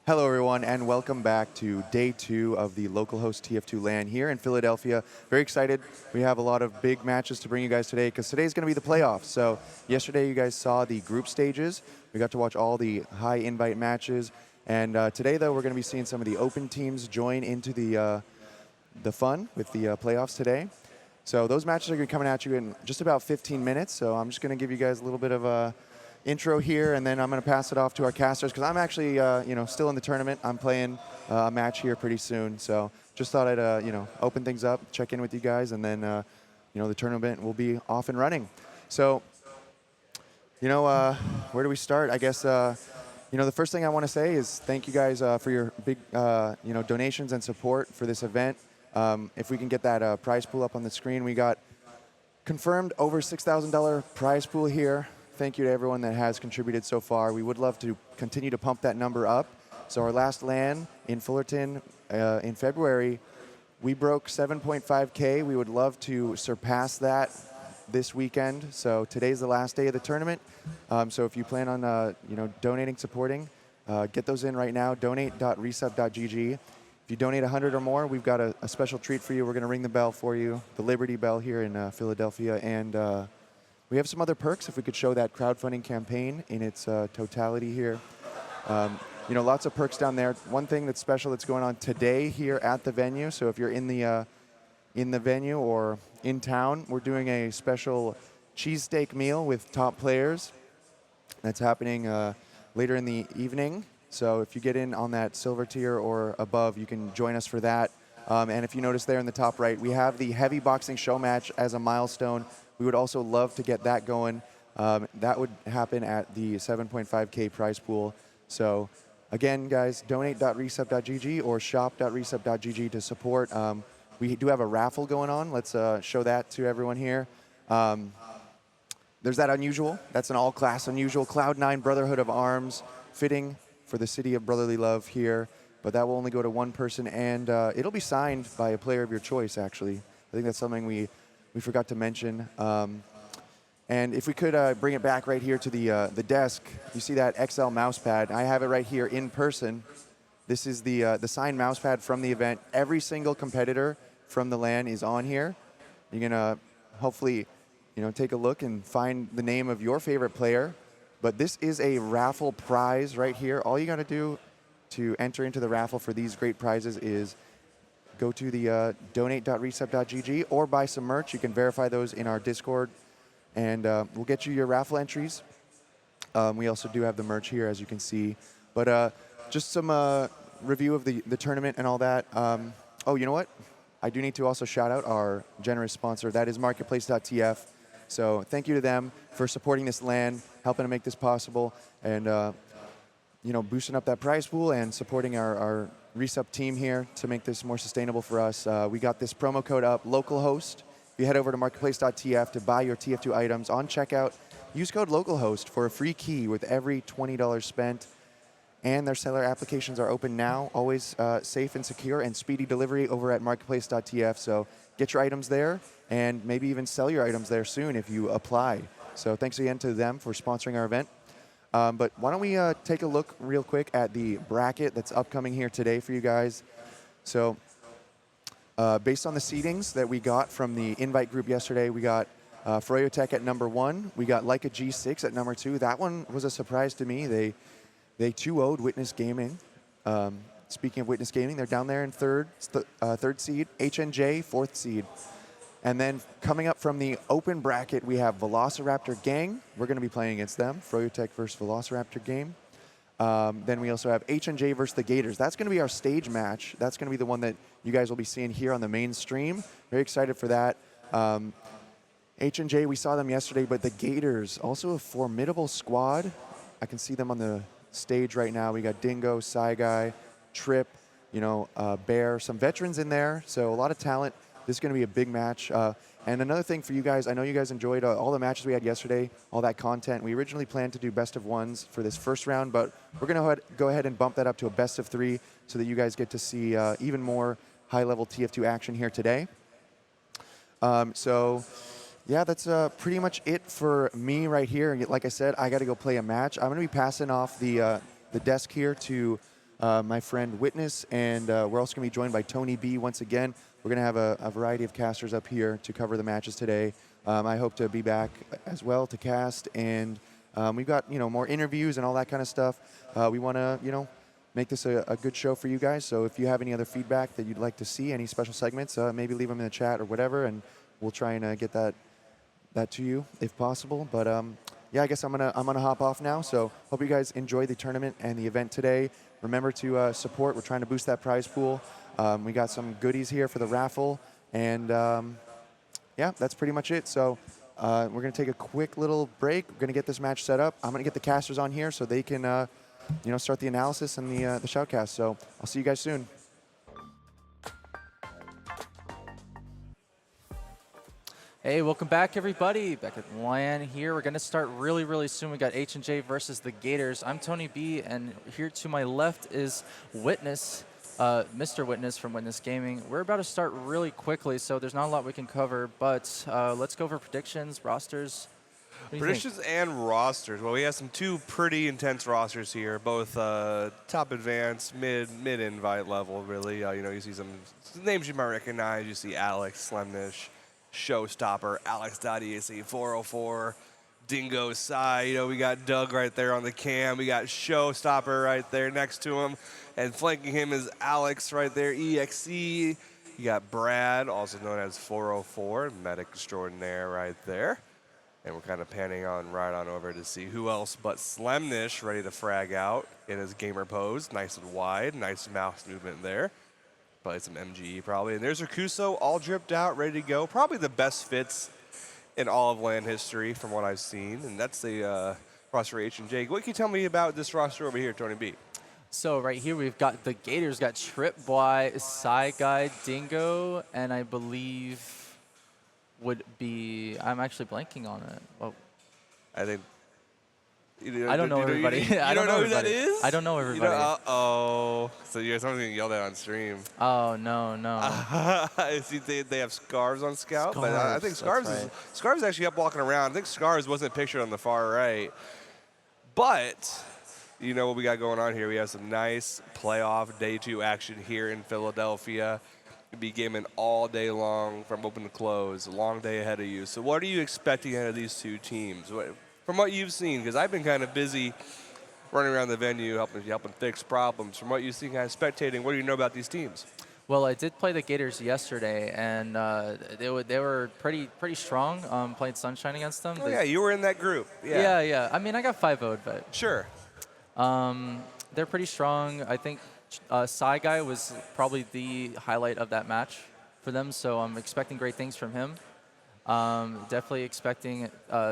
Hello, everyone, and welcome back to day 2 of the Localhost TF2 LAN here in Philadelphia. Very excited. We have a lot of big matches to bring you guys today because today's going to be the playoffs. So yesterday you guys saw the group stages. We got to watch all the high invite matches. And today, though, we're going to be seeing some of the open teams join into the fun with the playoffs today. So those matches are going to be coming at you in just about 15 minutes. So I'm just going to give you guys a little bit of a intro here, and then I'm going to pass it off to our casters because I'm actually, still in the tournament. I'm playing a match here pretty soon, so just thought I'd, open things up, check in with you guys, and then, the tournament will be off and running. So, where do we start? I guess, the first thing I want to say is thank you guys for your big, donations and support for this event. If we can get that prize pool up on the screen, we got confirmed over $6,000 prize pool here. Thank you to everyone that has contributed so far. We would love to continue to pump that number up. So our last LAN in Fullerton in February, we broke 7.5K. We would love to surpass that this weekend. So today's the last day of the tournament. So if you plan on donating, supporting, get those in right now. Donate.resup.gg. If you donate 100 or more, we've got a special treat for you. We're going to ring the bell for you, the Liberty Bell here in Philadelphia, and we have some other perks if we could show that crowdfunding campaign in its totality here. Lots of perks down there. One thing that's special that's going on today here at the venue, so if you're in the venue or in town, we're doing a special cheesesteak meal with top players. That's happening later in the evening. So if you get in on that silver tier or above, you can join us for that. And if you notice there in the top right, we have the heavy boxing show match as a milestone. We would also love to get that going. That would happen at the 7.5K prize pool. So again, guys, donate.resup.gg or shop.resup.gg to support. We do have a raffle going on. Let's show that to everyone here. There's that unusual. That's an all-class unusual Cloud9 Brotherhood of Arms fitting for the City of Brotherly Love here. But that will only go to one person, and it'll be signed by a player of your choice, actually. I think that's something we forgot to mention. And if we could bring it back right here to the desk, you see that XL mouse pad. I have it right here in person. This is the signed mouse pad from the event. Every single competitor from the LAN is on here. You're gonna hopefully, take a look and find the name of your favorite player. But this is a raffle prize right here. All you got to do to enter into the raffle for these great prizes is go to the donate.resup.gg or buy some merch. You can verify those in our Discord, and we'll get you your raffle entries. We also do have the merch here, as you can see. But just some review of the tournament and all that. Oh, you know what? I do need to also shout out our generous sponsor. That is Marketplace.tf. So thank you to them for supporting this LAN, helping to make this possible, and boosting up that prize pool and supporting our RESUP team here to make this more sustainable for us. We got this promo code up, Localhost. If you head over to Marketplace.tf to buy your TF2 items on checkout, use code Localhost for a free key with every $20 spent. And their seller applications are open now, always safe and secure and speedy delivery over at Marketplace.tf. So get your items there and maybe even sell your items there soon if you apply. So thanks again to them for sponsoring our event. But why don't we take a look real quick at the bracket that's upcoming here today for you guys. So based on the seedings that we got from the invite group yesterday, we got Froyotech at number 1. We got Leica G6 at number 2. That one was a surprise to me. They 2-0'd Witness Gaming. Speaking of Witness Gaming, they're down there in third seed. HNJ, 4th seed. And then coming up from the open bracket, we have Velociraptor Gang. We're going to be playing against them. Froyotech versus Velociraptor game. Then we also have H&J versus the Gators. That's going to be our stage match. That's going to be the one that you guys will be seeing here on the main stream. Very excited for that. H&J, we saw them yesterday, but the Gators, also a formidable squad. I can see them on the stage right now. We got Dingo, Guy, Trip, Bear, some veterans in there. So a lot of talent. This is going to be a big match. And another thing for you guys, I know you guys enjoyed all the matches we had yesterday, all that content. We originally planned to do best of ones for this first round, but we're going to go ahead and bump that up to a best of 3 so that you guys get to see even more high-level TF2 action here today. Yeah, that's pretty much it for me right here. Like I said, I got to go play a match. I'm going to be passing off the desk here to my friend Witness, and we're also going to be joined by Tony B once again. We're going to have a variety of casters up here to cover the matches today. I hope to be back as well to cast, and we've got more interviews and all that kind of stuff. We want to make this a good show for you guys. So if you have any other feedback that you'd like to see, any special segments, maybe leave them in the chat or whatever, and we'll try and get that to you if possible. But yeah, I guess I'm gonna hop off now. So hope you guys enjoy the tournament and the event today. Remember to support. We're trying to boost that prize pool. We got some goodies here for the raffle, and yeah, that's pretty much it. So we're gonna take a quick little break. We're gonna get this match set up. I'm gonna get the casters on here so they can start the analysis and the shoutcast. So I'll see you guys soon. Hey, welcome back, everybody. Back at LAN here. We're going to start really, really soon. We got H&J versus the Gators. I'm Tony B, and here to my left is Witness, Mr. Witness from Witness Gaming. We're about to start really quickly, so there's not a lot we can cover, but let's go over predictions, rosters. Predictions and rosters. Well, we have two pretty intense rosters here, both top advanced, mid-invite level, really. You see some names you might recognize. You see Alex, Slemnish, Showstopper, Alex.eac, 404, Dingo Sai. We got Doug right there on the cam. We got Showstopper right there next to him. And flanking him is Alex right there, EXE. You got Brad, also known as 404, medic extraordinaire right there. And we're kind of panning right on over to see who else but Slemnish ready to frag out in his gamer pose. Nice and wide, nice mouse movement there. Probably some MGE probably. And there's Rakuso all dripped out, ready to go. Probably the best fits in all of LAN history from what I've seen. And that's the roster H&J. What can you tell me about this roster over here, Tony B? So right here we've got the Gators, got Trip by Psy Guy, Dingo, and I believe would be, I'm actually blanking on it. Oh. I think. I don't know everybody. I don't know who that is? I don't know everybody. Uh-oh. So you're something getting yelled at on stream. Oh, no, no. I see they have Scarves on Scout, but I think Scarves is actually up walking around. I think Scarves wasn't pictured on the far right. But you know what we got going on here? We have some nice playoff day 2 action here in Philadelphia. You'll be gaming all day long from open to close. A long day ahead of you. So what are you expecting out of these two teams? From what you've seen, because I've been kind of busy running around the venue helping fix problems. From what you've seen, kind of spectating, what do you know about these teams? Well, I did play the Gators yesterday, and they were pretty strong. Playing Sunshine against them. Oh, yeah, you were in that group. Yeah. I mean, I got 5-0'd, but sure. They're pretty strong. I think Psy Guy was probably the highlight of that match for them, so I'm expecting great things from him. Definitely expecting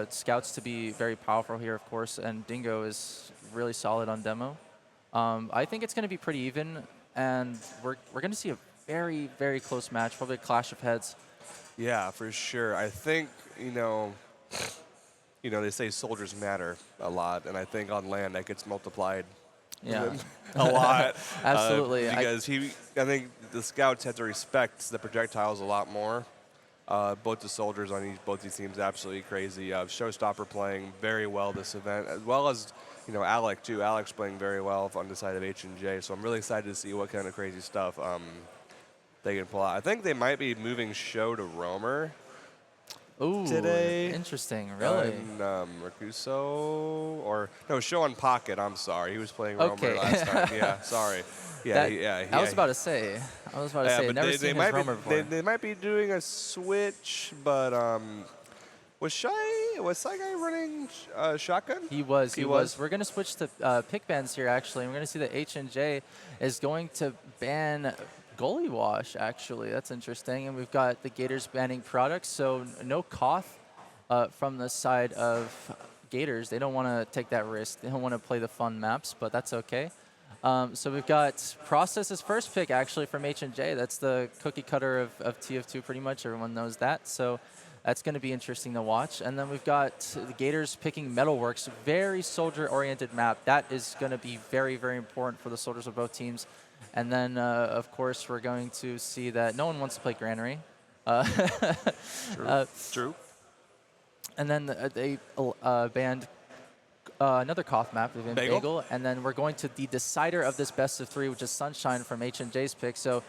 Scouts to be very powerful here, of course, and Dingo is really solid on demo. I think it's going to be pretty even, and we're going to see a very, very close match, probably a clash of heads. Yeah, for sure. I think, they say soldiers matter a lot, and I think on LAN that gets multiplied a lot. Absolutely. Because I think the Scouts have to respect the projectiles a lot more. Both the soldiers on both these teams absolutely crazy. Showstopper playing very well this event, as well as Alec too. Alec's playing very well on the side of H&J. So I'm really excited to see what kind of crazy stuff they can pull out. I think they might be moving Show to Roamer today. Interesting, really. And Rakuso Show on Pocket. I'm sorry, he was playing Roamer last time. Yeah, sorry. Yeah, I was about to say. But Never seen his Roamer before. They might be doing a switch, but was Psy Guy running shotgun? He was. We're going to switch to pick bans here, actually. We're going to see that H&J is going to ban Goalie Wash, actually. That's interesting. And we've got the Gators banning products, so no Koth from the side of Gators. They don't want to take that risk. They don't want to play the fun maps, but that's okay. So we've got Process's first pick, actually, from H&J. That's the cookie cutter of TF2, pretty much. Everyone knows that. So that's going to be interesting to watch. And then we've got the Gators picking Metalworks, very soldier-oriented map. That is going to be very, very important for the soldiers of both teams. And then, of course, we're going to see that no one wants to play Granary. True. And then they banned another Koth map, Bagel? Bagel, and then we're going to the decider of this best of 3, which is Sunshine from H&J's pick. So,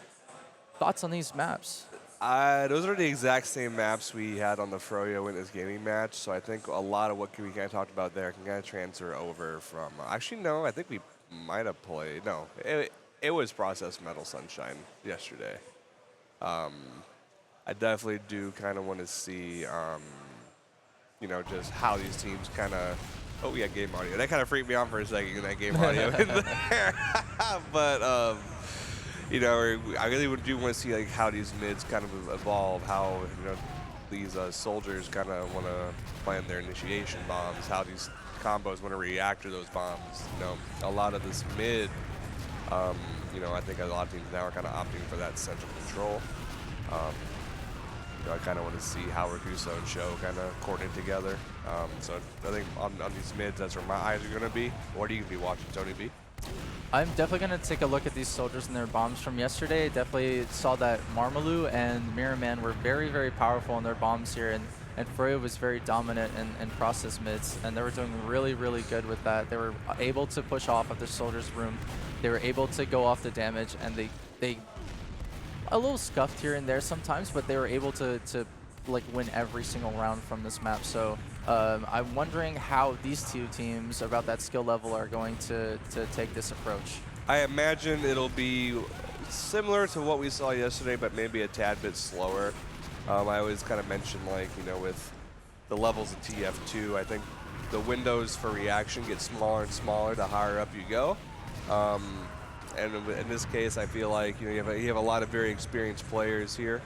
thoughts on these maps? Those are the exact same maps we had on the Froyo Witness Gaming match, so I think a lot of what we kind of talked about there can kind of transfer over from. Actually, no, I think we might have played. No, it was Processed Metal Sunshine yesterday. I definitely do kind of want to see, you know, just how these teams kind of. Oh, we got game audio. That kind of freaked me out for a second, that game audio in there. But, you know, I really do want to see like how these mids kind of evolve, how, you know, these soldiers kind of want to plan their initiation bombs, how these combos want to react to those bombs. You know, a lot of this mid, you know, I think a lot of teams now are kind of opting for that central control. You know, I kind of want to see how Ragusa and Show kind of coordinate together. So I think on these mids, that's where my eyes are going to be. What are you going to be watching, Tony B? I'm definitely going to take a look at these soldiers and their bombs from yesterday. Definitely saw that Marmaloo and Mirror Man were very, very powerful in their bombs here, and Froyo was very dominant in process mids, and they were doing really, really good with that. They were able to push off of the soldiers' room. They were able to go off the damage, and they a little scuffed here and there sometimes, but they were able to like win every single round from this map. So I'm wondering how these two teams about that skill level are going to take this approach. I imagine it'll be similar to what we saw yesterday, but maybe a tad bit slower. I always kind of mention, like, you know, with the levels of TF2, I think the windows for reaction get smaller and smaller the higher up you go. And in this case, I feel like, you know, you have a lot of very experienced players here.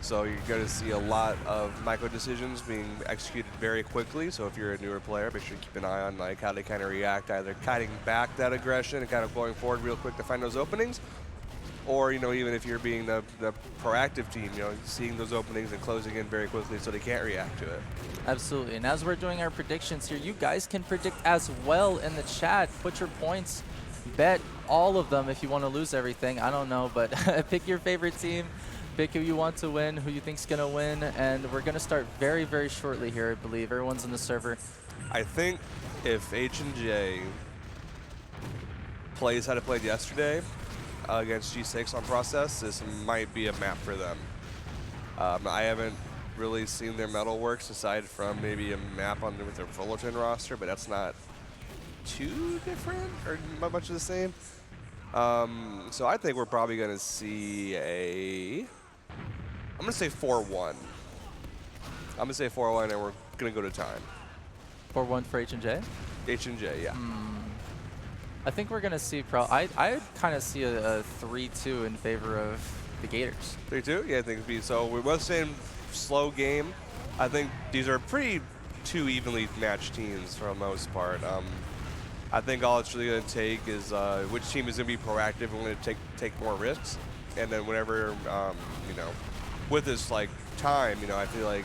So you're going to see a lot of micro decisions being executed very quickly. So if you're a newer player, make sure you keep an eye on like how they kind of react, either kiting back that aggression and kind of going forward real quick to find those openings, or, you know, even if you're being the proactive team, you know, seeing those openings and closing in very quickly so they can't react to it. Absolutely. And as we're doing our predictions here, you guys can predict as well in the chat. Put your points, bet all of them if you want to lose everything. I don't know, but pick your favorite team. Pick who you want to win, who you think's going to win, and we're going to start very, very shortly here, I believe. Everyone's in the server. I think if H&J plays how they played yesterday against G6 on Process, this might be a map for them. I haven't really seen their Metalworks aside from maybe a map on with their Fullerton roster, but that's not too different or much of the same. So I think we're probably going to see I'm going to say 4-1. I'm going to say 4-1, and we're going to go to time. 4-1 for H&J? H&J, yeah. I think we're going to see I kind of see a 3-2 in favor of the Gators. 3-2? Yeah, I think it'd be. So we're both saying slow game. I think these are pretty two evenly matched teams for the most part. I think all it's really going to take is which team is going to be proactive and going to take more risks. And then whenever, you know, with this like time, you know, I feel like,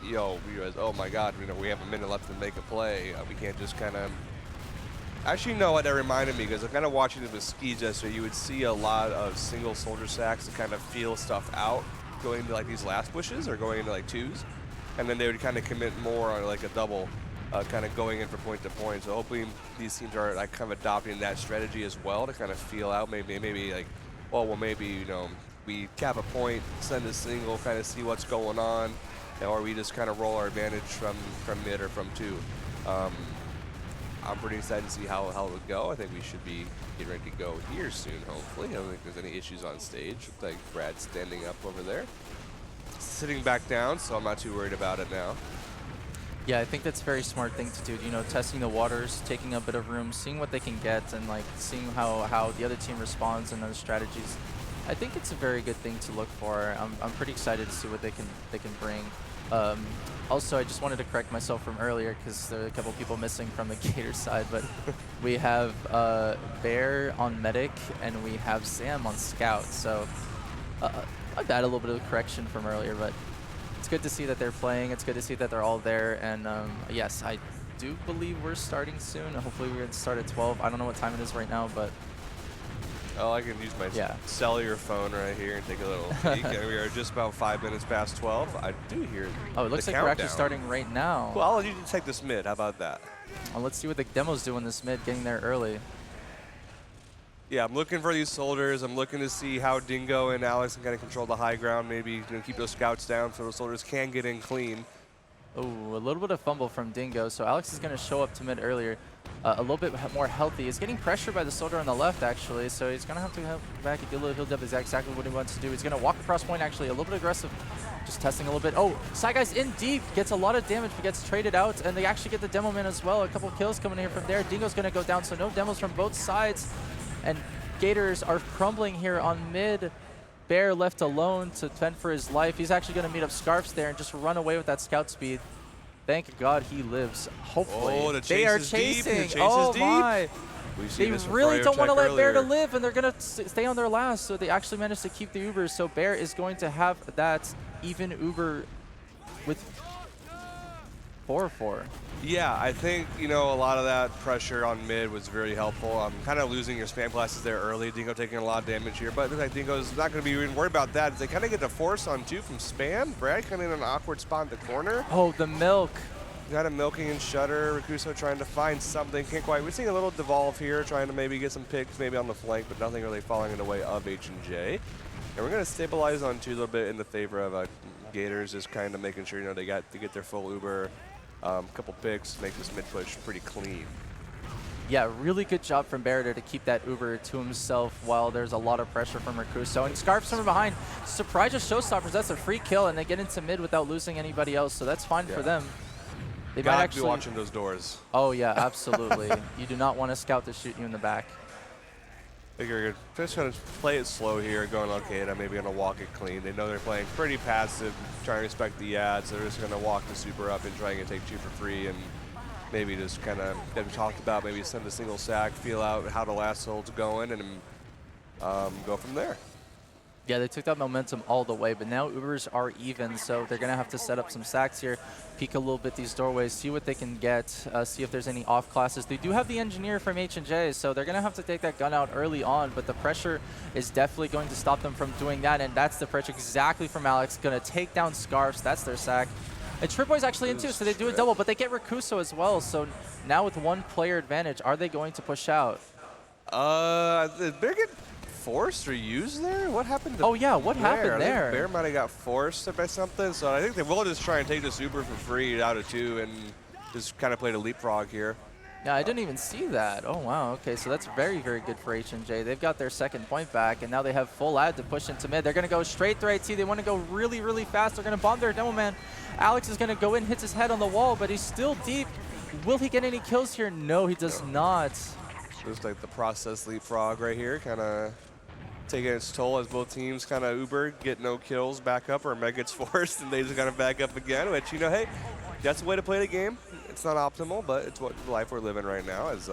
you know, we realize, oh my God, you know, we have a minute left to make a play. We can't just kind of. Actually, you know what? That reminded me, because I'm kind of watching it with skis yesterday. You would see a lot of single soldier sacks to kind of feel stuff out, going into like these last bushes or going into like twos, and then they would kind of commit more on like a double. Kind of going in for point to point. So hopefully these teams are like kind of adopting that strategy as well to kind of feel out maybe like, well maybe, you know, we cap a point, send a single, kind of see what's going on, or we just kind of roll our advantage from mid or from two. I'm pretty excited to see how it would go. I think we should be getting ready to go here soon, hopefully. I don't think there's any issues on stage. Looks like Brad's standing up over there. Sitting back down, so I'm not too worried about it now. Yeah, I think that's a very smart thing to do. You know, testing the waters, taking a bit of room, seeing what they can get, and like seeing how the other team responds and other strategies. I think it's a very good thing to look for. I'm pretty excited to see what they can bring. Also, I just wanted to correct myself from earlier because there are a couple people missing from the Gators side, but we have Bear on Medic and we have Sam on Scout. So I've had a little bit of correction from earlier, but it's good to see that they're playing. It's good to see that they're all there. And yes, I do believe we're starting soon. Hopefully we're going to start at 12. I don't know what time it is right now, but Oh, I can use my cellular phone right here and take a little peek. And we are just about 5 minutes past 12. I do hear Oh, it looks like countdown. we're actually starting right now. Well, I'll let you take this mid. How about that? Well, let's see what the demo's doing this mid, getting there early. Yeah, I'm looking for these soldiers. I'm looking to see how Dingo and Alex can kind of control the high ground, maybe keep those scouts down so those soldiers can get in clean. Oh, a little bit of fumble from Dingo. So Alex is going to show up to mid earlier. A little bit more healthy. He's getting pressured by the soldier on the left, actually. So he's going to have to help back and get a little healed up. Is exactly what he wants to do. He's going to walk across point, actually. A little bit aggressive. Just testing a little bit. Oh, Side Guy's in deep. Gets a lot of damage, but gets traded out. And they actually get the demo man as well. A couple kills coming in here from there. Dingo's going to go down. So no demos from both sides. And Gators are crumbling here on mid. Bear left alone to fend for his life. He's actually going to meet up Scarfs there and just run away with that scout speed. Thank God he lives. Hopefully. Oh, the chase they are is chasing. Deep. The chase oh is deep. My. They really don't want to let Bear to live, and they're going to stay on their last. So they actually managed to keep the Ubers. So Bear is going to have that even Uber with 4-4. Yeah, I think, a lot of that pressure on mid was very helpful. I'm kind of losing your spam classes there early. Dingo taking a lot of damage here, but it looks like Dingo's not going to be even worried about that. They kind of get the force on two from spam. Brad kind of in an awkward spot in the corner. Oh, the milk. Got him milking and Shutter. Rakuso trying to find something. Can't quite. We're seeing a little devolve here, trying to maybe get some picks maybe on the flank, but nothing really falling in the way of H&J. And we're going to stabilize on two a little bit in the favor of Gators, just kind of making sure, they got to get their full Uber. Couple picks, make this mid push pretty clean. Yeah, really good job from Barrett to keep that Uber to himself while there's a lot of pressure from Rakuso. And Scarfs from behind, surprise as showstoppers. That's a free kill, and they get into mid without losing anybody else, so that's fine for them. They might actually be watching those doors. Oh yeah, absolutely. You do not want a scout to shoot you in the back. Figure just gonna play it slow here, going okay. I'm maybe gonna walk it clean. They know they're playing pretty passive, trying to respect the ads. So they're just gonna walk the super up and trying to take two for free, and maybe just kind of that we talked about. Maybe send a single sack, feel out how the last hold's going, and go from there. Yeah, they took that momentum all the way, but now Ubers are even, so they're going to have to set up some sacks here, peek a little bit these doorways, see what they can get, see if there's any off classes. They do have the engineer from H&J, so they're going to have to take that gun out early on, but the pressure is definitely going to stop them from doing that, and that's the pressure exactly from Alex. Going to take down Scarfs. That's their sack. And Tripboy's actually in too, so they do a double, but they get Rakuso as well, so now with one player advantage, are they going to push out? Did Bear get forced or used there? What happened to Oh yeah, what happened there? I think Bear might have got forced by something, so I think they will just try and take this Uber for free out of two and just kind of play the leapfrog here. Yeah, I didn't even see that. Oh wow, okay, so that's very, very good for H&J. They've got their second point back, and now they have full ad to push into mid. They're going to go straight through IT. They want to go really, really fast. They're going to bomb their demo man. Alex is going to go in, hits his head on the wall, but he's still deep. Will he get any kills here? No, he does not. Looks like the process leapfrog right here, kind of taking its toll as both teams kind of Uber, get no kills, back up, or Meg gets forced and they just kind of back up again, which, hey, that's the way to play the game. It's not optimal, but it's what life we're living right now as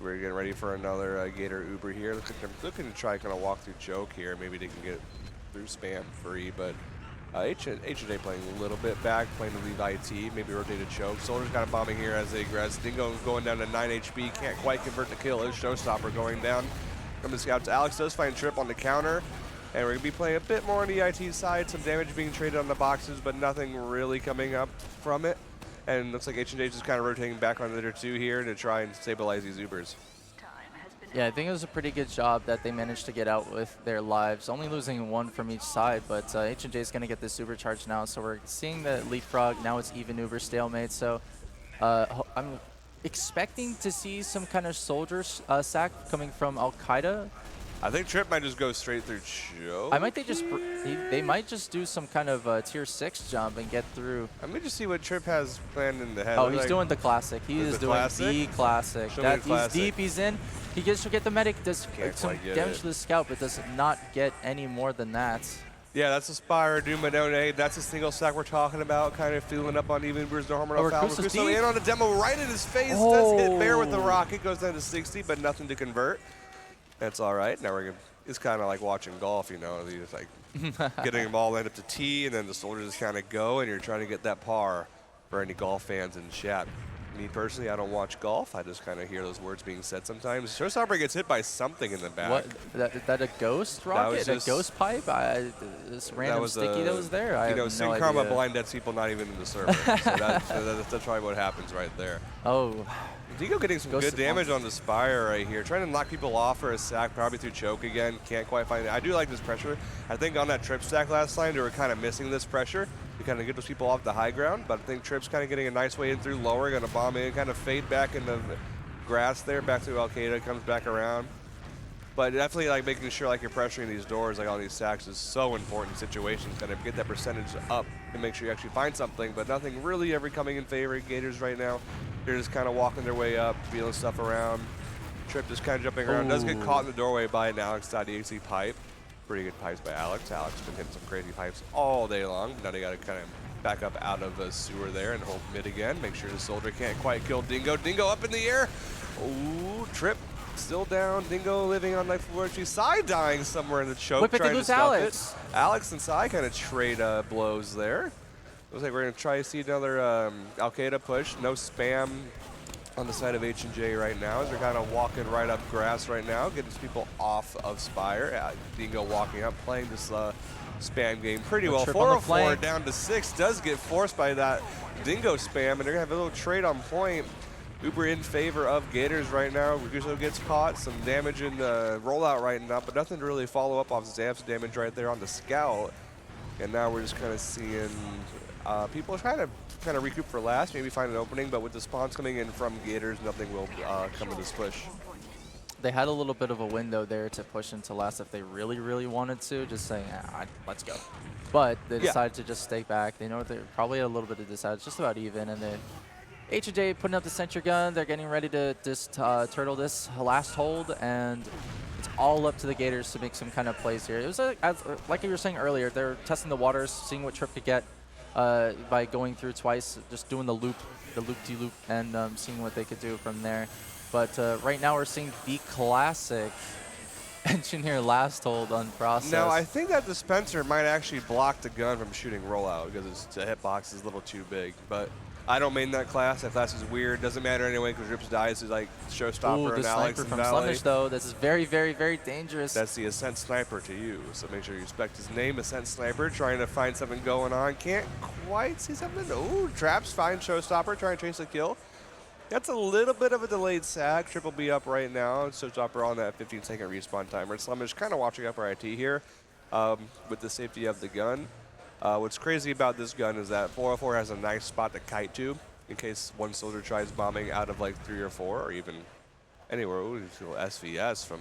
we're getting ready for another Gator Uber here. Looking to try kind of walk through choke here. Maybe they can get through spam free, but H&A playing a little bit back, playing to leave IT, maybe rotate a choke. Soldiers kind of bombing here as they aggress. Dingo going down to 9 HP, can't quite convert the kill. His showstopper going down from the scouts. Alex does find Trip on the counter, and we're going to be playing a bit more on the IT side. Some damage being traded on the boxes, but nothing really coming up from it. And looks like H&J just kind of rotating back on the two here to try and stabilize these Ubers. Yeah, I think it was a pretty good job that they managed to get out with their lives. Only losing one from each side, but H&J is going to get this Uber charge now. So we're seeing the leapfrog. Now it's even Uber stalemate. So I'm expecting to see some kind of soldier sack coming from Al-Qaeda. I think Trip might just go straight through choke. They might just do some kind of tier 6 jump and get through. Let me just see what Trip has planned in the head. Oh, he's doing the classic. He is doing the classic. He's deep, he's in. He gets to get the medic, does some damage to the scout, but does not get any more than that. Yeah, that's a Spire, Doom and Donate. That's a single stack we're talking about, kind of feeling up on even Uber's no harm, no foul. Rakuso in on the demo right in his face. Does hit Bear with the rocket, goes down to 60, but nothing to convert. That's all right. Now it's kind of like watching golf, You're just like getting them all lined up to tee, and then the soldiers just kind of go, and you're trying to get that par for any golf fans in chat. Me personally, I don't watch golf. I just kind of hear those words being said sometimes. Showstopper gets hit by something in the back. What? That a ghost rocket? just- A ghost pipe? This random was sticky that was there? I You know, have Sin no Karma idea. blind deads people not even in the server. So that's probably what happens right there. Oh, Dingo getting some Ghost good damage on the Spire right here. Trying to knock people off for a sack, probably through choke again. Can't quite find it. I do like this pressure. I think on that Trip stack last time, they were kind of missing this pressure to kind of get those people off the high ground. But I think Trip's kind of getting a nice way in through lower. Going to bomb in, kind of fade back in the grass there, back to Al-Qaeda, comes back around. But definitely like making sure like you're pressuring these doors like on these sacks is so important in situations. Kind of get that percentage up and make sure you actually find something. But nothing really ever coming in favor of Gators right now. They're just kind of walking their way up, feeling stuff around. Trip just kind of jumping around. Does get caught in the doorway by an Alex.exe pipe. Pretty good pipes by Alex. Alex been hitting some crazy pipes all day long. Now they got to kind of back up out of the sewer there and hold mid again. Make sure the soldier can't quite kill Dingo. Dingo up in the air. Ooh, Trip still down. Dingo living on life floor. She's side dying somewhere in the choke. Look, but they trying to lose stop Alex. it. Alex and Sai kind of trade blows there. Looks like we're going to try to see another Al-Qaeda push. No spam on the side of H&J right now as they're kind of walking right up grass right now, getting people off of Spire. Dingo walking up, playing this spam game pretty well. Trip on the 404 flank. down to 6 does get forced by that Dingo spam, and they're going to have a little trade on point. Uber in favor of Gators right now. Raguso gets caught, some damage in the rollout right now, but nothing to really follow up off Zamp's damage right there on the scout. And now we're just kind of seeing people trying to kind of recoup for last, maybe find an opening, but with the spawns coming in from Gators, nothing will come of this push. they had a little bit of a window there to push into last if they really, really wanted to, just saying, let's go. But they decided to just stay back. They know they're probably a little bit of disadvantage, just about even, and then H&J putting up the sentry gun. They're getting ready to just turtle this last hold, and it's all up to the Gators to make some kind of plays here. It was like you were saying earlier, they're testing the waters, seeing what Trip could get by going through twice, just doing the loop-de-loop, and seeing what they could do from there. But right now we're seeing the classic engineer last hold on process. Now, I think that dispenser might actually block the gun from shooting rollout because the hitbox is a little too big, but I don't main that class. That class is weird. Doesn't matter anyway because Rips dies is like Showstopper and Alex and from Valley. Slemish, though, this is very, very, very dangerous. That's the Ascent Sniper to you, so make sure you respect his name, Ascent Sniper, trying to find something going on. Can't quite see something. Ooh, traps, find Showstopper, trying to chase a kill. That's a little bit of a delayed sag. Triple B up right now. Showstopper on that 15-second respawn timer. Slemish kind of watching up our IT here with the safety of the gun. What's crazy about this gun is that 404 has a nice spot to kite to in case one soldier tries bombing out of like 3 or 4 or even anywhere. Ooh, a little SVS from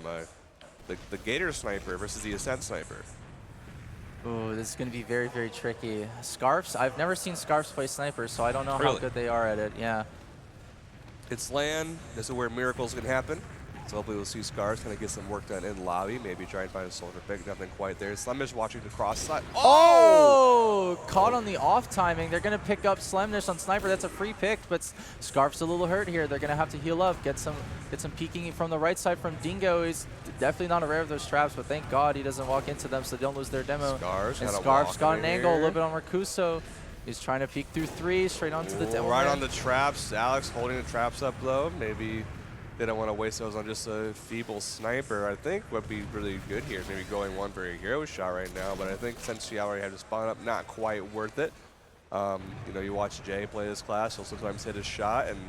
the Gator sniper versus the Ascent sniper. Ooh, this is going to be very, very tricky. Scarfs, I've never seen Scarfs play sniper, so I don't know how Really? good they are at it. Yeah. It's LAN. This is where miracles can happen. So hopefully we'll see Scars kind of get some work done in lobby. Maybe try and find a soldier pick. Nothing quite there. Slemish watching the cross side. Oh! Caught on the off timing. They're going to pick up Slemnish on Sniper. That's a free pick, but Scarf's a little hurt here. They're going to have to heal up, get some peeking from the right side from Dingo. He's definitely not aware of those traps, but thank God he doesn't walk into them so they don't lose their demo. Scars and kinda Scarf's got an walking angle a here. little bit on Rakuso. He's trying to peek through 3, straight onto the demo. Right on the traps. Alex holding the traps up though. Maybe they don't want to waste those on just a feeble sniper. I think would be really good here. Maybe going one for a hero shot right now, but I think since she already had to spawn up, not quite worth it. You know, you watch Jay play this class, he'll sometimes hit a shot and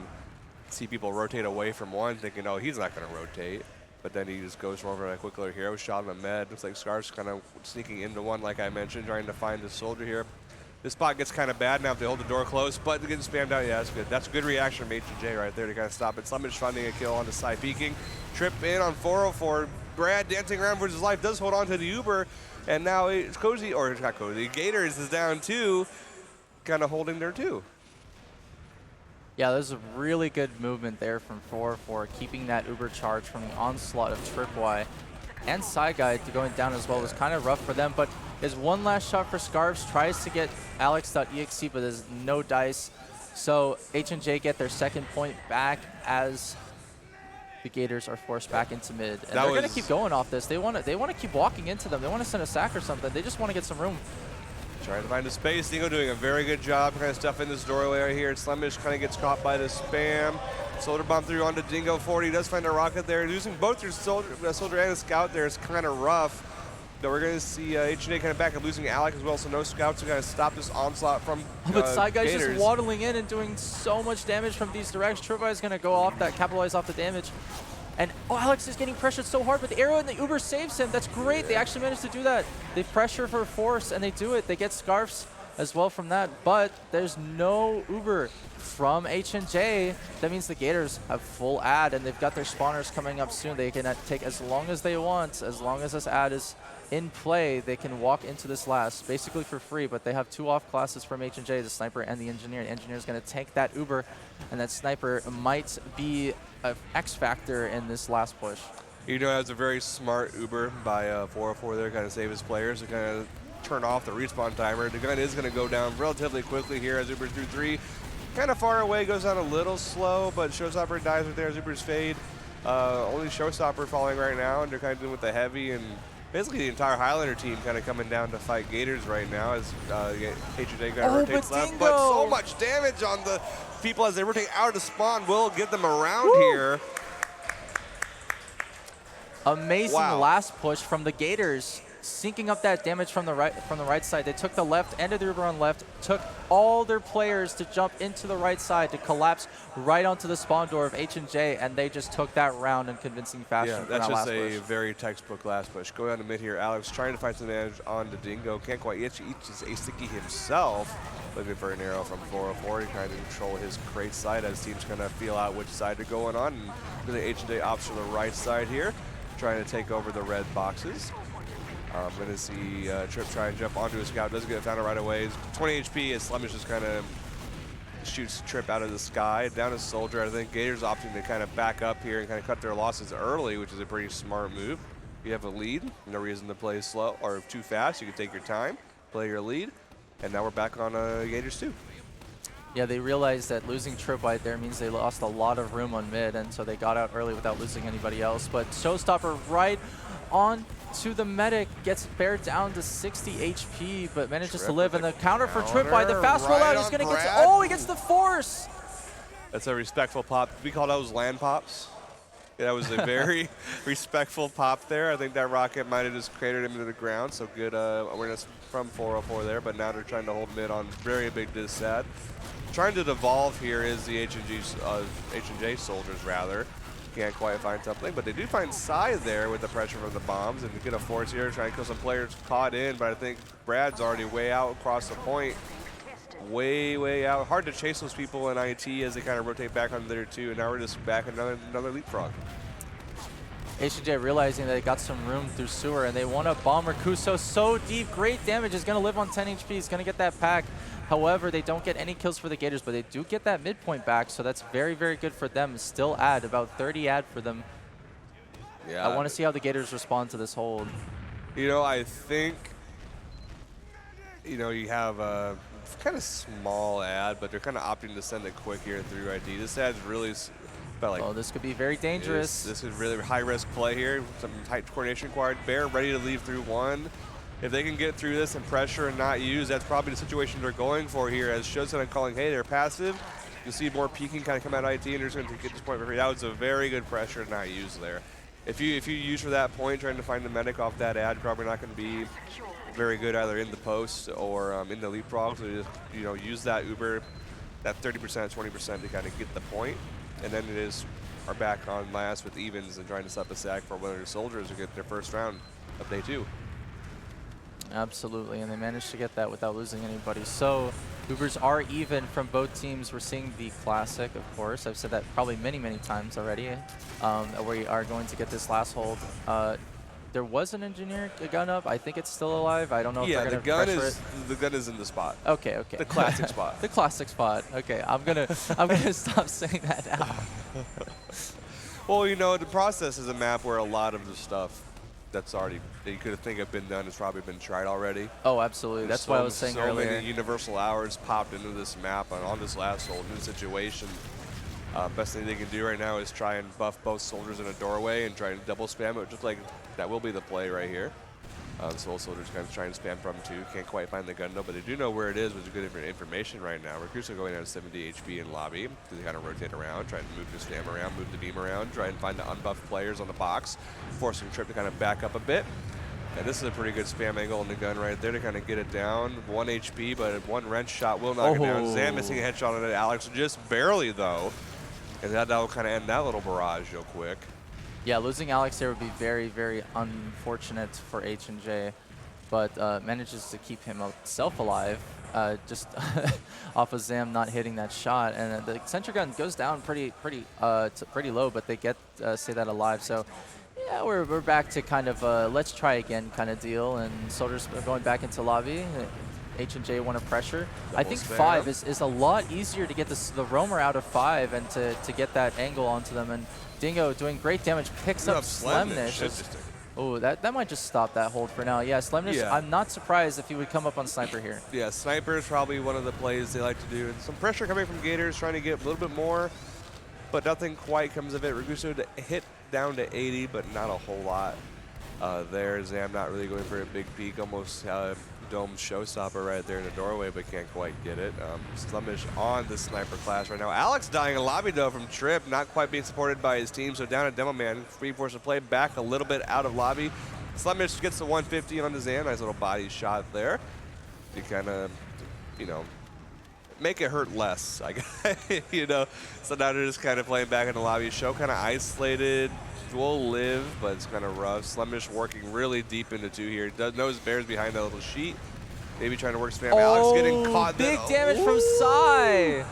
see people rotate away from one, thinking, oh, he's not going to rotate. But then he just goes over a quick little hero shot on a med. Looks like Scar's kind of sneaking into one, like I mentioned, trying to find the soldier here. This spot gets kind of bad now if they hold the door closed, but getting spammed out, yeah, that's good. That's a good reaction from H&J right there to kind of stop it. Slemish finding a kill on the side peeking. Trip in on 404. Brad dancing around for his life, does hold on to the Uber, and now it's Cozy, or it's not Cozy, Gators is down 2, kind of holding there too. Yeah, there's a really good movement there from 4-4, keeping that Uber charge from the onslaught of Tripwire. And Side Guy going down as well was kind of rough for them, but his one last shot for Scarves tries to get Alex.exe, but there's no dice. So H&J get their second point back as the Gators are forced back into mid. And they're going to keep going off this. They want to keep walking into them. They want to send a sack or something. They just want to get some room. Trying to find a space. Dingo doing a very good job kind of stuffing this doorway right here. Slemish kind of gets caught by the spam. Soldier bomb through onto Dingo 40. Does find a rocket there. Losing both your soldier and a scout there is kind of rough. But we're going to see H&A kind of back and losing Alec as well, so no scouts to kind of stop this onslaught from But Side Guy's Gators. just waddling in and doing so much damage from these directs. Tripwire is going to go off that, capitalize off the damage. And Alex is getting pressured so hard, but the arrow and the Uber saves him. That's great. Yeah. They actually managed to do that. They pressure for force, and they do it. They get scarfs as well from that, but there's no Uber from H&J. That means the Gators have full ad, and they've got their spawners coming up soon. They can take as long as they want. As long as this ad is in play, they can walk into this last, basically for free, but they have 2 off classes from H&J, the Sniper and the Engineer. The Engineer is going to take that Uber, and that Sniper might be an X factor in this last push. You know, that's a very smart Uber by 404 there, kind of save his players to kind of turn off the respawn timer. The gun is going to go down relatively quickly here as Uber through 3. Kind of far away, goes down a little slow, but Showstopper dies right there as Uber's fade. Only Showstopper falling right now, and they're kind of doing with the heavy, and basically the entire Highlander team kind of coming down to fight Gators right now as H&J kind of rotates left. But so much damage on the people as they rotate out of the spawn will get them around here. Amazing last push from the Gators, syncing up that damage from the right side. They took the left end of the Uber on left, took all their players to jump into the right side to collapse right onto the spawn door of H&J, and they just took that round in convincing fashion. Yeah, that's just a very textbook last push. Going down to mid here, Alex trying to find some advantage on the Dingo. Can't quite yet. Eats a sticky himself. Looking for an arrow from 404 to kind of control his crate side as teams kind of feel out which side they're going on. And really H&J opts for the right side here, trying to take over the red boxes. I'm going to see Trip try and jump onto a scout. Doesn't get found right away. 20 HP as Slemish just kind of shoots Trip out of the sky. Down to Soldier. I think Gators opting to kind of back up here and kind of cut their losses early, which is a pretty smart move. You have a lead. No reason to play slow or too fast. You can take your time, play your lead. And now we're back on Gators 2. Yeah, they realized that losing Tripwire there means they lost a lot of room on mid, and so they got out early without losing anybody else. But Showstopper right on to the medic, gets bared down to 60 HP, but manages to live. And the counter for Tripwire, the fast rollout is going to get, oh, he gets the force. That's a respectful pop. We call those land pops. Yeah, that was a very respectful pop there. I think that rocket might have just cratered him into the ground, so good awareness from 404 there, but now they're trying to hold mid on very big disad. Trying to devolve here is the H&J soldiers, rather. Can't quite find something, but they do find Sai there with the pressure from the bombs, and get a force here, trying to kill some players caught in, but I think Brad's already way out across the point. Way out. Hard to chase those people in IT as they kind of rotate back on there too, and now we're just back another leapfrog. H&J realizing that they got some room through sewer, and they want to bomb Rakuso so deep. Great damage. Is going to live on 10 HP. He's going to get that pack. However, they don't get any kills for the Gators, but they do get that midpoint back, so that's very good for them. Still ad, about 30 ad for them. Yeah. I want to see how the Gators respond to this hold. You know, I think, you know, you have a kind of small ad, but they're kind of opting to send it quick here through ID. This ad's really like, oh, this could be very dangerous. This is really high-risk play here. Some tight coordination required. Bear ready to leave through 1. If they can get through this and pressure and not use, that's probably the situation they're going for here. As Show's kind of calling, hey, they're passive. You'll see more peeking kind of come out of IT, and they're just going to get this point for free. That was a very good pressure to not use there. If you use for that point, trying to find the medic off that ad, probably not going to be very good either in the post or in the leapfrog. So just, you know, use that Uber, that 30%, 20% to kind of get the point. And then it is are back on last with evens and trying to set the sack for one of their soldiers to get their first round of day 2. Absolutely, and they managed to get that without losing anybody. So Ubers are even from both teams. We're seeing the classic, of course. I've said that probably many times already. We are going to get this last hold. There was an engineer gun up. I think it's still alive. I don't know if they're going to press for it. The gun is in the spot. Okay. The classic spot. The classic spot. Okay, I'm gonna stop saying that now. Well, you know, the process is a map where a lot of the stuff that's already that you could think have been done has probably been tried already. Oh, absolutely. That's what I was saying earlier. So many universal hours popped into this map on this last hold, new situation. Best thing they can do right now is try and buff both soldiers in a doorway and try and double spam it. Just like that will be the play right here. Soul Soldier's kind of trying to spam from 2. Can't quite find the gun though, but they do know where it is, which is good information right now. Recruits going down to 70 HP in lobby. They kind of rotate around, try to move the spam around, move the beam around, try and find the unbuffed players on the box, forcing Trip to kind of back up a bit. And this is a pretty good spam angle on the gun right there to kind of get it down. 1 HP, but 1 wrench shot will knock it down. Zam missing a headshot on it. Alex just barely though. And that'll kind of end that little barrage real quick. Yeah, losing Alex there would be very, very unfortunate for H&J, but manages to keep himself alive just off of Zam not hitting that shot. And the Sentry gun goes down pretty low, but they get say that alive. So yeah, we're back to kind of let's try again kind of deal, and Soldiers are going back into lobby. H&J want to pressure. I think spam. 5 is a lot easier to get the roamer out of 5 and to get that angle onto them. And Dingo doing great damage, picks up Slemnish. Oh, that might just stop that hold for now. Yeah, Slemnish, Yeah. I'm not surprised if he would come up on Sniper here. Yeah, Sniper is probably one of the plays they like to do. And some pressure coming from Gators, trying to get a little bit more, but nothing quite comes of it. Ragusa hit down to 80, but not a whole lot there. Zam not really going for a big peek, almost dome showstopper right there in the doorway, but can't quite get it. Slummish on the Sniper class right now. Alex dying in lobby though from Trip, not quite being supported by his team, so down at Demo Man. Free force of play back a little bit out of lobby. Slummish gets the 150 on the Zam. Nice little body shot there. To kind of, you know, make it hurt less, I guess. You know, so now they're just kind of playing back in the lobby. Show kind of isolated. Will live, but it's kind of rough. Slummish working really deep into 2 here. Knows Bear's behind that little sheet. Maybe trying to work spam. Alex getting caught. Big damage from Psy.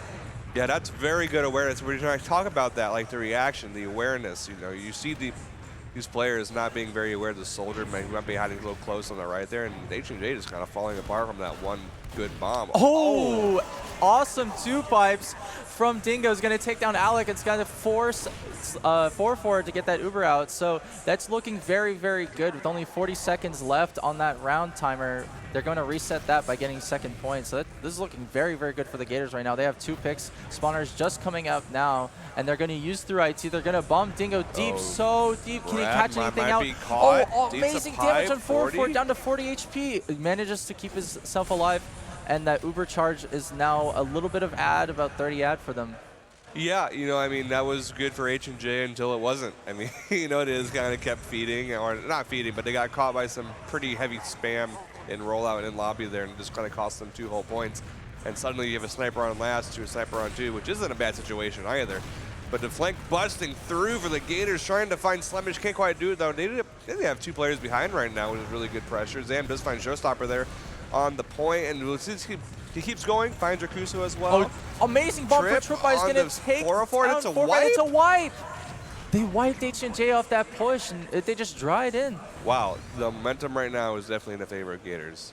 Yeah, that's very good awareness. We're trying to talk about that, like the reaction, the awareness. You know, you see these players not being very aware of the soldier, might be hiding a little close on the right there, and H&J just kind of falling apart from that one good bomb. Oh, awesome 2 pipes from Dingo is going to take down Alec. It's going to force 4-4 to get that Uber out. So that's looking very, very good. With only 40 seconds left on that round timer, they're going to reset that by getting second point. So this is looking very, very good for the Gators right now. They have 2 picks. Spawners just coming up now, and they're going to use through IT. They're going to bomb Dingo deep, so deep. Can he catch anything out? Oh, amazing damage on 4-4, down to 40 HP. He manages to keep himself alive. And that Uber charge is now a little bit of ad, about 30 ad for them. Yeah, you know, I mean, that was good for H&J until it wasn't. I mean, you know, it is kind of kept feeding, or not feeding, but they got caught by some pretty heavy spam in rollout and in lobby there, and just kind of cost them 2 whole points. And suddenly you have a sniper on last to a sniper on 2, which isn't a bad situation either. But the flank busting through for the Gators, trying to find Slemish, can't quite do it though. They have 2 players behind right now with really good pressure. Zam does find Showstopper there on the point, and he keeps going, finds Rakuso as well. Oh, amazing bomb for Tripwire is going to take 404, down it's a wipe? It's a wipe! They wiped H&J off that push, and they just dried in. Wow, the momentum right now is definitely in the favor of Gators.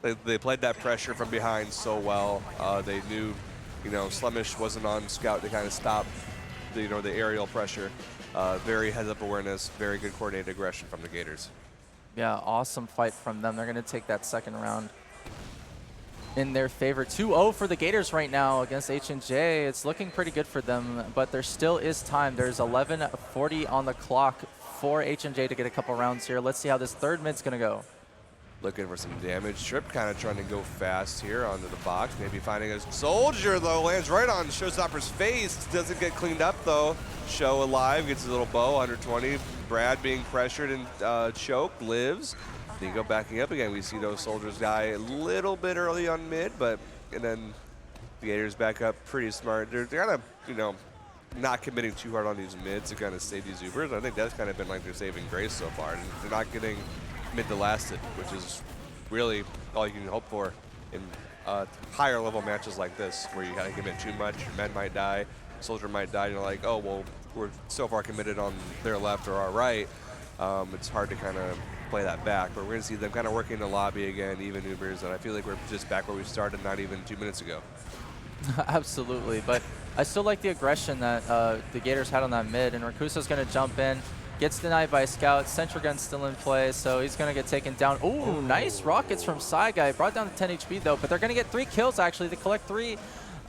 They played that pressure from behind so well. They knew, you know, Slemish wasn't on scout to kind of stop the, you know, the aerial pressure. Very heads-up awareness, very good coordinated aggression from the Gators. Yeah, awesome fight from them. They're going to take that second round in their favor. 2-0 for the Gators right now against H&J. It's looking pretty good for them, but there still is time. There's 11:40 on the clock for H&J to get a couple rounds here. Let's see how this third mid's going to go. Looking for some damage. Trip kind of trying to go fast here onto the box. Maybe finding a soldier, though. Lands right on Showstopper's face. Doesn't get cleaned up, though. Show alive. Gets his little bow. 120. Brad being pressured and choked. Lives. Dingo backing up again. We see those soldiers die a little bit early on mid, but and then the Gators back up pretty smart. They're kind of, you know, not committing too hard on these mids to kind of save these Ubers. I think that's kind of been like their saving grace so far. And they're not getting mid to lasted, which is really all you can hope for in higher level matches like this, where you gotta commit too much, your men might die, soldier might die, and you're like, oh, well, we're so far committed on their left or our right. It's hard to kind of play that back, but we're gonna see them kind of working the lobby again, even Ubers, and I feel like we're just back where we started not even 2 minutes ago. Absolutely, but I still like the aggression that the Gators had on that mid, and Rakuso's going to jump in, gets denied by Scout. Sentry Gun's still in play, so he's going to get taken down. Ooh, nice rockets from Psy Guy. Brought down to 10 HP, though, but they're going to get 3 kills, actually. They collect 3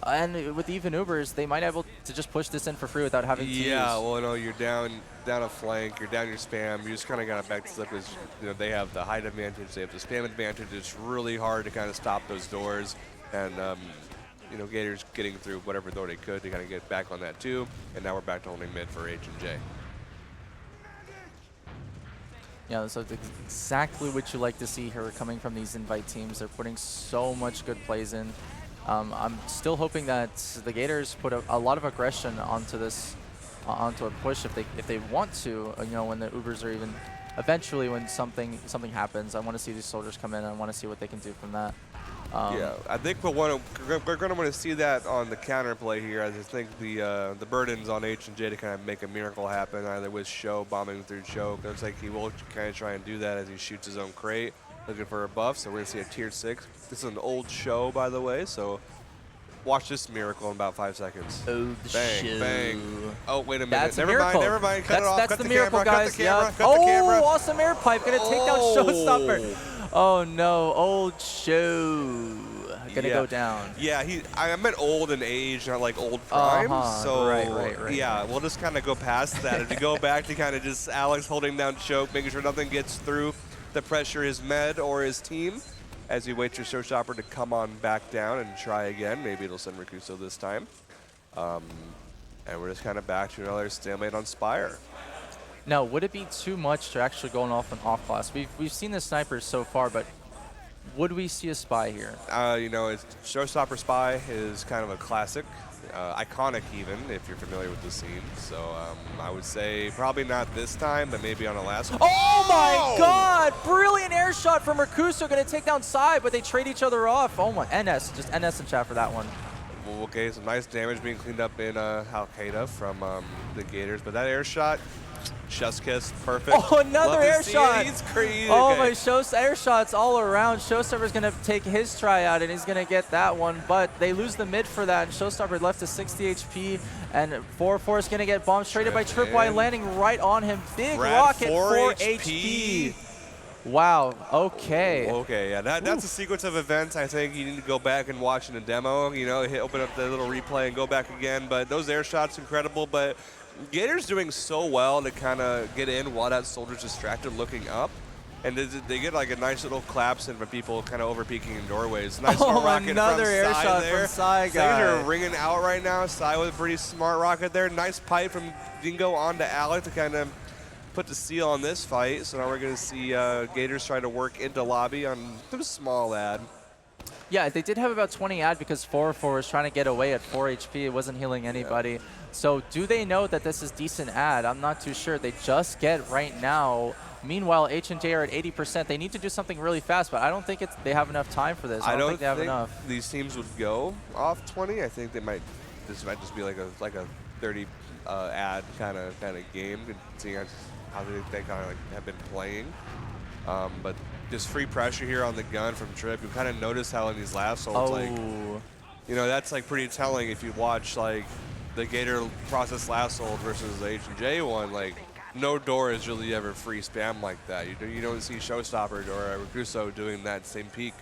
And with even Ubers, they might be able to just push this in for free without having to use. Yeah, well, no, you're down a flank, you're down your spam. You just kind of got to back this up because they have the height advantage, they have the spam advantage. It's really hard to kind of stop those doors, and Gators getting through whatever door they could to kind of get back on that too. And now we're back to holding mid for H&J. Yeah, so it's exactly what you like to see here coming from these invite teams. They're putting so much good plays in. I'm still hoping that the Gators put a lot of aggression onto this, onto a push if they want to. When the Ubers are even, eventually when something happens, I want to see these soldiers come in. I want to see what they can do from that. Yeah, I think we're going to want to see that on the counterplay here. I just think the burden's on H&J to kind of make a miracle happen, either with Show bombing through Choke. Looks like he will kind of try and do that as he shoots his own crate, looking for a buff. So we're going to see a tier 6. This is an old Show, by the way, so watch this miracle in about 5 seconds. Oh, bang, Show. bang. Oh, wait a minute. That's Never a miracle. mind, never mind. Cut it off. That's Cut the the miracle, camera, guys. cut the camera, Yeah. cut the camera. Awesome air pipe. Gonna take down Showstopper. Oh no, old Show. Gonna go down. Yeah, I meant old in age, not like old prime. So right. yeah, we'll just kind of go past that. If you go back to kind of just Alex holding down Choke, making sure nothing gets through the pressure his med or his team, as you wait for Showstopper to come on back down and try again. Maybe it'll send Rakuso this time. And we're just kind of back to another stalemate on Spire. Now, would it be too much to actually go off an off class? We've seen the snipers so far, but would we see a spy here? It's Showstopper Spy is kind of a classic, iconic even, if you're familiar with the scene. So I would say probably not this time, but maybe on the last one. Oh my God! Brilliant air shot from Rakuso, gonna take down Sai, but they trade each other off. Oh my, just NS in chat for that one. Well, okay, some nice damage being cleaned up in Al-Qaeda from the Gators, but that air shot, chest kiss, perfect. Oh, another air shot. He's crazy. Oh okay. my, air shots all around. Showstopper's gonna take his try out and he's gonna get that one, but they lose the mid for that, and Showstopper left to 60 HP, and 4-4 is gonna get bombed traded by Tripwire, landing right on him. Big rocket, 4 HP. Wow, okay. Okay, yeah, that's a sequence of events I think you need to go back and watch in the demo, open up the little replay and go back again, but those air shots incredible, but Gators doing so well to kind of get in while that soldier's distracted looking up, and they get like a nice little collapse in from people kind of over peeking in doorways. Nice little rocket another from air Sai shot there. from Sai Things guy. are ringing out right now. Sai with a pretty smart rocket there. Nice pipe from Dingo onto Alec to kind of put the seal on this fight. So now we're going to see Gators trying to work into lobby on a small ad. Yeah, they did have about 20 ad because 4-4 was trying to get away at 4 HP. It wasn't healing anybody. Yeah. So do they know that this is decent ad? I'm not too sure. They just get right now. Meanwhile, H&J are at 80%. They need to do something really fast, but I don't think they have enough time for this. I don't think they have enough. These teams would go off 20. I think this might just be like a 30 ad kind of game, seeing how they kind of have been playing. But just free pressure here on the gun from Trip. You kind of notice how in these last holds, that's like pretty telling if you watch like the Gator process last hold versus the H&J one. Like no door is really ever free spam like that. You don't see Showstopper or Rakuso doing that same peak.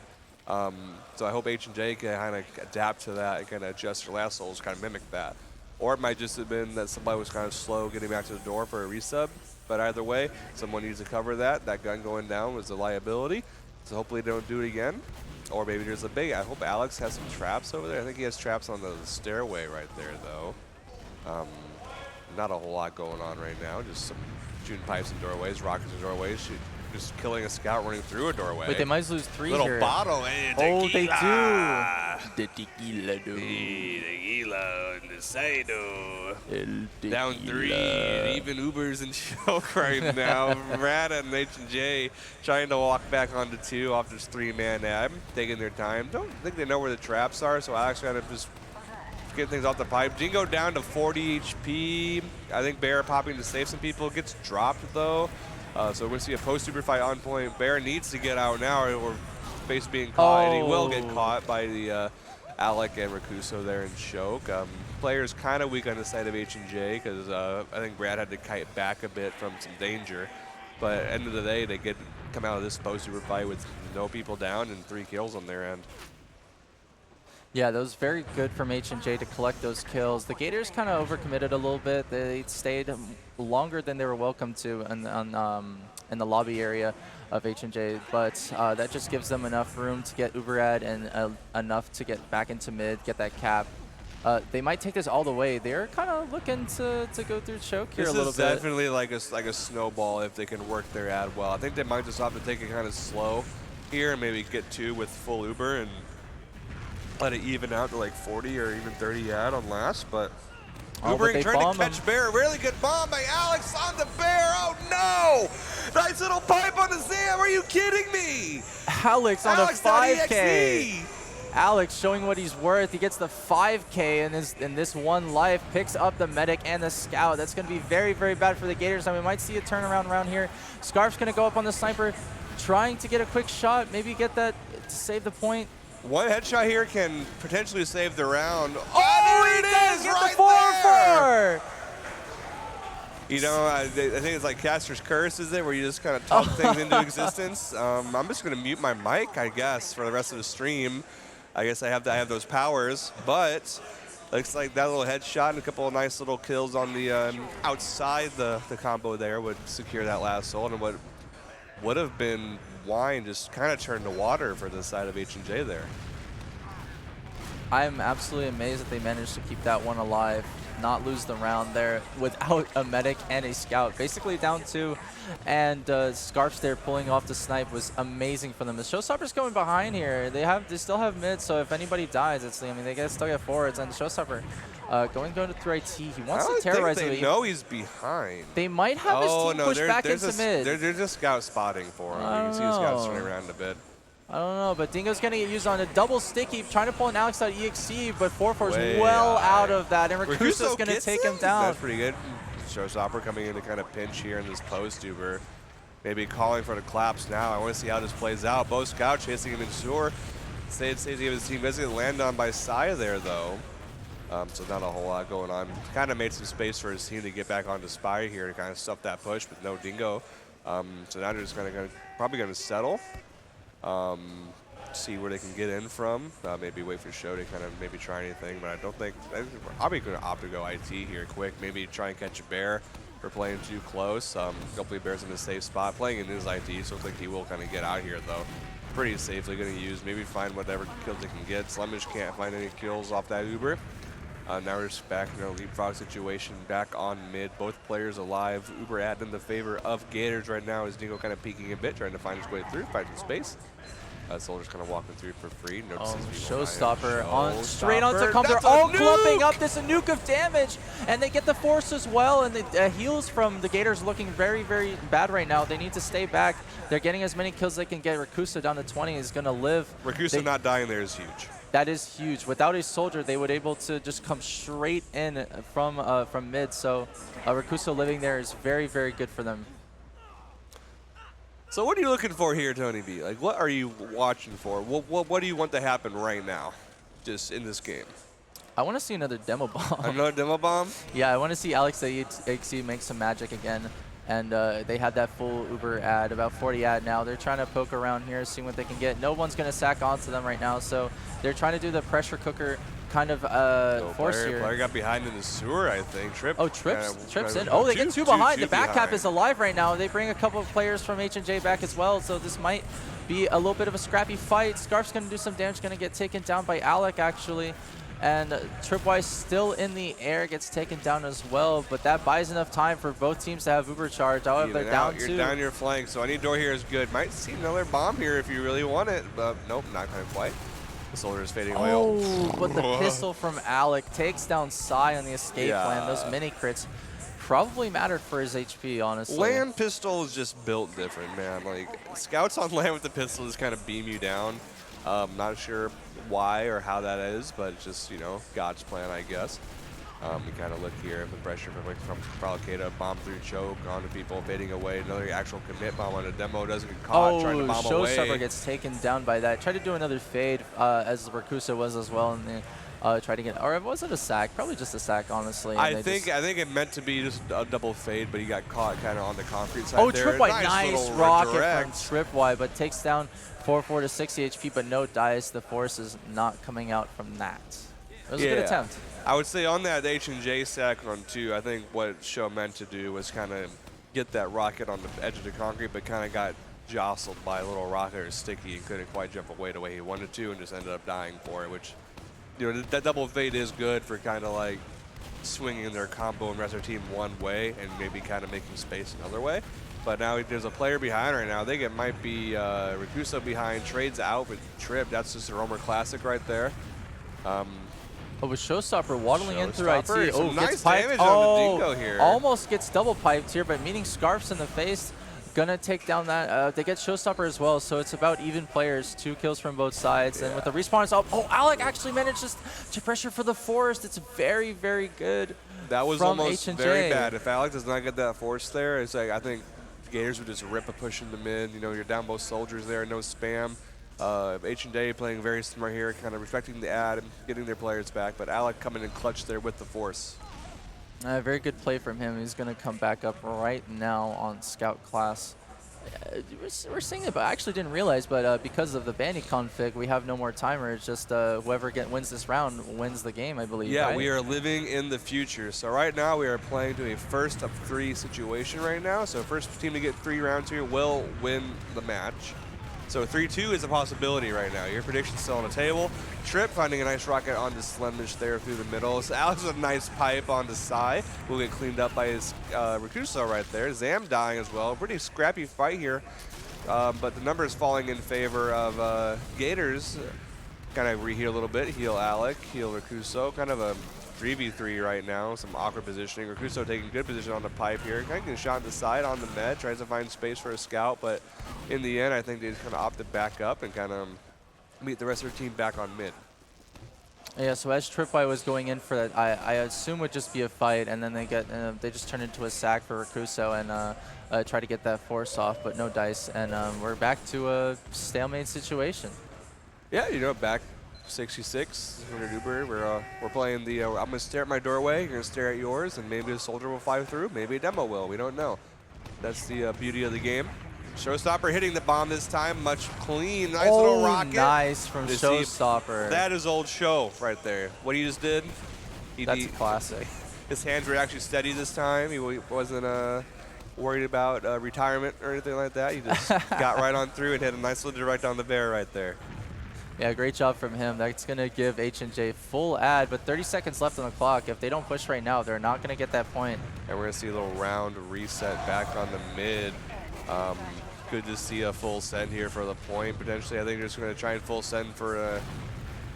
So I hope H&J can kind of adapt to that and kind of adjust their last holds, kind of mimic that. Or it might just have been that somebody was kind of slow getting back to the door for a resub. But either way, someone needs to cover that. That gun going down was a liability. So hopefully they don't do it again. Or maybe there's a big, I hope Alex has some traps over there. I think he has traps on the stairway right there, though. Not a whole lot going on right now. Just some shooting pipes and doorways, rockets and doorways, just killing a scout running through a doorway. But they might lose 3 little here. Little bottle, eh? Oh, they do. The tequila do. Tequila on the side, El down 3, and even Ubers and Choke right now. Rad and H&J trying to walk back onto 2 off this 3-man ab, taking their time. Don't think they know where the traps are, so Alex kind of just get things off the pipe. Jingo down to 40 HP. I think Bear popping to save some people. Gets dropped, though. So we're going to see a post-super fight on point. Bear needs to get out now or face being caught, and he will get caught by the Alec and Rakuso there in Choke. Players kind of weak on the side of H&J because I think Brad had to kite back a bit from some danger. But at the end of the day, they come out of this post-super fight with no people down and 3 kills on their end. Yeah, that was very good from H&J to collect those kills. The Gators kind of overcommitted a little bit. They stayed longer than they were welcome to in the lobby area of H&J, but that just gives them enough room to get Uberad and enough to get back into mid, get that cap. They might take this all the way. They're kind of looking to go through choke here a little bit. This is definitely like a snowball if they can work their ad well. I think they might just have to take it kind of slow here and maybe get 2 with full Uber and let it even out to like 40 or even 30 ad on last, but Ubering trying to catch Bear. Really good bomb by Alex on the Bear. Oh no! Nice little pipe on the Zam. Are you kidding me? Alex on a 5K. .exe. Alex showing what he's worth. He gets the 5K in this one life, picks up the medic and the scout. That's going to be very, very bad for the Gators. And we might see a turnaround around here. Scarf's going to go up on the sniper, trying to get a quick shot, maybe get that to save the point. One headshot here can potentially save the round. Oh, there it is, right there! You know, I think it's like Caster's Curse, is it, where you just kind of talk things into existence. I'm just going to mute my mic, I guess, for the rest of the stream. I guess I have those powers, but looks like that little headshot and a couple of nice little kills on the outside the combo there would secure that last soul, and what would have been wine just kind of turned to water for the side of H&J there. I'm absolutely amazed that they managed to keep that one alive, not lose the round there without a medic and a scout. Basically down 2, and Scarfs there pulling off the snipe was amazing for them. The Showstopper's going behind here. They still have mid, so if anybody dies, they get stuck at forwards, and the Showstopper going through IT. He wants to terrorize it. They know he's behind. They might have his team push back into mid. They're just scout spotting for him. You can see the scouts turning around a bit. I don't know, but Dingo's going to get used on a double sticky, trying to pull an Alex.exe, but 4-4's well out of that, and Rakuso's going to take him down. That's pretty good. Showstopper coming in to kind of pinch here in this post Uber. Maybe calling for the collapse now. I want to see how this plays out. Both Scout chasing him in shore. Safety of his team doesn't get landed on by Saya there, though. So not a whole lot going on. Kind of made some space for his team to get back onto Spire here to kind of stuff that push with no Dingo. So now they're just probably going to settle. See where they can get in from. Maybe wait for Show to kind of maybe try anything, but I think I'll be going to opt to go IT here quick. Maybe try and catch a Bear for playing too close. Hopefully Bear's in a safe spot. Playing in his IT, so I think he will kind of get out here though. Pretty safely going to use, maybe find whatever kills they can get. Slemish can't find any kills off that Uber. Now we're just back in a leapfrog situation, back on mid. Both players alive. Uber at in the favor of Gators right now as Dingo kind of peeking a bit, trying to find his way through, finding space. Soldier's kind of walking through for free. Showstopper on straight onto come. They're all clumping up this nuke of damage, and they get the force as well. And the heals from the Gators looking very, very bad right now. They need to stay back. They're getting as many kills as they can get. Rakusa down to 20 is going to live. Rakusa not dying there is huge. That is huge. Without a soldier, they would able to just come straight in from mid. So Rakusa living there is very, very good for them. So what are you looking for here, Tony B? Like, what are you watching for? What do you want to happen right now, just in this game? I want to see another demo bomb. Another demo bomb? Yeah, I want to see Alex.exe make some magic again. And they had that full Uber ad, about 40 ad now. They're trying to poke around here, seeing what they can get. No one's going to sack onto them right now, so they're trying to do the pressure cooker kind of force here. Player got behind in the sewer, I think. Trip. Oh, Trips in. Oh, they get two behind. The back cap is alive right now. They bring a couple of players from H&J back as well, so this might be a little bit of a scrappy fight. Scarf's going to do some damage, going to get taken down by Alec, actually. And Tripwise still in the air, gets taken down as well, but that buys enough time for both teams to have Uber charge. However, they're down 2. You're down your flank, so any door here is good. Might see another bomb here if you really want it, but nope, not going to quite. The soldier is fading away. Oh, but the pistol from Alec takes down Sai on the escape plan. Those mini crits probably mattered for his HP, honestly. Land pistol is just built different, man. Like, scouts on land with the pistol just kind of beam you down. Not sure why or how that is, but it's just, you know, God's plan, I guess. We kind of look here, the pressure from Prolocata, bomb through choke onto people, fading away. Another actual commit bomb on a demo, doesn't get caught, trying to bomb away. Showstopper gets taken down by that. Tried to do another fade, as Rakusa was as well in try to get, or was it a sack? Probably just a sack, honestly. And I think it meant to be just a double fade, but he got caught kind of on the concrete side. Oh, there. Tripwire, nice little rocket redirect. from Tripwire, but takes down 4-4 to 60 HP, but no dice. The force is not coming out from that. It was a good attempt. I would say on that H&J sack run too, I think what Show meant to do was kind of get that rocket on the edge of the concrete, but kind of got jostled by a little rocket or sticky and couldn't quite jump away the way he wanted to, and just ended up dying for it, which, you know, that double fade is good for kind of like swinging their combo and rest of their team one way and maybe kind of making space another way. But now there's a player behind right now. I think it might be Rikuso behind, trades out with Trip. That's just a Romer classic right there. Oh, with Showstopper waddling in through IT. Oh, nice gets piped. damage on the Dingo here. Almost gets double piped here, but meeting Scarfs in the face. Gonna take down that. They get Showstopper as well, so it's about even players. 2 kills from both sides. And with the respawn up, oh, Alec actually manages to pressure for the forest. It's very, very good. That was from almost H&J. very bad. If Alec does not get that force there, it's like I think Gators would just rip a push in the mid. You know, you're down both soldiers there, no spam. H&J playing very smart here, kind of respecting the ad and getting their players back. But Alec coming in clutch there with the force. Very good play from him. He's going to come back up right now on Scout class. We're seeing it, but I actually didn't realize, but because of the banning config, we have no more timer. It's just whoever wins this round wins the game, I believe. Yeah, right? we are living in the future. So right now we are playing to a first of 3 situation right now. So first team to get 3 rounds here will win the match. So 3-2 is a possibility right now. Your prediction's still on the table. Trip finding a nice rocket onto Slemish there through the middle. So Alex with a nice pipe onto Sai. Will get cleaned up by his Rikuso right there. Zam dying as well. Pretty scrappy fight here. But the numbers falling in favor of Gators. Kind of reheal a little bit. Heal Alec, heal Rikuso. Kind of a 3v3 right now. Some awkward positioning. Rikuso taking good position on the pipe here. Kind of getting shot to the side on the med. Tries to find space for a scout, but in the end, I think they just kind of opted back up and kind of meet the rest of their team back on mid. Yeah, so as Tripwire was going in for that, I assume would just be a fight, and then they just turn into a sack for Rikuso and try to get that force off, but no dice, and we're back to a stalemate situation. Yeah, you know, back 66, Uber. We're playing the I'm gonna stare at my doorway, you're gonna stare at yours, and maybe a soldier will fly through, maybe a demo will. We don't know. That's the beauty of the game. Showstopper hitting the bomb this time, much clean, nice little rocket. Nice from Showstopper. That is old Show right there. What he just did. That's a classic. His hands were actually steady this time. He wasn't worried about retirement or anything like that. He just got right on through and hit a nice little direct on the bear right there. Yeah, great job from him. That's going to give H&J full ad, but 30 seconds left on the clock. If they don't push right now, they're not going to get that point. And we're going to see a little round reset back on the mid. Good to see a full send here for the point. Potentially, I think they're just going to try and full send for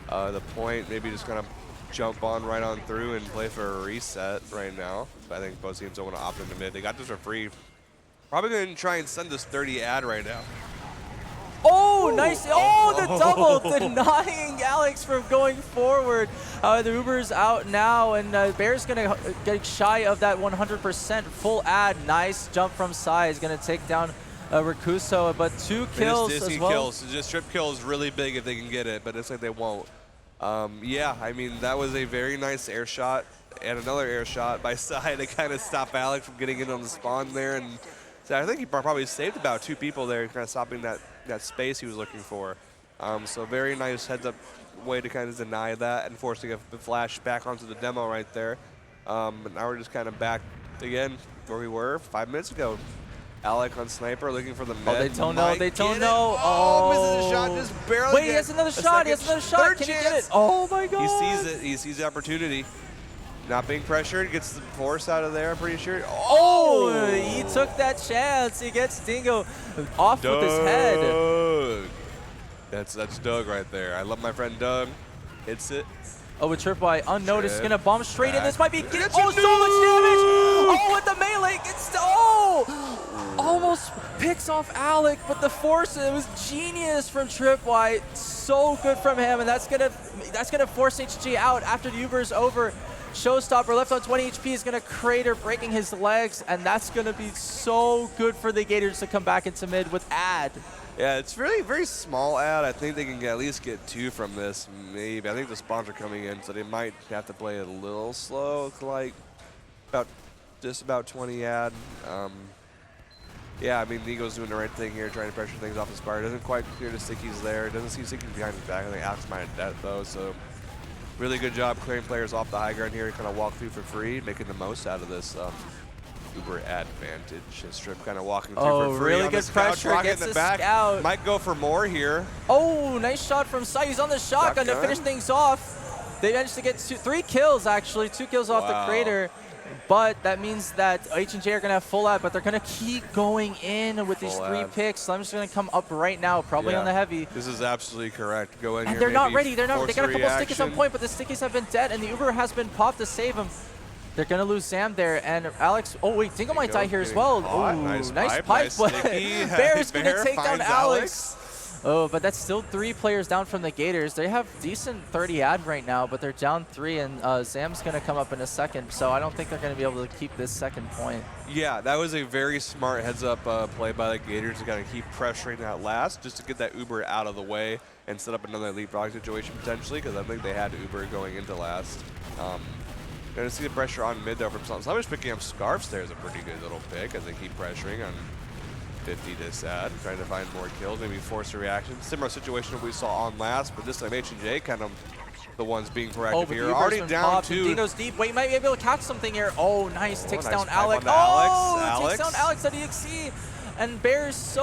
the point. Maybe just going to jump on right on through and play for a reset right now. But I think both teams don't want to opt into mid. They got this for free. Probably going to try and send this 30 ad right now. Oh, nice. Oh, the double denying Alex from going forward. The Uber's out now, and Bear's going to get shy of that 100% full ad. Nice jump from Sai. Is going to take down Rikuso, but 2 kills as well. Kills. Just trip kill is really big if they can get it, but it's like they won't. Yeah, I mean, that was a very nice air shot and another air shot by Sai to kind of stop Alex from getting in on the spawn there. And so I think he probably saved about 2 people there, kind of stopping that space he was looking for. So very nice heads-up way to kind of deny that and forcing a flash back onto the demo right there. But now we're just kind of back again where we were 5 minutes ago. Alec on sniper looking for the mid. Oh, they don't know. They don't know. Oh, misses the shot, just barely. Wait, he has another shot. He has another shot. Can he get it? Oh my God. He sees it. He sees the opportunity. Not being pressured, gets the force out of there, I'm pretty sure. Oh, he took that chance. He gets Dingo off Doug. with his head. That's Doug right there. I love my friend Doug. Hits it. Oh, with Tripwire unnoticed, Trip. gonna bomb straight in. This might be so much New! damage. Oh, with the melee, almost picks off Alec, but the force, it was genius from Tripwire. So good from him, and that's gonna force HG out after the Uber's over. Showstopper left on 20 HP is going to crater, breaking his legs, and that's going to be so good for the Gators to come back into mid with Ad. Yeah, it's really very small ad. I think they can at least get 2 from this, maybe. I think the spawns are coming in, so they might have to play it a little slow, like just about 20 ad. Yeah, I mean, Nigo's doing the right thing here, trying to pressure things off the Spire. Doesn't quite clear the Stickies there. Doesn't see Stickies behind his back. I think Alex might have dead, though, so really good job clearing players off the high ground here, kind of walk through for free, making the most out of this Uber advantage. And Strip kind of walking through for free. Really good pressure, gets the scout. Might go for more here. Oh, nice shot from Sai. He's on the shotgun to finish things off. They managed to get 3 kills, actually. 2 kills off the crater. But that means that H&J are going to have full ad, but they're going to keep going in with these 3 picks. So I'm just going to come up right now, probably on the heavy. This is absolutely correct. Go in here. And they're not ready. They got a couple reaction. stickies on point, but the stickies have been dead, and the Uber has been popped to save him. They're going to lose Sam there, and Alex. Oh, wait, Dingo might die here as well. Ooh, nice pipe, but Bear's going to take down Alex. Oh, but that's still 3 players down from the Gators. They have decent 30 ad right now, but they're down 3, and Zam's going to come up in a second, so I don't think they're going to be able to keep this second point. Yeah, that was a very smart heads-up play by the Gators to kind of keep pressuring that last, just to get that Uber out of the way and set up another leapfrog situation potentially, because I think they had Uber going into last. Going to see the pressure on mid there from Slum. Slumber's picking up Scarfs there is a pretty good little pick as they keep pressuring on 50 to Sad, trying to find more kills, maybe force a reaction. Similar situation we saw on last, but this time H&J kind of the ones being proactive here. Already down 2. Dingo's deep. Wait, might be able to catch something here. Oh, nice. Takes down Alex. Alex. Takes down Alex at EXE. And Bear's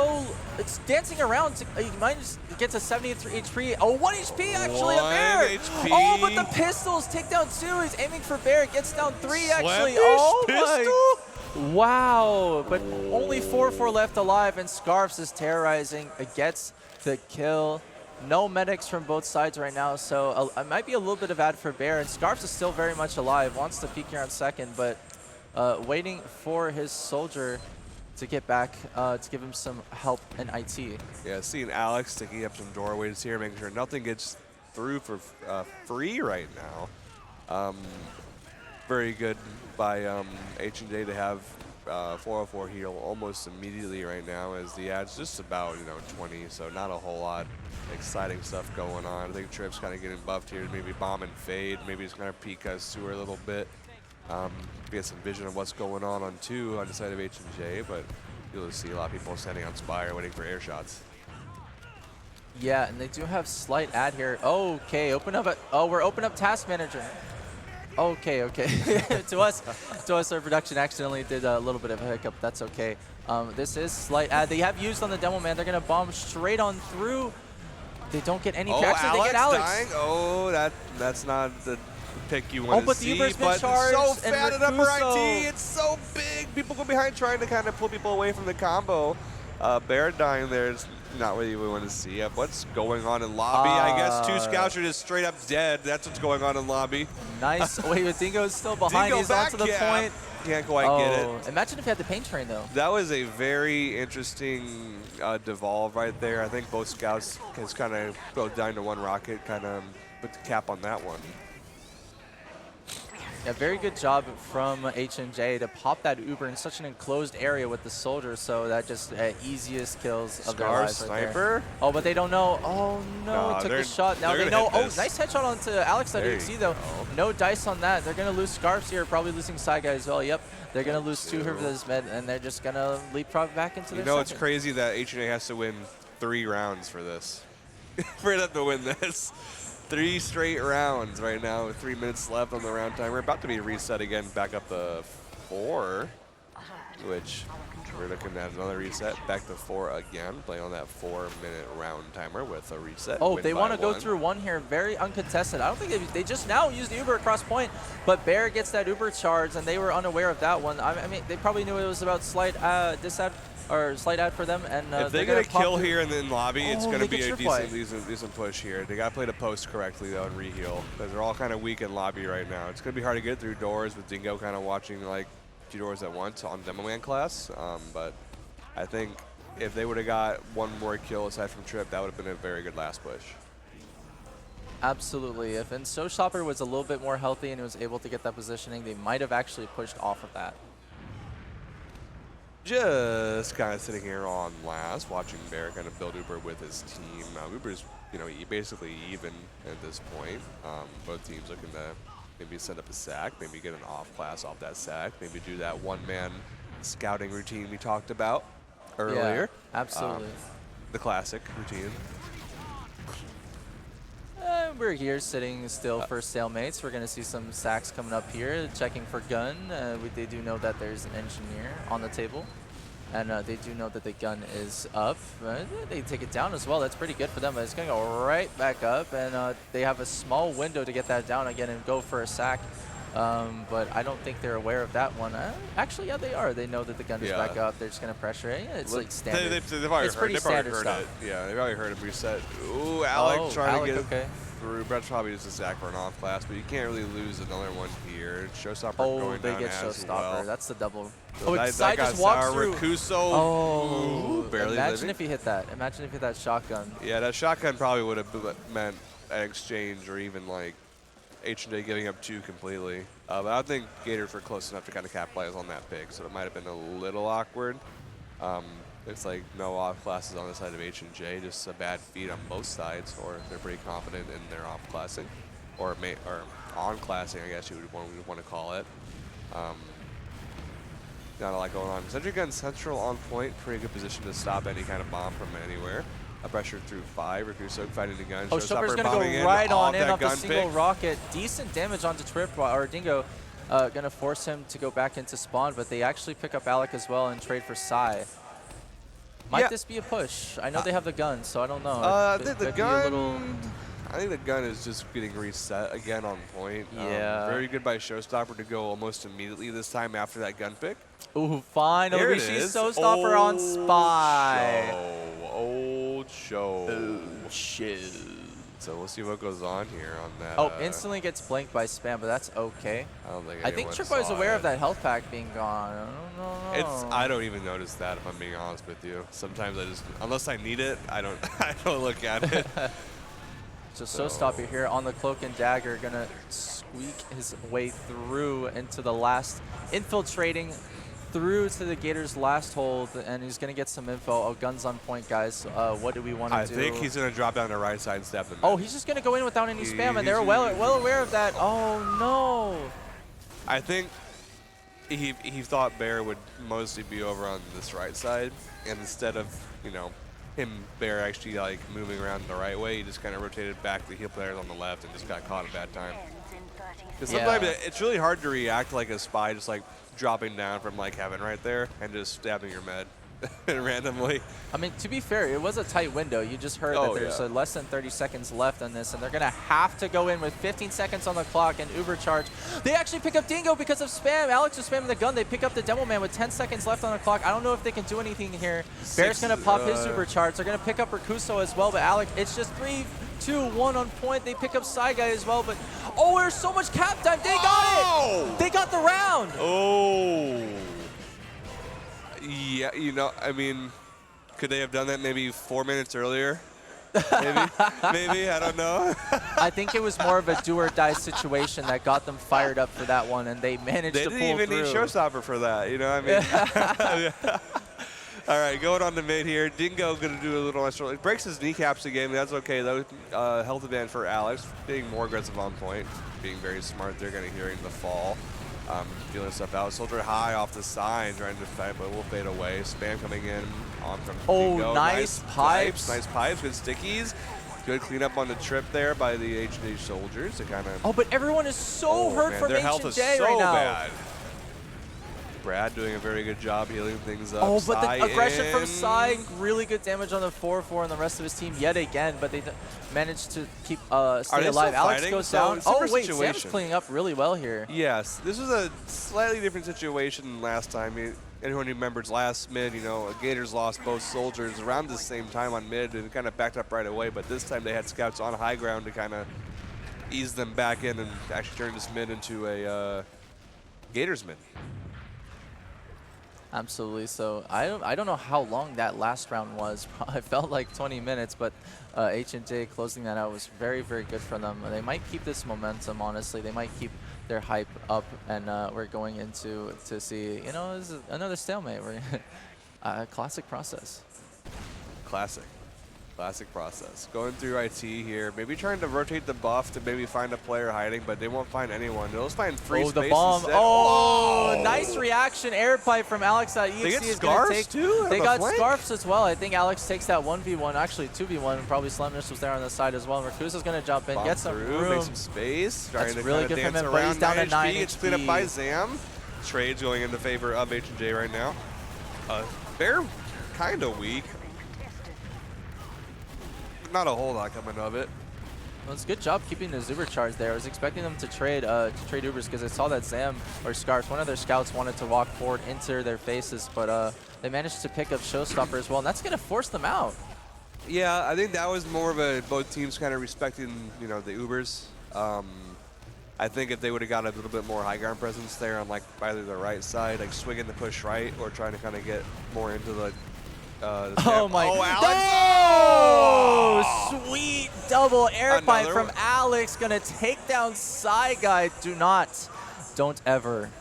it's dancing around. He might just get to 73 HP. Oh, 1 HP actually, a Bear. HP. Oh, but the pistols take down 2. He's aiming for Bear. Gets down 3 actually. Wow, but only 4-4 left alive, and Scarfs is terrorizing. It gets the kill. No medics from both sides right now, so it might be a little bit of ad for Bear, and Scarfs is still very much alive. Wants to peek here on second, but waiting for his soldier to get back to give him some help in IT. Yeah, seeing Alex sticking up some doorways here, making sure nothing gets through for free right now. Very good by H&J to have 404 heal almost immediately right now, as the ad's just about 20, so not a whole lot exciting stuff going on. I think Trip's kind of getting buffed here, maybe bomb and fade, maybe he's going to peek us to her a little bit. Get some vision of what's going on 2 on the side of H&J, but you'll see a lot of people standing on Spire waiting for air shots. Yeah, and they do have slight ad here. Okay, we're open up Task Manager. Okay. to us, our production accidentally did a little bit of a hiccup. That's okay. This is slight ad. They have used on the demo man. They're gonna bomb straight on through. They don't get any. Actually, they get Alex. Dying. Oh, that's not the pick you want but to the see. Uber's been But charged, so fat and at upper Rakuso. IT. It's so big. People go behind trying to kind of pull people away from the combo. Bear dying there is not what we want to see. What's going on in lobby? I guess 2 scouts are just straight up dead. That's what's going on in lobby. Nice. Wait, but Dingo's still behind. Dingo He's back, on to the point. Can't quite get it. Imagine if he had the pain train, though. That was a very interesting devolve right there. I think both scouts has kind of go down to 1 rocket, kind of put the cap on that one. Yeah, very good job from H&J to pop that Uber in such an enclosed area with the soldier, so that just easiest kills of their lives right there. Sniper. Oh, but they don't know. Oh no, took the shot. Now they know. Oh, nice headshot onto Alex that EXE though. No dice on that. They're gonna lose Scarfs here, probably losing Side Guy as well. Yep, they're gonna lose 2 here for this med, and they're just gonna leapfrog back into their second. It's crazy that H&A has to win 3 rounds for this. For them to win this. 3 straight rounds right now with 3 minutes left on the round timer. About to be reset again, back up to 4, which we're looking at another reset, back to 4 again, playing on that 4-minute round timer with a reset. Oh, they want to go through 1 here, very uncontested. I don't think they just now used the Uber across point, but Bear gets that Uber charge, and they were unaware of that one. I mean, they probably knew it was about slight disad or slight ad for them, and if they get a kill here in the lobby, it's going to be a decent push here. They got to play the post correctly though and reheal, because they're all kind of weak in lobby right now. It's going to be hard to get through doors with Dingo kind of watching like 2 doors at once on Demo Man class. But I think if they would have got 1 more kill aside from Trip, that would have been a very good last push. Absolutely. If Showstopper was a little bit more healthy and was able to get that positioning, they might have actually pushed off of that. Just kind of sitting here on last, watching Bear kind of build Uber with his team. Uber's, basically even at this point. Both teams looking to maybe set up a sack, maybe get an off class off that sack, maybe do that one-man scouting routine we talked about earlier. Yeah, absolutely. The classic routine. We're here sitting still for stalemates. We're going to see some sacks coming up here, checking for gun. They do know that there's an engineer on the table, and they do know that the gun is up. They take it down as well. That's pretty good for them, but it's going to go right back up, and they have a small window to get that down again and go for a sack. But I don't think they're aware of that one. Actually, yeah, they are. They know that the gun is back up. They're just going to pressure it. Yeah, it's like standard. It's pretty standard stuff. Yeah, they've already heard him reset. Ooh, Alec trying to get okay. through. Brett's probably just a sack for an off class, but you can't really lose another one here. Showstopper going down they get as Showstopper. well. That's the double. So Sai just walks through. Rakuso, oh, barely imagine living. if he hit that. Imagine if he hit that shotgun. Yeah, that shotgun probably would have meant an exchange or even like H&J giving up 2 completely. But I think Gators were close enough to kind of capitalize on that pick, so it might have been a little awkward. It's like no off classes on the side of H&J, just a bad feed on both sides, or they're pretty confident in their off classing, or on classing, I guess you would want to call it. Not a lot going on. Sentry gun central on point, pretty good position to stop any kind of bomb from anywhere. A pressure through 5. Rakuso fighting the gun. Showstopper's going to go right on in off the single rocket. Decent damage onto Trip, or Dingo. Going to force him to go back into spawn, but they actually pick up Alec as well and trade for Sai. Might this be a push? I know they have the gun, so I don't know. I think the gun. I think the gun is just getting reset again on point. Yeah. Very good by Showstopper to go almost immediately this time after that gun pick. Ooh, finally we see Showstopper on spy. Old show. Old show. So we'll see what goes on here on that. Oh, instantly gets blanked by spam, but that's okay. I think Tripwire is aware of that health pack being gone. I don't know. I don't even notice that, if I'm being honest with you. Sometimes I just, unless I need it, I don't look at it. So Showstopper here on the Cloak and Dagger, gonna squeak his way through into the last, infiltrating through to the Gators' last hold, and he's gonna get some info. Oh, guns on point, guys. What do we want to do? I think he's gonna drop down the right side and step in. Oh, he's just gonna go in without any spam, and they're well aware of that. Oh no! I think he thought Bear would mostly be over on this right side, and instead of Bear actually like moving around the right way, he just kind of rotated back to heal players on the left and just got caught a bad time. Because sometimes it's really hard to react like a spy, just like dropping down from like heaven right there and just stabbing your med randomly. I mean, to be fair, it was a tight window. You just heard that there's less than 30 seconds left on this, and they're going to have to go in with 15 seconds on the clock and Uber charge. They actually pick up Dingo because of spam. Alex is spamming the gun. They pick up the Demo Man with 10 seconds left on the clock. I don't know if they can do anything here. Bear's going to pop his Uber charge. They're going to pick up Rakuso as well, but Alec, it's just 3, 2, 1 on point. They pick up Sai Guy as well, but there's so much cap time. They got it! They got the round! Oh! Yeah, I mean, could they have done that maybe 4 minutes earlier? Maybe, I don't know. I think it was more of a do or die situation that got them fired up for that one, and they managed to pull through. They didn't even need Showstopper for that, I mean. All right, going on to mid here. Dingo going to do a little extra. It breaks his kneecaps again. That's okay, though. Health advantage for Alex, being more aggressive on point, being very smart. They're going to hearing the fall. Feeling stuff out. Soldier high off the side, trying to fight, but will fade away. Spam coming in on from Dingo. Nice pipes. Nice pipes. Good stickies. Good cleanup on the trip there by the H&H soldiers to kind of. But everyone is so hurt from H&J health is so right now. Bad. Brad doing a very good job healing things up. But the aggression from Sai, really good damage on the 4-4 and the rest of his team yet again, but they managed to keep stay alive. Alex goes down. Wait, Sam's cleaning up really well here. Yes, this was a slightly different situation than last time. Anyone who remembers last mid, Gators lost both soldiers around the same time on mid and kind of backed up right away, but this time they had scouts on high ground to kind of ease them back in and actually turn this mid into a Gators mid. Absolutely. So I don't know how long that last round was. It felt like 20 minutes, but H&J closing that out was very, very good for them. They might keep this momentum, honestly. They might keep their hype up, and we're going into to see, you know, this is another stalemate. We're classic process. Classic. Classic process. Going through IT here, maybe trying to rotate the buff to maybe find a player hiding, but they won't find anyone. They'll just find free space the bomb. instead. Oh, nice reaction. Air pipe from Alex.exe. They get is gonna scarves take, too? They On the got flank? scarves as well. I think Alex takes that 1v1, actually 2v1, and probably Slemnish was there on the side as well. Rakusa's going to jump in, Bomb get some through, room. make some space. Trying to really kinda good from dance him, but around. he's down to 9 It's cleaned up HP. by Zam. Trades going in the favor of H&J right now. They're kind of weak. Not a whole lot coming of it. Well, it's a good job keeping the Zuber charge there. I was expecting them to trade Ubers because I saw that Zam or Scarf, one of their scouts, wanted to walk forward into their faces, but they managed to pick up Showstopper as well, and that's going to force them out. Yeah, I think that was more of a both teams kind of respecting, you know, the Ubers. I think if they would have got a little bit more high ground presence there on like either the right side, like swinging the push right, or trying to kind of get more into the. Oh my! Oh, Alex! Oh, sweet double air pipe Another from one. Alex, gonna take down Psy Guy. Don't ever.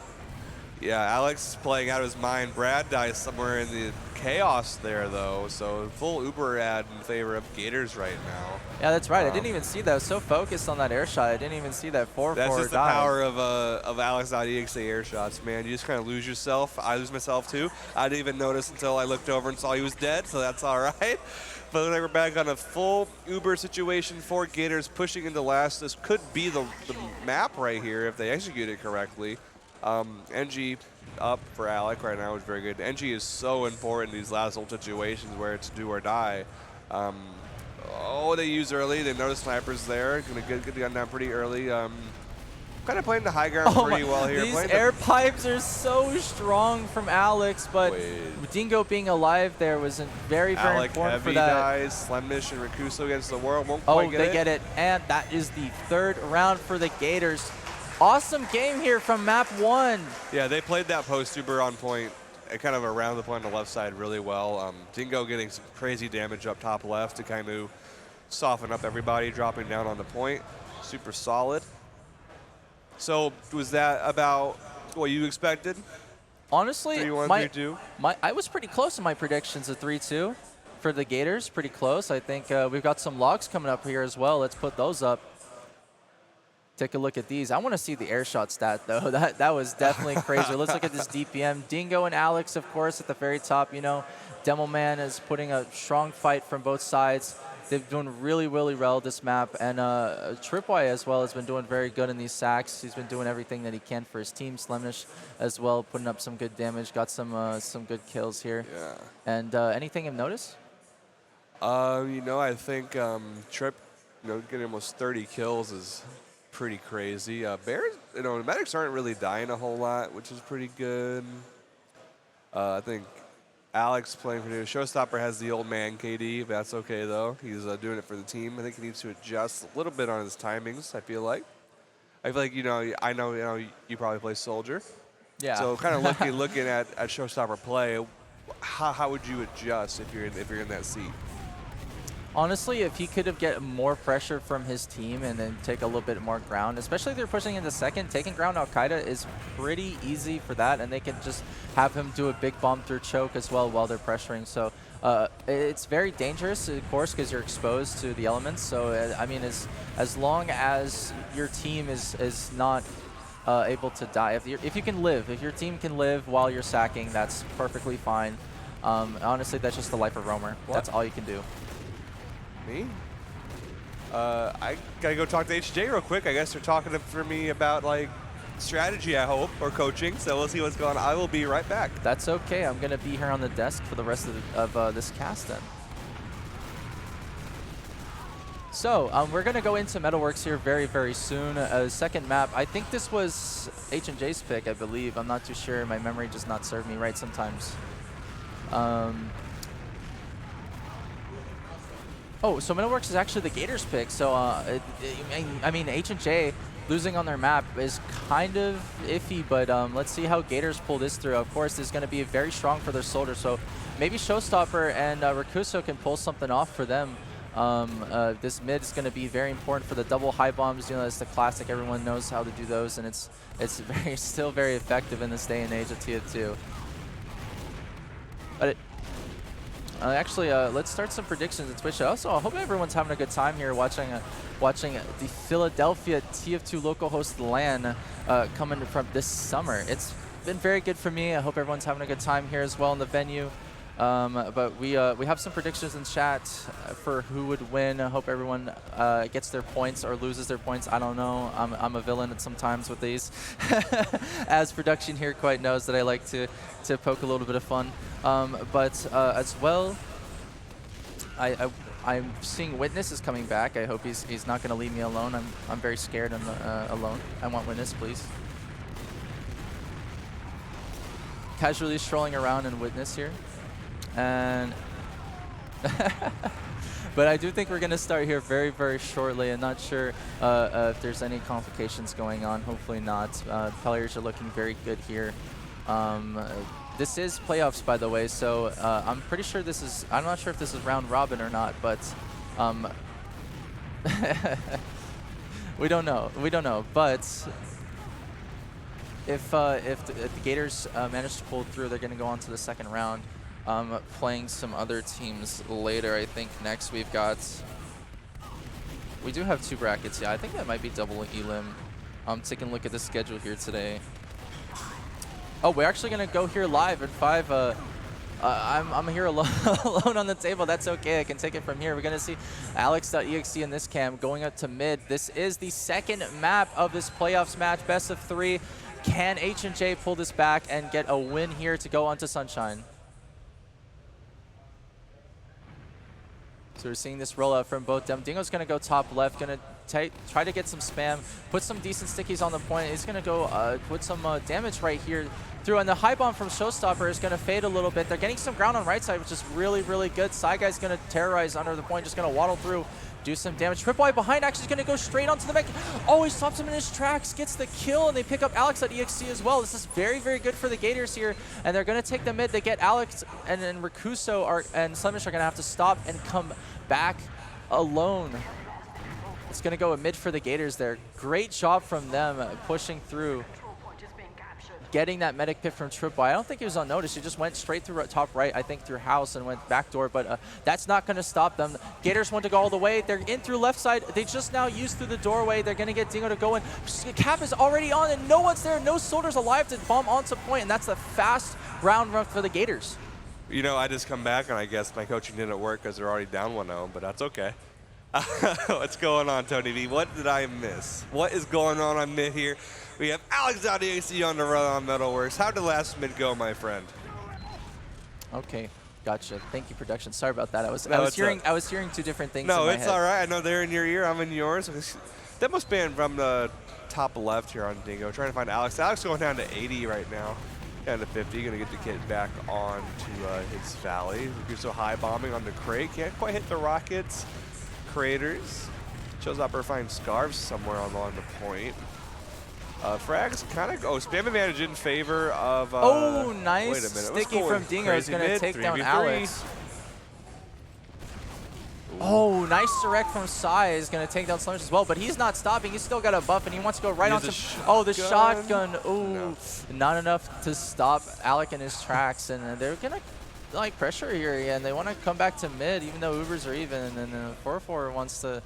Yeah, Alex playing out of his mind. Brad dies somewhere in the chaos there, though. So full Uber ad in favor of Gators right now. Yeah, that's right. I didn't even see that. I was so focused on that air shot. I didn't even see that 4-4 That's just the dive. power of Alex.exe air shots, man. You just kind of lose yourself. I lose myself, too. I didn't even notice until I looked over and saw he was dead, so that's all right. But looks like we're back on a full Uber situation for Gators, pushing into last. This could be the map right here if they execute it correctly. NG up for Alec right now is very good. NG is so important in these last ult situations where it's do or die. Oh, they use early. They notice snipers there. Gonna get the gun down pretty early. Kind of playing the high ground pretty well here. These Playing air pipes are so strong from Alex, but Dingo being alive there was very, very Alec important heavy for that. dies. Slemnish and Rakuso against the world. Won't Oh, quite get they it. get it, and that is the 3rd round for the Gators. Awesome game here from map 1. Yeah, they played that post Uber on point, kind of around the point on the left side really well. Dingo getting some crazy damage up top left to kind of soften up everybody, dropping down on the point. Super solid. So was that about what you expected? Honestly, 3-1, 3-2? I was pretty close in my predictions of 3-2 for the Gators. Pretty close. I think we've got some logs coming up here as well. Let's put those up. Take a look at these. I want to see the air shot stat, though. That was definitely crazy. Let's look at this DPM. Dingo and Alex, of course, at the very top. You know, Demo Man is putting a strong fight from both sides. They've done really, really well this map. And Tripwire as well has been doing very good in these sacks. He's been doing everything that he can for his team. Slemnish as well, putting up some good damage. Got some good kills here. Yeah. And anything you've noticed? You know, I think Trip, you know, getting almost 30 kills is pretty crazy. Bears, you know, medics aren't really dying a whole lot, which is pretty good. I think Alex playing for new. Showstopper has the old man KD, but that's okay though. He's doing it for the team. I think he needs to adjust a little bit on his timings. I feel like, you know, I know, you know, you probably play Soldier. Yeah. So kind of looking at Showstopper play, how would you adjust if you're in that seat? Honestly, if he could have get more pressure from his team and then take a little bit more ground, especially if they're pushing into second, taking ground Al-Qaeda is pretty easy for that, and they can just have him do a big bomb through choke as well while they're pressuring. So it's very dangerous, of course, because you're exposed to the elements. So I mean, as long as your team is not able to die, if you can live, if your team can live while you're sacking, that's perfectly fine. Honestly, that's just the life of Roamer. What? That's all you can do. Me? I gotta go talk to HJ real quick. I guess they're talking for me about like strategy, I hope, or coaching. So we'll see what's going on. I will be right back. That's okay. I'm going to be here on the desk for the rest of this cast then. So we're going to go into Metalworks here very, very soon. Second map. I think this was H&J's pick, I believe. I'm not too sure. My memory does not serve me right sometimes. Oh, so Metalworks is actually the Gators pick. So, I mean, H&J losing on their map is kind of iffy, but let's see how Gators pull this through. Of course, this is going to be very strong for their soldier, so maybe Showstopper and Rakuso can pull something off for them. This mid is going to be very important for the double high bombs. You know, it's the classic. Everyone knows how to do those, and it's still very effective in this day and age of TF2. But actually, let's start some predictions and Twitch. Also, I hope everyone's having a good time here watching the Philadelphia TF2 Localhost LAN coming from this summer. It's been very good for me. I hope everyone's having a good time here as well in the venue. But we have some predictions in chat for who would win. I hope everyone gets their points or loses their points. I don't know. I'm a villain sometimes with these. As production here quite knows that I like to poke a little bit of fun. But as well, I'm seeing Witness is coming back. I hope he's not going to leave me alone. I'm very scared and alone. I want Witness, please. Casually strolling around in Witness here. And but I do think we're going to start here very, very shortly. I'm not sure if there's any complications going on. Hopefully not. Players are looking very good here. This is playoffs, by the way, so I'm pretty sure this is, I'm not sure if this is round robin or not, but we don't know. We don't know. But if the Gators manage to pull through, they're going to go on to the second round. Playing some other teams later. I think next we do have 2 brackets. Yeah, I think that might be double elim. I'm taking a look at the schedule here today. Oh, we're actually gonna go here live at 5. I'm here alone on the table. That's okay. I can take it from here. We're gonna see Alex.exe in this cam going up to mid. This is the second map of this playoffs match, best of 3. Can H&J pull this back and get a win here to go onto Sunshine? So we're seeing this rollout from both them. Dingo's going to go top left, going to try to get some spam, put some decent stickies on the point. He's going to go put some damage right here through. And the high bomb from Showstopper is going to fade a little bit. They're getting some ground on right side, which is really, really good. Side guy's going to terrorize under the point, just going to waddle through, do some damage. Tripwire behind actually is going to go straight onto the mech. Oh, he stops him in his tracks, gets the kill, and they pick up Alex.exe as well. This is very, very good for the Gators here, and they're going to take the mid. They get Alex, and then Rakuso and Slemish are going to have to stop and come back alone. It's going to go a mid for the Gators there. Great job from them pushing through, getting that medic pick from Tripwire. I don't think he was unnoticed. He just went straight through top right, I think through house and went back door, but that's not going to stop them. Gators want to go all the way. They're in through left side. They just now used through the doorway. They're going to get Dingo to go in. Cap is already on and no one's there. No soldiers alive to bomb onto point, and that's the fast round run for the Gators. You know, I just come back and I guess my coaching didn't work because they're already down 1-0, but that's okay. What's going on, Tony V? What did I miss? What is going on mid here? We have Alex.exe on the run on Metalworks. How did the last mid go, my friend? Okay, gotcha. Thank you, production. Sorry about that. I was hearing 2 different things. No, in my it's head. all right. I know they're in your ear. I'm in yours. That must be from the top left here on Dingo. Trying to find Alex. Alex going down to 80 right now. Down to 50. Going to get the kid back on to his valley. So high bombing on the crate. Can't quite hit the rockets. Craters. Shows up or finds scarves somewhere along the point. Frags kind of spam advantage in favor of. Oh, nice. Wait a minute. Sticky from Dingo is going to take down 3v3. Alex. Oh, nice direct from Sai is going to take down Slemish as well, but he's not stopping. He's still got a buff, and he wants to go right onto. Oh, the shotgun. Oh, no. Not enough to stop Alec in his tracks, and they're going to like pressure here again. They want to come back to mid, even though Ubers are even, and 4-4 wants to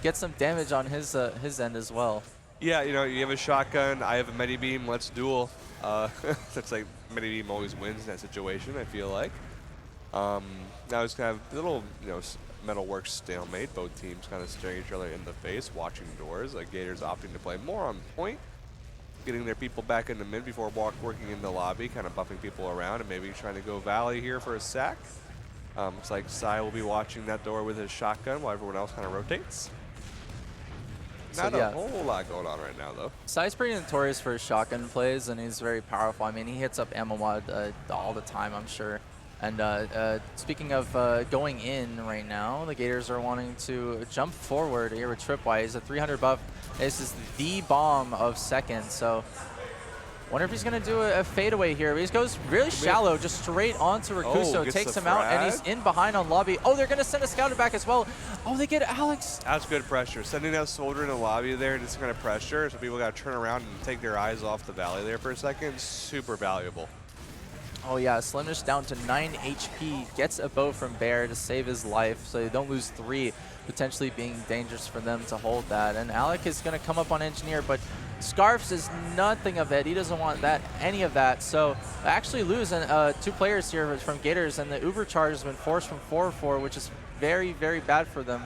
get some damage on his end as well. Yeah, you know, you have a shotgun, I have a Medibeam, let's duel. Looks like Medibeam always wins in that situation, I feel like. Now it's kind of a little, you know, Metalworks stalemate. Both teams kind of staring each other in the face, watching doors. Gators opting to play more on point, getting their people back in the mid before working in the lobby, kind of buffing people around and maybe trying to go Valley here for a sack. Looks like Sai will be watching that door with his shotgun while everyone else kind of rotates. Not a whole lot going on right now, though. Sai's pretty notorious for his shotgun plays, and he's very powerful. I mean, he hits up ammo mod all the time, I'm sure. And speaking of going in right now, the Gators are wanting to jump forward here with Tripwise. A 300 buff. This is the bomb of second. So wonder if he's going to do a fadeaway here. He goes really shallow, just straight onto Rakuso, takes him out, and he's in behind on lobby. Oh, they're going to send a scouter back as well. Oh, they get Alex. That's good pressure. Sending that soldier in the lobby there, just kind of pressure, so people got to turn around and take their eyes off the valley there for a second. Super valuable. Oh yeah, Slimnish down to 9 HP, gets a bow from Bear to save his life, so they don't lose 3, potentially being dangerous for them to hold that. And Alec is going to come up on Engineer, but Scarfs is nothing of it. He doesn't want that, any of that. So actually lose 2 players here from Gators, and the Uber charge has been forced from 4-4, which is very, very bad for them.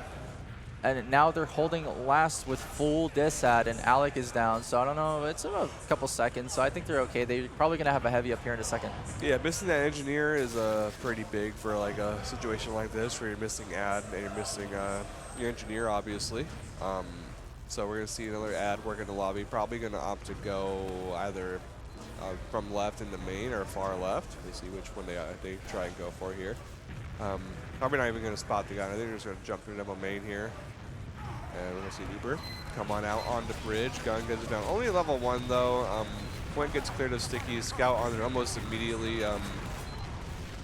And now they're holding last with full disad, and Alec is down. So I don't know, it's a couple seconds, so I think they're okay. They're probably going to have a heavy up here in a second. Yeah, missing that engineer is pretty big for like a situation like this where you're missing ad and you're missing your engineer, obviously. So we're going to see another ad work in the lobby. Probably going to opt to go either from left in the main or far left. We'll see which one they try and go for here. Probably not even going to spot the guy. I think they're just going to jump through demo main here. And we're going to see Uber come on out on the bridge. Gun gets it down. Only level 1 though. Point gets cleared of Sticky. Scout on there almost immediately.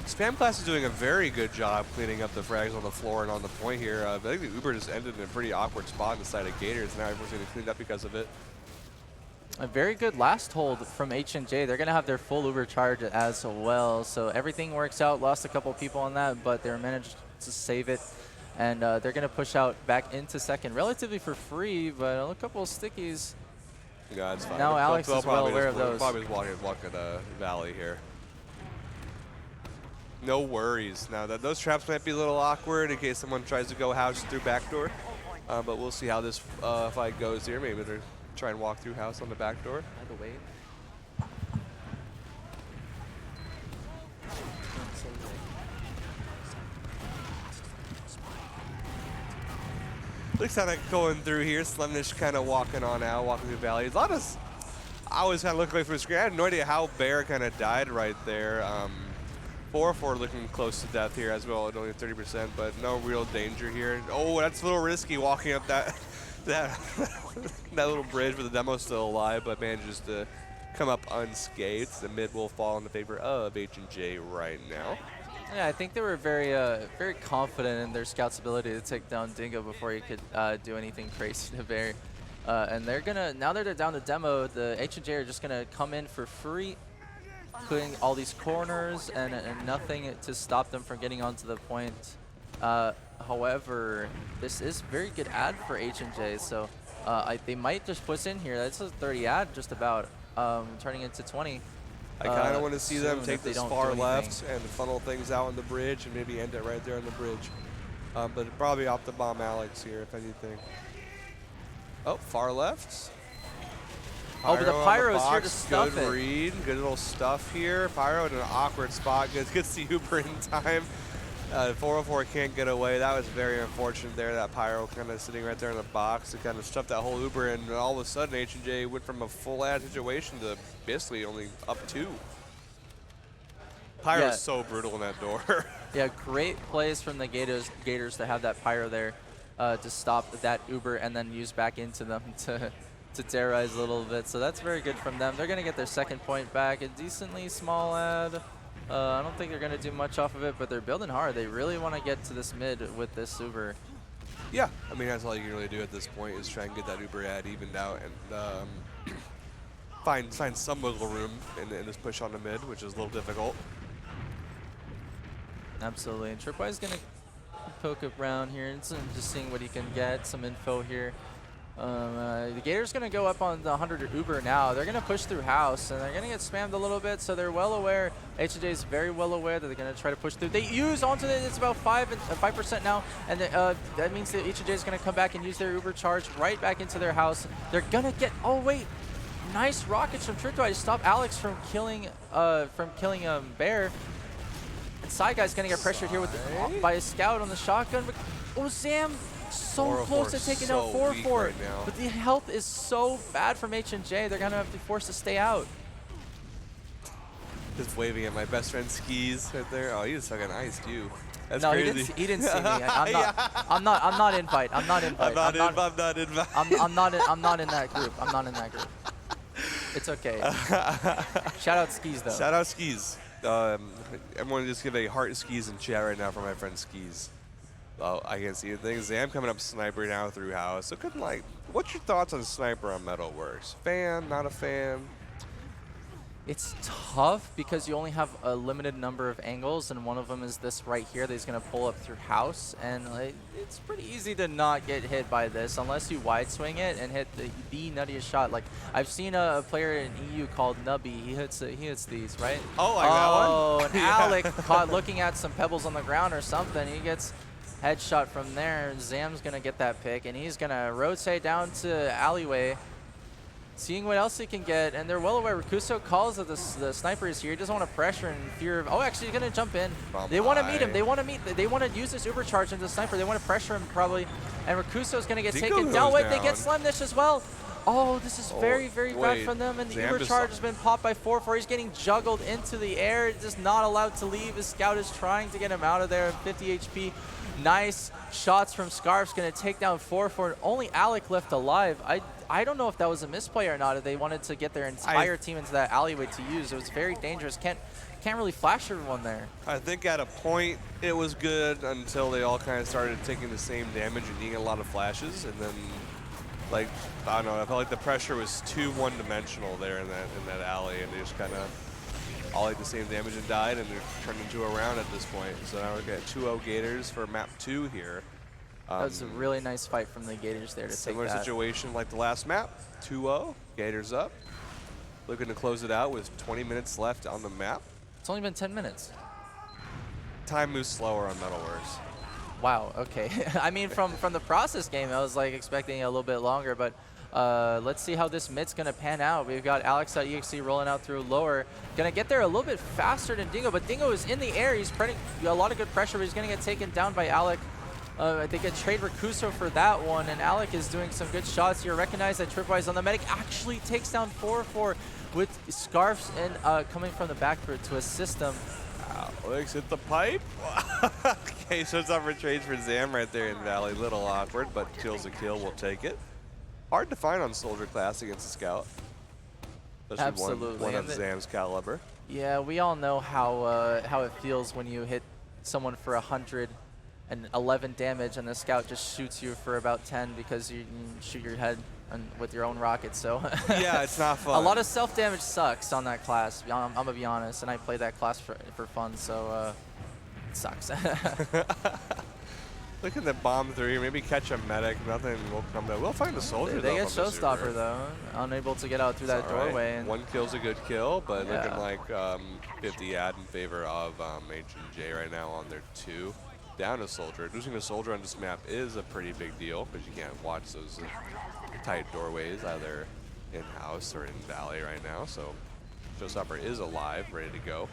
Spam Class is doing a very good job cleaning up the frags on the floor and on the point here. I think the Uber just ended in a pretty awkward spot on the side of Gators. Now everyone's going to clean up because of it. A very good last hold from H&J. They're going to have their full Uber charge as well. So everything works out. Lost a couple people on that, but they managed to save it. And they're going to push out back into second relatively for free, but a couple of stickies. Yeah, it's fine. Now Alex is well aware of those. Probably walking the valley here. No worries. Now that those traps might be a little awkward in case someone tries to go house through backdoor, but we'll see how this fight goes here. Maybe they're try and walk through house on the back door. By the way, looks kind of going through here. Slimnish kind of walking on out, walking through valleys. A lot of, I was kind of looking away from the screen. I had no idea how Bear kind of died right there. 4-4 looking close to death here as well at only 30%, but no real danger here. Oh, that's a little risky walking up that that little bridge with the demo still alive, but manages to come up unscathed. The mid will fall in the favor of H&J right now. yeah, I think they were very, very confident in their scout's ability to take down Dingo before he could do anything crazy to Bear. And they're gonna, now that they're down to demo, the H&J are just gonna come in for free, including all these corners and nothing to stop them from getting onto the point. However, this is very good ad for H&J, so they might just push in here. That's a 30 ad just about, turning into 20. I kind of want to see them take this far anything. left and funnel things out on the bridge and maybe end it right there on the bridge. But probably opt to bomb Alex here, if anything. Oh, far left. Oh, but the Pyro's here to stuff Good it. read, good little stuff here. Pyro in an awkward spot, gets the Uber in time. 404 can't get away. That was very unfortunate there. That Pyro kind of sitting right there in the box to kind of stuff that whole Uber, and all of a sudden H&J went from a full ad situation to basically only up 2. Pyro's so brutal in that door. Yeah, great plays from the Gators to have that Pyro there to stop that Uber and then use back into them to terrorize a little bit. So that's very good from them. They're going to get their second point back. A decently small ad. I don't think they're going to do much off of it, but they're building hard. They really want to get to this mid with this Uber. Yeah, I mean, that's all you can really do at this point is try and get that Uber ad evened out and find some wiggle room in this push on the mid, which is a little difficult. Absolutely. And Tripwise's going to poke around here and just seeing what he can get, some info here. The Gators going to go up on the 100 Uber now. They're going to push through house, and they're going to get spammed a little bit, so they're well aware. H&J is very well aware that they're going to try to push through. They use onto it. It's about 5% now, and that means that H&J is going to come back and use their Uber charge right back into their house. They're going to get, oh wait, nice rockets from Tripwise to stop Alex from killing Bear. And Side Guy's going to get pressured here with by a scout on the shotgun. But, oh, Sam. So close to taking out 4-4, but the health is so bad from H&J. They're gonna have to be forced to stay out. Just waving at my best friend Skis right there. Oh, he just fucking iced you. That's No, crazy. he didn't see me. I'm not invite. I'm not invite. I'm not invite. I'm not in that group. I'm not in that group. It's okay. Shout out Skis though. Shout out Skis. Everyone just give a heart Skis in chat right now for my friend Skis. Oh, I can't see anything. Zam coming up sniper now through house. So couldn't like. What's your thoughts on sniper on Metalworks? Fan? Not a fan? It's tough because you only have a limited number of angles, and one of them is this right here that he's going to pull up through house, and it's pretty easy to not get hit by this unless you wide swing it and hit the nuttiest shot. Like I've seen a player in EU called Nubby. He hits these, right? Oh, like that one? Oh, and Alec caught looking at some pebbles on the ground or something. He gets headshot from there. Zam's going to get that pick, and he's going to rotate down to alleyway, seeing what else he can get, and they're well aware. Rakuso calls that the sniper is here. He doesn't want to pressure in fear of. Oh, actually, he's gonna jump in. They want to meet him. They want to use this uber charge into the sniper. They want to pressure him probably, and Rakuso is gonna get taken down. Wait, they get Slemnish as well. Oh, this is very bad from them, and the uber charge has been popped by 4-4. He's getting juggled into the air, just not allowed to leave. His scout is trying to get him out of there. 50 HP. Nice shots from Scarf's gonna take down 4-4. Only Alec left alive. I don't know if that was a misplay or not, if they wanted to get their entire team into that alleyway to use. It was very dangerous. Can't really flash everyone there. I think at a point it was good until they all kind of started taking the same damage and needing a lot of flashes, and then like I don't know, I felt like the pressure was too one-dimensional there in that alley, and they just kind of all ate the same damage and died, and they're turned into a round at this point. So now we're at 2-0 Gators for map 2 here. That was a really nice fight from the Gators there to take that. Similar situation like the last map, 2-0, Gators up. Looking to close it out with 20 minutes left on the map. It's only been 10 minutes. Time moves slower on Metalworks. Wow, okay. I mean, from the process game, I was like expecting a little bit longer, but let's see how this mid's going to pan out. We've got Alex.exe rolling out through lower. Going to get there a little bit faster than Dingo, but Dingo is in the air. He's putting a lot of good pressure, but he's going to get taken down by Alec. They get trade Rakuso for that one, and Alec is doing some good shots here. Recognize that Tripwise on the medic actually takes down 4-4 with Scarfs and coming from the back to assist them. Alex hit the pipe. Okay, so it's up for trades for Zam right there in Valley. Little awkward, but kills a kill. We'll take it. Hard to find on Soldier Class against a scout. Especially Absolutely. one of Zam's caliber. Yeah, we all know how it feels when you hit someone for 111 damage and the scout just shoots you for about 10 because you shoot your head with your own rocket. So yeah, it's not fun. A lot of self-damage sucks on that class. I'm gonna be honest, and I play that class for fun, so it sucks. Look at the bomb through. Maybe catch a medic. Nothing will come down. We'll find the soldier. They get Showstopper though, unable to get out through that doorway. And one kill's a good kill, but looking like 50 ad in favor of H&J right now on their 2. Down a soldier. Losing a soldier on this map is a pretty big deal because you can't watch those tight doorways either in-house or in Valley right now. So Showstopper is alive, ready to go.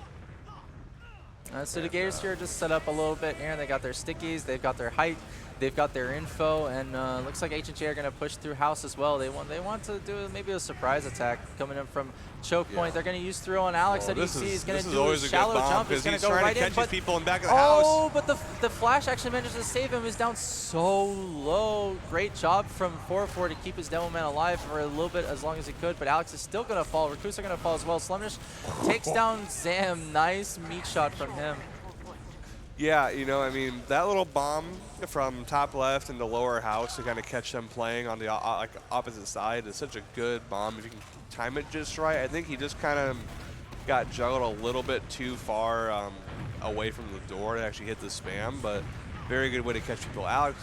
So the Gators here just set up a little bit here. They got their stickies, they've got their height, they've got their info, and looks like H&J are going to push through house as well. They want to do maybe a surprise attack coming in from choke point. They're going to use through on Alex that EC is going to do a shallow jump. He's going to go right in, but people in back of the house. Oh, but the flash actually manages to save him. He's down so low. Great job from 4-4 to keep his demo man alive for a little bit as long as he could, but Alex is still going to fall. Rakusa going to fall as well. Slemnish takes down Zam. Nice meat shot from him. Yeah, you know, I mean, that little bomb from top left in the lower house to kind of catch them playing on the opposite side is such a good bomb. If you can time it just right, I think he just kind of got juggled a little bit too far away from the door to actually hit the spam, but very good way to catch people. Alec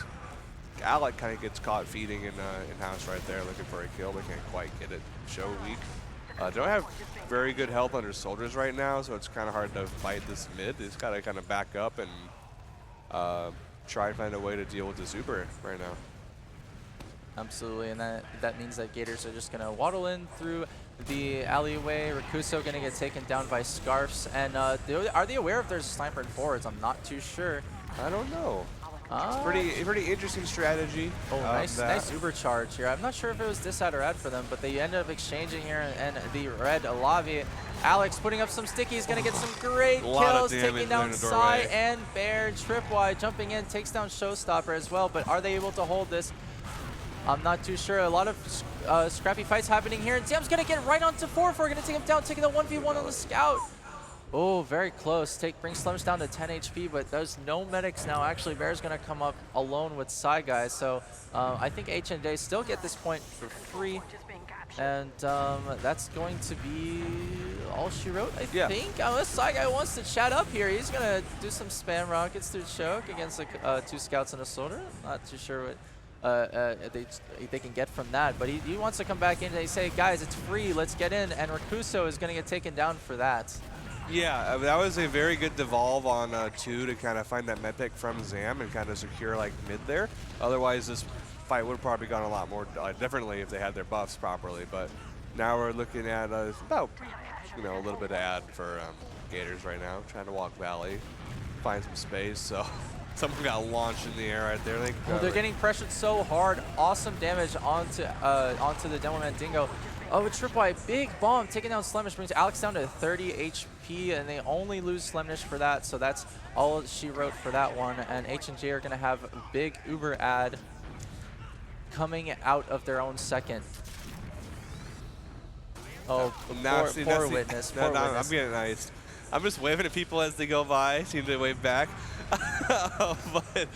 kind of gets caught feeding in house right there, looking for a kill, but can't quite get it. Show weak. Don't have very good health under soldiers right now, so it's kind of hard to fight this mid. They just got to kind of back up and try and find a way to deal with this Uber right now. Absolutely, and that means that Gators are just going to waddle in through the alleyway. Rakuso going to get taken down by Scarfs, and are they aware if there's a sniper in forwards? I'm not too sure. I don't know. Pretty interesting strategy. Oh, nice Uber charge here. I'm not sure if it was disad or ad for them, but they ended up exchanging here, and the red Lavi. Alex putting up some stickies, gonna get some great kills, taking down Sai and Bear. Tripwire jumping in, takes down Showstopper as well, but are they able to hold this? I'm not too sure. A lot of scrappy fights happening here, and Dam's gonna get right onto 4-4, gonna take him down, taking the 1v1 on the scout. Oh, very close. Brings Slemish down to 10 HP, but there's no medics now. Actually, Bear's going to come up alone with Psy guys. So I think H&J still get this point for free. And that's going to be all she wrote, I think. Unless Psy guy wants to chat up here. He's going to do some spam rockets through choke against 2 scouts and a soldier. Not too sure what they can get from that. But he wants to come back in and they say, guys, it's free. Let's get in. And Rakuso is going to get taken down for that. Yeah, that was a very good devolve on 2 to kind of find that med pick from Zam and kind of secure like mid there. Otherwise, this fight would have probably gone a lot more differently if they had their buffs properly. But now we're looking at about a little bit of ad for Gators right now, trying to walk Valley, find some space. So someone got launched in the air right there. They're getting pressured so hard. Awesome damage onto the Demo Man Dingo. Oh, with Tripwire, big bomb taking down Slemish, brings Alex down to 30 HP, and they only lose Slemish for that, so that's all she wrote for that one. And H&J are going to have a big Uber ad coming out of their own second. Oh, poor witness. I'm getting nice. I'm just waving at people as they go by, seem to wave back. But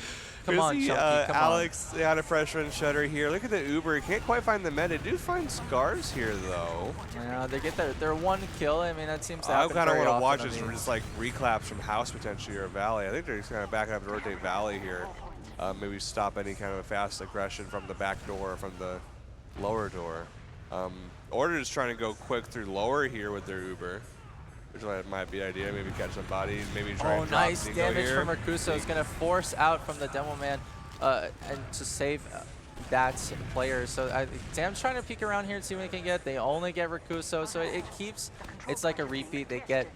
Come on, Chunky, come Alex out of pressure and Shutter here. Look at the Uber. Can't quite find the meta. Do find scars here, though. Yeah, they get their 1 kill. I mean, that seems to happen I kind of want to watch this from just like reclaps from House potentially or Valley. I think they're just kind of backing up to rotate Valley here. Maybe stop any kind of a fast aggression from the back door or from the lower door. Order is trying to go quick through lower here with their Uber, which might be an idea. Maybe catch somebody, maybe try and drop nice damage here. from Rakuso. Is going to force out from the Demo Man and to save that player. So Dam's trying to peek around here and see what they can get. They only get Rakuso, so it's like a repeat. They get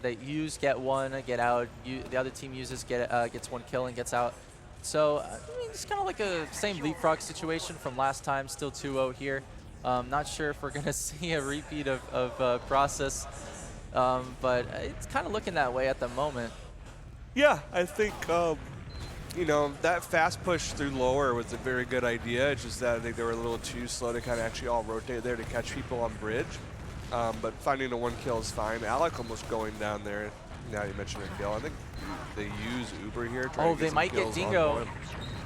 1, get out. The other team gets 1 kill and gets out. So I mean, it's kind of like a same leapfrog situation from last time. Still 2-0 here. Not sure if we're going to see a repeat of process. But it's kind of looking that way at the moment. Yeah, I think, that fast push through lower was a very good idea. It's just that I think they were a little too slow to kind of actually all rotate there to catch people on bridge. But finding the 1 kill is fine. Alec almost going down there. Now you mentioned a kill. I think they use Uber here. Oh, they might get Dingo.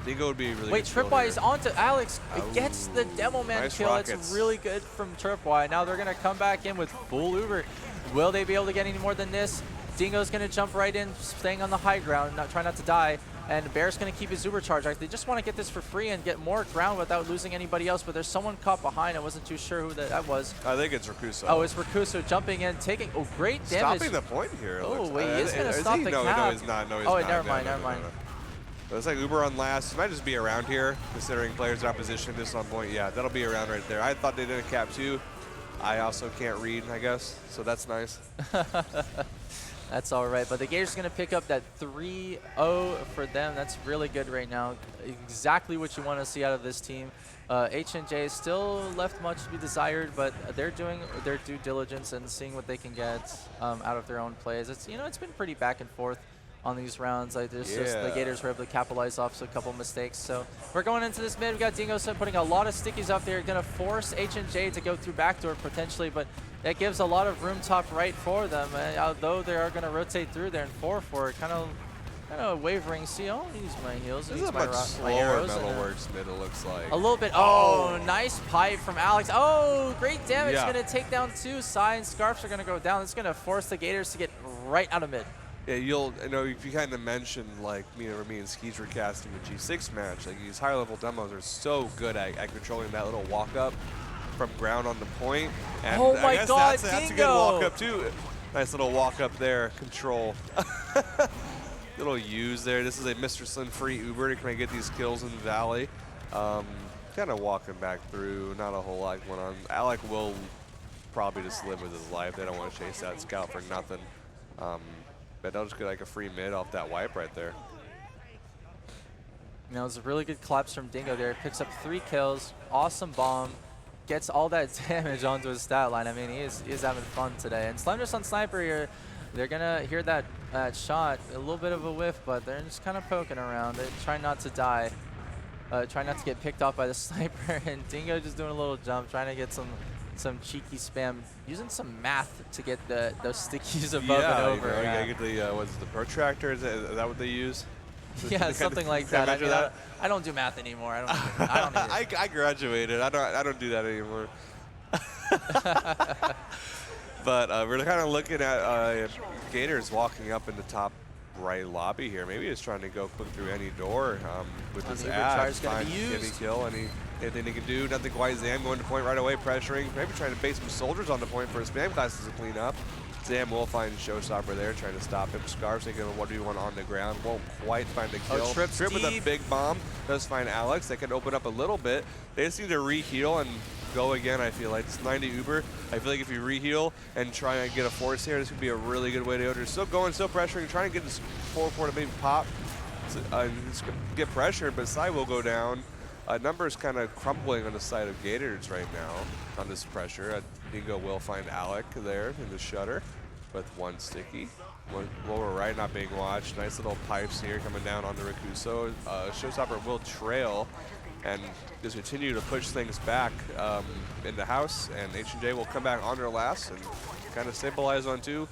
Dingo would be really Wait, good. Tripwire is onto Alex. It gets the Demo Man nice kill. rockets. It's really good from Tripwire. Now they're going to come back in with full Uber. Will they be able to get any more than this? Dingo's going to jump right in, staying on the high ground, try not to die. And Bear's going to keep his Uber charge. They just want to get this for free and get more ground without losing anybody else. But there's someone caught behind. I wasn't too sure who that was. I think it's Rakuso. Oh, it's Rakuso jumping in, taking great damage. Stopping the point here. Oh, wait, he is going to stop the cap. No, he's not. No, he's not. Never mind. It looks like Uber on last. It might just be around here, considering players in opposition. This on point. Yeah, that'll be around right there. I thought they did a cap too. I also can't read, I guess, so that's nice. That's all right, but the Gators are going to pick up that 3-0 for them. That's really good right now. Exactly what you want to see out of this team. H&J still left much to be desired, but they're doing their due diligence and seeing what they can get out of their own plays. It's been pretty back and forth on these rounds. Just the Gators were able to capitalize off a couple mistakes. So we're going into this mid. We got Dingo putting a lot of stickies up there, going to force H&J to go through backdoor potentially, but that gives a lot of room top right for them. Although they are going to rotate through there and 4-4, kind of wavering. See, I'll use my heals. This is a much slower Metalworks mid, it looks like. A little bit. Oh, nice pipe from Alex. Oh, great damage. Going to take down 2. Sai and Scarfs are going to go down. It's going to force the Gators to get right out of mid. Yeah, if you kind of mentioned, like, me and Skis were casting a G6 match, like, these higher level demos are so good at controlling that little walk-up from ground on the point. And oh my God, that's a good walk-up, too. Nice little walk-up there, control. Little use there. This is a Mr. Slim free Uber to kind of get these kills in the Valley. Kind of walking back through, not a whole lot going on. Alec will probably just live with his life. They don't want to chase that scout for nothing. But they'll just get like a free mid off that wipe right there. You know, it's a really good collapse from Dingo there. Picks up 3 kills, awesome bomb, gets all that damage onto his stat line. I mean, he is having fun today. And Slender's on Sniper here. They're gonna hear that shot, a little bit of a whiff, but they're just kind of poking around. They try not to die, try not to get picked off by the sniper. And Dingo just doing a little jump, trying to get some cheeky spam, using some math to get those stickies above and over. You gotta get the what's the protractor? Is that what they use? Yeah, something like that. I mean, I don't do math anymore. I don't need it. I graduated. I don't do that anymore. But we're kind of looking at Gators walking up in the top right lobby here. Maybe he's trying to go quick through any door with his ad. Find any kill, anything he can do. Nothing quite. Zam going to point right away, pressuring. Maybe trying to bait some soldiers on the point for his spam classes to clean up. Zam will find Showstopper there, trying to stop him. Scarf's thinking of what do you want on the ground. Won't quite find a kill. Oh, Trip with a big bomb. Does find Alex. They can open up a little bit. They just need to re-heal and go again, I feel like. It's 90 Uber. I feel like if you re-heal and try and get a force here, this could be a really good way to go. They're still going, still pressuring, trying to get this 4-4 to maybe pop. Get pressured, but Sai will go down. Numbers kind of crumbling on the side of Gators right now on this pressure. Dingo will find Alec there in the shutter with 1 sticky. One lower right not being watched. Nice little pipes here coming down onto Rakuso. Showstopper will trail and just continue to push things back in the house, and H&J will come back on their last and kind of stabilize on 2.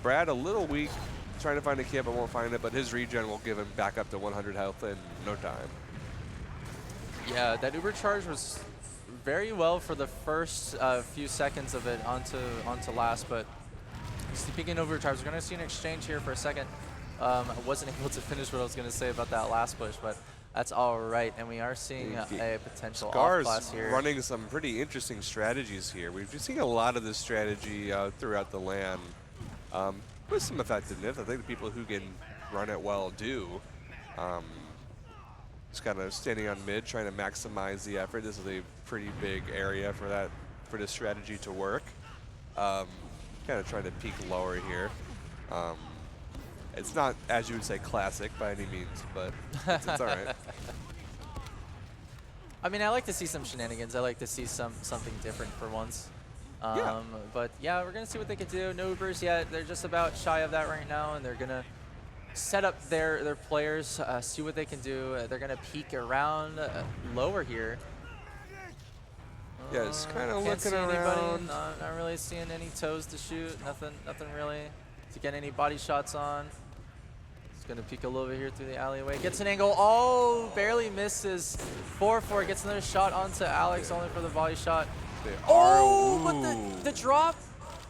Brad a little weak, trying to find a kit but won't find it, but his regen will give him back up to 100 health in no time. Yeah, that Uber charge was very well for the first few seconds of it onto last, but speaking of overcharge, we're going to see an exchange here for a second. I wasn't able to finish what I was going to say about that last push, but that's all right. And we are seeing a potential off-class here. Running some pretty interesting strategies here. We've been seeing a lot of this strategy throughout the LAN with some effectiveness. I think the people who can run it well do. Just kind of standing on mid, trying to maximize the effort. This is a pretty big area for this strategy to work. Kind of trying to peek lower here. It's not, as you would say, classic by any means, but it's all right. I mean, I like to see some shenanigans. I like to see something different for once. Yeah. But yeah, we're gonna see what they can do. No Ubers yet. They're just about shy of that right now, and they're gonna set up their players, see what they can do. They're gonna peek around lower here. Yeah, it's kind of Can't looking see anybody. around. Not really seeing any toes to shoot. Nothing really to get any body shots on. He's gonna peek a little bit here through the alleyway. Gets an angle. Oh, barely misses. 4-4 gets another shot onto Alex, only for the body shot. Oh, but the drop.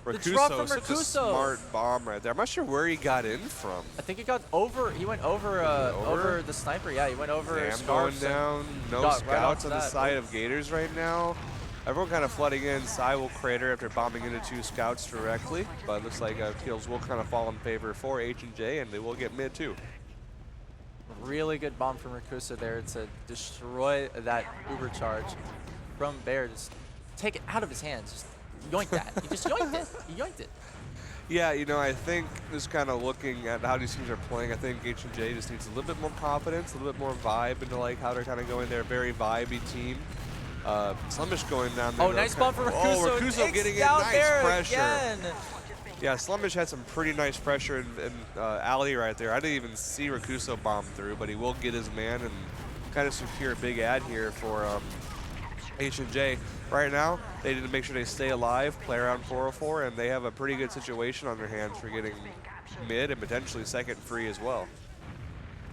The drop from such a Rakuso. smart bomb right there. I'm not sure where he got in from. I think he got over. He went over the sniper. Yeah, he went over. Zam going down. No got right scouts on onto the that. side of Gators right now. Everyone kind of flooding in. Sai will crater after bombing into 2 scouts directly, but looks like kills will kind of fall in favor for H&J, and they will get mid too. Really good bomb from Rakusa there to destroy that Uber charge from Bear. Just take it out of his hands. Just yoink that. He just yoinked it. He yoinked it. Yeah, you know, I think just kind of looking at how these teams are playing, I think H&J just needs a little bit more confidence, a little bit more vibe into like how they're kind of going. They're a very vibey team. Slummish going down there. Oh, nice bomb from Rakuso. Oh, Rakuso getting in. Down Nice there pressure. again. Yeah, Slummish had some pretty nice pressure in alley right there. I didn't even see Rakuso bomb through, but he will get his man and kind of secure a big ad here for H&J. Right now, they need to make sure they stay alive, play around 404, and they have a pretty good situation on their hands for getting mid and potentially second free as well.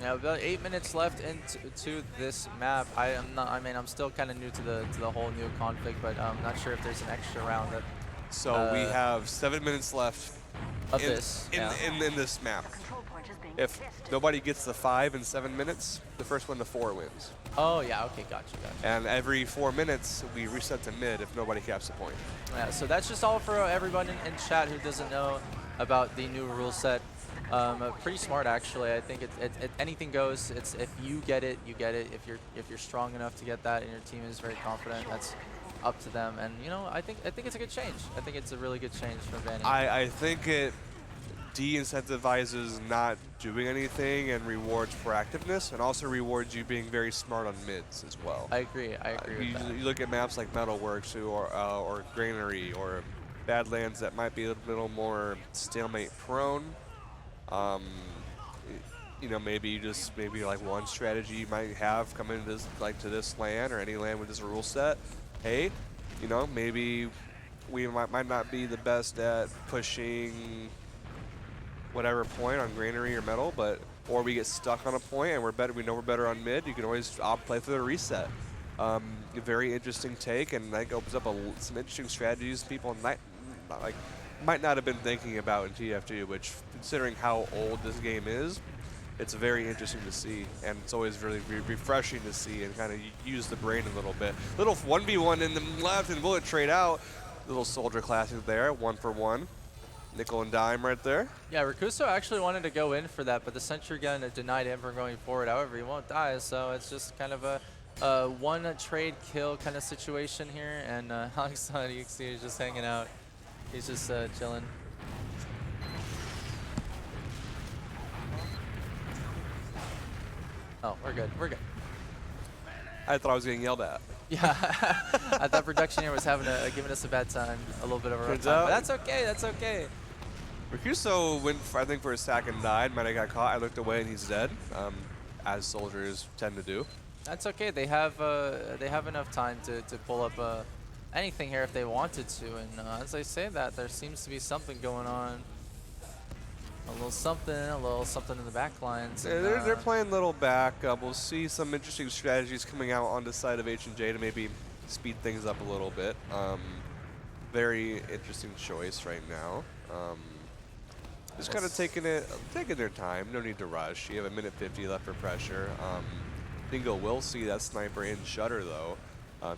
Yeah, about 8 minutes left into this map. I'm still kind of new to the whole new config, but I'm not sure if there's an extra round that. So we have 7 minutes left of in this map. If nobody gets the 5 in 7 minutes, the first one to 4 wins. Oh yeah, okay, gotcha. And every 4 minutes, we reset to mid if nobody caps a point. Yeah, so that's just all for everyone in chat who doesn't know about the new rule set. Pretty smart, actually. I think anything goes. It's if you get it, you get it. If you're strong enough to get that, and your team is very confident, that's up to them. And you know, I think it's a good change. I think it's a really good change from Vanny. I think it de-incentivizes not doing anything and rewards proactiveness, and also rewards you being very smart on mids as well. I agree. I agree with that. You look at maps like Metalworks or Granary or Badlands that might be a little more stalemate prone. You know, maybe like one strategy you might have coming into this, to this LAN or any LAN with this rule set. Hey, you know, maybe we might not be the best at pushing whatever point on Granary or Metal, or we get stuck on a point and we're better. We know we're better on mid. You can always play for the reset. A very interesting take, and that opens up some interesting strategies people might not have been thinking about in TF2. Which, considering how old this game is, it's very interesting to see, and it's always really refreshing to see and kind of use the brain a little bit. Little 1v1 in the left and bullet trade out. Little soldier classic there, 1-for-1. Nickel and dime right there. Yeah, Rakuso actually wanted to go in for that, but the sentry gun denied him from going forward. However, he won't die, so it's just kind of a one trade kill kind of situation here. And Alex on EXC is just hanging out. He's just chilling. Oh, we're good. We're good. I thought I was getting yelled at. Yeah, I thought production here was giving us a bad time, a little bit of a rough time. But that's okay. That's okay. Rakuso went, I think, for a sack and died. Might have got caught. I looked away and he's dead, as soldiers tend to do. That's okay. They have enough time to pull up anything here if they wanted to. And as I say that, there seems to be something going on. A little something in the back lines. Yeah, they're playing little back. We'll see some interesting strategies coming out on the side of H&J to maybe speed things up a little bit. Very interesting choice right now. Just kind of taking their time. No need to rush. You have a minute 50 left for pressure. Dingo will see that sniper in shutter though.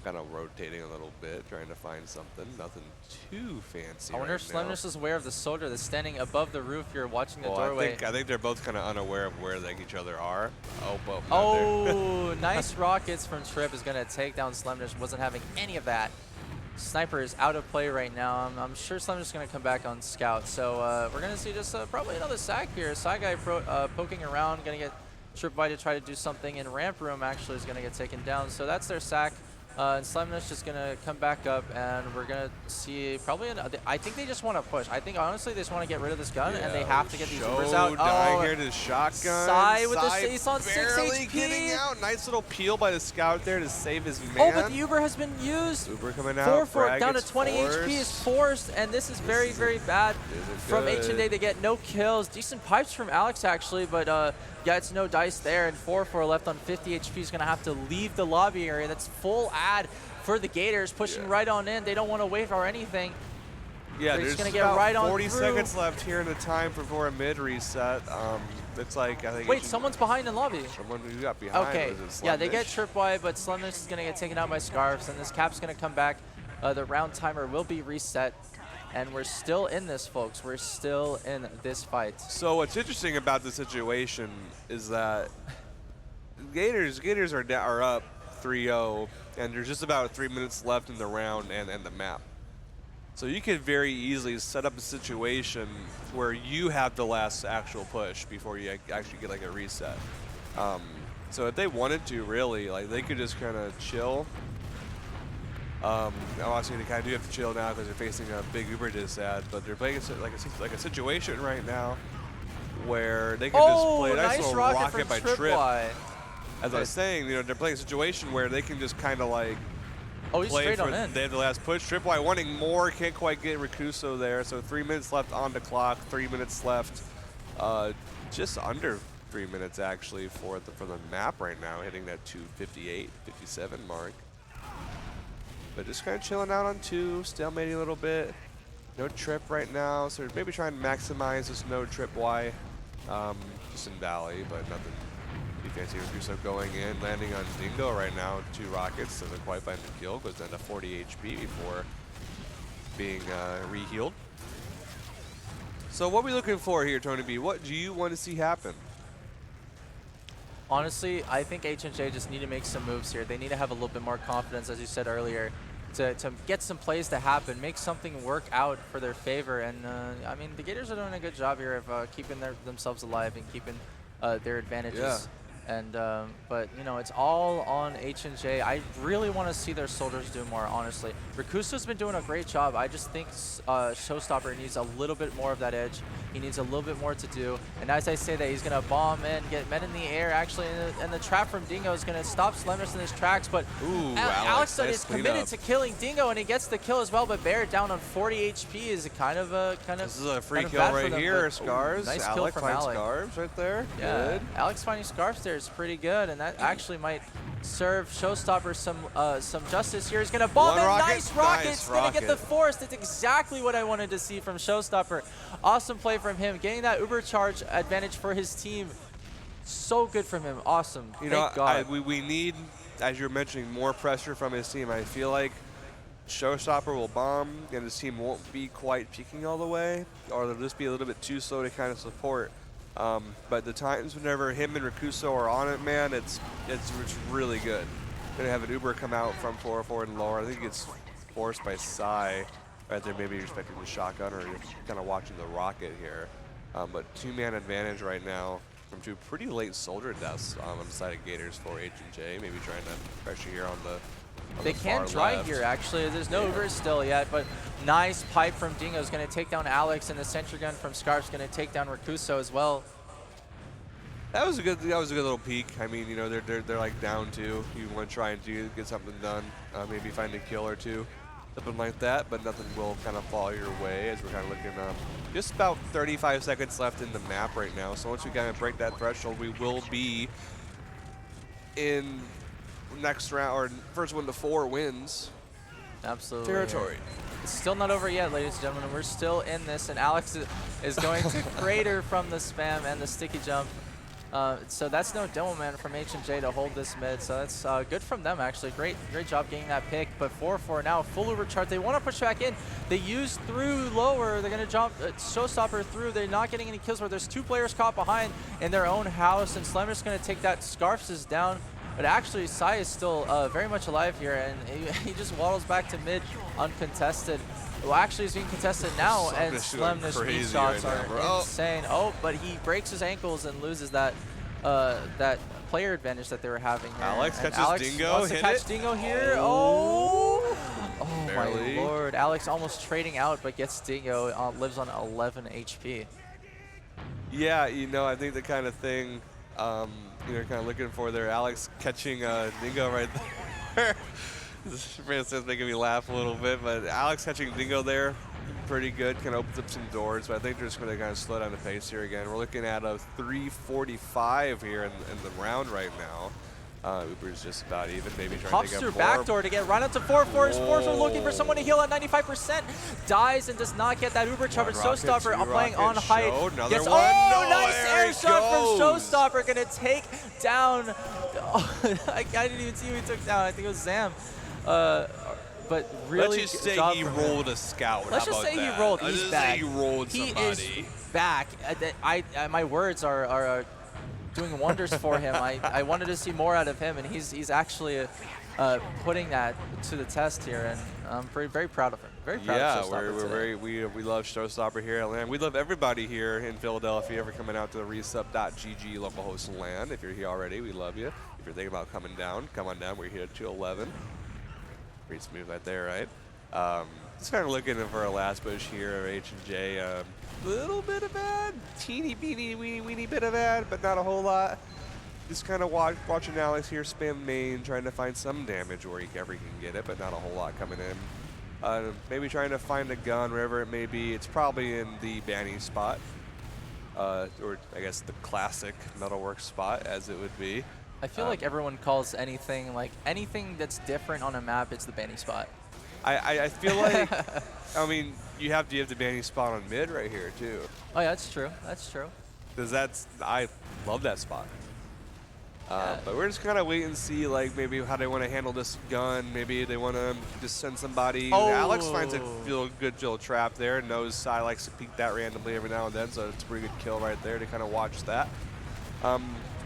Kind of rotating a little bit, trying to find something. Nothing too fancy. I wonder if Slemness is aware of the soldier that's standing above the roof here watching the doorway. I think they're both kind of unaware of where each other are. Oh, both. Oh, nice rockets from Trip is going to take down Slemness. Wasn't having any of that. Sniper is out of play right now. I'm sure Slemness is going to come back on scout. So we're going to see just probably another sack here. Side guy poking around, going to get Trip by to try to do something. And Ramp Room actually is going to get taken down. So that's their sack. And Slemness just going to come back up, and we're going to see probably another. I think they just want to push. I think, honestly, they just want to get rid of this gun, and they have to get these Ubers out. Dying here to the shotgun. Sai with the he's on 6 barely HP. Getting out. Nice little peel by the scout there to save his man. Oh, but the Uber has been used. Uber coming out. 4-4 down to 20 HP is forced, and this is very, very bad from H&A. They get no kills. Decent pipes from Alex, actually, but gets no dice there, and 4-4 left on 50 HP is going to have to leave the lobby area. That's full ad for the Gators, pushing right on in. They don't want to wait for anything. Yeah, they're there's gonna about get right 40 on through. seconds left here in the time for a mid reset. It's like, I think. Wait, someone's behind in lobby. Someone who got behind. Okay, was yeah, they get tripwire, but Slemness is going to get taken out by Scarves, and this cap's going to come back. The round timer will be reset, and we're still in this, folks. We're still in this fight. So what's interesting about the situation is that Gators are up 3-0, and there's just about 3 minutes left in the round and the map. So you could very easily set up a situation where you have the last actual push before you actually get like a reset. So if they wanted to, really, like they could just kind of chill. Obviously, they kind of do have to chill now because they're facing a big Uber disad, but they're playing like a situation right now where they can just play a nice little rocket by Trip. As I was saying, they're playing a situation where they can just kind of like he's straight on in. They have the last push. Tripwire wanting more, can't quite get Rakuso there. So 3 minutes left on the clock. 3 minutes left, just under 3 minutes actually for the map right now, hitting that 2:58, 57 mark. But just kind of chilling out on 2, stalemating a little bit. No Trip right now, so maybe trying to maximize this no Trip Y. Just in Valley, but nothing too fancy. Rakuso going in, landing on Dingo right now. 2 rockets, doesn't quite find the kill, goes down to 40 HP before being re-healed. So what are we looking for here, Tony B? What do you want to see happen? Honestly, I think H&J just need to make some moves here. They need to have a little bit more confidence, as you said earlier, to get some plays to happen, make something work out for their favor. And I mean, the Gators are doing a good job here of keeping themselves alive and keeping their advantages. Yeah. And but you know, it's all on H&J. I really want to see their soldiers do more, honestly. Rakuso's been doing a great job. I just think Showstopper needs a little bit more of that edge. He needs a little bit more to do. And as I say that, he's going to bomb in, get men in the air, actually, and the trap from Dingo is going to stop Slemnus in his tracks. But Alex nice is committed to killing Dingo, and he gets the kill as well. But Barrett down on 40 HP is kind of This is a free kind of kill bad for right them, here. but, Scars. nice kill Alex from finds Alec. Scars right there. Yeah, Good. Alex finding Scarfs there is pretty good, and that actually might serve Showstopper some justice here. He's gonna bomb One in. rocket. Nice rocket. Nice He's gonna get the rocket. force. That's exactly what I wanted to see from Showstopper. Awesome play from him, getting that Uber charge advantage for his team. So good from him. Awesome. You Thank know, God. we need, as you're mentioning, more pressure from his team. I feel like Showstopper will bomb, and his team won't be quite peaking all the way, or they'll just be a little bit too slow to kind of support. But the times whenever him and Rakuso are on it, man, it's really good. Gonna have an Uber come out from 4-4 and lower. I think it's forced by Psy right there. Maybe you're expecting the shotgun, or you're kind of watching the rocket here. But two-man advantage right now from two pretty late soldier deaths on the side of Gators for H&J. Maybe trying to pressure here on the They can try here, actually. There's no Uber still yet, but nice pipe from Dingo is going to take down Alex, and the sentry gun from Scarf's going to take down Rakuso as well. That was a good little peek. I mean, you know, they're like down two. You want to try and get something done, maybe find a kill or two, something like that. But nothing will kind of fall your way as we're kind of looking just about 35 seconds left in the map right now. So once we kind of break that threshold, we will be in next round, or first one to 4 wins. Absolutely. Territory. It's still not over yet, ladies and gentlemen. We're still in this, and Alex is going to crater from the spam and the sticky jump. So that's no demo man from H&J to hold this mid. So that's good from them, actually. Great job getting that pick. But 4-4 now, full Uber charge. They want to push back in. They use through lower. They're going to jump Showstopper through. They're not getting any kills where there's 2 players caught behind in their own house. And Slemmer's going to take that. Scarfs is down. But actually, Psy is still very much alive here. And he just waddles back to mid uncontested. Well, actually, he's being contested now, and Slemnus speed shots are insane. Oh, but he breaks his ankles and loses that that player advantage that they were having here. Alex and catches Alex Dingo. wants to catch Dingo here. Oh Barely. my lord! Alex almost trading out, but gets Dingo. Lives on 11 HP. Yeah, you know, I think the kind of thing you're kind of looking for there. Alex catching Dingo right there. This is making me laugh a little bit, but Alex catching Dingo there, pretty good. Kind of opens up some doors, but I think they're just going to kind of slow down the pace here again. We're looking at a 3:45 here in the round right now. Uber's just about even, maybe trying Pops to through get more. backdoor to get right up to 4-4. Spores are looking for someone to heal at 95%. Dies and does not get that Uber charge. Showstopper playing on height. Gets, oh, nice air shot from Showstopper. Going to take down. I didn't even see who he took down. I think it was Zam. But really, let's just say he rolled a scout. Let's just say he rolled. He's back. He rolled somebody. He is back. My words are doing wonders for him. I wanted to see more out of him, and he's actually putting that to the test here, and I'm very proud of him. Very proud of Showstopper. We love Showstopper here at LAN. We love everybody here in Philadelphia for coming out to the RESUP.GG Localhost LAN. If you're here already, we love you. If you're thinking about coming down, come on down. We're here at 211. Pretty smooth right there, right? Just kind of looking for our last push here of H&J. Little bit of ad, teeny weeny bit of ad, but not a whole lot. Just kind of watching Alex here spam main, trying to find some damage where he ever can get it, but not a whole lot coming in. Maybe trying to find a gun wherever it may be. It's probably in the banning spot, or I guess the classic Metalworks spot, as it would be. I feel like everyone calls anything that's different on a map, it's the banning spot. I feel like, I mean, you have the banning spot on mid right here too. Oh yeah, that's true. That's true. Because I love that spot. But we're just kind of wait and see, like, maybe how they want to handle this gun. Maybe they want to just send somebody. Oh. Alex finds a good little trap there. Knows I likes to peek that randomly every now and then, so it's a pretty good kill right there to kind of watch that.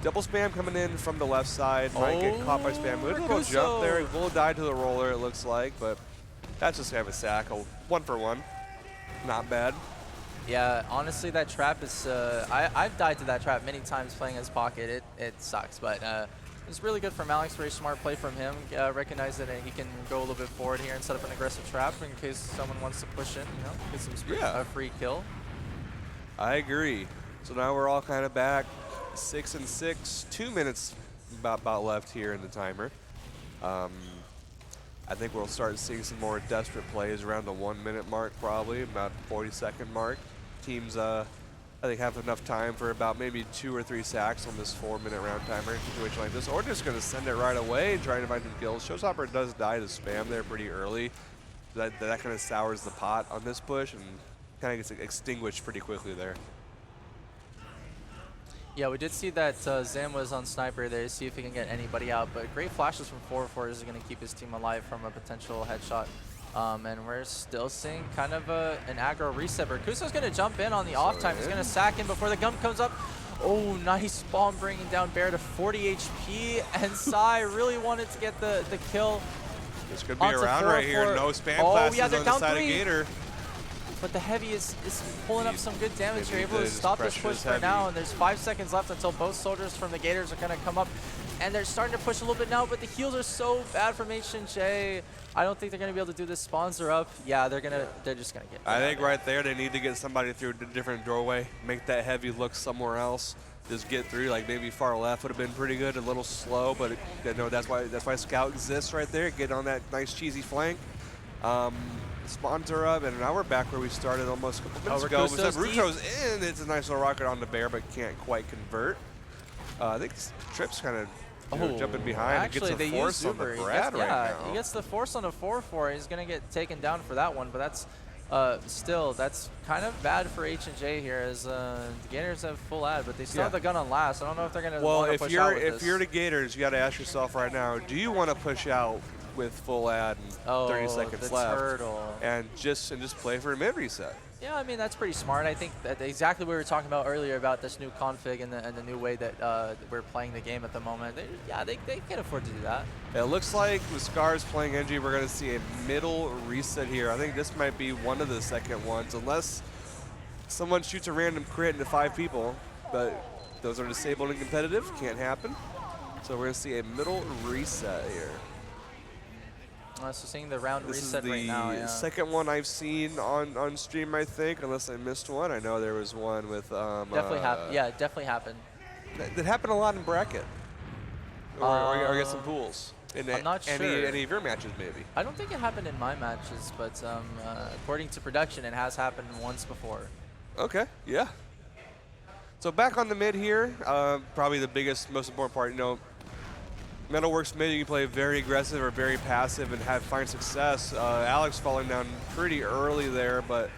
Double spam coming in from the left side. Might get caught by spam. Good little jump there. Will die to the roller, it looks like, but That's just kind of a sack, a 1 for 1. Not bad. Yeah, honestly, that trap is, I've died to that trap many times playing as Pocket. It sucks, but it's really good from Alex. Very smart play from him. Recognize that he can go a little bit forward here and set up an aggressive trap in case someone wants to push in, you know, get some free kill. I agree. So now we're all kind of back 6 and 6, 2 minutes about left here in the timer. I think we'll start seeing some more desperate plays around the 1 minute mark, probably about 40-second mark. Teams, I think, have enough time for about maybe 2 or 3 sacks on this 4-minute round timer situation like this, or just going to send it right away and try to find some kills. Showstopper does die to spam there pretty early. That kind of sours the pot on this push and kind of gets extinguished pretty quickly there. Yeah, we did see that Zam was on sniper there to see if he can get anybody out, but great flashes from 4-4 is going to keep his team alive from a potential headshot. And we're still seeing kind of an aggro reset. Rakuso's going to jump in on the off time. He's going to sack in before the gun comes up. Oh, nice bomb bringing down Bear to 40 HP, and Sai really wanted to get the kill. This could be a round right here. No spam classes on the side of Gator. But the heavy is pulling up some good damage here, able to stop this push for now, and there's 5 seconds left until both soldiers from the Gators are going to come up, and they're starting to push a little bit now, but the heals are so bad from H&J. I don't think they're going to be able to do this. Spawns are up. Yeah, they're just going to get I think right there they need to get somebody through a different doorway, make that heavy look somewhere else. Just get through, like maybe far left would have been pretty good, a little slow, but you know, that's why Scout exists right there. Get on that nice cheesy flank. Spawns are up, and now we're back where we started almost a couple minutes ago. Ruto's in. It's a nice little rocket on the Bear, but can't quite convert. I think Trip's kind of jumping behind. Actually, and gets a force on the Brad right now. He gets the force on a 4-4. He's going to get taken down for that one, but that's still, that's kind of bad for H&J here, as the Gators have full ad, but they still have the gun on last. I don't know if they're going to want to push out with this. If you're the Gators, you got to ask yourself right now, do you want to push out with full ad and 30 seconds left turtle. and just play for a mid reset? Yeah, I mean, that's pretty smart. I think that exactly what we were talking about earlier about this new config and the new way that we're playing the game at the moment. They can afford to do that. It looks like with Scars playing NG, we're going to see a middle reset here. I think this might be one of the second ones, unless someone shoots a random crit into 5 people, but those are disabled and competitive. Can't happen. So we're going to see a middle reset here. So seeing the round reset right This now. is the second one I've seen on stream, I think, unless I missed one. I know there was one with definitely happened. Yeah, it definitely happened. That happened a lot in bracket, or get some pools. I'm not sure. Any of your matches, maybe. I don't think it happened in my matches, but according to production, it has happened once before. Okay, yeah. So back on the mid here, probably the biggest, most important part. You know, Metalworks mid, you can play very aggressive or very passive and find success. Alex falling down pretty early there, but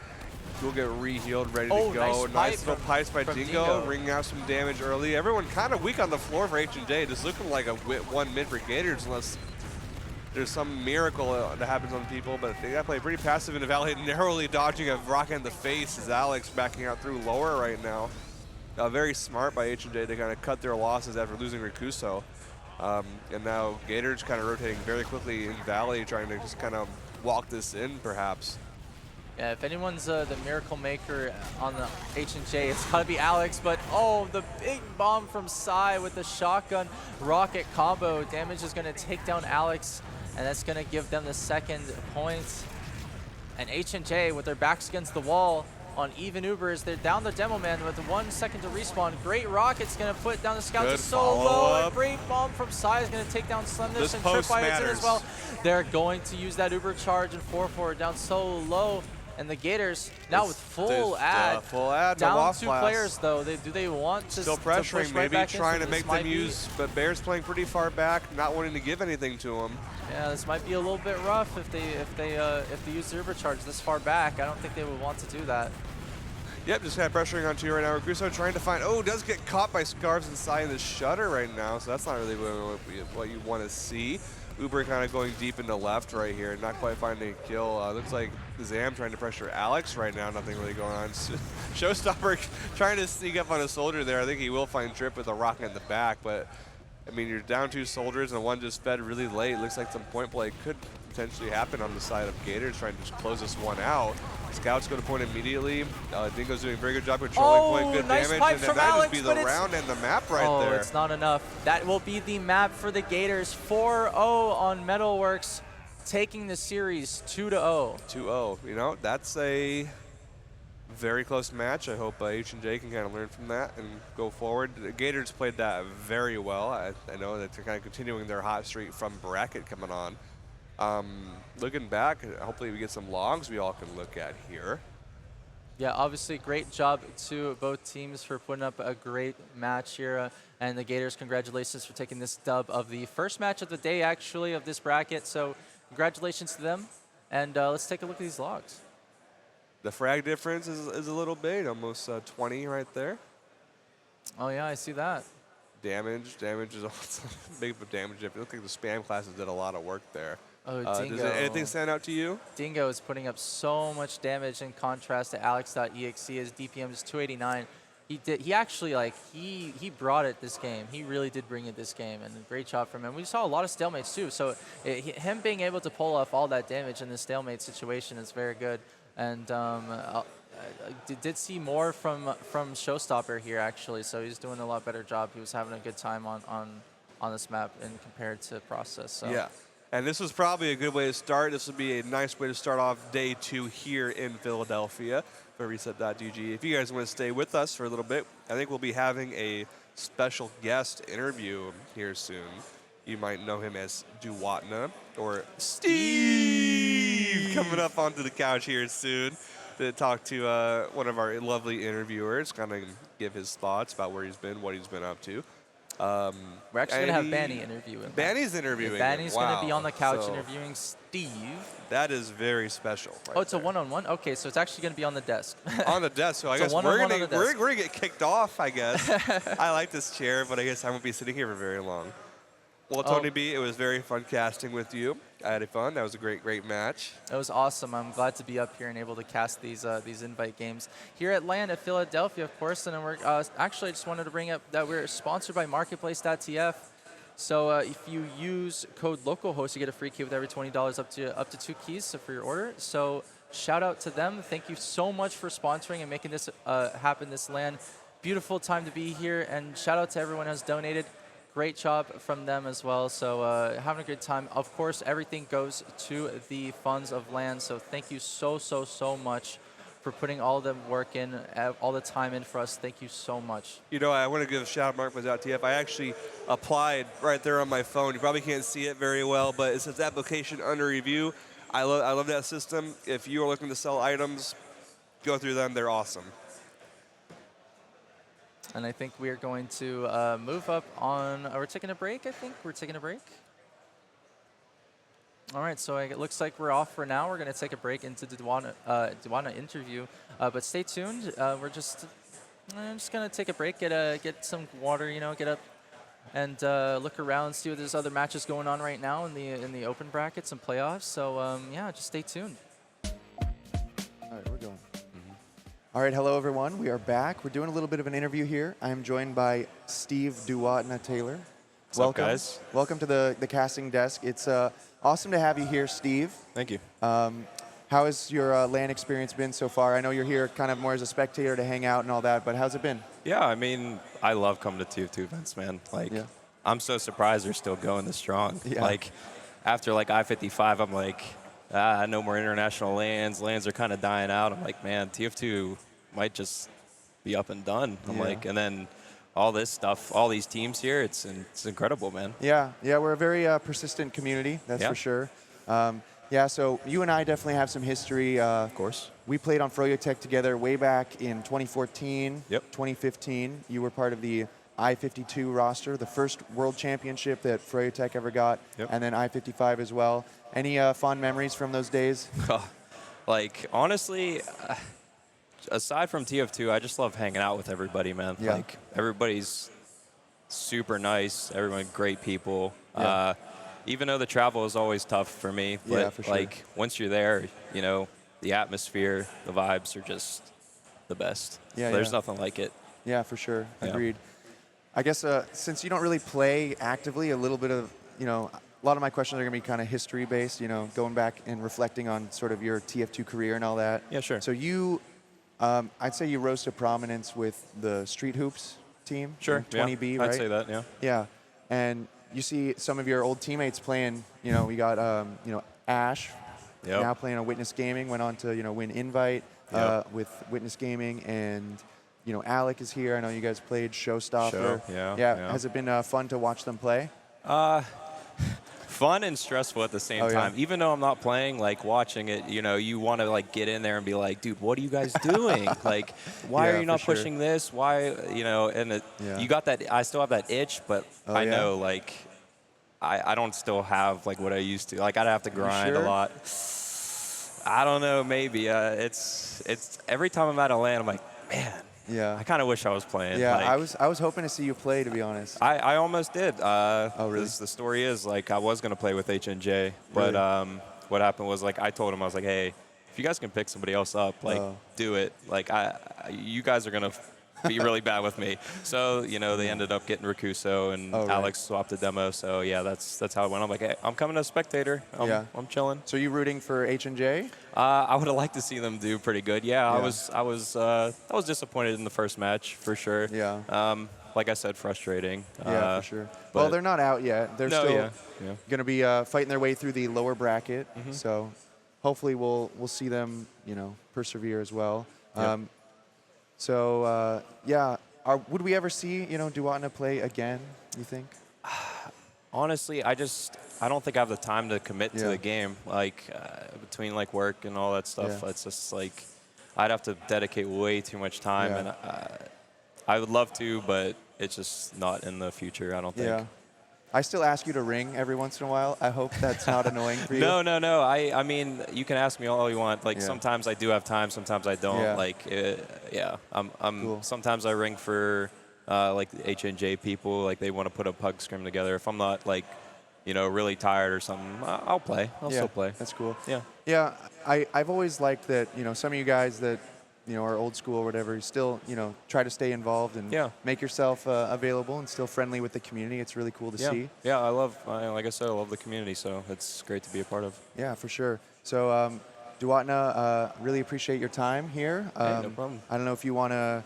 we'll get re-healed, ready to go. Nice little pipes by Dingo, ringing out some damage early. Everyone kind of weak on the floor for H&J, just looking like a one mid for Gators unless there's some miracle that happens on people, but they got to play pretty passive in the valley, narrowly dodging a rocket in the face as Alex backing out through lower right now. Very smart by H&J to kind of cut their losses after losing Rakuso. And now Gators kind of rotating very quickly in Valley, trying to just kind of walk this in, perhaps. Yeah, if anyone's the miracle maker on the H&J, it's got to be Alex. But, oh, the big bomb from Sai with the shotgun rocket combo. Damage is going to take down Alex, and that's going to give them the second point. And H&J, with their backs against the wall, on even Ubers, they're down the demo man with 1 second to respawn. Great rocket's gonna put down the scout to solo. A great bomb from Sai is gonna take down Slemnish, and Tripwire's in as well. They're going to use that Uber charge and 4-4 down so low. And the Gators now with full ad. Full ad. Down 2 players though. Do they want to still pressuring? To maybe trying to make them use, but Bear's playing pretty far back, not wanting to give anything to him. Yeah, this might be a little bit rough if they use the Uber charge this far back. I don't think they would want to do that. Yep, just kind of pressuring onto you right now. Rakuso trying to find, does get caught by Scarves inside the shutter right now, so that's not really what you want to see. Uber kind of going deep into left right here, not quite finding a kill. Looks like Zam trying to pressure Alex right now, nothing really going on. Showstopper trying to sneak up on a soldier there. I think he will find Trip with a rocket in the back, but I mean, you're down 2 soldiers and one just fed really late. Looks like some point play could potentially happen on the side of Gators, trying to just close this one out. Scouts go to point immediately. Dingo's doing a very good job controlling point, good nice damage, pipe and then from that Alex, just be the but round and the map right oh, there. it's not enough. That will be the map for the Gators. 4-0 on Metalworks, taking the series 2-0. 2-0. You know, that's a very close match. I hope H&J can kind of learn from that and go forward. The Gators played that very well. I know that they're kind of continuing their hot streak from bracket coming on. Looking back, hopefully we get some logs we all can look at here. Yeah, obviously great job to both teams for putting up a great match here. And the Gators, congratulations for taking this dub of the first match of the day, actually, of this bracket. So congratulations to them. And let's take a look at these logs. The frag difference is a little big, almost 20 right there. Oh, yeah, I see that. Damage is also big of a damage. It looks like the spam classes did a lot of work there. Oh, Dingo. Does anything stand out to you? Dingo is putting up so much damage in contrast to Alex.exe. His DPM is 289. He actually, like, he brought it this game. He really did bring it this game, and great job from him. We saw a lot of stalemates, too. So him being able to pull off all that damage in this stalemate situation is very good. And I did see more from Showstopper here, actually. So he's doing a lot better job. He was having a good time on this map and compared to Process. So. Yeah. And this was probably a good way to start. This would be a nice way to start off day 2 here in Philadelphia for RESUP.GG. If you guys want to stay with us for a little bit, I think we'll be having a special guest interview here soon. You might know him as Duotna or Steve coming up onto the couch here soon to talk to one of our lovely interviewers, kind of give his thoughts about where he's been, what he's been up to. We're actually going to have Banny interviewing. Banny's interviewing. Banny's going to be on the couch So interviewing Steve. that is very special. Right Oh, it's there. a one-on-one? Okay, so it's actually going to be on the desk. On the desk, so I It's a guess one-on-one on the we're desk. gonna get kicked off, I guess. I like this chair, but I guess I won't be sitting here for very long. Well, Tony B, it was very fun casting with you. I had fun. That was a great match. It was awesome. I'm glad to be up here and able to cast these invite games here at LAN at Philadelphia, of course. And we're actually, I just wanted to bring up that we're sponsored by Marketplace.tf. So if you use code Localhost, you get a free key with every $20 up to 2 keys for your order. So shout out to them. Thank you so much for sponsoring and making this happen this LAN. Beautiful time to be here, and shout out to everyone who has donated. Great job from them as well. So having a good time. Of course, everything goes to the funds of LAN. So thank you so much for putting all the work in, all the time in for us. Thank you so much. You know, I want to give a shout out to Marketplace.tf. I actually applied right there on my phone. You probably can't see it very well, but it says application under review. I love that system. If you are looking to sell items, go through them. They're awesome. And I think we are going to move up on, we're taking a break, I think. We're taking a break. All right, so it looks like we're off for now. We're going to take a break into the Duotna interview. But stay tuned. I'm just going to take a break, get some water, get up and look around, see what there's other matches going on right now in the open brackets and playoffs. So yeah, just stay tuned. All right, we're going. All right, hello everyone. We are back. We're doing a little bit of an interview here. I am joined by Steve Duotna Taylor. What's Welcome, up, guys? Welcome to the casting desk. It's awesome to have you here, Steve. Thank you. How has your LAN experience been so far? I know you're here kind of more as a spectator to hang out and all that, but how's it been? Yeah, I mean, I love coming to TF2 events, man. Like, Yeah. I'm so surprised they're still going this strong. Yeah. Like, after like I-55, I'm like, no more international LANs. LANs are kind of dying out. I'm like, man, TF2 might just be up and done. I'm Yeah. like, and then all this stuff, all these teams here, it's incredible, man. Yeah, we're a very persistent community, that's Yeah. for sure. Yeah, so you and I definitely have some history. Of course. We played on Froyotech together way back in 2014, Yep. 2015. You were part of the I-52 roster, the first world championship that Froyotech ever got, Yep. and then I-55 as well. Any fond memories from those days? Like, honestly, aside from TF2, I just love hanging out with everybody, man. Yeah. Like, everybody's super nice. Everyone, great people. Yeah. Even though the travel is always tough for me, but Yeah, for sure. like once you're there, the atmosphere, the vibes are just the best. Yeah, There's yeah. nothing like it. Yeah, for sure. Yeah. Agreed. I guess since you don't really play actively, a little bit of, a lot of my questions are going to be kind of history based, going back and reflecting on sort of your TF2 career and all that. Yeah, sure. So you, I'd say you rose to prominence with the Street Hoops team. Sure. 20B, yeah, right? I'd say that, yeah. Yeah. And you see some of your old teammates playing, we got, Ash, Yep. now playing on Witness Gaming, went on to, win Invite Yep. with Witness Gaming, and Alec is here. I know you guys played Showstopper. Yeah. Has it been fun to watch them play? Fun and stressful at the same time. Even though I'm not playing, like watching it, you want to like get in there and be like, dude, what are you guys doing? Like, why are you not pushing this? Why, and you got that. I still have that itch, but I know like I don't still have like what I used to. Like I'd have to grind a lot. I don't know. Maybe it's every time I'm at a LAN, I'm like, man. Yeah. I kind of wish I was playing. Yeah, like, I was hoping to see you play, to be honest. I almost did. Oh, really? The story is, like, I was going to play with H&J, but what happened was, like, I told him, I was like, hey, if you guys can pick somebody else up, like, do it. Like, you guys are going to be really bad with me. So, they ended up getting Rakuso, and Alex swapped the demo. So, yeah, that's how it went. I'm like, hey, I'm coming as a spectator. I'm chilling. So you rooting for H&J? I would have liked to see them do pretty good. Yeah. I was disappointed in the first match for sure. Yeah. Like I said, frustrating. Yeah, for sure. Well, they're not out yet. They're still going to be fighting their way through the lower bracket. So hopefully we'll see them, persevere as well. Yep. Would we ever see, duotna play again, you think? Honestly, I don't think I have the time to commit to the game. Like, between, like, work and all that stuff, it's just, like, I'd have to dedicate way too much time. And I would love to, but it's just not in the future, I don't think. Yeah. I still ask you to ring every once in a while. I hope that's not annoying for you. No. I mean, you can ask me all you want. Like, sometimes I do have time, sometimes I don't. Yeah. Like, I'm Cool. sometimes I ring for, like, the H&J people. Like, they want to put a pug scrim together. If I'm not, like, really tired or something, I'll play. I'll still play. That's cool. Yeah. Yeah, I've always liked that, some of you guys that, are old school or whatever, you still, try to stay involved and make yourself available and still friendly with the community. It's really cool to see. Yeah, like I said, I love the community, so it's great to be a part of. Yeah, for sure. So, duotna, really appreciate your time here. Hey, no problem. I don't know if you want to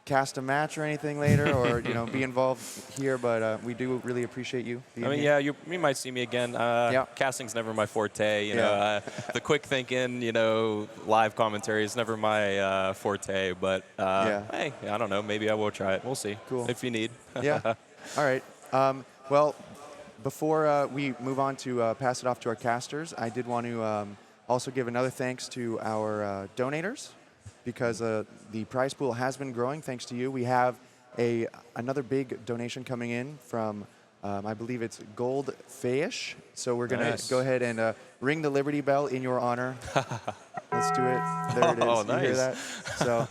cast a match or anything later or, be involved here, but we do really appreciate you being here. You might see me again. Casting's never my forte. The quick thinking, live commentary is never my forte. But hey, I don't know. Maybe I will try it. We'll see. Cool. If you need. Yeah. All right. Well, before we move on to pass it off to our casters, I did want to also give another thanks to our donators, because the prize pool has been growing thanks to you. We have another big donation coming in from, I believe it's Goldfish. So we're going to go ahead and ring the Liberty Bell in your honor. Let's do it. There it is. Oh, you nice. hear that? So,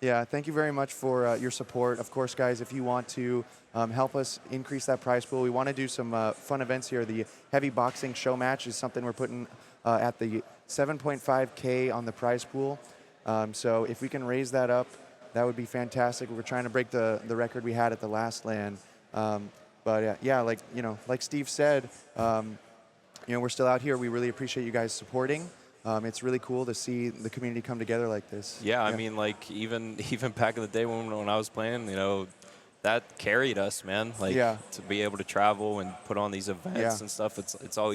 yeah, thank you very much for your support. Of course, guys, if you want to help us increase that prize pool, we want to do some fun events here. The heavy boxing show match is something we're putting at the 7.5K on the prize pool. So if we can raise that up, that would be fantastic. We're trying to break the record we had at the last LAN. But like Steve said, we're still out here. We really appreciate you guys supporting. It's really cool to see the community come together like this. Yeah, I mean, like, even back in the day when I was playing, that carried us, man. Like, to be able to travel and put on these events and stuff, it's all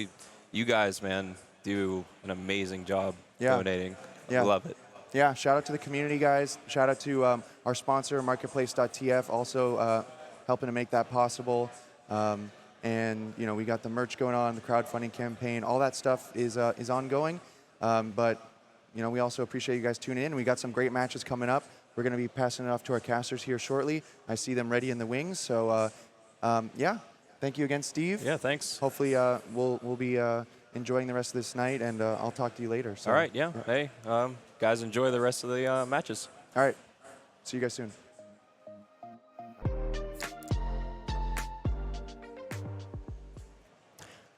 you guys, man, do an amazing job donating. I love it. Yeah, shout out to the community, guys. Shout out to our sponsor, Marketplace.tf, also helping to make that possible. And we got the merch going on, the crowdfunding campaign, all that stuff is ongoing. But we also appreciate you guys tuning in. We got some great matches coming up. We're going to be passing it off to our casters here shortly. I see them ready in the wings. So thank you again, Steve. Yeah, thanks. Hopefully we'll be enjoying the rest of this night, and I'll talk to you later. So, all right, yeah. Hey, guys, enjoy the rest of the matches. All right. See you guys soon.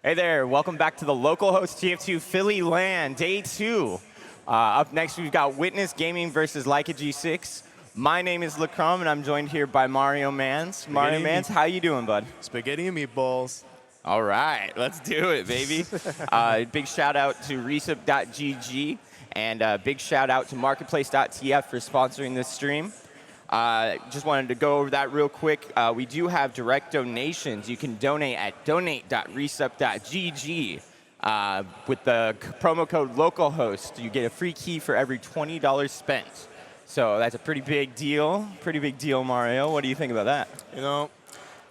Hey there, welcome back to the Localhost TF2 Philly LAN, Day 2. Up next, we've got Witness Gaming versus Leica G6. My name is Lacrom, and I'm joined here by Mario Mans. Mario Mans, how you doing, bud? Spaghetti and meatballs. All right, let's do it, baby. Big shout out to RESUP.gg, and big shout out to Marketplace.tf for sponsoring this stream. Just wanted to go over that real quick. We do have direct donations. You can donate at donate.resup.gg. With the promo code Localhost, you get a free key for every $20 spent. So that's a pretty big deal. Pretty big deal, Mario. What do you think about that? You know,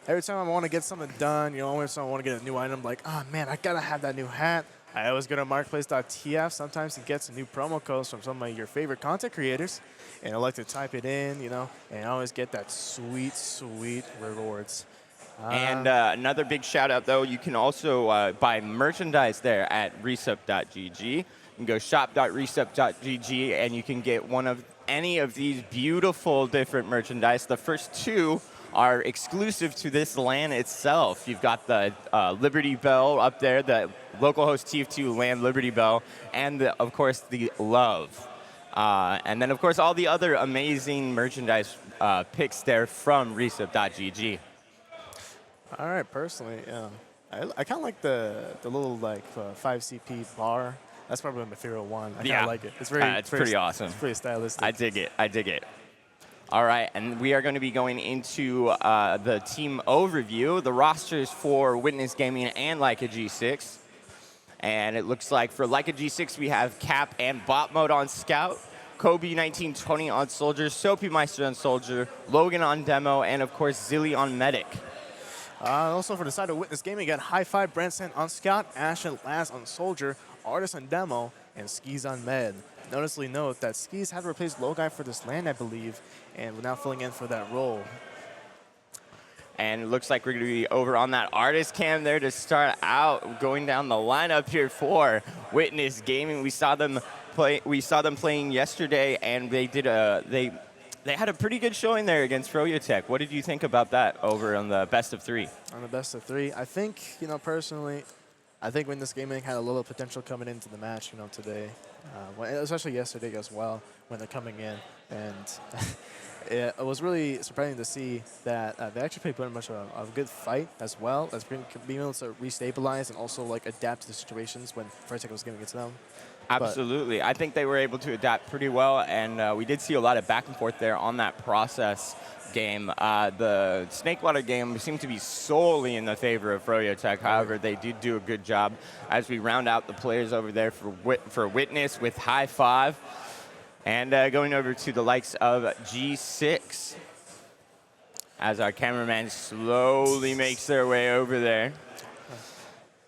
every time I want to get something done, every time I want to get a new item, like, oh man, I gotta have that new hat. I always go to marketplace.tf. Sometimes he gets new promo codes from some of your favorite content creators, and I like to type it in, and I always get that sweet, sweet rewards. And another big shout out, though, you can also buy merchandise there at resup.gg. You can go shop.resup.gg, and you can get one of any of these beautiful different merchandise. The first two are exclusive to this LAN itself. You've got the Liberty Bell up there, the Localhost TF2 LAN Liberty Bell, and of course the Love. And then of course all the other amazing merchandise picks there from resup.gg. All right, personally, I kind of like the little 5CP bar. That's probably my favorite one. I kind of like it. It's it's pretty awesome. It's pretty stylistic. I dig it. I dig it. All right, and we are going to be going into the team overview, the rosters for Witness Gaming and Leica G6. And it looks like for Leica G6, we have Cap and Bot Mode on Scout, Kobe 1920 on Soldier, Soapy Meister on Soldier, Logan on Demo, and of course Zilly on Medic. Also for the side of Witness Gaming, you got High Five, Branson on Scout, Ash and Laz on Soldier, Artist on Demo, and Skis on Med. Noticeably note that Skis had to replace Logai for this LAN, I believe, and we're now filling in for that role. And it looks like we're going to be over on that artist cam there to start out, going down the lineup here for Witness Gaming. We saw them playing yesterday, and they did they had a pretty good showing there against Froyotech. What did you think about that over on the best of three? On the best of three, I think, personally, I think Witness Gaming had a little potential coming into the match, today, especially yesterday as well, when they're coming in. And it was really surprising to see that they actually played pretty much a good fight as well as being able to restabilize and also adapt to the situations when Froyotech was giving it to them. Absolutely. I think they were able to adapt pretty well, and we did see a lot of back and forth there on that process game. The Snakewater game seemed to be solely in the favor of Froyotech. However, they did do a good job as we round out the players over there for Witness with High Five. And going over to the likes of G6 as our cameraman slowly makes their way over there.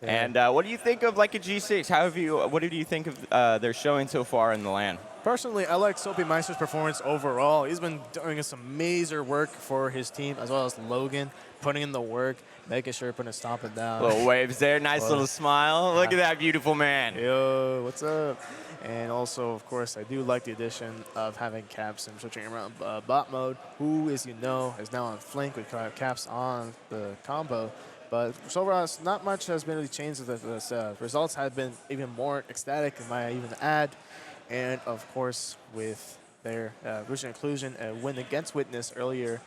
Yeah. And what do you think of Leica G6? What do you think of their showing so far in the LAN? Personally, I like Soapy Meister's performance overall. He's been doing some major work for his team, as well as Logan, putting in the work, making sure putting a stomp it down. Little waves there, nice little smile. Look at that beautiful man. Yo, what's up? And also, of course, I do like the addition of having Caps and switching around Bot Mode, who, as you know, is now on flank with Caps on the combo. But so far, not much has been really changed. The results have been even more ecstatic, I might even add. And of course, with their recent inclusion, a win against Witness earlier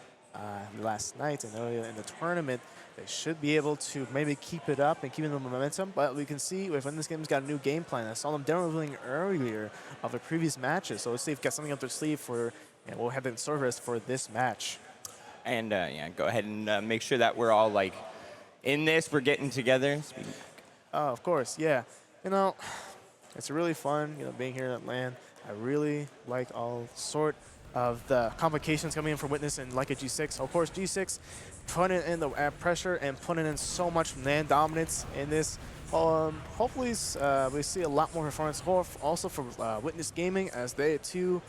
last night and earlier in the tournament, they should be able to maybe keep it up and keep the momentum. But we can see when this game's got a new game plan. I saw them demoing earlier of the previous matches. So let's see if they've got something up their sleeve for, we'll have in service for this match. And yeah, go ahead and make sure that we're all in this, we're getting together. Of course, yeah. It's really fun, being here at LAN. I really like all sort of the complications coming in from Witness and Leica G6. Of course, G6 putting in the pressure and putting in so much LAN dominance in this. Hopefully, we see a lot more performance also from Witness Gaming, as they too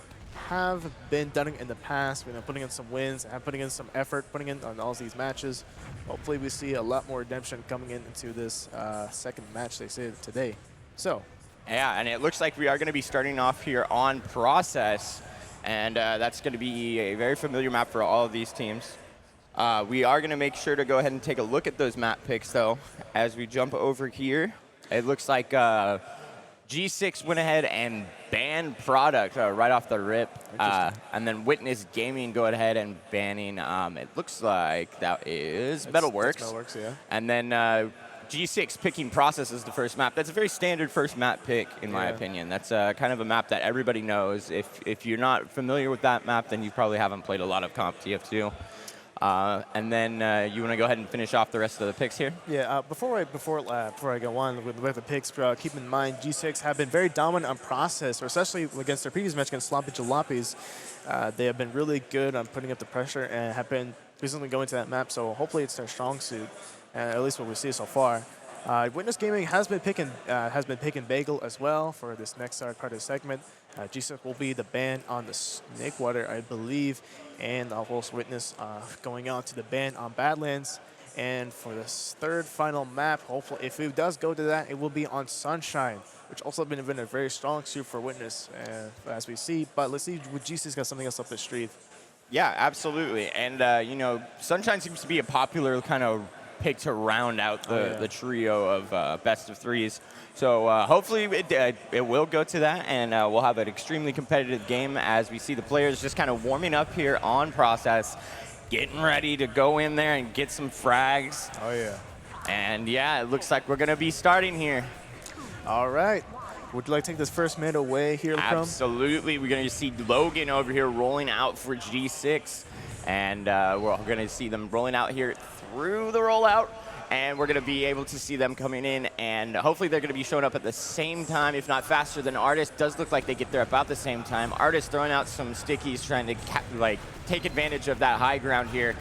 have been done it in the past, putting in some wins and putting in some effort, putting in on all these matches. Hopefully, we see a lot more redemption coming into this second match they say today. So. Yeah, and it looks like we are going to be starting off here on Process, and that's going to be a very familiar map for all of these teams. We are going to make sure to go ahead and take a look at those map picks, though, as we jump over here. It looks like G6 went ahead and banned product right off the rip. And then Witness Gaming go ahead and banning, it looks like that is Metalworks. That's Metalworks, yeah. And then G6 picking Process as the first map. That's a very standard first map pick, in my opinion. That's kind of a map that everybody knows. If you're not familiar with that map, then you probably haven't played a lot of Comp TF2. And then you want to go ahead and finish off the rest of the picks here? Yeah, before I go on with the picks, keep in mind G6 have been very dominant on Process, or especially against their previous match against Sloppy Jalopies. They have been really good on putting up the pressure and have been recently going to that map, so hopefully it's their strong suit, at least what we see so far. Witness Gaming has been picking Bagel as well for this next part of the segment. G6 will be the ban on the Snakewater, I believe, and I'll also Witness going on to the ban on Badlands. And for this third final map, hopefully, if it does go to that, it will be on Sunshine, which also been a very strong suit for Witness, as we see. But let's see, would G6 got something else up the street? Yeah, absolutely. And, you know, Sunshine seems to be a popular kind of pick to round out the trio of best of threes. So hopefully it will go to that, and we'll have an extremely competitive game as we see the players just kind of warming up here on Process, getting ready to go in there and get some frags. Oh, yeah. And, yeah, it looks like we're going to be starting here. All right. Would you like to take this first mid away here, Lacrum? Absolutely. We're going to see Logan over here rolling out for G6. And we're going to see them rolling out here through the rollout. And we're going to be able to see them coming in. And hopefully they're going to be showing up at the same time, if not faster than Artist. Does look like they get there about the same time. Artist throwing out some stickies, trying to take advantage of that high ground here.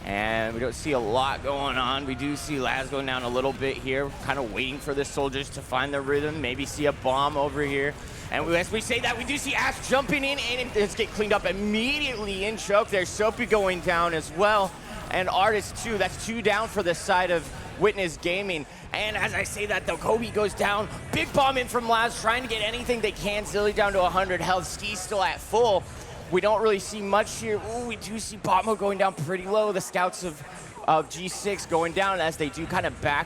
And we don't see a lot going on. We do see Laz going down a little bit here, kind of waiting for the soldiers to find the rhythm, maybe see a bomb over here. And as we say that, we do see Ash jumping in, and it's get cleaned up immediately in choke. There's Soapy going down as well, and Artist too. That's 2 down for the side of Witness Gaming. And as I say that, though, Kobe goes down. Big bomb in from Laz, trying to get anything they can. Zilly down to 100 health. Ski's still at full. We don't really see much here. Ooh, we do see Botmo going down pretty low. The scouts of G6 going down as they do kind of back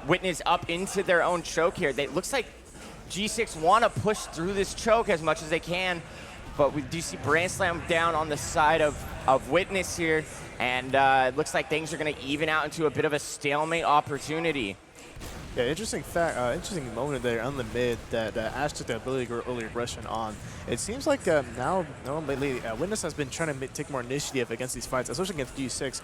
Witness up into their own choke here. It looks like G6 want to push through this choke as much as they can, but we do see Brand Slam down on the side of Witness here, and it looks like things are going to even out into a bit of a stalemate opportunity. Yeah, interesting moment there on the mid that Ash took the ability to go early aggression on. It seems like now lately, Witness has been trying to take more initiative against these fights, especially against G6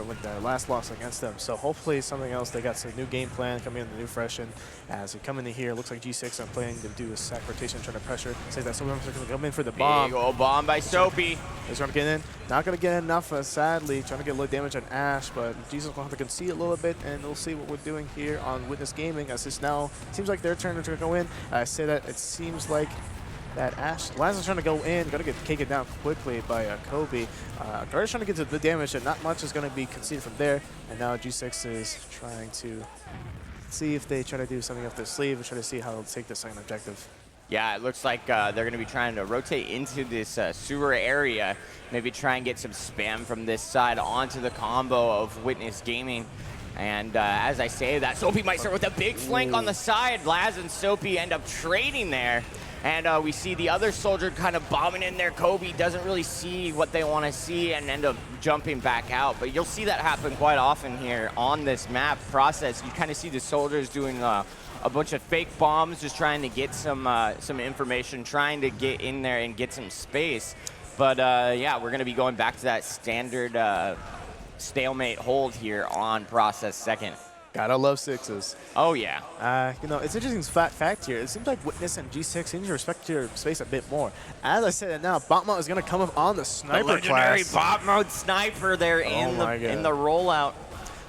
with their last loss against them. So hopefully something else. They got some new game plan coming in, the new freshen. As we come into here, looks like G6 are planning to do a sack rotation, trying to pressure. Say that Soapy are going to come in for the bomb. Big old bomb by Soapy. He's trying to get in. Not going to get enough, sadly. Trying to get a little damage on Ash, but Jesus will have to concede a little bit, and we'll see what we're doing here on Witness Gaming, as this now seems like their turn to go in. I say that it seems like that Laz is trying to go in, going to get taken down quickly by Kobe. Guard's trying to get to the damage, and not much is going to be conceded from there. And now G6 is trying to see if they try to do something up their sleeve and try to see how they'll take the second objective. Yeah, it looks like they're going to be trying to rotate into this sewer area, maybe try and get some spam from this side onto the combo of Witness Gaming. And as I say that, Soapy might start with a big flank on the side. Laz and Soapy end up trading there. And we see the other soldier kind of bombing in there. Kobe doesn't really see what they want to see and end up jumping back out. But you'll see that happen quite often here on this map Process. You kind of see the soldiers doing a bunch of fake bombs, just trying to get some information, trying to get in there and get some space. But yeah, we're going to be going back to that standard stalemate hold here on Process second. Gotta love sixes. Oh, yeah. You know, it's an interesting fact here. It seems like Witness and G6 seem to respect your space a bit more. As I said now, Botmo is going to come up on the sniper the legendary class. bot mode sniper there in the rollout.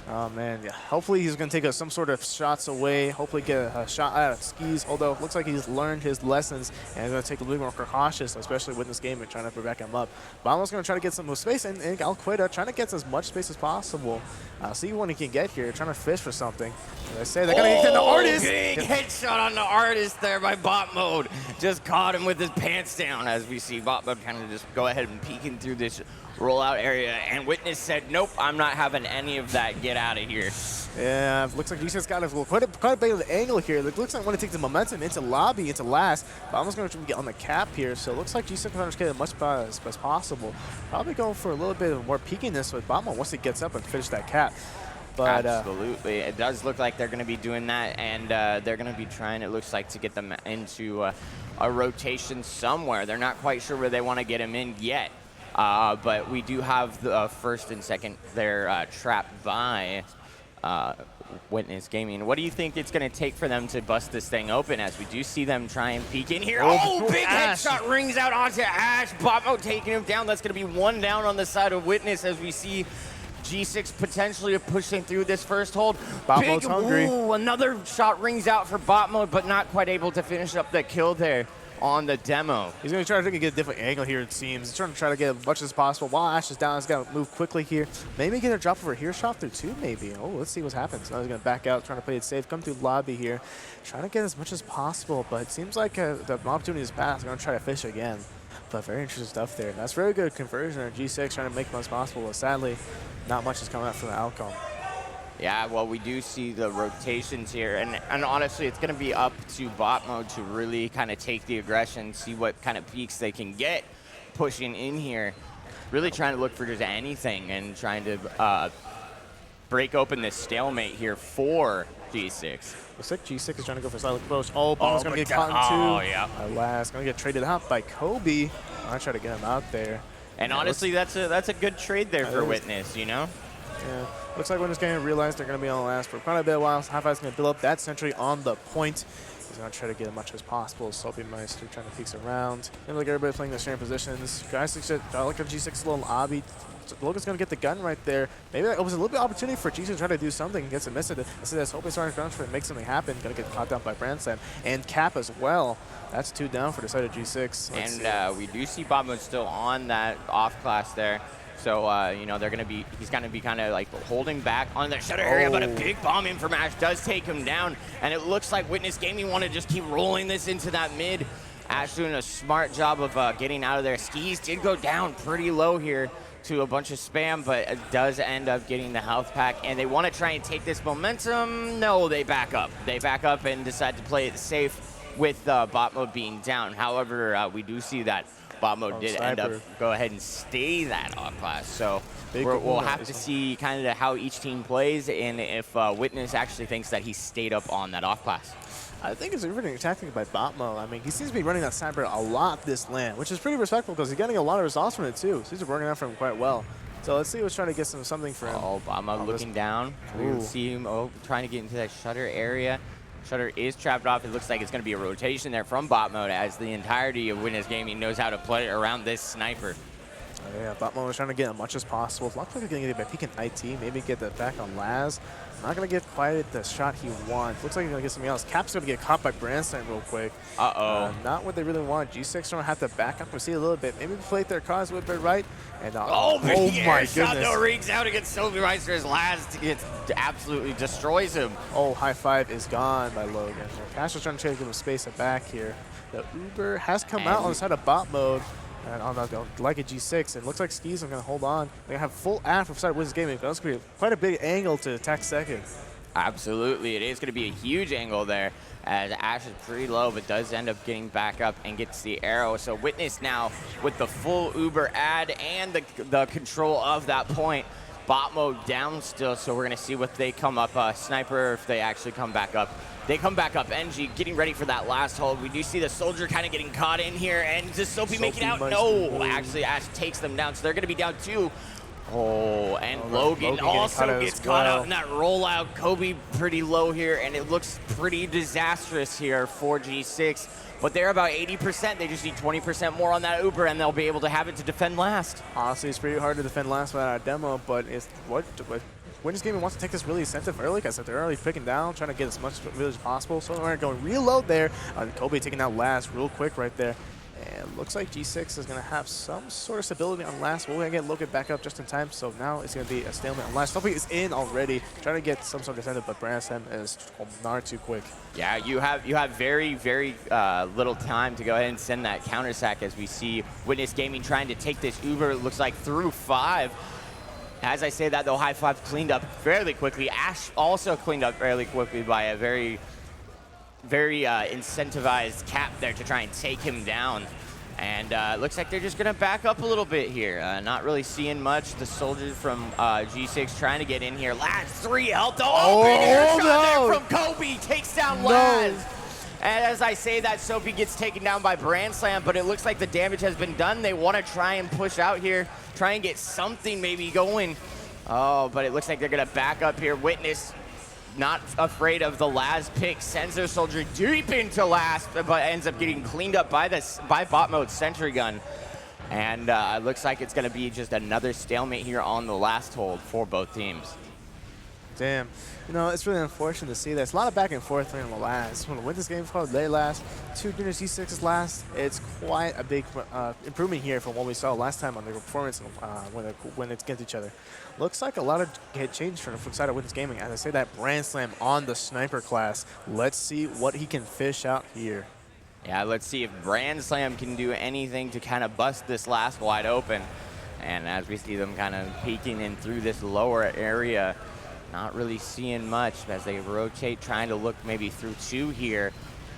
Oh, man. Yeah. Hopefully he's going to take some sort of shots away. Hopefully get a shot out of skis. Although it looks like he's learned his lessons and going to take a little more cautious, especially with this game and trying to back him up. Botmo's going to try to get some more space, and Alqueda trying to get as much space as possible. See what he can get here, trying to fish for something. As I say, they're going to get the Artist. Big headshot on the Artist there by bot mode. just caught him with his pants down as we see Botmode kind of just go ahead and peeking through this rollout area. And Witness said, nope, I'm not having any of that. Get out of here. Yeah, looks like G6 got quite a bit of the angle here. It looks like when it takes the momentum into lobby, into last, but almost going to get on the cap here. So it looks like G6 trying to get as much as possible. Probably going for a little bit of more peakiness with Botmode once he gets up and finish that cap. But, absolutely. It does look like they're going to be doing that, and they're going to be trying, it looks like, to get them into a rotation somewhere. They're not quite sure where they want to get him in yet. But we do have the first and second there trapped by Witness Gaming. What do you think it's going to take for them to bust this thing open as we do see them try and peek in here? Oh, big headshot rings out onto Ash. Botmode taking him down. That's going to be one down on the side of Witness as we see G6 potentially pushing through this first hold. Botmode's hungry. Ooh, another shot rings out for Botmode, but not quite able to finish up the kill there on the demo. He's going to try to get a different angle here, it seems. He's trying to get as much as possible. While Ash is down, he's got to move quickly here. Maybe get a drop over here shot through two, maybe. Oh, let's see what happens. Now he's going to back out, trying to play it safe, come through lobby here. Trying to get as much as possible, but it seems like the opportunity is passed. They're going to try to fish again. But very interesting stuff there. That's very good conversion on G6, trying to make the most possible, but sadly, not much is coming out from the outcome. Yeah, well, we do see the rotations here, and honestly, it's going to be up to Botmode to really kind of take the aggression, see what kind of peaks they can get pushing in here. Really trying to look for just anything and trying to break open this stalemate here for G6. Looks like G6 is trying to go for silent approach. Oh, Botmode's going to get caught in two. Oh, yeah. Last, going to get traded out by Kobe. I try to get him out there. And yeah, honestly, that's a good trade there for Witness, you know? Yeah, looks like when this game realized they're going to be on the last for quite a bit of while. Hi-Fi's going to build up that sentry on the point. He's going to try to get as much as possible. Soapy Meister trying to peek around. Seems like everybody playing their sharing positions. Guys, I like a G6 little obby. Logan's going to get the gun right there. Maybe that was a little bit of opportunity for G6 to try to do something. Gets it missed. I see that's Soapy starting to try to make something happen. Going to get caught down by Brandstam. And Cap as well. That's two down for the side of G6. And we do see Botmode still on that off class there. So, you know, he's going to be kind of like holding back on the shutter area, but a big bomb in from Ash does take him down. And it looks like Witness Gaming want to just keep rolling this into that mid. Ash doing a smart job of getting out of there. Skis did go down pretty low here to a bunch of spam, but it does end up getting the health pack. And they want to try and take this momentum. No, they back up. They back up and decide to play it safe with Botmode being down. However, we do see that Botmode did end up go ahead and stay that off class. So we'll have to see kind of how each team plays and if Witness actually thinks that he stayed up on that off class. I think it's a really tactic by Botmode. I mean, he seems to be running that sniper a lot this LAN, which is pretty respectful because he's getting a lot of results from it too. So he's working out for him quite well. So let's see who's trying to get something for him. Oh, Botmode looking down. We see him trying to get into that shutter area. Shutter is trapped off. It looks like it's going to be a rotation there from Botmode as the entirety of Witness Gaming knows how to play around this sniper. Yeah, Botmode was trying to get as much as possible. Luckily, going to get it by peeking IT, maybe get that back on Laz. Not going to get quite the shot he wants. Looks like he's going to get something else. Cap's going to get caught by Brandstam real quick. Not what they really want. G6 going to have to back up and see a little bit. Maybe play their cards a little bit right. And oh my goodness. No rigs out against Soapy Meister as Laz absolutely destroys him. Oh, high five is gone by Logan. Cash is trying to give him space at back here. The Uber has come out on the side of Botmode. And on the like a G6, it looks like Skis are going to hold on. They're going to have full aff from side of Wizards Gaming. That's going to be quite a big angle to attack second. Absolutely. It is going to be a huge angle there as Ash is pretty low, but does end up getting back up and gets the arrow. So Witness now with the full Uber ad and the control of that point. Botmode down still, so we're going to see what they come up. Sniper, if they actually come back up. They come back up. NG getting ready for that last hold. We do see the soldier kind of getting caught in here. And does Soapy make it out? No. Actually, Ash takes them down. So they're going to be down 2. Oh, and Logan also gets caught out in that rollout. Kobe pretty low here. And it looks pretty disastrous here for G6. But they're about 80%. They just need 20% more on that Uber, and they'll be able to have it to defend last. Honestly, it's pretty hard to defend last without a demo. But it's what Witness Gaming wants to take this really incentive early because they're early picking down, trying to get as much as possible. So they're going real low there. Kobe taking out last real quick right there. And looks like G6 is going to have some sort of stability on last. We're going to get Logan back up just in time, so now it's going to be a stalemate on last. Sophie is in already, trying to get some sort of incentive, but Branson is not too quick. Yeah, you have very, very little time to go ahead and send that counter sack as we see Witness Gaming trying to take this Uber, it looks like, through 5. As I say that, though, High Five cleaned up fairly quickly. Ash also cleaned up fairly quickly by a very incentivized Cap there to try and take him down. And it looks like they're just going to back up a little bit here. Not really seeing much. The soldiers from G6 trying to get in here. Laz, 3 health. Oh, big air shot there from Kobe. Takes down Laz. And as I say that, Soapy gets taken down by Brand Slam, but it looks like the damage has been done. They want to try and push out here, try and get something maybe going. Oh, but it looks like they're going to back up here. Witness not afraid of the Laz pick, sends their soldier deep into Laz, but ends up getting cleaned up by bot mode Sentry Gun. And it looks like it's going to be just another stalemate here on the last hold for both teams. Damn. You know, it's really unfortunate to see that. It's a lot of back and forth in the last. When we win this game called their last, 2 junior G6's last, it's quite a big improvement here from what we saw last time on their performance when it's against each other. Looks like a lot of had changed from the side of Witness Gaming. As I say that, Brand Slam on the sniper class. Let's see what he can fish out here. Yeah, let's see if Brand Slam can do anything to kind of bust this last wide open. And as we see them kind of peeking in through this lower area, not really seeing much as they rotate, trying to look maybe through 2 here.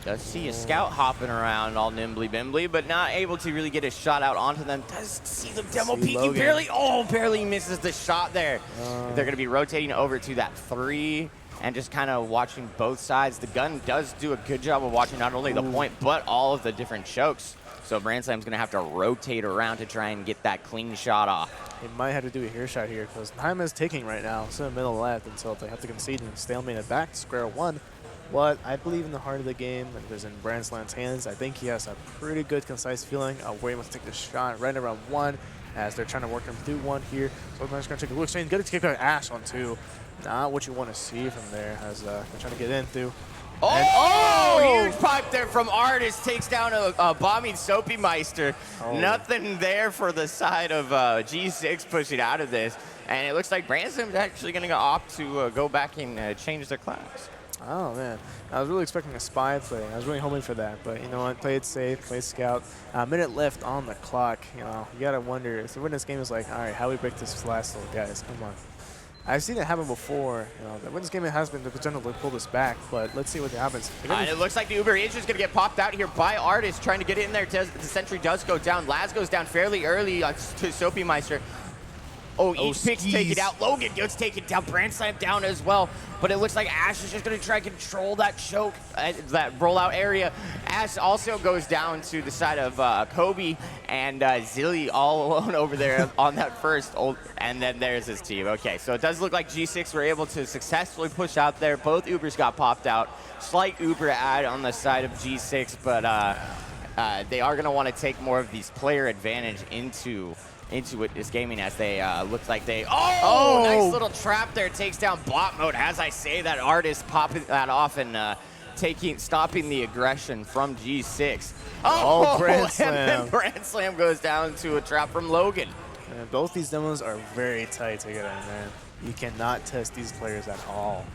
Does see a scout hopping around all nimbly-bimbly, but not able to really get a shot out onto them. Does see the demo peeking barely. Oh, barely misses the shot there. They're going to be rotating over to that 3 and just kind of watching both sides. The gun does do a good job of watching not only the point, but all of the different chokes. So Brand Slam's going to have to rotate around to try and get that clean shot off. He might have to do a hair shot here because time is ticking right now. It's in the middle left until they have to concede and stalemate it back to square 1. But I believe in the heart of the game, and it is in Brand Slam's hands. I think he has a pretty good, concise feeling of where he wants to take the shot right around 1 as they're trying to work him through 1 here. So they're just going to take a look. Shane, good to kick out Ash on 2. Not what you want to see from there as they're trying to get in through. Huge pipe there from Artist, takes down a bombing Soapy Meister. Nothing there for the side of G6 pushing out of this. And it looks like Branson's actually going to opt to go back and change their class. Oh, man. I was really expecting a spy play. I was really hoping for that. But you know what? Play it safe, play scout. A minute left on the clock. You know, you got to wonder if the Witness game is like, all right, how we break this last little guys? Come on. I've seen it happen before. You know, the Witness game has been the potential to pull this back, but let's see what happens. It looks like the Uber is just going to get popped out here by Artist, trying to get in there. The Sentry does go down. Laz goes down fairly early to Soapy Meister. Each pick's taken out. Logan gets taken down. Brand Slam down as well. But it looks like Ash is just going to try and control that choke, that rollout area. Ash also goes down to the side of Kobe and Zilly all alone over there on that first. And then there's his team. Okay, so it does look like G6 were able to successfully push out there. Both Ubers got popped out. Slight Uber ad on the side of G6, but they are going to want to take more of these player advantage into Witness Gaming as they look like they nice little trap there, takes down bot mode. As I say that, Artist popping that off and stopping the aggression from G6. Brand Slam. And then Brand Slam goes down to a trap from Logan. And both these demos are very tight together, man. You cannot test these players at all.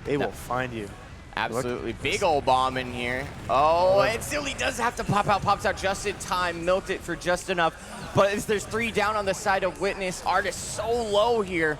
They will find you. Absolutely. Big old bomb in here. And Zilly does have to pop out. Pops out just in time. Milked it for just enough. But there's 3 down on the side of Witness. Artist so low here.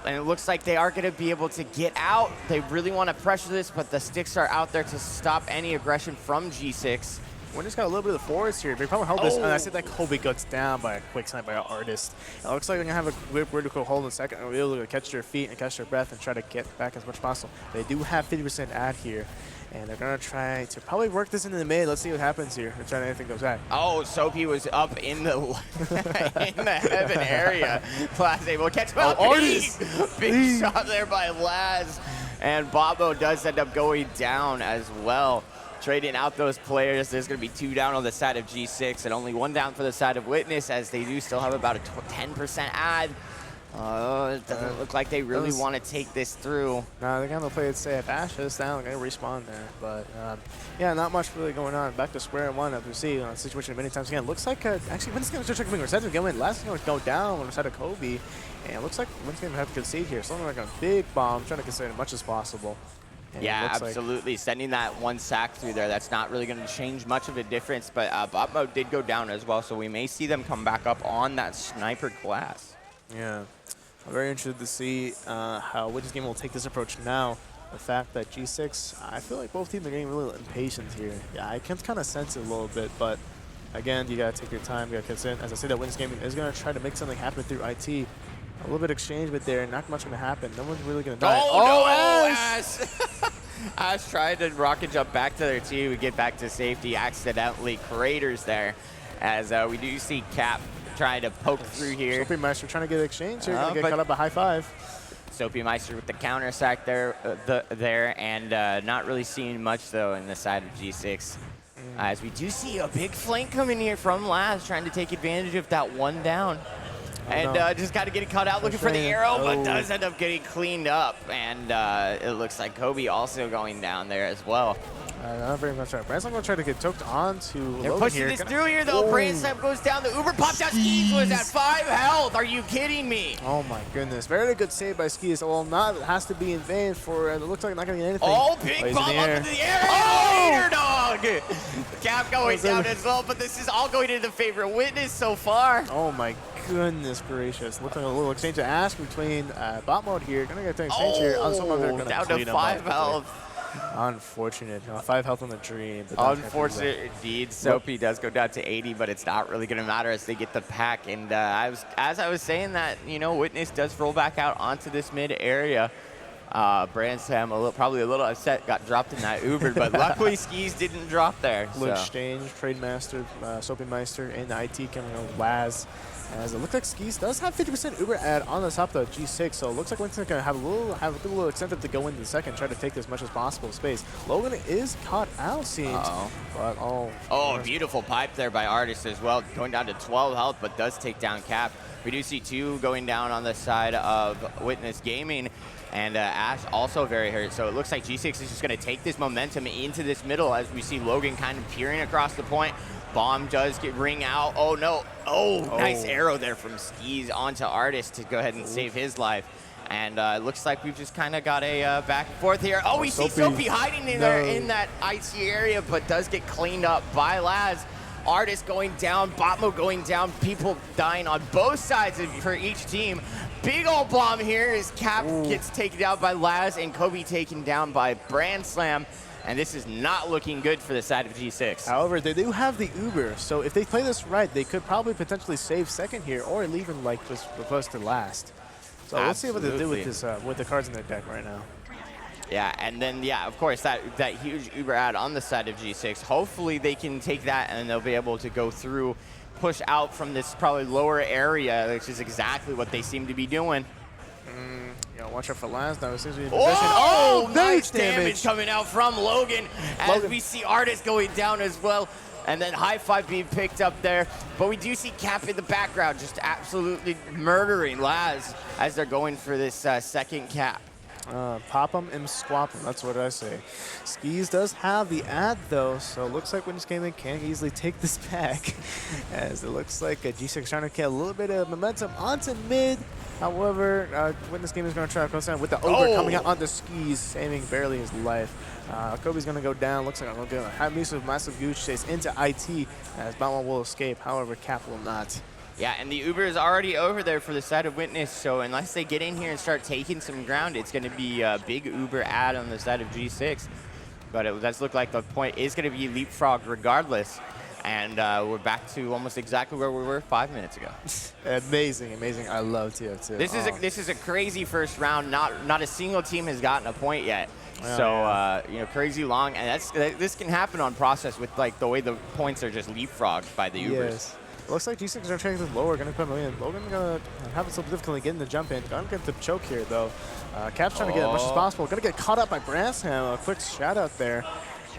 And it looks like they are going to be able to get out. They really want to pressure this, but the sticks are out there to stop any aggression from G6. Witness got a little bit of the force here. They probably held this. And I said that Kobe gets down by a quick snipe by an Artist. It looks like they're going to have a good vertical hold in a second. And be able to catch their feet and catch their breath and try to get back as much as possible. They do have 50% ad here. And they're going to try to probably work this into the mid. Let's see what happens here. They're trying to anything goes back. Soapy was up in the in the heaven area. Laz able to catch him out. Artist! Big shot there by Laz. And Bobo does end up going down as well. Trading out those players. There's going to be 2 down on the side of G6 and only 1 down for the side of Witness as they do still have about a 10% ad. It doesn't look like they really want to take this through. Nah, they're going to play it safe. Ash is down. They're going to respawn there. But, yeah, not much really going on. Back to square one, as we see the situation many times again. Looks like, actually, Winners Game is just being reset to go in. Last game was go down on the side of Kobe. And it looks like Winners Game have to concede here. Something like a big bomb, trying to concede as much as possible. And yeah, absolutely. Sending that one sack through there, that's not really going to change much of a difference. But bot mode did go down as well, so we may see them come back up on that sniper class. Yeah. I'm very interested to see how Winners Game will take this approach now. The fact that G6, I feel like both teams are getting really impatient here. Yeah, I can kind of sense it a little bit, but again, you got to take your time, you got to consent. As I said, that Winners Game is going to try to make something happen through IT. A little bit of exchange, but there, not much going to happen. No one's really going to die. Oh, no, Ash! Ash tried to rocket jump back to their team. We get back to safety, accidentally craters there. As we do see Cap trying to poke through here. Soapy Meister trying to get exchange here, going to get caught up a high five. Soapy Meister with the counter sack there, and not really seeing much though in the side of G6. As we do see a big flank coming here from Laz, trying to take advantage of that one down. And just got to get it cut out, looking for the arrow, but does end up getting cleaned up. And it looks like Kobe also going down there as well. Not very much. Brand's going to try to get choked onto They're Logan pushing here. this through here, though. Brainstem goes down. The Uber popped out. Skis was at 5 health. Are you kidding me? Oh, my goodness. Very good save by Skis. Well, not it has to be in vain for it looks like not going to get anything. Oh, big bomb up into the air. Oh! Hater dog. Cap going down as well, but this is all going into the favor of Witness so far. Oh, my goodness gracious. Looks like a little exchange of ash between bot mode here. Going to get the exchange here. On someone they're gonna down to 5 health. Unfortunate. 5 health on the dream. Unfortunate indeed. Soapy does go down to 80, but it's not really going to matter as they get the pack. And as I was saying that, you know, Witness does roll back out onto this mid area. Brandstam probably a little upset, got dropped in that Uber, but luckily Skis didn't drop there. Little exchange, Trade Master, Soapy Meister, and the IT coming on Laz. As it looks like Skis does have 50% Uber ad on the top of the G6, so it looks like Winston's going to have a little incentive to go into the second, try to take as much as possible space. Logan is caught out, seems. But beautiful pipe there by Artist as well, going down to 12 health, but does take down Cap. We do see 2 going down on the side of Witness Gaming. And Ash also very hurt, so it looks like G6 is just going to take this momentum into this middle as we see Logan kind of peering across the point. Bomb does ring out. Oh, no. Nice arrow there from Skis onto Artist to go ahead and save his life. And it looks like we've just kind of got a back and forth here. Oh, we see Soapy hiding in there in that IT area, but does get cleaned up by Laz. Artist going down, Botmo going down, people dying on both sides for each team. Big old bomb here as Cap gets taken down by Laz and Kobe taken down by Brandslam. And this is not looking good for the side of G6. However, they do have the Uber, so if they play this right, they could probably potentially save second here, or even like just reverse to last. So let's see what they do with this, with the cards in their deck right now. Yeah, and then, yeah, of course, that huge Uber ad on the side of G6. Hopefully they can take that and they'll be able to go through, push out from this probably lower area, which is exactly what they seem to be doing. Watch out for Laz now. Nice damage coming out from Logan as we see Artist going down as well. And then high five being picked up there. But we do see Cap in the background just absolutely murdering Laz as they're going for this second cap. Pop 'em and squap 'em, that's what I say. Skis does have the ad though, so it looks like Winners Gaming can easily take this back. As it looks like G6 trying to get a little bit of momentum onto mid. However, Winners Gaming is going to try to close down with the over coming out onto Skis, saving barely his life. Kobe's going to go down. Looks like I'm going to have massive goose chase into IT as Batman will escape. However, Cap will not. Yeah, and the Uber is already over there for the side of Witness, so unless they get in here and start taking some ground, it's going to be a big Uber ad on the side of G6. But it does look like the point is going to be leapfrog regardless. And we're back to almost exactly where we were 5 minutes ago. Amazing, amazing. I love TF2. This is a crazy first round. Not a single team has gotten a point yet. Crazy long. And this can happen on process with like the way the points are just leapfrogged by the Ubers. Yes. Looks like G6 are trying to lower, going to put him in. Logan going to have some difficulty getting the jump in. Going to get the choke here, though. Cap's trying to get as much as possible. Going to get caught up by Bransham. A quick shout out there.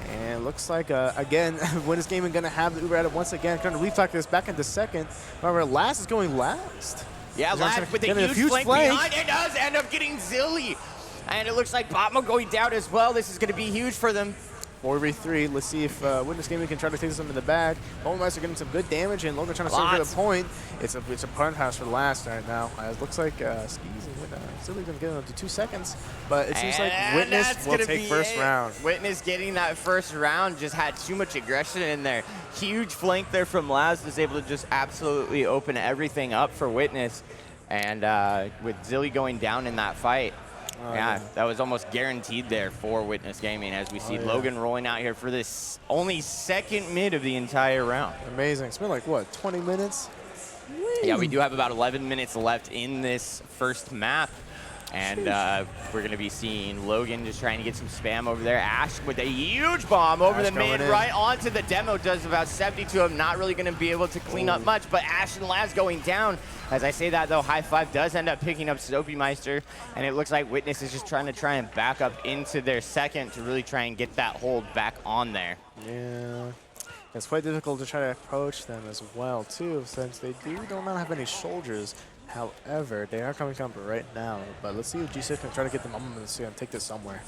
And looks like, again, Winners Gaming going to have the Uber at it once again. Going to reflect this back into second. However, Last is going last. Yeah, Lad with a huge flank behind. It does end up getting Zilly. And it looks like Botmo going down as well. This is going to be huge for them. 4v3. Let's see if Witness Gaming can try to take some in the back. Bowmeister getting some good damage, and Logan trying to serve the point. It's a punt pass for the last right now. It looks like Skis and Zilly going to get it up to 2 seconds, but it seems like Witness will take first round. Witness getting that first round just had too much aggression in there. Huge flank there from Laz was able to just absolutely open everything up for Witness, and with Zilly going down in that fight. Yeah, that was almost guaranteed there for Witness Gaming as we see Logan rolling out here for this only second mid of the entire round. Amazing. It's been like, what, 20 minutes? Yeah, we do have about 11 minutes left in this first map. And we're going to be seeing Logan just trying to get some spam over there. Ash with a huge bomb over the mid, right onto the demo. Does about 70 to him. Not really going to be able to clean up much, but Ash and Laz going down. As I say that, though, High Five does end up picking up Soapy Meister, and it looks like Witness is just trying and back up into their second to really try and get that hold back on there. Yeah. It's quite difficult to try to approach them as well, too, since they do not have any soldiers. However, they are coming up right now, but let's see if G6 can try to get them and take this somewhere.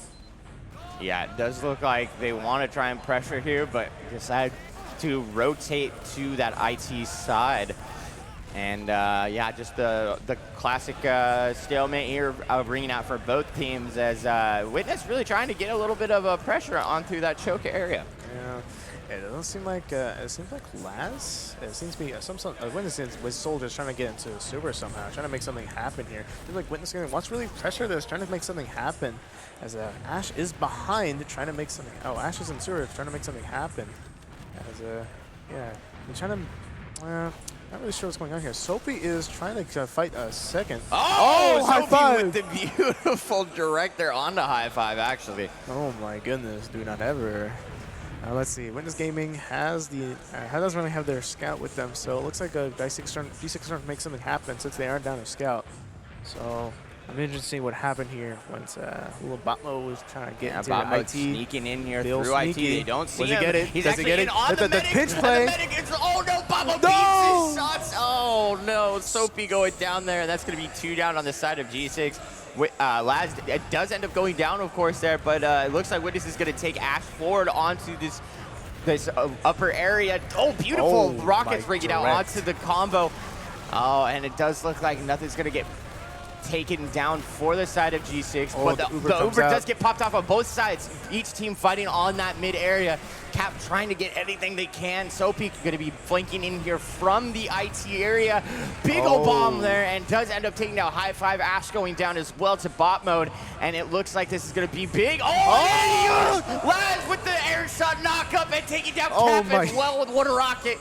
Yeah, it does look like they want to try and pressure here, but decide to rotate to that IT side. And yeah, just the classic stalemate here ringing out for both teams as Witness really trying to get a little bit of a pressure onto that choke area. Yeah. It doesn't seem like it seems like Laz. It seems to be Witness with soldiers trying to get into Super somehow, trying to make something happen here. I feel like Witness wants to really pressure this, trying to make something happen. As Ash is behind, trying to make something. Oh, Ash is in Super, trying to make something happen. As yeah, he's trying to. Not really sure what's going on here. Soapy is trying to fight a second. Oh, High five with the beautiful direct there onto High Five, actually. Oh my goodness, do not ever. Let's see. Witness Gaming has doesn't really have their scout with them, so it looks like G6 trying to make something happen since they aren't down a scout. So I'm interested to see what happened here once little Botmo was trying to get into Botmo IT. sneaking in here through IT. They don't see him. Does he get it? He's Does he get it? the pinch play. Oh no, Botmo beats his shots. Oh no, Soapy going down there. That's going to be 2 down on the side of G6. Laz does end up going down, of course, there, but it looks like Witness is going to take Ash forward onto this upper area. Oh, beautiful rockets bringing out onto the combo. Oh, and it does look like nothing's going to get taken down for the side of G6, but the Uber does get popped off on both sides. Each team fighting on that mid area. Cap trying to get anything they can. Soapy going to be flanking in here from the IT area. Big ol' bomb there, and does end up taking down High Five. Ash going down as well to bot mode, and it looks like this is going to be big. Laz with the air shot knock up and taking down Cap as well with one rocket.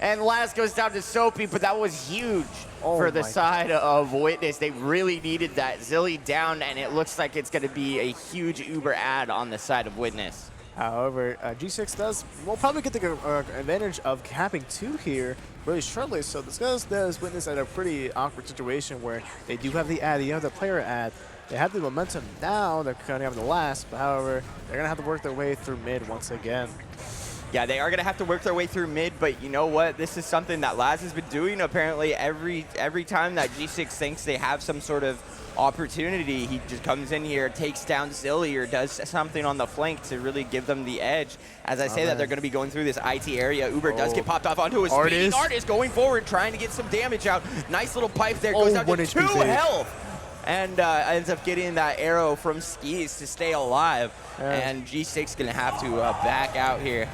And Laz goes down to Soapy, but that was huge for the side of Witness. They really needed that. Zilly down, and it looks like it's going to be a huge Uber ad on the side of Witness. However, G6 will probably get the advantage of capping 2 here really shortly. So this does Witness at a pretty awkward situation where they do have the ad, you have the player ad. They have the momentum now, they're kind of having the last, but however, they're going to have to work their way through mid once again. Yeah, they are going to have to work their way through mid, but you know what? This is something that Laz has been doing apparently every time that G6 thinks they have some sort of opportunity. He just comes in here, takes down Zilly, or does something on the flank to really give them the edge. As I say that, they're going to be going through this IT area. Uber does get popped off onto his speed. Artist going forward, trying to get some damage out. Nice little pipe there. Goes down to 2 health. And ends up getting that arrow from Skis to stay alive. And G6 going to have to back out here.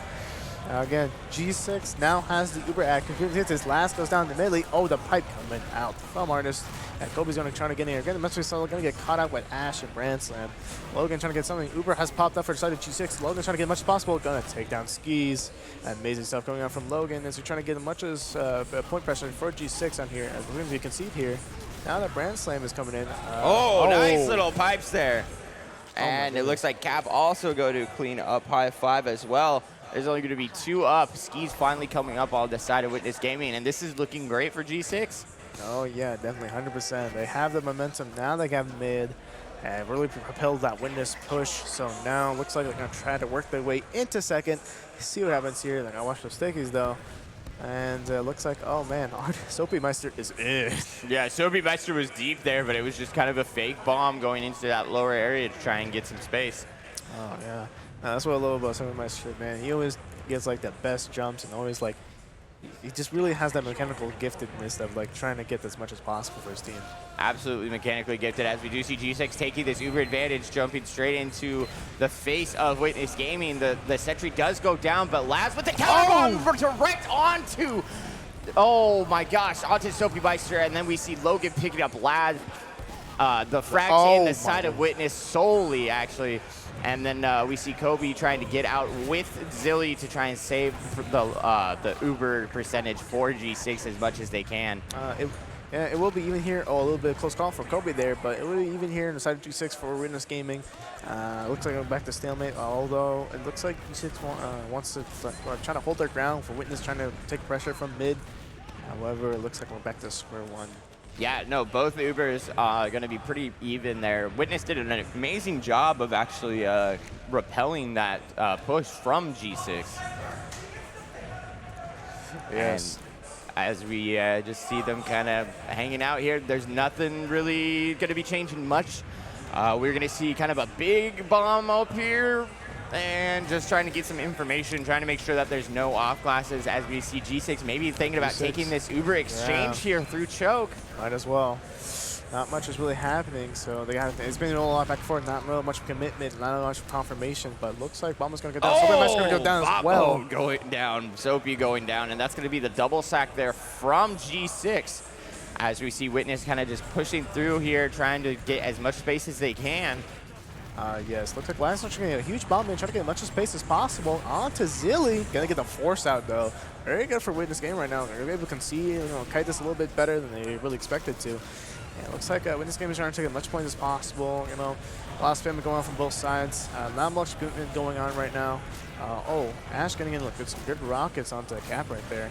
Again, G6 now has the Uber ad. His last goes down to melee. Oh, the pipe coming out from Artist. And Kobe's going to try to get in here. Again, eventually still going to get caught out with Ash and Brand Slam. Logan trying to get something. Uber has popped up for the side of G6. Logan trying to get as much as possible. Going to take down Skis. Amazing stuff going on from Logan as he's trying to get as much as point pressure for G6 on here. As we're going to concede here. Now that Brand Slam is coming in. Nice little pipes there. And it looks like Cap also go to clean up High Five as well. There's only going to be 2 up. Skis finally coming up on the side of Witness Gaming, and this is looking great for G6. Oh, yeah, definitely, 100%. They have the momentum. Now they have mid and really propelled that Witness push. So now it looks like they're going to try to work their way into second. See what happens here. They're going to watch those stickies, though. And looks like, oh man, Soapy Meister is in. Yeah, Soapy Meister was deep there, but it was just kind of a fake bomb going into that lower area to try and get some space. Oh yeah, that's what I love about Soapy Meister, man. He always gets like the best jumps and always like, he just really has that mechanical giftedness of like trying to get as much as possible for his team. Absolutely mechanically gifted, as we do see G6 taking this uber advantage, jumping straight into the face of Witness Gaming. The sentry does go down, but Laz with the counter bomb direct onto, oh my gosh, onto Soapy Meister, and then we see Logan picking up Laz. The frags in the side of Witness solely, actually. And then we see Kobe trying to get out with Zilly to try and save the Uber percentage for G6 as much as they can. Yeah, it will be even here. Oh, a little bit of close call for Kobe there, but it will be even here in the side of G6 for Witness Gaming. Looks like we're back to stalemate, although it looks like G6 wants to try to hold their ground for Witness trying to take pressure from mid. However, it looks like we're back to square one. Yeah, no, both Ubers are going to be pretty even there. Witness did an amazing job of actually repelling that push from G6. Yes. And as we just see them kind of hanging out here, there's nothing really going to be changing much. We're going to see kind of a big bomb up here and just trying to get some information, trying to make sure that there's no off classes as we see G6 maybe thinking about taking this Uber exchange here through choke. Might as well. Not much is really happening, so they got. It's been a lot back and forth, not real much commitment, not much confirmation, but looks like Bomba's going to go down. Soapy's going to go down as well. Going down, Soapy going down, and that's going to be the double sack there from G6. As we see Witness kind of just pushing through here, trying to get as much space as they can. Yes, looks like Lance trying to get a huge bomb and trying to get as much space as possible. On to Zilly. Gonna get the force out though. Very good for Witness Game right now. They're able to concede, kite this a little bit better than they really expected to. Yeah, it looks like Witness Game is trying to take as much points as possible. A lot of spam going on from both sides. Not much movement going on right now. Ash getting in with some good rockets onto the cap right there.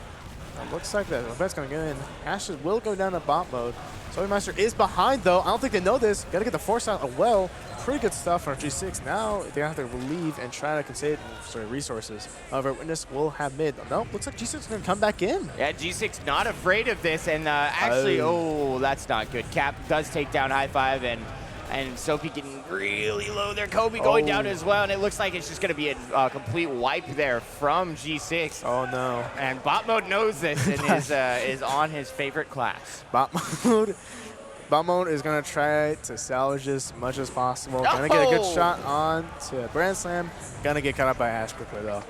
Looks like that Levette's going to get in. Ash will go down to bot mode. Soapymeister is behind though. I don't think they know this. Got to get the force out well. Pretty good stuff from G6. Now they have to leave and try to conserve resources. However, Witness will have mid. No, looks like G6 is going to come back in. Yeah, G6 not afraid of this, and actually, that's not good. Cap does take down high five, and Soapy getting really low there. Kobe going down as well, and it looks like it's just going to be a complete wipe there from G6. Oh no! And bot mode knows this and is on his favorite class. Bot mode is going to try to salvage this as much as possible. Going to get a good shot on to Brand Slam. Going to get caught up by Ash quickly though.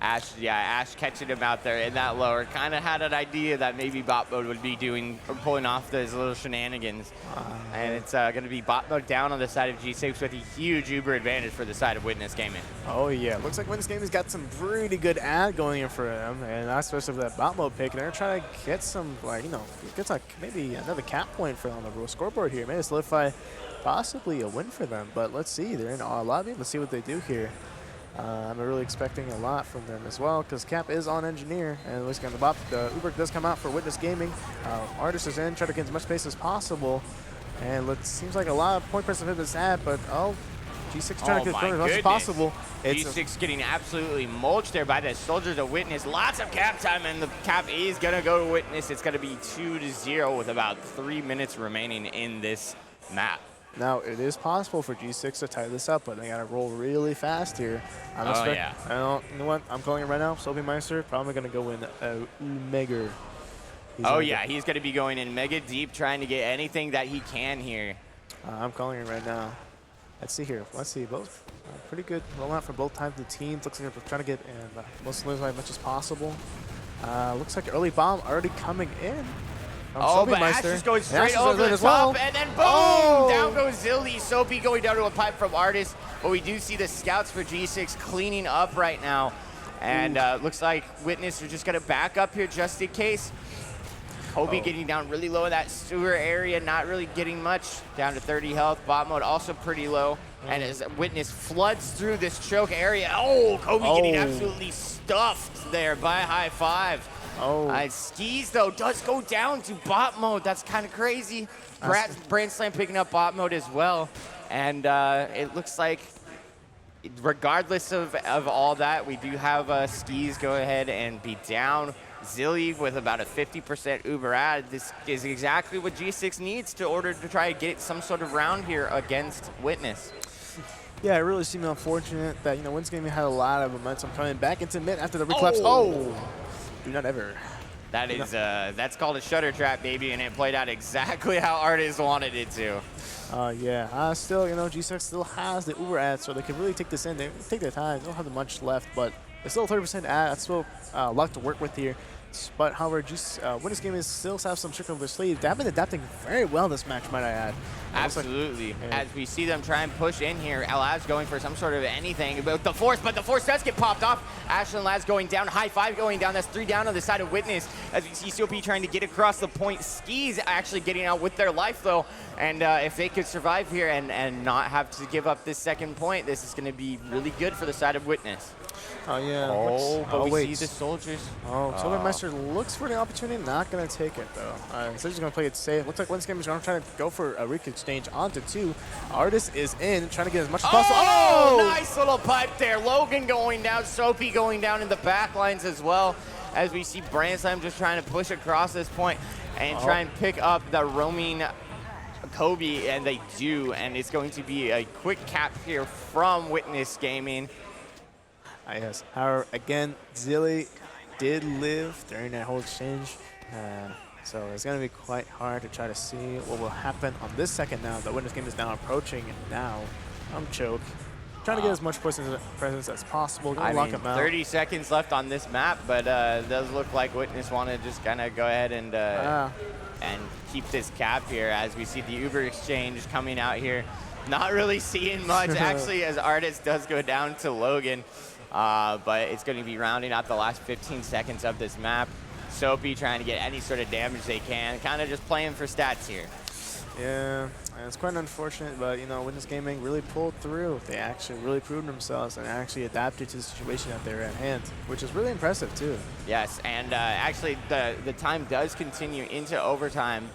Ash catching him out there in that lower. Kind of had an idea that maybe bot mode would be pulling off those little shenanigans. And it's going to be bot mode down on the side of G6 with a huge Uber advantage for the side of Witness Gaming. Oh yeah, looks like Witness Gaming's got some pretty good ad going in for him, and that's especially for that bot mode pick. And they're trying to get some, get maybe another cap point for on the scoreboard here. Maybe solidify possibly a win for them. But let's see, they're in our lobby. Let's see what they do here. I'm really expecting a lot from them as well, because Cap is on Engineer, and the Uber does come out for Witness Gaming. Artist is in, try to get as much space as possible, and it seems like a lot of point pressure is at, but G6 trying to get as much as possible. G6 getting absolutely mulched there by the Soldiers of Witness. Lots of cap time, and the cap is going to go to Witness. It's going to be 2-0 with about 3 minutes remaining in this map. Now, it is possible for G6 to tie this up, but they got to roll really fast here. You know what? I'm calling it right now. Soapy Meister probably going to go in Mega. He's going to be going in mega deep, trying to get anything that he can here. I'm calling it right now. Let's see here. Let's see. Both pretty good rollout for both types of teams. Looks like they're trying to get most of as much as possible. Looks like early bomb already coming in. But Ash is going straight over the top, and then boom! Down goes Zilly. Soapy going down to a pipe from Artist. But we do see the scouts for G6 cleaning up right now. And looks like Witness are just going to back up here just in case. Kobe getting down really low in that sewer area, not really getting much. Down to 30 health. Bot mode also pretty low. And as Witness floods through this choke area, Kobe getting absolutely stuffed there by high five. Skis, though, does go down to bot mode. That's kind of crazy. Brand Slam picking up bot mode as well. And it looks like, regardless of all that, we do have Skis go ahead and be down Zilly with about a 50% Uber ad. This is exactly what G6 needs to order to try to get some sort of round here against Witness. Yeah, it really seemed unfortunate that, Wins Gaming had a lot of momentum coming back into mid after the recollapse. Oh! Do not ever. That is, that's called a shutter trap, baby, and it played out exactly how Artis wanted it to. Yeah, still, G6 still has the Uber ad, so they can really take this in. They take their time. They don't have much left, but it's still 30% ad. That's still a lot to work with here. But however, Witness Gaming still have some trick up their sleeve. They have been adapting very well this match, might I add. Absolutely. Like, as we see them try and push in here, Lab's going for some sort of anything about the force, but the force does get popped off. Ashlyn Lab's going down, high five going down. That's 3 down on the side of Witness. As we see COP trying to get across the point. Skis actually getting out with their life though. And if they could survive here and not have to give up this second point, this is going to be really good for the side of Witness. Oh, yeah. But we wait. see the soldiers. Solarmeister looks for the opportunity, not going to take it, though. So he's going to play it safe. Looks like Wins Gaming is going to try to go for a Reek exchange onto 2. Artis is in, trying to get as much as possible. Oh! Nice little pipe there. Logan going down, Soapy going down in the back lines as well. As we see Brandslam just trying to push across this point and try and pick up the roaming Kobe, and they do. And it's going to be a quick cap here from Witness Gaming. Yes. However, again, Zilly did live during that whole exchange. So it's going to be quite hard to try to see what will happen on this second now. The Witness Game is now approaching now. Choke. Trying to get as much presence as possible. I lock mean, him out. 30 seconds left on this map, but it does look like Witness want to just kind of go ahead and keep this cap here as we see the Uber exchange coming out here. Not really seeing much, actually, as Artis does go down to Logan. But it's going to be rounding out the last 15 seconds of this map. Soapy trying to get any sort of damage they can, kind of just playing for stats here. Yeah, it's quite unfortunate, but Witness Gaming really pulled through. They actually really proved themselves and actually adapted to the situation that they were at hand, which is really impressive too. Yes, and actually the time does continue into overtime.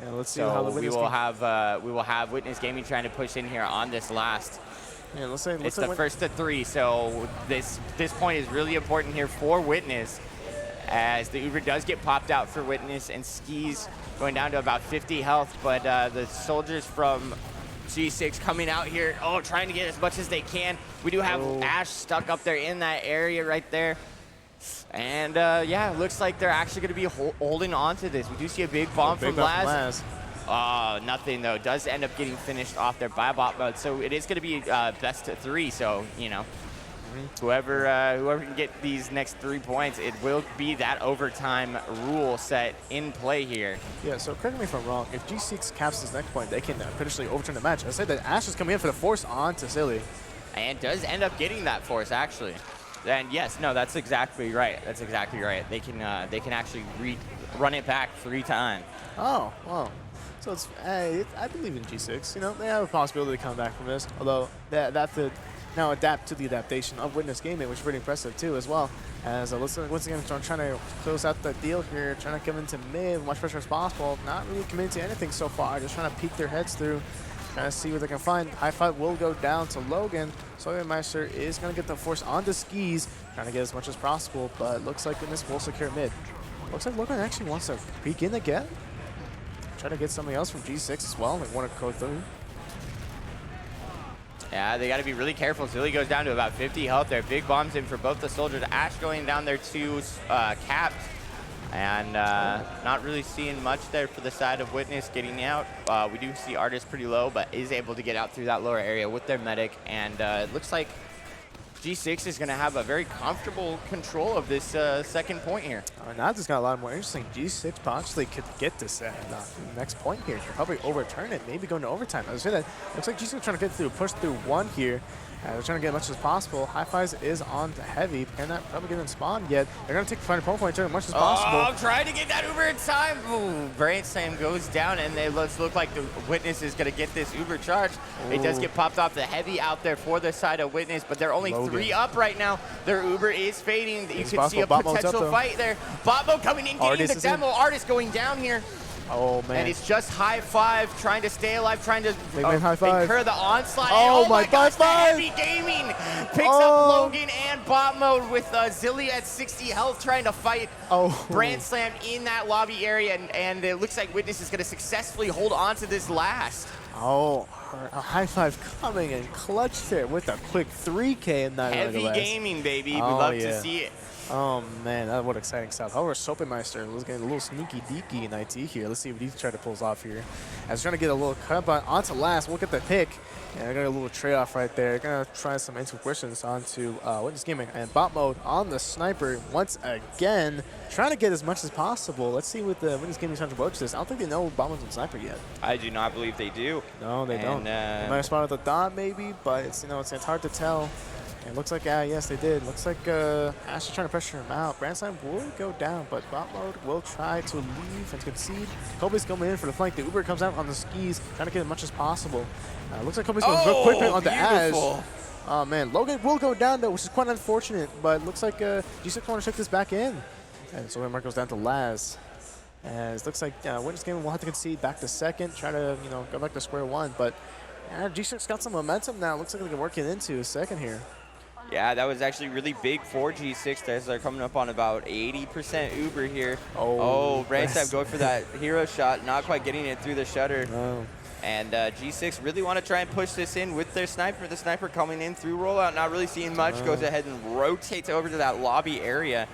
Yeah, let's see how the we will have Witness Gaming trying to push in here on this last. Yeah, let's say it's the first of 3, so this point is really important here for Witness, as the Uber does get popped out for Witness, and Skis going down to about 50 health, but the soldiers from G6 coming out here, trying to get as much as they can. We do have Ash stuck up there in that area right there. And yeah, it looks like they're actually going to be holding on to this. We do see a big bomb from Laz. Nothing though. Does end up getting finished off there by bot mode. So it is going to be best of 3. So whoever can get these next 3 points, it will be that overtime rule set in play here. Yeah. So correct me if I'm wrong. If G6 caps this next point, they can potentially overturn the match. I said that Ash is coming in for the force onto Silly, and does end up getting that force actually. And yes, no, that's exactly right. That's exactly right. They can actually run it back 3 times. Oh, wow. So it's, I believe in G6. They have a possibility to come back from this. Although that could now adapt to the adaptation of Witness Gaming, which is pretty impressive too as well. As once again, trying to close out the deal here, trying to come into mid, much pressure as possible. Not really committing to anything so far. Just trying to peek their heads through, trying to see what they can find. High five will go down to Logan. Solarmeister is going to get the force onto Skis, trying to get as much as possible. But looks like Witness will secure mid. Looks like Logan actually wants to peek in again. Try to get something else from G6 as well. They want to go through. Yeah, they got to be really careful. Zilly goes down to about 50 health there. Big bombs in for both the soldiers. Ash going down there to capped. And not really seeing much there for the side of Witness getting out. We do see Artis pretty low, but is able to get out through that lower area with their medic. And it looks like G6 is going to have a very comfortable control of this second point here. Now this got a lot more interesting. G6 possibly could get this next point here. Could probably overturn it, maybe go into overtime. I was saying that looks like G6 trying to get through, push through 1 here. They're trying to get as much as possible. High Fives is on to Heavy. Cannot probably get in spawn yet. They're going to take final point as much as possible. Trying to get that Uber in time. Ooh, Brandslam goes down, and it look like the Witness is going to get this Uber charge. Ooh. It does get popped off. The Heavy out there for the side of Witness, but they're only Logan. 3 up right now. Their Uber is fading. You can see a potential fight there. Botmo coming in, getting the demo. Artis going down here. Oh, man. And it's just high five, trying to stay alive, trying to high five. incur the onslaught. Oh, my gosh, five. Heavy Gaming picks up Logan and bot mode with Zilly at 60 health trying to fight Brand Slam in that lobby area, and it looks like Witness is going to successfully hold on to this last. Oh, a high five coming and clutch there with a quick 3K in that. Heavy gaming, baby. We love to see it. Oh man, what exciting stuff. However, Soapmeister was getting a little sneaky deaky in IT here. Let's see what he tries to pull off here. As trying to get a little cut, but onto last. We'll get the pick. And I got a little trade-off right there. Gonna try some intuitions onto Witness Gaming and bot mode on the sniper once again. Trying to get as much as possible. Let's see what the Witness Gaming trying to approach this. I don't think they know bot mode's on sniper yet. I do not believe they do. No, they don't. They might have spotted the dot maybe, but it's it's hard to tell. It looks like, yes, they did. Looks like Ash is trying to pressure him out. Brand Slam will go down, but bot mode will try to leave and concede. Kobe's coming in for the flank. The Uber comes out on the skis, trying to get as much as possible. Looks like Kobe's going real quick on the Ash. Oh, man. Logan will go down, though, which is quite unfortunate, but looks like G6 want to check this back in. And so Mark goes down to Laz. As looks like Witness Gaming will have to concede back to second, try to, go back to square one. But G6 got some momentum now. Looks like they can work it into a second here. Yeah, that was actually really big for G6 as they're coming up on about 80% Uber here. Brand Slam going for that hero shot, not quite getting it through the shutter. And G6 really want to try and push this in with their sniper. The sniper coming in through rollout, not really seeing much, goes ahead and rotates over to that lobby area.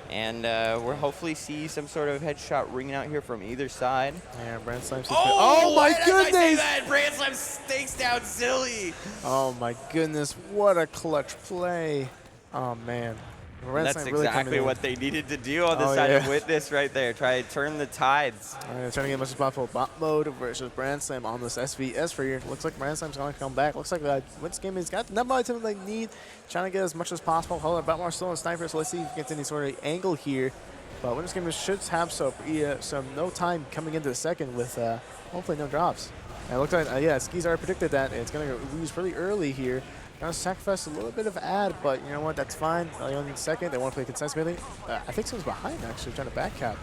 And we'll hopefully see some sort of headshot ringing out here from either side. Yeah, Brand Slam. Oh my goodness! Brand Slam stakes down Zilly. Oh my goodness, what a clutch play. Oh man. That's exactly what they needed to do on the side of Witness right there. Try to turn the tides. Trying to get as much as possible. Bot mode versus Brand Slam on this SVS for you. Looks like Brand Slam's going to come back. Looks like Witness Gaming's got the number of items they need. Trying to get as much as possible. Hold on, bot more still on sniper, so let's see if he gets any sort of angle here. But Witness Gaming should have some no time coming into the second with hopefully no drops. And it looks like, Skis already predicted that. It's going to lose really early here. Gonna sacrifice a little bit of ad, but you know what? That's fine. Only second. They want to play consistently. I think someone's behind actually, trying to back cap.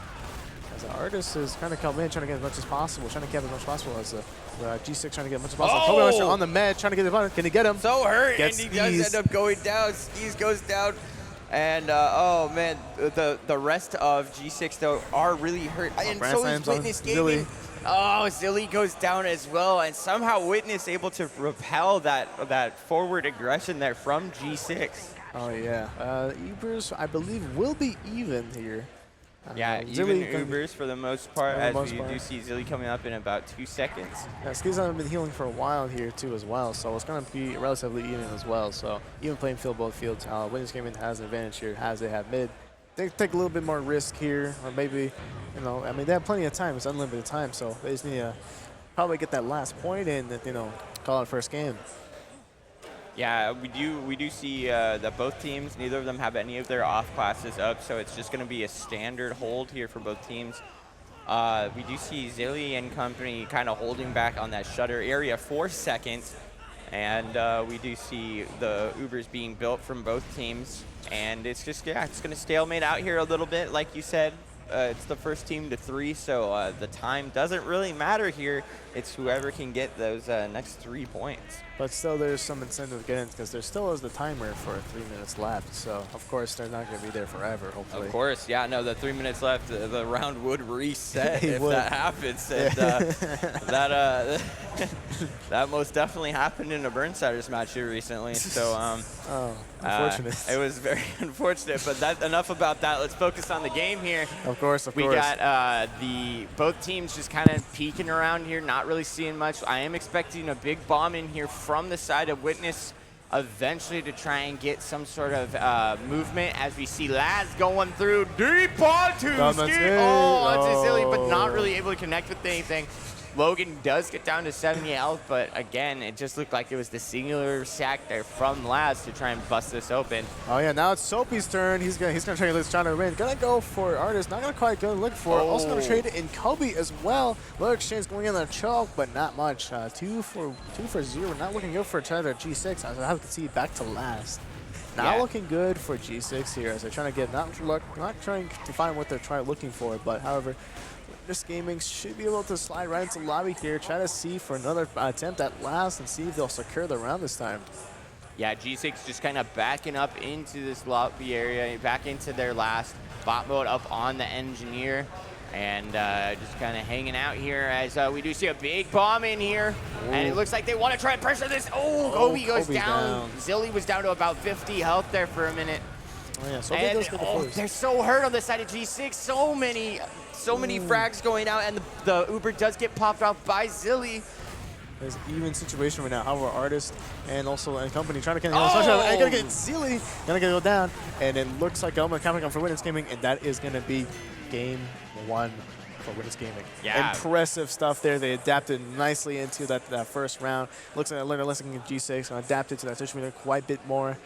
As the artist is trying to come in, trying to get as much as possible, trying to cap as much as possible. As G6 trying to get as much as possible. Kobe on the med, trying to get the Can he get him? So hurt, Gets and he does end up going down. Skis goes down. And, oh, man, the rest of G6, though, are really hurt. And so is Witness Gaming. Oh, Zilly goes down as well. And somehow Witness able to repel that forward aggression there from G6. Oh, yeah. Ubers, I believe, will be even here. Yeah, even Ubers for the most part, as we do see Zilly coming up in about 2 seconds. Yeah, Skis haven't been healing for a while here, too, as well. So it's going to be relatively even as well. So even playing field both fields, Witness Gaming has an advantage here as they have mid. They take a little bit more risk here, or maybe, they have plenty of time. It's unlimited time, so they just need to probably get that last point and, call it first game. Yeah, we do see that both teams, neither of them have any of their off classes up, so it's just going to be a standard hold here for both teams. We do see Zilly and company kind of holding back on that shutter area for seconds, and we do see the Ubers being built from both teams, and it's just, it's going to stalemate out here a little bit, like you said. It's the first team to 3, so the time doesn't really matter here. It's whoever can get those next 3 points. But still, there's some incentive to get in because there still is the timer for 3 minutes left. So, of course, they're not going to be there forever, hopefully. Of course, yeah. No, the 3 minutes left, the round would reset if that happens. And that most definitely happened in a Burnsiders match here recently. So, unfortunate. It was very unfortunate. But that's enough about that. Let's focus on the game here. Of course, we got both teams just kind of peeking around here, not really seeing much. I am expecting a big bomb in here from the side of Witness eventually to try and get some sort of movement as we see Laz going through deep onto onto Zilly, but not really able to connect with anything. Logan does get down to 70 health, but again, it just looked like it was the singular sack there from Laz to try and bust this open. Oh yeah, now it's Soapy's turn. He's gonna try to win. Gonna go for Artist. Not gonna quite go look for it. Also gonna trade it in Kobe as well. Low exchange going in on a choke, but not much. 2 for 0. Not looking good for each other. G6. As I have to see back to last. Not looking good for G6 here as they're trying to get not trying to find what they're looking for, but however. This Gaming should be able to slide right into the lobby here, try to see for another attempt at last and see if they'll secure the round this time. Yeah, G6 just kind of backing up into this lobby area, back into their last bot mode up on the engineer. And just kind of hanging out here as we do see a big bomb in here. Ooh. And it looks like they want to try and pressure this. Oh, Kobe goes down. Zilly was down to about 50 health there for a minute. Oh, yeah. So they're so hurt on the side of G6. So many frags going out, and the Uber does get popped off by Zilly. There's an even situation right now. However, Artist and also and company trying to get gonna get Zilly, gonna go down, and it looks like Elma coming on for Witness Gaming, and that is gonna be game 1 for Witness Gaming. Yeah. Impressive stuff there. They adapted nicely into that first round. Looks like they're listening to G6 and adapted to that situation quite a bit more.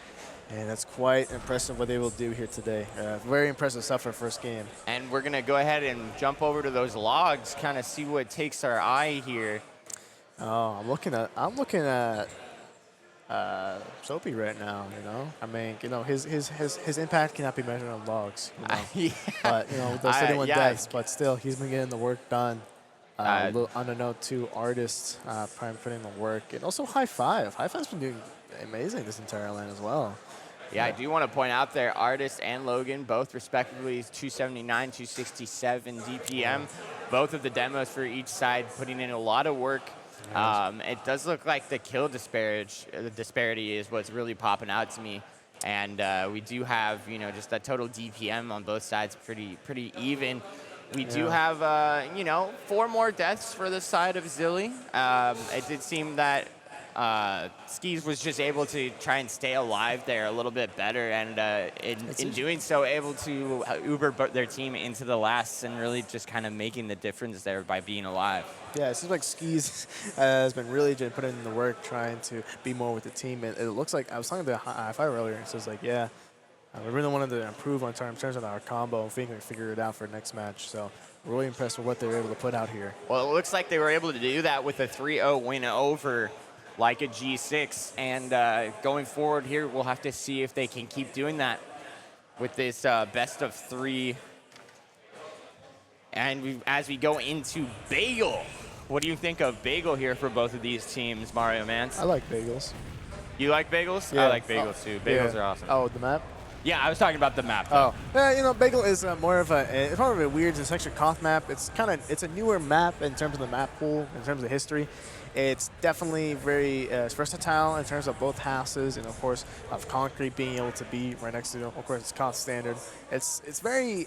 And that's quite impressive what they will do here today. Very impressive stuff for first game. And we're gonna go ahead and jump over to those logs, kind of see what takes our eye here. Oh, I'm looking at Soapy right now, you know. I mean, you know, his impact cannot be measured on logs, you know. Yeah. But, you know, those 31 deaths, but still, he's been getting the work done. On a note to Artists, Prime putting the work, and also High Five. High Five's been doing amazing this entire LAN as well. Yeah, I do want to point out there, Artist and Logan, both respectively 279, 267 DPM. Both of the demos for each side putting in a lot of work. It does look like the kill disparity is what's really popping out to me. And we do have, you know, just that total DPM on both sides pretty even. We do have, you know, 4 more deaths for the side of Zilly. It did seem that Skis was just able to try and stay alive there a little bit better, and in doing so, able to Uber their team into the lasts and really just kind of making the difference there by being alive. Yeah, it seems like Skis has been really just putting in the work, trying to be more with the team. And it looks like, I was talking to High Five earlier, and it says like, yeah, we really wanted to improve on terms of our combo and figure it out for next match. So we're really impressed with what they were able to put out here. Well, it looks like they were able to do that with a 3-0 win over like a G6, and going forward here, we'll have to see if they can keep doing that with this best of 3. And as we go into Bagel, what do you think of Bagel here for both of these teams, Mario Mance? I like Bagels. You like Bagels? Yeah. I like Bagels too. Bagels are awesome. Oh, the map? Yeah, I was talking about the map. Oh, yeah, you know, Bagel is more of it's probably a weird section Koth map. It's a newer map in terms of the map pool, in terms of history. It's definitely very versatile in terms of both houses, and of course of concrete being able to be right next to it. Of course, it's Koth standard. It's very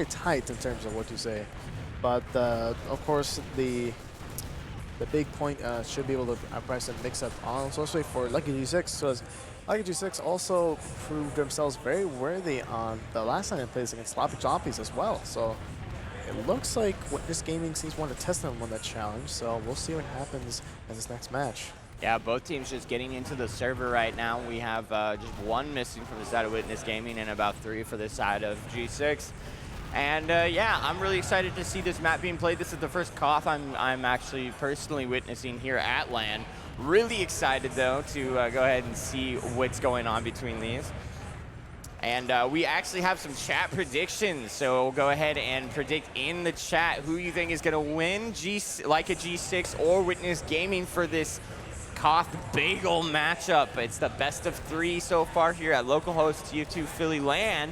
tight in terms of what you say, but of course the big point should be able to price and mix up on, especially for Lucky G6. So Lucky G6 also proved themselves very worthy on the last time they played against Sloppy Chompies as well. So it looks like Witness Gaming seems to want to test them on that challenge. So we'll see what happens in this next match. Yeah, both teams just getting into the server right now. We have just 1 missing from the side of Witness Gaming and about 3 for the side of G6. And yeah, I'm really excited to see this map being played. This is the first Koth I'm actually personally witnessing here at LAN. Really excited though to go ahead and see what's going on between these. And we actually have some chat predictions, so we'll go ahead and predict in the chat who you think is going to win like a G6 or Witness Gaming for this Koth Bagel matchup. It's the best of 3 so far here at Localhost TF2 Philly LAN.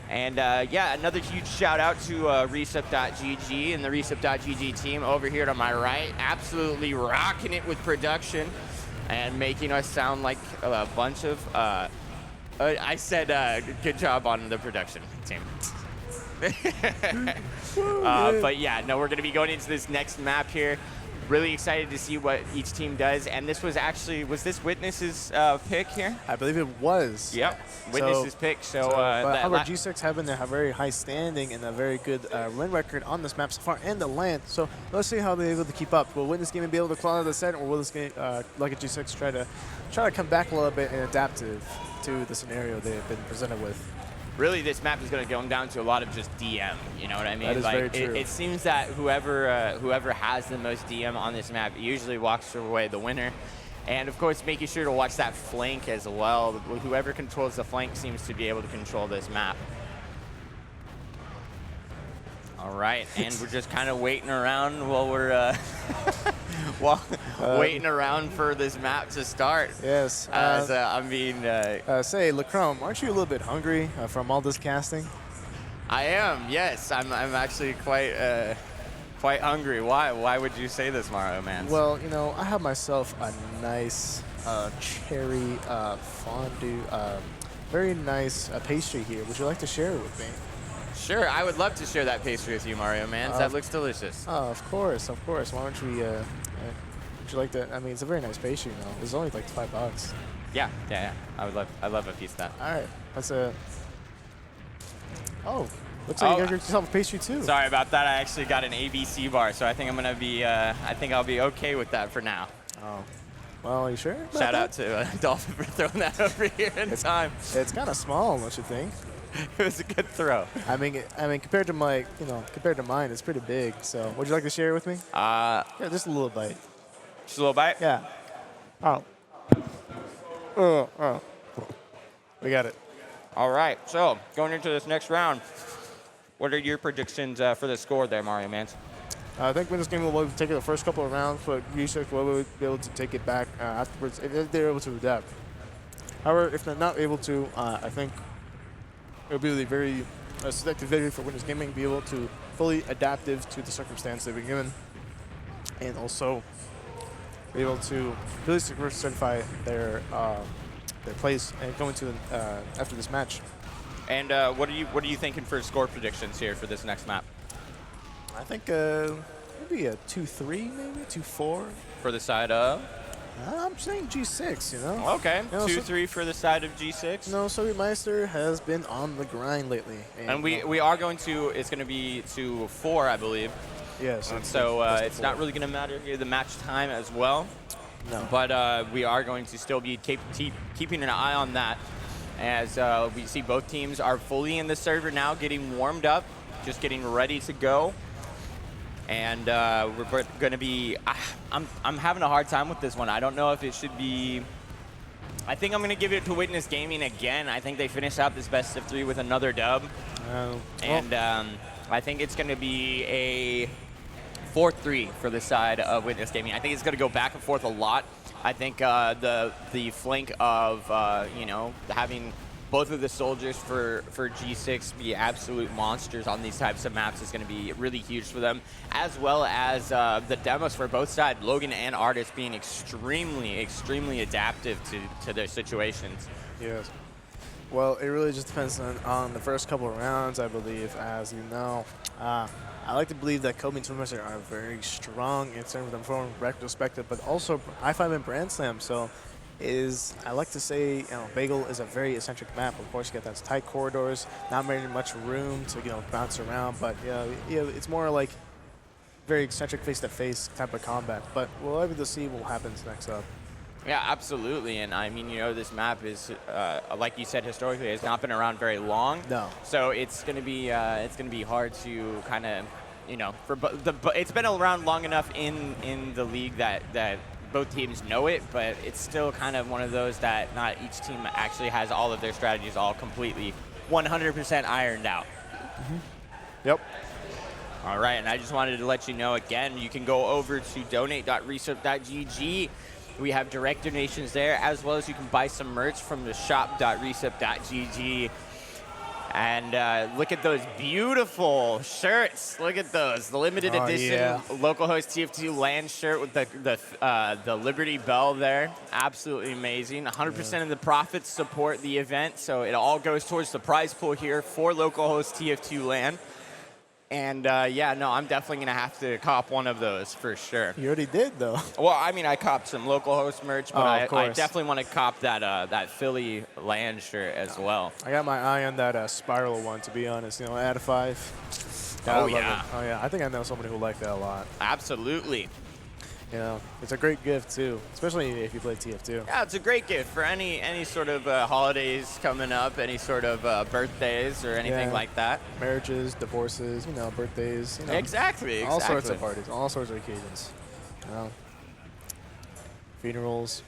And yeah, another huge shout out to RESUP.GG and the RESUP.GG team over here to my right. Absolutely rocking it with production and making us sound like a bunch of, I said good job on the production team. But yeah, no, we're going to be going into this next map here. Really excited to see what each team does. And this was actually, was this Witness's pick here? I believe it was. Yep, Witness's pick. However, G6 have been a very high standing and a very good win record on this map so far and the LAN. So let's see how they're able to keep up. Will Witness Gaming be able to claw out the set, or will this game, like a G6, try to come back a little bit and adapt to the scenario they've been presented with? Really, this map is going to come down to a lot of just DM. You know what I mean? That is like, very true. It seems that whoever has the most DM on this map usually walks away the winner. And of course, making sure to watch that flank as well. Whoever controls the flank seems to be able to control this map. All right, and we're just kind of waiting around while we're while waiting around for this map to start. Yes. As I mean, say, Lacrome, aren't you a little bit hungry from all this casting? I am. Yes, I'm actually quite hungry. Why would you say this, Mario Man? Well, you know, I have myself a nice cherry fondue, very nice pastry here. Would you like to share it with me? Sure, I would love to share that pastry with you, Mario Man. That looks delicious. Oh, of course, of course. Why don't we? Would you like to? I mean, it's a very nice pastry, you know. It's only like $5. Yeah. I'd love a piece of that. All right, that's a. Oh, looks like you got yourself a pastry too. Sorry about that. I actually got an ABC bar, so I think I'm gonna be. I think I'll be okay with that for now. Oh, well, are you sure? Shout out to Dolphin for throwing that over here in time. It's kind of small, don't you think? It was a good throw. I mean, compared to compared to mine, it's pretty big. So, would you like to share it with me? Yeah, just a little bite. Just a little bite. Yeah. Oh. We got it. All right. So going into this next round, what are your predictions for the score there, Mario Mans? I think when this game will take it the first couple of rounds, but Research will be able to take it back afterwards if they're able to adapt. However, if they're not able to, I think it'll be a very selective victory for Witness Gaming, be able to fully adaptive to the circumstance they've been given, and also be able to really certify their place and go into after this match. And what are you thinking for score predictions here for this next map? I think maybe a 2-3, maybe 2-4. For the side of? I'm saying G6, you know. Okay, you know, 2-3 for the side of G6. No, Soviet Meister has been on the grind lately. And we are going to, it's going to be to 4, I believe. Yes. So it's not really going to matter here the match time as well. No. But we are going to still be keeping an eye on that as we see both teams are fully in the server now, getting warmed up, just getting ready to go. And we're going to be, I'm having a hard time with this one. I don't know if it should be, I think I'm going to give it to Witness Gaming again. I think they finished out this best of 3 with another dub. And I think it's going to be a 4-3 for the side of Witness Gaming. I think it's going to go back and forth a lot. I think the flank of, having both of the soldiers for G6 be absolute monsters on these types of maps is going to be really huge for them, as well as the demos for both sides, Logan and Artis, being extremely adaptive to their situations. Yes. Well, it really just depends on the first couple of rounds, I believe, as you know. I like to believe that Kobe and Twinmaster are very strong in terms of them from retrospective, but also I find in Brand Slam, so I like to say, Bagel is a very eccentric map. Of course, you get those tight corridors, not very much room to bounce around, but it's more like very eccentric face-to-face type of combat. But we'll be able to see what happens next up. Yeah, absolutely. And I mean, this map is, like you said, historically, has not been around very long. No. So it's going to be hard to kind of, it's been around long enough in the league that both teams know it, but it's still kind of one of those that not each team actually has all of their strategies all completely 100% ironed out. Mm-hmm. Yep. All right, and I just wanted to let you know again, you can go over to donate.resup.gg. We have direct donations there, as well as you can buy some merch from the shop.resup.gg. And look at those beautiful shirts. Look at those. The limited edition Localhost TF2 LAN shirt with the Liberty Bell there. Absolutely amazing. 100% of the profits support the event, so it all goes towards the prize pool here for Localhost TF2 LAN. And I'm definitely going to have to cop one of those for sure. You already did, though. Well, I mean, I copped some Localhost merch, but I definitely want to cop that Philly LAN shirt as well. I got my eye on that Spiral one, to be honest. Out of 5. Oh, yeah. Oh, yeah. I think I know somebody who liked that a lot. Absolutely. It's a great gift, too, especially if you play TF2. Yeah, it's a great gift for any sort of holidays coming up, any sort of birthdays or anything like that. Marriages, divorces, birthdays. Exactly. All sorts of parties, all sorts of occasions. Funerals.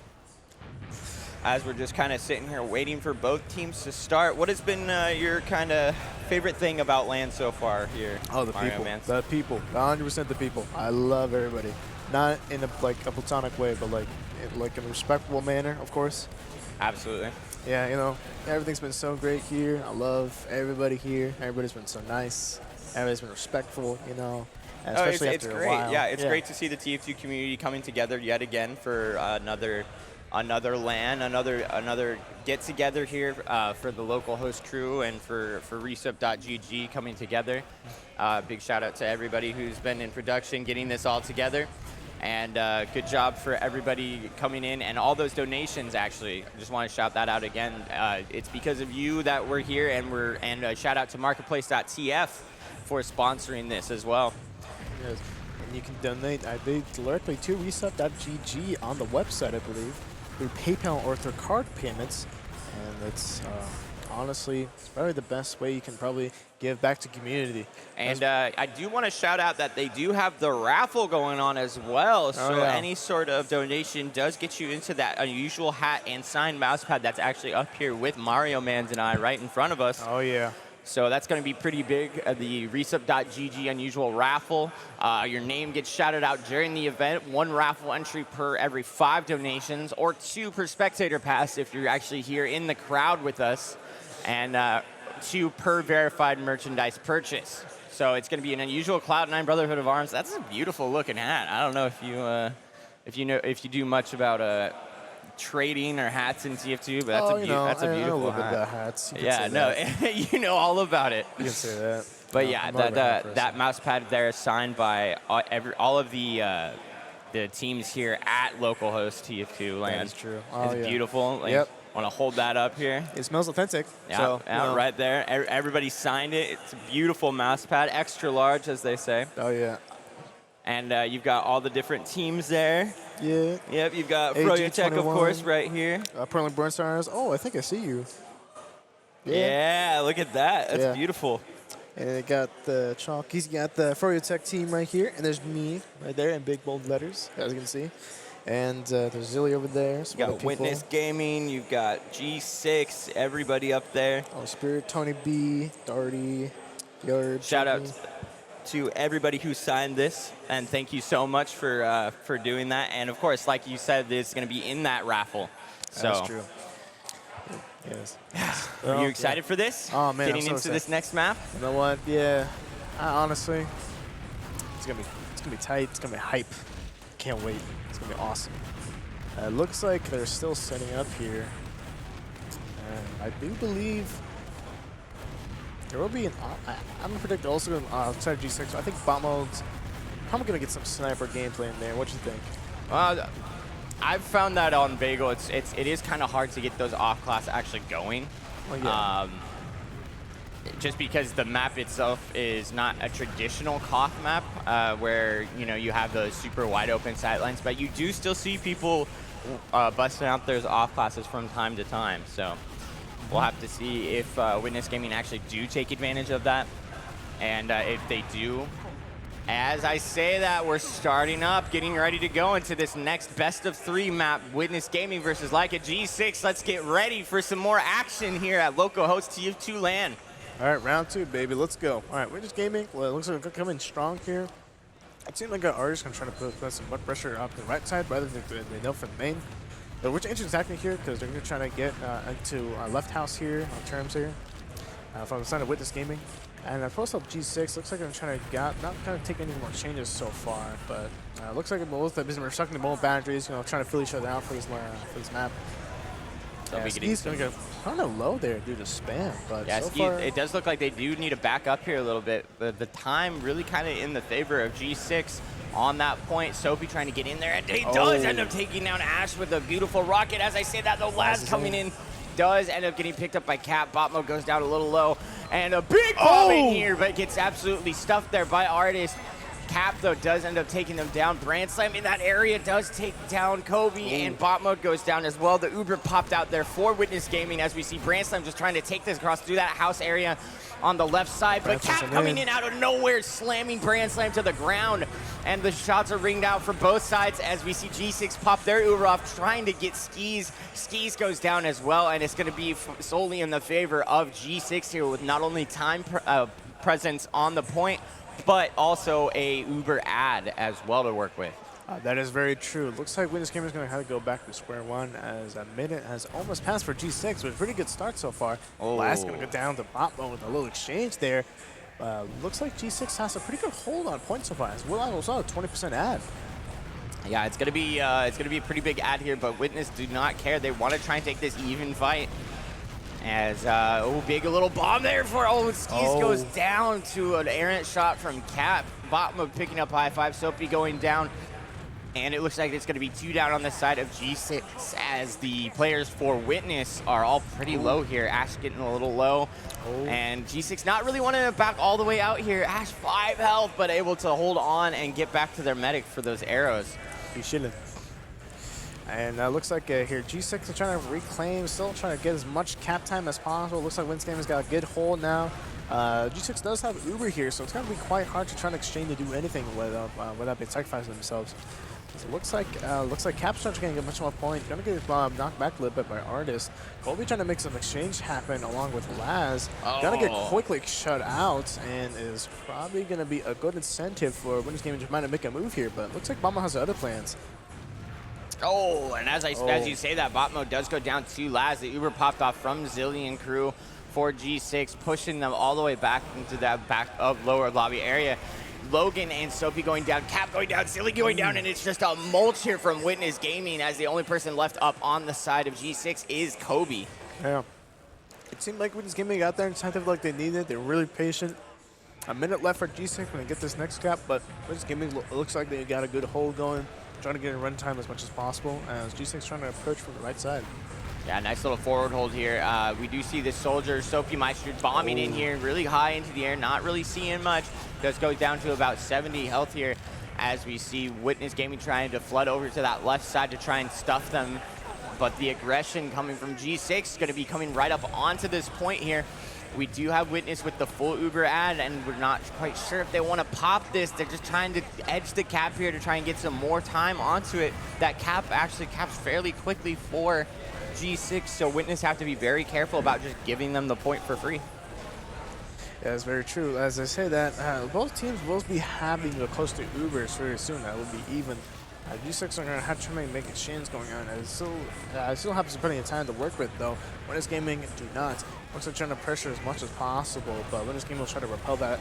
As we're just kind of sitting here waiting for both teams to start, what has been your kind of favorite thing about LAN so far here? Oh, the Mario people. Mans? The people. 100% the people. I love everybody. not in a platonic way, but in a respectful manner, of course. Absolutely. Yeah, you know, everything's been so great here. I love everybody here. Everybody's been so nice. Everybody's been respectful, you know, especially it's after great. a while. Yeah, it's great to see the TF2 community coming together yet again for another LAN, another get together here for the Localhost crew and for RESUP.GG coming together. Big shout out to everybody who's been in production getting this all together. And good job for everybody coming in and all those donations. Actually, I just want to shout that out again. It's because of you that we're here, and shout out to Marketplace.tf for sponsoring this as well. Yes. And you can donate directly to RESUP.GG on the website, I believe, through PayPal or through card payments. And it's honestly, it's probably the best way you can probably give back to community. And I do want to shout out that they do have the raffle going on as well. So any sort of donation does get you into that unusual hat and signed mousepad that's actually up here with Mario Mans and I right in front of us. Oh, yeah. So that's going to be pretty big, the RESUP.GG unusual raffle. Your name gets shouted out during the event. 1 raffle entry per every 5 donations, or 2 per spectator pass if you're actually here in the crowd with us, and 2 per verified merchandise purchase. So it's going to be an unusual Cloud9 Brotherhood of Arms. That's a beautiful looking hat. I don't know if you do much about trading or hats in TF2, but that's that's a beautiful I know a little hat. bit about hats. Yeah, no, you know all about it. You can say that. But yeah, that mouse pad there is signed by all of the teams here at Localhost TF2 LAN. That is true. It's beautiful. Like, Yep. Want to hold that up here? It smells authentic. Yeah, so, right there. Everybody signed it. It's a beautiful mouse pad, extra large, as they say. Oh, yeah. And you've got all the different teams there. Yeah. Yep, you've got Froyotech, of course, right here. Perlin Burnstars. Oh, I think I see you. Yeah, look at that. That's beautiful. And they got the Chalkies. You got the Froyotech team right here. And there's me right there in big, bold letters, as you can see. And there's Zilly over there. You got Witness Gaming. You've got G6. Everybody up there. Oh, Spirit, Tony B, Darty, Yard. Shout out to everybody who signed this, and thank you so much for doing that. And of course, like you said, it's going to be in that raffle. So. That's true. Yes. Are you excited for this? Oh man, getting into this next map. You know what? Yeah. Honestly, it's gonna be tight. It's gonna be hype. Can't wait. It's gonna be awesome. It looks like they're still setting up here, and I do believe there will be an. I'm gonna predict also outside of G6. I think bot mode's probably gonna get some sniper gameplay in there. What you think? I've found that on Bagel, it is kind of hard to get those off class actually going. Oh, yeah. Just because the map itself is not a traditional KOF map where you have those super wide open sightlines, but you do still see people busting out those off classes from time to time. So we'll have to see if Witness Gaming actually do take advantage of that, and if they do. As I say that, we're starting up, getting ready to go into this next best of 3 map, Witness Gaming versus Leica G6. Let's get ready for some more action here at Localhost TF2 LAN. All right, round 2, baby. Let's go. All right, Witness Gaming. Well, it looks like we're coming strong here. It seems like our artists going to try to put some butt pressure up the right side rather than they know for the main. But which interesting tactic here because they're going to try to get into our left house here on terms here from the side of Witness Gaming. And post up G6 looks like I'm trying to not kind of take any more changes so far, but looks like both have been restructuring the both boundaries, trying to fill each other out for this map. Yeah, Ski's going to go kind of low there due to spam, but yeah, so far it does look like they do need to back up here a little bit. But the time really kind of in the favor of G6 on that point. Sophie trying to get in there, and he does end up taking down Ash with a beautiful rocket. As I say that, the last coming in does end up getting picked up by Cap. Bot mode goes down a little low, and a big bomb in here, but gets absolutely stuffed there by Artist. Cap, though, does end up taking them down. Brand Slam in that area does take down Kobe, and bot mode goes down as well. The Uber popped out there for Witness Gaming as we see Brand Slam just trying to take this across through that house area on the left side. But Cap coming in out of nowhere, slamming Brand Slam to the ground. And the shots are ringed out for both sides as we see G6 pop their Uber off, trying to get Skis. Skis goes down as well, and it's going to be solely in the favor of G6 here with not only time presence on the point, but also a Uber ad as well to work with. That is very true. Looks like Witness Gaming is going to have to go back to square one as a minute has almost passed for G6 with a pretty good start so far. Last going to go down to bot mode with a little exchange there. Looks like G6 has a pretty good hold on points so far. As well, also a 20% ad. Yeah, it's gonna be a pretty big ad here, but Witness do not care. They want to try and take this even fight. As big little bomb there for Skis goes down to an errant shot from Cap. Bot mode picking up high five. Soapy going down. And it looks like it's going to be 2 down on the side of G6 as the players for Witness are all pretty low here. Ash getting a little low. And G6 not really wanting to back all the way out here. Ash 5 health, but able to hold on and get back to their medic for those arrows. He shouldn't. And looks like here G6 is trying to reclaim, still trying to get as much cap time as possible. Looks like Witness Gaming has got a good hold now. G6 does have Uber here, so it's going to be quite hard to try to exchange to do anything without being sacrificing themselves. So it looks like Cap's trying to get much more point. Gonna get knocked back a little bit by Artist. Colby trying to make some exchange happen along with Laz. Gonna get quickly shut out and is probably gonna be a good incentive for Witness Gaming to try to make a move here. But looks like Bama has other plans. And as you say that, bot mode does go down to Laz. The Uber popped off from Zillion crew for G6, pushing them all the way back into that back up lower lobby area. Logan and Soapy going down, Cap going down, Silly going down, and it's just a mulch here from Witness Gaming as the only person left up on the side of G6 is Kobe. Yeah. It seemed like Witness Gaming got there incentive like they needed. They're really patient. A minute left for G6 when they get this next cap, but Witness Gaming looks like they got a good hold going, trying to get in run time as much as possible, as G6 trying to approach from the right side. Yeah, nice little forward hold here. We do see this soldier, Soapy Meister, bombing in here, really high into the air, not really seeing much. Does go down to about 70 health here as we see Witness Gaming trying to flood over to that left side to try and stuff them. But the aggression coming from G6 is going to be coming right up onto this point here. We do have Witness with the full Uber ad, and we're not quite sure if they want to pop this. They're just trying to edge the cap here to try and get some more time onto it. That cap actually caps fairly quickly for G6, so Witness have to be very careful about just giving them the point for free. Yeah, that's very true. As I say that, both teams will be having the close to Ubers very soon. That will be even. G6 are going to have to make exchanges going on. I still have plenty of time to work with, though. Witness Gaming do not. Looks like trying to pressure as much as possible, but Witness Gaming will try to repel that.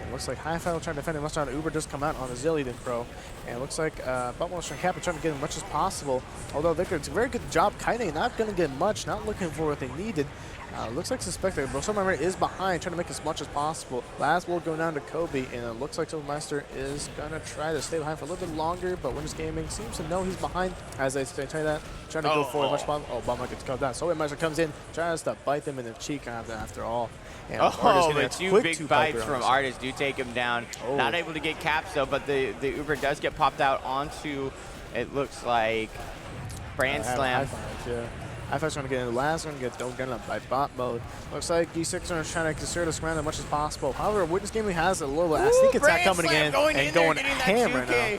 It looks like Hi-Fi will try to defend it much on Uber does come out on a Zillion Pro. And it looks like Butwell and Cap are trying to get as much as possible. Although they did a very good job kiting, not going to get much, not looking for what they needed. Looks like Suspected, but Soulmeister is behind, trying to make as much as possible. Last will go down to Kobe, and it looks like Soulmeister is going to try to stay behind for a little bit longer, but Witness Gaming seems to know he's behind, as they tell you that. Trying to go for as much as possible. Oh, Bummer gets cut down. Soulmeister comes in, tries to bite them in the cheek after all. And the two big bites from Artist do take him down. Not able to get caps, though, but the Uber does get popped out onto, it looks like, Brand Slam. Hi-Fi's trying to get in the last one, get done up by bot mode. Looks like G6 are trying to conserve the ground as much as possible. However, Witness Gaming has a little sneak attack coming in and going hammer now.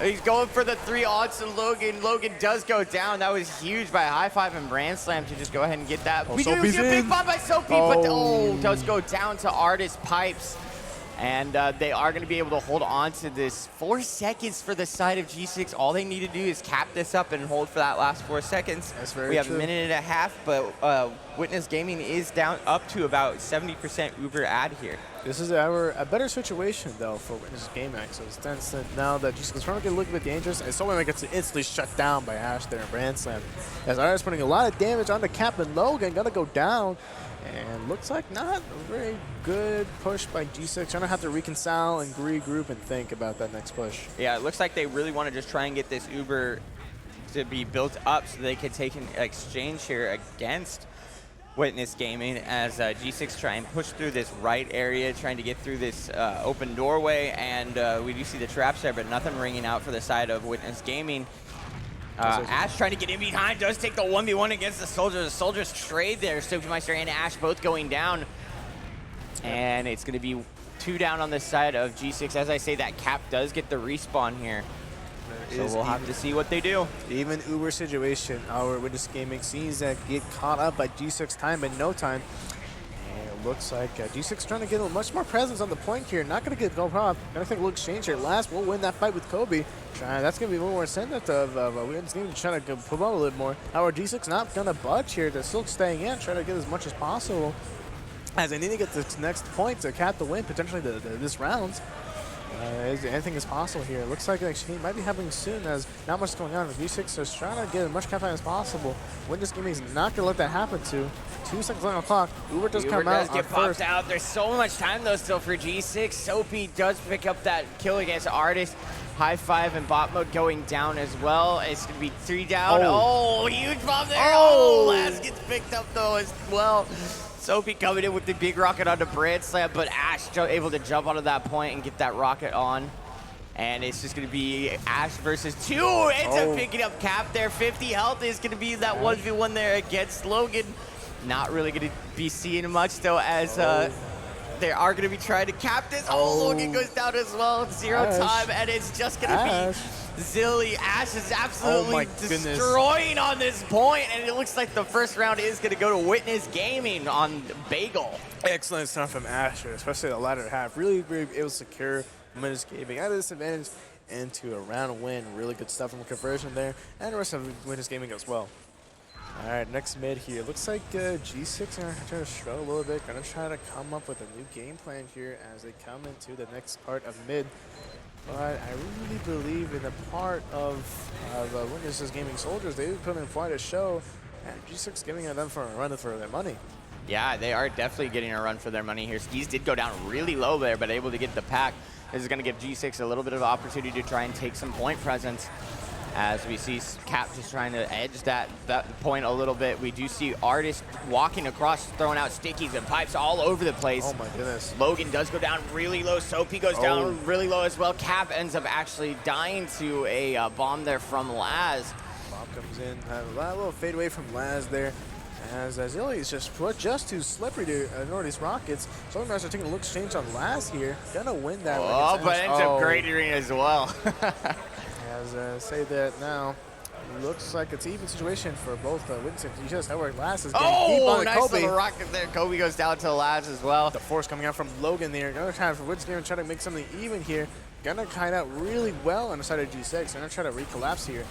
He's going for the 3 odds to Logan. Logan does go down. That was huge by Hi-Fi and Brand Slam to just go ahead and get that. We do see a big bomb by Soapy, but does go down to Artist Pipes. And they are going to be able to hold on to this. 4 seconds for the side of G6. All they need to do is cap this up and hold for that last 4 seconds. That's very We have true. a minute and a half, but Witness Gaming is down up to about 70% Uber ad here. This is a better situation, though, for Witness Gaming. So it's tense that now that G6 is trying to get a little bit dangerous, and Soulmeister gets instantly shut down by Ash there and Brand Slam. As Artist putting a lot of damage on the Cap and Logan, gonna go down. And looks like not a very good push by G6. Trying to have to reconcile and regroup and think about that next push. Yeah, it looks like they really want to just try and get this Uber to be built up so they can take an exchange here against Witness Gaming as G6 try and push through this right area, trying to get through this open doorway. And we do see the traps there, but nothing ringing out for the side of Witness Gaming. Ash trying to get in behind, does take the 1v1 against the Soldiers. The Soldiers trade there. Soapy Meister and Ash both going down. And it's going to be 2 down on the side of G6. As I say, that Cap does get the respawn here. So we'll have to see what they do. Even Uber situation, our Witness Gaming seems that get caught up by G6 time in no time. And looks like G6 trying to get a much more presence on the point here. Not going to get gold prop. Going to take a little exchange here. Last will win that fight with Kobe. That's going to be a little more incentive of Williams need to try to put on a little more. However, G6 not going to budge here. They're still staying in, trying to get as much as possible. As they need to get this next point to cap the win, potentially this round. Anything is possible here. It looks like an exchange might be happening soon as not much is going on. G6 is trying to get as much cap time as possible. Witness Gaming is not going to let that happen to. 2 seconds on the clock. Uber does come out get popped out. There's so much time though still for G6. Soapy does pick up that kill against Artist. High five and bot mode going down as well. It's going to be 3 down. Oh, huge bomb there. Oh, Laz gets picked up though as well. Soapy coming in with the big rocket onto Brand Slam, but Ash able to jump onto that point and get that rocket on. And it's just going to be Ash versus 2. Ends up picking up Cap there. 50 health is going to be that 1v1 there against Logan. Not really going to be seeing much though as they are going to be trying to cap this. Logan goes down as well. 0 time, and it's just going to be Zilly. Ash is absolutely destroying on this point, and it looks like the first round is going to go to Witness Gaming on Bagel. Excellent stuff from Asher, especially the latter half. Really able to secure Witness Gaming out of this advantage into a round win. Really good stuff from the conversion there, and the rest of Witness Gaming as well. All right, next mid here. Looks like G6 are trying to struggle a little bit. Gonna try to come up with a new game plan here as they come into the next part of mid. But I really believe in the part of Witnesses Gaming Soldiers. They've put in quite a show, and G6 giving them for a run for their money. Yeah, they are definitely getting a run for their money here. Skis did go down really low there, but able to get the pack. This is going to give G6 a little bit of opportunity to try and take some point presence. As we see Cap just trying to edge that point a little bit. We do see Artist walking across, throwing out stickies and pipes all over the place. Oh my goodness. Logan does go down really low. Soapy goes down really low as well. Cap ends up actually dying to a bomb there from Laz. Bomb comes in, a little fade away from Laz there. As Zilly is just too slippery to ignore these rockets. Solar Master taking a look exchange on Laz here. Gonna win that. But ends up grading as well. As say that now, looks like it's an even situation for both Witnesses. You just know where Laz is getting deep on nice Kobe. Little rocket there. Kobe goes down to Laz as well. The force coming out from Logan there. Gonna try for Witness Gaming, try to make something even here. Gonna kite out really well on the side of G6. Gonna try to recollapse here.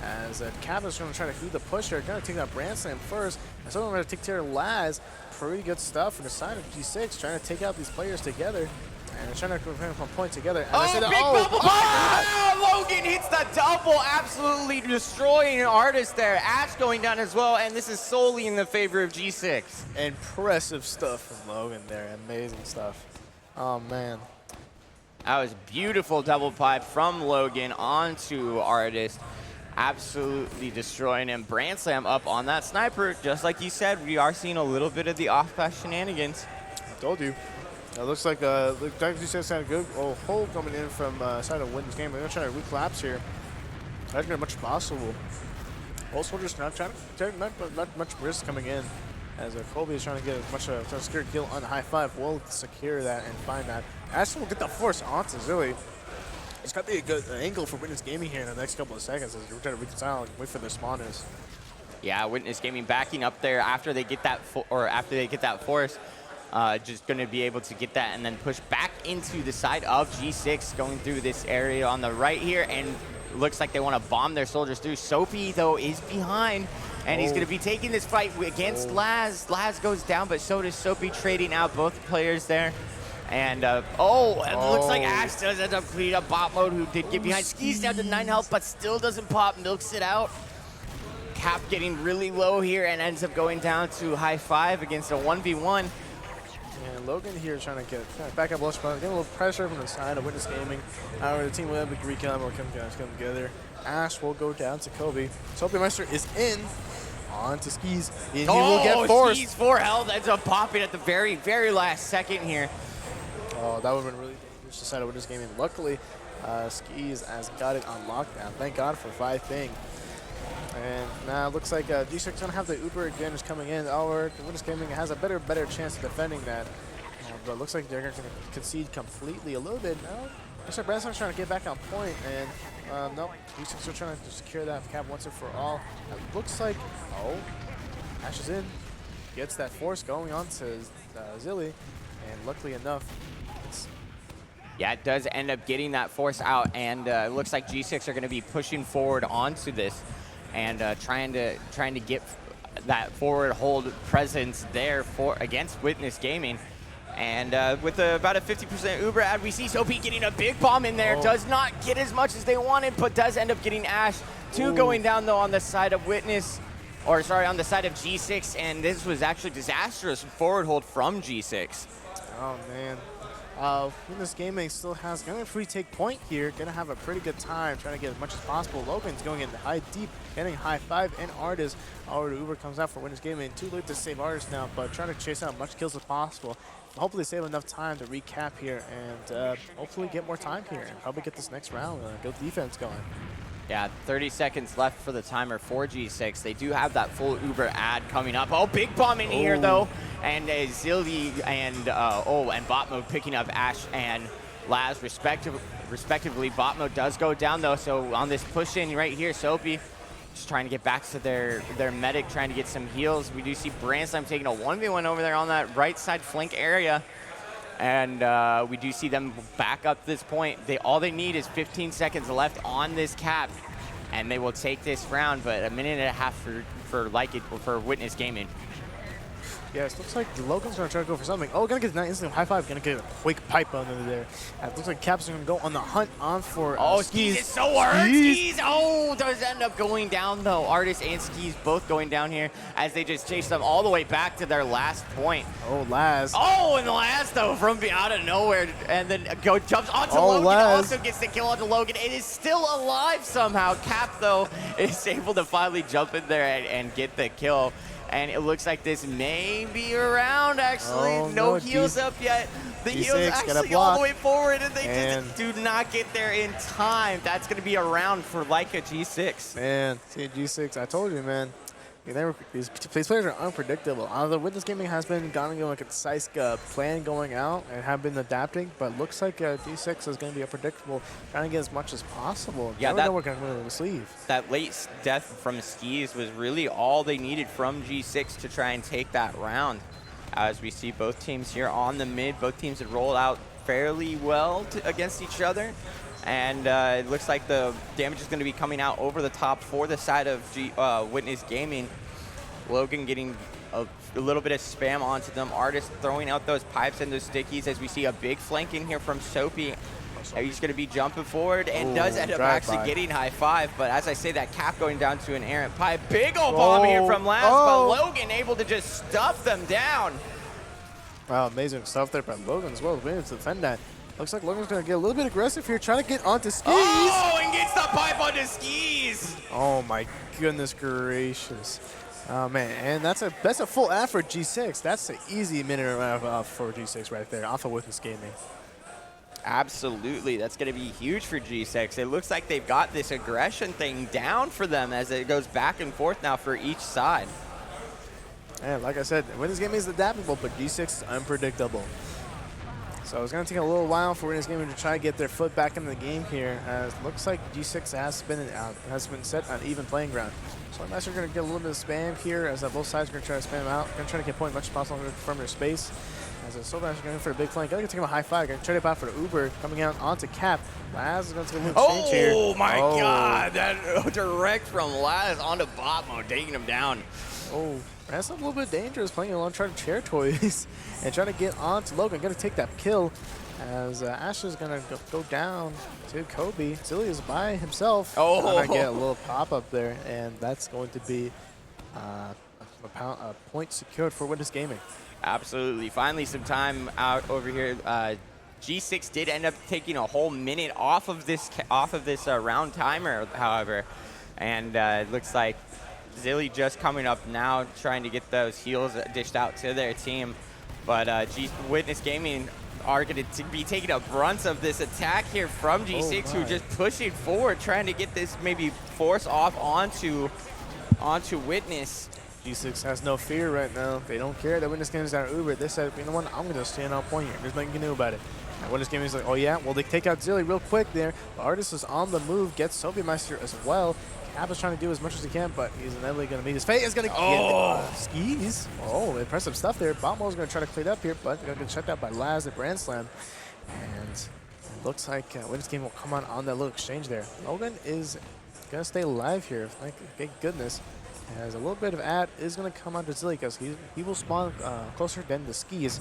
As Cap is going to try to do the push here. Gonna take that Brand Slam first. And so we're going to take care of Laz. Pretty good stuff from the side of G6. Trying to take out these players together. And trying to compare from point together. And Logan hits the double, absolutely destroying an Artist there. Ash going down as well, and this is solely in the favor of G6. Impressive stuff from Logan there. Amazing stuff. Oh, man. That was beautiful double pipe from Logan onto Artist. Absolutely destroying him. Brand Slam up on that sniper. Just like you said, we are seeing a little bit of the off-pass shenanigans. I told you. It looks like G6 had a good hole coming in from side of Witness Game. They're going to try to recollapse here. Try to get as much as possible. All soldiers not trying to not much risk coming in. As Colby is trying to get as much a secure kill on the high five. We'll secure that and find that. Ashton will get the force onto Zilly. It's got to be a good angle for Witness Gaming here in the next couple of seconds as we're trying to reconcile and wait for their spawners. Yeah, Witness Gaming backing up there after they get that force. Just going to be able to get that and then push back into the side of G6 going through this area on the right here, and looks like they want to bomb their soldiers through. Soapy though is behind, and he's going to be taking this fight against Laz. Laz goes down, but so does Soapy, trading out both players there. And it looks like Ash does end up cleaning up bot mode, who did get behind. Skis down to 9 health, but still doesn't pop, milks it out. Cap getting really low here and ends up going down to high five against a 1v1. And Logan here trying to get back up, getting a little pressure from the side of Witness Gaming. However, the team will have a recon, will come together. Ash will go down to Kobe. Soapy Meister is in. On to Skis. And he will get forced. Skis 4 health ends up popping at the very, very last second here. Oh, that would have been really dangerous to side of Witness Gaming. Luckily, Skis has got it on lockdown. Thank God for 5 ping. And now it looks like G6 going to have the Uber advantage coming in. Witness Gaming has a better chance of defending that. But it looks like they're going to concede completely a little bit. Looks like Branson's trying to get back on point. And nope, G6 are trying to secure that cap once and for all. It looks like, Ash is in. gets that force going onto Zilly, and luckily enough, yeah, it does end up getting that force out, and it looks like G6 are going to be pushing forward onto this and trying to get that forward hold presence there for against Witness Gaming. And with about a 50% Uber ad, we see Soapy getting a big bomb in there. Does not get as much as they wanted, but does end up getting Ash. Two going down, though, on the side of Witness, or sorry, on the side of G6, and this was actually disastrous forward hold from G6. Oh, man. Witness Gaming still has going to free take point here. Going to have a pretty good time trying to get as much as possible. Logan's going in high deep, getting high five, and Artist. Already Uber comes out for Witness Gaming. Too late to save Artist now, but trying to chase out as much kills as possible. Hopefully save enough time to recap here and hopefully get more time here and probably get this next round and get defense going. Yeah, 30 seconds left for the timer for G6. They do have that full Uber ad coming up. Oh, big bomb in here, though. And Zilly and Bot Mode picking up Ash and Laz respectively. Bot Mode does go down, though. So on this push in right here, Soapy just trying to get back to their medic, trying to get some heals. We do see Brandslam taking a 1v1 over there on that right side flank area. And we do see them back up this point. All they need is 15 seconds left on this cap, and they will take this round. But a minute and a half for Witness Gaming. Yes, looks like Logan's going to try to go for something. Oh, going to get an instant high five. Going to get a quick pipe under there. It looks like Caps are going to go on the hunt on for Skis is so hurt. Skis, does end up going down, though. Artist and Skis both going down here as they just chase them all the way back to their last point. Oh, Laz. Oh, and Laz, though, from out of nowhere, and then jumps onto Logan, Laz. also gets the kill onto Logan. It is still alive somehow. Cap, though, is able to finally jump in there and get the kill. And it looks like this may be around, actually. Oh, no heals up yet. The heals actually all the way forward, and they just do not get there in time. That's going to be a round for Leica G6. Man, see, G6, I told you, man. These players are unpredictable. The Witness Gaming has been going a concise plan going out and have been adapting, but looks like G6 is going to be unpredictable, trying to get as much as possible. Yeah, that we're going to sleeve. That late death from Skis was really all they needed from G6 to try and take that round. As we see both teams here on the mid, both teams have rolled out fairly well against each other. And it looks like the damage is going to be coming out over the top for the side of Witness Gaming. Logan getting a little bit of spam onto them. Artist throwing out those pipes and those stickies as we see a big flank in here from Soapy. He's going to be jumping forward and does end up actually getting high five. But as I say, that cap going down to an errant pipe. Big ol' bomb here from Laz, but Logan able to just stuff them down. Wow, amazing stuff there by Logan as well. Being to defend that. Looks like Logan's going to get a little bit aggressive here, trying to get onto Skis. Oh, and gets the pipe onto Skis. Oh, my goodness gracious. Oh, man, and that's a full ad for G6. That's an easy minute for G6 right there, off of Witness Gaming. Absolutely, that's going to be huge for G6. It looks like they've got this aggression thing down for them as it goes back and forth now for each side. And like I said, Witness Gaming is adaptable, but G6 is unpredictable. So it's going to take a little while for Witness Gaming to try to get their foot back into the game here, as it looks like G6 has been set on even playing ground. So I'm actually going to get a little bit of spam here, as both sides are going to try to spam out. Going to try to get point as much as possible from their space. As a Soulbash is going for a big flank. Going to take him a high five. Going to trade it out for the Uber, coming out onto Cap. Laz is going to take a little change here. Oh my God! That direct from Laz onto bot mode, taking him down. Oh, that's a little bit dangerous playing along trying to chair toys and trying to get onto Logan. Going to take that kill as Ash is going to go down to Kobe. Zilly is by himself. Oh, going to get a little pop up there, and that's going to be a point secured for Witness Gaming. Absolutely. Finally, some time out over here. G6 did end up taking a whole minute off of this round timer, however, and it looks like Zilly just coming up now, trying to get those heals dished out to their team. But Witness Gaming are going to be taking a brunt of this attack here from G6, who just pushing forward, trying to get this maybe force off onto Witness. G6 has no fear right now. They don't care that Witness Gaming is down Uber. They said, you know what, I'm going to stand on point here. There's nothing you can do about it. And Witness Gaming is like, oh yeah, well they take out Zilly real quick there. The Artist is on the move, gets Soapy Meister as well. Cap is trying to do as much as he can, but he's inevitably going to meet his fate. Is going to get skis. Oh, impressive stuff there. Bommo's going to try to clear it up here, but going to get checked out by Laz at Brand Slam. And it looks like Witness Game will come on that little exchange there. Logan is going to stay alive here. Thank goodness. As a little bit of ad is going to come onto Zilly because he will spawn closer than the skis.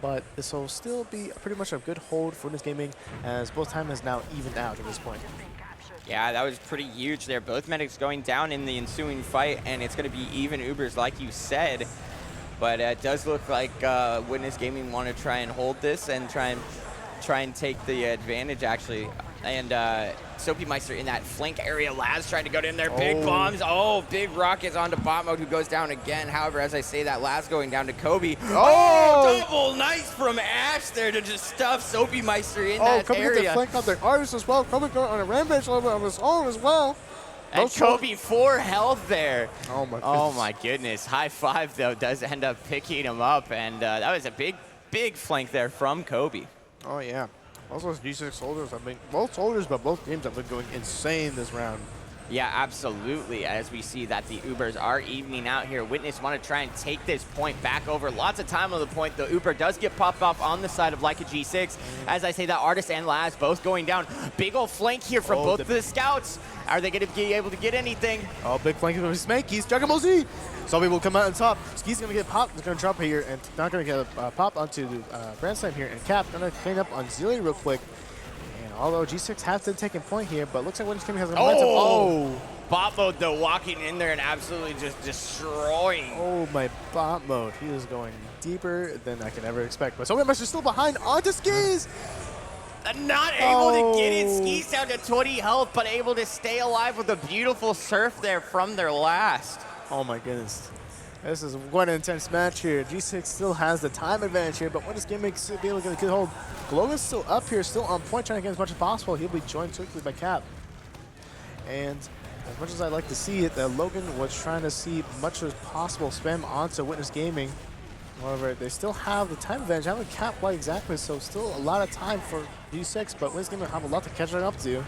But this will still be pretty much a good hold for Witness Gaming as both time is now evened out at this point. Yeah, that was pretty huge there. Both medics going down in the ensuing fight, and it's going to be even Ubers, like you said. But it does look like Witness Gaming want to try and hold this and try and take the advantage, actually. And Soapy Meister in that flank area. Laz trying to go in there. Big bombs. Oh, big rockets onto bot mode, who goes down again. However, as I say that, Laz going down to Kobe. Oh, double nice from Ash there to just stuff Soapy Meister in that Kobe area. Get the flank out there. Artist as well. Kobe going on a rampage level on his own as well. And Kobe 4 health there. Oh my goodness. Oh my goodness. High five though does end up picking him up, and that was a big flank there from Kobe. Oh yeah. Also, as G6 soldiers, both soldiers, but both teams have been going insane this round. Yeah, absolutely. As we see that the Ubers are evening out here. Witness want to try and take this point back over. Lots of time on the point. The Uber does get popped off on the side of like a G6. As I say that, Artist and Laz both going down. Big old flank here from both of the scouts. Are they going to be able to get anything? Oh, big flank from Smakey's. Dragon Ball Z. Soapy will come out on top. Ski's going to get popped. He's going to drop here and not going to get popped onto the Brand Slam here. And Cap going to clean up on Zilly real quick. Although G6 has to take a point here, but looks like Witness Gaming has a momentum. Oh! Bot mode, though, walking in there and absolutely just destroying. Oh, my bot mode. He is going deeper than I can ever expect. But Soapy Meister still behind onto Skis. Not able to get it. Skis down to 20 health, but able to stay alive with a beautiful surf there from their last. Oh, my goodness. This is quite an intense match here. G6 still has the time advantage here, but Witness Gaming should be able to get a good hold. Glogan's still up here, still on point, trying to get as much as possible. He'll be joined quickly by Cap. And as much as I'd like to see it, Logan was trying to see much as possible spam onto Witness Gaming. However, they still have the time advantage. I haven't Cap quite exactly, so still a lot of time for G6, but Witness Gaming have a lot to catch up to.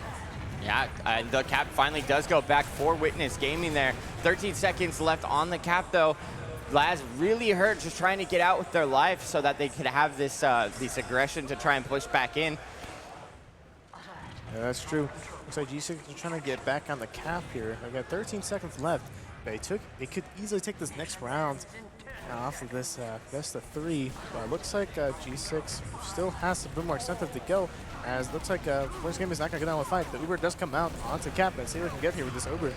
Yeah, and the cap finally does go back for Witness Gaming there. 13 seconds left on the cap, though. Laz really hurt, just trying to get out with their life so that they could have this aggression to try and push back in. Yeah, that's true. Looks like G6 is trying to get back on the cap here. They got 13 seconds left. They could easily take this next round off of this best of 3. But it looks like G6 still has a bit more incentive to go. As looks like Witness Game is not going to get down with fight. The Uber does come out onto cap and see what we can get here with this Uber.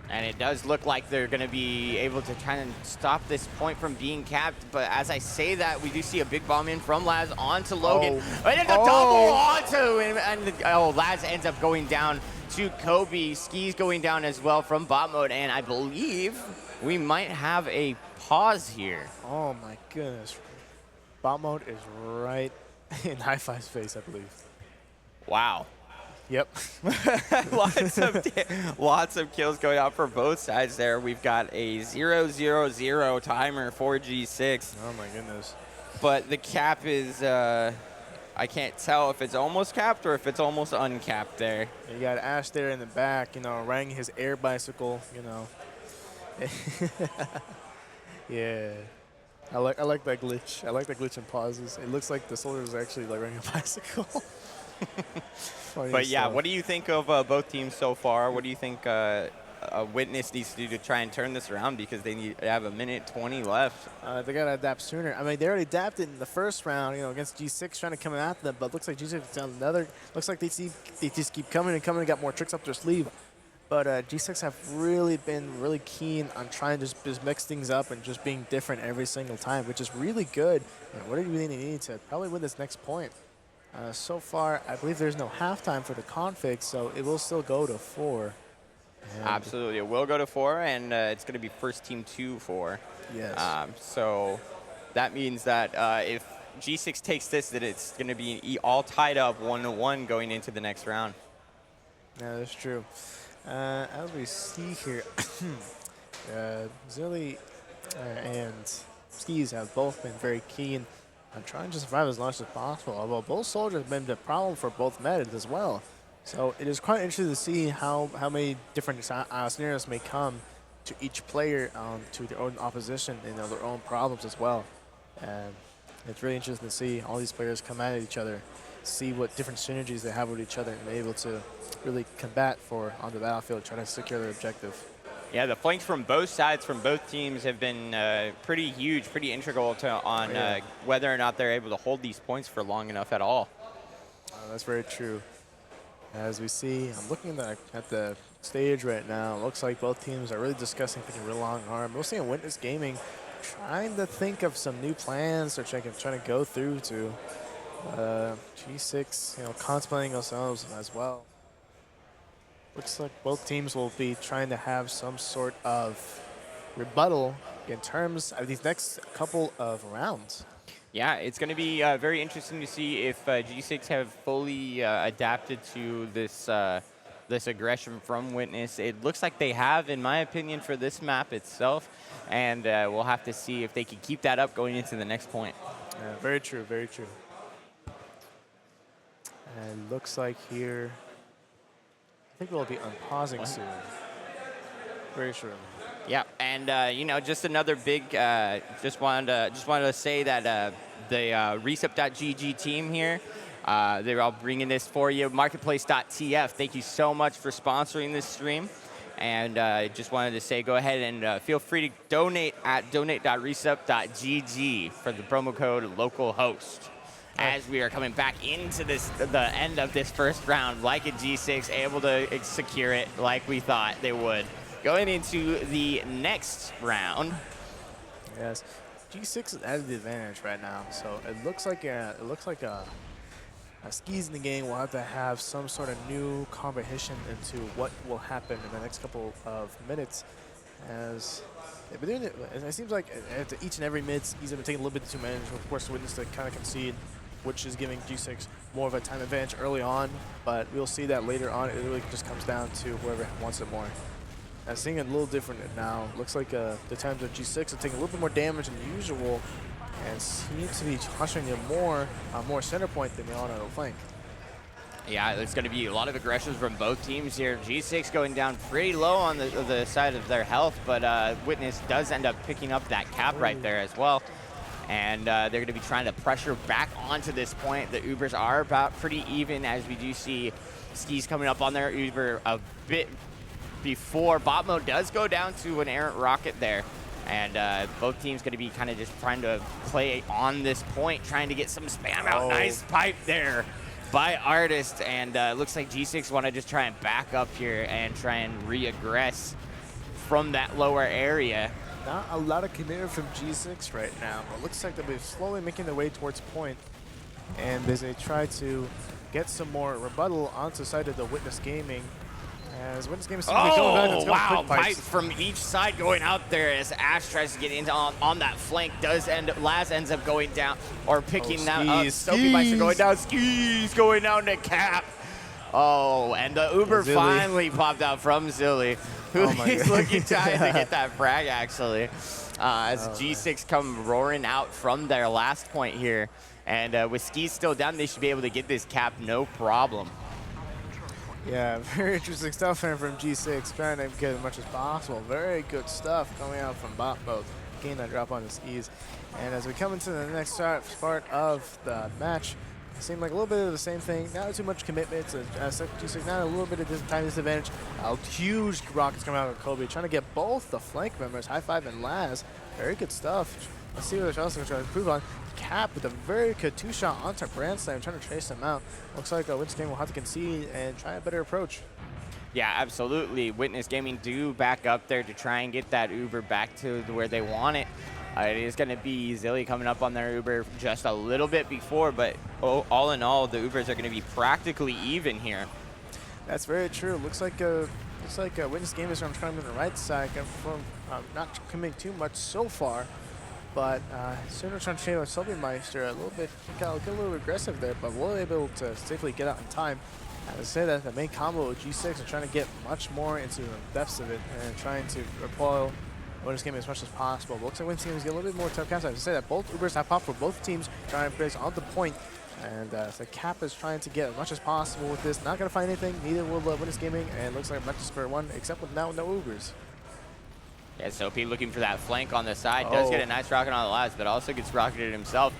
And it does look like they're going to be able to try and stop this point from being capped. But as I say that, we do see a big bomb in from Laz onto Logan. And it's a double onto him. And Laz ends up going down to Kobe. Skis going down as well from bot mode. And I believe we might have a pause here. Oh my goodness. Bot mode is right in Hi-Fi's face, I believe. Wow. Yep. lots of kills going out for both sides there. We've got a 0-0-0 timer for G6. Oh my goodness. But the cap is, I can't tell if it's almost capped or if it's almost uncapped there. You got Ash there in the back, riding his air bicycle, Yeah. I like that glitch. I like that glitch in pauses. It looks like the soldier is actually like riding a bicycle. But yeah, what do you think of both teams so far? What do you think Witness needs to do to try and turn this around, because they have a minute 20 left? They got to adapt sooner. I mean, they already adapted in the first round, against G6 trying to come at them, but looks like G6 down another. Looks like they just keep coming and got more tricks up their sleeve. But G6 have really been really keen on trying to just mix things up and just being different every single time, which is really good. And what do you really need to probably win this next point? So far, I believe there's no halftime for the config, so it will still go to 4. And absolutely, it will go to 4, and it's going to be first team 2-4. Yes. So that means that if G6 takes this, that it's going to be all tied up 1-1 going into the next round. Yeah, that's true. As we see here, Zilly and Skis have both been very keen on trying to survive as long as possible, although both soldiers have been the problem for both metas as well. So it is quite interesting to see how many different scenarios may come to each player, to their own opposition and their own problems as well. And it's really interesting to see all these players come at each other, see what different synergies they have with each other, and be able to really combat on the battlefield, trying to secure their objective. Yeah, the flanks from both sides, from both teams, have been pretty huge, pretty integral on whether or not they're able to hold these points for long enough at all. That's very true. As we see, I'm looking at the stage right now. It looks like both teams are really discussing thinking real long arm. We'll see in Witness Gaming trying to think of some new plans they're trying to go through to G6, contemplating ourselves as well. Looks like both teams will be trying to have some sort of rebuttal in terms of these next couple of rounds. Yeah, it's going to be very interesting to see if G6 have fully adapted to this this aggression from Witness. It looks like they have, in my opinion, for this map itself, and we'll have to see if they can keep that up going into the next point. Yeah, very true, very true. And looks like here, I think we'll be unpausing soon. Very sure. Yeah, and you know, just another big. Just wanted to say that the RESUP.GG team here, they're all bringing this for you. Marketplace.tf. Thank you so much for sponsoring this stream, and just wanted to say, go ahead and feel free to donate at donate.resup.gg for the promo code Localhost. As we are coming back into the end of this first round, like a G6, able to secure it like we thought they would. Going into the next round. Yes, G6 has the advantage right now, so it looks like a skis in the game will have to have some sort of new comprehension into what will happen in the next couple of minutes. As they've been doing it, it seems like at each and every mid, skis have been taking a little bit too many. Of course, Witness to kind of concede, which is giving G6 more of a time advantage early on, but we'll see that later on. It really just comes down to whoever wants it more. I'm seeing it a little different now. Looks like the times of G6 are taking a little bit more damage than usual, and seems to be hustling you more center point than they are on the flank. Yeah, there's going to be a lot of aggressions from both teams here. G6 going down pretty low on the side of their health, but Witness does end up picking up that cap right there as well. And they're going to be trying to pressure back onto this point. The Ubers are about pretty even, as we do see skis coming up on their Uber a bit before. Bot mode does go down to an errant rocket there. And both teams going to be kind of just trying to play on this point, trying to get some spam out. Nice pipe there by Artist. And looks like G6 want to just try and back up here and try and re-aggress from that lower area. Not a lot of commitment from G6 right now, but it looks like they'll be slowly making their way towards point. And as they try to get some more rebuttal onto the side of the Witness Gaming, as Witness Gaming seems to be going back. Wow, pipe from each side going out there as Ash tries to get into on that flank. Laz ends up going down or picking that up. Soapy Meister going down. Skis going down to Cap. Oh, and the Uber finally popped out from Zilly, who is looking trying to get that frag actually. As G6 come roaring out from their last point here. And with skis still down, they should be able to get this cap no problem. Yeah, very interesting stuff here from G6, trying to get as much as possible. Very good stuff coming out from bot mode. Getting that drop on the skis. And as we come into the next part of the match, it seemed like a little bit of the same thing. Not too much commitment to G6, not a little bit of time disadvantage. Huge rockets coming out of Kobe, trying to get both the flank members, High Five and Laz. Very good stuff. Let's see what they're also trying to improve on. Cap with a very good two-shot onto Brandslam, trying to chase him out. Looks like Witness Gaming will have to concede and try a better approach. Yeah, absolutely. Witness Gaming do back up there to try and get that Uber back to where they want it. It is going to be Zilly coming up on their Uber just a little bit before, but all in all, the Ubers are going to be practically even here. That's very true. Looks like Witness Gaming is trying to on the right side, from not committing too much so far. But sooner trying to trade with Soapy Meister a little bit, got a little aggressive there, but we'll be able to safely get out in time. As I say that the main combo with G6 are trying to get much more into the depths of it and trying to repel Witness Gaming as much as possible. But looks like Witness Gaming is getting a little bit more tough caps. I have to say that both Ubers have popped for both teams, trying to place on the point And so Cap is trying to get as much as possible with this. Not going to find anything. Neither will Witness Gaming. And it looks like Metro Square 1, except with now no Ubers. Yeah, Soapy looking for that flank on the side. Does get a nice rocket on the last, but also gets rocketed himself.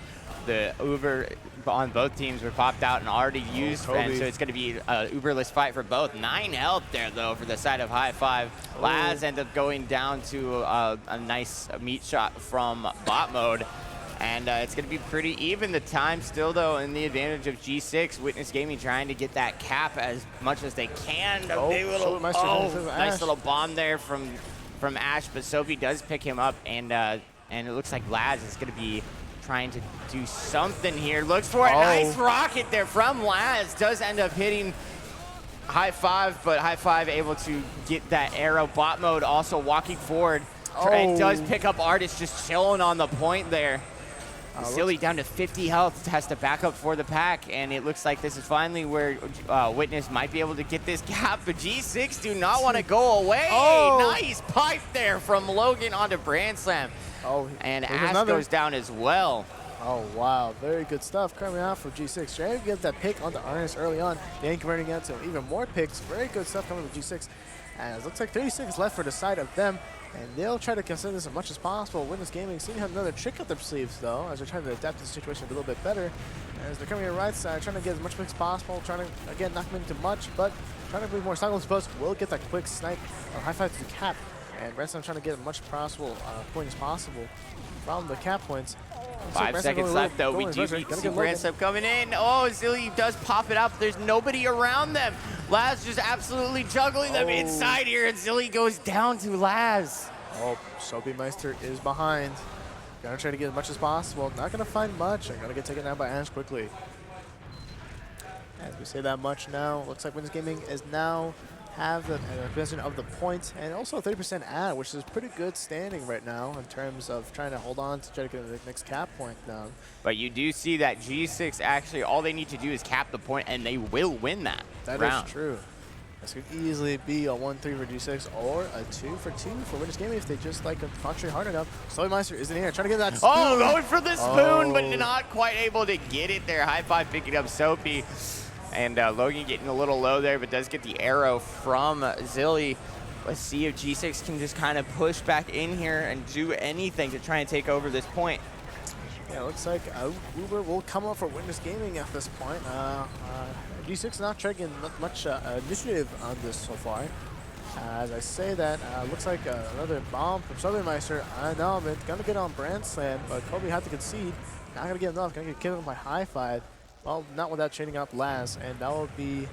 The Uber on both teams were popped out and already used, and so it's going to be an Uberless fight for both. 9 health there, though, for the side of High Five. Laz ends up going down to a nice meat shot from bot mode. And it's going to be pretty even. The time still, though, in the advantage of G6. Witness Gaming trying to get that cap as much as they can. Nice little bomb there from Ash, but Sophie does pick him up, and it looks like Laz is going to be trying to do something here. Looks for a nice rocket there from Laz. Does end up hitting High Five, but High Five able to get that arrow. Bot mode also walking forward. And does pick up Artist just chilling on the point there. Silly down to 50 health, has to back up for the pack, and it looks like this is finally where Witness might be able to get this gap, but G6 do not want to go away. Nice pipe there from Logan onto Brand Slam. And Ash goes down as well. Oh, wow. Very good stuff coming out for G6. Trying to get that pick onto Arnis early on, then converting into even more picks. Very good stuff coming from G6. And it looks like 30 seconds left for the side of them. And they'll try to consider this as much as possible. Witness Gaming seem to have another trick up their sleeves, though, as they're trying to adapt to the situation a little bit better. As they're coming to the right side, trying to get as much picks as possible, trying to, again, not come into much, but trying to be more silent post. Will get that quick snipe or high five to the cap. And Branson trying to get as much possible point as possible from the cap points. 5 seconds left, though. We do see Branson coming in. Oh, Zilly does pop it up. There's nobody around them. Laz just absolutely juggling them inside here, and Zilly goes down to Laz. Soapy Meister is behind. Gonna try to get as much as possible. Not gonna find much. I'm gonna get taken down by Ash quickly. As we say that much now, looks like Witness Gaming is now have the possession of the point and also 30% ad, which is pretty good standing right now in terms of trying to hold on to try to get the next cap point down. But you do see that G6 actually, all they need to do is cap the point, and they will win that round. That is true. This could easily be a 1-3 for G6 or a 2-for-2 for Witness Gaming if they just like concentrate hard enough. Soapy Meister is in here trying to get that spoon. Going for the spoon, but not quite able to get it there. High five picking up Soapy. And Logan getting a little low there, but does get the arrow from Zilly. Let's see if G6 can just kind of push back in here and do anything to try and take over this point. Yeah, it looks like Uber will come up for Witness Gaming at this point. G6 not taking much initiative on this so far. As I say that, looks like another bomb from Southern Meister. No, but gonna get on Brand Slam, but Kobe had to concede. Not gonna get enough, gonna get killed by High Five. Well, not without chaining up Laz, and that will be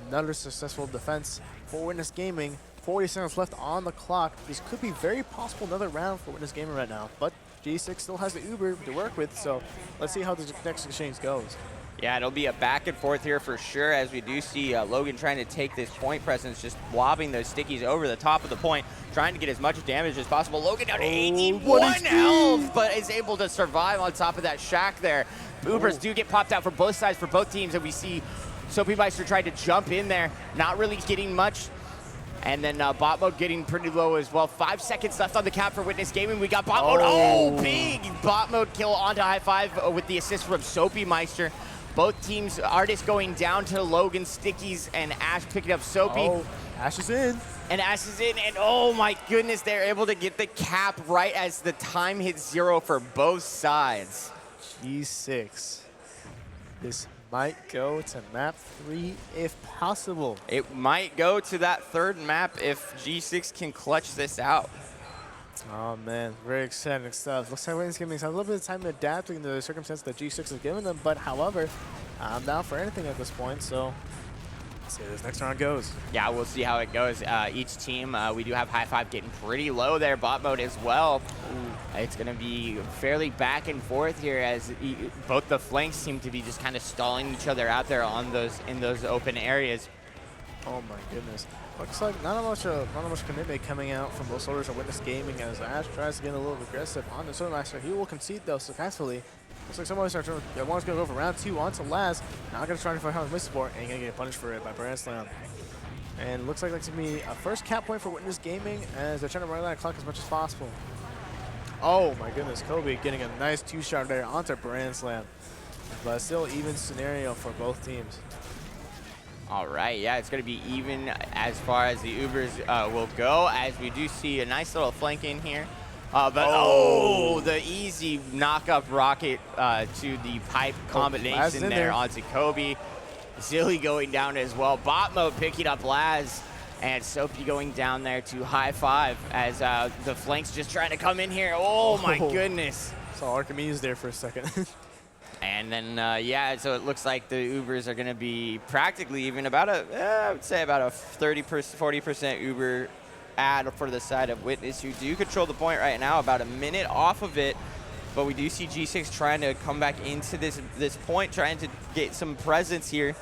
another successful defense for Witness Gaming. 40 seconds left on the clock. This could be very possible another round for Witness Gaming right now, but G6 still has the Uber to work with, so let's see how the next exchange goes. Yeah, it'll be a back and forth here for sure, as we do see Logan trying to take this point presence, just lobbing those stickies over the top of the point, trying to get as much damage as possible. Logan down to 81 health, but is able to survive on top of that shack there. Ubers do get popped out for both sides, for both teams, and we see Soapy Meister tried to jump in there, not really getting much. And then bot mode getting pretty low as well. 5 seconds left on the cap for Witness Gaming. We got bot mode. Big bot mode kill onto High Five with the assist from Soapy Meister. Both teams, Artist going down to Logan, Stickies, and Ash picking up Soapy. Ash is in. And Ash is in, and oh my goodness, they're able to get the cap right as the time hits 0 for both sides. G6. This might go to map 3 if possible. It might go to that third map if G6 can clutch this out. Oh man, very exciting stuff. Looks like Witness Gaming has a little bit of time adapting to the circumstances that G6 has given them, but however, I'm down for anything at this point, so let's see how this next round goes. Yeah, we'll see how it goes. Each team, we do have High Five getting pretty low there, bot mode as well. It's going to be fairly back and forth here as both the flanks seem to be just kind of stalling each other out there on in those open areas. Oh my goodness. Looks like not much commitment coming out from both soldiers of Witness Gaming as Ash tries to get a little aggressive on the Solar Master. He will concede though successfully. Looks like someone's one's going to go for round 2 onto Laz. Not going to try to find how to miss support, and going to get punished for it by Brand Slam. And looks like that's going to be a first cap point for Witness Gaming as they're trying to run that clock as much as possible. Oh my goodness, Kobe getting a nice 2-shot there onto Brand Slam. But still even scenario for both teams. All right, yeah, it's going to be even as far as the Ubers will go, as we do see a nice little flank in here. The easy knock-up rocket to the pipe combination there onto Kobe. Zilly going down as well. Bot mode picking up Laz. And Soapy going down there to high five as the flank's just trying to come in here. Oh my goodness. Saw Archimedes there for a second. And then, yeah, so it looks like the Ubers are going to be practically even about I would say about a 30%, 40% Uber ad for the side of Witness, who do control the point right now, about a minute off of it. But we do see G6 trying to come back into this point, trying to get some presence here.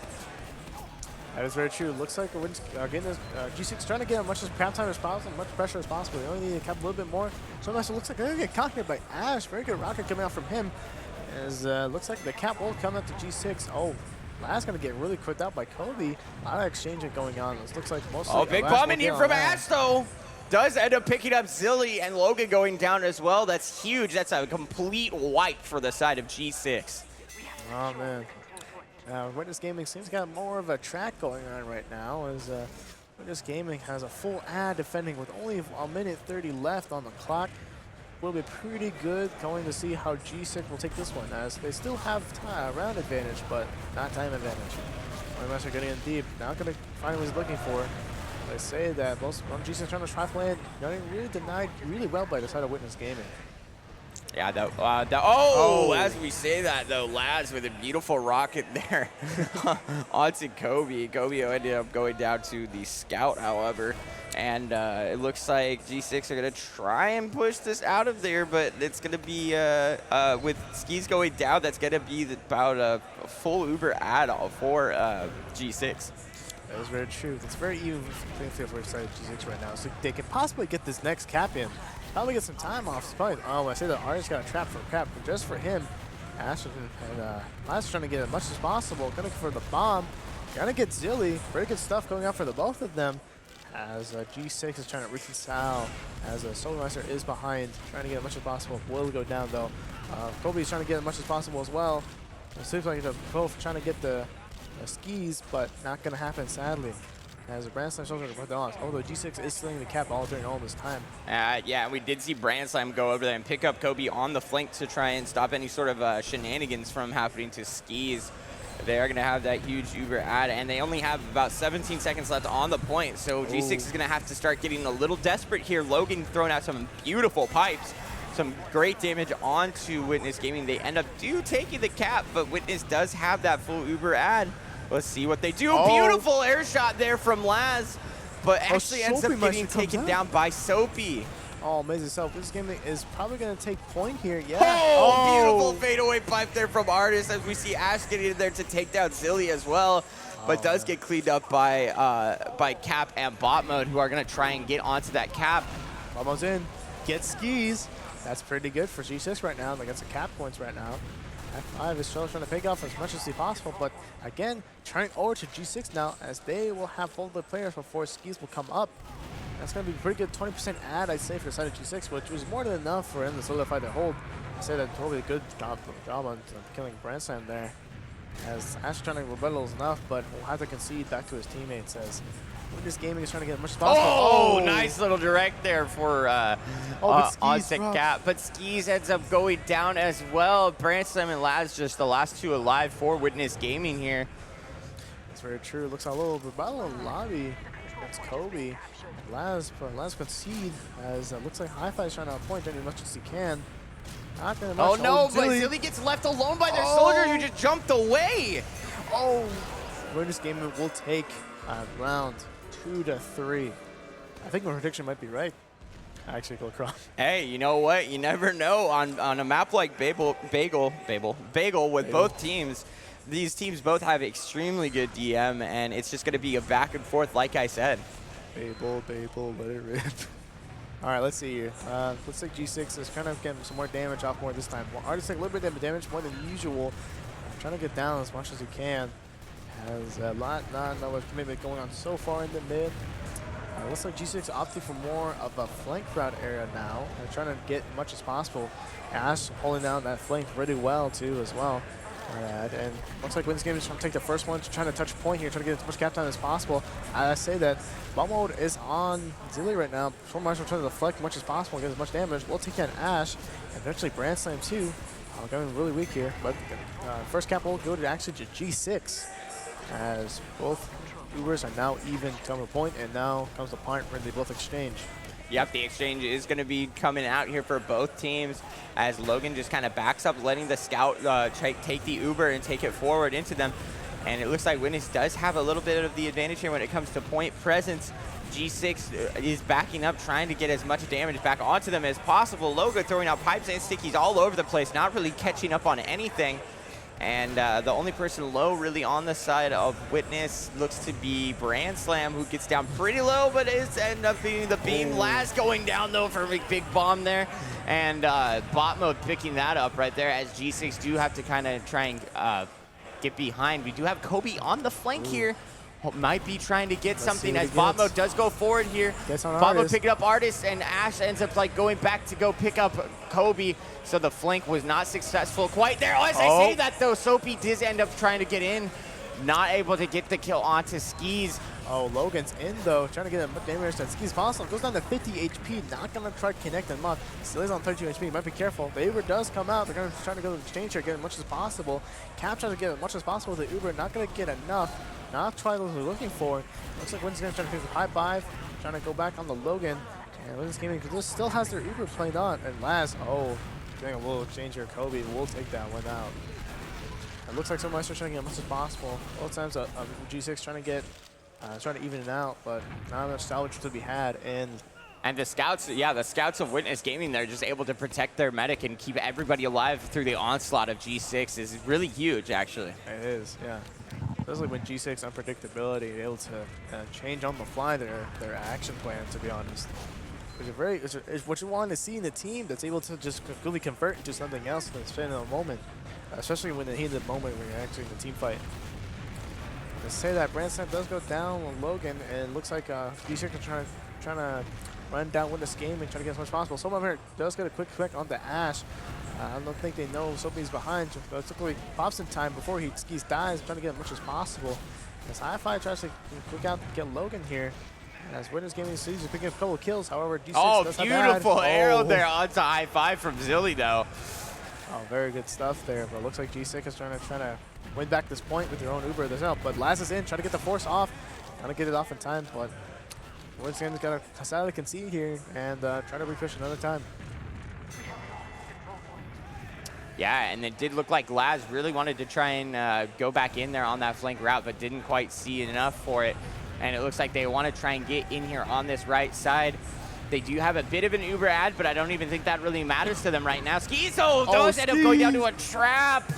That is very true. Looks like G6 trying to get as much crap time as possible, as much pressure as possible. They only need to cap a little bit more. So nice. It looks like they're going to get caught here by Ash. Very good rocket coming out from him. As looks like the cap will come out to G6. Oh, Laz going to get really quicked out by Kobe. A lot of exchanging going on. This looks like mostly. Oh, big bomb in here from Ash, though. Does end up picking up Zilly and Logan going down as well. That's huge. That's a complete wipe for the side of G6. Oh, man. Witness Gaming seems to got more of a track going on right now, as Witness Gaming has a full ad defending with only a minute 30 left on the clock. Will be pretty good. Going to see how G6 will take this one, as they still have round advantage, but not time advantage. Unless they're getting in deep. Not going to find what he's looking for. They say that most G6 trying to try land, getting really denied really well by the side of Witness Gaming. Yeah, as we say that, though, Laz with a beautiful rocket there onto Kobe. Kobe ended up going down to the scout, however. And it looks like G6 are going to try and push this out of there, but it's going to be, with skis going down, that's going to be about a full Uber ad for G6. That is very true. It's very even playing field for G6 right now. So they can possibly get this next cap in. Probably get some time off. It's probably, I say the artist got a trap for cap, but just for him. Ash and Laz trying to get as much as possible. Gonna for the bomb. Gonna get Zilly. Very good stuff going out for the both of them. As G6 is trying to reconcile, as Solar Master is behind, trying to get as much as possible. Will go down though. Kobe's trying to get as much as possible as well. It seems like they're both trying to get the skis, but not gonna happen sadly. As a Brand Slam shows are put on, although G6 is slinging the cap all during all this time. Yeah, we did see Brand Slam go over there and pick up Kobe on the flank to try and stop any sort of shenanigans from happening to skis. They are going to have that huge Uber ad, and they only have about 17 seconds left on the point, so G6 is going to have to start getting a little desperate here. Logan throwing out some beautiful pipes, some great damage onto Witness Gaming. They end up taking the cap, but Witness does have that full Uber ad. Let's see what they do. Beautiful air shot there from Laz, but actually ends up getting taken down by Soapy. Oh, amazing stuff. This game is probably going to take point here. Yeah. Beautiful fadeaway pipe there from Artist, as we see Ash getting in there to take down Zilly as well, but does get cleaned up by Cap and Bot Mode, who are going to try and get onto that cap. Bot Mode's in. Get skis. That's pretty good for G6 right now. They got some cap points right now. F5 is still trying to pick off as much as possible, but again, turning over to G6 now, as they will have both the players before skis will come up. That's going to be a pretty good 20% ad, I'd say, for the side of G6, which was more than enough for him to solidify the hold. I say that totally a good job on killing Brand Slam there. As Ash trying to rebuttal is enough, but will have to concede back to his teammates as Witness Gaming is trying to get as much as possible. Nice little direct there for onto Cap, but Skis ends up going down as well. Brand Slam and Laz just the last two alive for Witness Gaming here. That's very true. Looks like a little battle in lobby against Kobe. Laz concede, as it looks like Hi-Fi is trying to outpoint as much as he can. Not gonna much. But Zilly gets left alone by their soldiers who just jumped away. Witness Gaming will take round 2 to 3. I think my prediction might be right. Actually, go across. Hey, you know what? You never know on a map like Bagel with both teams. These teams both have extremely good DM, and it's just going to be a back and forth, like I said. Babel, let it rip. All right, let's see here. Looks like G6 is kind of getting some more damage off more this time. Artist take a little bit of damage more than usual. Trying to get down as much as he can. Has a lot, not enough commitment going on so far in the mid. Looks like G6 opting for more of a flank route area now. They're trying to get as much as possible. Ash holding down that flank really well too as well. Alright, and looks like Wins Game is trying to take the first one, trying to touch point here, trying to get as much cap time as possible. I say that bot mode is on Zilly right now. Storm Marshal trying to deflect as much as possible, get as much damage. We'll take out Ash, and eventually Brand Slam too. Going really weak here, but first cap will go to actually to G6, as both Ubers are now even coming to point, and now comes the point where they both exchange. Yep, the exchange is going to be coming out here for both teams as Logan just kind of backs up, letting the scout take the Uber and take it forward into them. And it looks like Witness does have a little bit of the advantage here when it comes to point presence. G6 is backing up, trying to get as much damage back onto them as possible. Logan throwing out pipes and stickies all over the place, not really catching up on anything. And the only person low really on the side of Witness looks to be Brand Slam, who gets down pretty low, but is end up being the beam. Last going down though for a big bomb there. And bot mode picking that up right there, as G6 do have to kind of try and get behind. We do have Kobe on the flank here. Might be trying to get something as bot mode does go forward here. Bot mode picking up Artist, and Ash ends up like going back to go pick up Kobe. So the flank was not successful quite there. As I say that though, Soapy did end up trying to get in. Not able to get the kill onto Skis. Oh, Logan's in though, trying to get as much damage as Skis possible. Goes down to 50 HP, not gonna try to connect him up. Still is on 32 HP, might be careful. The Uber does come out, they're gonna try to go to exchange here, get as much as possible. Cap trying to get as much as possible with the Uber, not gonna get enough. Not trying what we're looking for. Looks like Wynn's gonna try to pick the high five, trying to go back on the Logan. And Wynn's gaming because this still has their Uber playing on. And Laz, getting a little exchange here. Kobe will take that one out. It looks like Meister trying to get as much as possible. Both times G6 trying to even it out, but not enough salvage to be had. And the scouts, the scouts of Witness Gaming, they're just able to protect their medic and keep everybody alive through the onslaught of G6 is really huge, actually. It is, yeah. Especially when G6 unpredictability, able to change on the fly their action plan, to be honest. It's what you want to see in the team that's able to just really convert into something else that's fit in a moment, especially when the heat of the moment when you're actually in the team fight. To say that Brand Slam does go down on Logan, and looks like G6 are trying to run down Witness game and try to get as much as possible. Someone here does get a quick click on the Ash. I don't think they know Soapy's behind, but quickly pops in time before Skis dies, trying to get as much as possible. As Hi-Fi tries to quick out to get Logan here. As Witness Gaming sees picking up a couple of kills, however, G6 does beautiful arrow there onto Hi-Fi from Zilly though. Oh, very good stuff there, but it looks like G6 is trying to win back this point with their own Uber themselves. But Laz is in, trying to get the force off, trying to get it off in time, but Witness Gaming's got to sadly concede here and try to repush another time. Yeah, and it did look like Laz really wanted to try and go back in there on that flank route, but didn't quite see enough for it. And it looks like they want to try and get in here on this right side. They do have a bit of an Uber ad, but I don't even think that really matters to them right now. Skis does end up going down to a trap.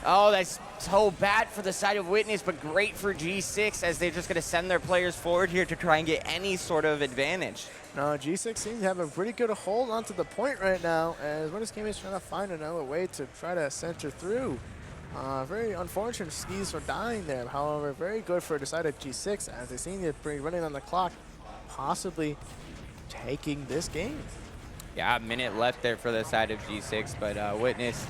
Oh, that's so bad for the side of Witness, but great for G6 as they're just going to send their players forward here to try and get any sort of advantage. No, G6 seems to have a pretty good hold onto the point right now, as Witness Gaming is trying to find another way to try to center through. Very unfortunate Skis for dying there. However, very good for the side of G6 as they seem to be running on the clock, possibly taking this game. Yeah, a minute left there for the side of G6, but Witness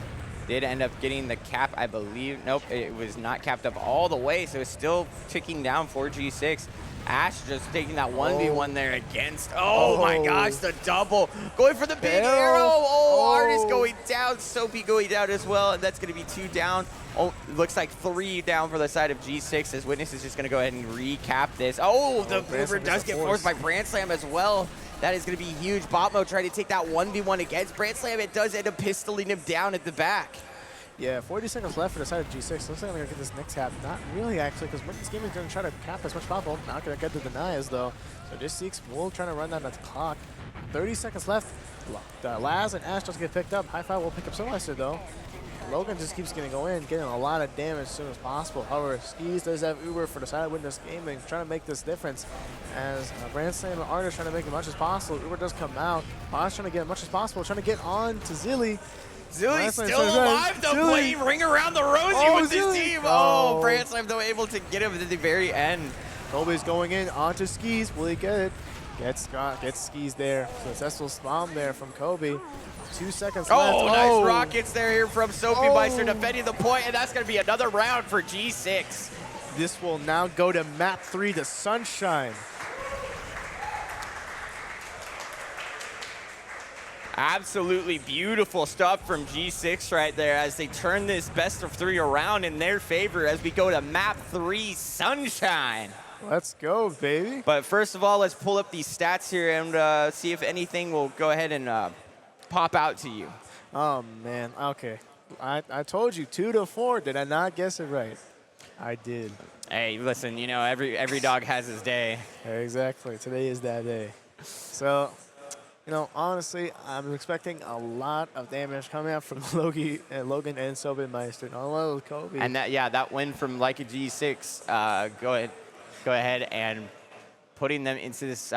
did end up getting the cap, I believe. Nope, it was not capped up all the way, so it's still ticking down for G6. Ash just taking that 1v1 there against, my gosh, the double. Going for the big arrow. Artist going down, Soapy going down as well, and that's going to be 2 down. Looks like 3 down for the side of G6 as Witness is just going to go ahead and recap this. The Uber does get forced by Brand Slam as well. That is going to be huge. Botmo trying to take that 1v1 against Brand Slam. It does end up pistoling him down at the back. Yeah, 40 seconds left for the side of G6. Looks like they're going to get this next cap. Not really, actually, because Witness Gaming is going to try to cap as much possible. Not going to get the denies, though. So G6 will try to run down that clock. 30 seconds left. Laz and Ash doesn't get picked up. Hi-Fi will pick up Sylvester, though. Logan just keeps getting a lot of damage as soon as possible. However, Skis does have Uber for the side of Witness Gaming, trying to make this difference. As Brand Slam and Artist trying to make as much as possible. Uber does come out. Artist trying to get as much as possible, trying to get on to Zilly. Zilly's still alive, though, playing Ring Around the Rosie with this team. Brand Slam, though, able to get him at the very end. Kobe's going in onto Skis. Will he get it? Gets skis there. Successful bomb there from Kobe. 2 seconds left. Oh, nice rockets there here from Sophie Meister defending the point, and that's going to be another round for G6. This will now go to map 3 to Sunshine. Absolutely beautiful stuff from G6 right there as they turn this best of 3 around in their favor as we go to map 3 Sunshine. Let's go, baby. But first of all, let's pull up these stats here and see if anything will go ahead and pop out to you. Oh, man. Okay. I told you 2 to 4. Did I not guess it right? I did. Hey, listen, you know, every dog has his day. Exactly. Today is that day. So, you know, honestly, I'm expecting a lot of damage coming out from Logan and Sophie Meister. Not a lot with Kobe. And that win from Leica G6, go ahead and putting them into this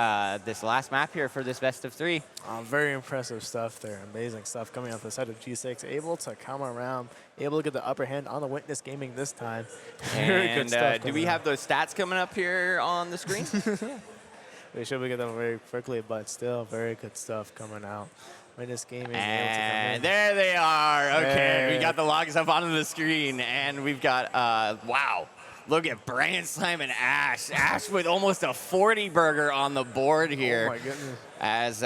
this last map here for this best of 3. Very impressive stuff there. Amazing stuff coming off the side of G6. Able to come around, able to get the upper hand on the Witness Gaming this time. Very good stuff. Do we have those stats coming up here on the screen? We should get them very quickly, but still very good stuff coming out. Witness Gaming. And there they are. Okay, we got the logs up onto the screen, and we've got, wow. Look at Brand Slam and Ash. Ash with almost a 40 burger on the board here. Oh, my goodness. As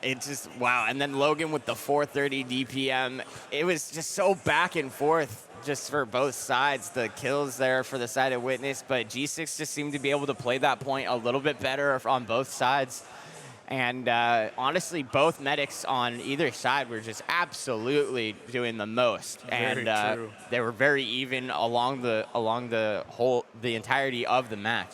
it just, wow. And then Logan with the 430 DPM. It was just so back and forth just for both sides. The kills there for the side of Witness, but G6 just seemed to be able to play that point a little bit better on both sides. And honestly, both medics on either side were just absolutely doing the most. Very true. They were very even along the entirety of the match.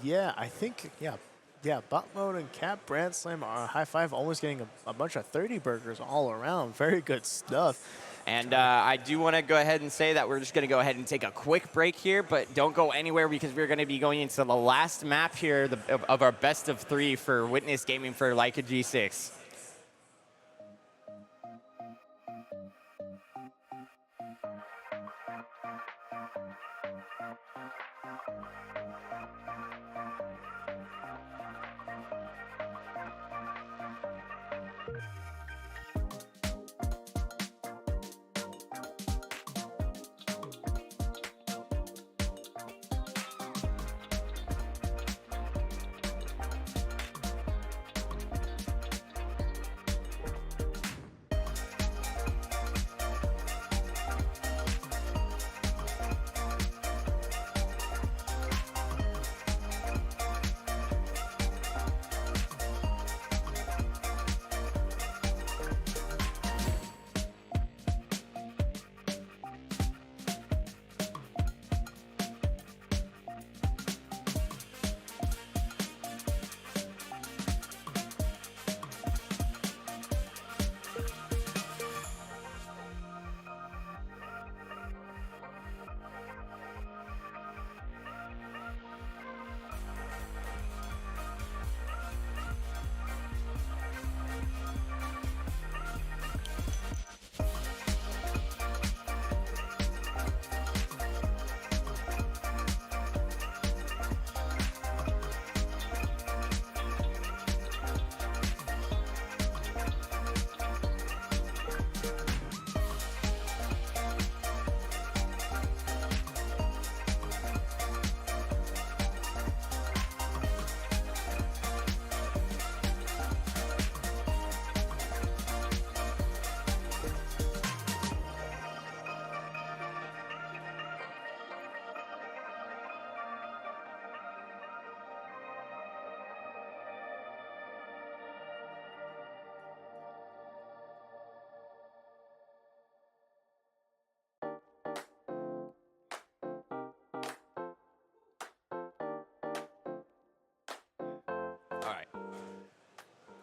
Yeah, I think, yeah, Bot Mode and Cap, Brand Slam are high five, almost getting a bunch of 30 burgers all around. Very good stuff. And I do want to go ahead and say that we're just going to go ahead and take a quick break here, but don't go anywhere because we're going to be going into the last map here of our best of 3 for Witness Gaming for Leica G6.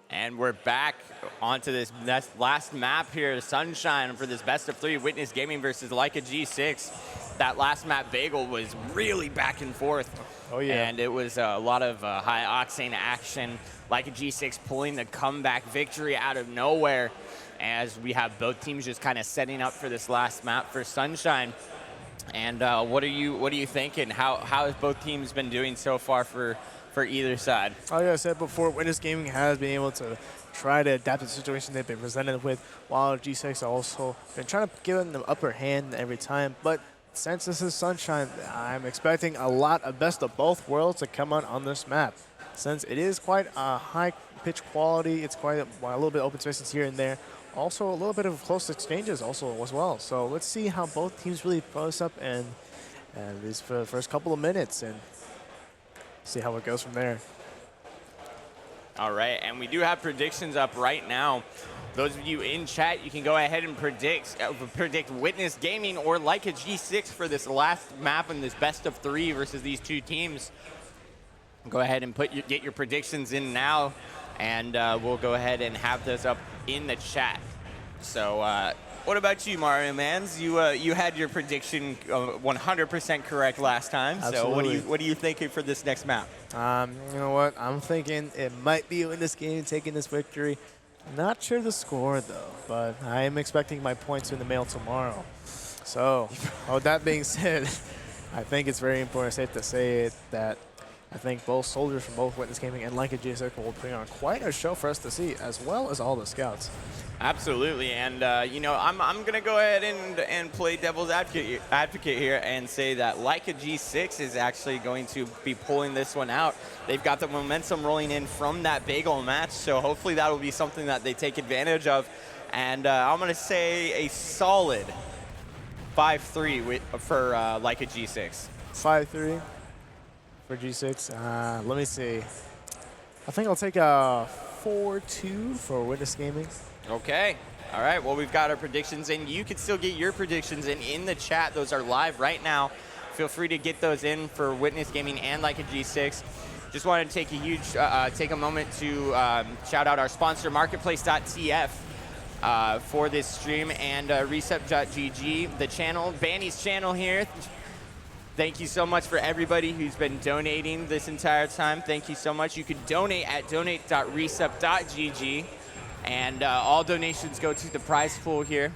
And we're back onto this last map here, Sunshine, for this best of 3 Witness Gaming versus Leica G6. That last map, Bagel, was really back and forth. Oh, yeah. And it was a lot of high-octane action. Leica G6 pulling the comeback victory out of nowhere as we have both teams just kind of setting up for this last map for Sunshine. And what are you thinking? How has both teams been doing so far for for either side. Like I said before, Witness Gaming has been able to try to adapt to the situation they've been presented with, while G6 also been trying to give them the upper hand every time. But since this is Sunshine, I'm expecting a lot of best of both worlds to come out on this map. Since it is quite a high pitch quality, it's quite a little bit open spaces here and there. Also a little bit of close exchanges also as well. So let's see how both teams really close up and these for the first couple of minutes and see how it goes from there. All right, and we do have predictions up right now. Those of you in chat, you can go ahead and predict Witness Gaming or Like a G6 for this last map in this best of 3 versus these two teams. Go ahead and get your predictions in now, and we'll go ahead and have those up in the chat. So what about you, Mario Mans? You had your prediction 100% correct last time. Absolutely. So what are you thinking for this next map? You know what? I'm thinking it might be Witness Gaming taking this victory. Not sure the score though, but I am expecting my points in the mail tomorrow. So, with that being said, I think it's very important, safe to say it, that I think both soldiers from both Witness Gaming and Like a G6 will put on quite a show for us to see, as well as all the scouts. Absolutely, and you know, I'm gonna go ahead and play devil's advocate here and say that Like a G6 is actually going to be pulling this one out. They've got the momentum rolling in from that bagel match, so hopefully that will be something that they take advantage of. And I'm gonna say a solid 5-3 for Like a G6. 5-3 for G6. Let me see. I think I'll take a 4-2 for Witness Gaming. Okay. All right. Well, we've got our predictions in. You can still get your predictions in the chat. Those are live right now. Feel free to get those in for Witness Gaming and Like a G6. Just wanted to take take a moment to shout out our sponsor, Marketplace.tf, for this stream, and RESUP.gg, the channel, Banny's channel here. Thank you so much for everybody who's been donating this entire time. Thank you so much. You can donate at donate.resup.gg. And all donations go to the prize pool here.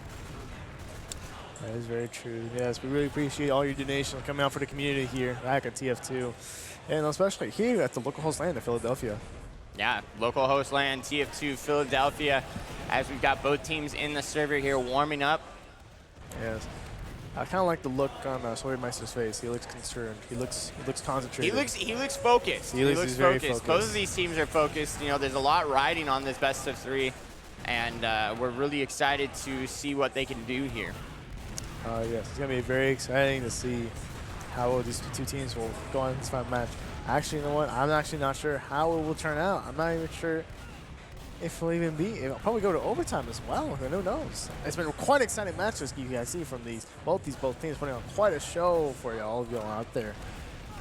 That is very true. Yes, we really appreciate all your donations coming out for the community here back at TF2. And especially here at the Localhost LAN in Philadelphia. Yeah, Localhost LAN, TF2 Philadelphia, as we've got both teams in the server here warming up. Yes. I kind of like the look on Sawyermeister's face. He looks concerned. He looks concentrated. He looks focused. He looks very focused. Both of these teams are focused. You know, there's a lot riding on this best of 3, and we're really excited to see what they can do here. Yes, it's gonna be very exciting to see how these two teams will go on this final match. Actually, you know what? I'm actually not sure how it will turn out. I'm not even sure if it'll even be. It'll probably go to overtime as well. Who knows? It's been quite exciting matches you guys see from both teams putting on quite a show for all of y'all out there.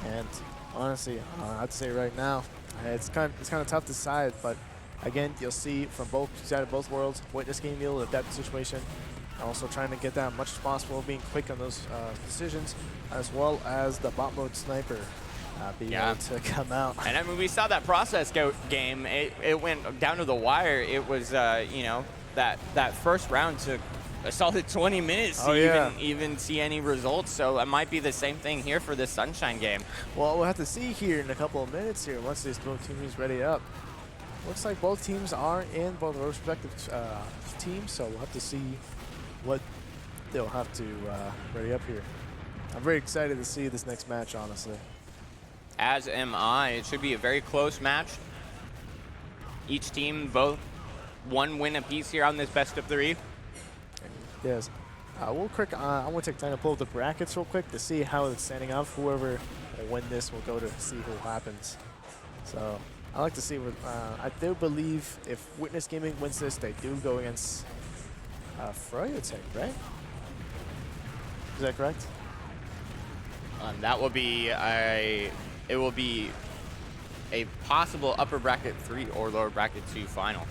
And honestly, I'd say right now, it's kind of tough to decide. But again, you'll see from both sides of both worlds, Witness Gaming be able to adapt the situation. Also trying to get that as much as possible, being quick on those decisions, as well as the bot mode sniper being able to come out. And I mean, we saw that process game. It went down to the wire. It was, you know, that first round took a solid 20 minutes to even see any results. So it might be the same thing here for this Sunshine game. Well, we'll have to see here in a couple of minutes here once this both teams ready up. Looks like both teams are in both their respective teams, so we'll have to see what they'll have to ready up here. I'm very excited to see this next match, honestly. As am I. It should be a very close match. Each team both one win apiece here on this best of 3. Yes. I want to take time to pull up the brackets real quick to see how it's standing up. Whoever will win this will go to see who happens. So I like to see what I do believe if Witness Gaming wins this, they do go against Froyotech, right? Is that correct? That will be it will be a possible upper bracket 3 or lower bracket 2 final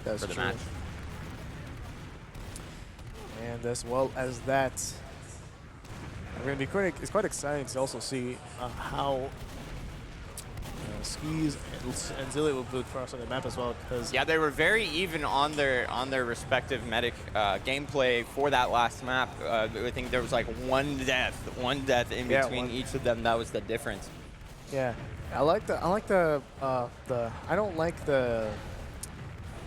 for the match. And as well as that, it's quite exciting to also see how Skis and Zilly will put across on the map as well. Because yeah, they were very even on their respective medic gameplay for that last map. I think there was like one death in between each of them. That was the difference. Yeah, I don't like the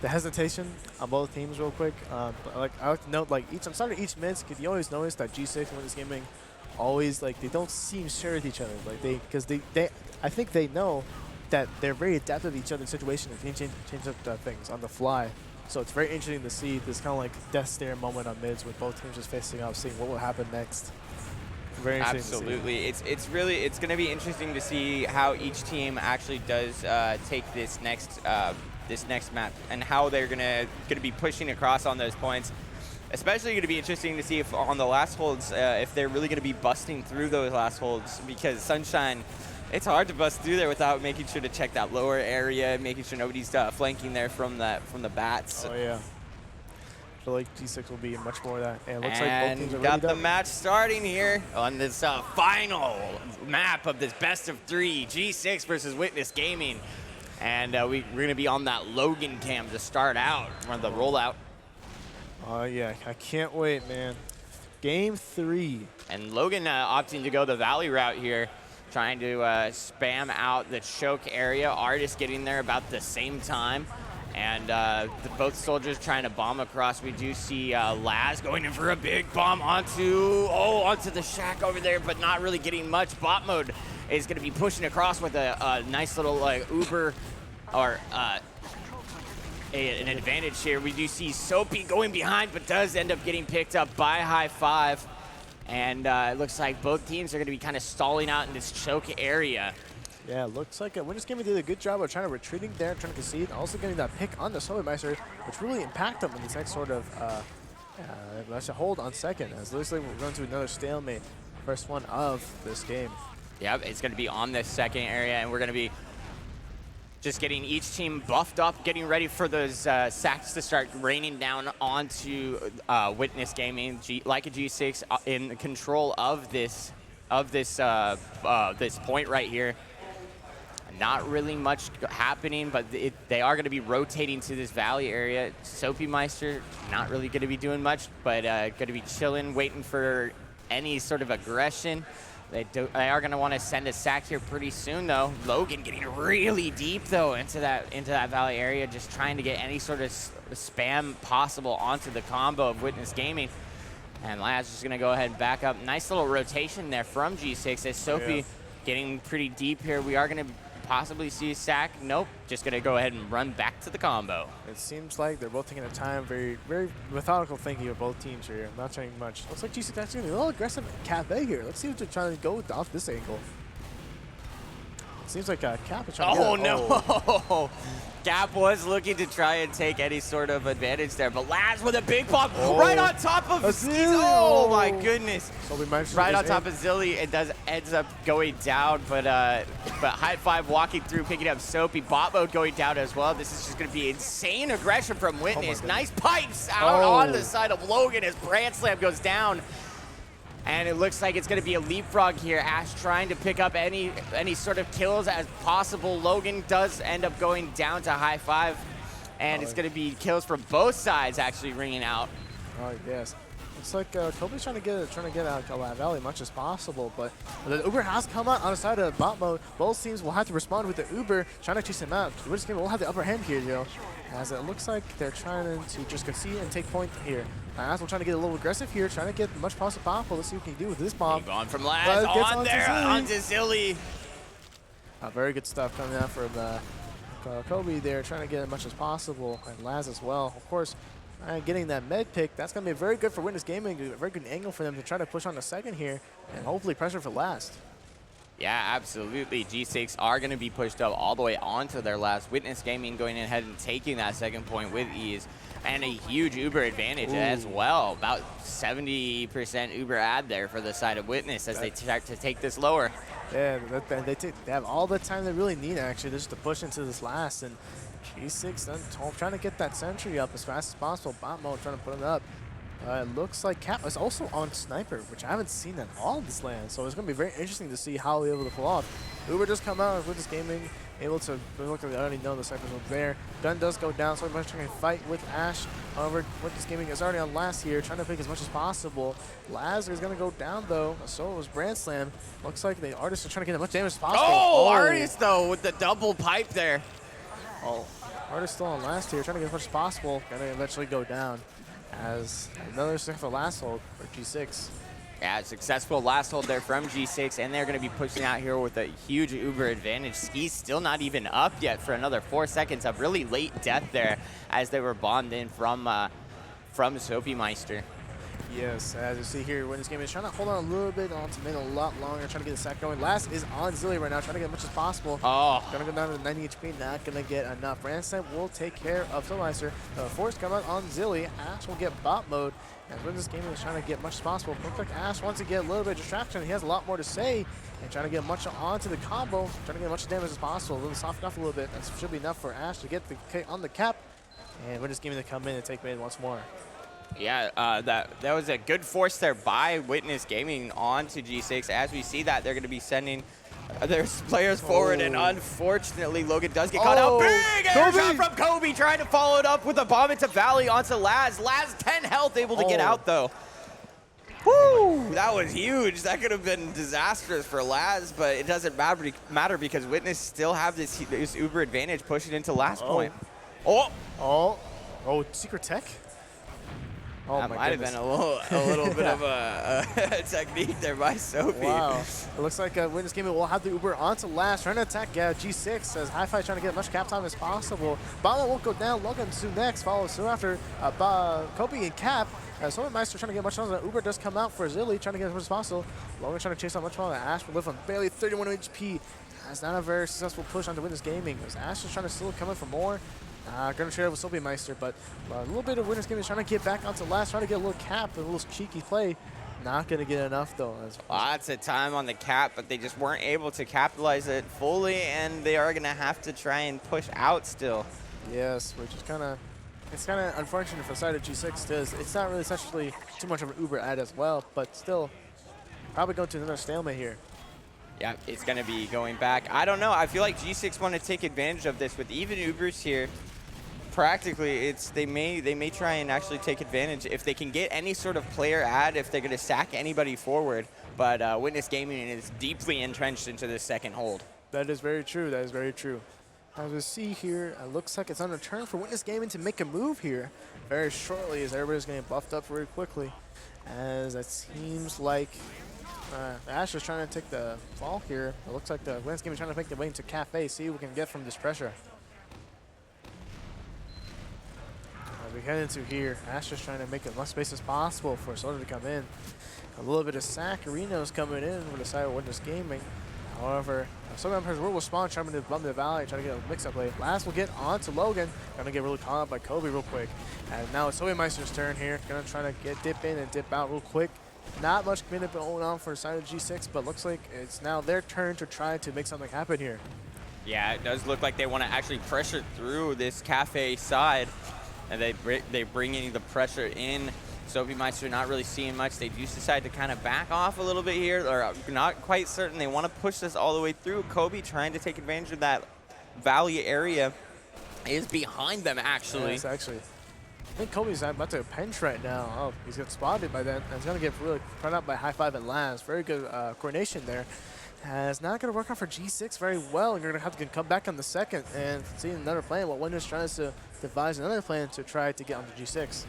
hesitation on both teams real quick. But I like to note on the start of each mid, you always notice that G6 and Witness Gaming always they don't seem sure with each other. Because I think they know that they're very adaptive to each other's situation and can change up things on the fly. So it's very interesting to see this kind of death stare moment on mids with both teams just facing off, seeing what will happen next. Very interesting. Absolutely, it's going to be interesting to see how each team actually does take this next map and how they're going to be pushing across on those points. Especially going to be interesting to see if on the last holds, if they're really going to be busting through those last holds, because Sunshine, it's hard to bust through there without making sure to check that lower area, making sure nobody's flanking there from the bats. Oh yeah. I feel like G6 will be much more of that. And it looks and like both teams are got ready the match starting here on this final map of this best of 3, G6 versus Witness Gaming. And we're going to be on that Logan cam to start out, on the rollout. Oh yeah, I can't wait, man. Game 3. And Logan opting to go the Valley route here, trying to spam out the choke area. Artist getting there about the same time. And both soldiers trying to bomb across. We do see Laz going in for a big bomb onto the shack over there, but not really getting much. Bot mode is going to be pushing across with a nice little Uber or an advantage here. We do see Soapy going behind, but does end up getting picked up by High Five. And it looks like both teams are going to be kind of stalling out in this choke area. Yeah, looks like Witness Gaming did a good job of trying to retreating there, trying to concede, and also getting that pick on the Soapmeister, which really impacted them in this next sort of hold on second. As looks like we're going to another stalemate, first one of this game. Yep, it's going to be on this second area, and we're going to be just getting each team buffed up, getting ready for those sacks to start raining down onto Witness Gaming, like a G6, in control of this point right here. Not really much happening, but they are going to be rotating to this valley area. Soapy Meister not really going to be doing much, but going to be chilling, waiting for any sort of aggression. They are going to want to send a sack here pretty soon, though. Logan getting really deep, though, into that valley area, just trying to get any sort of spam possible onto the combo of Witness Gaming. And Laz just going to go ahead and back up. Nice little rotation there from G6 as Soapy getting pretty deep here. We are going to possibly see a sack. Nope, just going to go ahead and run back to the combo. It seems like they're both taking their time, very, very methodical thinking of both teams here. Not trying much. Looks like G6 actually going to be a little aggressive at Cafe here. Let's see what they're trying to go with off this angle. It seems like Cap is trying to Oh, no. Gap was looking to try and take any sort of advantage there, but Laz with a big bomb right on top of Skis. Oh my goodness. Right on top of Zilly. It ends up going down, but High Five walking through, picking up Soapy. Bot mode going down as well. This is just going to be insane aggression from Witness. Nice pipes out on the side of Logan as Brand Slam goes down. And it looks like it's going to be a leapfrog here. Ash trying to pick up any sort of kills as possible. Logan does end up going down to High Five. And it's going to be kills from both sides actually ringing out. Oh, yes. Looks like Kobe's trying to get out of Valley as much as possible, but the Uber has come out on the side of bot mode. Both teams will have to respond with the Uber, trying to chase him out. We're just going to have the upper hand here, yo. As it looks like they're trying to just concede and take point here. As we're trying to get a little aggressive here, trying to get much possible. Let's see what we can do with this bomb. Gone from Laz on there onto Zilly. Very good stuff coming out from Kobe there, trying to get as much as possible, and Laz as well. Of course, getting that med pick, that's going to be very good for Witness Gaming, a very good angle for them to try to push on the second here, and hopefully pressure for last. Yeah, absolutely. G6 are going to be pushed up all the way onto their last. Witness Gaming going ahead and taking that second point with ease. And a huge Uber advantage as well. About 70% Uber ad there for the side of Witness as they start to take this lower. Yeah, they have all the time they really need, actually, just to push into this last. And G6 trying to get that sentry up as fast as possible. Bot mode trying to put it up. It looks like Cap is also on Sniper, which I haven't seen at all this land. So it's going to be very interesting to see how they're able to pull off. Uber just come out with this gaming able to look like they already know the Cypher's was there. Gun does go down, so much trying to fight with Ash. However, Witness Gaming is already on last here, trying to pick as much as possible. Laz is going to go down though, so it was Brand Slam. Looks like the Artist are trying to get as much damage as possible. Oh, Artist though with the double pipe there. Oh, Artist still on last here, trying to get as much as possible. Gonna eventually go down as another successful last hold for G6. Yeah, successful last hold there from G6, and they're going to be pushing out here with a huge Uber advantage. Ski's still not even up yet for another 4 seconds of really late death there as they were bombed in from Soapy Meister. Yes, as you see here, Witness Gaming is trying to hold on a little bit onto mid a lot longer, trying to get the sack going. Last is on Zilly right now, trying to get as much as possible. Oh. Gonna go down to 90 HP, not gonna get enough. Brandside will take care of Soapmeister. Force come out on Zilly. Ash will get bot mode. As Witness Gaming is trying to get much as possible. Looks like Ash wants to get a little bit of distraction. He has a lot more to say. And trying to get much onto the combo, trying to get as much damage as possible. A little soften off a little bit. That should be enough for Ash to get the K on the cap. And Witness Gaming to come in and take mid once more. Yeah, that was a good force there by Witness Gaming onto G6. As we see that, they're going to be sending their players forward, and unfortunately, Logan does get caught out. Big air shot from Kobe, trying to follow it up with a bomb into Valley onto Laz. Laz, 10 health, able to get out, though. Woo! That was huge. That could have been disastrous for Laz, but it doesn't matter because Witness still have this Uber advantage pushing into last point. Oh, Secret Tech? Oh, that my might goodness. have been a little bit of a technique there by Soapy. Wow. It looks like Witness Gaming will have the Uber onto last. Trying to attack G6 as Hi-Fi trying to get as much cap time as possible. Bala won't go down. Logan soon next. Follows soon after Kobe and Cap. Meister trying to get much on. Uber does come out for Zilly, trying to get as much as possible. Logan trying to chase out much more. Ash will live on barely 31 HP. That's not a very successful push onto Witness Gaming. As Ash is trying to still come in for more. Gonna trade with Soapy Meister, but a little bit of Witness Gaming is trying to get back onto last, trying to get a little cap, a little cheeky play. Not gonna get enough though. Lots of time on the cap, but they just weren't able to capitalize it fully, and they are gonna have to try and push out still. Yes, which is it's kind of unfortunate for the side of G6 because it's not really essentially too much of an Uber ad as well, but still probably going to another stalemate here. Yeah, it's gonna be going back. I don't know. I feel like G6 want to take advantage of this with even Ubers here. Practically, they may try and actually take advantage if they can get any sort of player ad, if they're going to sack anybody forward. But Witness Gaming is deeply entrenched into this second hold. That is very true. That is very true. As we see here, it looks like it's on a turn for Witness Gaming to make a move here very shortly, as everybody's getting buffed up very quickly. As it seems like Ash is trying to take the fall here. It looks like the Witness Gaming is trying to make the way into Cafe, see what we can get from this pressure. We head into here. Ash just trying to make as much space as possible for Soda to come in. A little bit of Saccarinos coming in for the side of Witness Gaming. However, some members will respond, trying to bump the Valley, trying to get a mix-up play. Last will get on to Logan. Gonna get really caught up by Kobe real quick. And now it's Soapy Meister's turn here. Gonna try to dip in and dip out real quick. Not much minute going on for the side of G6, but looks like it's now their turn to try to make something happen here. Yeah, it does look like they want to actually pressure through this Cafe side. And they bring in the pressure in. Soapy Meister not really seeing much. They do decide to kind of back off a little bit here, or not quite certain. They want to push this all the way through. Kobe trying to take advantage of that Valley area is behind them, actually. Yes, actually. I think Kobe's about to pinch right now. Oh, he's getting spotted by that. And he's going to get really run out by Hi-Five and Laz. Very good coordination there. It's not going to work out for G6 very well. And you're going to have to come back on the second and see another plan. What Winner's trying to devise another plan to try to get onto G6.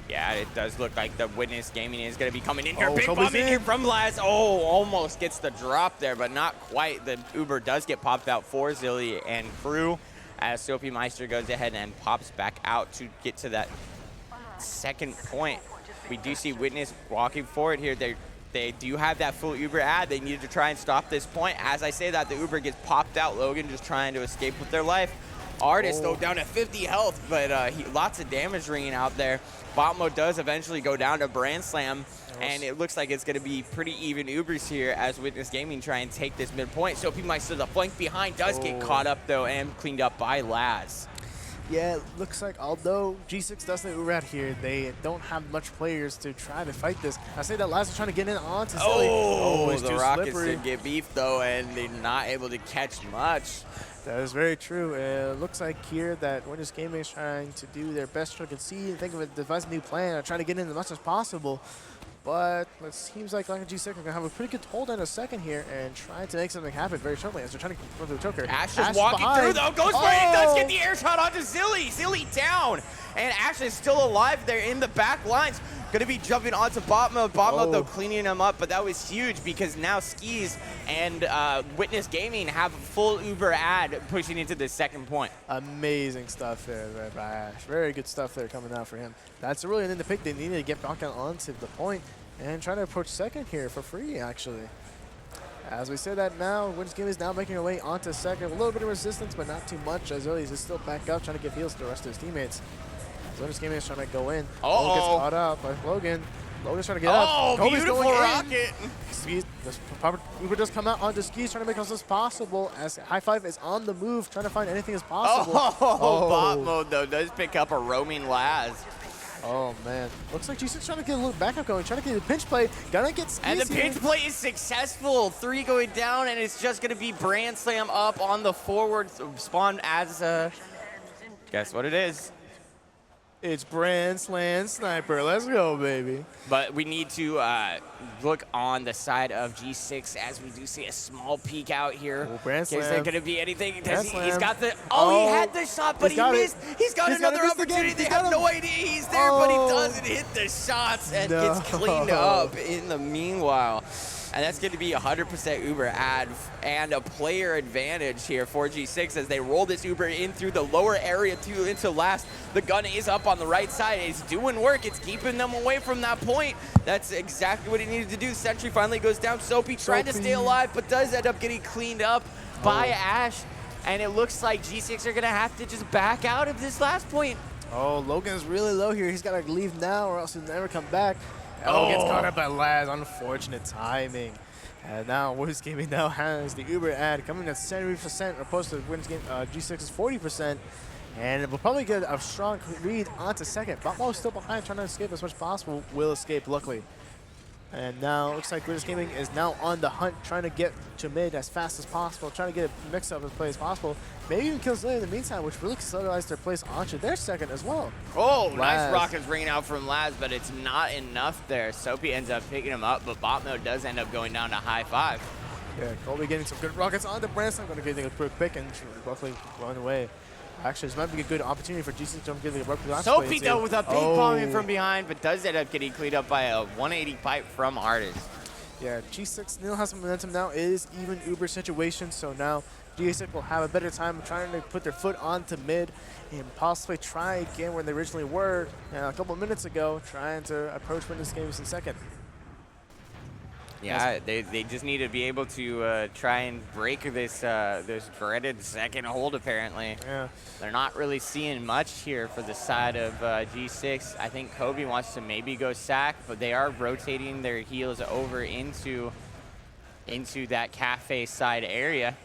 Yeah, it does look like the Witness Gaming is going to be coming in here. Big Kobe's bomb in here from Laz. Oh, almost gets the drop there, but not quite. The Uber does get popped out for Zilly and crew as Soapy Meister goes ahead and pops back out to get to that second point. We do see Witness walking forward here. They do have that full Uber ad. They needed to try and stop this point. As I say that, the Uber gets popped out. Logan just trying to escape with their life. Artist, though, down at 50 health, but lots of damage ringing out there. Bot mode does eventually go down to Brand Slam, and it looks like it's going to be pretty even Ubers here as Witness Gaming try and take this midpoint. Soapy Meister, the flank behind, does get caught up, though, and cleaned up by Laz. Yeah, it looks like although G6 does the Uber out here, they don't have much players to try to fight this. I say that Laz is trying to get in onto Silly. Oh, it's the too Rockets slippery. did get beefed though, and they're not able to catch much. That is very true. It looks like here that Winners Gaming is trying to do their best to concede and think of a devise a new plan, or trying to get in as much as possible. But it seems like G6 are going to have a pretty good hold in a second here and try to make something happen very shortly as they're trying to go through the choker. Ash is walking through though, goes for it, does get the air shot onto Zilly. Zilly down, and Ash is still alive there in the back lines. Gonna be jumping onto bot mode. Bot mode though cleaning him up, but that was huge because now Skis and Witness Gaming have a full Uber ad pushing into the second point. Amazing stuff there by Ash. Very good stuff there coming out for him. That's really an end to pick. They needed to get back onto the point and try to approach second here for free, actually. As we say that now, Winners Gaming is now making her way onto second. A little bit of resistance, but not too much, as Elias is still back up, trying to give heals to the rest of his teammates. Winners Gaming is trying to go in. Oh, gets caught out by Logan. Logan's trying to get up. Oh, Kobe's beautiful going rocket. Skis, Uber does come out onto Skis, trying to make as possible as High Five is on the move, trying to find anything as possible. Bot mode though does pick up a roaming Laz. Oh man, looks like G6 trying to get a little backup going, trying to get a pinch play, gonna get Skis And the here. pinch play is successful. 3 going down, and it's just gonna be Brand Slam up on the forward spawn as guess what it is. It's Brand Slam Sniper. Let's go, baby. But we need to look on the side of G6 as we do see a small peek out here. Oh, Brand Is there Slam. going to be anything? Brand He's Slam. got the. Oh, he had the shot, but he's he got it. missed. He's got He's another gotta miss again. opportunity. They He's got have no him. idea he's there, but he Oh. doesn't hit the shots and No. gets cleaned up in the meanwhile. And that's going to be 100% Uber ad and a player advantage here for G6 as they roll this Uber in through the lower area into last. The gun is up on the right side. It's doing work. It's keeping them away from that point. That's exactly what he needed to do. Sentry finally goes down. Soapy trying to stay alive, but does end up getting cleaned up by Ash. And it looks like G6 are going to have to just back out of this last point. Oh, Logan's really low here. He's got to leave now or else he'll never come back. Oh, gets caught up by Laz. Unfortunate timing. And now Winners Gaming now has the Uber ad coming at 70% opposed to Winners Gaming G6's 40%. And it will probably get a strong lead onto second. Botmo is still behind, trying to escape as much as possible. Will escape, luckily. And now it looks like Winners Gaming is now on the hunt, trying to get to mid as fast as possible, trying to get a mix-up as play as possible. Maybe even kills Lily in the meantime, which really solidifies their place onto their second as well. Oh, Laz. nice rockets ringing out from Laz, but it's not enough there. Soapy ends up picking him up, but Botmo does end up going down to high 5. Yeah, Colby getting some good rockets onto Branson. I'm going to get a quick pick and roughly run away. Actually, this might be a good opportunity for G6 to get a rocket last play. Soapy though with a big bomb in from behind, but does end up getting cleaned up by a 180 pipe from Artist. Yeah, G6 still has some momentum now. It is even Uber situation, so now G6 will have a better time trying to put their foot onto mid and possibly try again where they originally were a couple minutes ago, trying to approach Winners Games in second. Yeah, they just need to be able to try and break this this dreaded second hold, apparently. Yeah. They're not really seeing much here for the side of G6. I think Kobe wants to maybe go sack, but they are rotating their heels over into that cafe side area.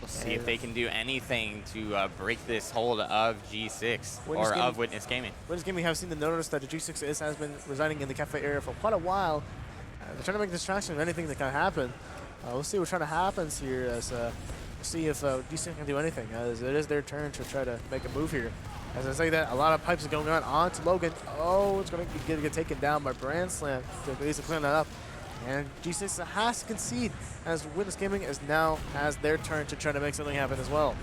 We'll see if they can do anything to break this hold of G6 or of Witness Gaming. Witness Gaming have seen the notice that the G6 has been residing in the cafe area for quite a while. They're trying to make a distraction of anything that can happen. We'll see what trying to happens here as we'll see if G6 can do anything, as it is their turn to try to make a move here. As I say that, a lot of pipes are going on to Logan. Oh, it's going to get taken down by Brand Slam to at least clean that up. And G6 has to concede as Witness Gaming now has their turn to try to make something happen as well.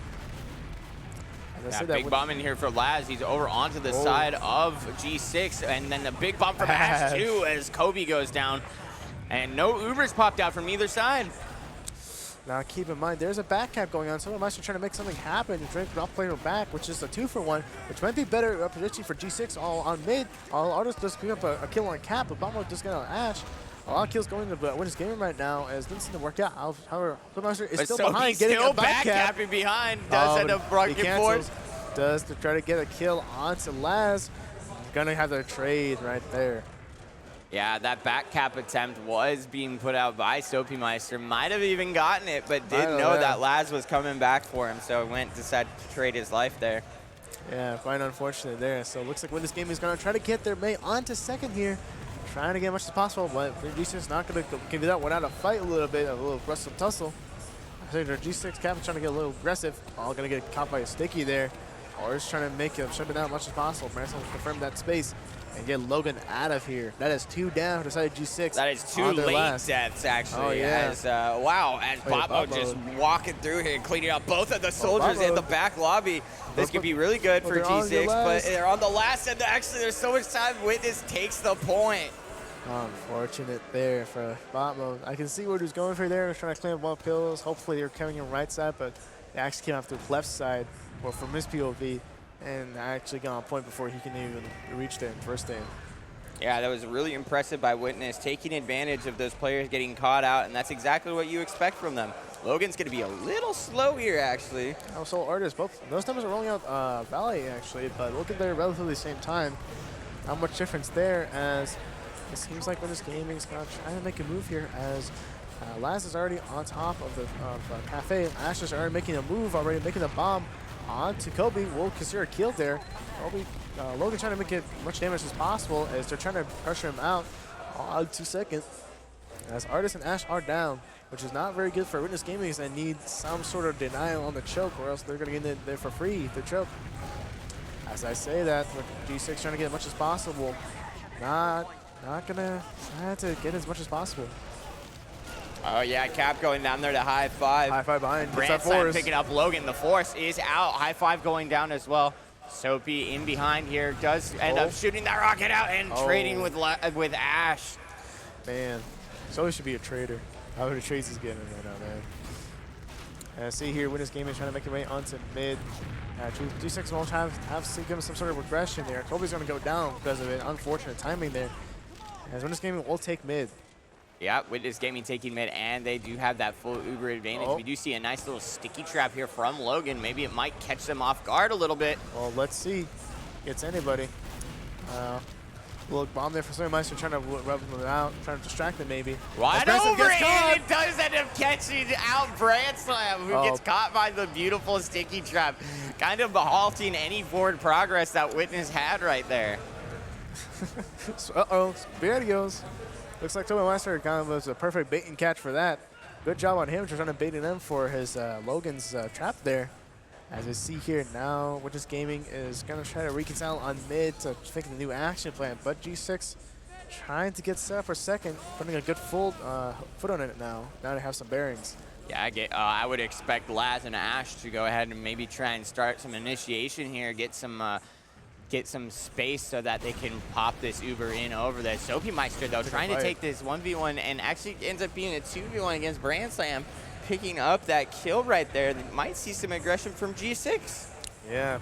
Yeah, big bomb in here for Laz. He's over onto the side of G6, and then the big bomb from Ash too as Kobe goes down. And no Ubers popped out from either side. Now keep in mind, there's a back cap going on. Someone might be trying to make something happen. Drake drop player back, which is a 2-for-1, which might be better position for G6 all on mid. All Artists does pick up a kill on cap, but Bombo just got on Ash. A lot of kills going to Winners Gaming right now, as it doesn't seem to work out. However, Flipmaster is still behind, getting a back cap. Capping behind, does end up rocking forward. Does to try to get a kill onto Laz. Gonna have their trade right there. Yeah, that back cap attempt was being put out by Soapy Meister. Might have even gotten it, but did know that Laz was coming back for him, so decided to trade his life there. Yeah, quite unfortunate there. So it looks like Witness Gaming is going to try to get their mate onto second here, trying to get as much as possible, but G6 is not going to give you that one out of fight a little bit, a little wrestle tussle. I think their G6 cap is trying to get a little aggressive. All going to get caught by a sticky there. Or is trying to make him shut it down as much as possible. Branson will confirm that space and get Logan out of here. That is 2 down to side G6. That is 2 late deaths, actually. Oh, yeah. As, wow, as Botmo just walking through here and cleaning up both of the soldiers in the back lobby. This could be really good for G6, but they're on the last, and actually there's so much time. Witness takes the point. Unfortunate there for Botmo. I can see what he's going for there. He's trying to clean up all kills. Hopefully they're coming in right side, but they actually came off the left side, or from his POV, and actually got on point before he can even reach there in first aim. Yeah, that was really impressive by Witness, taking advantage of those players getting caught out, and that's exactly what you expect from them. Logan's going to be a little slow here, actually. Also, Artists, both those numbers are rolling out Valley, actually, but look at their relatively same time. Not much difference there, as it seems like Witness Gaming is going to try to make a move here, as Laz is already on top of the Cafe. Ash is already making a move, already making a bomb onto Kobe. Will consider a kill there. Logan trying to make it much damage as possible as they're trying to pressure him out on 2 seconds. As Artist and Ash are down, which is not very good for Witness Gaming, and need some sort of denial on the choke, or else they're going to get in there for free if they choke. As I say that, with G6 trying to get as much as possible, not gonna try to get as much as possible. Oh yeah, Cap going down there to high five. High five behind. Branson picking up Logan. The Force is out. High five going down as well. Soapy in behind here does end up shooting that rocket out and trading with Ash. Man, Soapy should be a trader. How many trades he's getting right now, man. And I see here, Witness Gaming trying to make it way onto mid. G6 won't have to give him some sort of regression there. Kobe's going to go down because of it. Unfortunate timing there. As Witness Gaming will take mid. Yeah, Witness Gaming taking mid, and they do have that full Uber advantage. We do see a nice little sticky trap here from Logan. Maybe it might catch them off guard a little bit. Well, let's see. Gets anybody. Little bomb there for Meister, trying to rub them out, trying to distract them maybe. Wide over, and it does end up catching out Branslam, who gets caught by the beautiful sticky trap. Kind of halting any forward progress that Witness had right there. Uh-oh, there he goes. Looks like Toby Meister kind of was a perfect bait and catch for that. Good job on him, just trying to bait them for his Logan's trap there. As we see here now, Witness Gaming is going to try to reconcile on mid to think the new action plan, but G6 trying to get set up for second, putting a good full foot on it now. Now they have some bearings. Yeah, I would expect Laz and Ash to go ahead and maybe try and start some initiation here, get some space so that they can pop this Uber in over there. Soapy Meister, though, trying to take this 1v1 and actually ends up being a 2v1 against Brandslam, picking up that kill right there. They might see some aggression from G6. Yeah,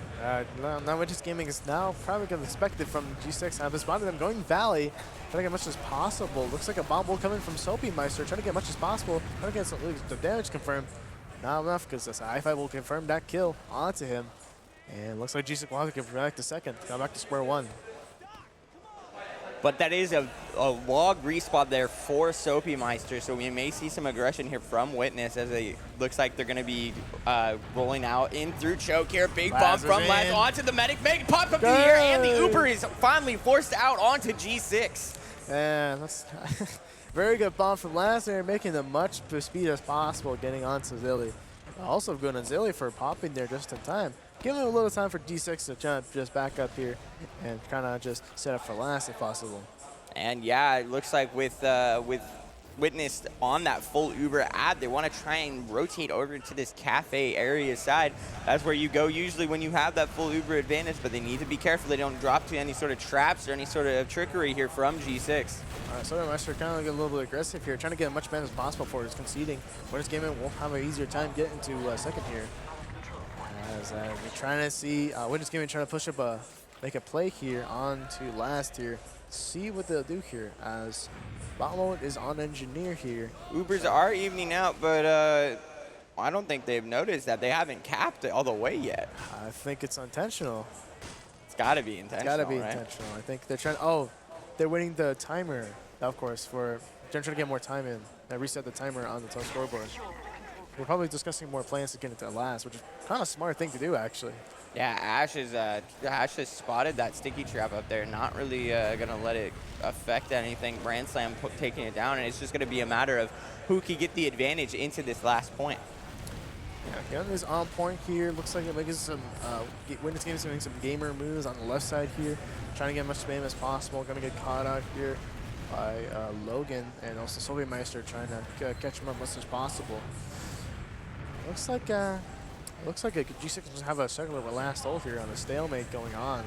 now Witness Gaming is now probably going to expect it from G6. I've spotted them going Valley, trying to get as much as possible. Looks like a bomb will come in from Soapy Meister, trying to get as much as possible, trying to get the damage confirmed. Not enough, because this I-5 will confirm that kill onto him. And looks like G6 will have to go back to second, go back to square one. But that is a log respawn there for Soapy Meister, so we may see some aggression here from Witness as it looks like they're going to be rolling out in through choke here. Big bump from Laz onto the medic. Big pop up here, and the Uber is finally forced out onto G6. And that's very good bomb from Laz there, making as much speed as possible, getting onto Zilly. Also good on Zilly for popping there just in time. Giving him a little time for G6 to jump just back up here and kind of just set up for last if possible. And yeah, it looks like with Witness on that full Uber ad, they want to try and rotate over to this cafe area side. That's where you go usually when you have that full Uber advantage, but they need to be careful they don't drop to any sort of traps or any sort of trickery here from G6. All right, so Meister kind of get a little bit aggressive here, trying to get as much mana as possible for his conceding. Witness Gaming will have an easier time getting to second here. As we're trying to see Witness Gaming trying to push up make a play here on to last here. See what they'll do here as Botmo is on engineer here. Ubers are evening out, but I don't think they've noticed that they haven't capped it all the way yet. I think it's intentional. It's got to be intentional. It's got to be right? intentional. I think they're trying. Oh, they're winning the timer, of course, they're trying to get more time in. They reset the timer on the scoreboard. We're probably discussing more plans to get into last, which is kind of a smart thing to do, actually. Yeah, Ash has spotted that sticky trap up there. Not really going to let it affect anything. Brand Slam taking it down, and it's just going to be a matter of who can get the advantage into this last point. Yeah, Gun is on point here. Looks like it making some Witness Gaming is making some gamer moves on the left side here, trying to get as much spam as possible. Going to get caught out here by Logan and also Sovietmeister trying to catch him up as much as possible. Looks like a G6 will have a circular last hold here on a stalemate going on.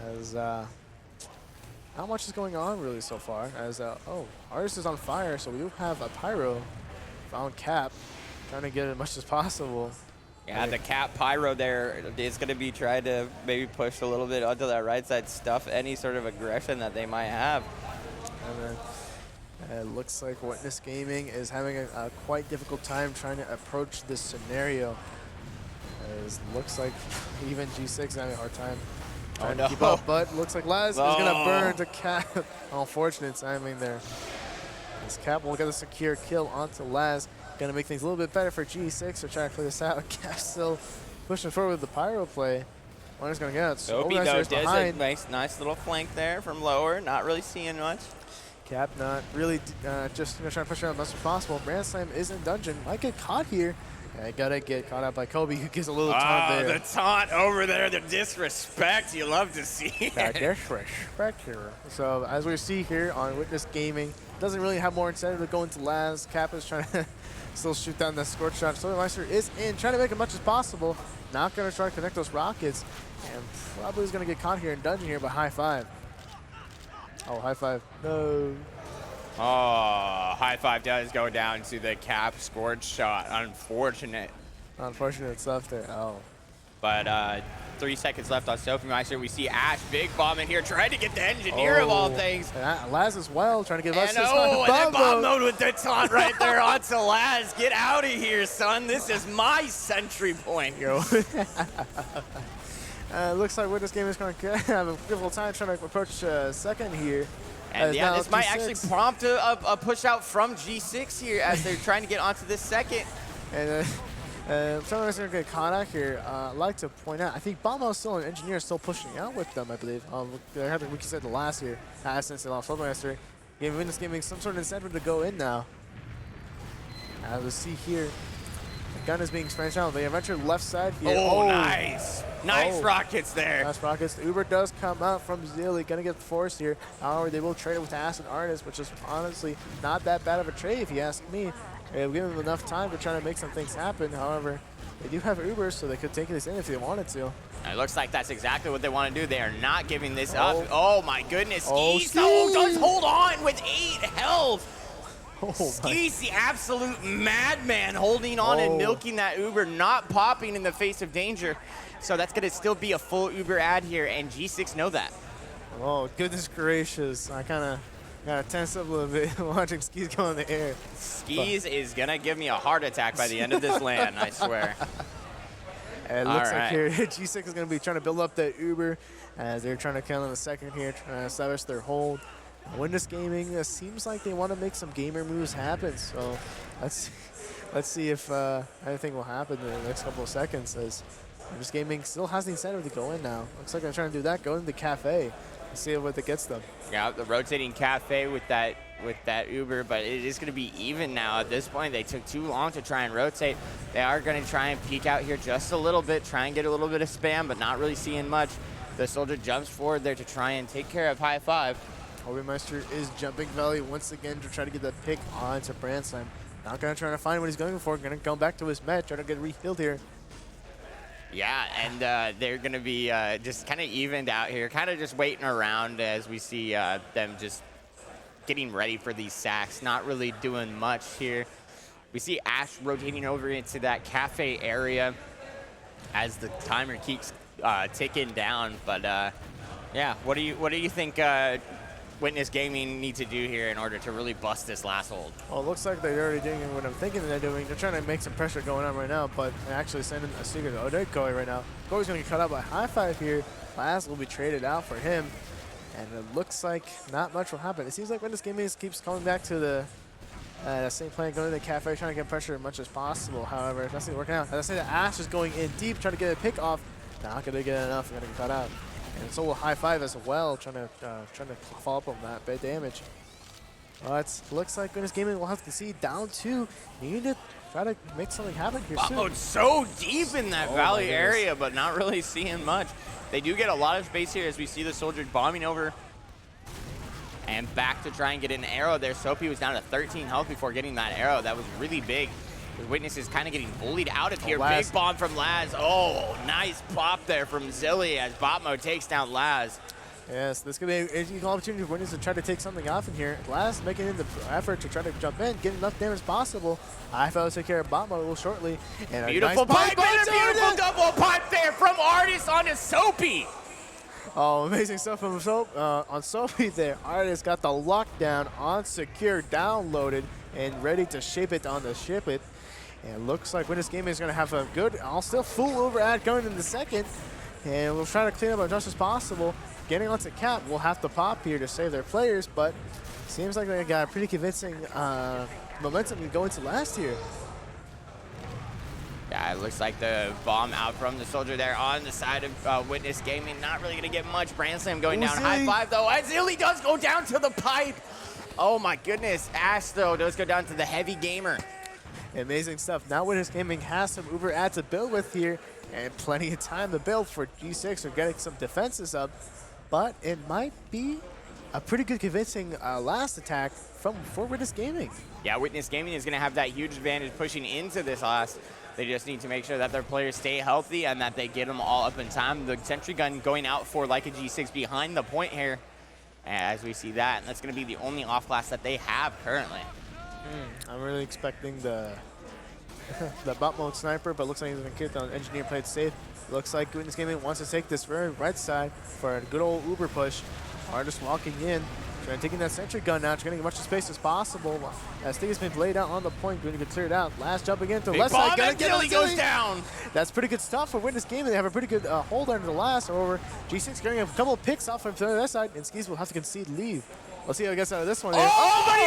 As not much is going on really so far. As Artist is on fire, so we do have a Pyro found Cap. Trying to get as much as possible. Yeah, the Cap Pyro there is going to be trying to maybe push a little bit onto that right side, stuff any sort of aggression that they might have. And then it looks like Witness Gaming is having a quite difficult time trying to approach this scenario. As looks like even G6 is having a hard time trying to keep up, but looks like Laz is going to burn to Cap. Unfortunate timing there. This Cap will get a secure kill onto Laz. Going to make things a little bit better for G6 to try to clear this out. Cap still pushing forward with the Pyro play. One is going to get it. Soapy though does a nice little flank there from lower. Not really seeing much. Cap not really just trying to push around as much as possible. Brand Slam is in dungeon. Might get caught here. Yeah, gotta get caught out by Kobe, who gives a little taunt there. The taunt over there, the disrespect. You love to see it. That disrespect here. So as we see here on Witness Gaming, doesn't really have more incentive to go into Laz. Cap is trying to still shoot down that scorch shot. Solarmeister is in, trying to make as much as possible. Not going to try to connect those rockets. And probably is going to get caught here in dungeon here by High Five. Oh, High Five. No. Oh, High Five does go down to the Cap scorch shot. Unfortunate. Unfortunate stuff there. Oh. But 3 seconds left on Sophie. We see Ash big bomb in here, trying to get the engineer of all things. And Laz as well, trying to get us this and bomb mode with the taunt right there onto Laz. Get out of here, son. This is my sentry point. Yo. Looks like Witness Gaming is going to have a difficult time trying to approach second here. And yeah, this might actually prompt a push out from G6 here as they're trying to get onto this second. And someone is going to get caught out here. I'd like to point out, I think Bombo is still an engineer, still pushing out with them, I believe. They had the weak set the last year, since they lost Soulmaster. Witness Gaming some sort of incentive to go in now. As we see here, the gun is being smashed out. They eventually left side here. Oh, nice. Nice rockets there. Nice rockets. The Uber does come out from Zilly. Going to get forced here. However, they will trade it with Acid Artist, which is honestly not that bad of a trade if you ask me. They've given them enough time to try to make some things happen. However, they do have Ubers, so they could take this in if they wanted to. It looks like that's exactly what they want to do. They are not giving this up. Oh, my goodness. Skis Skis does hold on with 8 health. Skis, the absolute madman, holding on and milking that Uber, not popping in the face of danger. So that's going to still be a full Uber ad here, and G6 know that. Oh, goodness gracious. I kind of got to tense up a little bit watching Skis go in the air. Skis is going to give me a heart attack by the end of this LAN, I swear. And it looks like here G6 is going to be trying to build up that Uber as they're trying to kill in the second here, trying to establish their hold. Witness Gaming seems like they want to make some gamer moves happen, so let's see if anything will happen in the next couple of seconds, as Witness Gaming still has the incentive to go in now. Looks like they're trying to do that, go into the cafe and see what it gets them. Yeah, the rotating cafe with that Uber, but it is going to be even now. At this point, they took too long to try and rotate. They are going to try and peek out here just a little bit, try and get a little bit of spam, but not really seeing much. The soldier jumps forward there to try and take care of High Five. Soulmaster is jumping Valley once again to try to get that pick onto Brand Slam. Not going to try to find what he's going for. Going to go back to his met, try to get re-healed here. Yeah, and they're going to be just kind of evened out here, kind of just waiting around as we see them just getting ready for these sacks, not really doing much here. We see Ash rotating over into that cafe area as the timer keeps ticking down. But yeah, what do you think Witness Gaming need to do here in order to really bust this last hold? Well, it looks like they're already doing what I'm thinking they're doing. They're trying to make some pressure going on right now, but they're actually sending a secret to Odekoy right now. Koi's going to get cut out by High Five here. Laz will be traded out for him, and it looks like not much will happen. It seems like Witness Gaming keeps coming back to the That same plan going to the cafe, trying to get pressure as much as possible. However, that's not working out. As I say, the Ash is going in deep, trying to get a pick off. Not going to get enough. Going to get caught out. And so will high five as well, trying to follow up on that. Bad damage. But looks like Goodness Gaming will have to see down 2. Need to try to make something happen here soon. Oh, so deep in that valley area, but not really seeing much. They do get a lot of space here as we see the soldier bombing over. And back to try and get an arrow there. Soapy was down to 13 health before getting that arrow. That was really big. The Witness is kind of getting bullied out of here. Big bomb from Laz. Oh, nice pop there from Zilly as Botmo takes down Laz. Yes, this could be an equal opportunity for Witness to try to take something off in here. Laz making the effort to try to jump in, get enough damage as possible. I felt to take care of Botmo a little shortly. And beautiful pipe and a beautiful double pipe there from Artis onto Soapy. Oh, amazing stuff from on Soapy there. Artis got the lockdown on secure, downloaded, and ready to shape it on the ship it. And it looks like Witness Gaming is going to have a good, I'll still full over ad going in the second. And we'll try to clean up as much as possible. Getting onto cap, we'll have to pop here to save their players, but seems like they got a pretty convincing momentum to go into last year. Yeah, it looks like the bomb out from the soldier there on the side of Witness Gaming. Not really going to get much. Brand Slam going down. High five, though. And Zilly does go down to the pipe. Oh, my goodness. Ash, though, does go down to the heavy gamer. Amazing stuff. Now Witness Gaming has some Uber ads to build with here, and plenty of time to build for G6 or getting some defenses up. But it might be a pretty good convincing last attack for Witness Gaming. Yeah, Witness Gaming is going to have that huge advantage pushing into this last. They just need to make sure that their players stay healthy and that they get them all up in time. The sentry gun going out for like a G6 behind the point here. As we see that, and that's going to be the only off class that they have currently. I'm really expecting the bot mode sniper, but looks like he's going to get the engineer played safe. Looks like Witness Gaming wants to take this very right side for a good old Uber push. Artist walking in, taking that sentry gun now, trying to get as much space as possible. As thing has been laid out on the point, going to get cleared out. Last jump again to the left side. Gilly goes down. That's pretty good stuff for Witness Gaming. They have a pretty good hold under the last. However, G6 getting a couple of picks off from the other side, and Skis will have to concede leave. Let's see how he gets out of this one. But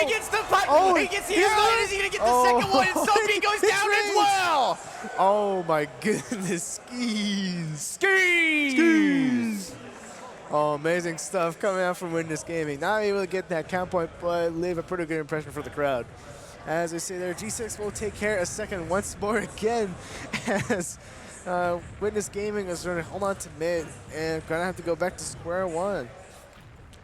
he gets the putt. He gets the arrow. Is he going to get the second one? And Soapy goes down as well. Oh my goodness, Skis. Oh, amazing stuff coming out from Witness Gaming. Not able to get that count point, but leave a pretty good impression for the crowd. As we see there, G6 will take care of second once more again as Witness Gaming is going to hold on to mid and going to have to go back to square one.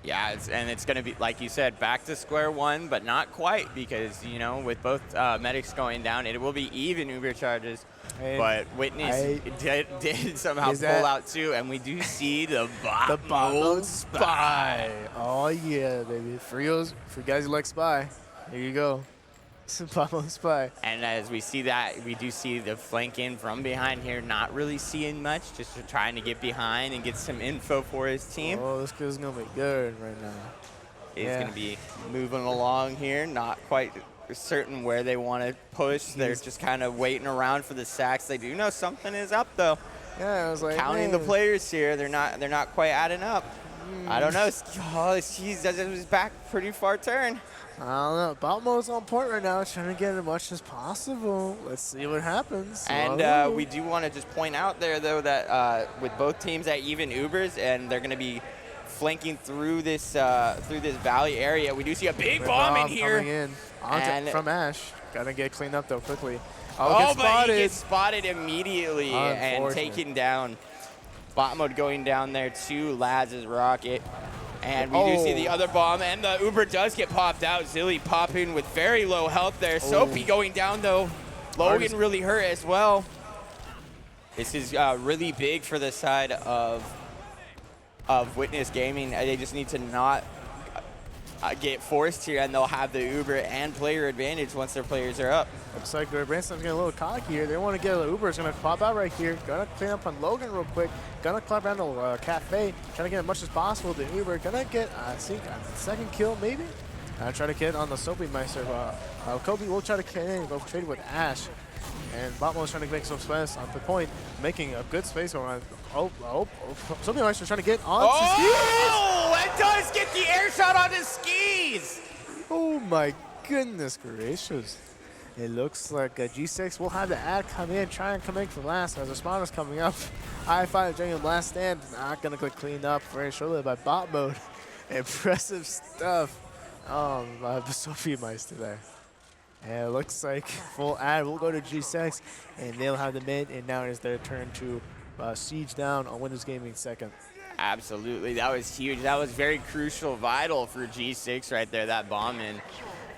Yeah, it's going to be, like you said, back to square one, but not quite because, you know, with both medics going down, it will be even Uber charges. But Witness did somehow pull out too, and we do see the bot mode spy. Oh yeah, baby. For you guys who like spy, here you go. Bot mode spy. And as we see that, we do see the flank in from behind here, not really seeing much, just trying to get behind and get some info for his team. Oh, this kid's gonna be good right now. He's gonna be moving along here, not quite certain where they want to push. They're just kind of waiting around for the sacks. They do know something is up though. Yeah, I was like counting the players here. They're not quite adding up. I don't know. Oh, he's his back pretty far turn. I don't know. Bot mode's on point right now, trying to get as much as possible. Let's see what happens. And we do want to just point out there though that with both teams at even Ubers, and they're going to be flanking through this valley area. We do see a big bomb in here. Coming in from Ash. Gotta get cleaned up though quickly. But he gets spotted immediately and taken down. Bot mode going down there to Laz's rocket. And we do see the other bomb, and the Uber does get popped out. Zilly popping with very low health there. Soapy going down though. Logan really hurt as well. This is really big for the side of Witness Gaming. They just need to not get forced here, and they'll have the Uber and player advantage once their players are up. Looks like Branston's getting a little cocky here. They want to get the Uber. It's going to pop out right here. Gonna clean up on Logan real quick. Gonna clap around the cafe. Trying to get as much as possible. The Uber gonna get, I think, a second kill maybe. Try to get on the Soapy Meister. Kobe will try to get in, go trade with Ash. And Botmo's trying to make some space on the point, making a good space around. Soapy Meister's trying to get on Skis. It does get the air shot onto Skis. Oh my goodness gracious. It looks like G6 will have the ad come in, try and come in from last as the spawn is coming up. I5 during the last stand, not going to get cleaned up very shortly by bot mode. Impressive stuff by Sophie Meister there. And it looks like full ad will go to G6, and they'll have the mid, and now it is their turn to siege down on Windows Gaming second. Absolutely, that was huge. That was very crucial, vital for G6 right there, that bomb in.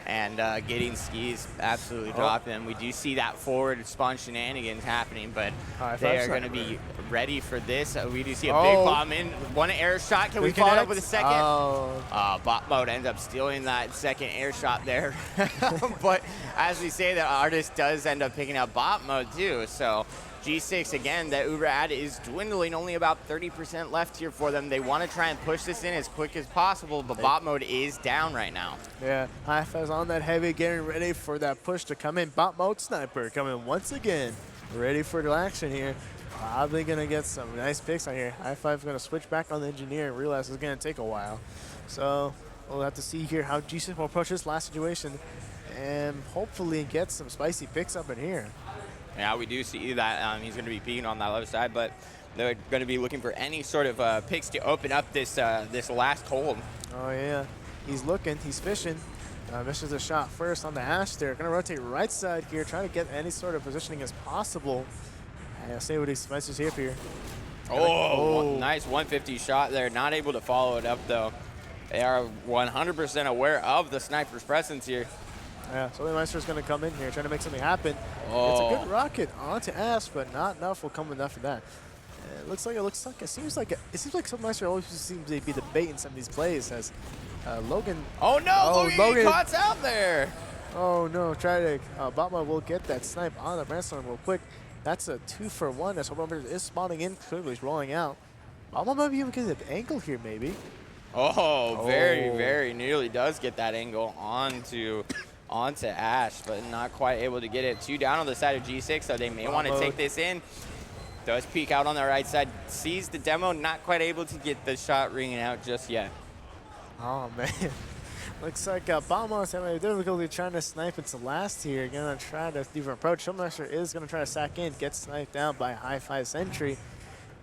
And getting skis absolutely dropping. We do see that forward spawn shenanigans happening, but they are going to be ready for this. We do see a big bomb in. One air shot. Can we follow it up with a second? Bot mode ends up stealing that second air shot there. But as we say, the artist does end up picking up bot mode too. So G6, again, that Uber ad is dwindling, only about 30% left here for them. They want to try and push this in as quick as possible, but bot mode is down right now. Yeah, Hi-Fi's on that heavy, getting ready for that push to come in. Bot mode sniper coming once again, ready for the action here. Probably going to get some nice picks on here. Hi-Fi's going to switch back on the engineer and realize it's going to take a while. So we'll have to see here how G6 will approach this last situation and hopefully get some spicy picks up in here. Yeah, we do see that he's going to be beating on that left side, but they're going to be looking for any sort of picks to open up this this last hold. Oh, yeah. He's looking. He's fishing. Misses a shot first on the Ash there. Going to rotate right side here, trying to get any sort of positioning as possible. And I'll see what he slices here for you. Nice 150 shot there. Not able to follow it up, though. They are 100% aware of the sniper's presence here. Yeah, so the Meister's going to come in here, trying to make something happen. It's a good rocket onto Ash, but not enough will come enough for that. It seems like some Meister always seems to be debating some of these plays as Logan. Oh no, Logan caught out there. Oh no, Batman will get that snipe on the Brainstorm real quick. That's a 2-for-1 as Homer is spawning in, clearly he's rolling out. Batman might be able to get the angle here maybe. Very, very nearly does get that angle onto Ash, but not quite able to get it. 2 down on the side of G6, so they may want to take this in. Does peek out on the right side, sees the demo, not quite able to get the shot ringing out just yet. Oh man, looks like Bama's having difficulty trying to snipe into last here. Gonna try to different approach. Showmaster is gonna try to sack in, get sniped down by Hi-Fi Sentry.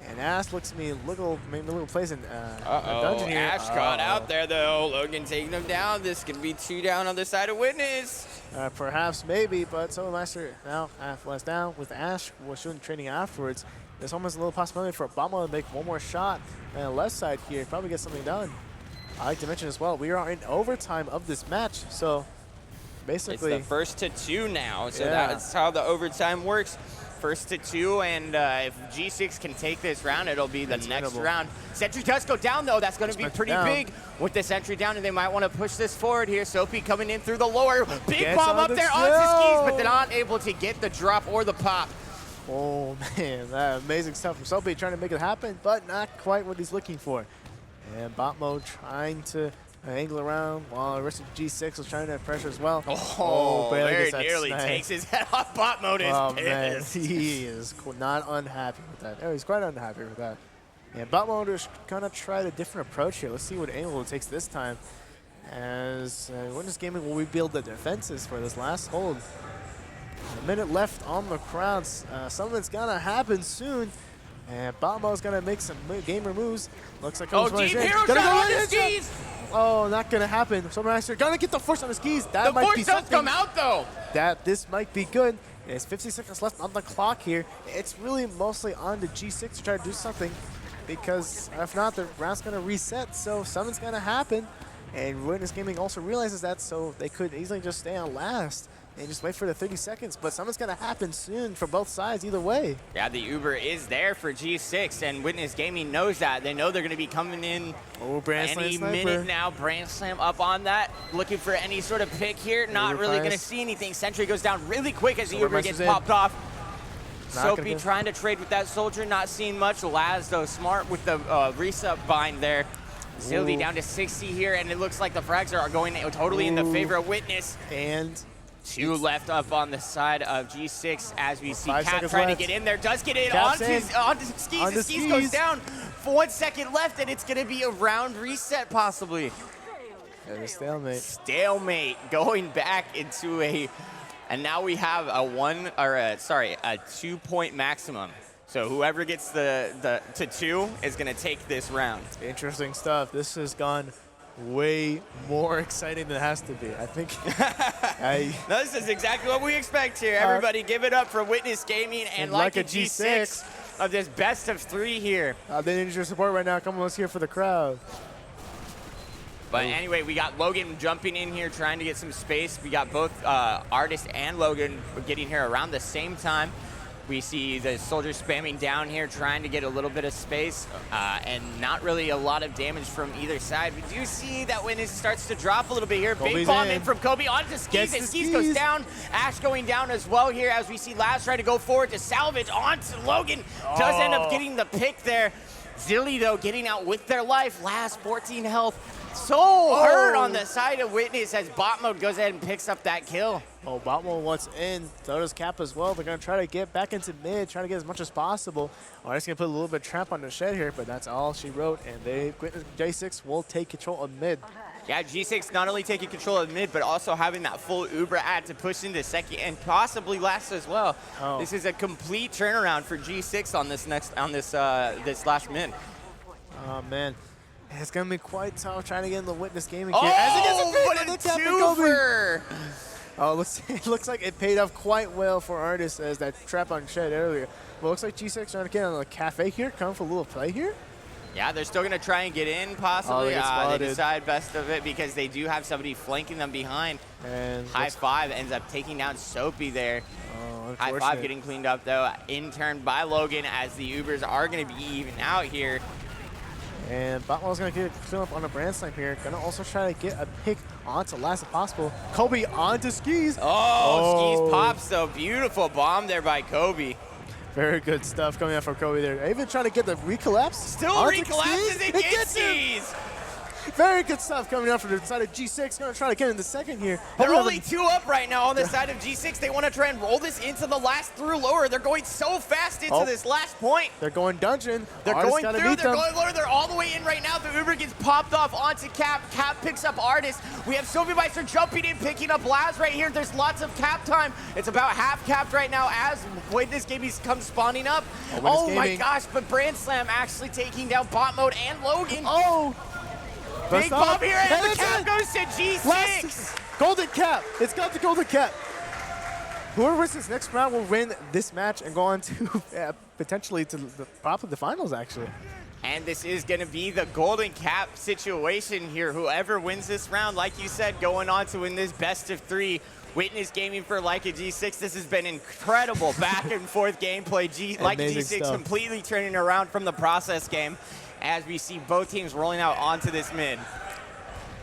And Ash looks to me maybe a little place in a dungeon here. Ash caught out there though. Logan taking him down. This could be 2 down on the side of Witness. Perhaps, maybe, but Master now less down with Ash was shooting training afterwards. There's almost a little possibility for Obama to make one more shot on the left side here, probably get something done. I like to mention as well, we are in overtime of this match, so basically it's the first to 2 now, so that's how the overtime works. First to 2, and if G6 can take this round, it'll be the next round. Sentry does go down, though. That's going to be pretty big with the Sentry down, and they might want to push this forward here. Sophie coming in through the lower. Big bomb up there onto skis, but they're not able to get the drop or the pop. Oh, man, that amazing stuff from Sophie trying to make it happen, but not quite what he's looking for. And bot mode trying to angle around while the rest of G6 was trying to have pressure as well. Very nearly takes his head off. Bot mode is pissed. Man, he is not unhappy with that. Oh, he's quite unhappy with that. And bot mode is going to try a different approach here. Let's see what angle it takes this time. As Windows Gaming will rebuild the defenses for this last hold. A minute left on the crowds. Something's going to happen soon. And Bombo's going to make some gamer moves. Looks like deep hero shot on the skis. Oh, not going to happen. Master going to get the force on the skis. That the might force be does come out, though. This might be good. There's 50 seconds left on the clock here. It's really mostly on the G6 to try to do something, because if not, the round's going to reset. So something's going to happen. And Windows Gaming also realizes that, so they could easily just stay on last and just wait for the 30 seconds. But something's going to happen soon for both sides either way. Yeah, the Uber is there for G6, and Witness Gaming knows that. They know they're going to be coming in any minute now. Brand Slam up on that, looking for any sort of pick here. Not really going to see anything. Sentry goes down really quick as the Uber gets popped off. Sophie trying to trade with that soldier, not seeing much. Laz, though, smart with the RESUP bind there. Sylvie down to 60 here, and it looks like the frags are going totally in the favor of Witness. And 2 left up on the side of G6 as we see Cap trying to get in there. Does get in onto skis. The skis goes down. 1 second left, and it's going to be a round reset possibly. And a stalemate. Stalemate going back into and now we have a 2-point maximum. So whoever gets to 2 is going to take this round. Interesting stuff. This has gone way more exciting than it has to be. I think No, this is exactly what we expect here. Everybody give it up for Witness Gaming and like a G6 of this best of 3 here. They need your support right now. Come on, let's hear for the crowd. But anyway, we got Logan jumping in here trying to get some space. We got both Artist and Logan getting here around the same time. We see the soldiers spamming down here, trying to get a little bit of space, and not really a lot of damage from either side. We do see that when it starts to drop a little bit here, big bomb in from Kobe onto Skis, and Skis goes down. Ash going down as well here as we see Laz try to go forward to salvage onto Logan. Does end up getting the pick there. Zilly, though, getting out with their life. Laz, 14 health. So hurt on the side of Witness as bot mode goes ahead and picks up that kill. Oh, bot mode wants in. So does Cap as well. They're going to try to get back into mid, try to get as much as possible. Artist going to put a little bit of trap on the shed here, but that's all she wrote. And J6 will take control of mid. Yeah, G6 not only taking control of mid, but also having that full Uber ad to push into second and possibly last as well. Oh. This is a complete turnaround for G6 on this this last mid. Oh, man. It's going to be quite tough trying to get in the Witness gaming Oh, here. As it gets a what a twofer! Oh, it looks like it paid off quite well for Artist as that trap on shed earlier. Well, looks like G6 trying to get on the cafe here, coming for a little play here. Yeah, they're still going to try and get in, possibly. They decide best of it because they do have somebody flanking them behind. And High Five ends up taking down Soapy there. Oh, High Five getting cleaned up, though, in turn by Logan as the Ubers are going to be even out here. And Botwell's going to get clean up on a brand snipe here. Going to also try to get a pick onto last if possible. Kobe onto Skis. Oh, Skis pops, though. Beautiful bomb there by Kobe. Very good stuff coming out from Kobe there. Even trying to get the recollapse. Still recollapses and gets Skis. Very good stuff coming out from the side of G6. Going to try to get in the second here. They're only 2 up right now on the side of G6. They want to try and roll this into the last through lower. They're going so fast into this last point. They're going dungeon. They're going through. They're going lower. They're all the way in right now. The Uber gets popped off onto Cap. Cap picks up Artist. We have Sophie Meister jumping in, picking up Laz right here. There's lots of cap time. It's about half capped right now as Witness Gaming comes spawning up. Oh my gosh, but Brand Slam actually taking down bot mode and Logan. Oh! Big bomb here, and the cap goes to G6. Last golden cap. It's got the golden cap. Whoever wins this next round will win this match and go on to potentially to probably the finals, actually. And this is going to be the golden cap situation here. Whoever wins this round, like you said, going on to win this best of 3. Witness Gaming for Like a G6. This has been incredible back and forth gameplay. Like a G6 stuff. Completely turning around from the process game as we see both teams rolling out onto this mid.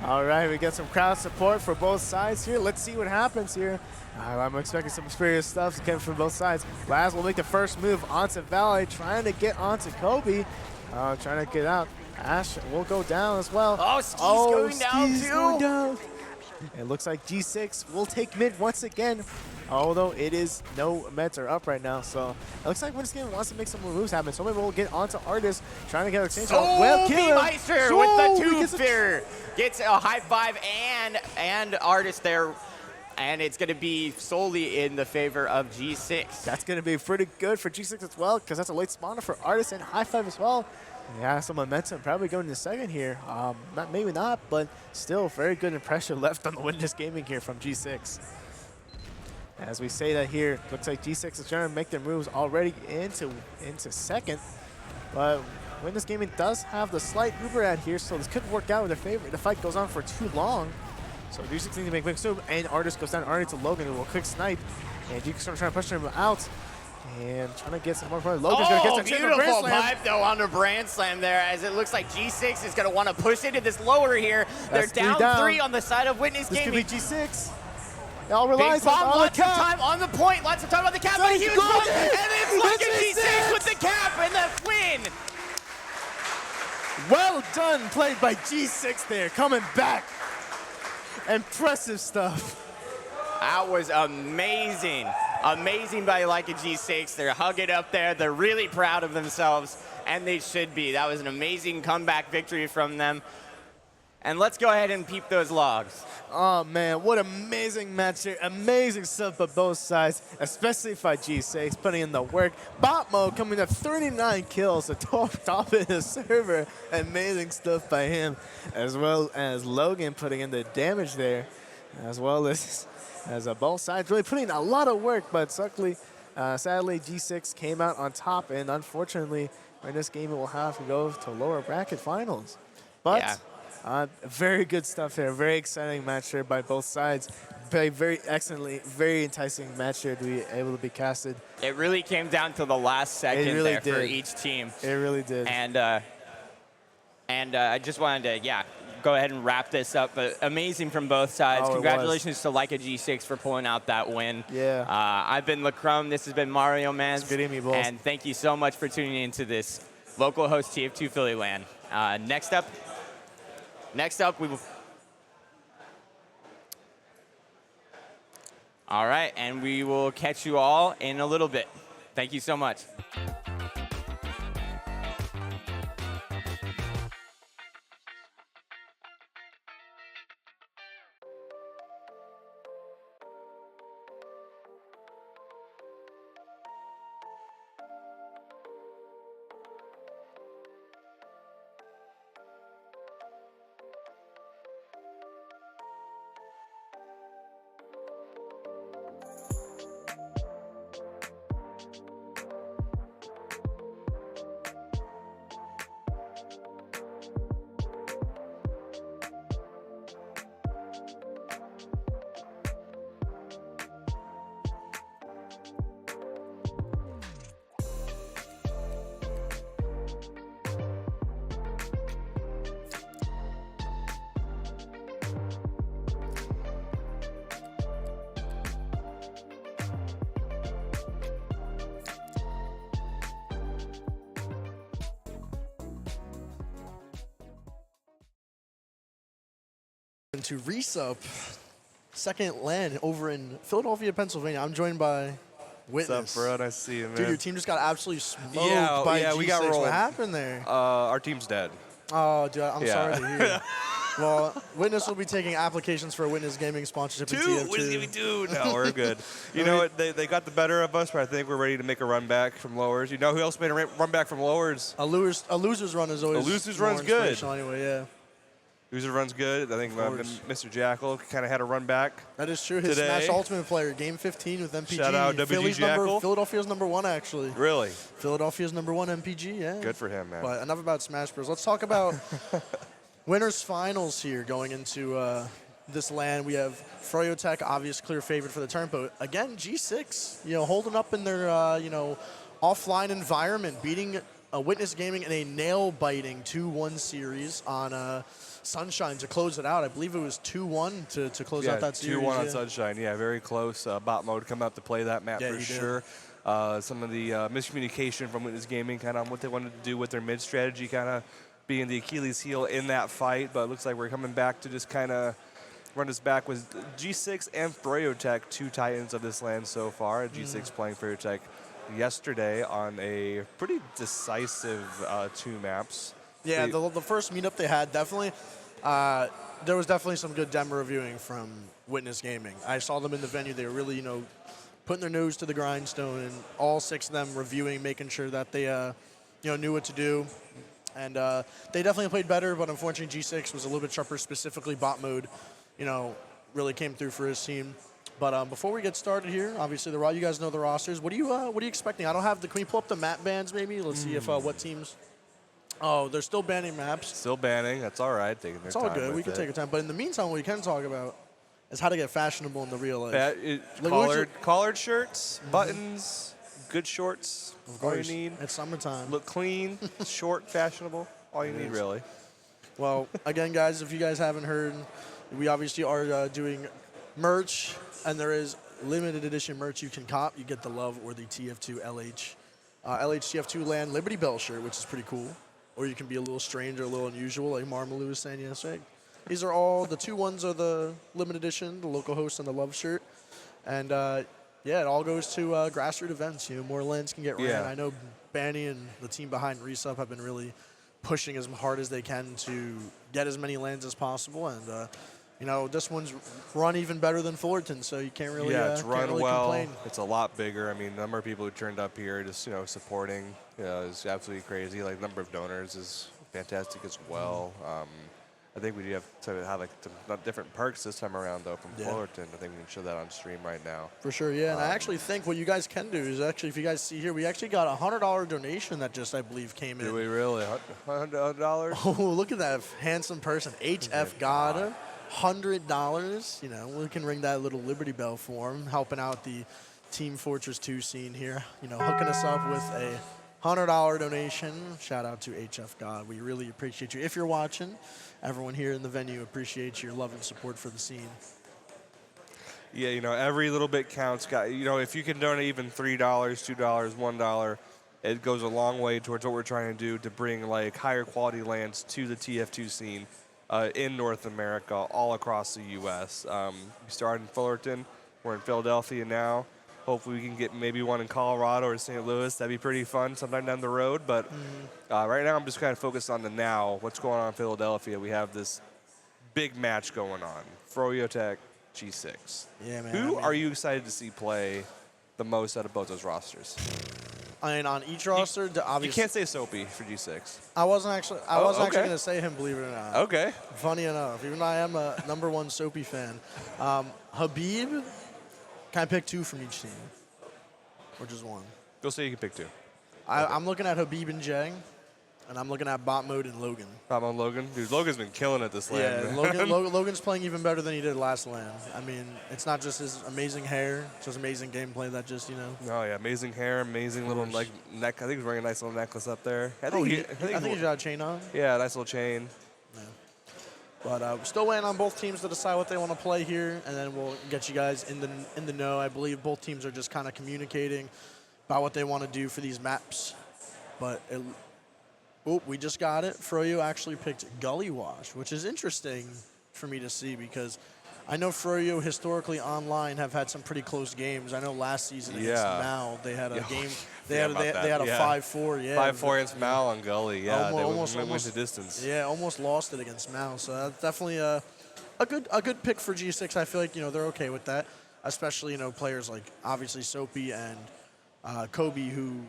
All right, we get some crowd support for both sides here. Let's see what happens here. I'm expecting some serious stuff coming from both sides. Laz will make the first move onto Valley, trying to get onto Kobe. Trying to get out. Ash will go down as well. Oh, Skis going down Skis too. Going down. It looks like G6 will take mid once again, although it is no meds are up right now. So it looks like Witness Gaming wants to make some more moves happen. So maybe we'll get onto Artist, trying to get exchange. Oh, B-Meister with the two-fair. Gets a high five and Artist there. And it's going to be solely in the favor of G6. That's going to be pretty good for G6 as well, because that's a late spawner for Artist and high five as well. Yeah, some momentum probably going to second here. Maybe not, but still very good impression left on the Witness Gaming here from G6. As we say that here, looks like G6 is trying to make their moves already into second. But Witness Gaming does have the slight Uber ad here, so this could work out in their favor. The fight goes on for too long. So G6 needs to make a quick move, and Artist goes down already to Logan, who will quick snipe. And G6 trying to push him out. And trying to get some more fun. Logan's going to get some beautiful pipe, though, on the Brand Slam there, as it looks like G6 is going to want to push into this lower here. They're down 3 on the side of Witness Gaming. This could be G6. It all relies on lots of time on the point, lots of time on the cap, but a huge one, and it's like a G6 with the cap and the win. Well done, played by G6 there, coming back. Impressive stuff. That was amazing. Amazing by Like a G6. They're hugging up there. They're really proud of themselves, and they should be. That was an amazing comeback victory from them. And let's go ahead and peep those logs. Oh man, what amazing match here. Amazing stuff by both sides, especially by G6 putting in the work. Botmo coming up 39 kills to top in the server. Amazing stuff by him, as well as Logan putting in the damage there, as well as both sides really putting in a lot of work, but sadly G6 came out on top, and unfortunately in this game it will have to go to lower bracket finals. But Yeah. very good stuff here. Very exciting match here by both sides. Very excellently, very enticing match here to be able to be casted. It really came down to the last second really there for did. each team. It really did. And I just wanted to, go ahead and wrap this up. But amazing from both sides. Oh, Congratulations to Leica G6 for pulling out that win. Yeah. I've been Lacrum. This has been Mario Man. It's good to meet you both. And thank you so much for tuning into this Localhost TF2 Philly LAN. Next up, we will. All right, and we will catch you all in a little bit. Thank you so much. To RESUP, second LAN over in Philadelphia, Pennsylvania. I'm joined by Witness. What's up, bro? Nice to see you, man. Dude, your team just got absolutely smoked Yeah, by yeah, G6. we got rolled. What happened there? Our team's dead. Oh, dude, I'm Yeah. sorry to hear. Well, Witness will be taking applications for a Witness Gaming sponsorship in TF2. What did we do? No, we're good. You know what? They got the better of us, but I think we're ready to make a run back from lowers. You know who else made a run back from lowers? A loser's run is always A loser's more run's good. inspirational anyway, yeah. Loser runs good. I think Mr. Jackal kind of had a run back. That is true. His Today. Smash Ultimate player, Game 15 with MPG. Shout out WG Jackal. Philadelphia's #1, actually. Really? Philadelphia's #1 MPG, yeah. Good for him, man. But enough about Smash Bros. Let's talk about winners finals here going into this LAN. We have Froyotech, obvious clear favorite for the turn, but again, G6, holding up in their, offline environment, beating Witness Gaming in a nail-biting 2-1 series on Sunshine to close it out. I believe it was 2-1 to close out that series. 2-1 on Sunshine. Yeah, very close. Bot mode come out to play that map for sure. Some of the miscommunication from Witness Gaming, kind of what they wanted to do with their mid strategy, kind of being the Achilles heel in that fight. But it looks like we're coming back to just kind of run us back with G6 and Froyotech, two titans of this LAN so far. G6 playing Froyotech yesterday on a pretty decisive 2 maps. Yeah, the first meetup they had, definitely, there was definitely some good demo reviewing from Witness Gaming. I saw them in the venue. They were really, putting their nose to the grindstone, and all 6 of them reviewing, making sure that they, knew what to do. And they definitely played better, but unfortunately G6 was a little bit sharper, specifically bot mode, really came through for his team. But before we get started here, obviously you guys know the rosters. What are you expecting? I don't have can we pull up the map bans maybe? Let's see if what teams. Oh, they're still banning maps. Still banning. That's all right. Taking their It's all time good. with We can take our time. But in the meantime, what we can talk about is how to get fashionable in the real life. Collared shirts, buttons, good shorts. Of course. All you need. It's summertime. Look clean, short, fashionable. All you need, really. Well, again, guys, if you guys haven't heard, we obviously are doing merch, and there is limited edition merch you can cop. You get the Love or the TF2 LH TF2 LAN Liberty Bell shirt, which is pretty cool. Or you can be a little strange or a little unusual, like Marmalou was saying yesterday. These are all, the 2 ones are the limited edition, the Localhost and the Love shirt. And it all goes to grassroots events. More LANs can get ran. Yeah. I know Banny and the team behind RESUP have been really pushing as hard as they can to get as many lands as possible. And, you know, this one's run even better than Fullerton, so you can't really, it's run well. complain. It's a lot bigger. I mean, the number of people who turned up here just, you know, supporting, is absolutely crazy. Like, the number of donors is fantastic as well. I think we do have to have like some different perks this time around, though, from Fullerton. I think we can show that on stream right now. For sure, yeah. And I actually think what you guys can do is actually, if you guys see here, we actually got a $100 donation that just, I believe, came in. Do we really? $100? Oh, look at that handsome person. HF God, $100. You know, we can ring that little Liberty Bell for him, helping out the Team Fortress 2 scene here. You know, hooking us up with a $100 donation. Shout out to HF God. We really appreciate you. If you're watching, everyone here in the venue appreciates your love and support for the scene. Yeah, you know, every little bit counts. You know, if you can donate even $3, $2, $1, it goes a long way towards what we're trying to do to bring like higher quality lands to the TF2 scene in North America, all across the U.S. We started in Fullerton. We're in Philadelphia now. Hopefully we can get maybe one in Colorado or St. Louis. That'd be pretty fun sometime down the road. But right now I'm just kind of focused on the now. What's going on in Philadelphia? We have this big match going on. Froyo Tech, G6. Yeah, man. Who are you excited to see play the most out of both those rosters? I mean, on each roster, obviously. You can't say Soapy for G6. I wasn't actually going to say him, believe it or not. Okay. Funny enough, even though I am a #1 Soapy fan. Habib, can I pick 2 from each team? Or just 1? Go say you can pick 2. I'm looking at Habib and Jay, and I'm looking at Bot Mode and Logan. Bot Mode Logan? Dude, Logan's been killing it this land. Yeah, Logan's playing even better than he did last LAN. I mean, it's not just his amazing hair, it's his amazing gameplay that just, you know. Oh, yeah, amazing hair, amazing little neck. I think he's wearing a nice little necklace up there. I think he's got a chain on. Yeah, nice little chain. Yeah. But we're still waiting on both teams to decide what they want to play here, and then we'll get you guys in the know. I believe both teams are just kind of communicating about what they want to do for these maps. But we just got it. Froyo actually picked Gully Wash, which is interesting for me to see because I know Froyo historically online have had some pretty close games. I know last season against Mal they had a game. They had a 5-4. Yeah, 5-4 against Mal on Gully. Yeah, almost went the distance. Yeah, almost lost it against Mal. So that's definitely a good pick for G6. I feel like they're okay with that, especially players like obviously Soapy and Kobe who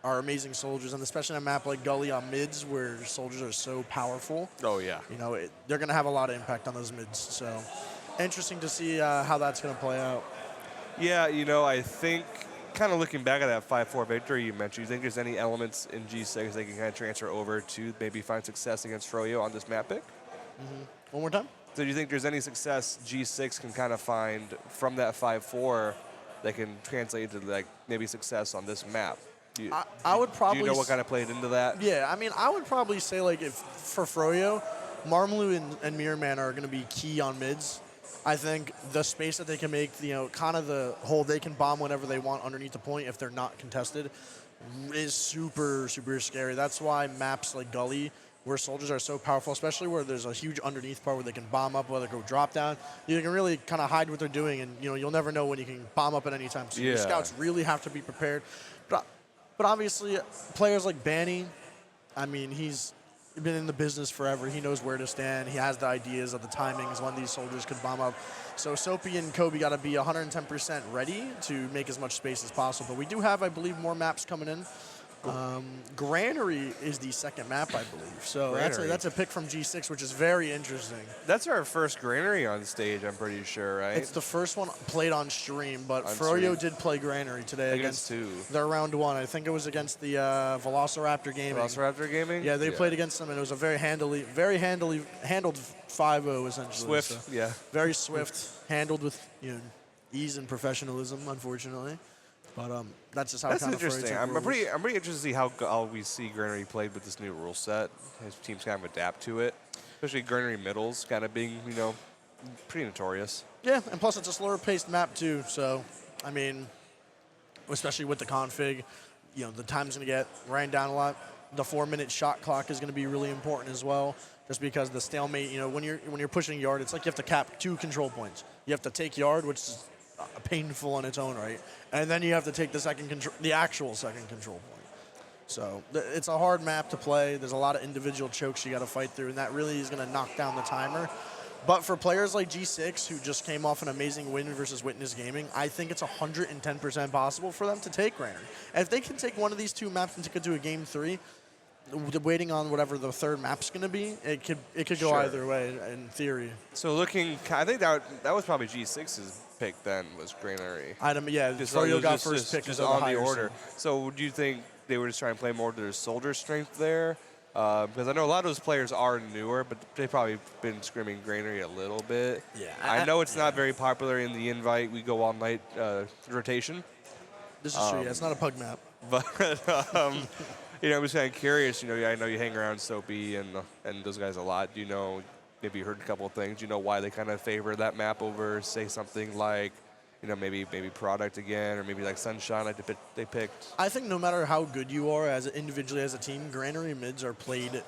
are amazing soldiers, and especially on a map like Gully on mids where soldiers are so powerful. Oh yeah. They're gonna have a lot of impact on those mids. So interesting to see how that's gonna play out. Yeah, I think kind of looking back at that 5-4 victory you mentioned, you think there's any elements in G6 they can kind of transfer over to maybe find success against Froyo on this map pick? One more time. So do you think there's any success G6 can kind of find from that 5-4 that can translate to like maybe success on this map? I would probably. Do you know what kind of played into that? Yeah, I mean, I would probably say like if for Froyo, Marmalu and Mirror Man are going to be key on mids. I think the space that they can make, kind of the hole they can bomb whenever they want underneath the point if they're not contested, is super, super scary. That's why maps like Gully, where soldiers are so powerful, especially where there's a huge underneath part where they can bomb up, whether go drop down, you can really kind of hide what they're doing, and you'll never know when you can bomb up at any time. So your scouts really have to be prepared. But obviously, players like Banny, I mean, he's been in the business forever. He knows where to stand. He has the ideas of the timings when these soldiers could bomb up. So Soapy and Kobe got to be 110% ready to make as much space as possible. But we do have, I believe, more maps coming in. Granary is the second map, I believe. So that's a pick from G6, which is very interesting. That's our first Granary on stage, I'm pretty sure, right? It's the first one played on stream, but Froyo did play Granary today against their round 1. I think it was against the Velociraptor Gaming. Velociraptor Gaming? Yeah, they played against them, and it was a very handled 5-0 essentially. Swift, so very swift, handled with ease and professionalism, unfortunately. But that's just how that's kind of interesting. I'm pretty interested to see how we see Granary played with this new rule set. His teams kind of adapt to it, especially Granary middles kind of being pretty notorious. Yeah, and plus it's a slower paced map too. So I mean, especially with the config, the time's gonna get ran down a lot. The 4-minute shot clock is gonna be really important as well. Just because the stalemate, when you're pushing yard, it's like you have to cap 2 control points. You have to take yard, which is painful in its own right, and then you have to take the actual second control point. So it's a hard map to play. There's a lot of individual chokes you got to fight through, and that really is going to knock down the timer. But for players like G6, who just came off an amazing win versus Witness Gaming, I think it's 110% possible for them to take Granary. And if they can take one of these two maps and take it to a game 3, waiting on whatever the third map's going to be, it could go either way in theory. So looking, I think that was probably G6's pick then, was Granary. Froyo got first pick just on the order. So do you think they were just trying to play more to their soldier strength there? Because I know a lot of those players are newer, but they've probably been screaming Granary a little bit. Yeah, I know it's not very popular in the invite. We go all night rotation. This is true. Yeah, it's not a pug map. But you know, I'm just kind of curious. You know, I know you hang around Soapy and those guys a lot. Do you know? Maybe you heard a couple of things. Do you know why they kind of favor that map over, say, something like, you know, maybe Product again, or maybe like Sunshine, like they picked? I think no matter how good you are as individually as a team, Granary mids are played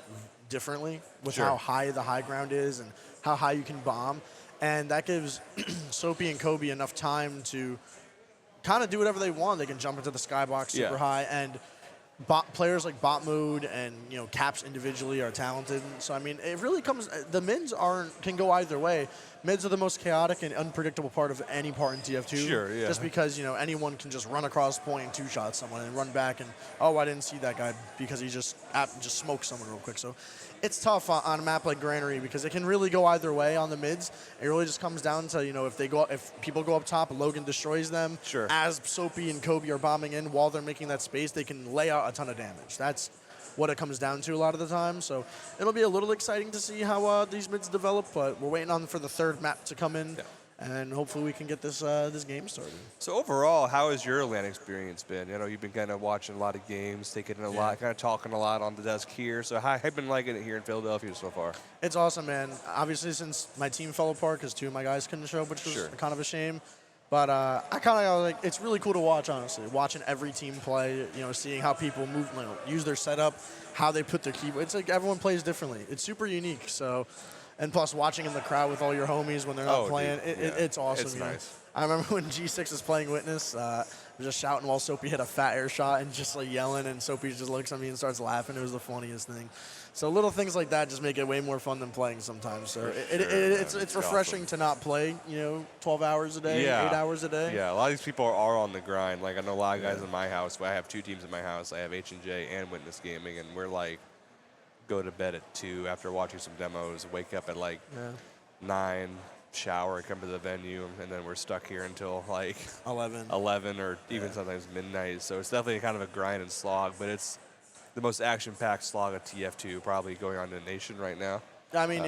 differently with how high the high ground is and how high you can bomb, and that gives Soapy and Kobe enough time to kind of do whatever they want. They can jump into the skybox super high, and players like Bot Mode and Caps individually are talented. So I mean, it really comes. The mids can go either way. Mids are the most chaotic and unpredictable part of any part in TF2. Sure, yeah. Just because anyone can just run across point and two-shot someone and run back and I didn't see that guy because he just smoked someone real quick. So it's tough on a map like Granary because it can really go either way on the mids. It really just comes down to if people go up top, Logan destroys them. Sure. As Soapy and Kobe are bombing in while they're making that space, they can lay out a ton of damage. That's what it comes down to a lot of the time. So it'll be a little exciting to see how these mids develop, but we're waiting for the third map to come in, and hopefully we can get this game started. So overall, how has your LAN experience been? You've been kind of watching a lot of games, taking in a lot, kind of talking a lot on the desk here. So how have you been liking it here in Philadelphia so far? It's awesome, man. Obviously, since my team fell apart because 2 of my guys couldn't show up, which was kind of a shame. But I kind of it's really cool to watch, honestly. Watching every team play, seeing how people move, use their setup, how they put their keyboard. It's like everyone plays differently. It's super unique. So, and plus watching in the crowd with all your homies when they're not playing, it's awesome. It's nice. I remember when G6 was playing Witness, I was just shouting while Soapy hit a fat air shot and just yelling, and Soapy just looks at me and starts laughing. It was the funniest thing. So little things like that just make it way more fun than playing sometimes. So it's refreshing to not play, 12 hours a day, 8 hours a day. Yeah, a lot of these people are on the grind. Like I know a lot of guys in my house. I have 2 teams in my house. I have H&J and Witness Gaming, and we're go to bed at 2 after watching some demos, wake up at 9, shower, come to the venue, and then we're stuck here until 11 or even sometimes midnight. So it's definitely kind of a grind and slog, but it's the most action-packed slog of TF2 probably going on in the nation right now. I mean,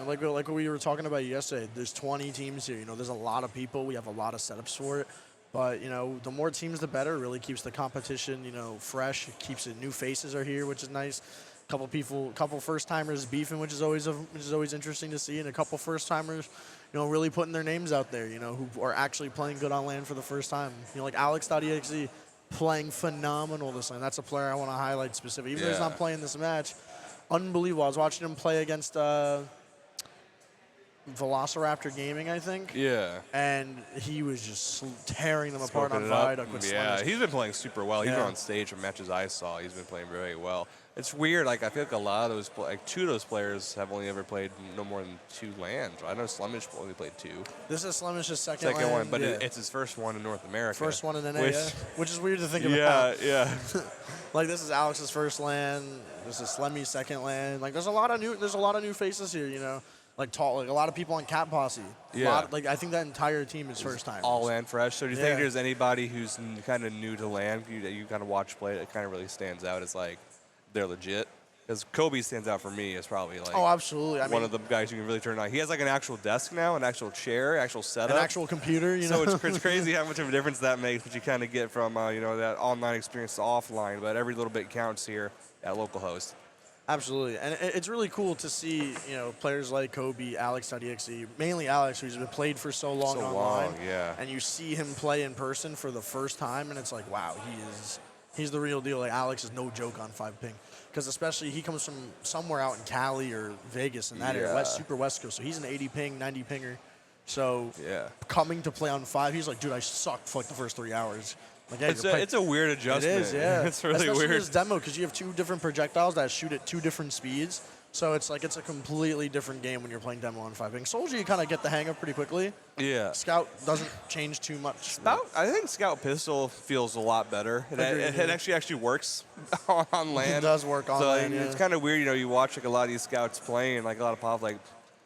like what we were talking about yesterday, there's 20 teams here. There's a lot of people. We have a lot of setups for it. But, the more teams, the better. It really keeps the competition, fresh. It keeps it. New faces are here, which is nice. Couple first-timers beefing, which is always interesting to see, and a couple first-timers, really putting their names out there, who are actually playing good on LAN for the first time. Like Alex.exe playing phenomenal this LAN. That's a player I want to highlight specifically. Even though he's not playing this match, unbelievable. I was watching him play against Velociraptor Gaming, I think. Yeah. And he was just tearing them apart on Viaduct with Yeah, slams. he's been playing super well. Even on stage from matches I saw, he's been playing very well. It's weird. I feel like a lot of those, 2 of those players have only ever played no more than 2 LANs. I know Slemish only played 2. This is Slemish's second LAN, one, but it's his first one in North America. First one in NA, which is weird to think about. about. Yeah. This is Alex's first LAN. This is Slemmy's second LAN. There's a lot of new faces here. A lot of people on Cat Posse. I think that entire team is first time. All LAN fresh. So do you think there's anybody who's kind of new to LAN that you kind of watch play that kind of really stands out as they're legit? Because Kobe stands out for me as probably absolutely. One of the guys you can really turn on. He has an actual desk now, an actual chair, actual setup, an actual computer. So it's crazy how much of a difference that makes, which you kind of get from that online experience to offline. But every little bit counts here at Localhost. Absolutely, and it's really cool to see players like Kobe, Alex.exe, mainly Alex, who's been played for so long online. And you see him play in person for the first time, and it's wow, he's the real deal. Alex is no joke on 5 ping. Because especially he comes from somewhere out in Cali or Vegas in that area, super West Coast. So he's an 80 ping, 90 pinger. So coming to play on 5, he's dude, I sucked for the first 3 hours. Like, yeah, It's a weird adjustment. It is, yeah. It's really Especially weird. in this demo, because you have 2 different projectiles that shoot at 2 different speeds. So it's like it's a completely different game when you're playing demo on 5. Soldier, you kind of get the hang of pretty quickly. Yeah. Scout doesn't change too much. Scout, I think Scout Pistol feels a lot better. It actually works on LAN. It does work on LAN, yeah. It's kind of weird, you watch like a lot of these scouts playing, like a lot of pop, like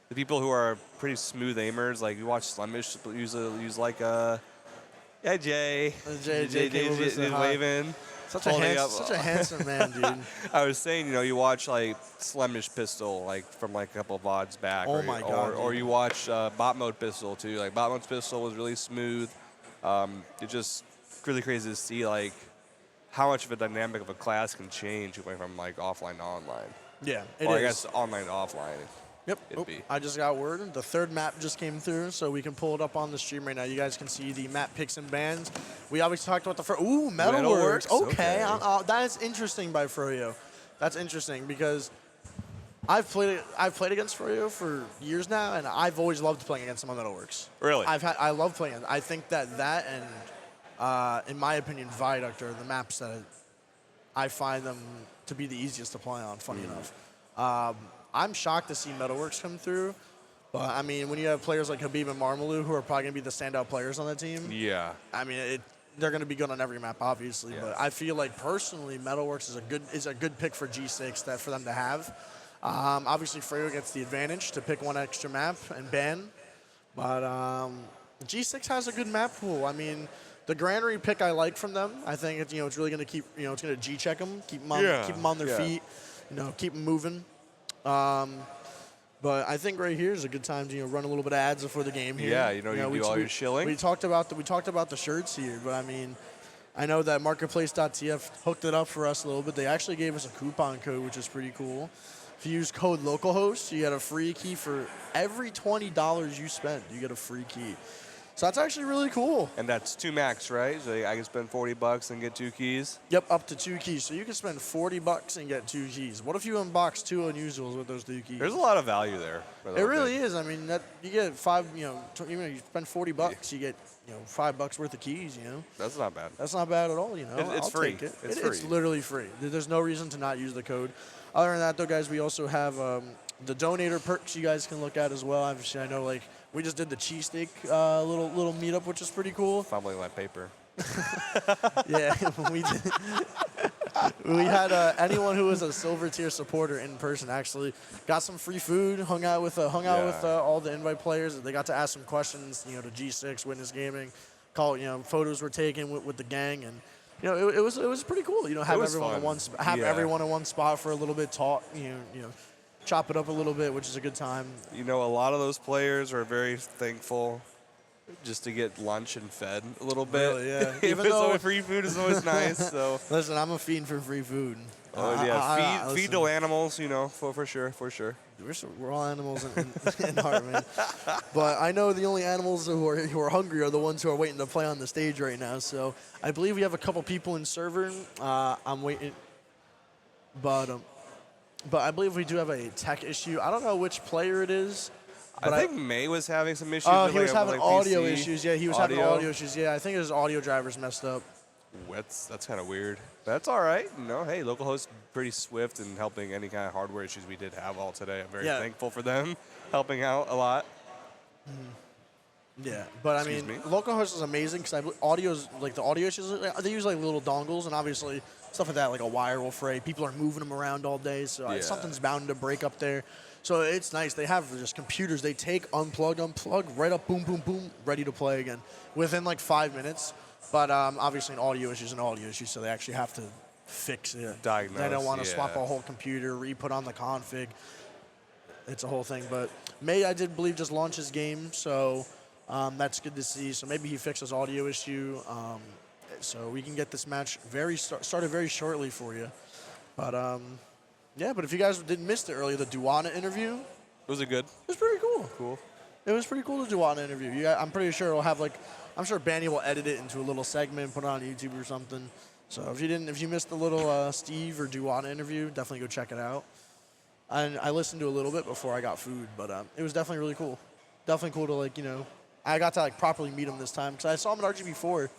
the people who are pretty smooth aimers, like you watch Slemish use like yeah, Jay waving. Such a handsome man, dude. I was saying, you watch like Slemish Pistol, like from like a couple of VODs back. Oh my God. Or you watch Bot Mode Pistol too. Like Bot Mode Pistol was really smooth. It's just really crazy to see like how much of a dynamic of a class can change from like offline to online. Yeah, I guess online to offline. Yep. I just got word. The 3rd map just came through, so we can pull it up on the stream right now. You guys can see the map picks and bans. We obviously talked about the first. Ooh, Metalworks. Okay. That is interesting by Froyo. That's interesting because I've played against Froyo for years now, and I've always loved playing against him on Metalworks. Really? I love playing it. I think that and, in my opinion, Viaduct are the maps that I find them to be the easiest to play on, funny enough. I'm shocked to see Metalworks come through. But, I mean, when you have players like Habib and Marmalou, who are probably going to be the standout players on the team, Yeah. I mean, they're going to be good on every map, obviously. Yes. But I feel like, personally, Metalworks is a good pick for G6 for them to have. Obviously, Freyo gets the advantage to pick one extra map and ban. But G6 has a good map pool. I mean, the Granary pick I like from them. I think it's really going to keep, it's going to G-check them, keep them on their feet, keep them moving. But I think right here is a good time to run a little bit of ads before the game here. Yeah, you do all your shilling. We talked about the shirts here, but I mean, I know that Marketplace.tf hooked it up for us a little bit. They actually gave us a coupon code, which is pretty cool. If you use code Localhost, you get a free key for every $20 you spend. You get a free key. So that's actually really cool. And that's 2 max, right? So I can spend $40 and get 2 keys? Yep, up to 2 keys. So you can spend $40 and get 2 keys. What if you unbox 2 unusuals with those 2 keys? There's a lot of value there. It really is. I mean, you get 5, even if you spend $40, you get, $5 worth of keys, That's not bad. That's not bad at all, It's I'll free. Take it. It's free. It's literally free. There's no reason to not use the code. Other than that, though, guys, we also have the donator perks you guys can look at as well. Obviously, I know, we just did the cheesesteak little meetup, which is pretty cool. Fumbling my paper. Yeah, we did. We had anyone who was a silver tier supporter in person actually got some free food, hung out with all the invite players. They got to ask some questions, to G6 Witness Gaming. Photos were taken with the gang, and it was pretty cool. Have everyone in everyone in one spot for a little bit, talk, chop it up a little bit, which is a good time. A lot of those players are very thankful just to get lunch and fed a little bit. Really, yeah. Even though free food is always nice. So listen, I'm a fiend for free food. Oh yeah, feed the animals, for sure. We're all animals in heart, man. But I know the only animals who are hungry are the ones who are waiting to play on the stage right now. So I believe we have a couple people in server. I'm waiting, but I believe we do have a tech issue. I don't know which player it is. I think May was having some issues. Oh, he was having audio PC. issues. Yeah, he was having audio issues. Yeah, I think his audio drivers messed up. That's kind of weird. That's all right. Hey, Localhost pretty swift in helping any kind of hardware issues we did have all today. I'm very thankful for them helping out a lot. Yeah, but I mean, Localhost is amazing because the audio issues, they use little dongles, and obviously stuff like that, like a wire will fray. People are moving them around all day, so something's bound to break up there. So it's nice. They have just computers. They take, unplug, right up, boom, boom, boom, ready to play again within 5 minutes. But obviously an audio issue is an audio issue, so they actually have to fix it. Diagnose. They don't want to swap a whole computer, re-put on the config. It's a whole thing. But May, I did believe, just launched his game, so that's good to see. So maybe he fixed his audio issue, so we can get this match started very shortly for you. But yeah, but if you guys didn't miss it earlier, the duotna interview. Was it good? It was pretty cool. Cool. It was pretty cool, the duotna interview. I'm pretty sure it'll have I'm sure Banny will edit it into a little segment, put it on YouTube or something. So if you missed the little Steve or duotna interview, definitely go check it out. And I listened to a little bit before I got food, but it was definitely really cool. Definitely cool to I got to properly meet him this time because I saw him at RGB4,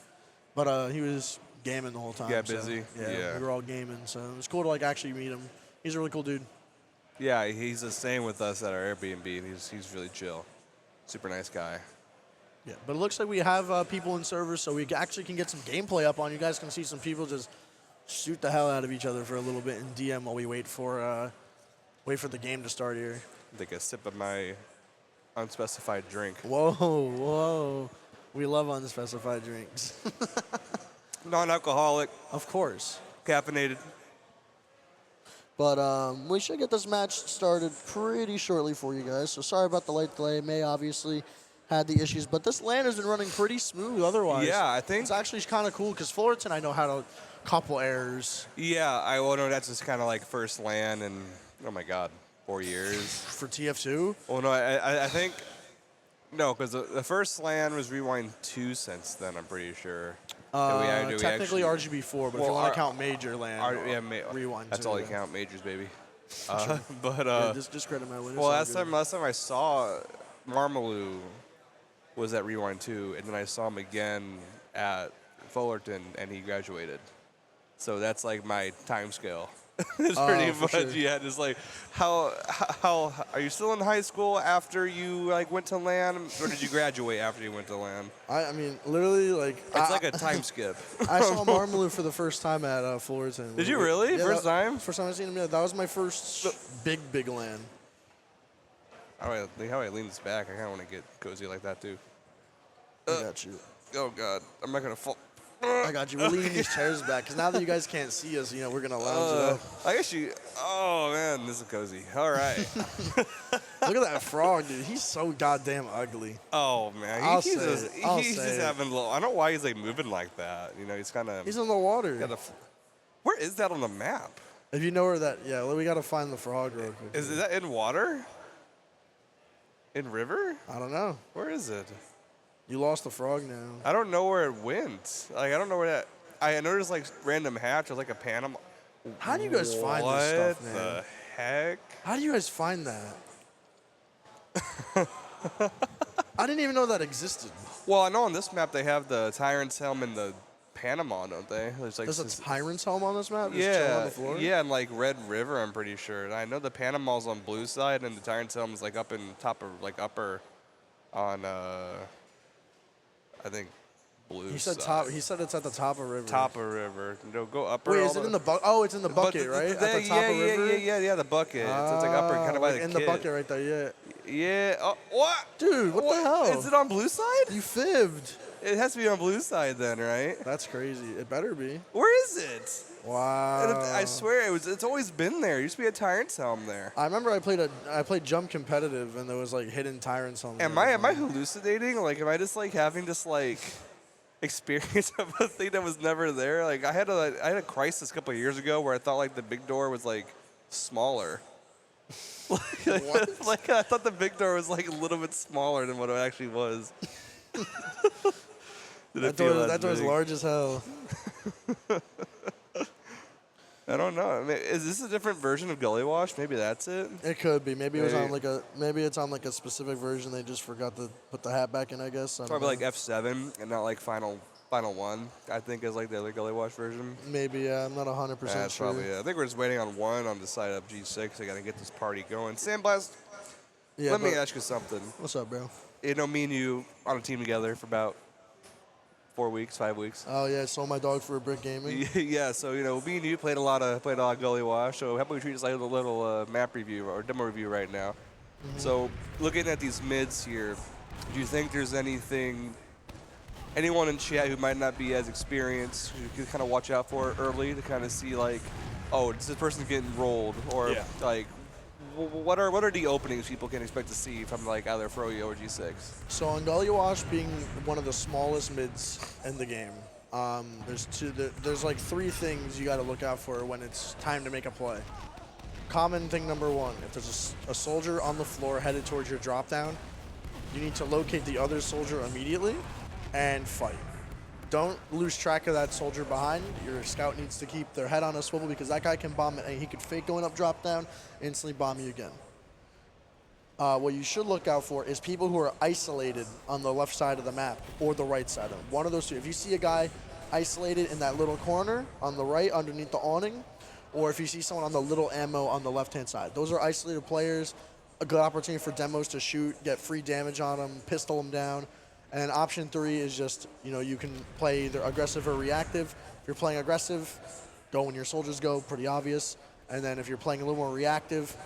But he was gaming the whole time. Yeah, so, busy. Yeah. we were all gaming, so it was cool to like actually meet him. He's a really cool dude. Yeah, he's the same with us at our Airbnb. He's really chill. Super nice guy. Yeah, but it looks like we have people in servers, so we actually can get some gameplay up on. You guys can see some people just shoot the hell out of each other for a little bit in DM while we wait for the game to start here. Take a sip of my unspecified drink. Whoa, whoa. We love unspecified drinks. Non-alcoholic, Of course. caffeinated. But we should get this match started pretty shortly for you guys. So sorry about the late delay. May obviously had the issues, but this LAN has been running pretty smooth otherwise. Yeah, I think it's actually kind of cool because Fullerton, I know had a couple errors. Yeah, I know that's just kind of like first LAN in, oh my God, 4 years. For TF2? Well, no, I think, no, because the first LAN was Rewind 2 since then, I'm pretty sure. Technically RGB4, but if you want to count major LAN, Rewind That's 2, all you count, majors, baby. But yeah, just credit my winners. well, last time I saw Marmalou was at Rewind 2, and then I saw him again at Fullerton, and he graduated. So that's like my time scale. It's pretty much, sure. yeah, just like, how are you still in high school after you like went to LAN, or did you graduate after you went to LAN? I mean, literally, like It's like a time skip. I saw Marmalou for the first time at Fullerton. Did you really? Yeah, First time? First time I seen him. Yeah, that was my first big LAN. How do I lean this back? I kind of want to get cozy like that too. I got you. Oh God, I'm not gonna fall. I got you. We're leaning these chairs back because now that you guys can't see us, you know, we're gonna lounge it up. I guess you. Oh man, this is cozy. All right. Look at that frog, dude. He's so goddamn ugly. Oh man, I'll he's say just, it. I'll he's say just it. having a little. I don't know why he's like moving like that. You know, he's kind of. He's in the water. Where is that on the map? If you know where that, yeah, well, we gotta find the frog real quick. Is that in water? In river? I don't know. Where is it? You lost the frog now. I don't know where it went. Like I don't know where that. I noticed like random hatch. It was like a Panama. How do you guys find this stuff, man? What the heck? How do you guys find that? I didn't even know that existed. Well, I know on this map they have the Tyrant's Helm and the Panama, don't they? There's like There's a Tyrant's Helm on this map? Just chilling on the floor? yeah, and like Red River, I'm pretty sure. And I know the Panama's on blue side, and the Tyrant's Helm is like up in top of like upper on I think blue. He said side. top. He said it's at the top of river. Top of river. No, go upper. Wait, all is it in the bucket? Oh, it's in the bucket, right? At the top of river. Yeah, the bucket. It's like upper, kind of by the in kid. the bucket right there. Yeah. Yeah. Oh, what? Dude, what the hell? Is it on blue side? You fibbed. It has to be on blue side then, right? That's crazy. It better be. Where is it? Wow. And I swear it's always been there. It used to be a Tyrant's Helm there. I remember I played Jump Competitive and there was like hidden Tyrant's Helm. Am I hallucinating? Like, am I just like having this like experience of a thing that was never there? Like, I had a crisis a couple of years ago where I thought like the big door was like smaller. What? Like I thought the big door was like a little bit smaller than what it actually was. That door's large as hell. I don't know. I mean, is this a different version of Gully Wash? Maybe that's it. It could be. Maybe it was on Maybe. maybe it's on like a specific version. They just forgot to put the hat back in, I guess. I don't Probably like know. F7 and not like Final One. I think is like the other Gully Wash version. Maybe. Yeah, I'm not 100% That's sure. probably it. I think we're just waiting on one on the side of G6. I got to get this party going. Sandblast, Yeah, let me but- ask you something. What's up, bro? You know, me and you on a team together for about 4 weeks, 5 weeks. Oh yeah, I sold my dog for a brick gaming. Yeah, so you know, me and you played a lot of Gully Wash. So how about we treat this like a little map review or demo review right now? So looking at these mids here, do you think there's anyone in chat who might not be as experienced who could kind of watch out for early to kind of see like, oh, is this person getting rolled, or like, what are the openings people can expect to see from like either Froyo or G6? So on Gully Wash being one of the smallest mids in the game, there's like three things you got to look out for when it's time to make a play. Common thing number one: if there's a soldier on the floor headed towards your drop down, you need to locate the other soldier immediately and fight. Don't lose track of that soldier behind. Your scout needs to keep their head on a swivel because that guy can bomb it and he could fake going up, drop down, instantly bomb you again. What you should look out for is people who are isolated on the left side of the map or the right side of it. One of those two. If you see a guy isolated in that little corner on the right underneath the awning, or if you see someone on the little ammo on the left-hand side. Those are isolated players, a good opportunity for demos to shoot, get free damage on them, pistol them down. And then option 3 is just, you can play either aggressive or reactive. If you're playing aggressive, go when your soldiers go, pretty obvious. And then if you're playing a little more reactive,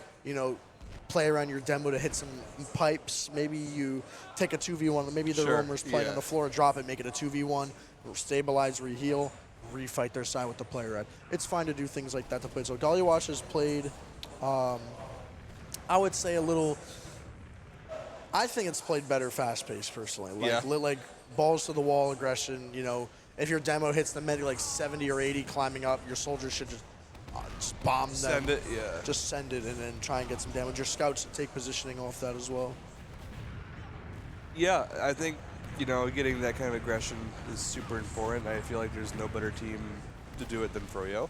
play around your demo to hit some pipes. Maybe you take a 2v1. Maybe the roamer's playing on the floor, drop it, make it a 2v1, stabilize, reheal, refight their side with the player red. It's fine to do things like that to play. So Gollywash has played, I would say I think it's played better fast-paced, personally. Like balls to the wall aggression. If your demo hits the mid like 70 or 80 climbing up, your soldiers should just bomb them. Send it, yeah. Just send it and then try and get some damage. Your scouts take positioning off that as well. Yeah, I think, getting that kind of aggression is super important. I feel like there's no better team to do it than Froyo.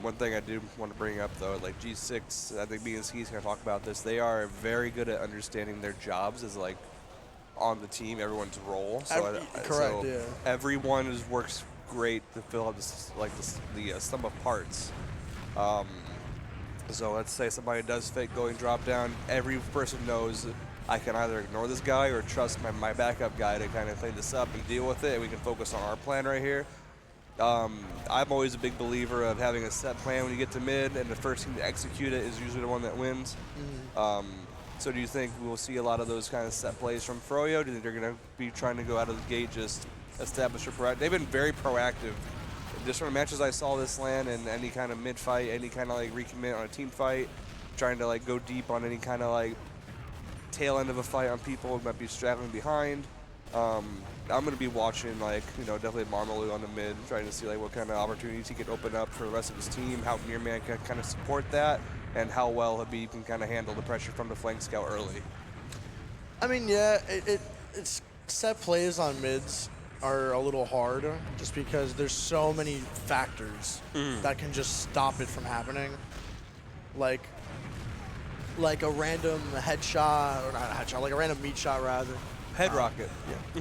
One thing I do want to bring up, though, like G6, I think me and Ski's going to talk about this. They are very good at understanding their jobs as, like, on the team, everyone's role. Correct, yeah. Everyone works great to fill up the sum of parts. So let's say somebody does fake going drop down. Every person knows I can either ignore this guy or trust my backup guy to kind of clean this up and deal with it, and we can focus on our plan right here. I'm always a big believer of having a set plan when you get to mid, and the first team to execute it is usually the one that wins. So do you think we'll see a lot of those kind of set plays from Froyo? Do you think they're going to be trying to go out of the gate, just establish a proactive? They've been very proactive. Just from the matches I saw this LAN and any kind of mid fight, any kind of like recommit on a team fight, trying to like go deep on any kind of like tail end of a fight on people who might be straggling behind. I'm going to be watching definitely Marmalou on the mid, trying to see like what kind of opportunities he can open up for the rest of his team, how Mirman can kind of support that, and how well Habib can kind of handle the pressure from the flank scout early. I mean, yeah, it's set plays on mids are a little hard just because there's so many factors that can just stop it from happening. Like a random headshot, or not a headshot, like a random meat shot rather. Head rocket.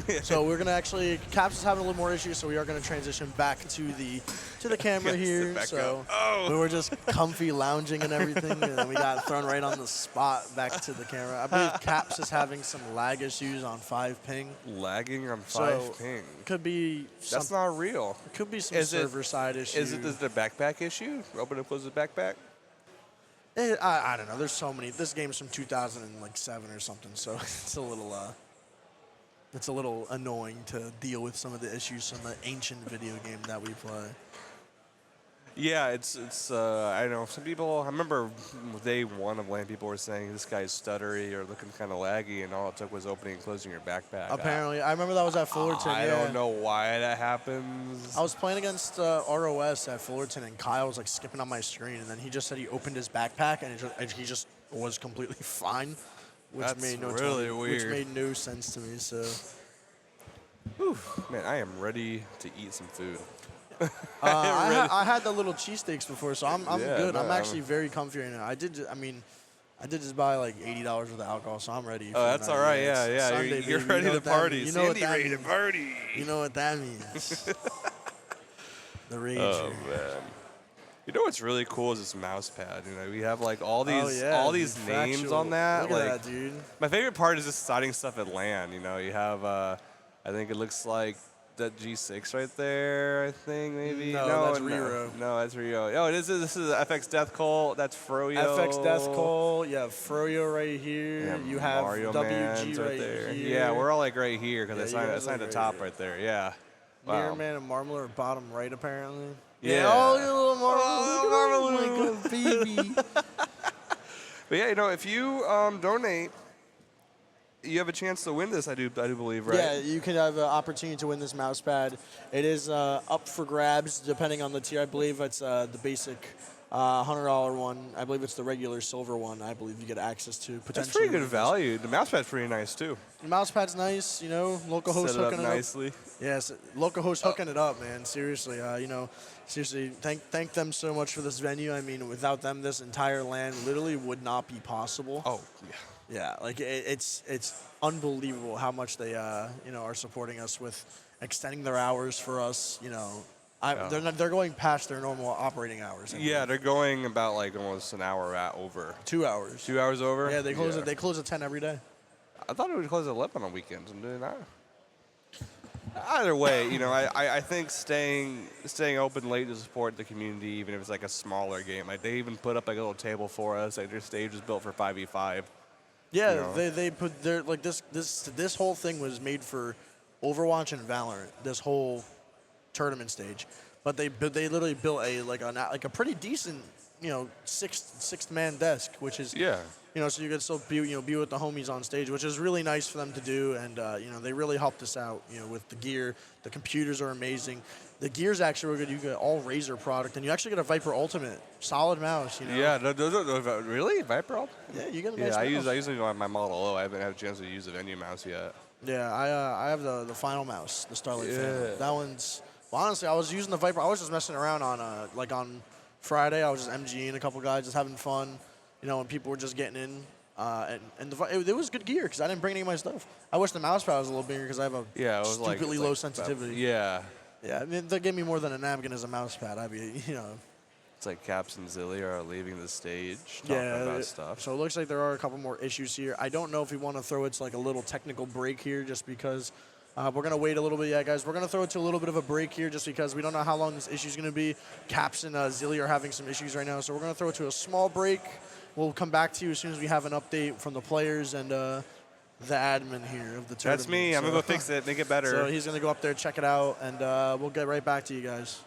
Yeah. So we're gonna actually, Caps is having a little more issues, so we are gonna transition back to the camera here. So we were just comfy lounging and everything, and then we got thrown right on the spot back to the camera. I believe Caps is having some lag issues on 5 ping. Lagging on 5 ping. Could be. That's not real. It could be some server side issue. Is it the backpack issue? Open and close the backpack? I don't know. There's so many. This game's from 2007 or something, so it's a little. It's a little annoying to deal with some of the issues from the ancient video game that we play. Yeah, it's I don't know, some people, I remember day one of LAN, people were saying this guy's stuttery or looking kind of laggy, and all it took was opening and closing your backpack. Apparently. I remember that was at Fullerton. I don't know why that happens. I was playing against ROS at Fullerton, and Kyle was like skipping on my screen, and then he just said he opened his backpack, and he just was completely fine. Which made no sense to me. So, whew, man, I am ready to eat some food. I had the little cheesesteaks before, so I'm good. No, I'm actually very comfy right now. I did just buy like $80 worth of alcohol, so I'm ready. Oh, that's all right. Yeah. Sunday, you're ready to party. You know what that ready to party. You know what that means. The rage. Oh man. You know what's really cool is this mouse pad. We have like all these names on that. Look at that, dude. My favorite part is just signing stuff at LAN. You have, I think it looks like that G6 right there. I think maybe. No, that's Riro. No, that's Riro. Oh, this is FX Death Cult. That's Froyo. FX Death Cult. You have Froyo right here. Yeah, you have Mario WG Man's right there. here. Yeah, we're all like right here because I signed the top here. right there. Yeah. Wow. Man and Marmalou are bottom right apparently. Yeah. Oh, you little Marmalou. Oh, my God, baby. But yeah, if you donate, you have a chance to win this. I do believe, right? Yeah, you can have an opportunity to win this mouse pad. It is up for grabs depending on the tier. I believe it's the basic $100 one. I believe it's the regular silver one. I believe you get access to potentially. That's pretty good value. The mouse pad's pretty nice too. The mouse pad's nice. Localhost hooking it up nicely. Yes, Localhost hooking it up, man. Seriously, seriously, thank them so much for this venue. I mean, without them, this entire LAN literally would not be possible. Oh, yeah. Yeah, like it's unbelievable how much they are supporting us with extending their hours for us. They're going past their normal operating hours. Yeah, they're going about like almost an hour over. 2 hours. 2 hours over. Yeah, they close. They close at 10 every day. I thought it would close at 11 on weekends. I'm doing that. Either way, I think staying open late to support the community, even if it's like a smaller game. Like they even put up like a little table for us. Like their stage was built for 5v5. Yeah, they put their like this whole thing was made for Overwatch and Valorant. This whole tournament stage, but they literally built a pretty decent sixth man desk, which is so you could still be with the homies on stage, which is really nice for them to do, and they really helped us out with the gear. The computers are amazing. The gear's actually really good. You get all Razer product, and you actually get a Viper Ultimate solid mouse. Yeah, those are really Viper Ultimate. Yeah, you get a nice mouse. I usually go on my Model O. I haven't had a chance to use the Venue mouse yet. Yeah, I have the final mouse, the Starlight Phantom. That one's. Well, honestly, I was using the Viper. I was just messing around on Friday. I was just MGing a couple guys, just having fun, when people were just getting in. It was good gear because I didn't bring any of my stuff. I wish the mouse pad was a little bigger because I have a stupidly low sensitivity. Yeah. Yeah, I mean, they gave me more than a napkin as a mouse pad. It's like Caps and Zilly are leaving the stage talking about stuff. So it looks like there are a couple more issues here. I don't know if we want to throw it to like a little technical break here just because we're going to wait a little bit. Yeah, guys, we're going to throw it to a little bit of a break here just because we don't know how long this issue is going to be. Caps and Zilly are having some issues right now, so we're going to throw it to a small break. We'll come back to you as soon as we have an update from the players and the admin here of the tournament. That's me. I'm going to go fix it, make it better. So he's going to go up there, check it out, and we'll get right back to you guys.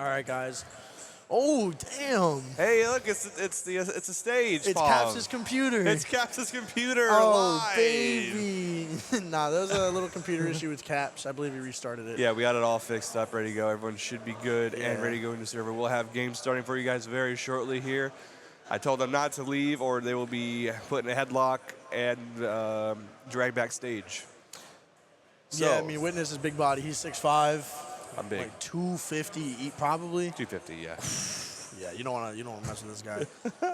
All right, guys. Oh, damn. Hey, look, it's a stage. It's Caps' computer. It's Caps' computer. Oh, live. baby. Nah, there was a little computer issue with Caps. I believe he restarted it. Yeah, we got it all fixed up, ready to go. Everyone should be good and Yeah. ready to go into server. We'll have games starting for you guys very shortly here. I told them not to leave or they will be put in a headlock and dragged backstage. So, Yeah, I mean, Witness is big body. He's 6'5". I'm big. Like 250 probably. 250, yeah. Yeah, you don't want to mess with this guy.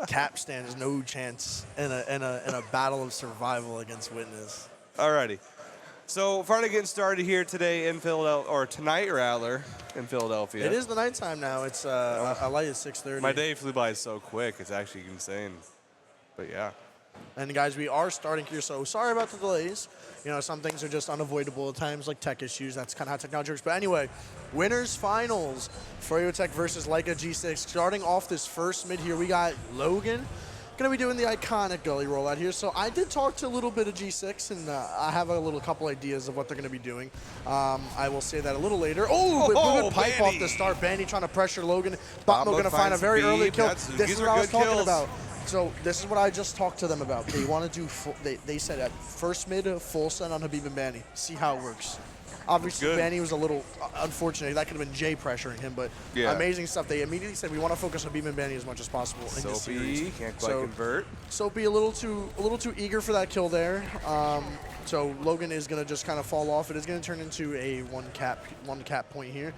Cap stands no chance in a battle of survival against Witness. Alrighty. So finally getting started here today in Philadelphia, or tonight rather, in Philadelphia. It is the nighttime now. It's I light at 6:30. My day flew by so quick. It's actually insane. But yeah. And guys, we are starting here, so sorry about the delays. You know, some things are just unavoidable at times, like tech issues. That's kind of how technology works. But anyway, winners finals, Froyo Tech versus Leica G6. Starting off this first mid here, we got Logan. Going to be doing the iconic gully rollout here. So I did talk to a little bit of G6, and I have a couple ideas of what they're going to be doing. I will say that a little later. Oh, good pipe off the start. Banny trying to pressure Logan. Botmo going to find a very early kill. This is what I was talking about. So this is what I just talked to them about. They want to do they said at first mid, full send on Habib and Banny. See how it works. Obviously, Banny was a little unfortunate. That could have been Jay pressuring him, but amazing stuff. They immediately said we want to focus on Habib and Banny as much as possible in this series. Can't quite convert. Soapy a little too eager for that kill there. So Logan is going to just kind of fall off. It is going to turn into a one cap point here.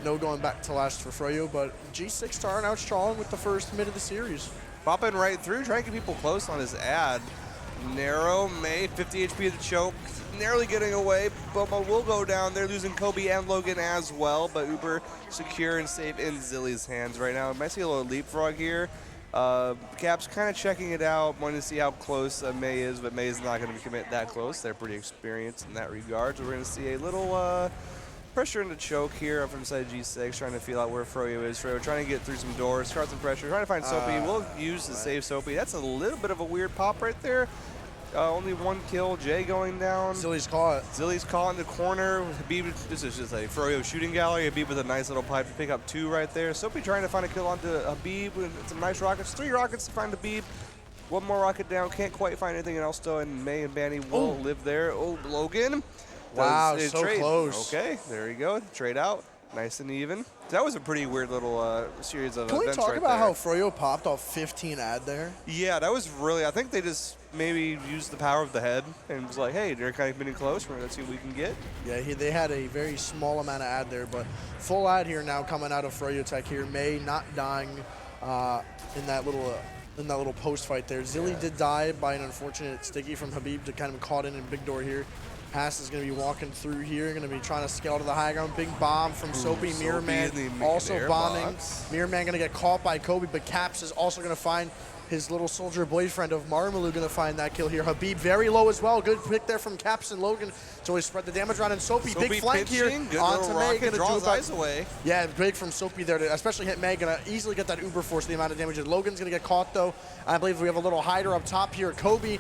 No going back to last for Froyo, but G6 starting out strong with the first mid of the series. Popping right through, trying to get people close on his ad. Narrow, May, 50 HP of the choke, narrowly getting away. Boma will go down. They're losing Kobe and Logan as well, but Uber secure and safe in Zilly's hands right now. Might see a little leapfrog here. Caps kind of checking it out, wanting to see how close May is, but May is not going to commit that close. They're pretty experienced in that regard, so we're going to see a little pressure in the choke here from inside G6, trying to feel out where Froyo is. Froyo trying to get through some doors, start some pressure, trying to find Soapy. We'll use the save Soapy. That's a little bit of a weird pop right there. Only one kill. Jay going down. Zilly's caught. Zilly's caught in the corner. Habib, this is just a Froyo shooting gallery. Habib with a nice little pipe to pick up 2 right there. Soapy trying to find a kill onto Habib with some nice rockets. 3 rockets to find Habib. 1 more rocket down. Can't quite find anything else though, and May and Banny will live there. Oh, Logan. Wow, so trade. close. Okay, there you go. Trade out. Nice and even. That was a pretty weird little series of events. Can we talk right about there. how Froyo popped off 15 ad there? Yeah, that was really, I think they just maybe used the power of the head and was like, hey, they're kind of getting close. Let's see what we can get. Yeah, they had a very small amount of ad there, but full ad here now coming out of Froyo Tech here. May not dying in that little post fight there. Zilly did die by an unfortunate sticky from Habib to kind of caught in big door here. Haas is going to be walking through here, going to be trying to scale to the high ground. Big bomb from Soapy. Mirror Man also bombing. Mirror Man going to get caught by Kobe, but Caps is also going to find his little soldier boyfriend of Marmaloo going to find that kill here. Habib very low as well. Good pick there from Caps and Logan. So he spread the damage around, and Soapy big flank here onto May. Going to do his eyes away. Yeah, big from Soapy there to especially hit May. Going to easily get that Uber force the amount of damage. Logan's going to get caught though. I believe we have a little hider up top here. Kobe.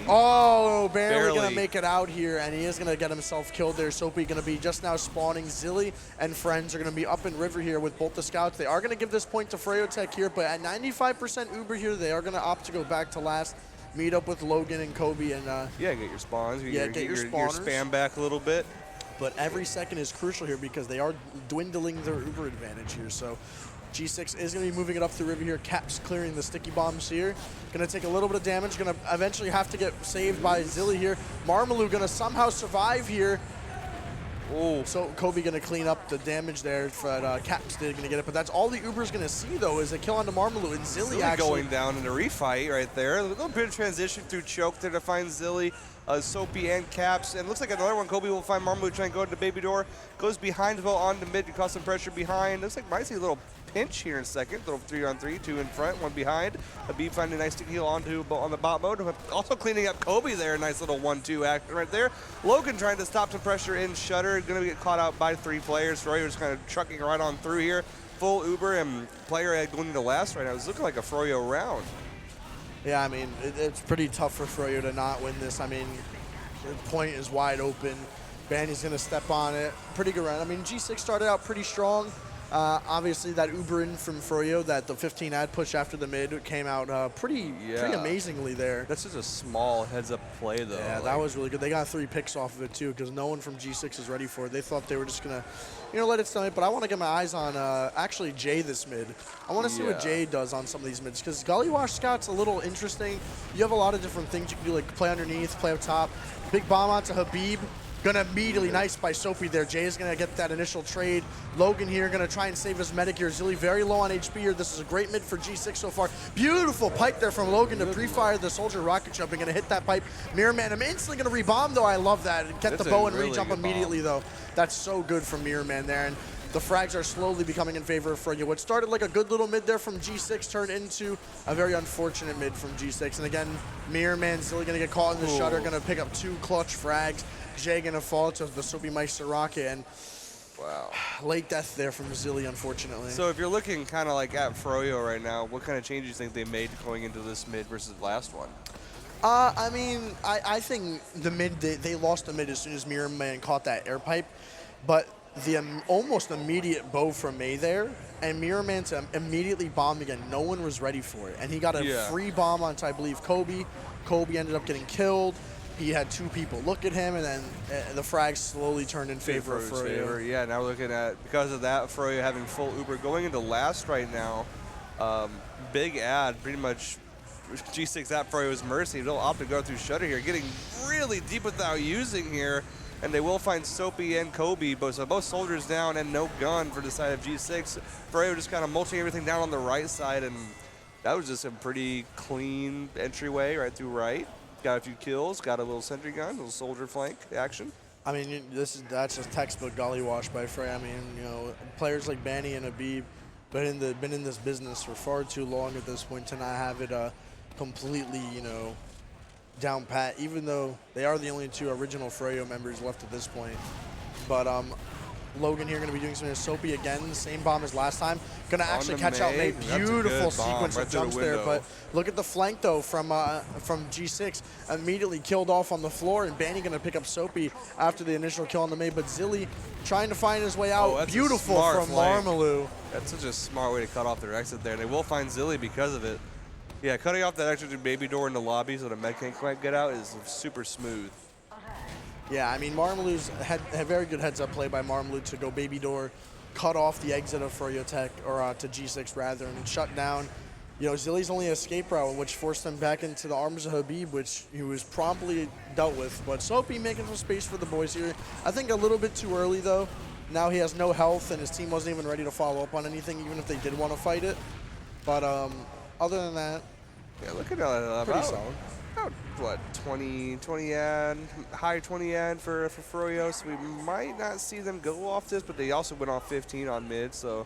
Oh, barely going to make it out here, and he is going to get himself killed there. Soapy going to be just now spawning. Zilly and friends are going to be up in river here with both the scouts. They are going to give this point to Froyo Tech here, but at 95% Uber here, they are going to opt to go back to last. Meet up with Logan and Kobe and get your spawns. Get your spam back a little bit. But every second is crucial here because they are dwindling their Uber advantage here. So G6 is going to be moving it up through river here. Caps clearing the sticky bombs here. Going to take a little bit of damage. Going to eventually have to get saved by Zilly here. Marmaloo going to somehow survive here. Oh, so Kobe going to clean up the damage there, but Caps did going to get it. But that's all the Uber's going to see, though, is a kill onto Marmaloo. And Zilly actually going down in a refight right there. A little bit of transition through choke there to find Zilly, Soapy, and Caps. And looks like another one. Kobe will find Marmaloo trying to go into Baby Door. Goes behind as well onto mid to cause some pressure behind. Looks like might see a little pinch here in a second. Little 3-on-3, 2 in front, 1 behind. Habib finding a nice stick heal on the bot mode. Also cleaning up Kobe there. Nice little 1-2 act right there. Logan trying to stop some pressure in Shutter. Going to get caught out by 3 players. Froyo just kind of trucking right on through here. Full Uber and player going to last right now. It's looking like a Froyo round. Yeah, I mean, it's pretty tough for Froyo to not win this. I mean, the point is wide open. Banny's going to step on it. Pretty good round. I mean, G6 started out pretty strong. Obviously, that Uber in from Froyo, that the 15 ad push after the mid came out pretty amazingly there. That's just a small heads-up play, though. Yeah, that was really good. They got 3 picks off of it, too, because no one from G6 is ready for it. They thought they were just going to, let it stand. But I want to get my eyes on, actually, Jay this mid. I want to see what Jay does on some of these mids, because Gully Wash Scout's a little interesting. You have a lot of different things you can do, like play underneath, play up top. Big bomb out to Habib. Gonna immediately, nice by Sophie there. Jay is gonna get that initial trade. Logan here gonna try and save his medic here. Zilly very low on HP here. This is a great mid for G6 so far. Beautiful pipe there from Logan to pre-fire the soldier rocket jumping. Gonna hit that pipe. Mirror Man, I'm instantly gonna rebomb though. I love that. And get the bow and re-jump immediately though. That's so good from Mirror Man there. And the frags are slowly becoming in favor of Froyo. What started like a good little mid there from G6 turned into a very unfortunate mid from G6. And again, Mirror Man Zilly gonna get caught in the shutter. Gonna pick up 2 clutch frags. Jay gonna fall to the Soapy Meister rocket, and late death there from Zilly, unfortunately. So if you're looking kind of like at Froyo right now, what kind of changes do you think they made going into this mid versus the last one? I mean, I think the mid, they lost the mid as soon as Mirror Man caught that air pipe, but the almost immediate bow from May there, and Mirror Man to immediately bomb again, no one was ready for it. And he got a free bomb onto, I believe, Kobe. Kobe ended up getting killed. He had 2 people look at him, and then the frags slowly turned in favor of Froyo. Yeah, now we're looking at, because of that, Froyo having full Uber. Going into last right now, big ad, pretty much G6 at Froyo's mercy. They'll opt to go through Shutter here, getting really deep without using here, and they will find Soapy and Kobe, so both soldiers down and no gun for the side of G6. Froyo just kind of mulching everything down on the right side, and that was just a pretty clean entryway right through right. Got a few kills, got a little sentry gun, a little soldier flank action. I mean, that's just textbook Gully Wash by Frey. I mean, players like Banny and Habib been in this business for far too long at this point to not have it completely, down pat. Even though they are the only 2 original Froyo members left at this point, but Logan here going to be doing something to Soapy again, same bomb as last time. Going to actually catch out May. Beautiful sequence of jumps there, but look at the flank though from G6. Immediately killed off on the floor, and Banny going to pick up Soapy after the initial kill on the May, but Zilly trying to find his way out. Beautiful from Marmaloo. That's such a smart way to cut off their exit there. They will find Zilly because of it. Yeah, cutting off that extra baby door in the lobby so the med can't quite get out is super smooth. Yeah, I mean, Marmaloo's had a very good heads-up play by Marmaloo to go baby door, cut off the exit of Froyo Tech, or to G6 rather, and shut down, Zilly's only escape route, which forced him back into the arms of Habib, which he was promptly dealt with. But Soapy making some space for the boys here. I think a little bit too early, though. Now he has no health, and his team wasn't even ready to follow up on anything, even if they did want to fight it. But other than that, yeah, look at that. Pretty solid. About, what, 20 ad, high 20 ad for Froyo, so we might not see them go off this, but they also went off 15 on mid, so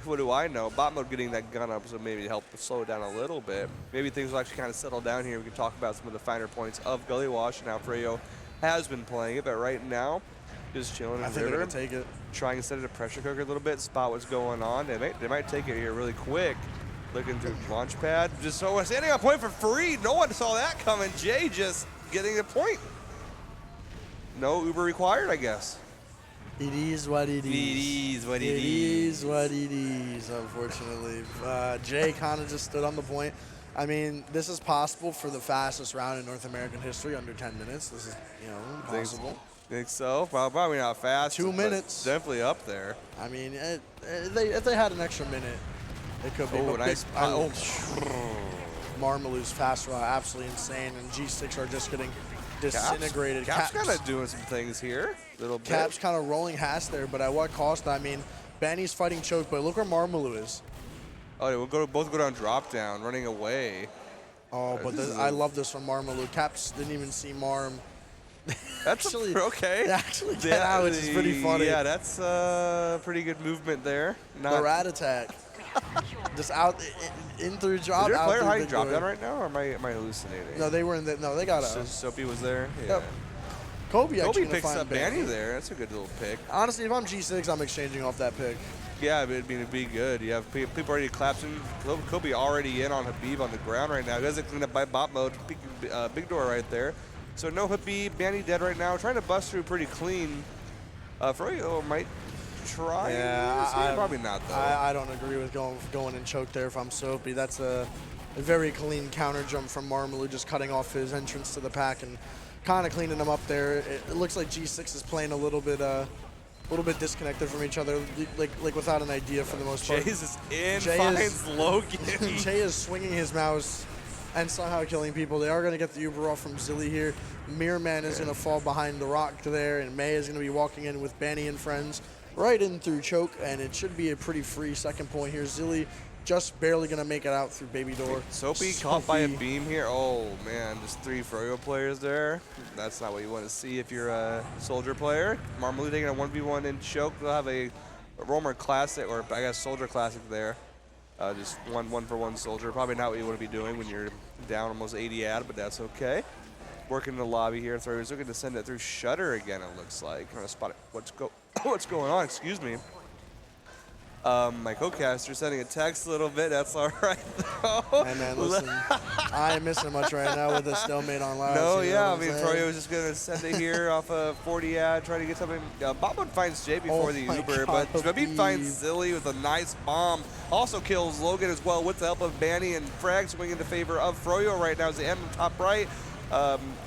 what do I know? Bot mode getting that gun up, so maybe help slow it down a little bit. Maybe things will actually kind of settle down here. We can talk about some of the finer points of Gully Wash and how Froyo has been playing it, but right now, just chilling. I think they're going to take it. Trying to set it a pressure cooker a little bit, spot what's going on. They might take it here really quick. Looking through launch pad. Just so standing on point for free. No one saw that coming. Jay just getting a point. No Uber required, I guess. It is what it is. It is what it is. It is what it is, unfortunately. Jay kind of just stood on the point. I mean, this is possible for the fastest round in North American history, under 10 minutes. This is, possible. Think so? Probably not fast. 2 minutes. Definitely up there. I mean, if they had an extra minute, it could be. Oh, nice. Marmaloo's fast route, absolutely insane, and G6 are just getting disintegrated. Cap's kind of doing some things here. Cap's kind of rolling Haas there, but at what cost? I mean, Banny's fighting choke, but look where Marmaloo is. Oh, yeah, we'll both go down drop down, running away. Oh, but I love this from Marmaloo. Caps didn't even see Marm. That's actually okay. They actually get out, which is pretty funny. Yeah, that's pretty good movement there. The rat attack. Just out in through drop. Is there a player hiding big drop door. down right now, or am I hallucinating? No, they were in the. No, they got out. Soapy was there. Yeah. Yep. Kobe actually picks find up Banny there. That's a good little pick. Honestly, if I'm G6, I'm exchanging off that pick. Yeah, it'd be good. You have people already collapsing. Kobe already in on Habib on the ground right now. He doesn't clean up by bot mode. Big door right there. So no Habib. Banny dead right now. Trying to bust through pretty clean. Froyo might try? Yeah, Probably not, though. I don't agree with going and choke there if I'm Soapy. That's a very clean counter jump from Marmalou, just cutting off his entrance to the pack and kind of cleaning him up there. It looks like G6 is playing a little bit disconnected from each other, like without an idea for the most part. Jay's is in, Jay finds Logan. Jay is swinging his mouse and somehow killing people. They are going to get the Uber off from Zilly here. Mirror Man is going to fall behind the rock there, and May is going to be walking in with Banny and friends right in through choke, and it should be a pretty free second point here. Zilly just barely going to make it out through baby door. Soapy caught by a beam here. Oh, man, just 3 Froyo players there. That's not what you want to see if you're a Soldier player. Marmalou taking a 1v1 in choke. They'll have a Roamer Classic, or I guess Soldier Classic there. Just one for one Soldier. Probably not what you want to be doing when you're down almost 80 ad, but that's okay. Working in the lobby here. Froyo's looking to send it through Shutter again, it looks like. Trying to spot it. What's going on? Excuse me. My co-caster sending a text a little bit. That's all right, though. Hey, man, listen. I ain't missing much right now with the stalemate on live. No, yeah. I mean, Froyo was just going to send it here off a 40 ad, trying to get something. Bobwood finds Jay before the Uber, but Habib finds Zilly with a nice bomb. Also kills Logan as well with the help of Banny and Frag swinging in favor of Froyo right now as they end on top right.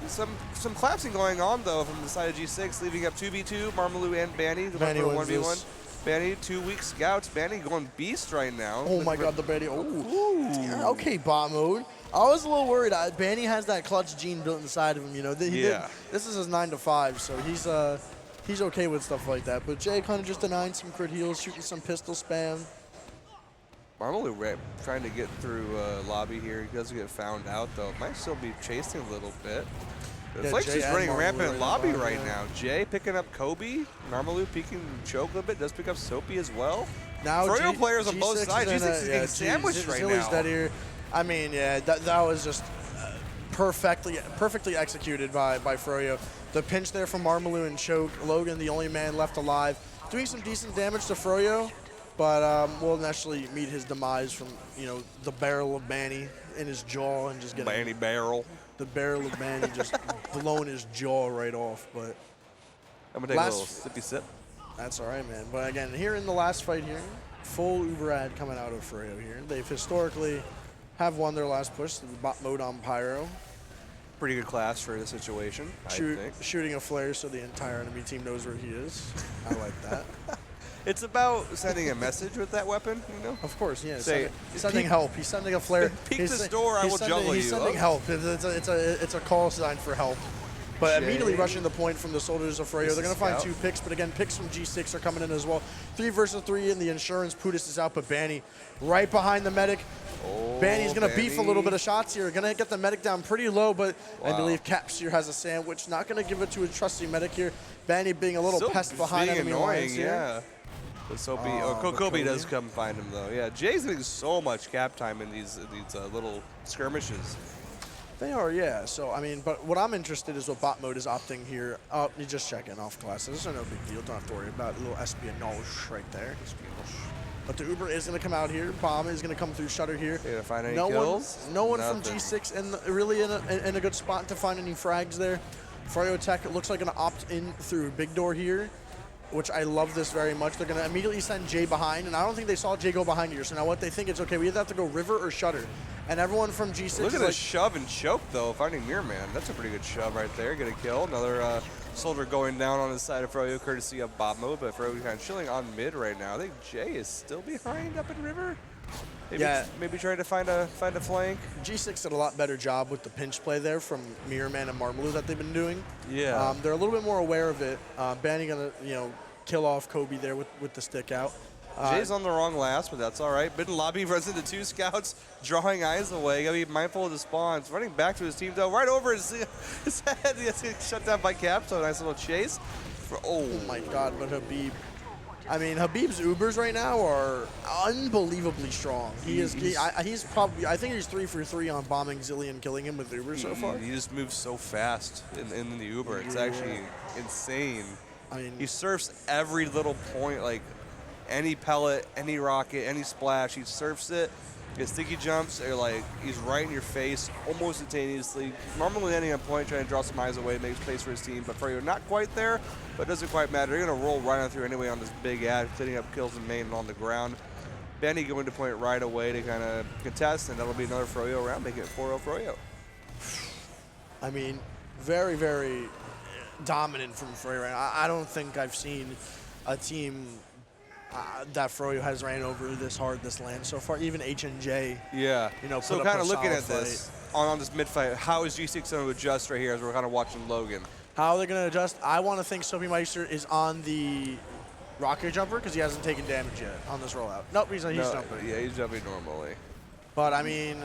Some collapsing going on, though, from the side of G6, leaving up 2v2, Marmalou and Banny. Banny wins 1v1. this. Banny, 2 weak scouts. Banny going beast right now. Oh my God, the Banny. Oh, okay, bot mode. I was a little worried. Banny has that clutch gene built inside of him. You know, this is his 9 to 5, so he's okay with stuff like that. But Jay kind of just denying some crit heals, shooting some pistol spam. Marmalou trying to get through lobby here. He doesn't get found out, though. Might still be chasing a little bit. Flake's just running rampant in lobby right now. Jay picking up Kobe. Marmalou peeking choke a little bit. Does pick up Soapy as well. Now Froyo players on both sides. G6 is getting sandwiched right now. Dead here. I mean, yeah, that was just perfectly executed by Froyo. The pinch there from Marmalou and choke. Logan, the only man left alive, doing some decent damage to Froyo, but will naturally meet his demise from the barrel of Banny in his jaw and just getting Banny barrel. The barrel of Banny just blowing his jaw right off. But I'm gonna take a little sippy sip. That's all right, man. But again, here in the last fight here, full Uber ad coming out of Froyo here. They've historically have won their last push, the bot mode on Pyro. Pretty good class for the situation, I think. Shooting a flare so the entire enemy team knows where he is. I like that. It's about sending a message with that weapon, Of course, yeah. Say, sending help. He's sending a flare. Peek this door, I will juggle you. He's sending help. It's a call sign for help. But immediately rushing the point from the Soldiers of Froyo. They're going to find 2 picks, but again, picks from G6 are coming in as well. 3 versus 3 in the insurance. Putis is out, but Banny right behind the medic. Banny's going to beef a little bit of shots here. Going to get the medic down pretty low, but I believe Caps here has a sandwich. Not going to give it to a trusty medic here. Banny being a little pest behind enemy lines here. Yeah. But Soapy, Kobe does come find him, though. Yeah, Jay's getting so much cap time in these little skirmishes. They are, yeah. So, I mean, but what I'm interested is what bot mode is opting here. Oh, you just check in off classes. No big deal. Don't have to worry about a little espionage right there. But the Uber is going to come out here. Bomb is going to come through Shutter here. Gonna find any kills? No one from G6 really in a good spot to find any frags there. Froyo Tech looks like going to opt in through Big Door here, which I love this very much. They're going to immediately send Jay behind, and I don't think they saw Jay go behind here. So now what they think is, okay, we either have to go River or Shutter. And everyone from G6 Look at this shove and choke, though, finding Mirror Man. That's a pretty good shove right there. Get a kill. Another Soldier going down on the side of Froyo, courtesy of bot mode, but Froyo kind of chilling on mid right now. I think Jay is still behind up in River. Maybe trying to find a flank. G6 did a lot better job with the pinch play there from Mirror Man and Marmalou that they've been doing. Yeah. They're a little bit more aware of it. Banny gonna, kill off Kobe there with the stick out. Jay's on the wrong last, but that's all right. Mid lobby runs into 2 scouts, drawing eyes away. Gotta be mindful of the spawns. Running back to his team, though, right over his head. He gets shut down by Cap, so a nice little chase. Oh my God, but Habib. I mean, Habib's Ubers right now are unbelievably strong. He's probably, I think he's 3 for 3 on bombing Zilly and killing him with Uber so far. He just moves so fast in the Uber. It's actually insane. I mean, he surfs every little point, like any pellet, any rocket, any splash. He surfs it, His sticky jumps are like, he's right in your face almost instantaneously. Normally landing on point, trying to draw some eyes away, make space for his team. But Froyo not quite there, but it doesn't quite matter. They're going to roll right on through anyway on this big ad, cleaning up kills in main and on the ground. Benny going to point right away to kind of contest, and that'll be another Froyo round, making it 4-0 Froyo. I mean, very, very dominant from Froyo. I don't think I've seen a team that Froyo has ran over this hard this LAN so far. Even H&J. Yeah. You know, so put up kind a of looking solid at this on this mid fight, how is G6 going to adjust right here as we're kind of watching Logan? How are they going to adjust? I want to think Soapy Meister is on the rocket jumper because he hasn't taken damage yet on this rollout. Nope, he's jumping. Yeah, he's jumping normally. But I mean,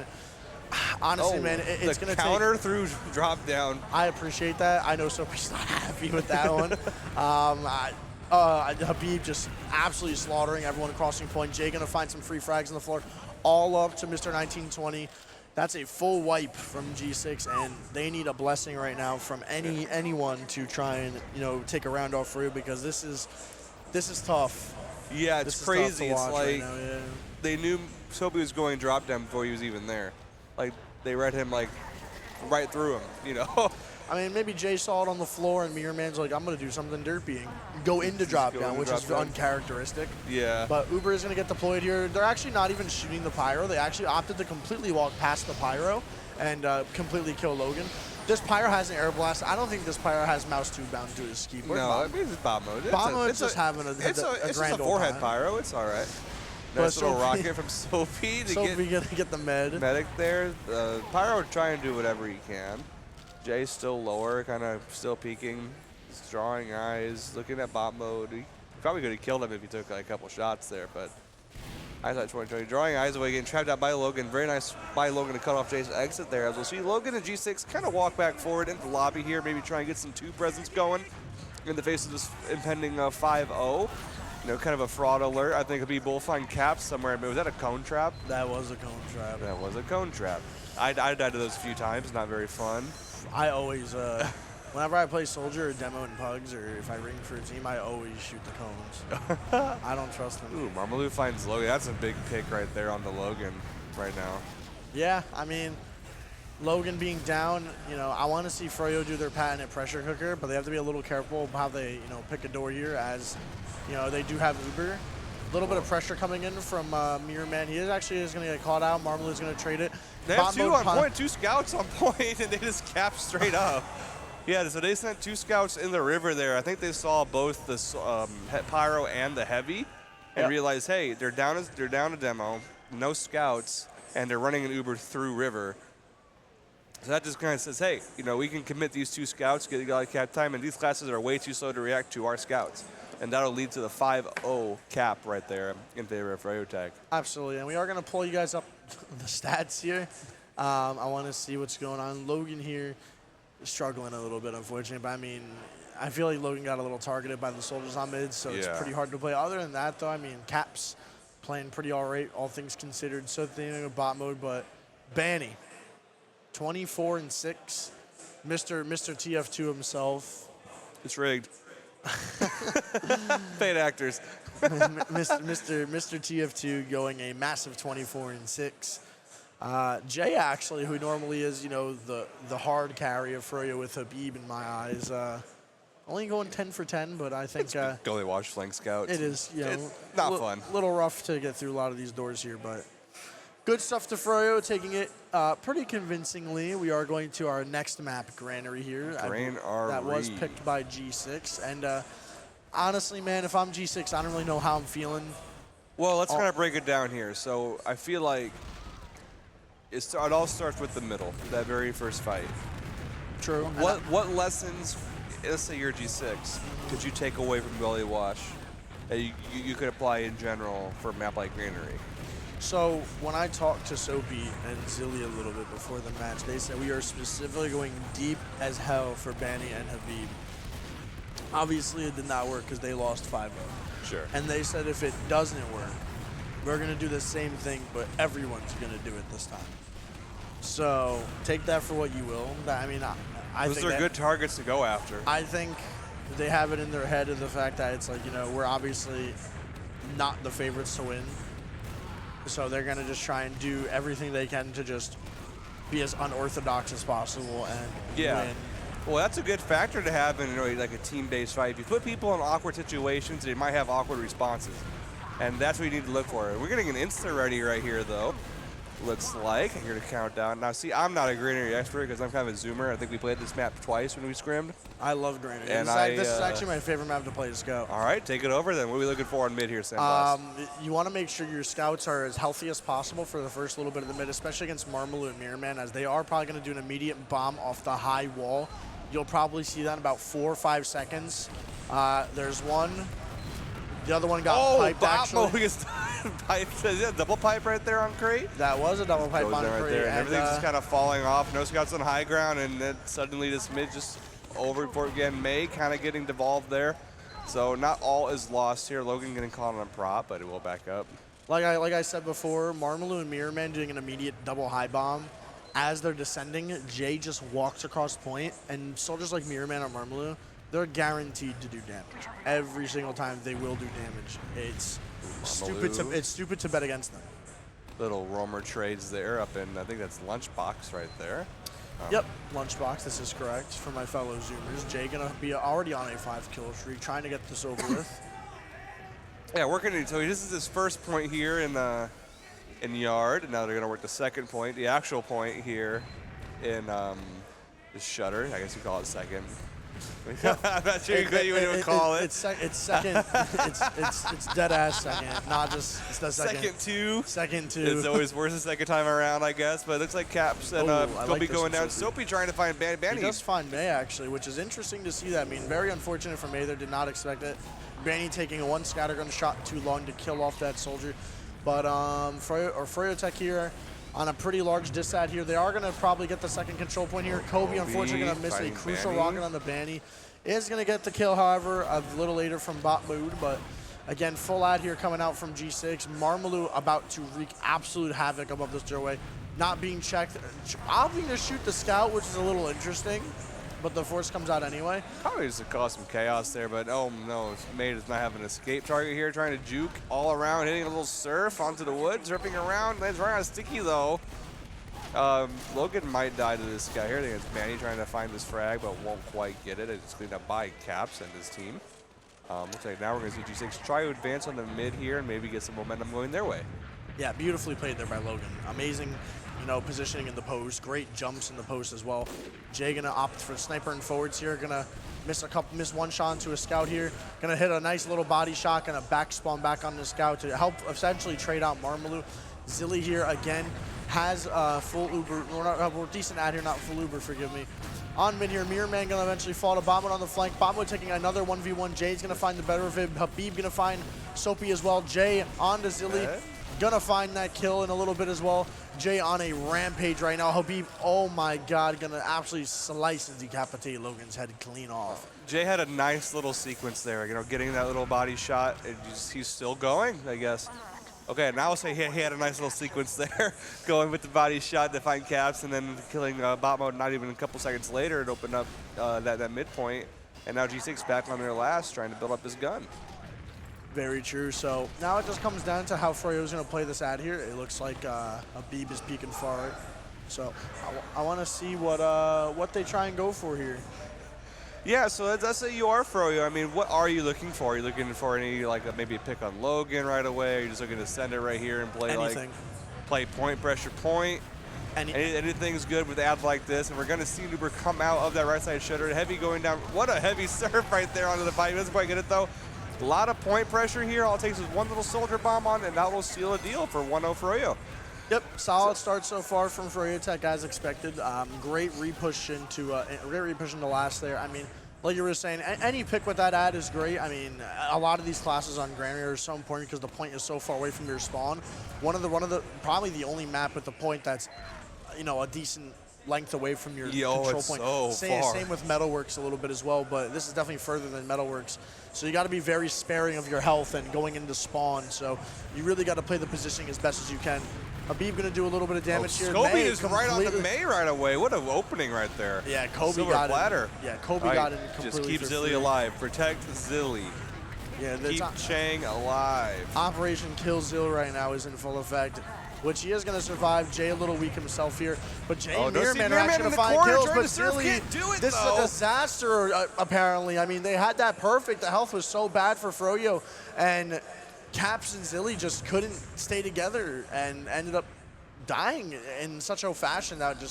honestly, man, it's going to counter through drop down. I appreciate that. I know Soapy's not happy with that one. Habib just absolutely slaughtering everyone crossing point. Jay going to find some free frags on the floor. All up to Mr. 1920. That's a full wipe from G6, and they need a blessing right now from anyone to try and, you know, take a round off for you, because this is tough. Yeah, it's crazy. It's like right now, yeah. They knew Soapy was going drop down before he was even there. Like, they read him like right through him, you know. I mean, maybe Jay saw it on the floor, and Mirror Man's like, I'm going to do something derpy and go into drop down, which is uncharacteristic. Yeah. But Uber is going to get deployed here. They're actually not even shooting the Pyro. They actually opted to completely walk past the Pyro and completely kill Logan. This Pyro has an air blast. I don't think this Pyro has mouse 2 bound to his keyboard. No, I mean, it's bot mode. Bot mode's just having a it's grand just a old forehead time. Pyro. It's all right. Nice little rocket from Soapy to get the med. Medic there. Pyro trying to do whatever he can. Jay's still lower, kind of still peeking, drawing eyes, looking at bot mode. He probably could have killed him if he took like a couple shots there, but I thought 2020. Drawing eyes away, getting trapped out by Logan. Very nice by Logan to cut off Jay's exit there. As we'll see Logan and G6 kind of walk back forward into the lobby here, maybe try and get some 2 presence going in the face of this impending 5-0. You know, kind of a fraud alert. I think Habib will find caps somewhere. Was that a cone trap? That was a cone trap. That was a cone trap. I died to those a few times. Not very fun. I always, whenever I play Soldier or Demo in Pugs, or if I ring for a team, I always shoot the cones. I don't trust them. Ooh, Marmalou finds Logan. That's a big pick right there on the Logan right now. Yeah, I mean, Logan being down, you know, I want to see Froyo do their patented pressure cooker, but they have to be a little careful of how they, you know, pick a door here, as, you know, they do have Uber. A little bit of pressure coming in from Mirror Man. He is going to get caught out. Marmalou is going to trade it. They have 2 on point, 2 scouts on point, and they just cap straight up. Yeah, so they sent 2 scouts in the river there. I think they saw both the Pyro and the Heavy, and realized, hey, they're down a demo, no scouts, and they're running an Uber through river. So that just kind of says, hey, you know, we can commit these 2 scouts, get a guy cap time, and these classes are way too slow to react to our scouts. And that'll lead to the 5-0 cap right there in favor of Froyo Tech. Absolutely, and we are going to pull you guys up the stats here. I want to see what's going on. Logan here is struggling a little bit, unfortunately, but I mean, I feel like Logan got a little targeted by the soldiers on mid, so it's pretty hard to play. Other than that, though, I mean, Cap's playing pretty all right, all things considered. So thinking of bot mode, but Banny, 24-6, Mr. TF2 himself. It's rigged. Paid actors. Mr. TF2 going a massive 24-6. Jay actually, who normally is, you know, the hard carry of Froyo with Habib in my eyes, only going 10 for 10, but I think Gully Wash flank scouts. it is, you know, it's not fun. A little rough to get through a lot of these doors here, but good stuff to Froyo, taking it pretty convincingly. We are going to our next map, Granary here. Granary. That was picked by G6. And honestly, man, if I'm G6, I don't really know how I'm feeling. Well, let's kind of break it down here. So I feel like it all starts with the middle, that very first fight. True. What lessons, let's say you're G6, could you take away from Gully Wash that you could apply in general for a map like Granary? So when I talked to Soapy and Zilly a little bit before the match, they said we are specifically going deep as hell for Banny and Habib. Obviously, it did not work because they lost 5-0. Sure. And they said if it doesn't work, we're going to do the same thing, but everyone's going to do it this time. So take that for what you will. I mean, I think those are good targets to go after. I think they have it in their head of the fact that it's like, you know, we're obviously not the favorites to win. So they're going to just try and do everything they can to just be as unorthodox as possible and win. Well, that's a good factor to have in like a team-based fight. If you put people in awkward situations, they might have awkward responses. And that's what you need to look for. We're getting an insta-ready right here, though. Looks like. Here to count down. Now, see, I'm not a granary expert because I'm kind of a zoomer. I think we played this map twice when we scrimmed. I love granary. And this is actually my favorite map to play as Scout. All right, take it over then. What are we looking for on mid here, Sandblast? You want to make sure your scouts are as healthy as possible for the first little bit of the mid, especially against Marmalou and Mirrorman, as they are probably going to do an immediate bomb off the high wall. You'll probably see that in about 4 or 5 seconds. There's one. The other one got piped, actually. Is that a double pipe right there on Crate? That was a double pipe on right Crate. there, and everything's just kind of falling off. No scouts on high ground, and then suddenly this mid just over report again. May kind of getting devolved there. So not all is lost here. Logan getting caught on a prop, but it will back up. Like I said before, Marmalou and Mirrorman doing an immediate double high bomb. As they're descending, Jay just walks across point, and soldiers like Mirrorman or Marmalou, they're guaranteed to do damage. Every single time they will do damage. It's stupid to bet against them. Little roamer trades there up in, I think that's Lunchbox right there. Yep, Lunchbox, this is correct. For my fellow Zoomers, Jay gonna be already on a 5-kill streak, trying to get this over with. Yeah, working. So this is his first point here in yard, and now they're gonna work the second point, the actual point here in the shutter. I guess you call it second. I'm not sure what you would call it. It's second. it's dead ass second, not just it's the second. Second two. Second two. It's always worse the second time around, I guess. But it looks like Caps and Kobe going down. Soapy trying to find Banny. He does find May actually, which is interesting to see that. I mean, very unfortunate for May. There, did not expect it. Banny taking a 1 scattergun shot too long to kill off that soldier. But Froyotech here on a pretty large disad here. They are going to probably get the second control point here. Kobe unfortunately going to miss a crucial rocket on the Banny. Is going to get the kill, however, a little later from bot mood. But again, full ad here coming out from G6. Marmalou about to wreak absolute havoc above this doorway. Not being checked. Opting to shoot the scout, which is a little interesting. But the force comes out anyway. Probably just to cause some chaos there, but oh no, May does not have an escape target here, trying to juke all around, hitting a little surf onto the woods, ripping around, lands right on Sticky though. Logan might die to this guy here. I think it's Manny trying to find this frag, but won't quite get it. It's cleaned up by Caps and his team. Looks like now we're going to see G6 try to advance on the mid here and maybe get some momentum going their way. Yeah, beautifully played there by Logan. Amazing, positioning in the post. Great jumps in the post as well. Jay gonna opt for sniper and forwards here. Gonna miss one shot into a scout here. Gonna hit a nice little body shot. Gonna back spawn back on the scout to help essentially trade out Marmalou. Zilly here again has full Uber. We're decent ad here, not full Uber, forgive me. On mid here, Mirrorman gonna eventually fall to Bombo on the flank. Bombo taking another 1v1. Jay's gonna find the better of it. Habib gonna find Soapy as well. Jay on to Zilly. Gonna find that kill in a little bit as well. Jay on a rampage right now. Habib, oh my God, gonna absolutely slice and decapitate Logan's head clean off. Jay had a nice little sequence there, getting that little body shot. He's still going, I guess. Okay, now I'll say he had a nice little sequence there, going with the body shot to find Caps, and then killing bot mode not even a couple seconds later. It opened up that midpoint, and now G6 back on their last, trying to build up his gun. Very true. So now it just comes down to how Froyo's going to play this ad here. It looks like Habib is peeking far. So I want to see what they try and go for here. Yeah, so let's say you are Froyo. I mean, what are you looking for? Are you looking for any, maybe a pick on Logan right away? Or are you just looking to send it right here and play, play point, pressure point? Anything's good with ads like this, and we're going to see Nuber come out of that right side shutter. Heavy going down. What a heavy surf right there onto the pipe. Doesn't quite get it, though. A lot of point pressure here. All it takes is one little soldier bomb on, and that will seal a deal for 1-0 Froyo. Yep, solid start so far from Froyotech as expected. Great repush into last there. I mean, like you were saying, any pick with that ad is great. I mean, a lot of these classes on Granary are so important because the point is so far away from your spawn. Probably the only map with the point that's, a decent length away from your control point. So far. Same with Metalworks a little bit as well, but this is definitely further than Metalworks. So you got to be very sparing of your health and going into spawn. So you really got to play the positioning as best as you can. Habib going to do a little bit of damage here. Kobe is right on the May right away. What an opening right there. Yeah, Kobe Silver got platter. it. Yeah, Kobe got it completely. Just keep Zilly alive. Protect Zilly. Yeah, Keep Chang alive. Operation Kill Zill right now is in full effect, which he is going to survive. Jay a little weak himself here, but Jay and Mirrorman are actually going to find kills, but Zilly, this is a disaster, apparently. I mean, they had that perfect. The health was so bad for Froyo, and Caps and Zilly just couldn't stay together and ended up dying in such a fashion that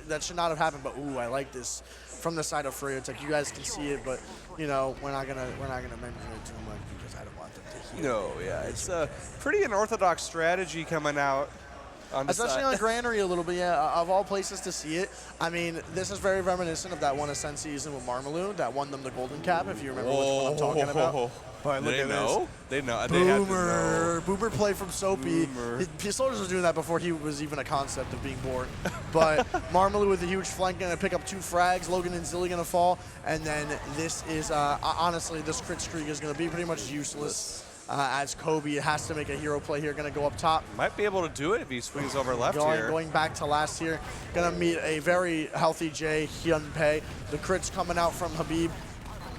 that should not have happened. But ooh, I like this from the side of Froyo Tech. You guys can see it, but you know we're not gonna mention it too much because I don't want them to hear. No, yeah, it's a pretty unorthodox strategy coming out. Especially on Granary a little bit, yeah, of all places to see it. I mean, this is very reminiscent of that one Ascent season with Marmalou that won them the Golden Cap, if you remember which one I'm talking about. But look at this. They know. Boomer. Boomer play from Soapy. His Soldiers was doing that before he was even a concept of being born. But Marmalou with a huge flank going to pick up 2 frags. Logan and Zilly going to fall. And then this is, honestly, this crit streak is going to be pretty much useless. As Kobe has to make a hero play here, going to go up top. Might be able to do it if he swings over left here. Going back to last year, going to meet a very healthy Jay Hyun Pei. The crits coming out from Habib.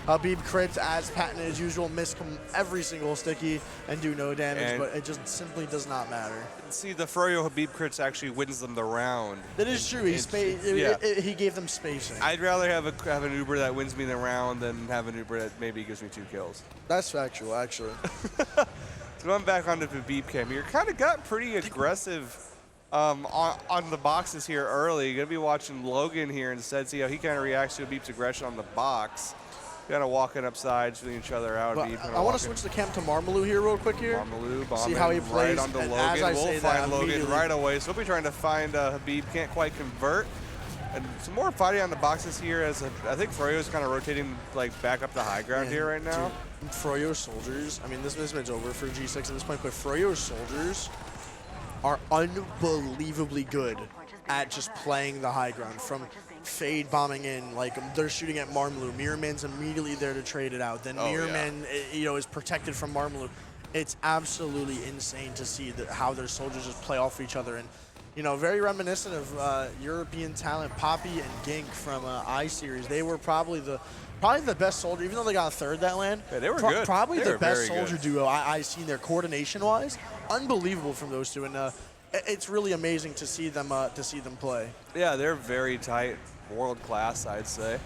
Habib crits as patented as usual, miss every single sticky and do no damage, but it just simply does not matter. See, the Froyo Habib crits actually wins them the round. That is true. He gave them spacing. I'd rather have an Uber that wins me the round than have an Uber that maybe gives me 2 kills. That's factual, actually. So going back onto Habib Cam, you're kind of got pretty aggressive on the boxes here early. You're going to be watching Logan here instead, see how he kind of reacts to Habib's aggression on the box. Kind of walking up sides, shooting each other out. I want to switch the camp to Marmalou here real quick here. Marmalou bombing see how he plays. Right onto Logan. We'll find Logan right away. So we'll be trying to find Habib. Can't quite convert. And some more fighting on the boxes here as I think Froyo is kind of rotating like back up the high ground here right now. Froyo Soldiers, I mean, this match's over for G6 at this point, but Froyo Soldiers are unbelievably good at just playing the high ground. From fade bombing in, like they're shooting at Marmalou. Mirrorman's immediately there to trade it out. Then Mirrorman, is protected from Marmalou. It's absolutely insane to see how their soldiers just play off each other. And very reminiscent of European talent Poppy and Gink from I-Series. They were probably the best soldier, even though they got 3rd that LAN. Yeah, they were good. Probably the best soldier duo I've seen there, coordination-wise. Unbelievable from those two, and it's really amazing to see them play. Yeah, they're very tight, world class, I'd say.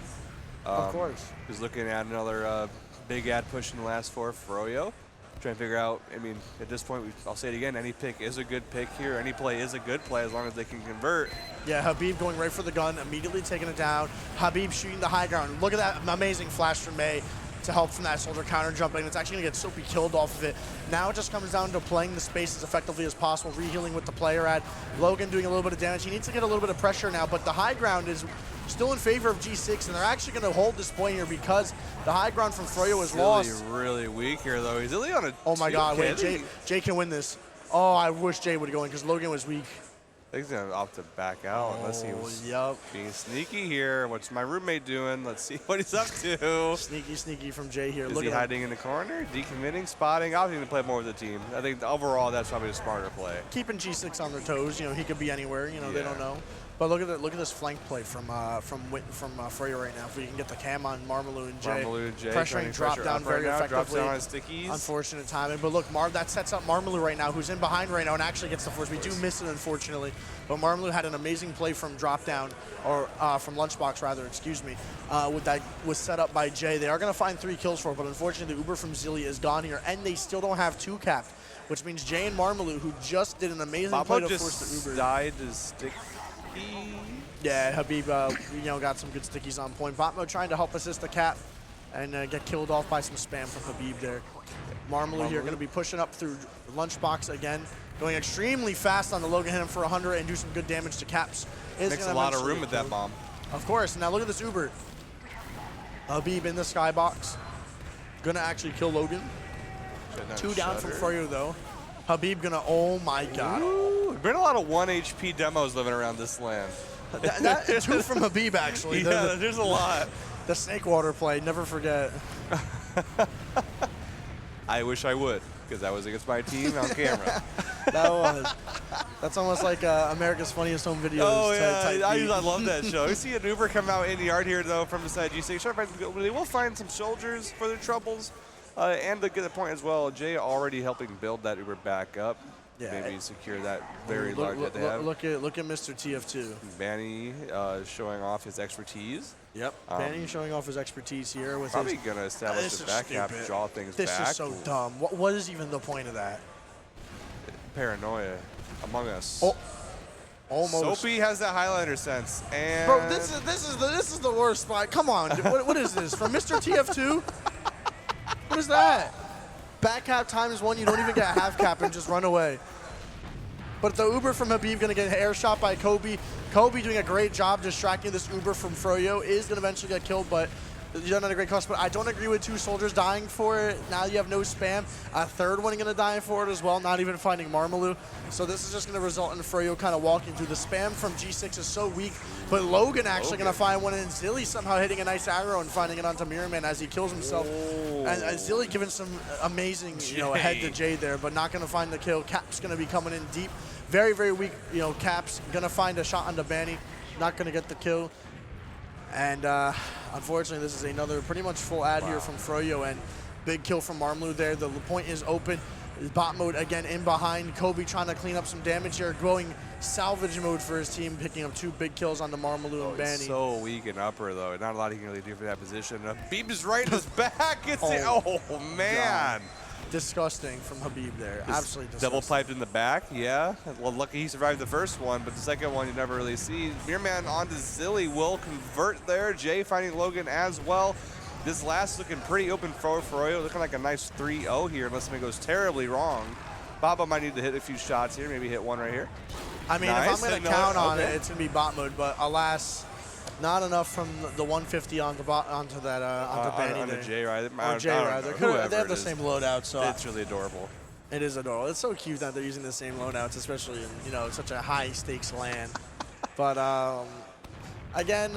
Of course. Who's looking at another big ad push in the last 4 Froyo. Trying to figure out, I mean, at this point, I'll say it again, any pick is a good pick here. Any play is a good play as long as they can convert. Yeah, Habib going right for the gun, immediately taking it down. Habib shooting the high ground. Look at that amazing flash from May to help from that soldier counter jumping. It's actually going to get Soapy killed off of it. Now it just comes down to playing the space as effectively as possible, rehealing with the player ad. Logan doing a little bit of damage. He needs to get a little bit of pressure now, but the high ground is still in favor of G6, and they're actually going to hold this point here because the high ground from Froyo is lost. Really weak here, though. He's really on a Oh my god, wait, Jay can win this. Oh, I wish Jay would go in because Logan was weak. I think he's going to opt to back out unless he was being sneaky here. What's my roommate doing? Let's see what he's up to. Sneaky from Jay here. Is he hiding in the corner? Decommitting, spotting? I was going to play more with the team. I think overall that's probably a smarter play. Keeping G6 on their toes. He could be anywhere. They don't know. But look at this flank play from Froyo right now. If we can get the cam on Marmalou and Jay. Pressuring drop down very effectively. Drops down on stickies. Unfortunate timing. But look, that sets up Marmalou right now, who's in behind right now and actually gets the force. We do miss it, unfortunately. But Marmalou had an amazing play from drop down, or from lunchbox rather, excuse me. That was set up by Jay. They are going to find 3 kills for it, but unfortunately the Uber from Zilly is gone here, and they still don't have 2 capped, which means Jay and Marmalou, who just did an amazing play to force the Uber. Died to stick. Yeah, Habib, got some good stickies on point. Botmo trying to help assist the cap and get killed off by some spam from Habib there. Marmalou here going to be pushing up through lunchbox again, going extremely fast on the Logan, hit him for 100 and do some good damage to caps. Makes a lot of room with that bomb. Of course. Now look at this Uber. Habib in the skybox. Going to actually kill Logan. 2 down from Froyo though. Habib gonna, oh my god. There's been a lot of 1 HP demos living around this land. 2 from Habib actually. Yeah, there's a lot. The snake water play, never forget. I wish I would, because that was against my team on camera. That's almost like America's Funniest Home Videos. Oh yeah, I love that show. We see an Uber come out in the yard here though from the side G6. They will find some soldiers for their troubles. And to get the point as well, Jay already helping build that Uber back up. Yeah, Maybe secure that very large that they have. Look at Mr. TF2. Banny showing off his expertise. Yep. Banny showing off his expertise here with Probably his. going to establish the back cap, draw things this back. This is so dumb. What is even the point of that? Paranoia among us. Oh, almost. Soapy has that Highlander sense, and bro, this is the worst spot. Come on, what is this from Mr. TF2? What is that? Back cap times 1. You don't even get a half cap and just run away. But the Uber from Habib going to get air shot by Kobe. Kobe doing a great job distracting this Uber from Froyo. Is going to eventually get killed, but you've done a great cost. But I don't agree with 2 soldiers dying for it. Now you have no spam. A third one going to die for it as well, not even finding Marmalou. So this is just going to result in Froyo kind of walking through. The spam from G6 is so weak, but Logan actually going to find one, and Zilly somehow hitting a nice arrow and finding it onto Mirrorman as he kills himself. And Zilly giving some amazing, head to Jay there, but not going to find the kill. Cap's going to be coming in deep. Very, very weak, Cap's going to find a shot onto Banny. Not going to get the kill. And unfortunately, this is another pretty much full ad here from Froyo, and big kill from Marmalou there. The point is open. Bot mode again in behind. Kobe trying to clean up some damage here, going salvage mode for his team, picking up 2 big kills on the Marmalou and Banny. So weak in upper though. Not a lot he can really do for that position. Beam's right in his back. Man. God. Disgusting from Habib there. Absolutely disgusting. Double piped in the back, yeah. Well, lucky he survived the first one, but the second one you never really see. Mirrorman onto Zilly will convert there. Jay finding Logan as well. This last looking pretty open for Froyo, looking like a nice 3-0 here, unless something goes terribly wrong. Baba might need to hit a few shots here, maybe hit one right here. I mean, nice. if I'm going to count on it, it's going to be bot mode, but alas, not enough from the 150 onto Banny there. On the Jay Rider. Or Jay Rider. They have the same loadout, so it's really adorable. It is adorable. It's so cute that they're using the same loadouts, especially in such a high stakes LAN. But again,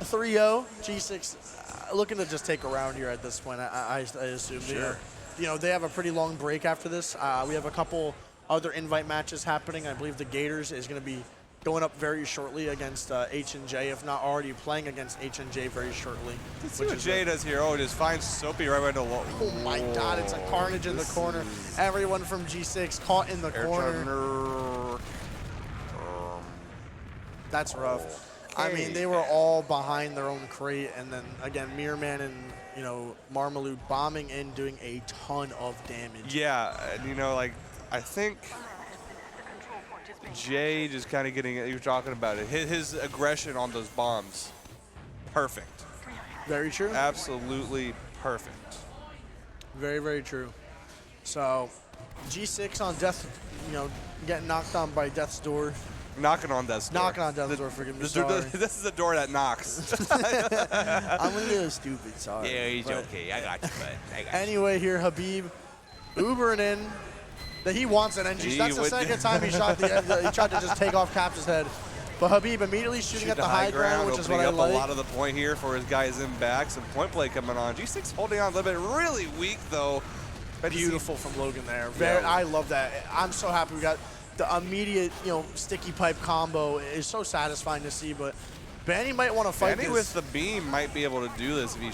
3-0 G6 looking to just take a round here at this point. I assume. Sure. They have a pretty long break after this. We have a couple other invite matches happening. I believe the Gators is going to be going up very shortly against H&J, if not already playing against H&J very shortly. Let's see what Jay does here. Oh, just finds Soapy right into low. Oh my God, it's a carnage in the corner. Everyone from G6 caught in the corner. That's rough. I mean, they were all behind their own crate, and then again, Mirrorman and Marmalou bombing in, doing a ton of damage. Yeah, and I think Jay just kind of getting, you were talking about it, his aggression on those bombs, perfect. Very true. Absolutely perfect. Very, very true. So, G6 on Death, getting knocked on by Death's door. Knocking on Death's door. Knocking on Death's door, forgive me, This is a door that knocks. I'm a little stupid, sorry. Yeah, he's okay. I got you, bud. Anyway, here, Habib, Ubering in. That he wants an NG. That's the second time he shot he tried to just take off Caps' head. But Habib immediately shooting at the high ground, which is what I like. A lot of the point here for his guys in back. Some point play coming on. G6 holding on a little bit. Really weak, though. Beautiful from Logan there. I love that. I'm so happy we got the immediate, sticky pipe combo. It's so satisfying to see, but Banny might want to fight Banny with the beam might be able to do this if he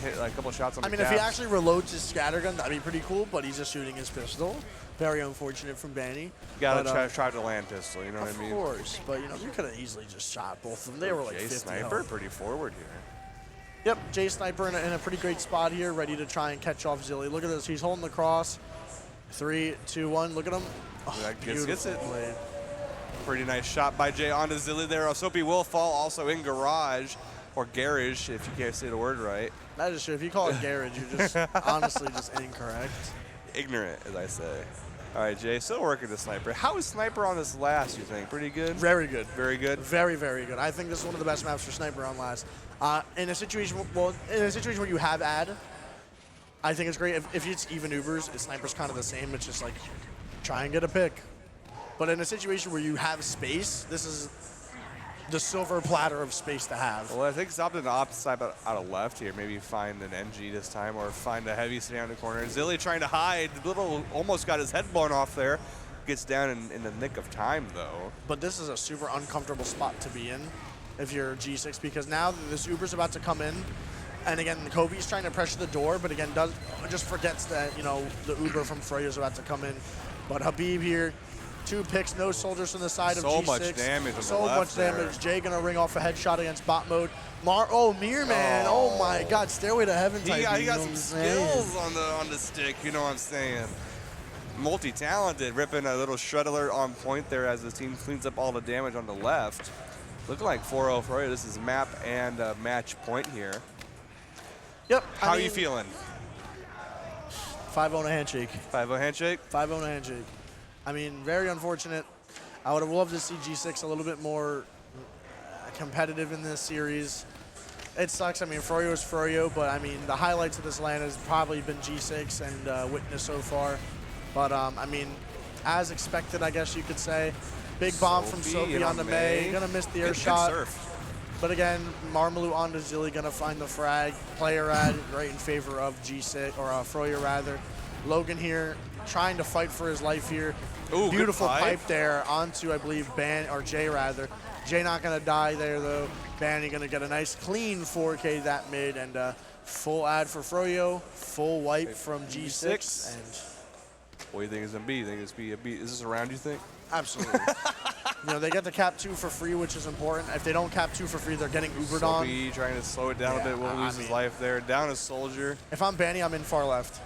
hit a couple shots on the if he actually reloads his scattergun, that'd be pretty cool, but he's just shooting his pistol. Very unfortunate from Banny. Gotta try to land pistol, you know what I mean? Of course, but you could have easily just shot both of them. They were like 50 Sniper, health. pretty forward here. Yep, Jay Sniper in a pretty great spot here, ready to try and catch off Zilly. Look at this, he's holding the cross. 3, 2, 1, look at him. Oh, gets it. Play. Pretty nice shot by Jay onto Zilly there. Soapy will fall also in garage, or garage if you can't say the word right. That is true. If you call it garage, you're just honestly just incorrect. Ignorant, as I say. All right, Jay, still working the Sniper. How is Sniper on this last, you think? Pretty good? Very good. Very good? Very, very good. I think this is one of the best maps for Sniper on last. In a situation where you have ad, I think it's great. If it's even Ubers, Sniper's kind of the same. It's just like, try and get a pick. But in a situation where you have space, this is the silver platter of space to have. Well, I think it's opted the opposite side out of left here. Maybe find an NG this time or find a heavy sitting on the corner. Zilly trying to hide. Little almost got his head blown off there. Gets down in the nick of time, though. But this is a super uncomfortable spot to be in if you're G6, because now this Uber's about to come in. And again, Kobe's trying to pressure the door, but again, just forgets that, you know, the Uber from Froyo is about to come in. But Habib here, 2 picks, no soldiers from the side of G6. So much damage on the So left much damage. there. Jay gonna ring off a headshot against bot mode. Mirror Man, oh my God, Stairway to Heaven type. He got some skills on the stick, you know what I'm saying? Multi-talented, ripping a little shred alert on point there as his team cleans up all the damage on the left. Looking like 4-0 Froyo. This is map and match point here. Yep. How are you feeling? 5-0 and a handshake. 5-0 handshake? 5-0 and a handshake. I mean, very unfortunate. I would have loved to see G6 a little bit more competitive in this series. It sucks. I mean, Froyo is Froyo, but I mean, the highlights of this LAN has probably been G6 and Witness so far. But I mean, as expected, I guess you could say. Big bomb from Sophie on the May. Gonna miss the air shot. But again, Marmalou on to Zilly, gonna find the frag. Player ad right in favor of G6, or Froyo rather. Logan here trying to fight for his life here. Ooh, beautiful pipe there onto, I believe, Jay rather. Jay not gonna die there though. Banny gonna get a nice clean 4K that mid, and full ad for Froyo, full wipe from G6. And what do you think it's gonna be? You think it's be a beat? Is this a round, you think? absolutely. You know, they get the cap 2 for free, which is important. If they don't cap 2 for free, they're getting Ubered on. Sophie trying to slow it down a bit, will lose his life there. Down a soldier. If I'm Banny, I'm in far left.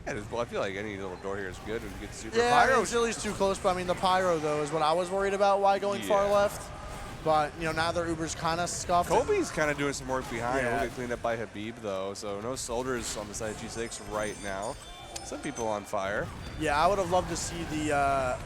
Yeah, I feel like any little door here is good. We get super Yeah, pyro. I mean, Zilly's too close, but I mean, the Pyro, though, is what I was worried about, why going far left. But, you know, now their Uber's kind of scuffed. Kobe's kind of doing some work behind. Yeah. We'll get cleaned up by Habib, though. So no soldiers on the side of G6 right now. Some people on fire. Yeah, I would have loved to see the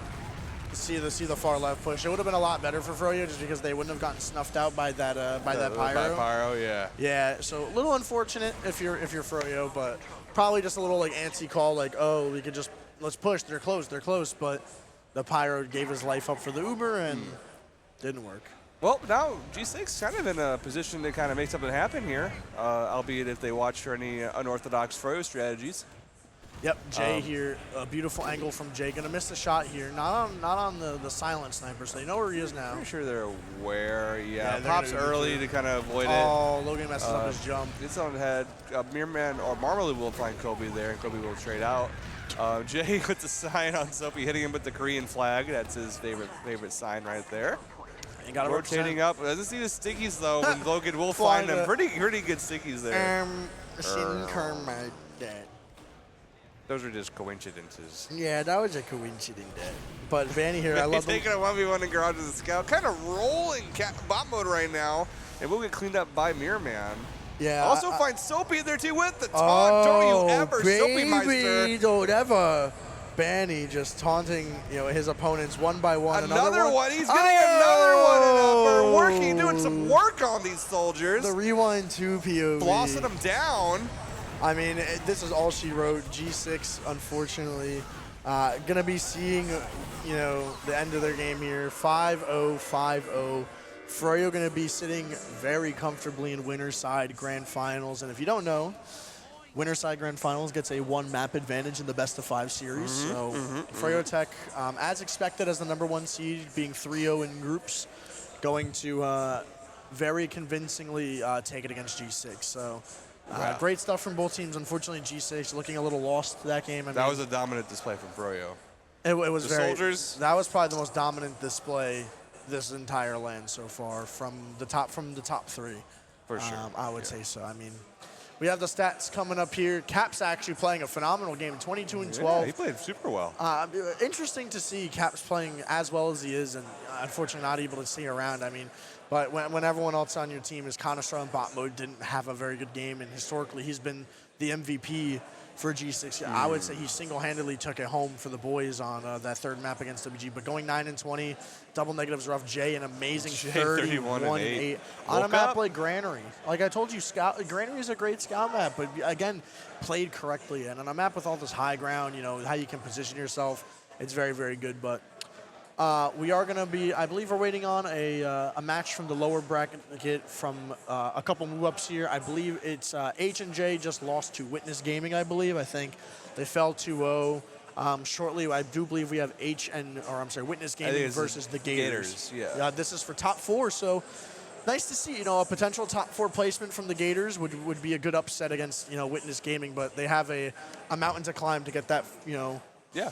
the far left push. It would have been a lot better for Froyo just because they wouldn't have gotten snuffed out by that Pyro. By Pyro, yeah. Yeah, so a little unfortunate if you're Froyo, but probably just a little like antsy call, like, oh, we could just let's push. They're close, but the Pyro gave his life up for the Uber and didn't work. Well, now G6 kind of in a position to kind of make something happen here, albeit if they watch for any unorthodox Froyo strategies. Yep, Jay here, a beautiful angle from Jay. Gonna miss the shot here. Not on the silent sniper, so they know where he is now. Pretty sure they're aware. Yeah, they're pops gonna be early good. to kind of avoid it. Oh, Logan messes up his jump. It's on the head. Mirman or Marmalou will find Kobe there, and Kobe will trade out. Jay with the sign on Sophie, hitting him with the Korean flag. That's his favorite sign right there. You got rotating up. Doesn't see the stickies though. When Logan will find them. Pretty good stickies there. Those are just coincidences. Yeah, that was a coincidence. But Vanny here, I love taking a 1v1 in Garage of the Scout. Kind of rolling bot mode right now. And we'll get cleaned up by Mirror Man. Yeah. Also find Soapy there too with the taunt. Don't you ever, Soapy Meister. Don't ever. Banny just taunting, you know, his opponents one by one. Another one. He's getting another one. Working, doing some work on these soldiers. The rewind 2 POV. Flossing them down. I mean, this is all she wrote. G6, unfortunately, gonna be seeing, you know, the end of their game here. 5-0, 5-0. Froyo gonna be sitting very comfortably in winner's side grand finals. And if you don't know, winner's side grand finals gets a 1 map advantage in the best of 5 series. Froyo Tech, as expected as the #1 seed, being 3-0 in groups, going to very convincingly take it against G6. So. Great stuff from both teams. Unfortunately, G6 looking a little lost that game. That was a dominant display from Froyo. It was the soldiers. That was probably the most dominant display this entire LAN so far from the top 3. For sure. I would say so. I mean, we have the stats coming up here. Cap's actually playing a phenomenal game, 22 and 12. Yeah, he played super well. Interesting to see Cap's playing as well as he is, and unfortunately not able to stay around. I mean. But when everyone else on your team is Counter-Strike and bot mode, didn't have a very good game, and historically he's been the MVP for G6. I would say he single-handedly took it home for the boys on that 3rd map against WG. But going 9-20, double negatives rough. Jay, an amazing 31-8 on a map like Granary. Like I told you, Granary is a great scout map, but again, played correctly. And on a map with all this high ground, you know, how you can position yourself, it's very, very good. But we are going to be, I believe we're waiting on a match from the lower bracket from a couple move-ups here. I believe it's H&J just lost to Witness Gaming, I believe. I think they fell 2-0. Shortly, I do believe we have Witness Gaming versus the Gators. Yeah. This is for top 4, so nice to see, a potential top 4 placement from the Gators would be a good upset against, Witness Gaming, but they have a mountain to climb to get that, Yeah.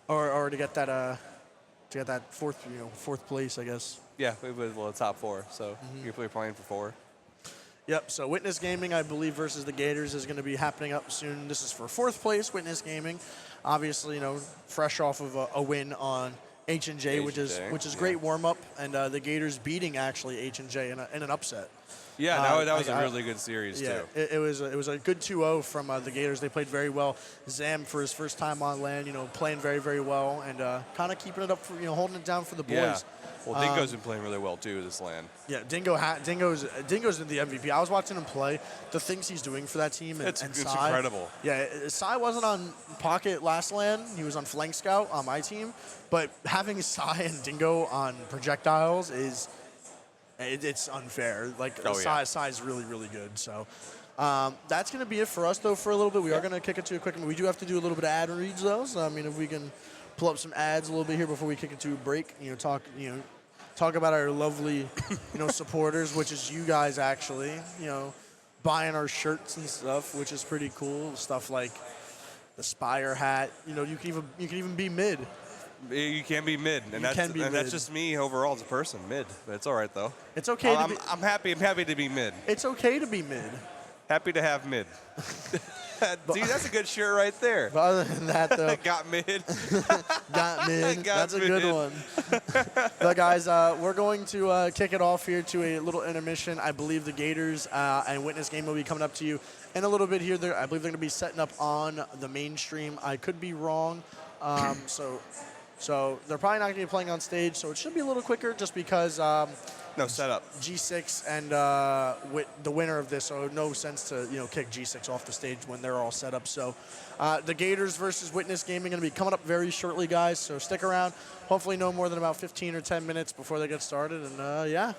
or to get that fourth place, I guess. Yeah, it was top 4, so you're playing for 4. Yep, so Witness Gaming, I believe, versus the Gators is going to be happening up soon. This is for 4th place, Witness Gaming. Obviously, fresh off of a win on H&J, which is great warm-up, and the Gators beating, actually, H&J in an upset. Yeah, that was a really good series, yeah, too. It was a good 2-0 from the Gators. They played very well. Zam, for his first time on LAN, playing very, very well, and kind of keeping it up, for holding it down for the boys. Yeah. Well, Dingo's been playing really well, too, this LAN. Yeah, Dingo's the MVP. I was watching him play. The things he's doing for that team, It's and incredible. Yeah, Sai wasn't on Pocket last LAN. He was on Flank Scout on my team. But having Sai and Dingo on projectiles it's unfair. Like, Sai's really, really good. So that's going to be it for us, though, for a little bit. We are going to kick it to a quick one. We do have to do a little bit of ad reads, though. So, I mean, if we can pull up some ads a little bit here before we kick it to a break, talk about our lovely, supporters, which is you guys, actually, buying our shirts and stuff, which is pretty cool. Stuff like the Spire hat. You can even be mid. You can be mid, and that's just me overall as a person, mid. But it's all right, though. It's okay. I'm happy to be mid. It's okay to be mid. Happy to have mid. Dude, that's a good shirt right there. But other than that, though, got mid. got mid. That's a good one. But guys, we're going to kick it off here to a little intermission. I believe the Gators and Witness Game will be coming up to you in a little bit here. I believe they're going to be setting up on the mainstream. I could be wrong. So they're probably not going to be playing on stage, so it should be a little quicker just because No, setup. G6 and the winner of this, so no sense to kick G6 off the stage when they're all set up. So the Gators versus Witness Gaming going to be coming up very shortly, guys, so stick around. Hopefully no more than about 15 or 10 minutes before they get started, and yeah.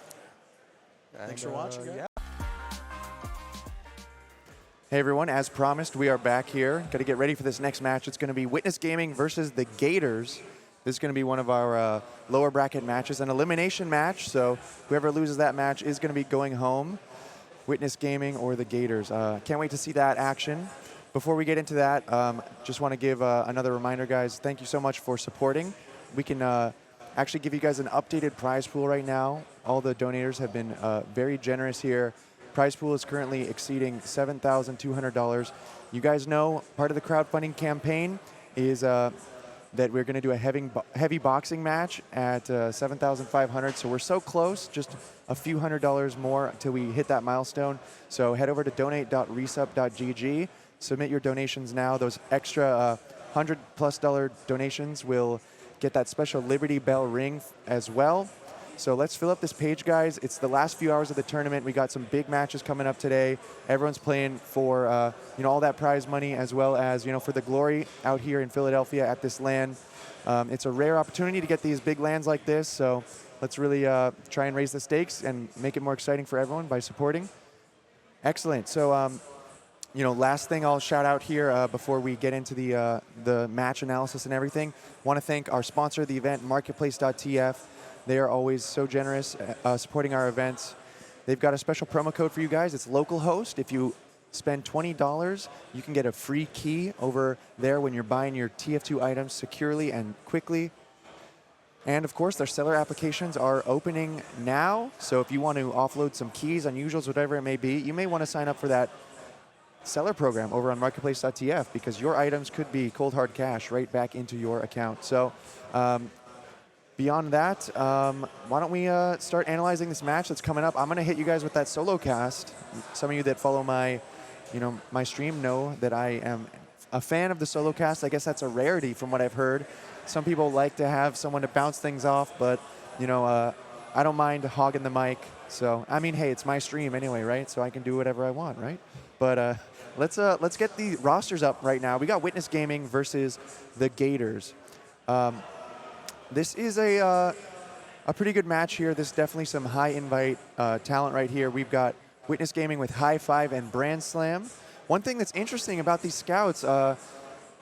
Thanks for watching, guys. Hey everyone, as promised, we are back here. Got to get ready for this next match. It's going to be Witness Gaming versus the Gators. This is going to be one of our lower bracket matches, an elimination match. So whoever loses that match is going to be going home. Witness Gaming or the Gators. Can't wait to see that action. Before we get into that, just want to give another reminder, guys. Thank you so much for supporting. We can actually give you guys an updated prize pool right now. All the donators have been very generous here. Prize pool is currently exceeding $7,200. You guys know part of the crowdfunding campaign is that we're going to do a heavy boxing match at $7,500. So we're so close, just a few $100s more until we hit that milestone. So head over to donate.resup.gg. Submit your donations now. Those extra $100+ donations will get that special Liberty Bell ring as well. So let's fill up this page, guys. It's the last few hours of the tournament. We got some big matches coming up today. Everyone's playing for all that prize money, as well as for the glory out here in Philadelphia at this LAN. It's a rare opportunity to get these big LANs like this. So let's really try and raise the stakes and make it more exciting for everyone by supporting. Excellent. So last thing I'll shout out here before we get into the match analysis and everything. Want to thank our sponsor of the event, Marketplace.tf. They are always so generous supporting our events. They've got a special promo code for you guys. It's Localhost. If you spend $20, you can get a free key over there when you're buying your TF2 items securely and quickly. And of course, their seller applications are opening now. So if you want to offload some keys, unusuals, whatever it may be, you may want to sign up for that seller program over on Marketplace.tf because your items could be cold hard cash right back into your account. So beyond that, why don't we start analyzing this match that's coming up? I'm going to hit you guys with that solo cast. Some of you that follow my stream know that I am a fan of the solo cast. I guess that's a rarity from what I've heard. Some people like to have someone to bounce things off, but I don't mind hogging the mic. So I mean, hey, it's my stream anyway, right? So I can do whatever I want, right? But let's get the rosters up right now. We got Witness Gaming versus the Gators. This is a pretty good match here. This is definitely some high invite talent right here. We've got Witness Gaming with High Five and Brand Slam. One thing that's interesting about these scouts,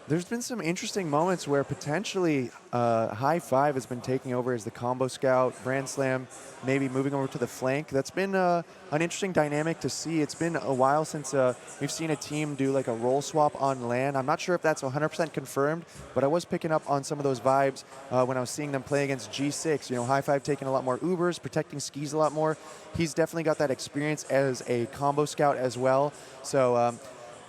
There's been some interesting moments where potentially High Five has been taking over as the combo scout, Brand Slam maybe moving over to the flank. That's been an interesting dynamic to see. It's been a while since we've seen a team do like a role swap on LAN. I'm not sure if that's 100% confirmed, but I was picking up on some of those vibes when I was seeing them play against G6. You know, High Five taking a lot more Ubers, protecting skis a lot more. He's definitely got that experience as a combo scout as well. So,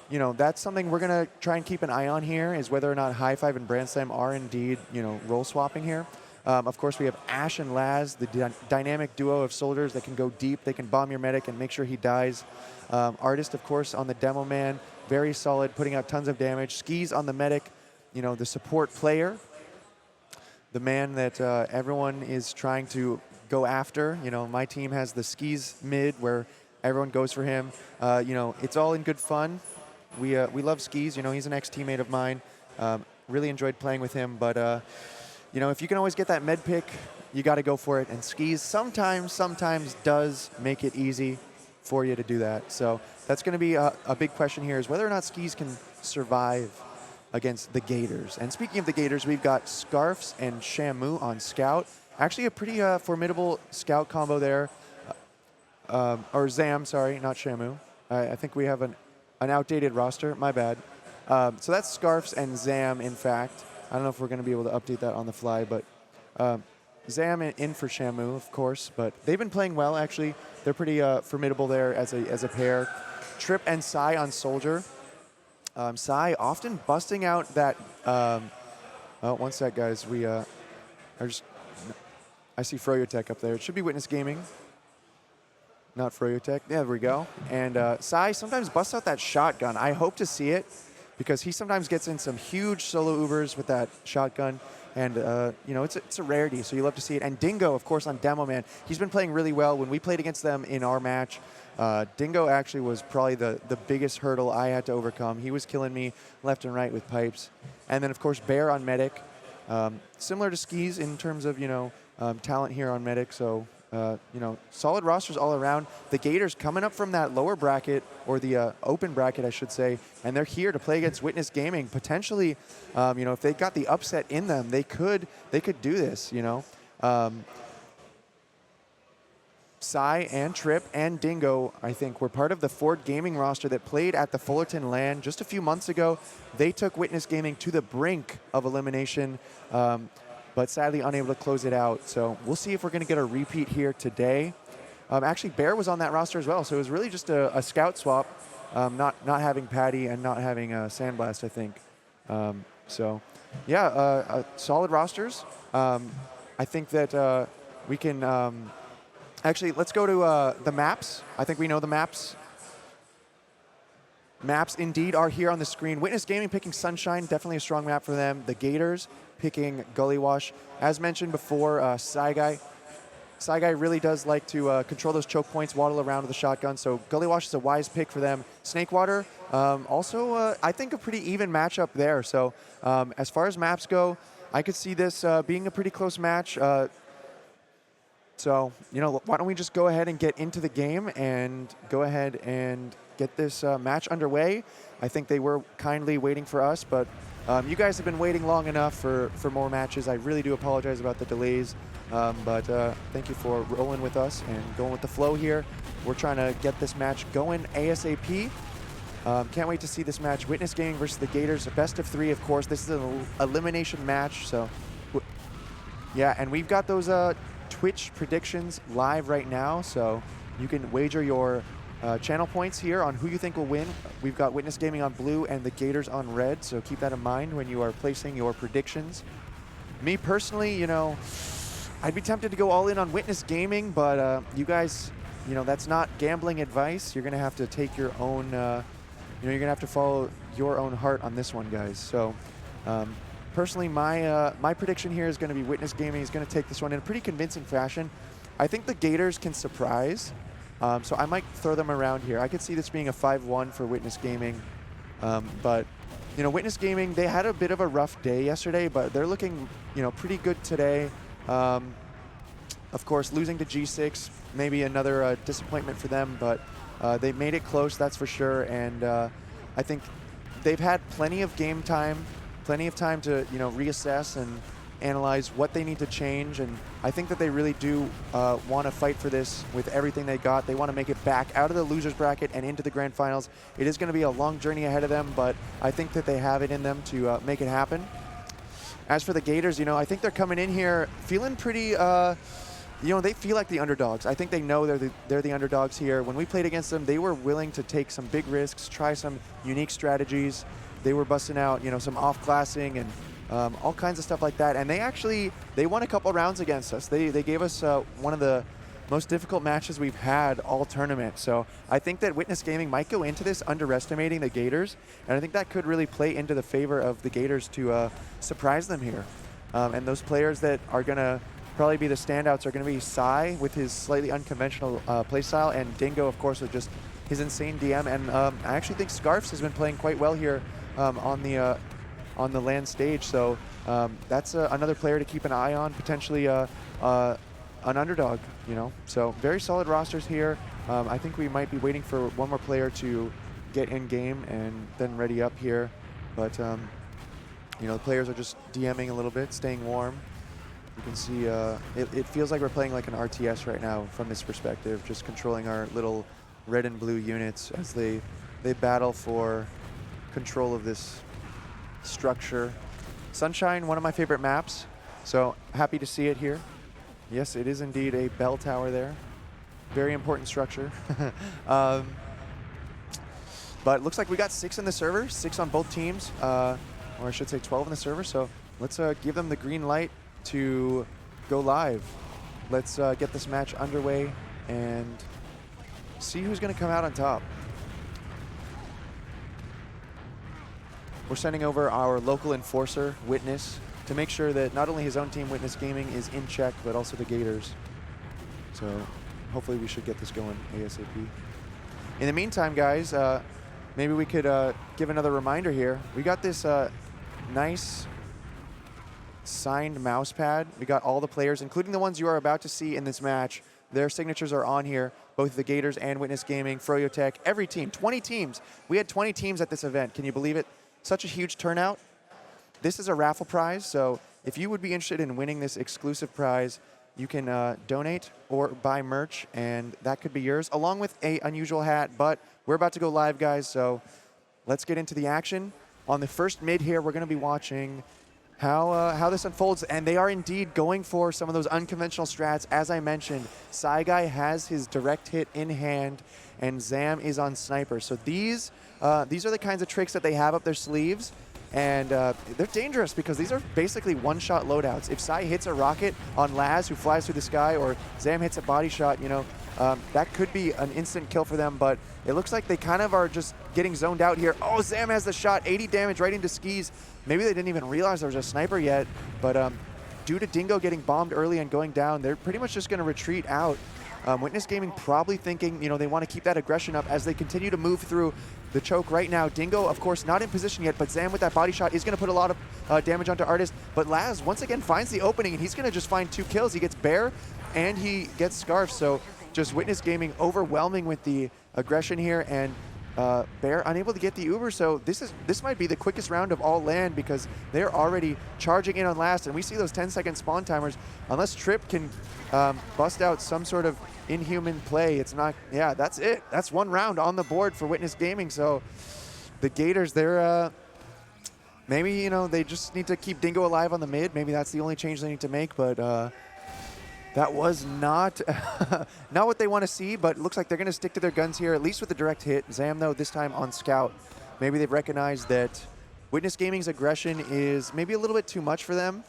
you know, that's something we're going to try and keep an eye on here, is whether or not High Five and Brand Slam are indeed, you know, role swapping here. Of course, we have Ash and Laz, the dynamic duo of soldiers that can go deep. They can bomb your medic and make sure he dies. Artist, of course, on the demo man, very solid, putting out tons of damage. Skis on the medic, you know, the support player, the man that everyone is trying to go after. You know, my team has the Skis mid where everyone goes for him. You know, it's all in good fun. We love Skis. You know, he's an ex-teammate of mine. Really enjoyed playing with him. But, you know, if you can always get that med pick, you got to go for it. And Skis sometimes does make it easy for you to do that. So that's going to be a big question here, is whether or not Skis can survive against the Gators. And speaking of the Gators, we've got Scarfs and Shamu on Scout. Actually a pretty formidable Scout combo there. Or Zam, sorry, not Shamu. I think we have an outdated roster, my bad. So that's Scarfs and Zam, in fact. I don't know if we're going to be able to update that on the fly, but Zam in for Shamu, of course. But they've been playing well, actually. They're pretty formidable there as a pair. Trip and Sai on Soldier. Sai often busting out that... oh, one sec, guys. I see Froyotech up there. It should be Witness Gaming. Not Froyotech. Yeah, there we go. And Sai sometimes busts out that shotgun. I hope to see it, because he sometimes gets in some huge solo Ubers with that shotgun. And, you know, it's a rarity, so you love to see it. And Dingo, of course, on Demo Man. He's been playing really well. When we played against them in our match, Dingo actually was probably the biggest hurdle I had to overcome. He was killing me left and right with pipes. And then, of course, Bear on Medic. Similar to Skis in terms of, you know, talent here on Medic. So... you know, solid rosters all around. The Gators coming up from that lower bracket, or the open bracket, I should say, and they're here to play against Witness Gaming. Potentially, you know, if they got the upset in them, they could do this. You know, Sai and Trip and Dingo, I think, were part of the Ford Gaming roster that played at the Fullerton LAN just a few months ago. They took Witness Gaming to the brink of elimination. But sadly unable to close it out. So we'll see if we're going to get a repeat here today. Actually, Bear was on that roster as well, so it was really just a scout swap, not having Patty and not having Sandblast, I think. So, yeah, solid rosters. I think that we can... actually, let's go to the maps. I think we know the maps. Maps indeed are here on the screen. Witness Gaming picking Sunshine, definitely a strong map for them. The Gators picking Gully Wash. As mentioned before, Sai Guy really does like to control those choke points, waddle around with a shotgun, so Gully Wash is a wise pick for them. Snakewater, also I think a pretty even matchup there. So as far as maps go, I could see this being a pretty close match. So, you know, why don't we just go ahead and get into the game and go ahead and get this match underway. I think they were kindly waiting for us, but you guys have been waiting long enough for more matches. I really do apologize about the delays, but thank you for rolling with us and going with the flow here. We're trying to get this match going ASAP. Can't wait to see this match. Witness Gaming versus the Gators, a best of 3, of course. This is an elimination match, so yeah, and we've got those Twitch predictions live right now, so you can wager your channel points here on who you think will win. We've got Witness Gaming on blue and the Gators on red, so keep that in mind when you are placing your predictions. Me personally, you know, I'd be tempted to go all in on Witness Gaming, but you guys, you know, that's not gambling advice. You're going to have to take your own, you know, you're going to have to follow your own heart on this one, guys. So personally, my prediction here is going to be Witness Gaming is going to take this one in a pretty convincing fashion. I think the Gators can surprise. So I might throw them around here. I could see this being a 5-1 for Witness Gaming. But, you know, Witness Gaming, they had a bit of a rough day yesterday, but they're looking, you know, pretty good today. Of course, losing to G6, maybe another disappointment for them, but they made it close, that's for sure. And I think they've had plenty of game time plenty of time to, reassess and analyze what they need to change. And I think that they really do want to fight for this with everything they got. They want to make it back out of the losers bracket and into the grand finals. It is going to be a long journey ahead of them, but I think that they have it in them to make it happen. As for the Gators, I think they're coming in here feeling pretty, they feel like the underdogs. I think they know they're the underdogs here. When we played against them, they were willing to take some big risks, try some unique strategies. They were busting out, some off-classing and all kinds of stuff like that. And they won a couple rounds against us. They gave us one of the most difficult matches we've had all tournament. So I think that Witness Gaming might go into this underestimating the Gators. And I think that could really play into the favor of the Gators to surprise them here. And those players that are going to probably be the standouts are going to be Sai with his slightly unconventional playstyle, and Dingo, of course, with just his insane DM. And I actually think Scarfs has been playing quite well here on the LAN stage. So that's another player to keep an eye on, potentially an underdog, So very solid rosters here. I think we might be waiting for one more player to get in game and then ready up here. But, the players are just DMing a little bit, staying warm. You can see it feels like we're playing like an RTS right now from this perspective, just controlling our little red and blue units as they battle for control of this structure. Sunshine, one of my favorite maps, so happy to see it here. Yes, it is indeed a bell tower there. Very important structure. But it looks like we got 6 in the server, 6 on both teams, or I should say 12 in the server, so let's give them the green light to go live. Let's get this match underway and see who's going to come out on top. We're sending over our local enforcer, Witness, to make sure that not only his own team, Witness Gaming, is in check, but also the Gators. So hopefully we should get this going ASAP. In the meantime, guys, maybe we could give another reminder here. We got this nice signed mouse pad. We got all the players, including the ones you are about to see in this match. Their signatures are on here, both the Gators and Witness Gaming, Froyotech, every team, 20 teams. We had 20 teams at this event. Can you believe it? Such a huge turnout. This is a raffle prize, so if you would be interested in winning this exclusive prize, you can donate or buy merch, and that could be yours, along with a unusual hat. But we're about to go live, guys, so let's get into the action. On the first mid here, we're going to be watching how this unfolds, and they are indeed going for some of those unconventional strats. As I mentioned, Guy has his direct hit in hand, and Zam is on sniper. So these are the kinds of tricks that they have up their sleeves, and they're dangerous because these are basically one-shot loadouts. If Sai hits a rocket on Laz, who flies through the sky, or Zam hits a body shot, that could be an instant kill for them, but it looks like they kind of are just getting zoned out here. Oh, Zam has the shot, 80 damage right into Skis. Maybe they didn't even realize there was a sniper yet, but due to Dingo getting bombed early and going down, they're pretty much just going to retreat out. Witness Gaming probably thinking, they want to keep that aggression up as they continue to move through the choke right now. Dingo, of course, not in position yet, but Zam with that body shot is going to put a lot of damage onto Artist. But Laz, once again, finds the opening, and he's going to just find 2 kills. He gets Bear, and he gets Scarf. So just Witness Gaming overwhelming with the aggression here, and Bear unable to get the Uber. So this might be the quickest round of all LAN because they're already charging in on last, and we see those 10-second spawn timers. Unless Trip can bust out some sort of inhuman play, it's not. Yeah, that's it. That's one round on the board for Witness Gaming. So the Gators, they're maybe they just need to keep Dingo alive on the mid. Maybe that's the only change they need to make, but. That was not not what they want to see, but it looks like they're going to stick to their guns here, at least with the direct hit. Zam, though, this time on Scout. Maybe they've recognized that Witness Gaming's aggression is maybe a little bit too much for them,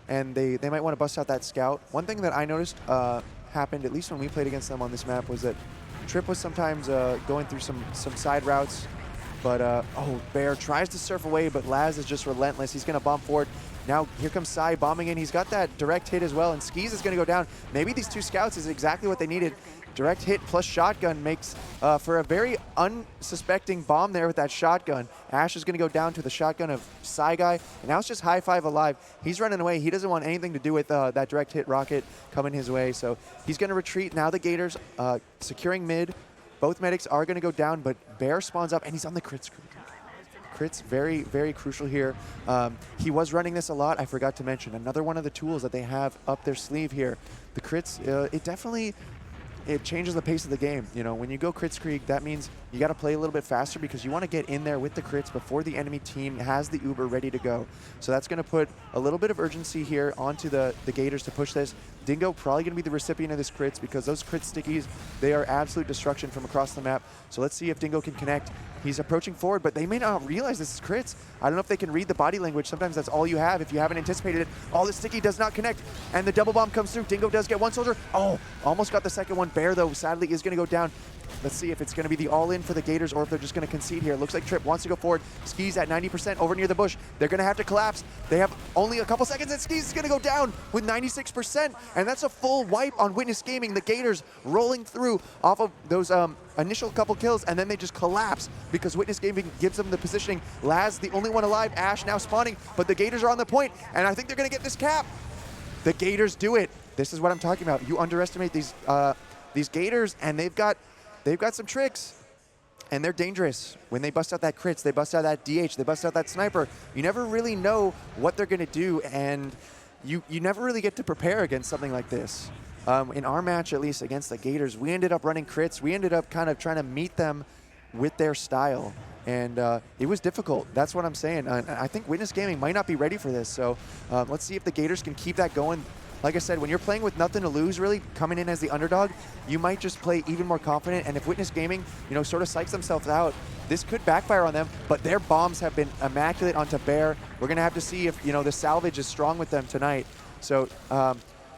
and they might want to bust out that Scout. One thing that I noticed happened, at least when we played against them on this map, was that Trip was sometimes going through some side routes, but Bear tries to surf away, but Laz is just relentless. He's going to bomb forward. Now here comes Sai bombing in. He's got that direct hit as well, and Skis is going to go down. Maybe these 2 scouts is exactly what they needed. Direct hit plus shotgun makes for a very unsuspecting bomb there with that shotgun. Ash is going to go down to the shotgun of Sai Guy, and now it's just high 5 alive. He's running away. He doesn't want anything to do with that direct hit rocket coming his way, so he's going to retreat. Now the Gators securing mid. Both medics are going to go down, but Bear spawns up, and he's on the crit screen. crits, very, very crucial here. He was running this a lot. I forgot to mention another one of the tools that they have up their sleeve here. The crits, it definitely changes the pace of the game. You know, when you go crits Krieg, that means you got to play a little bit faster because you want to get in there with the crits before the enemy team has the Uber ready to go. So that's going to put a little bit of urgency here onto the Gators to push this. Dingo probably going to be the recipient of this crits because those crit stickies, they are absolute destruction from across the map. So let's see if Dingo can connect. He's approaching forward, but they may not realize this is crits. I don't know if they can read the body language. Sometimes that's all you have if you haven't anticipated it. Oh, the sticky does not connect, and the double bomb comes through. Dingo does get one soldier. Oh, almost got the second one. Bear, though, sadly is going to go down. Let's see if it's going to be the all-in for the Gators or if they're just going to concede here. Looks like Trip wants to go forward. Skis at 90% over near the bush. They're going to have to collapse. They have only a couple seconds, and Skis is going to go down with 96%, and that's a full wipe on Witness Gaming. The Gators rolling through off of those initial couple kills, and then they just collapse because Witness Gaming gives them the positioning. Laz, the only one alive. Ash now spawning, but the Gators are on the point, and I think they're going to get this cap. The Gators do it. This is what I'm talking about. You underestimate these Gators, and they've got some tricks, and they're dangerous. When they bust out that crits, they bust out that DH, they bust out that sniper. You never really know what they're going to do, and you never really get to prepare against something like this. In our match, at least against the Gators, we ended up running crits. We ended up kind of trying to meet them with their style, and it was difficult. That's what I'm saying. I think Witness Gaming might not be ready for this, so let's see if the Gators can keep that going. Like I said, when you're playing with nothing to lose, really, coming in as the underdog, you might just play even more confident. And if Witness Gaming, sort of psychs themselves out, this could backfire on them. But their bombs have been immaculate onto Bear. We're going to have to see if, the salvage is strong with them tonight. So,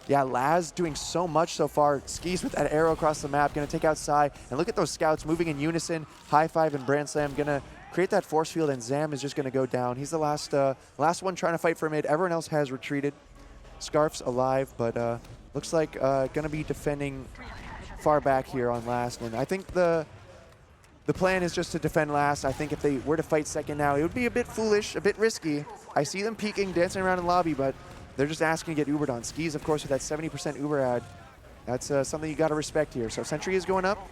yeah, Laz doing so much so far. Skis with that arrow across the map, going to take out Sai. And look at those scouts moving in unison. High five and Brand Slam, going to create that force field, and Zam is just going to go down. He's the last one trying to fight for mid. Everyone else has retreated. Scarf's alive, but looks like going to be defending far back here on last. And I think the plan is just to defend last. I think if they were to fight second now, it would be a bit foolish, a bit risky. I see them peeking, dancing around in lobby, but they're just asking to get Ubered on. Skis, of course, with that 70% Uber ad. That's something you got to respect here. So Sentry is going up.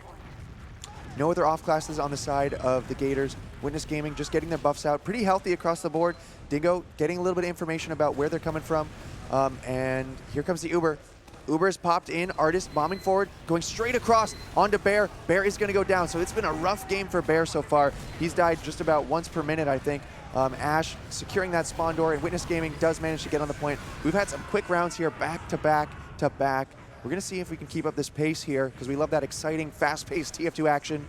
No other off classes on the side of the Gators. Witness Gaming just getting their buffs out. Pretty healthy across the board. Dingo getting a little bit of information about where they're coming from. And here comes the Uber. Uber is popped in. Artist bombing forward, going straight across onto Bear. Bear is going to go down. So it's been a rough game for Bear so far. He's died just about once per minute, I think. Ash securing that spawn door, and Witness Gaming does manage to get on the point. We've had some quick rounds here, back to back to back. We're going to see if we can keep up this pace here because we love that exciting, fast-paced TF2 action.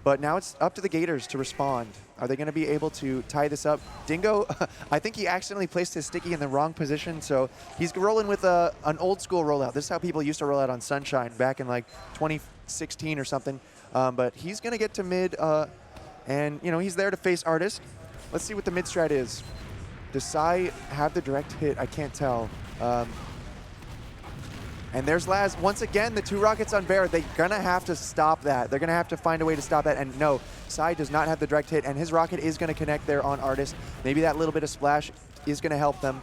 But now it's up to the Gators to respond. Are they going to be able to tie this up? Dingo, I think he accidentally placed his sticky in the wrong position, so he's rolling with an old-school rollout. This is how people used to roll out on Sunshine back in like 2016 or something. But he's going to get to mid, and he's there to face Artist. Let's see what the mid strat is. Does Sai have the direct hit? I can't tell. And there's Laz. Once again, the 2 rockets on Bear. They're going to have to stop that. They're going to have to find a way to stop that. And no, Sai does not have the direct hit, and his rocket is going to connect there on Artist. Maybe that little bit of splash is going to help them.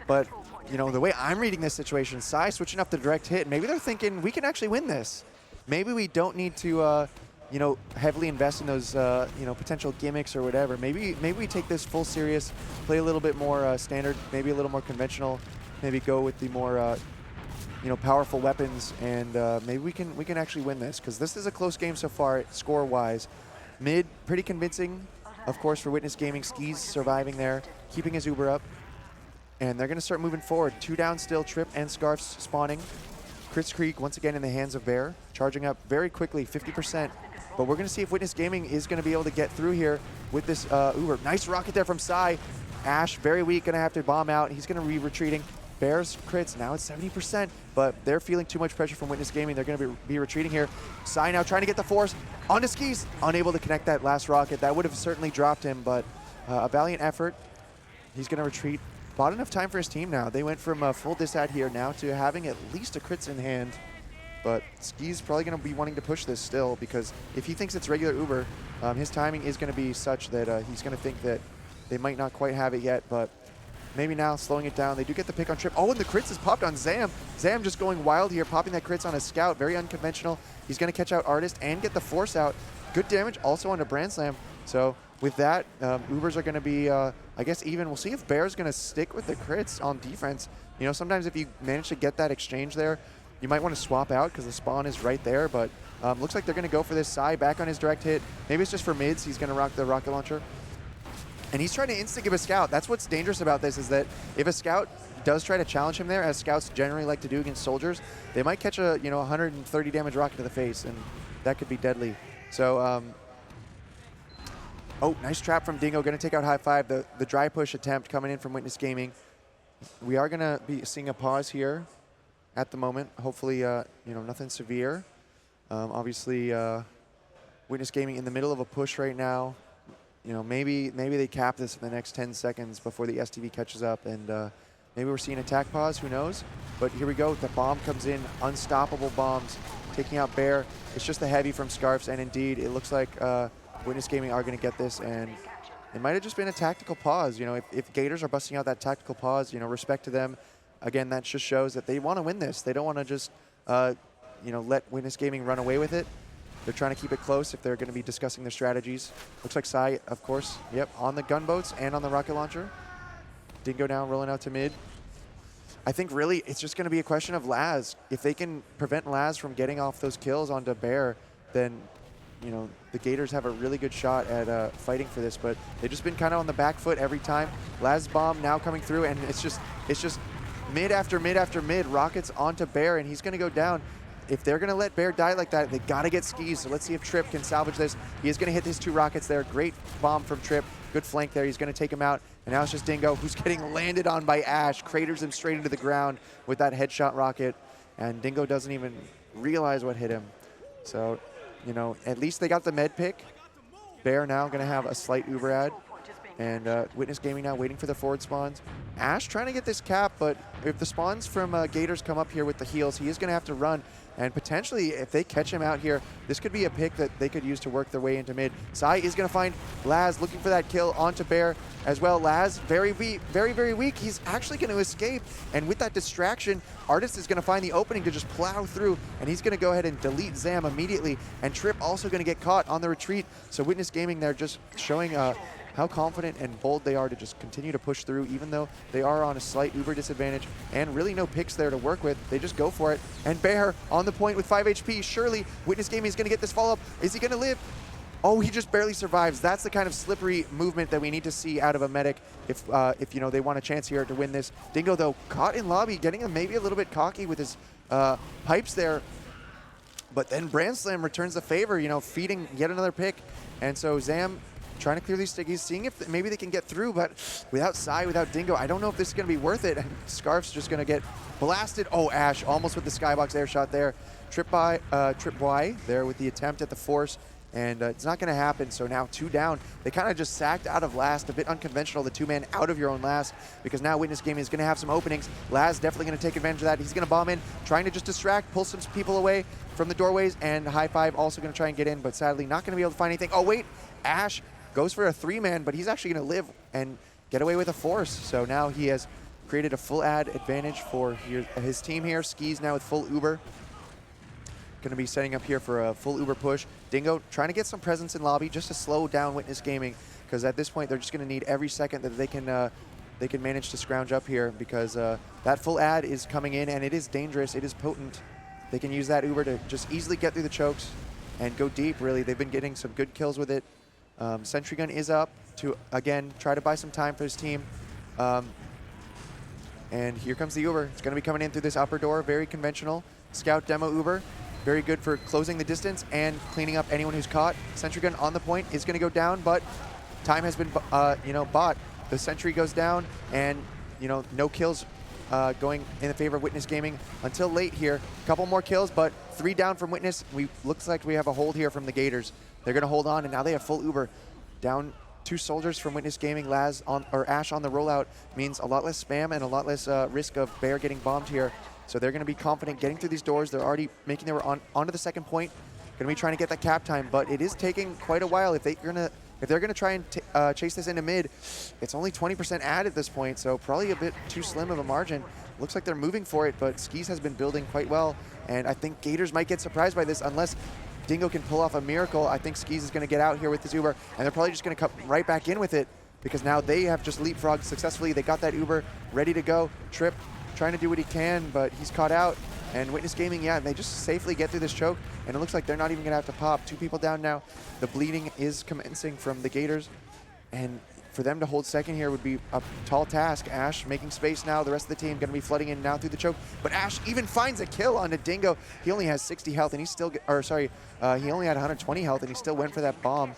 But, the way I'm reading this situation, Sai switching up the direct hit, maybe they're thinking, we can actually win this. Maybe we don't need to, heavily invest in those, potential gimmicks or whatever. Maybe we take this full serious, play a little bit more standard, maybe a little more conventional, maybe go with the more... powerful weapons, and maybe we can actually win this because this is a close game so far, score-wise. Mid, pretty convincing, of course, for Witness Gaming. Skis surviving there, keeping his Uber up, and they're going to start moving forward. 2 down still, Trip and Scarfs spawning. Chris Krieg once again in the hands of Bear, charging up very quickly, 50%. But we're going to see if Witness Gaming is going to be able to get through here with this Uber. Nice rocket there from Sai. Ash, very weak, going to have to bomb out. He's going to be retreating. Bears crits, now it's 70%, but they're feeling too much pressure from Witness Gaming. They're going to be retreating here. Sai now trying to get the force onto Skis, unable to connect that last rocket. That would have certainly dropped him, but a valiant effort. He's going to retreat. Bought enough time for his team now. They went from a full disad here now to having at least a crits in hand, but Skis probably going to be wanting to push this still because if he thinks it's regular Uber, his timing is going to be such that he's going to think that they might not quite have it yet, but maybe now slowing it down. They do get the pick on Trip. Oh, and the crits is popped on Zam. Zam just going wild here, popping that crits on a scout. Very unconventional. He's going to catch out Artist and get the force out. Good damage also on a Brand Slam. So with that, Ubers are going to be, I guess, even. We'll see if Bear's going to stick with the crits on defense. You know, sometimes if you manage to get that exchange there, you might want to swap out because the spawn is right there. But looks like they're going to go for this. Sai back on his direct hit. Maybe it's just for mids. He's going to rock the rocket launcher. And he's trying to insta-give a scout. That's what's dangerous about this, is that if a scout does try to challenge him there, as scouts generally like to do against soldiers, they might catch a 130 damage rocket to the face, and that could be deadly. So, oh, nice trap from Dingo. Going to take out High Five. The dry push attempt coming in from Witness Gaming. We are going to be seeing a pause here at the moment. Hopefully, nothing severe. Obviously, Witness Gaming in the middle of a push right now. You know, maybe they cap this in the next 10 seconds before the STV catches up, and maybe we're seeing attack pause, who knows? But here we go, the bomb comes in, unstoppable bombs, taking out Bear. It's just the heavy from Scarfs, and indeed, it looks like Witness Gaming are gonna get this, and it might have just been a tactical pause. You know, if Gators are busting out that tactical pause, you know, respect to them. Again, that just shows that they wanna win this. They don't wanna just, let Witness Gaming run away with it. They're trying to keep it close if they're going to be discussing their strategies. Looks like Sai, of course, on the gunboats and on the rocket launcher. Dingo now rolling out to mid. I think really it's just going to be a question of Laz. If they can prevent Laz from getting off those kills onto Bear, then the Gators have a really good shot at fighting for this. But they've just been kind of on the back foot every time. Laz bomb now coming through, and it's just mid after mid after mid. Rockets onto Bear, and he's going to go down. If they're going to let Bear die like that, they got to get skis. So let's see if Trip can salvage this. He is going to hit his 2 rockets there. Great bomb from Trip. Good flank there. He's going to take him out. And now it's just Dingo, who's getting landed on by Ash. Craters him straight into the ground with that headshot rocket. And Dingo doesn't even realize what hit him. So, at least they got the med pick. Bear now going to have a slight Uber ad. And Witness Gaming now waiting for the forward spawns. Ash trying to get this cap, but if the spawns from Gators come up here with the heals, he is going to have to run. And potentially, if they catch him out here, this could be a pick that they could use to work their way into mid. Sai is going to find Laz looking for that kill onto Bear as well. Laz, very, very weak. He's actually going to escape. And with that distraction, Artist is going to find the opening to just plow through. And he's going to go ahead and delete Zam immediately. And Trip also going to get caught on the retreat. So Witness Gaming there just showing how confident and bold they are to just continue to push through, even though they are on a slight Uber disadvantage and really no picks there to work with. They just go for it. And Bear on the point with 5 HP. Surely Witness Gaming is going to get this follow-up. Is he going to live? Oh, he just barely survives. That's the kind of slippery movement that we need to see out of a medic if they want a chance here to win this. Dingo, though, caught in lobby, getting him maybe a little bit cocky with his pipes there. But then Brand Slam returns the favor, feeding yet another pick. And so Zam trying to clear these stickies, seeing if maybe they can get through, but without Sai, without Dingo, I don't know if this is going to be worth it. And Scarf's just going to get blasted. Oh, Ash almost with the skybox air shot there. Trip Y there with the attempt at the force, and it's not going to happen. So now 2 down. They kind of just sacked out of last, a bit unconventional, the 2-man out of your own last, because now Witness Gaming is going to have some openings. Laz definitely going to take advantage of that. He's going to bomb in, trying to just distract, pull some people away from the doorways, and High Five also going to try and get in, but sadly not going to be able to find anything. Oh, wait, Ash goes for a 3-man, but he's actually going to live and get away with a force. So now he has created a full ad advantage for his team here. Skis now with full Uber. Going to be setting up here for a full Uber push. Dingo trying to get some presence in lobby just to slow down Witness Gaming, because at this point they're just going to need every second that they can manage to scrounge up here, because that full ad is coming in and it is dangerous. It is potent. They can use that Uber to just easily get through the chokes and go deep, really. They've been getting some good kills with it. Sentry Gun is up to, again, try to buy some time for his team. And here comes the Uber. It's going to be coming in through this upper door, very conventional. Scout demo Uber, very good for closing the distance and cleaning up anyone who's caught. Sentry Gun on the point is going to go down, but time has been, bought. The Sentry goes down, and, no kills going in the favor of Witness Gaming until late here. A couple more kills, but 3 down from Witness. Looks like we have a hold here from the Gators. They're going to hold on, and now they have full Uber. Down 2 soldiers from Witness Gaming. Ash on the rollout means a lot less spam and a lot less risk of Bear getting bombed here. So they're going to be confident getting through these doors. They're already making their way onto the second point. Going to be trying to get that cap time, but it is taking quite a while. If they're going to try and chase this into mid, it's only 20% ad at this point, so probably a bit too slim of a margin. Looks like they're moving for it, but Skis has been building quite well, and I think Gators might get surprised by this unless Dingo can pull off a miracle, I think Skis is going to get out here with his Uber, and they're probably just going to come right back in with it because now they have just leapfrogged successfully. They got that Uber ready to go. Trip trying to do what he can, but he's caught out. And Witness Gaming, yeah, they just safely get through this choke, and it looks like they're not even going to have to pop. 2 people down now. The bleeding is commencing from the Gators, and for them to hold second here would be a tall task. Ash making space now. The rest of the team going to be flooding in now through the choke. But Ash even finds a kill on a Dingo. He only has 60 health, and he's still, he only had 120 health, and he still went for that bomb.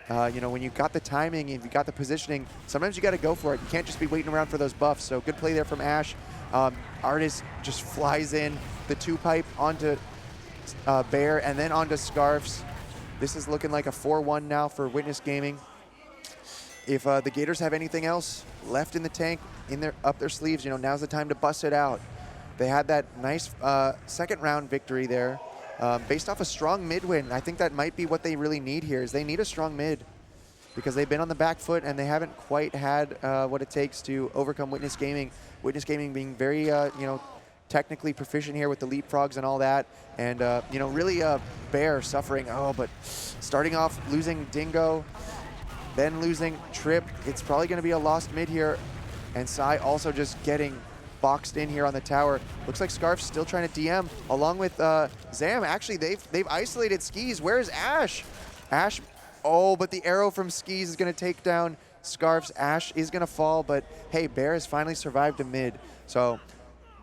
You know, when you got the timing, if you got the positioning, sometimes you got to go for it. You can't just be waiting around for those buffs. So good play there from Ash. Artist just flies in the 2-pipe onto Bear and then onto Scarfs. This is looking like a 4-1 now for Witness Gaming. If the Gators have anything else left in the tank, up their sleeves, you know, now's the time to bust it out. They had that nice second round victory there based off a strong mid win. I think that might be what they really need here is they need a strong mid because they've been on the back foot and they haven't quite had what it takes to overcome Witness Gaming. Witness Gaming being very, you know, technically proficient here with the leapfrogs and all that. And, you know, really Bear suffering. Oh, but starting off losing Dingo, then losing Trip. It's probably going to be a lost mid here. And Sai also just getting boxed in here on the tower. Looks like Scarf's still trying to DM along with Zam. Actually, they've isolated Skis. Where's Ash? Ash, oh, but the arrow from Skis is going to take down Scarf's. Ash is going to fall, but hey, Bear has finally survived a mid. So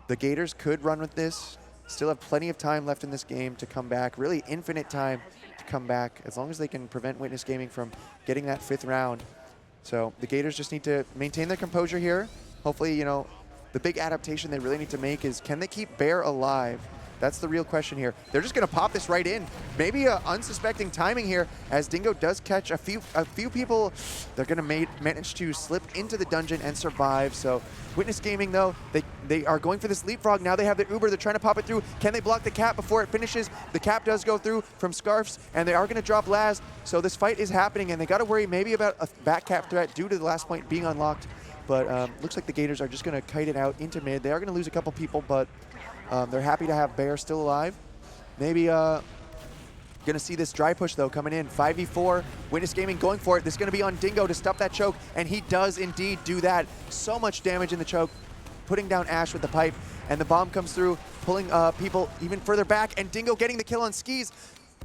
the Gators could run with this. Still have plenty of time left in this game to come back. Really infinite time to come back as long as they can prevent Witness Gaming from getting that 5th round. So the Gators just need to maintain their composure here. Hopefully, you know, the big adaptation they really need to make is can they keep Bear alive? That's the real question here. They're just going to pop this right in. Maybe unsuspecting timing here as Dingo does catch a few people. They're going to manage to slip into the dungeon and survive. So Witness Gaming, though, they are going for this leapfrog. Now they have the Uber. They're trying to pop it through. Can they block the cap before it finishes? The cap does go through from Scarfs, and they are going to drop Laz. So this fight is happening, and they got to worry maybe about a back cap threat due to the last point being unlocked. But looks like the Gators are just going to kite it out into mid. They are going to lose a couple people, but they're happy to have Bear still alive. Maybe going to see this dry push, though, coming in. 5v4, Witness Gaming going for it. This is going to be on Dingo to stop that choke, and he does indeed do that. So much damage in the choke, putting down Ash with the pipe, and the bomb comes through, pulling people even further back, and Dingo getting the kill on Skis.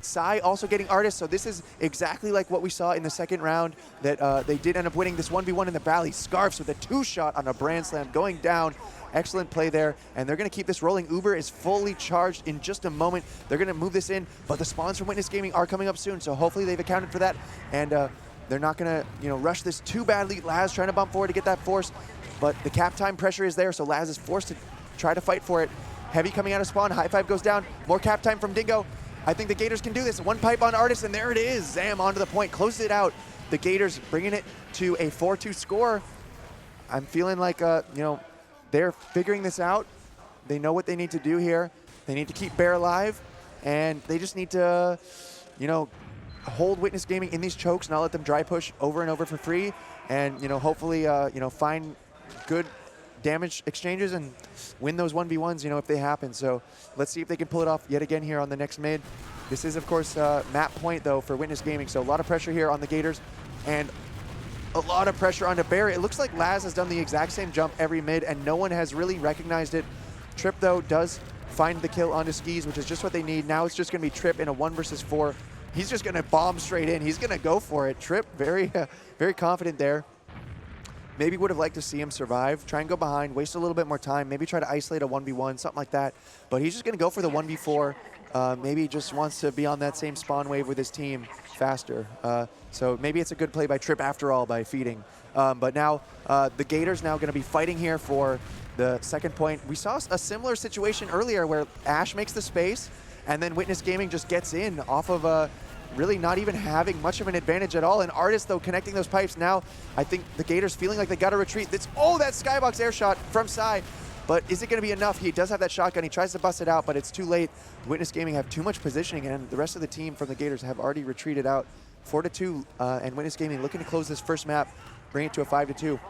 Sai also getting Artist, so this is exactly like what we saw in the second round that they did end up winning this 1v1 in the Valley. Scarfs with a 2-shot on a Brand Slam going down. Excellent play there, and they're going to keep this rolling. Uber is fully charged in just a moment. They're going to move this in, but the spawns from Witness Gaming are coming up soon, so hopefully they've accounted for that, and they're not going to, you know, rush this too badly. Laz trying to bump forward to get that force, but the cap time pressure is there, so Laz is forced to try to fight for it. Heavy coming out of spawn. High 5 goes down. More cap time from Dingo. I think the Gators can do this. 1 pipe on Artist, and there it is. Zam onto the point, closes it out. The Gators bringing it to a 4-2 score. I'm feeling like, you know, they're figuring this out. They know what they need to do here. They need to keep Bear alive, and they just need to, you know, hold Witness Gaming in these chokes, not let them dry push over and over for free, and, you know, hopefully, you know, find good damage exchanges and win those 1v1s, you know, if they happen. So let's see if they can pull it off yet again here on the next mid. This is, of course, map point, though, for Witness Gaming, so a lot of pressure here on the Gators, and a lot of pressure onto Bear. It looks like Laz has done the exact same jump every mid, and no one has really recognized it. Trip, though, does find the kill onto Skis, which is just what they need. Now it's just going to be Trip in a 1 versus 4. He's just going to bomb straight in. He's going to go for it. Trip, very, very confident there. Maybe would have liked to see him survive, try and go behind, waste a little bit more time, maybe try to isolate a 1v1, something like that. But he's just going to go for the 1v4. Maybe just wants to be on that same spawn wave with his team faster. So maybe it's a good play by Trip after all by feeding. But now the Gators now going to be fighting here for the second point. We saw a similar situation earlier where Ash makes the space and then Witness Gaming just gets in off of really not even having much of an advantage at all. And Artist, though, connecting those pipes. Now I think the Gators feeling like they got to retreat. Oh, that skybox air shot from Sai. But is it going to be enough? He does have that shotgun. He tries to bust it out, but it's too late. Witness Gaming have too much positioning, and the rest of the team from the Gators have already retreated out. 4-2, and Witness Gaming looking to close this first map, bring it to a 5-2.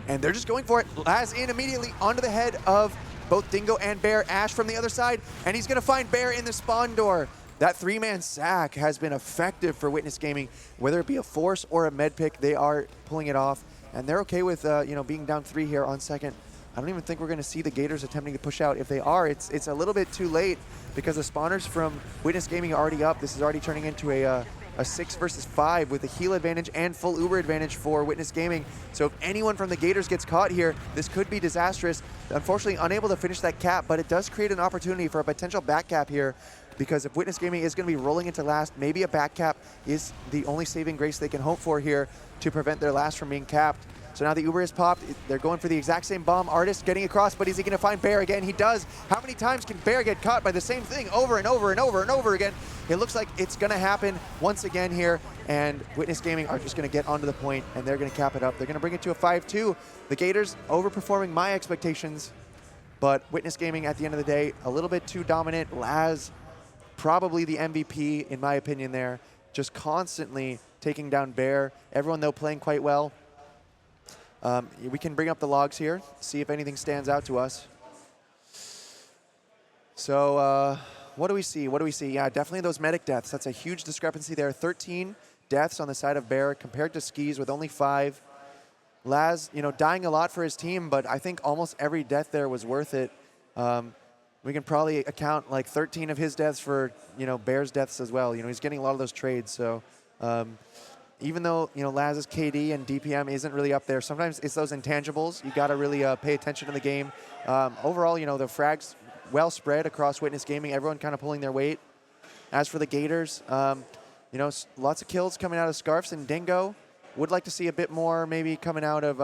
And they're just going for it. Laz in immediately onto the head of both Dingo and Bear. Ash from the other side, and he's going to find Bear in the spawn door. That 3-man sack has been effective for Witness Gaming. Whether it be a force or a med pick, they are pulling it off, and they're okay with being down 3 here on second. I don't even think we're going to see the Gators attempting to push out. If they are, it's a little bit too late because the spawners from Witness Gaming are already up. This is already turning into a 6 versus 5 with a heal advantage and full Uber advantage for Witness Gaming. So if anyone from the Gators gets caught here, this could be disastrous. Unfortunately, unable to finish that cap, but it does create an opportunity for a potential back cap here, because if Witness Gaming is going to be rolling into last, maybe a back cap is the only saving grace they can hope for here to prevent their last from being capped. So now the Uber is popped. They're going for the exact same bomb. Artist getting across, but is he going to find Bear again? He does. How many times can Bear get caught by the same thing over and over and over and over again? It looks like it's going to happen once again here, and Witness Gaming are just going to get onto the point, and they're going to cap it up. They're going to bring it to a 5-2. The Gators overperforming my expectations, but Witness Gaming at the end of the day, a little bit too dominant. Laz, probably the MVP in my opinion there, just constantly taking down Bear. Everyone, though, playing quite well. We can bring up the logs here, see if anything stands out to us. So what do we see? What do we see? Yeah, definitely those medic deaths. That's a huge discrepancy there. 13 deaths on the side of Bear compared to Skis with only 5. Laz, dying a lot for his team, but I think almost every death there was worth it. We can probably account like 13 of his deaths for, Bear's deaths as well. He's getting a lot of those trades. So even though, Laz's KD and DPM isn't really up there, sometimes it's those intangibles. You got to really pay attention to the game. Overall, the frags well spread across Witness Gaming, everyone kind of pulling their weight. As for the Gators, lots of kills coming out of Scarfs and Dingo. Would like to see a bit more maybe coming out of,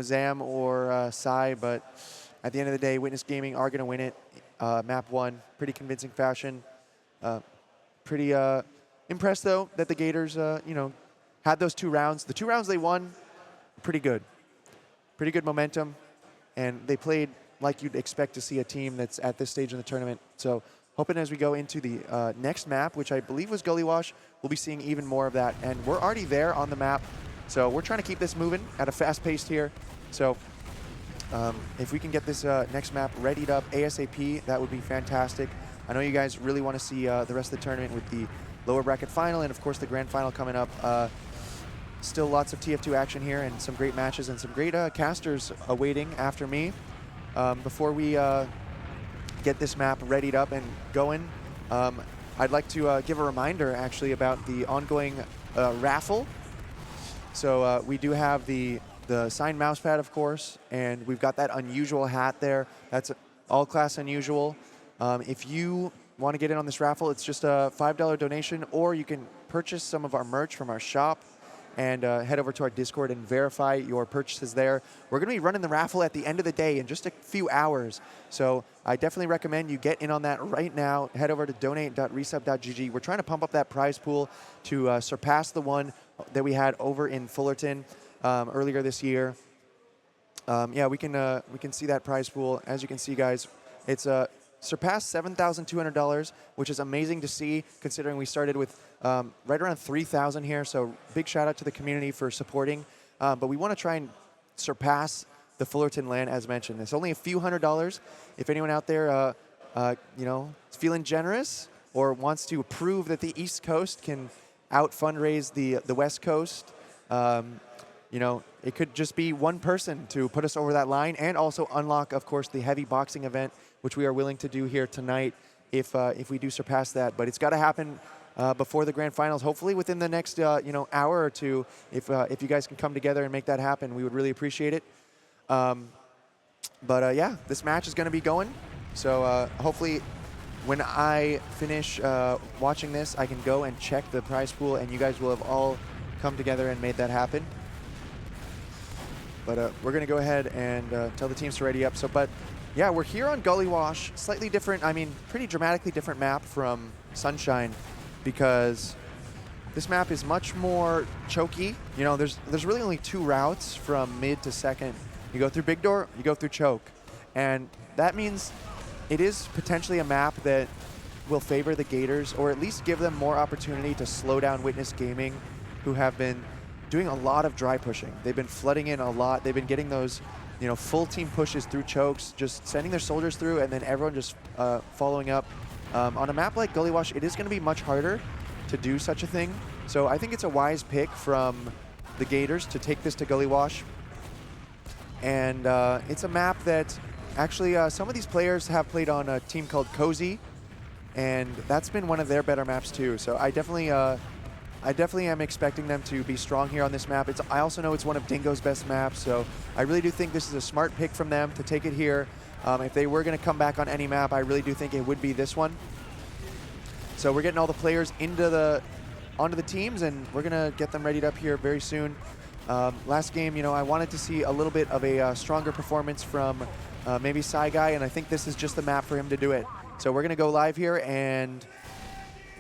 Zam or Sai, but at the end of the day, Witness Gaming are going to win it. Map 1, pretty convincing fashion. Pretty impressed, though, that the Gators, had those 2 rounds. The 2 rounds they won, pretty good. Pretty good momentum, and they played like you'd expect to see a team that's at this stage in the tournament. So hoping as we go into the next map, which I believe was Gully Wash, we'll be seeing even more of that. And we're already there on the map, so we're trying to keep this moving at a fast pace here. So if we can get this next map readied up ASAP, that would be fantastic. I know you guys really want to see the rest of the tournament with the lower bracket final and, of course, the grand final coming up. Still lots of TF2 action here and some great matches and some great casters awaiting after me. Before we get this map readied up and going, I'd like to give a reminder, actually, about the ongoing raffle. So we do have the signed mousepad, of course, and we've got that unusual hat there. That's all class unusual. If you want to get in on this raffle, it's just a $5 donation, or you can purchase some of our merch from our shop and head over to our Discord and verify your purchases there. We're going to be running the raffle at the end of the day in just a few hours. So I definitely recommend you get in on that right now. Head over to donate.resup.gg. We're trying to pump up that prize pool to surpass the one that we had over in Fullerton earlier this year. Yeah, we can see that prize pool. As you can see, guys, it's surpassed $7,200, which is amazing to see considering we started with right around 3,000 here. So big shout out to the community for supporting. But we want to try and surpass the Fullerton LAN, as mentioned. It's only a few $100s. If anyone out there, is feeling generous or wants to prove that the East Coast can out fundraise the West Coast, it could just be one person to put us over that line and also unlock, of course, the heavy boxing event, which we are willing to do here tonight if we do surpass that. But it's got to happen before the grand finals, hopefully within the next hour or two. If you guys can come together and make that happen, we would really appreciate it. Yeah, this match is going to be going. So hopefully when I finish watching this, I can go and check the prize pool, and you guys will have all come together and made that happen. But we're going to go ahead and tell the teams to ready up. But yeah, we're here on Gully Wash. Slightly different, pretty dramatically different map from Sunshine, because this map is much more choky. There's really only 2 routes from mid to second. You go through Big Door, you go through Choke. And that means it is potentially a map that will favor the Gators, or at least give them more opportunity to slow down Witness Gaming, who have been doing a lot of dry pushing. They've been flooding in a lot. They've been getting those, full team pushes through chokes, just sending their soldiers through, and then everyone just following up. On a map like Gully Wash, it is going to be much harder to do such a thing. So I think it's a wise pick from the Gators to take this to Gully Wash. And it's a map that actually some of these players have played on a team called Cozy, and that's been one of their better maps too. So I definitely am expecting them to be strong here on this map. I also know it's one of Dingo's best maps, so I really do think this is a smart pick from them to take it here. If they were going to come back on any map, I really do think it would be this one. So we're getting all the players onto the teams, and we're going to get them readied up here very soon. Last game, I wanted to see a little bit of a stronger performance from maybe Psy Guy, and I think this is just the map for him to do it. So we're going to go live here, and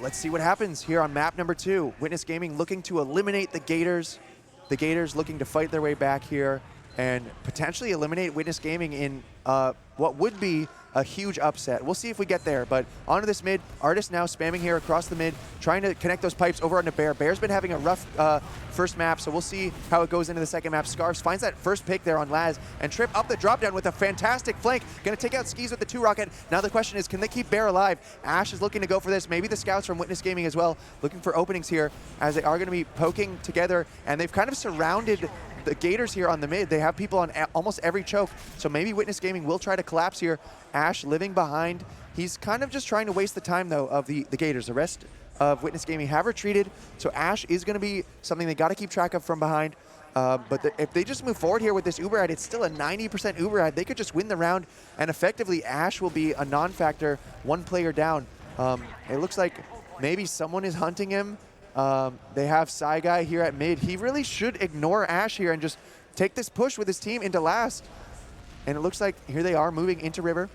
let's see what happens here on map number 2. Witness Gaming looking to eliminate the Gators. The Gators looking to fight their way back here and potentially eliminate Witness Gaming in what would be a huge upset. We'll see if we get there, but onto this mid. Artist now spamming here across the mid, trying to connect those pipes over onto Bear. Bear's been having a rough first map, so we'll see how it goes into the second map. Scarves finds that first pick there on Laz, and Trip up the drop down with a fantastic flank. Gonna take out Skis with the 2-rocket. Now the question is, can they keep Bear alive? Ash is looking to go for this. Maybe the scouts from Witness Gaming as well, looking for openings here, as they are gonna be poking together, and they've kind of surrounded the Gators here on the mid. They have people on almost every choke, so maybe Witness Gaming will try to collapse here. Ash living behind. He's kind of just trying to waste the time, though, of the Gators. The rest of Witness Gaming have retreated, so Ash is going to be something they got to keep track of from behind. But if they just move forward here with this Uber ad, it's still a 90% Uber ad. They could just win the round, and effectively Ash will be a non-factor, one player down. It looks like maybe someone is hunting him. They have Psy Guy here at mid. He really should ignore Ash here and just take this push with his team into last. And it looks like here they are moving into River.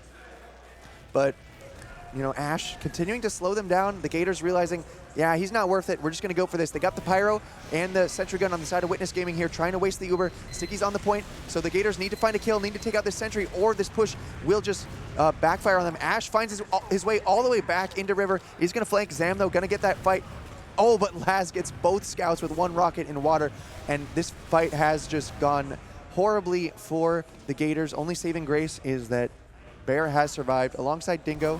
But, Ash continuing to slow them down. The Gators realizing, yeah, he's not worth it. We're just going to go for this. They got the Pyro and the Sentry Gun on the side of Witness Gaming here, trying to waste the Uber. Sticky's on the point, so the Gators need to find a kill, need to take out this Sentry, or this push will just backfire on them. Ash finds his way all the way back into River. He's going to flank Zam, though, going to get that fight. Oh, but Laz gets both scouts with 1 rocket in water, and this fight has just gone horribly for the Gators. Only saving grace is that Bear has survived alongside Dingo.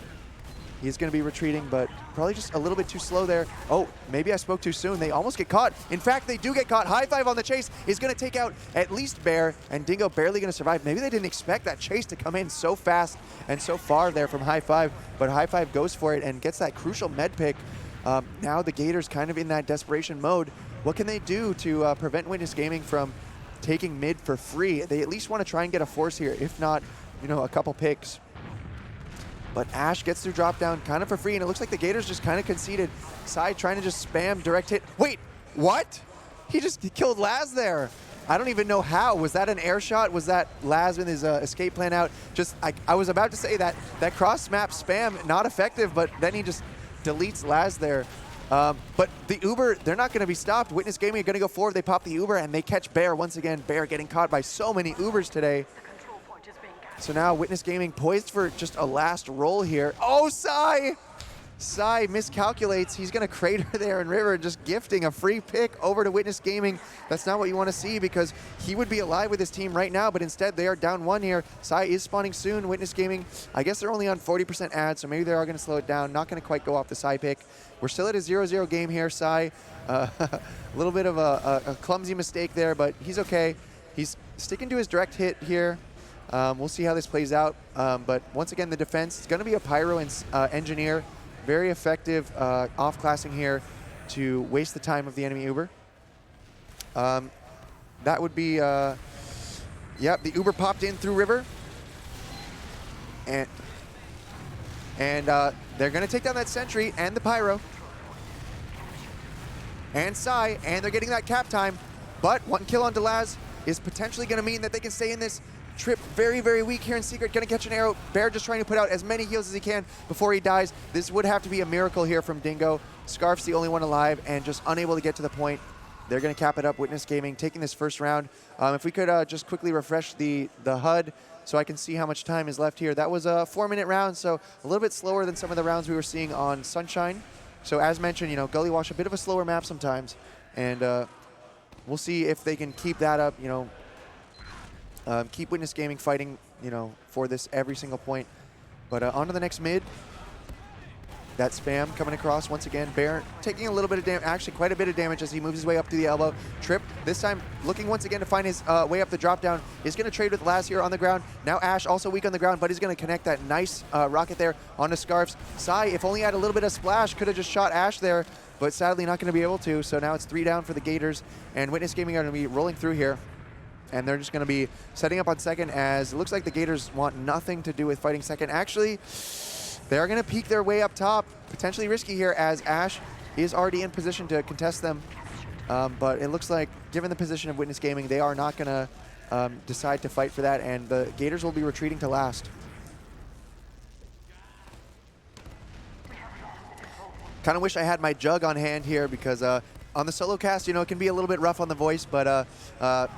He's going to be retreating, but probably just a little bit too slow there. Oh, maybe I spoke too soon. They almost get caught. In fact, they do get caught. High Five on the chase is going to take out at least Bear, and Dingo barely going to survive. Maybe they didn't expect that chase to come in so fast and so far there from High Five, but High Five goes for it and gets that crucial med pick. Now the Gators kind of in that desperation mode. What can they do to prevent Witness Gaming from taking mid for free? They at least want to try and get a force here, if not, a couple picks. But Ash gets through drop down kind of for free, and it looks like the Gators just kind of conceded. Sai trying to just spam direct hit. Wait, what? He killed Laz there. I don't even know how. Was that an air shot? Was that Laz with his escape plan out? I was about to say that cross map spam, not effective, but then he just deletes Laz there. But the Uber, they're not going to be stopped. Witness Gaming are going to go forward. They pop the Uber, and they catch Bear once again. Bear getting caught by so many Ubers today. So now Witness Gaming poised for just a last roll here. Oh, Sai! Sai miscalculates. He's going to crater there in River, just gifting a free pick over to Witness Gaming. That's not what you want to see, because he would be alive with his team right now, but instead they are down 1 here. Sai is spawning soon. Witness Gaming, I guess they're only on 40% ad, so maybe they are going to slow it down. Not going to quite go off the Sai pick. We're still at a 0-0 game here, Sai. A little bit of a clumsy mistake there, but he's okay. He's sticking to his direct hit here. We'll see how this plays out. But once again, the defense is going to be a Pyro and Engineer. Very effective off-classing here to waste the time of the enemy Uber. That would be, yep, the Uber popped in through River. And they're going to take down that Sentry and the Pyro. And Sai, and they're getting that cap time. But 1 kill on Delaz is potentially going to mean that they can stay in this. Trip very, very weak here in secret. Going to catch an arrow. Bear just trying to put out as many heals as he can before he dies. This would have to be a miracle here from Dingo. Scarf's the only one alive and just unable to get to the point. They're going to cap it up. Witness Gaming taking this first round. If we could just quickly refresh the HUD so I can see how much time is left here. That was a 4-minute round, so a little bit slower than some of the rounds we were seeing on Sunshine. So as mentioned, Gully Wash, a bit of a slower map sometimes. And we'll see if they can keep that up, Keep Witness Gaming fighting, for this every single point. But on to the next mid. That spam coming across once again. Bear taking a little bit of damage, actually quite a bit of damage as he moves his way up to the elbow. Trip, this time looking once again to find his way up the drop down. Is going to trade with Laz here on the ground. Now Ash also weak on the ground, but he's going to connect that nice rocket there onto Scarfs. Sai, if only had a little bit of splash, could have just shot Ash there, but sadly not going to be able to. So now it's 3 down for the Gators, and Witness Gaming are going to be rolling through here. And they're just going to be setting up on second, as it looks like the Gators want nothing to do with fighting second. Actually, they're going to peek their way up top, potentially risky here, as Ash is already in position to contest them. But it looks like, given the position of Witness Gaming, they are not going to decide to fight for that, and the Gators will be retreating to last. Kind of wish I had my jug on hand here, because on the solo cast, it can be a little bit rough on the voice, but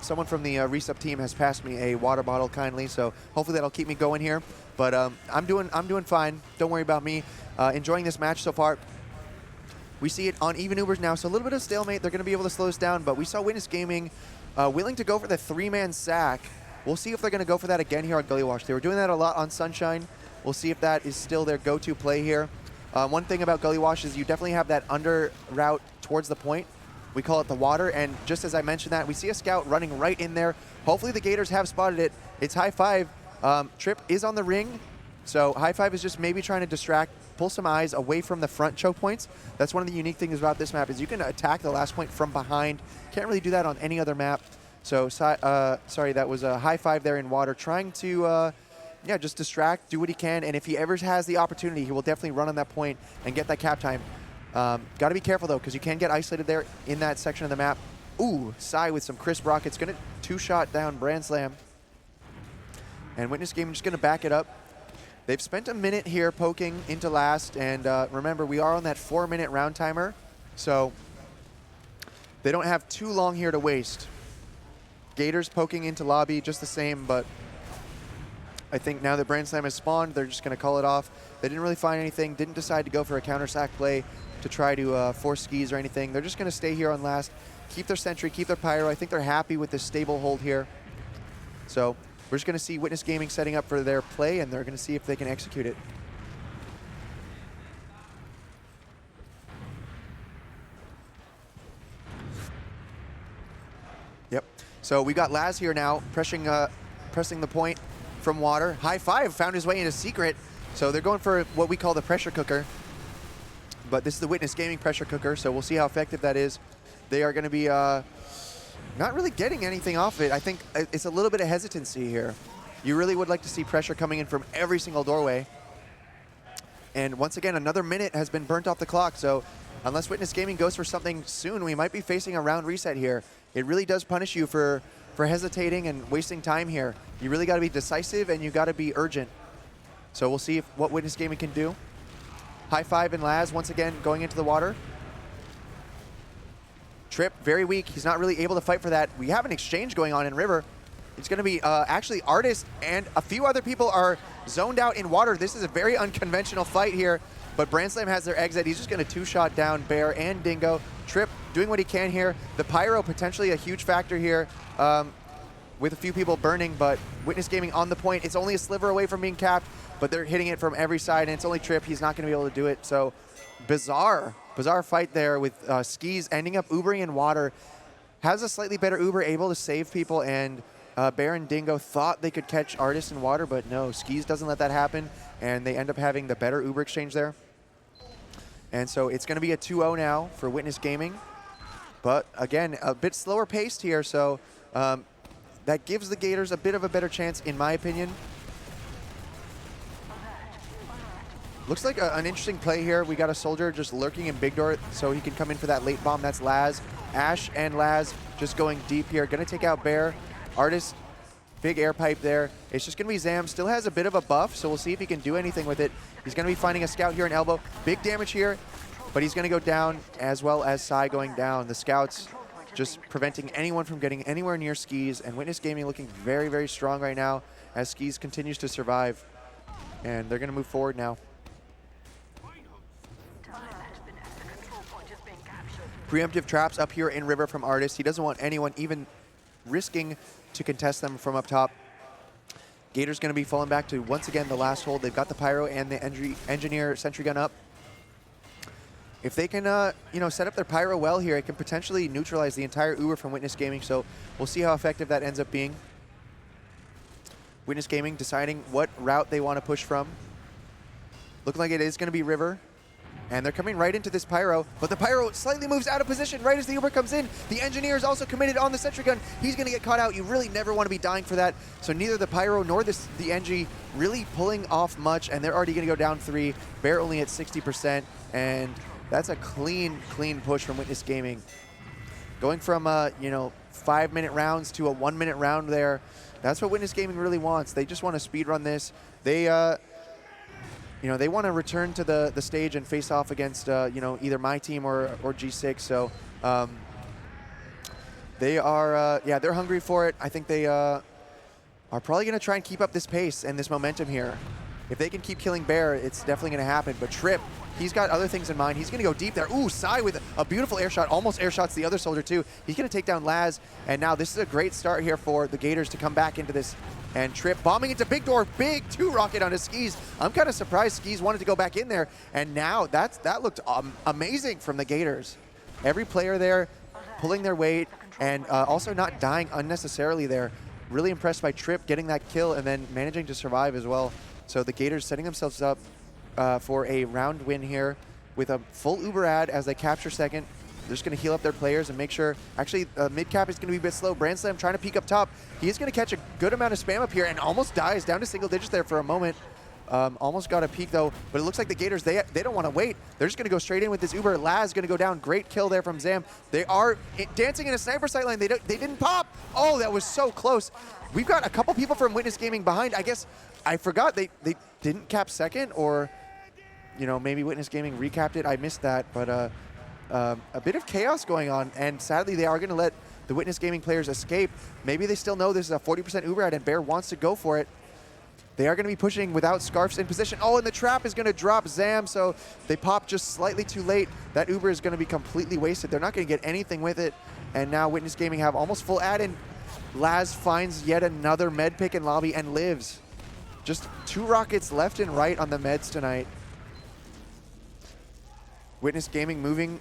someone from the RESUP team has passed me a water bottle kindly, so hopefully that'll keep me going here. But I'm doing fine. Don't worry about me. Enjoying this match so far. We see it on even Ubers now, so a little bit of stalemate. They're going to be able to slow us down, but we saw Witness Gaming willing to go for the 3-man sack. We'll see if they're going to go for that again here on Gully Wash. They were doing that a lot on Sunshine. We'll see if that is still their go-to play here. One thing about Gully Wash is you definitely have that under route towards the point. We call it the water, and just as I mentioned that, we see a scout running right in there. Hopefully the Gators have spotted it. It's High Five. Trip is on the ring, so High Five is just maybe trying to distract, pull some eyes away from the front choke points. That's one of the unique things about this map, is you can attack the last point from behind. Can't really do that on any other map. So, sorry, that was a High Five there in water, trying to just distract, do what he can, and if he ever has the opportunity, he will definitely run on that point and get that cap time. Got to be careful, though, because you can get isolated there in that section of the map. Ooh, Sai with some crisp rockets. Going to 2-shot down Brand Slam. And Witness Gaming just going to back it up. They've spent a minute here poking into last, and remember, we are on that 4-minute round timer, so they don't have too long here to waste. Gators poking into lobby, just the same, but I think now that Brand Slam has spawned, they're just going to call it off. They didn't really find anything, didn't decide to go for a counter sack play to try to force skis or anything. They're just going to stay here on last, keep their sentry, keep their pyro. I think they're happy with this stable hold here. So we're just going to see Witness Gaming setting up for their play, and they're going to see if they can execute it. Yep. So we got Laz here now, pressing the point from water. High Five found his way into secret. So they're going for what we call the pressure cooker. But this is the Witness Gaming pressure cooker, so we'll see how effective that is. They are going to be not really getting anything off it. I think it's a little bit of hesitancy here. You really would like to see pressure coming in from every single doorway. And once again, another minute has been burnt off the clock, so unless Witness Gaming goes for something soon, we might be facing a round reset here. It really does punish you for hesitating and wasting time here. You really got to be decisive, and you got to be urgent. So we'll see what Witness Gaming can do. High Five and Laz once again going into the water. Trip, very weak. He's not really able to fight for that. We have an exchange going on in River. It's going to be actually Artist and a few other people are zoned out in water. This is a very unconventional fight here, but Brand Slam has their exit. He's just going to 2-shot down Bear and Dingo. Trip doing what he can here. The Pyro potentially a huge factor here with a few people burning, but Witness Gaming on the point. It's only a sliver away from being capped, but they're hitting it from every side, and it's only Trip. He's not going to be able to do it. So bizarre fight there with Skis ending up Ubering in water. Has a slightly better Uber, able to save people, and Bear and Dingo thought they could catch Artist in water, but no, Skis doesn't let that happen, and they end up having the better Uber exchange there. And so it's going to be a 2-0 now for Witness Gaming. But again, a bit slower paced here, so that gives the Gators a bit of a better chance, in my opinion. Looks like an interesting play here. We got a soldier just lurking in Big Door, so he can come in for that late bomb. That's Laz. Ash and Laz just going deep here. Going to take out Bear. Artist, big air pipe there. It's just going to be Zam. Still has a bit of a buff, so we'll see if he can do anything with it. He's going to be finding a scout here in elbow. Big damage here, but he's going to go down, as well as Sai going down. The scouts just preventing anyone from getting anywhere near Skis, and Witness Gaming looking very, very strong right now as Skis continues to survive. And they're going to move forward now. Preemptive traps up here in River from Artist. He doesn't want anyone even risking to contest them from up top. Gators going to be falling back to, once again, the last hold. They've got the Pyro and the Engineer Sentry Gun up. If they can, set up their Pyro well here, it can potentially neutralize the entire Uber from Witness Gaming, so we'll see how effective that ends up being. Witness Gaming deciding what route they want to push from. Looking like it is going to be River. And they're coming right into this Pyro, but the Pyro slightly moves out of position right as the Uber comes in. The Engineer is also committed on the Sentry Gun. He's going to get caught out. You really never want to be dying for that. So neither the Pyro nor the Engie really pulling off much, and they're already going to go down 3. Bear only at 60%, and that's a clean push from Witness Gaming. Going from, 5-minute rounds to a 1-minute round there, that's what Witness Gaming really wants. They just want to speed run this. They they want to return to the stage and face off against, either my team or G6. So they are, they're hungry for it. I think they are probably going to try and keep up this pace and this momentum here. If they can keep killing Bear, it's definitely going to happen. But Trip, he's got other things in mind. He's going to go deep there. Ooh, Sai with a beautiful air shot, almost air shots the other soldier too. He's going to take down Laz. And now this is a great start here for the Gators to come back into this. And Trip bombing into Big Door, big 2 rocket on his Skis. I'm kind of surprised Skis wanted to go back in there. And now that looked amazing from the Gators. Every player there pulling their weight and also not dying unnecessarily there. Really impressed by Trip getting that kill and then managing to survive as well. So the Gators setting themselves up for a round win here with a full Uber ad as they capture second. They're just going to heal up their players and make sure. Actually, mid-cap is going to be a bit slow. Brandslam trying to peek up top. He is going to catch a good amount of spam up here and almost dies down to single digits there for a moment. Almost got a peek though, but it looks like the Gators, they don't want to wait. They're just going to go straight in with this Uber. Laz going to go down. Great kill there from Zam. They are dancing in a sniper sight line. They didn't pop. Oh, that was so close. We've got a couple people from Witness Gaming behind. I guess I forgot they didn't cap second, or maybe Witness Gaming recapped it. I missed that, but a bit of chaos going on, and sadly they are going to let the Witness Gaming players escape. Maybe they still know this is a 40% Uber ad and Bear wants to go for it. They are going to be pushing without Scarfs in position. Oh, and the trap is going to drop Zam, so they pop just slightly too late. That Uber is going to be completely wasted. They're not going to get anything with it, and now Witness Gaming have almost full ad, and Laz finds yet another med pick in lobby and lives. Just 2 rockets left and right on the meds tonight. Witness Gaming moving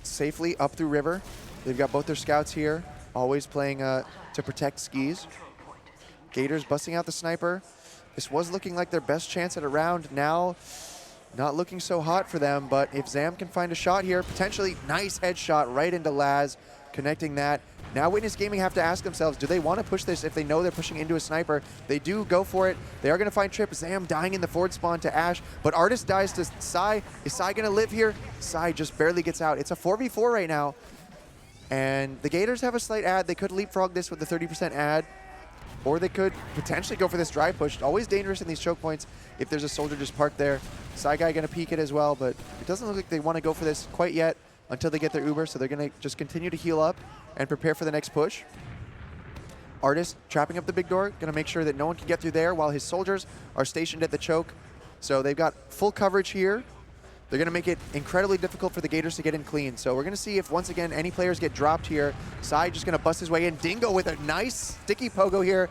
safely up through River. They've got both their scouts here, always playing to protect Skis. Gators busting out the sniper. This was looking like their best chance at a round. Now, not looking so hot for them, but if Zam can find a shot here, potentially nice headshot right into Laz, connecting that. Now Witness Gaming have to ask themselves, do they want to push this if they know they're pushing into a sniper? They do go for it. They are going to find Trip. Zam dying in the forward spawn to Ash, but Artist dies to Sai. Is Sai going to live here? Sai just barely gets out. It's a 4v4 right now. And the Gators have a slight ad. They could leapfrog this with the 30% ad, or they could potentially go for this dry push. Always dangerous in these choke points if there's a soldier just parked there. Sai Guy going to peek it as well, but it doesn't look like they want to go for this quite yet until they get their Uber, so they're going to just continue to heal up and prepare for the next push. Artist trapping up the big door, going to make sure that no one can get through there while his soldiers are stationed at the choke. So they've got full coverage here. They're going to make it incredibly difficult for the Gators to get in clean. So we're going to see if, once again, any players get dropped here. Sai just going to bust his way in. Dingo with a nice sticky pogo here.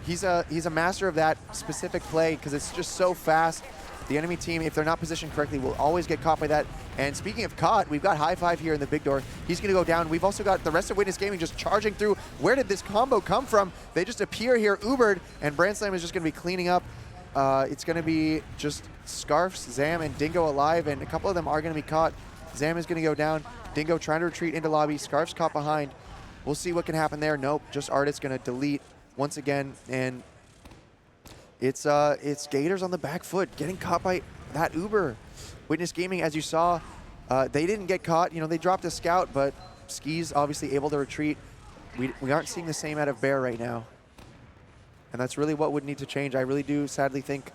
He's a master of that specific play because it's just so fast. The enemy team, if they're not positioned correctly, will always get caught by that. And speaking of caught, we've got High Five here in the big door. He's going to go down. We've also got the rest of Witness Gaming just charging through. Where did this combo come from? They just appear here, Ubered, and Brandslam is just going to be cleaning up. It's going to be just Scarfs, Zam, and Dingo alive, and a couple of them are going to be caught. Zam is going to go down. Dingo trying to retreat into lobby. Scarfs caught behind. We'll see what can happen there. Nope, just Artist going to delete once again, and it's Gators on the back foot, getting caught by that Uber. Witness Gaming, as you saw, they didn't get caught. They dropped a scout, but Skis obviously able to retreat. We aren't seeing the same out of Bear right now. And that's really what would need to change. I really do sadly think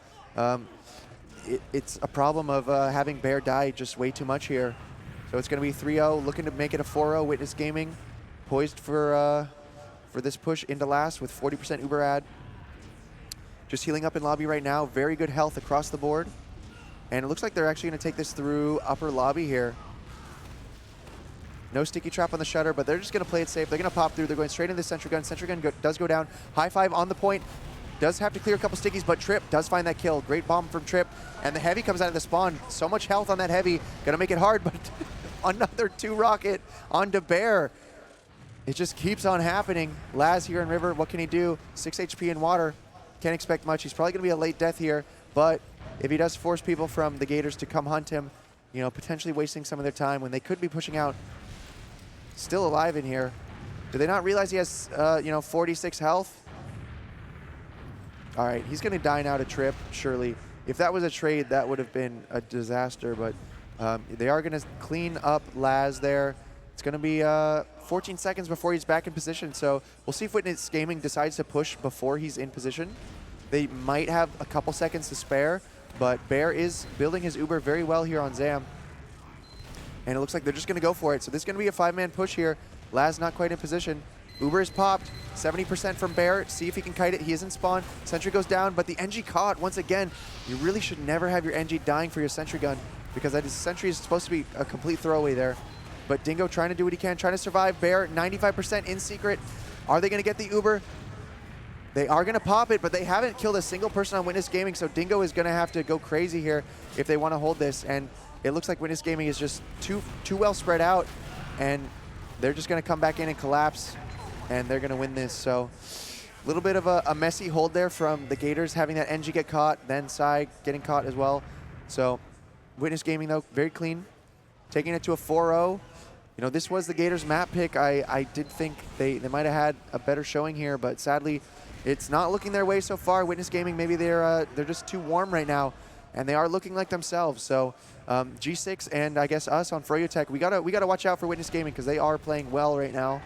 it's a problem of having Bear die just way too much here. So it's going to be 3-0, looking to make it a 4-0. Witness Gaming poised for this push into last with 40% Uber ad. Just healing up in lobby right now. Very good health across the board. And it looks like they're actually going to take this through upper lobby here. No sticky trap on the shutter, but they're just going to play it safe. They're going to pop through. They're going straight into the sentry gun. Sentry gun does go down. High five on the point. Does have to clear a couple stickies, but Trip does find that kill. Great bomb from Trip. And the heavy comes out of the spawn. So much health on that heavy. Going to make it hard, but another 2 rocket onto Bear. It just keeps on happening. Laz here in River, what can he do? 6 HP in water. Can't expect much. He's probably going to be a late death here, but if he does force people from the Gators to come hunt him, you know, potentially wasting some of their time when they could be pushing out. Still alive in here. Do they not realize he has, you know, 46 health? All right, he's going to die now to Trip, surely. If that was a trade, that would have been a disaster, but they are going to clean up Laz there. It's going to be 14 seconds before he's back in position, so we'll see if Witness Gaming decides to push before he's in position. They might have a couple seconds to spare, but Bear is building his Uber very well here on Zam. And it looks like they're just going to go for it. So this is going to be a 5-man push here. Laz not quite in position. Uber is popped. 70% from Bear. See if he can kite it. He is in spawn. Sentry goes down, but the NG caught once again. You really should never have your NG dying for your sentry gun because that sentry is supposed to be a complete throwaway there. But Dingo trying to do what he can, trying to survive. Bear 95% in secret. Are they going to get the Uber? They are going to pop it, but they haven't killed a single person on Witness Gaming, so Dingo is going to have to go crazy here if they want to hold this. And it looks like Witness Gaming is just too well spread out, and they're just going to come back in and collapse, and they're going to win this. So a little bit of a messy hold there from the Gators, having that NG get caught, then Sai getting caught as well. So Witness Gaming, though, very clean, taking it to a 4-0. You know, this was the Gators map pick. I did think they might have had a better showing here, but sadly, it's not looking their way so far. Witness Gaming, maybe they're just too warm right now, and they are looking like themselves. So G6 and I guess us on Froyo Tech, we gotta watch out for Witness Gaming because they are playing well right now.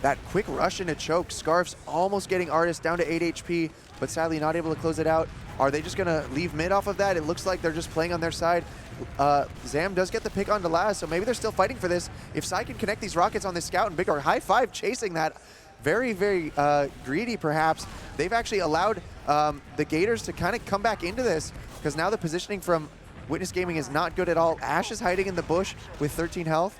That quick rush into choke. Scarf's almost getting Artist down to 8 HP, but sadly not able to close it out. Are they just gonna leave mid off of that? It looks like they're just playing on their side. Zam does get the pick onto Laz, so maybe they're still fighting for this. If Sai can connect these rockets on this scout and Big Or, high five chasing that. Very, very greedy perhaps. They've actually allowed the Gators to kind of come back into this because now the positioning from Witness Gaming is not good at all. Ash is hiding in the bush with 13 health.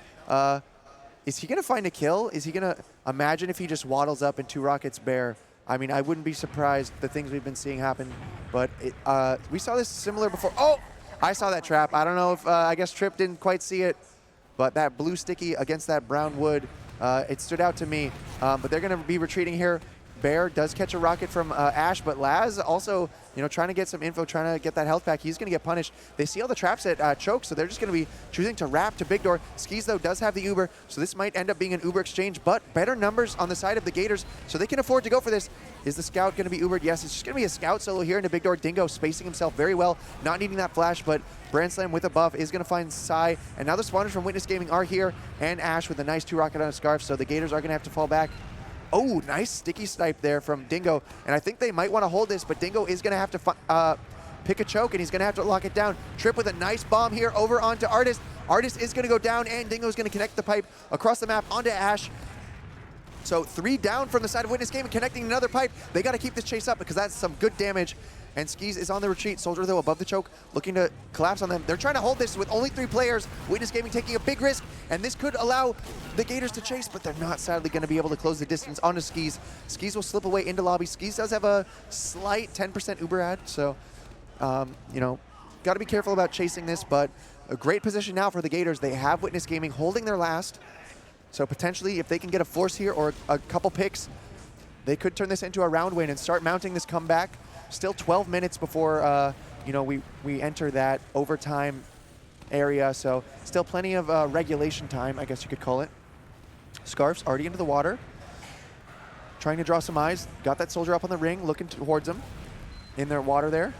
Is he gonna find a kill? Is he gonna, imagine if he just waddles up and 2 rockets Bear. I mean, I wouldn't be surprised the things we've been seeing happen, but we saw this similar before. Oh, I saw that trap. I don't know if, I guess Trip didn't quite see it, but that blue sticky against that brown wood, it stood out to me. But they're gonna be retreating here. Bear does catch a rocket from Ash, but Laz also, you know, trying to get some info, trying to get that health back. He's going to get punished. They see all the traps at Choke, so they're just going to be choosing to wrap to Big Door. Skis, though, does have the Uber, so this might end up being an Uber exchange, but better numbers on the side of the Gators, so they can afford to go for this. Is the Scout going to be Ubered? Yes, it's just going to be a Scout solo here into Big Door. Dingo spacing himself very well, not needing that flash, but Brand Slam with a buff is going to find Sai, and now the spawners from Witness Gaming are here, and Ash with a nice 2-rocket on a Scarf, so the Gators are going to have to fall back. Oh, nice sticky snipe there from Dingo. And I think they might want to hold this, but Dingo is going to have to pick a choke, and he's going to have to lock it down. Trip with a nice bomb here over onto Artist. Artist is going to go down, and Dingo is going to connect the pipe across the map onto Ash. So 3 down from the side of Witness Gaming, connecting another pipe. They got to keep this chase up because that's some good damage. And Skis is on the retreat. Soldier, though, above the choke, looking to collapse on them. They're trying to hold this with only 3 players. Witness Gaming taking a big risk, and this could allow the Gators to chase, but they're not sadly going to be able to close the distance onto Skis. Skis will slip away into lobby. Skis does have a slight 10% Uber ad, so, you know, got to be careful about chasing this, but a great position now for the Gators. They have Witness Gaming holding their last, so potentially if they can get a force here or a couple picks, they could turn this into a round win and start mounting this comeback. Still 12 minutes before, you know, we enter that overtime area, so still plenty of regulation time, I guess you could call it. Scarf's already into the water, trying to draw some eyes. Got that soldier up on the ring, looking towards him in their water there.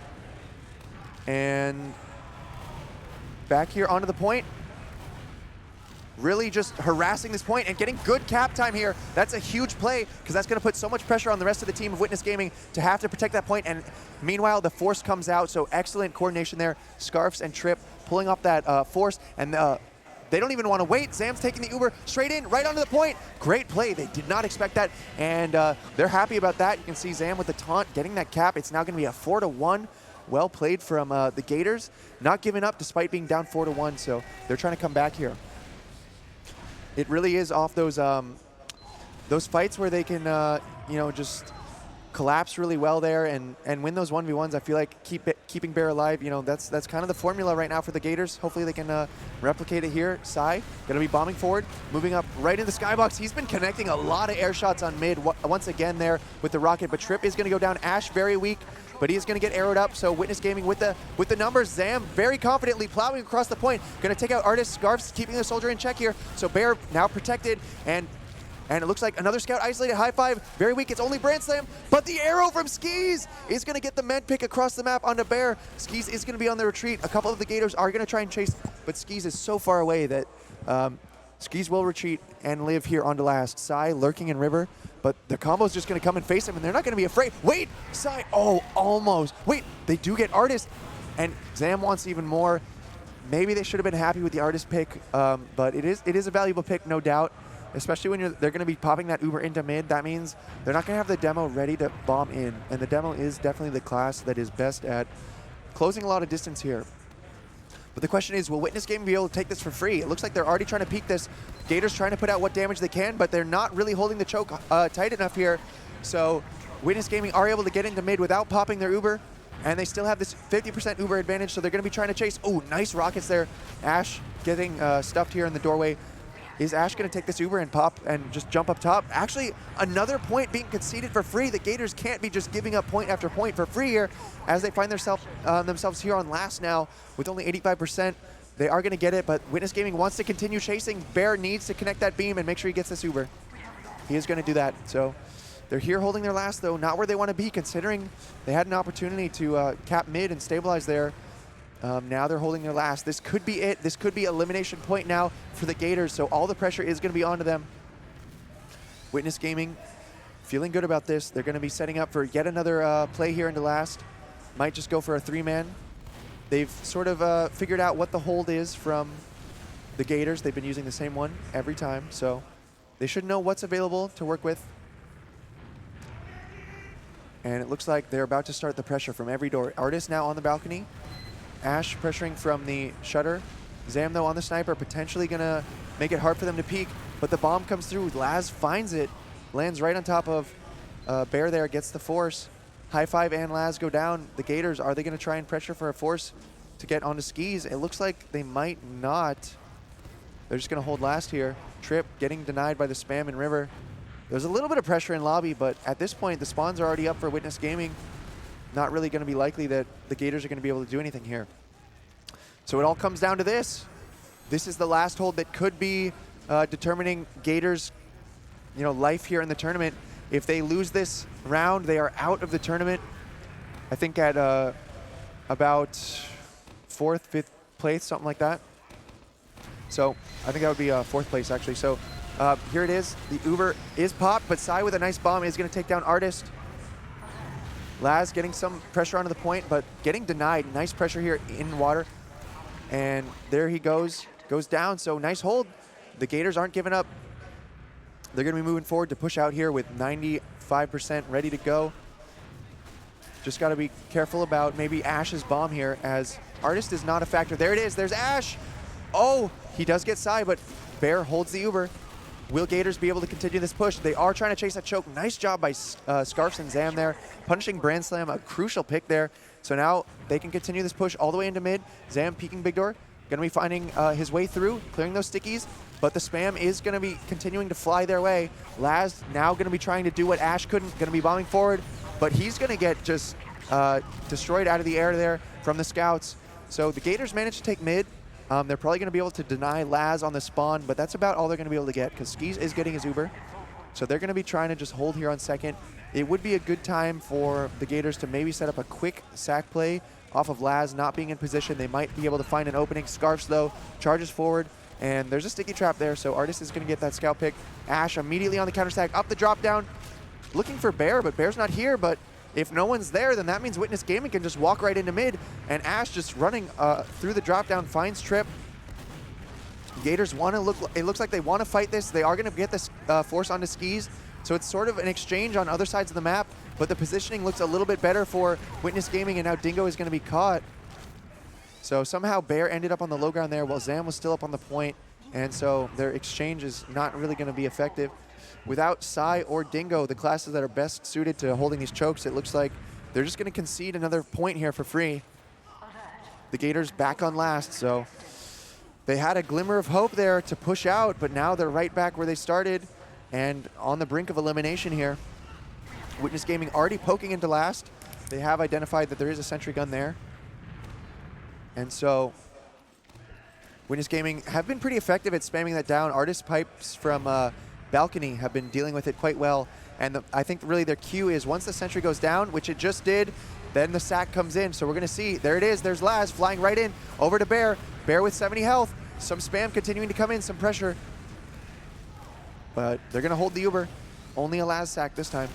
And back here onto the point. Really just harassing this point and getting good cap time here. That's a huge play because that's going to put so much pressure on the rest of the team of Witness Gaming to have to protect that point. And meanwhile, the force comes out, so excellent coordination there. Scarfs and Trip pulling up that force, and they don't even want to wait. Zam's taking the Uber straight in, right onto the point. Great play. They did not expect that, and they're happy about that. You can see Zam with the taunt getting that cap. It's now going to be a 4-1. Well played from the Gators, not giving up despite being down 4-1, so they're trying to come back here. It really is off those fights where they can, you know, just collapse really well there and win those 1v1s. I feel like keeping Bear alive, you know, that's kind of the formula right now for the Gators. Hopefully they can replicate it here. Sai going to be bombing forward, moving up right in the skybox. He's been connecting a lot of air shots on mid once again there with the rocket, but Trip is going to go down. Ash very weak, but he is going to get arrowed up. So Witness Gaming with the numbers. Zam very confidently plowing across the point, going to take out Artist. Scarfs keeping the soldier in check here. So Bear now protected, and it looks like another scout isolated. High five, very weak. It's only Brand Slam, but the arrow from Skis is going to get the med pick across the map onto Bear. Skis is going to be on the retreat. A couple of the Gators are going to try and chase, but Skis is so far away that Skis will retreat and live here onto last. Sai lurking in River, but the combo's just going to come and face him, and they're not going to be afraid. Wait, Sai, oh, almost. Wait, they do get Artist, and Zam wants even more. Maybe they should have been happy with the Artist pick, but it is a valuable pick, no doubt. Especially when they're going to be popping that Uber into mid. That means they're not going to have the demo ready to bomb in. And the demo is definitely the class that is best at closing a lot of distance here. But the question is, will Witness Gaming be able to take this for free? It looks like they're already trying to peek this. Gators trying to put out what damage they can, but they're not really holding the choke tight enough here. So Witness Gaming are able to get into mid without popping their Uber. And they still have this 50% Uber advantage, so they're going to be trying to chase. Oh, nice rockets there. Ash getting stuffed here in the doorway. Is Ash going to take this Uber and pop and just jump up top? Actually, another point being conceded for free. The Gators can't be just giving up point after point for free here as they find themselves here on last now with only 85%. They are going to get it, but Witness Gaming wants to continue chasing. Bear needs to connect that beam and make sure he gets this Uber. He is going to do that. So they're here holding their last, though. Not where they want to be, considering they had an opportunity to cap mid and stabilize there. Now they're holding their last. This could be it. This could be elimination point now for the Gators, so all the pressure is going to be onto them. Witness Gaming feeling good about this. They're going to be setting up for yet another play here into last. Might just go for a 3-man. They've sort of figured out what the hold is from the Gators. They've been using the same one every time, so they should know what's available to work with. And it looks like they're about to start the pressure from every door. Artist now on the balcony. Ash pressuring from the shutter. Zam, though, on the sniper, potentially going to make it hard for them to peek, but the bomb comes through. Laz finds it, lands right on top of Bear there, gets the force. High five and Laz go down. The Gators, are they going to try and pressure for a force to get onto Skis? It looks like they might not. They're just going to hold last here. Trip getting denied by the spam in River. There's a little bit of pressure in lobby, but at this point, the spawns are already up for Witness Gaming. Not really going to be likely that the Gators are going to be able to do anything here. So it all comes down to this. This is the last hold that could be determining Gators' life here in the tournament. If they lose this round, they are out of the tournament. I think at about 4th, 5th place, something like that. So I think that would be 4th place, actually. So here it is. The Uber is popped, but Sai with a nice bomb is going to take down Artist. Laz getting some pressure onto the point, but getting denied. Nice pressure here in water. And there he goes down. So nice hold. The Gators aren't giving up. They're going to be moving forward to push out here with 95% ready to go. Just got to be careful about maybe Ash's bomb here, as Artist is not a factor. There it is. There's Ash. Oh, he does get Sai, but Bear holds the Uber. Will Gators be able to continue this push? They are trying to chase that choke. Nice job by Scarfs and Zam there. Punishing Brand Slam, a crucial pick there. So now they can continue this push all the way into mid. Zam peeking Big Door. Going to be finding his way through, clearing those stickies. But the spam is going to be continuing to fly their way. Laz now going to be trying to do what Ash couldn't. Going to be bombing forward. But he's going to get just destroyed out of the air there from the scouts. So the Gators managed to take mid. They're probably going to be able to deny Laz on the spawn, but that's about all they're going to be able to get, because Skis is getting his Uber. So they're going to be trying to just hold here on second. It would be a good time for the Gators to maybe set up a quick sack play off of Laz not being in position. They might be able to find an opening. Scarfs, though, charges forward, and there's a sticky trap there, so Artist is going to get that scout pick. Ash immediately on the counter stack, up the drop down, looking for Bear, but Bear's not here. But if no one's there, then that means Witness Gaming can just walk right into mid, and Ash just running through the drop down finds Trip. Gators want to look, it looks like they want to fight this. They are going to get this force onto Skis. So it's sort of an exchange on other sides of the map. but the positioning looks a little bit better for Witness Gaming, and now Dingo is going to be caught. So somehow Bear ended up on the low ground there while Zam was still up on the point, and so their exchange is not really going to be effective. Without Sai or Dingo, the classes that are best suited to holding these chokes, it looks like they're just going to concede another point here for free. The Gators back on last, so they had a glimmer of hope there to push out, but now they're right back where they started and on the brink of elimination here. Witness Gaming already poking into last. They have identified that there is a sentry gun there. And so Witness Gaming have been pretty effective at spamming that down. Artist Pipes from Balcony have been dealing with it quite well. And I think really their cue is once the sentry goes down, which it just did, then the sack comes in. So we're going to see, there it is, there's Laz flying right in, over to Bear. Bear with 70 health. Some spam continuing to come in, some pressure. But they're going to hold the Uber. Only a Laz sack this time.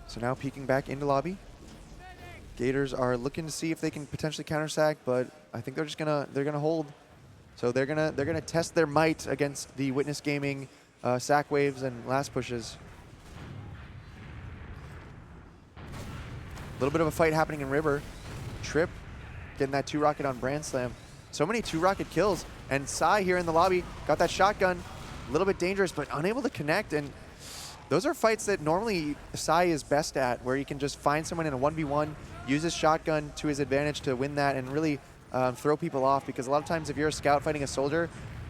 So now peeking back into lobby. Gators are looking to see if they can potentially counter sack, but I think they're just gonna hold. So they're gonna test their might against the Witness Gaming sack waves and last pushes. A little bit of a fight happening in River. Trip getting that 2-rocket on Brand Slam. So many 2-rocket kills, and Sai here in the lobby got that shotgun. A little bit dangerous, but unable to connect, and those are fights that normally Sai is best at, where he can just find someone in a 1v1, use his shotgun to his advantage to win that and really throw people off, because a lot of times if you're a scout fighting a soldier,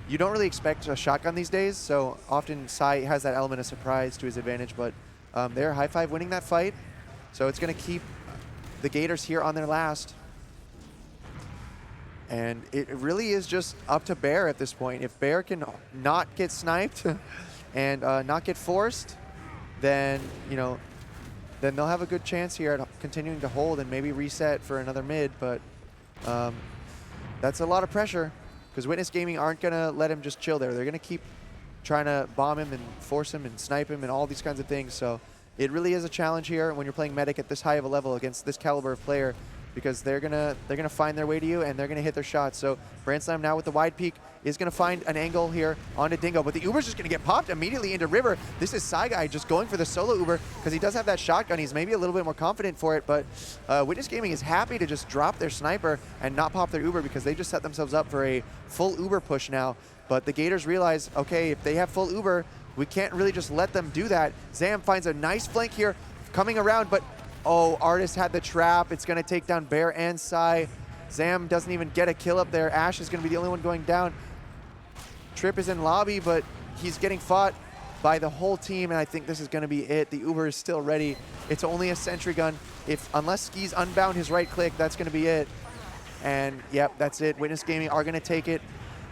you don't really expect a shotgun these days, so often Sai has that element of surprise to his advantage, but they're high five winning that fight, so it's going to keep the Gators here on their last. And it really is just up to Bear at this point. If Bear can not get sniped and not get forced, then then they'll have a good chance here at continuing to hold and maybe reset for another mid. But that's a lot of pressure because Witness Gaming aren't going to let him just chill there. They're going to keep trying to bomb him and force him and snipe him and all these kinds of things. So it really is a challenge here when you're playing Medic at this high of a level against this caliber of player, because they're gonna find their way to you and they're gonna hit their shots. So Brand Slam now with the wide peak is gonna find an angle here onto Dingo, but the Uber's just gonna get popped immediately into River. This is Sai Guy just going for the solo Uber because he does have that shotgun. He's maybe a little bit more confident for it, but Witness Gaming is happy to just drop their sniper and not pop their Uber because they just set themselves up for a full Uber push now. But the Gators realize, okay, if they have full Uber, we can't really just let them do that. Zam finds a nice flank here coming around, but oh, Artist had the trap. It's going to take down Bear and Sai. Zam doesn't even get a kill up there. Ash is going to be the only one going down. Trip is in lobby, but he's getting fought by the whole team, and I think this is going to be it. The Uber is still ready. It's only a sentry gun. Unless Ski's unbound his right click, that's going to be it. And yep, that's it. Witness Gaming are going to take it.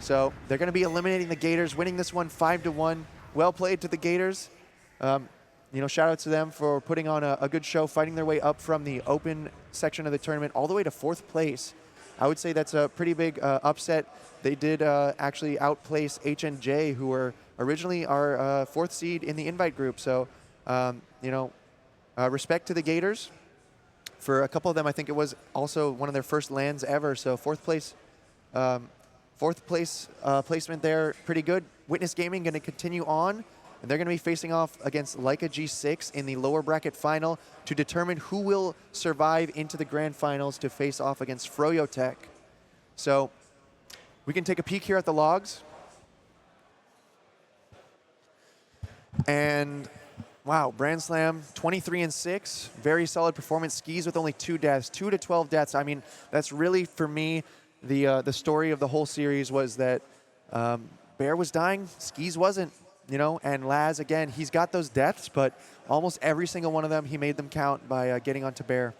So they're going to be eliminating the Gators, winning this one 5-1. Well played to the Gators. Shout out to them for putting on a good show, fighting their way up from the open section of the tournament all the way to 4th place. I would say that's a pretty big upset. They did actually outplace HNJ, who were originally our 4th seed in the invite group. So, respect to the Gators. For a couple of them, I think it was also one of their first LANs ever. So 4th place, placement there, pretty good. Witness Gaming going to continue on. And they're going to be facing off against Leica G6 in the lower bracket final to determine who will survive into the grand finals to face off against Froyo Tech. So we can take a peek here at the logs. And wow, Brand Slam 23-6, very solid performance. Skis with only 2 deaths, 2 to 12 deaths. I mean, that's really for me the story of the whole series was that Bear was dying, Skis wasn't. And Laz, again, he's got those deaths, but almost every single one of them, he made them count by getting onto Bear.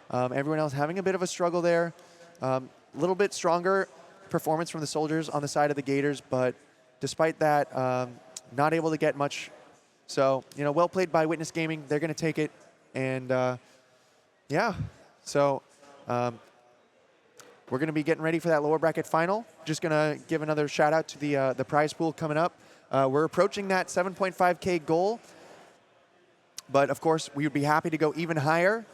Everyone else having a bit of a struggle there. A little bit stronger performance from the soldiers on the side of the Gators, but despite that, not able to get much. So, well played by Witness Gaming. They're going to take it. And, yeah. So, we're going to be getting ready for that lower bracket final. Just going to give another shout out to the prize pool coming up. We're approaching that 7.5K goal, but of course we would be happy to go even higher.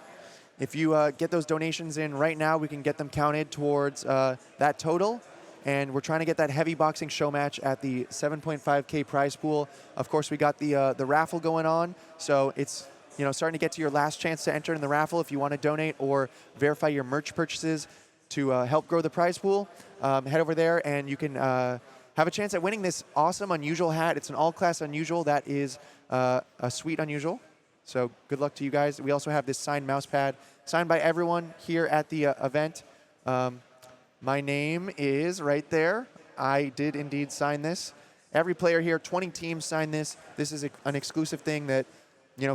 If you get those donations in right now, we can get them counted towards that total, and we're trying to get that heavy boxing show match at the 7.5K prize pool. Of course, we got the raffle going on, so it's starting to get to your last chance to enter in the raffle if you want to donate or verify your merch purchases to help grow the prize pool. Head over there, and you can have a chance at winning this awesome Unusual hat. It's an all-class Unusual that is a sweet Unusual. So good luck to you guys. We also have this signed mouse pad, signed by everyone here at the event. My name is right there. I did indeed sign this. Every player here, 20 teams signed this. This is an exclusive thing that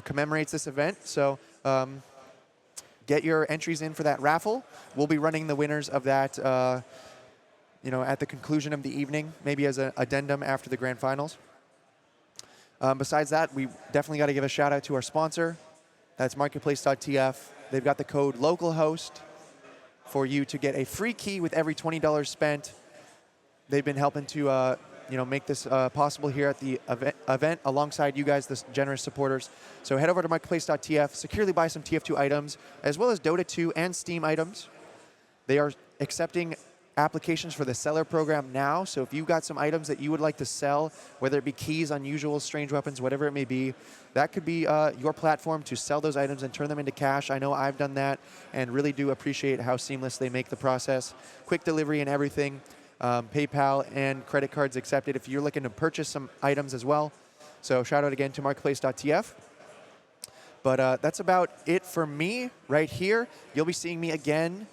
commemorates this event. So get your entries in for that raffle. We'll be running the winners of that at the conclusion of the evening, maybe as an addendum after the grand finals. Besides that, we definitely got to give a shout out to our sponsor. That's marketplace.tf. They've got the code Localhost for you to get a free key with every $20 spent. They've been helping to make this possible here at the event alongside you guys, the generous supporters. So head over to marketplace.tf, securely buy some TF2 items, as well as Dota 2 and Steam items. They are accepting applications for the seller program now. So if you've got some items that you would like to sell, whether it be keys, unusual, strange weapons, whatever it may be, that could be your platform to sell those items and turn them into cash. I know I've done that and really do appreciate how seamless they make the process. Quick delivery and everything. PayPal and credit cards accepted if you're looking to purchase some items as well. So shout out again to marketplace.tf. But that's about it for me right here. You'll be seeing me again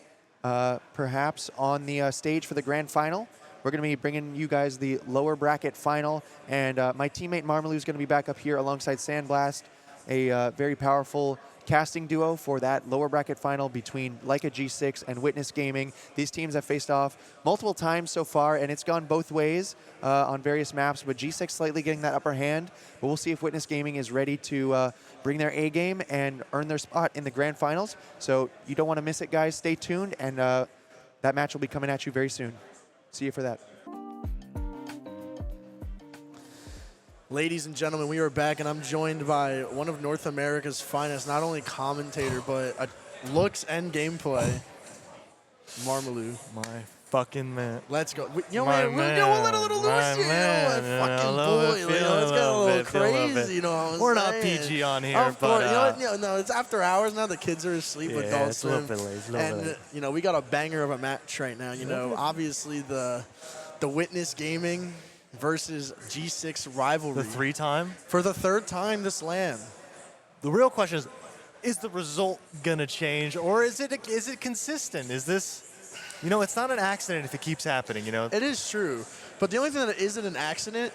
perhaps on the stage for the grand final. We're going to be bringing you guys the lower bracket final, and my teammate Marmaloo is going to be back up here alongside Sandblast, a very powerful casting duo for that lower bracket final between Leica G6 and Witness Gaming. These teams have faced off multiple times so far, and it's gone both ways on various maps, but G6 slightly getting that upper hand. But we'll see if Witness Gaming is ready to bring their A game and earn their spot in the grand finals. So you don't want to miss it, guys. Stay tuned, and that match will be coming at you very soon. See you for that. Ladies and gentlemen, we are back, and I'm joined by one of North America's finest, not only commentator, but looks and gameplay, Marmaloo. My fucking man. Let's go. We'll My let a little loose my here. man. That fucking Yeah, boy. Let's get a little crazy. We're not PG on here, Of course. but No, it's after hours now. The kids are asleep. yeah, Adult it's a little Swim. bit late. It's a little bit late. We got a banger of a match right now. Obviously the Witness Gaming versus G6 rivalry. The 3-time. For the third time this LAN. The real question is the result gonna change, or is it consistent? Is this, it's not an accident if it keeps happening. It is true, but the only thing that isn't an accident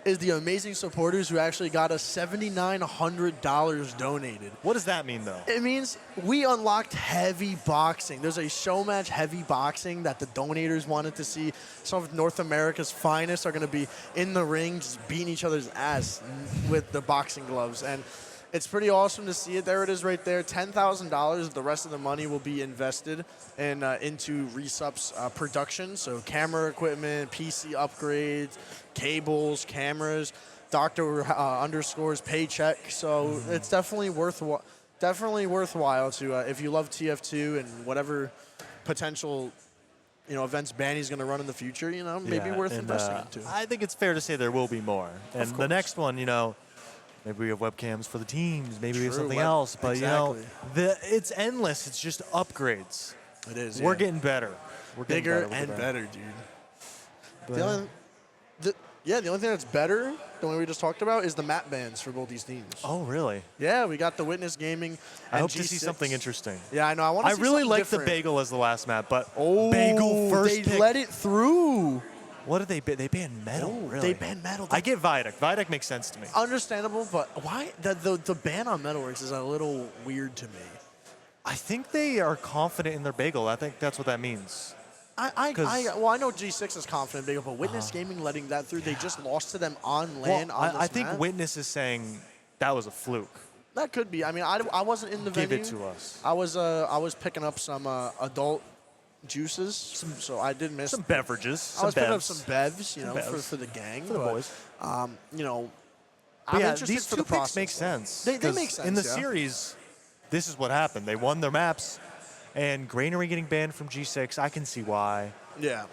is the amazing supporters who actually got us $7,900 donated. What does that mean, though? It means we unlocked heavy boxing. There's a show match heavy boxing that the donators wanted to see. Some of North America's finest are going to be in the ring just beating each other's ass with the boxing gloves. And it's pretty awesome to see it. There it is right there. $10,000. The rest of the money will be invested into RESUP's production. So camera equipment, PC upgrades, cables, cameras, Dr. _'s paycheck. So it's definitely worthwhile to, if you love TF2 and whatever potential events Banny's going to run in the future, maybe worth investing into. I think it's fair to say there will be more. And the next one, maybe we have webcams for the teams. Maybe we have something else. But, exactly. It's endless. It's just upgrades. It is. We're getting better. We're getting bigger better. and better, dude. But, The only thing that's better than what we just talked about is the map bans for both these teams. oh, really? Yeah, we got the Witness Gaming. I and hope to see G6. something interesting. Yeah, I know. I really like the different. bagel as the last map, but Bagel first they pick. let it through. What did they ban? They banned metal, really? They banned metal. I get Vidic. Vidic makes sense to me. Understandable, but why? The ban on Metalworks is a little weird to me. I think they are confident in their bagel. I think that's what that means. I know G6 is confident in Bagel, but Witness Gaming letting that through, they just lost to them on LAN. I think Witness is saying that was a fluke. That could be. I mean, I wasn't in the Give venue. it to us. I was picking up some adult juices, so I did miss Some beverages. I was some picking up bevs. some bevs, Some bevs. for the gang, For the boys. I'm But yeah, interested these for two the picks process. make sense. They 'cause make sense in the yeah. series. This is what happened. They won their maps, and Granary getting banned from G6. I can see why. Yeah.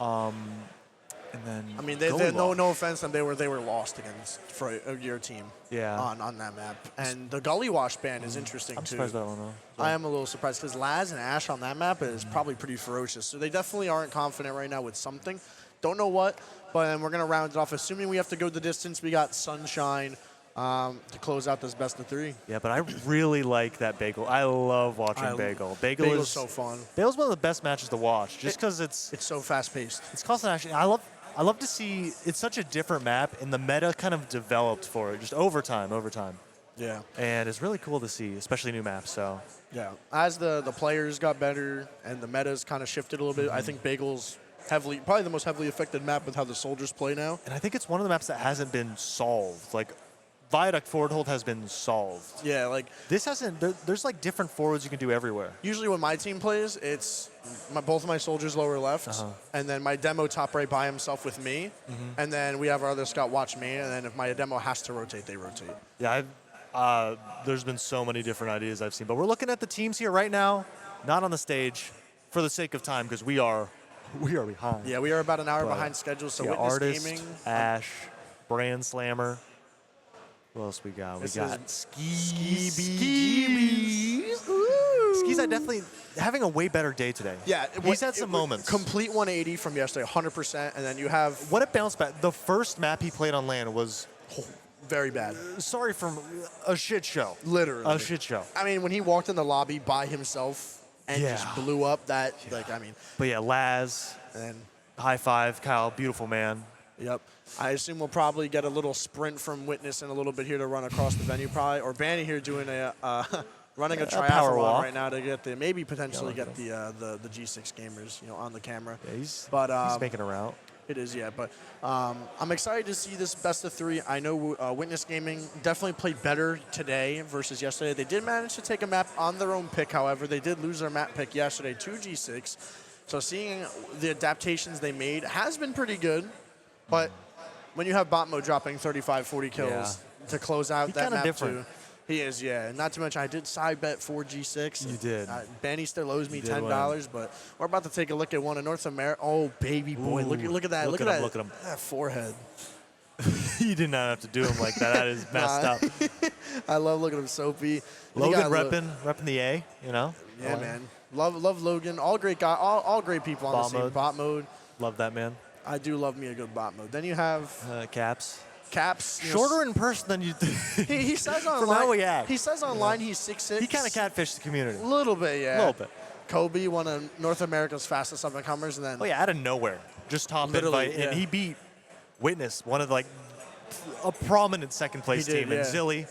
And then I mean, goalie no wash. offense, and they were lost against for your team. Yeah. On that map, and the gully wash ban is interesting I'm too. surprised by that one though. I am a little surprised because Laz and Ash on that map is probably pretty ferocious. So they definitely aren't confident right now with something. Don't know what, but then we're gonna round it off. Assuming we have to go the distance, we got Sunshine to close out this best of 3. Yeah, but I really like that Bagel. I love watching Bagel. Bagel's is so fun. Bagel's one of the best matches to watch, just because It's so fast paced. it's constant action. I love to see it's such a different map, and the meta kind of developed for it just over time. Yeah. And it's really cool to see, especially new maps. So Yeah. As the players got better and the metas kind of shifted a little bit, I think Bagel's probably the most heavily affected map with how the soldiers play now. and I think it's one of the maps that hasn't been solved. Like Viaduct forward hold has been solved. Yeah, like This hasn't. There's like different forwards you can do everywhere. usually when my team plays, it's both of my soldiers lower left, and then my demo top right by himself with me, and then we have our other scout watch me, and then if my demo has to rotate, they rotate. Yeah, there's been so many different ideas I've seen, but we're looking at the teams here right now, not on the stage, for the sake of time, because we are behind. Yeah, we are about an hour But, behind schedule, so yeah, Witness Artist, Gaming. Ash, Brand Slammer. What else we got? This We got is Ski. Skis, I definitely having a way better day today. Yeah, he's had some moments. Complete 180 from yesterday, 100%, and then you have What a bounce back. The first map he played on LAN was, very bad, sorry, from a shit show. literally. A shit show. I mean, when he walked in the lobby by himself and Yeah. just blew up, that like I mean, But yeah, Laz, and high five, Kyle, beautiful man. yep. I assume we'll probably get a little sprint from Witness in a little bit here to run across the venue, probably, or Banny here doing a running a power triathlon walk. right now to get maybe potentially get the G6 gamers on the camera. Yeah, he's But making a route. it is, yeah. But I'm excited to see this best of 3. I know Witness Gaming definitely played better today versus yesterday. They did manage to take a map on their own pick, however. They did lose their map pick yesterday to G6. So seeing the adaptations they made has been pretty good. But when you have bot mode dropping 35, 40 kills to close out He's that kinda map different. too. He is, yeah. Not to mention, I did side bet for G6. You did. Banny still owes me You did $10, but we're about to take a look at one in North America. Oh, baby boy, look at that. Look Look at at him, that. look at him. That forehead. You did not have to do him like that. That is messed up. I love looking at him, Soapy. Logan repping the A, you know? Yeah, man. Love Logan. All great guy. All great people on Bot the scene. mode. Bot mode. Love that man. I do love me a good bot mode. Then you have Caps. Caps. Shorter in person than you think. He says online. From how we act. He says online he's 6'6". He kind of catfished the community. A little bit, yeah. A little bit. Kobe, one of North America's fastest up-and-comers, and then Oh, yeah, out of nowhere. Just top Literally, invite. yeah. And he beat Witness, one of like a prominent second place He did, team. yeah. And Zilly.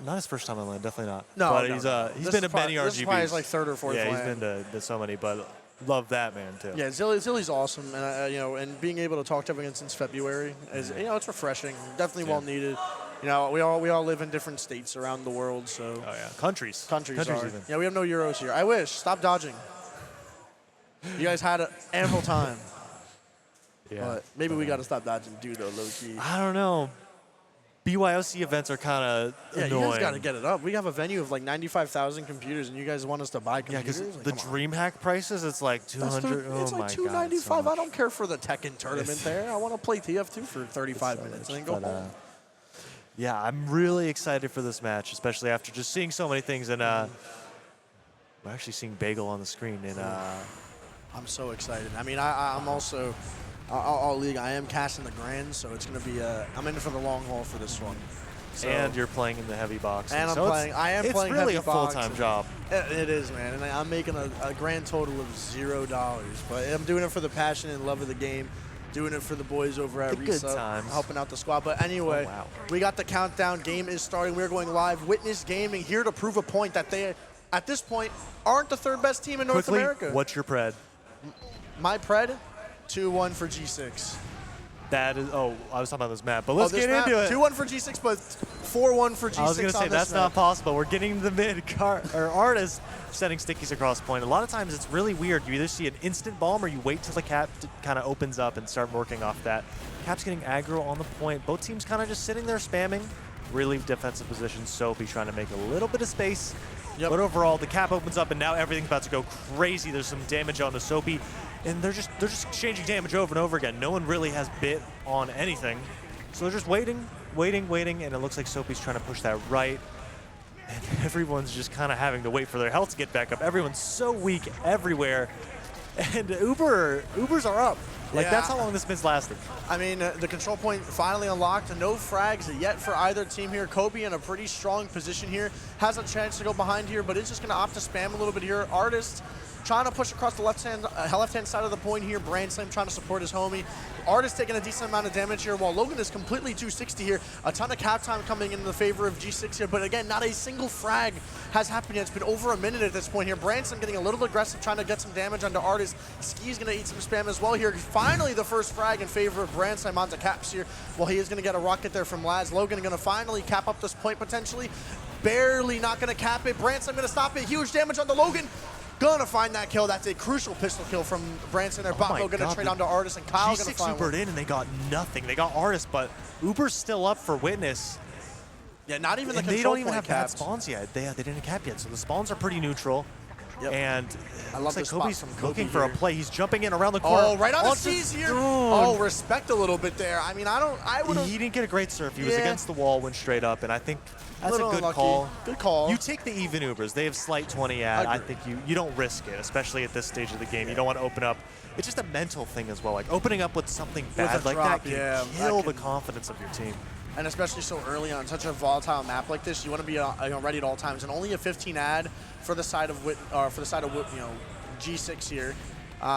Not his first time on LAN, definitely not. No, but no, he's no. he's This been is to many probably- RGBs. This is probably his like third or fourth Yeah, LAN. he's been to so many, but love that man too. Yeah, Zilly's awesome, and and being able to talk to him again since February is it's refreshing, definitely well needed. We all live in different states around the world, so Oh yeah, countries are. even. Yeah, we have no Euros here. I wish. Stop dodging. You guys had ample time, Yeah. but maybe we got to stop dodging, too, though, low key. I don't know. BYOC events are kind of Yeah, annoying. you guys got to get it up. We have a venue of like 95,000 computers, and you guys want us to buy Yeah, computers? because Like, the come on. DreamHack prices, it's like That's 200. it's oh like my $295. god. it's so I much. don't care for the Tekken tournament there. I want to play TF2 for 35 minutes and then go But, home. yeah, I'm really excited for this match, especially after just seeing so many things. And we're actually seeing Bagel on the screen. And I'm so excited. I mean, I'm also all league. I am casting the grand, so it's going to be. I'm in for the long haul for this one. So, and you're playing in the heavy box. And I'm so playing. I am it's playing really heavy a box. full-time job. It is, man, and I'm making a grand total of $0. But I'm doing it for the passion and love of the game. Doing it for the boys over at The good RESUP, times. helping out the squad. But anyway, Oh, wow. we got the countdown. Game is starting. We're going live. Witness Gaming here to prove a point that they, at this point, aren't the third best team in North Quickly, America. what's your pred? My pred? 2-1 for G6. That is. Oh, I was talking about this map, but let's this get map, into it. 2-1 for G6, but 4-1 for G6 I was going to say on that's this not map. possible. We're getting to the mid or artist setting stickies across point. A lot of times it's really weird. You either see an instant bomb or you wait till the cap kind of opens up and start working off that. Cap's getting aggro on the point. Both teams kind of just sitting there spamming. Really defensive position. Soapy trying to make a little bit of space. But overall, the cap opens up, and now everything's about to go crazy. There's some damage on the Soapy, and they're just exchanging damage over and over again. No one really has bit on anything. So they're just waiting, and it looks like Soapy's trying to push that right. And everyone's just kind of having to wait for their health to get back up. Everyone's so weak everywhere. And Ubers are up. Like, that's how long this bit's lasted. I mean, the control point finally unlocked. No frags yet for either team here. Kobe in a pretty strong position here. Has a chance to go behind here, but is just going to opt to spam a little bit here. Artist trying to push across the left-hand side of the point here. Brandslam trying to support his homie. Artist taking a decent amount of damage here, while Logan is completely 260 here. A ton of cap time coming in the favor of G6 here, but again, not a single frag has happened yet. It's been over a minute at this point here. Brandslam getting a little aggressive, trying to get some damage onto Artist. Ski's going to eat some spam as well here. Finally, the first frag in favor of Brandslam onto Caps here, while he is going to get a rocket there from Laz. Logan going to finally cap up this point potentially. Barely not going to cap it. Brandslam going to stop it. Huge damage onto Logan. Gonna find that kill. That's a crucial pistol kill from Branson there. Botmo gonna trade onto Artist, and Kyle gonna find G6 Ubered in, and they got nothing. They got Artist, but Uber's still up for Witness. Yeah, not even the control point. They don't even have caps. bad spawns yet. They didn't cap yet, so the spawns are pretty neutral. And I love like this Kobe's spot from Kobe looking for here. a play. He's jumping in around the corner. Oh, right on the C's here. Oh, respect a little bit there. I mean, I would have. He didn't get a great surf. He was against the wall, went straight up, and I think that's a good unlucky. call. Good call. You take the even Ubers. They have slight 20 ad. I think you don't risk it, especially at this stage of the game. You don't want to open up. It's just a mental thing as well. Like opening up with something bad like drop, that can kill the confidence of your team. And especially so early on such a volatile map like this, you want to be ready at all times. And only a 15 ad for the side of G6 here.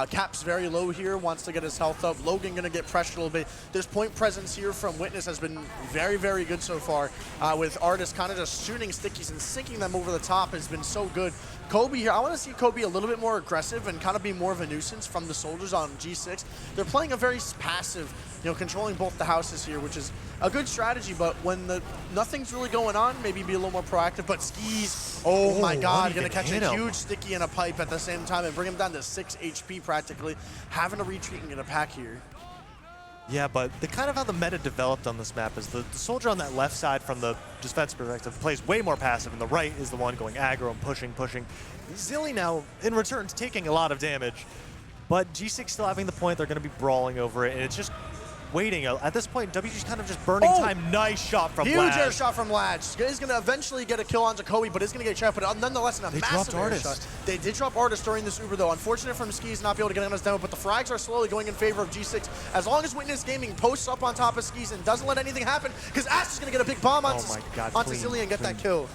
Cap's very low here, wants to get his health up. Logan going to get pressured a little bit. This point presence here from Witness has been very, very good so far, with Artist kind of just shooting stickies and sinking them over the top has been so good. Kobe here, I want to see Kobe a little bit more aggressive and kind of be more of a nuisance from the soldiers on G6. They're playing a very passive, controlling both the houses here, which is a good strategy, but when nothing's really going on, maybe be a little more proactive. But Skis, oh my God, going to catch a huge sticky in a pipe at the same time and bring him down to 6 HP practically, having to retreat and get a pack here. Yeah, but the kind of how the meta developed on this map is the soldier on that left side from the defense perspective plays way more passive, and the right is the one going aggro and pushing. Zilly now, in return, is taking a lot of damage, but G6 still having the point. They're going to be brawling over it, and it's just waiting. At this point, WG's kind of just burning time. Nice shot from Huge Laz. air shot from Laz. He's going to eventually get a kill onto Kobe, but is going to get trapped. But nonetheless, a massive air shot. They did drop Artist during this Uber, though. Unfortunate from Skis not be able to get on his demo, but the frags are slowly going in favor of G6. As long as Witness Gaming posts up on top of Skis and doesn't let anything happen, because Ash is going to get a big bomb onto Zilly and get that kill.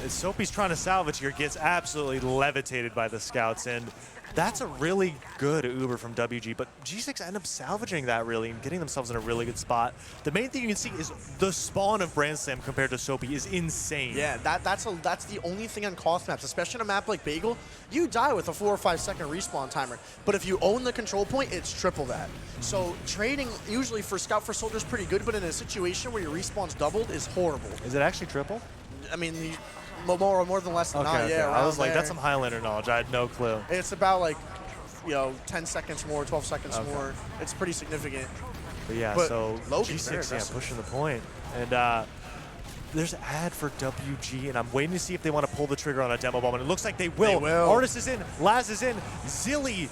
Soapy's trying to salvage here, gets absolutely levitated by the scouts, and that's a really good Uber from WG, but G6 end up salvaging that really and getting themselves in a really good spot. The main thing you can see is the spawn of Brandslam compared to Soapy is insane. Yeah, that's the only thing on cost maps, especially on a map like Bagel. You die with a 4 or 5 second respawn timer, but if you own the control point, it's triple that. So trading usually for Scout for Soldier is pretty good, but in a situation where your respawn's doubled is horrible. Is it actually triple? I mean, more than less than not, yeah. I was like, there. that's some Highlander knowledge. I had no clue. It's about like, 10 seconds more, 12 seconds more. It's pretty significant. But yeah, so G6 pushing the point. And there's an ad for WG, and I'm waiting to see if they want to pull the trigger on a demo bomb, and it looks like they will. Artist is in, Laz is in, Zilly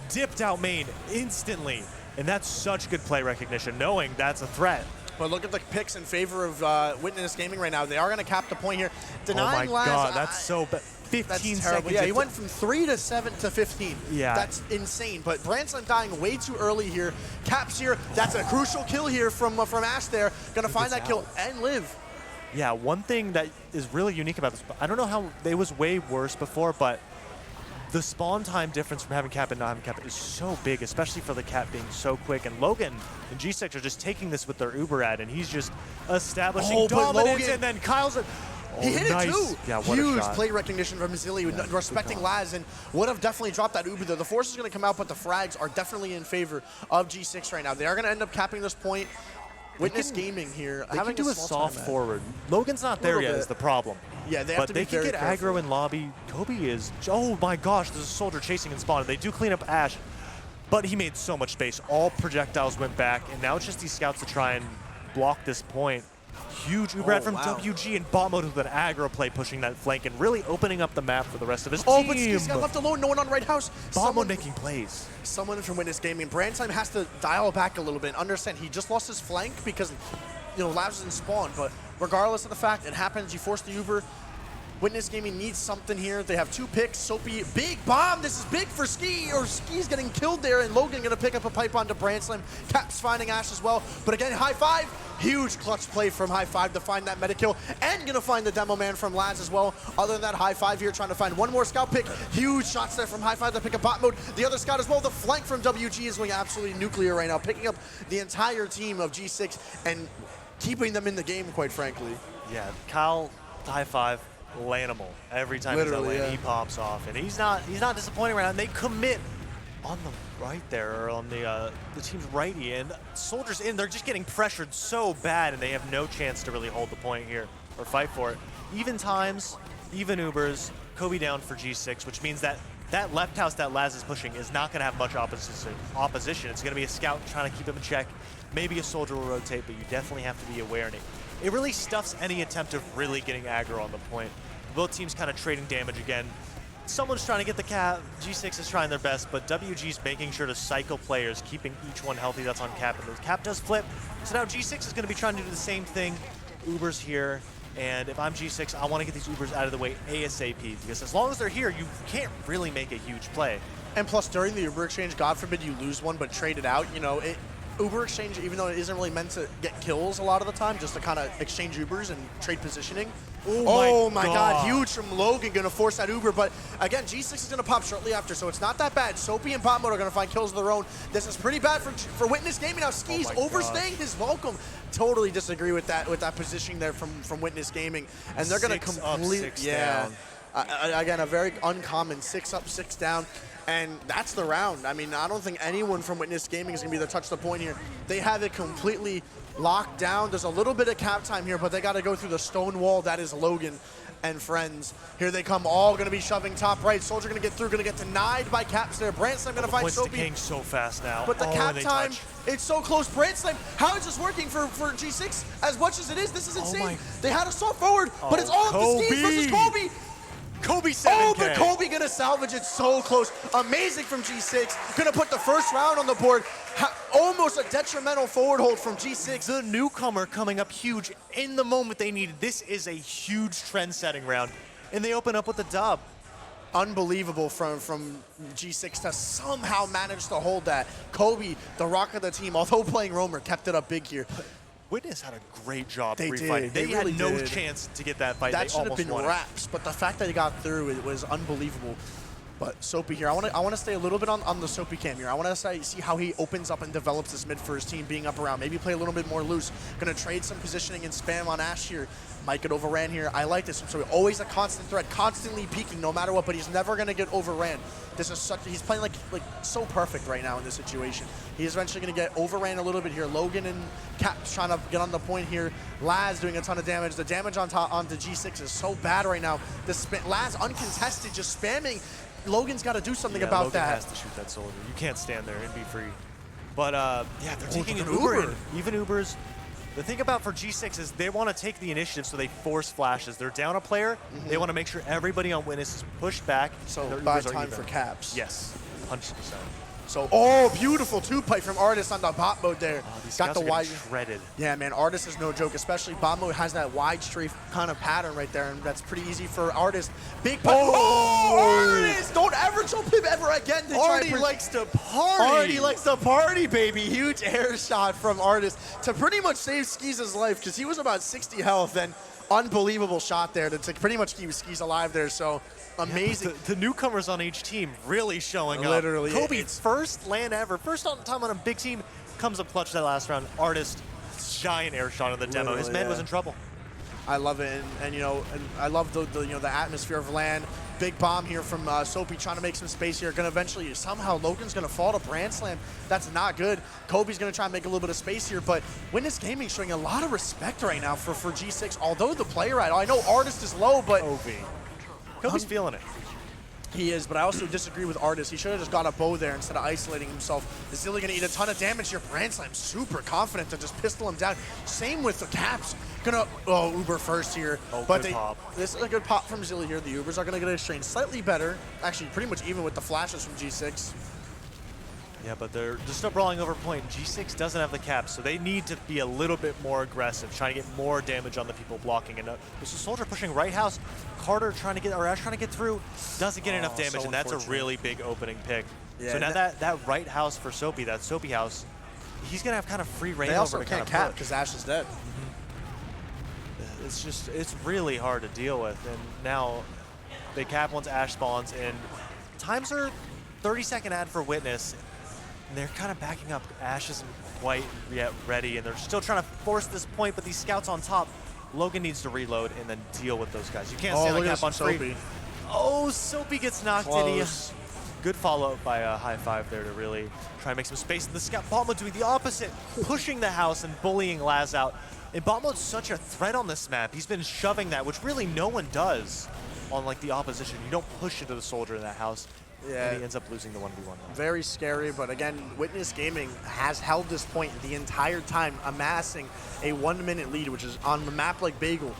dipped out main instantly. And that's such good play recognition, knowing that's a threat. But look at the picks in favor of Witness Gaming right now. They are going to cap the point here. Denying Laz. Oh my God, Laz, that's so bad. 15 seconds. Yeah, he went from 3 to 7 to 15. Yeah. That's insane. But Branson dying way too early here. Caps here. That's a crucial kill here from Ash there. Going to find that kill and live. Yeah, one thing that is really unique about this, I don't know how, it was way worse before, but the spawn time difference from having cap and not having cap is so big, especially for the cap being so quick. And Logan and G6 are just taking this with their Uber ad, and he's just establishing dominance, and then Kyle's... He hit it too. Yeah, what huge a shot. play recognition from Zilly, respecting Laz, and would have definitely dropped that Uber there. The force is going to come out, but the frags are definitely in favor of G6 right now. They are going to end up capping this point. Witness Gaming here. They can do a soft forward. Logan's not there yet is the problem. Yeah, they have to be very But they can get aggro in lobby. Kobe is, oh my gosh, there's a soldier chasing and spawning. They do clean up Ash, but he made so much space. All projectiles went back, and now it's just these scouts to try and block this point. Huge Uber from wow. WG and bot mode with an aggro play pushing that flank and really opening up the map for the rest of his Oh, team. but Skis got left alone, no one on right house. Bot mode making plays. Someone from Witness Gaming, Brandtime has to dial back a little bit and understand he just lost his flank because, Labs didn't spawn, but regardless of the fact, it happens, you force the Uber. Witness Gaming needs something here. They have 2 picks. Soapy, big bomb. This is big for Ski, or Ski's getting killed there, and Logan gonna pick up a pipe onto Brandslam. Caps finding Ash as well. But again, High Five. Huge clutch play from High Five to find that meta kill, and gonna find the demo man from Laz as well. Other than that, High Five here trying to find one more scout pick. Huge shots there from High Five to pick up bot mode. The other scout as well. The flank from WG is going absolutely nuclear right now, picking up the entire team of G6 and keeping them in the game, quite frankly. Yeah, Kyle, High Five, Lanimal. Every time Literally, he's on lane, yeah. he pops off, and he's not disappointing right now. And they commit on the right there, or on the team's righty, and Soldiers in. They're just getting pressured so bad, and they have no chance to really hold the point here or fight for it. Even times, even Ubers. Kobe down for G6, which means that that left house that Laz is pushing is not going to have much opposition. It's going to be a scout trying to keep him in check. Maybe a soldier will rotate, but you definitely have to be aware. And it really stuffs any attempt of really getting aggro on the point. Both teams kind of trading damage again. Someone's trying to get the cap. G6 is trying their best, but WG's making sure to cycle players, keeping each one healthy that's on cap. And the cap does flip. So now G6 is going to be trying to do the same thing. Uber's here. And if I'm G6, I want to get these Ubers out of the way ASAP, because as long as they're here, you can't really make a huge play. And plus, during the Uber exchange, God forbid you lose one, but trade it out, Uber exchange, even though it isn't really meant to get kills a lot of the time, just to kind of exchange Ubers and trade positioning. Oh my God, huge from Logan, gonna force that Uber, but again, G6 is gonna pop shortly after, so it's not that bad. Soapy and Bot Mode are gonna find kills of their own. This is pretty bad for Witness Gaming. Now Ski's overstaying his welcome. Totally disagree with that positioning there from Witness Gaming, and they're gonna completely, again, a very uncommon 6 up, 6 down. And that's the round. I mean, I don't think anyone from Witness Gaming is going to be able to touch the point here. They have it completely locked down. There's a little bit of cap time here, but they got to go through the stone wall that is Logan and friends. Here they come, all going to be shoving top right. Soldier going to get through, going to get denied by Caps there. Brandslam going to find Soapy. Decaying so fast now. But the cap time, it's so close. Brandslam, how is this working for G6? As much as it is, this is insane. They had a soft forward, but it's all up to Skis versus Kobe. Kobe 7K. Oh, but Kobe gonna salvage it so close. Amazing from G6. Gonna put the first round on the board. Almost a detrimental forward hold from G6. The newcomer coming up huge in the moment they needed. This is a huge trend-setting round, and they open up with the dub. Unbelievable from G6 to somehow manage to hold that. Kobe, the rock of the team, although playing Roamer, kept it up big here. Witness had a great job They refighting. did. They really had no did. chance to get that fight. That they should have almost been won it. wraps, but the fact that he got through, it was unbelievable. But Soapy here, I want to stay a little bit on the Soapy cam here. I want to see how he opens up and develops this mid for his team, being up around. Maybe play a little bit more loose. Going to trade some positioning and spam on Ash here. Might get overran here. I like this. So always a constant threat, constantly peeking no matter what, but he's never going to get overran. This is he's playing like so perfect right now in this situation. He's eventually going to get overran a little bit here. Logan and Caps trying to get on the point here. Laz doing a ton of damage. The damage onto G6 is so bad right now. Laz uncontested, just spamming. Logan's got to do something about Logan that. has to shoot that soldier. You can't stand there and be free. But yeah, they're taking an Uber. Uber. Even Ubers. The thing about for G6 is they want to take the initiative, so they force flashes. They're down a player. They want to make sure everybody on Witness is pushed back. So their buy Ubers are time even. for Caps. Yes, 100%. So, beautiful two-pipe from Artist on the bot mode there. These Got the scouts are wide. getting shredded. Yeah, man, Artist is no joke, especially bot mode has that wide strafe kind of pattern right there, and that's pretty easy for Artist. Big pipe. Oh, Artist! Don't ever jump him ever again. Artie likes to party. Artie likes to party, baby. Huge air shot from Artist to pretty much save Skis' life, because he was about 60 health, and unbelievable shot there to pretty much keep Skis alive there. So amazing. Yeah, the newcomers on each team really showing up. Literally. Kobe's first LAN ever. First time on a big team. Comes up clutch that last round. Artist, giant air shot on the demo. Literally, His man was in trouble. I love it, and I love the atmosphere of LAN. Big bomb here from Soapy trying to make some space here. Gonna eventually, somehow Logan's gonna fall to Brandslam. That's not good. Kobe's gonna try and make a little bit of space here, but Witness Gaming showing a lot of respect right now for G6. Although the player, I know Artist is low, but Kobe's feeling it. He is, but I also disagree with Artis. He should have just got a bow there instead of isolating himself. Is Zilly going to eat a ton of damage here? Brandslam super confident to just pistol him down. Same with the Caps. Gonna Uber first here. Oh, but good pop. This is a good pop from Zilly here. The Ubers are going to get exchanged slightly better. Actually, pretty much even with the flashes from G6. Yeah, but they're still brawling over point. G6 doesn't have the caps, so they need to be a little bit more aggressive, trying to get more damage on the people blocking. And there's a soldier pushing right house. Carter trying to get, or Ash trying to get through, doesn't get enough damage, so and that's a unfortunate. really big opening pick. Yeah, so now that right house for Soapy, that Soapy house, he's gonna have kind of free reign They also over to can't kind cap of because Ash is dead. it's really hard to deal with. And now they cap once Ash spawns, and times are 30-second ad for Witness. And they're kind of backing up. Ash isn't quite yet ready, and they're still trying to force this point, but these scouts on top, Logan needs to reload and then deal with those guys. You can't stay on the cap on free. Soapy. Oh, Soapy gets knocked Close. in. Good follow-up by a high five there to really try and make some space. And the scout bot mode doing the opposite, pushing the house and bullying Laz out. And bot mode's such a threat on this map. He's been shoving that, which really no one does on like the opposition. You don't push into the soldier in that house. Yeah. And he ends up losing the 1v1. Very scary, but again, Witness Gaming has held this point the entire time, amassing a 1-minute lead, which is on a map like Bagel.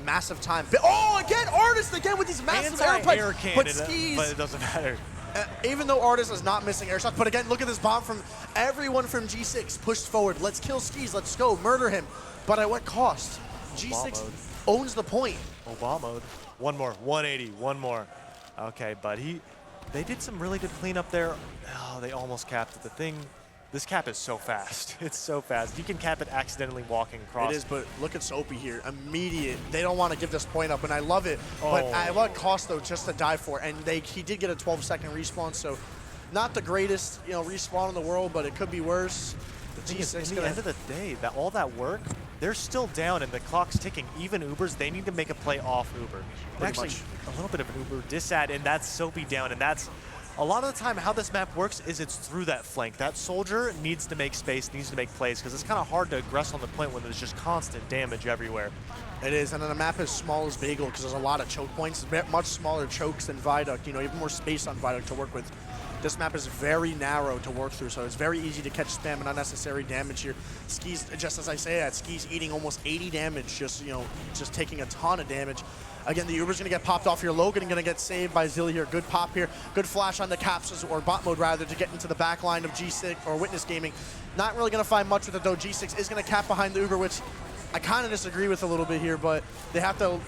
Massive time. Oh, again, Artist again with these massive air pipes. But Skis, but it doesn't matter. even though Artist is not missing air shots, but again, look at this bomb from everyone from G6 pushed forward. Let's kill Skis, let's go, murder him. But at what cost? G6 owns the point. Oh, bot mode. One more, 180, one more. Okay, but they did some really good cleanup there. Oh, they almost capped it. The thing, this cap is so fast. It's so fast. You can cap it accidentally walking across. It is, but look at Soapy here. Immediate. They don't want to give this point up, and I love it. But at what cost, though, just to die for? And he did get a 12-second respawn, so not the greatest respawn in the world, but it could be worse. The thing is, in the end of the day, all that work, they're still down and the clock's ticking. Even Ubers, they need to make a play off Uber. Actually, a little bit of an Uber disad, and that's Soapy down. And that's a lot of the time how this map works is it's through that flank. That soldier needs to make space, needs to make plays, because it's kind of hard to aggress on the point when there's just constant damage everywhere. It is, and on a map as small as Bagel, because there's a lot of choke points, much smaller chokes than Viaduct, even more space on Viaduct to work with. This map is very narrow to work through, so it's very easy to catch spam and unnecessary damage here. Skis, just as I say that, Skis eating almost 80 damage, just taking a ton of damage. Again, the Uber's gonna get popped off here. Logan gonna get saved by Zilly here. Good pop here. Good flash on the Caps, or bot mode rather, to get into the back line of G6, or Witness Gaming. Not really gonna find much with it though. G6 is gonna cap behind the Uber, which I kind of disagree with a little bit here, but they have to,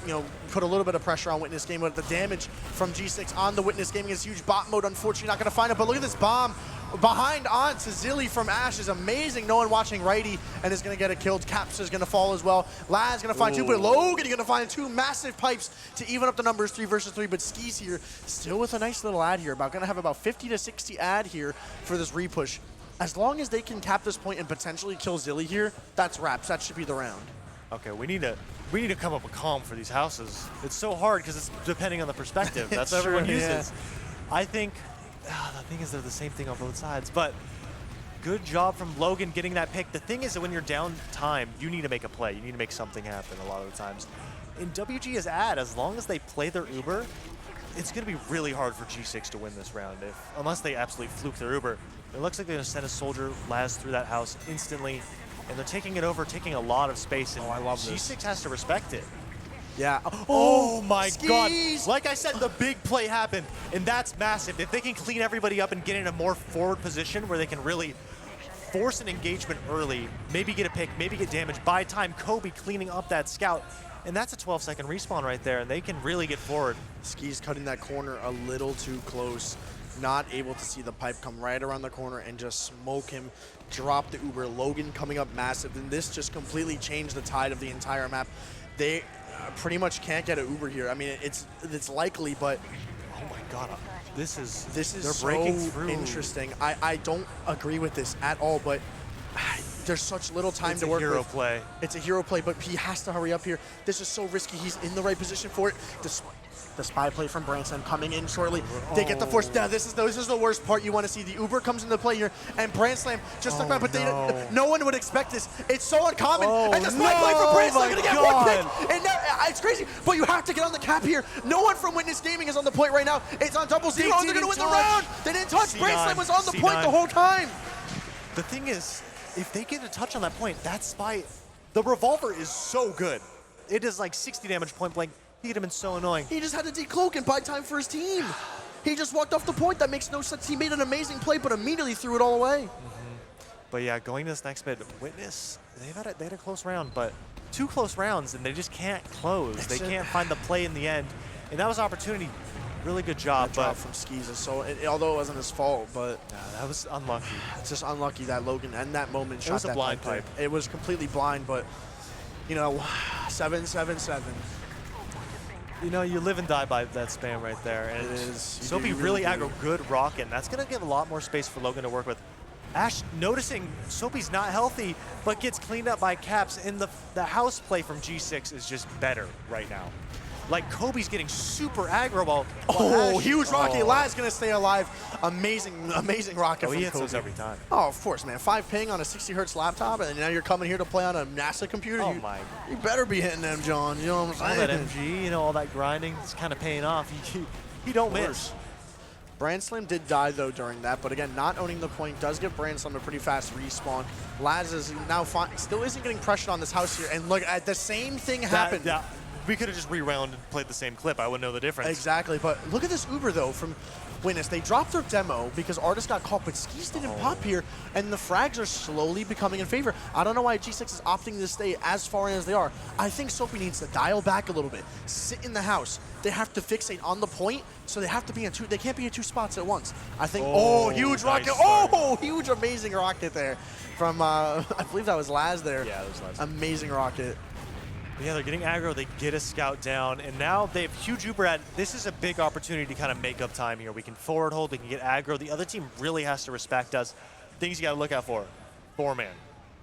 put a little bit of pressure on Witness Gaming. But the damage from G6 on the Witness Gaming is huge. Bot mode, unfortunately, not going to find it. But look at this bomb behind onto Zilly from Ash is amazing. No one watching righty and is going to get it killed. Caps is going to fall as well. Laz going to find two, but Logan going to find two massive pipes to even up the numbers, 3 versus 3. But Skis here still with a nice little ad here. Going to have about 50 to 60 ad here for this repush. As long as they can cap this point and potentially kill Zilly here, that's wraps. That should be the round. Okay, we need to come up with calm for these houses. It's so hard because it's depending on the perspective. That's what everyone uses. I think the thing is they're the same thing on both sides, but good job from Logan getting that pick. The thing is that when you're down time, you need to make a play. You need to make something happen a lot of the times. In WG is as long as they play their Uber, it's going to be really hard for G6 to win this round unless they absolutely fluke their Uber. It looks like they're going to send a soldier Laz through that house instantly. And they're taking it over, taking a lot of space, and I love G6 this. has to respect it. Yeah. Oh my Skis. God. Like I said, the big play happened, and that's massive. If they can clean everybody up and get in a more forward position where they can really force an engagement early, maybe get a pick, maybe get damage, buy time, Kobe cleaning up that scout, and that's a 12-second respawn right there, and they can really get forward. Skis cutting that corner a little too close. Not able to see the pipe come right around the corner and just smoke him, drop the Uber. Logan coming up massive, and this just completely changed the tide of the entire map. They pretty much can't get an Uber here. I mean, it's likely, but oh my God, this is they're breaking through. Interesting. I don't agree with this at all, but there's such little time to work with. It's a hero play. It's a hero play, but he has to hurry up here. This is so risky. He's in the right position for it. The spy play from Branson coming in shortly. They get the force. Now, this is the worst part you want to see. The Uber comes into play here, and Branson just like that, but no one would expect this. It's so uncommon. And the spy play from Branson going to get one pick. And now, it's crazy, but you have to get on the cap here. No one from Witness Gaming is on the point right now. It's on double zero, and they're going to win the round. They didn't touch. Branson was on the point the whole time. The thing is, if they get a touch on that point, that spy, the revolver is so good. It is like 60 damage point blank. He could have been so annoying. He just had to decloak and buy time for his team. He just walked off the point. That makes no sense. He made an amazing play, but immediately threw it all away. But yeah, going to this next bit, Witness, they had a close round, but 2 close rounds, and they just can't close. They can't find the play in the end. And that was an opportunity. Really good job. But from Skis is although it wasn't his fault, but that was unlucky. It's just unlucky that Logan in that moment shot that blind pipe. It was completely blind, but you know, 7-7-7. You know, you live and die by that spam right there. And it is. Soapy really aggro, good rocket. That's going to give a lot more space for Logan to work with. Ash noticing Soapy's not healthy, but gets cleaned up by Caps, and the house play from G6 is just better right now. Like, Kobe's getting super aggro while Ash, huge rocket. Lad's going to stay alive. Amazing rocket from he hits Kobe. those every time. Oh, of course, man. 5 ping on a 60 hertz laptop, and now you're coming here to play on a NASA computer. Oh, you better be hitting them, John. You know what I'm saying? All that MG, you know, all that grinding, it's kind of paying off. He don't miss. Brandslam did die, though, during that, but again, not owning the point does give Brandslam a pretty fast respawn. Laz is now still isn't getting pressured on this house here, and look, at the same thing happened. We could have just re-round and played the same clip. I wouldn't know the difference. Exactly, but look at this Uber, though, from Witness. They dropped their demo because Artist got caught, but Skis didn't pop here, and the frags are slowly becoming in favor. I don't know why G6 is opting to stay as far in as they are. I think Soapy needs to dial back a little bit, sit in the house. They have to fixate on the point, so they have to be in they can't be in 2 spots at once. I think, huge rocket. Nice huge, amazing rocket there from, I believe that was Laz there. Yeah, that was Laz. Amazing rocket. Yeah, they're getting aggro, they get a scout down, and now they have huge Uber ad. This is a big opportunity to kind of make up time here. We can forward hold, we can get aggro. The other team really has to respect us. Things you gotta look out for. 4-man.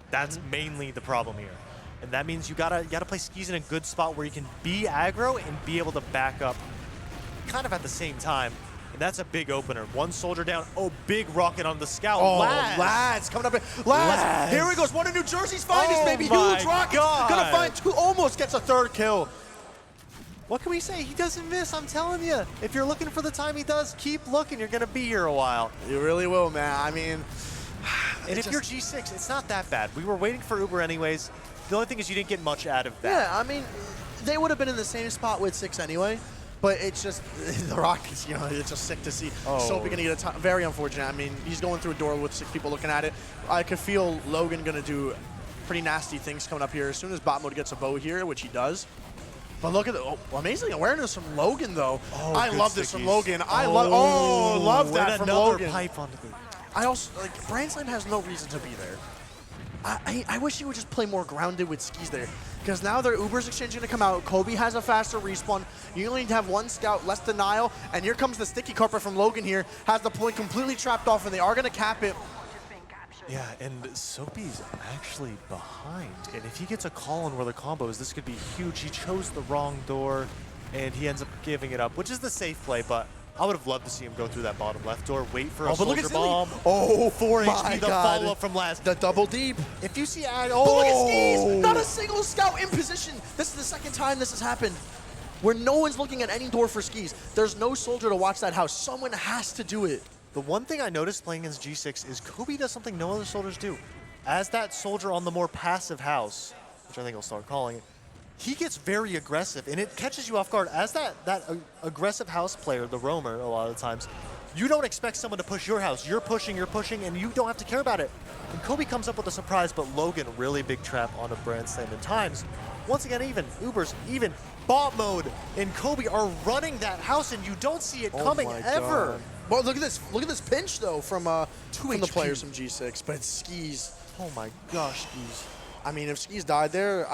That's mainly the problem here. And that means you gotta play Skis in a good spot where you can be aggro and be able to back up kind of at the same time. And that's a big opener. 1 soldier down. Oh, big rocket on the scout. Laz coming up. Laz, here he goes. One of New Jersey's finest, baby. Huge rocket. Gonna find 2. Almost gets a 3rd kill. What can we say? He doesn't miss, I'm telling you. If you're looking for the time he does, keep looking. You're gonna be here a while. You really will, man. I mean, and if you're G6, it's not that bad. We were waiting for Uber anyways. The only thing is you didn't get much out of that. Yeah, I mean, they would have been in the same spot with 6 anyway. But it's just, the Rockets, you know, it's just sick to see. Soapy going to get a time. Very unfortunate. I mean, he's going through a door with 6 people looking at it. I could feel Logan going to do pretty nasty things coming up here as soon as bot mode gets a bow here, which he does. But look at the amazing awareness from Logan, though. I love this from Logan. Love that from Logan. Pipe onto the... I also, like, Brandslam has no reason to be there. I wish he would just play more grounded with Skis there. Because now their Uber's exchange going to come out. Kobe has a faster respawn. You only need to have 1 scout, less denial. And here comes the sticky carpet from Logan here. Has the point completely trapped off, and they are going to cap it. Yeah, and Soapy's actually behind. And if he gets a call on where the combo is, this could be huge. He chose the wrong door, and he ends up giving it up, which is the safe play, but I would have loved to see him go through that bottom left door, wait for a soldier bomb. 4 HP, the follow-up from last. The double deep. If you see But look at Skis! Not a single scout in position. This is the 2nd time this has happened. Where no one's looking at any door for Skis. There's no soldier to watch that house. Someone has to do it. The one thing I noticed playing against G6 is Kobe does something no other soldiers do. As that soldier on the more passive house, which I think I'll start calling it, he gets very aggressive, and it catches you off guard. As that aggressive house player, the roamer, a lot of the times, you don't expect someone to push your house. You're pushing, and you don't have to care about it. And Kobe comes up with a surprise, but Logan, really big trap on a Brandslam in times. Once again, even. Uber's even. Bot mode and Kobe are running that house, and you don't see it coming ever. God. Well, look at this. Look at this pinch, though, from the players from G6. But Skis. Oh, my gosh, Skis. I mean, if Skis died there,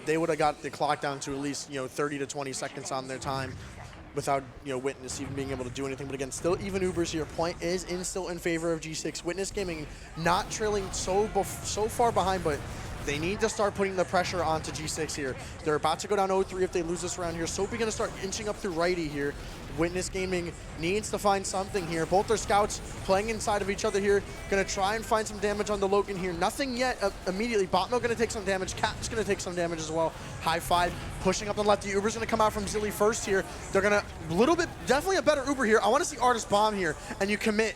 they would have got the clock down to at least 30 to 20 seconds on their time without Witness even being able to do anything. But again, still even Ubers here. Point is still in favor of G6. Witness Gaming not trailing so far behind, but They need to start putting the pressure onto G6 here. They're about to go down 0-3 if they lose this round here. Soapy going to start inching up through righty here. Witness Gaming needs to find something here. Both their scouts playing inside of each other here. Going to try and find some damage on the Logan here. Nothing yet immediately. Botmo going to take some damage. Cap's going to take some damage as well. High five pushing up the left. The Uber's going to come out from Zilly first here. They're going to, definitely a better Uber here. I want to see Artist bomb here, and you commit.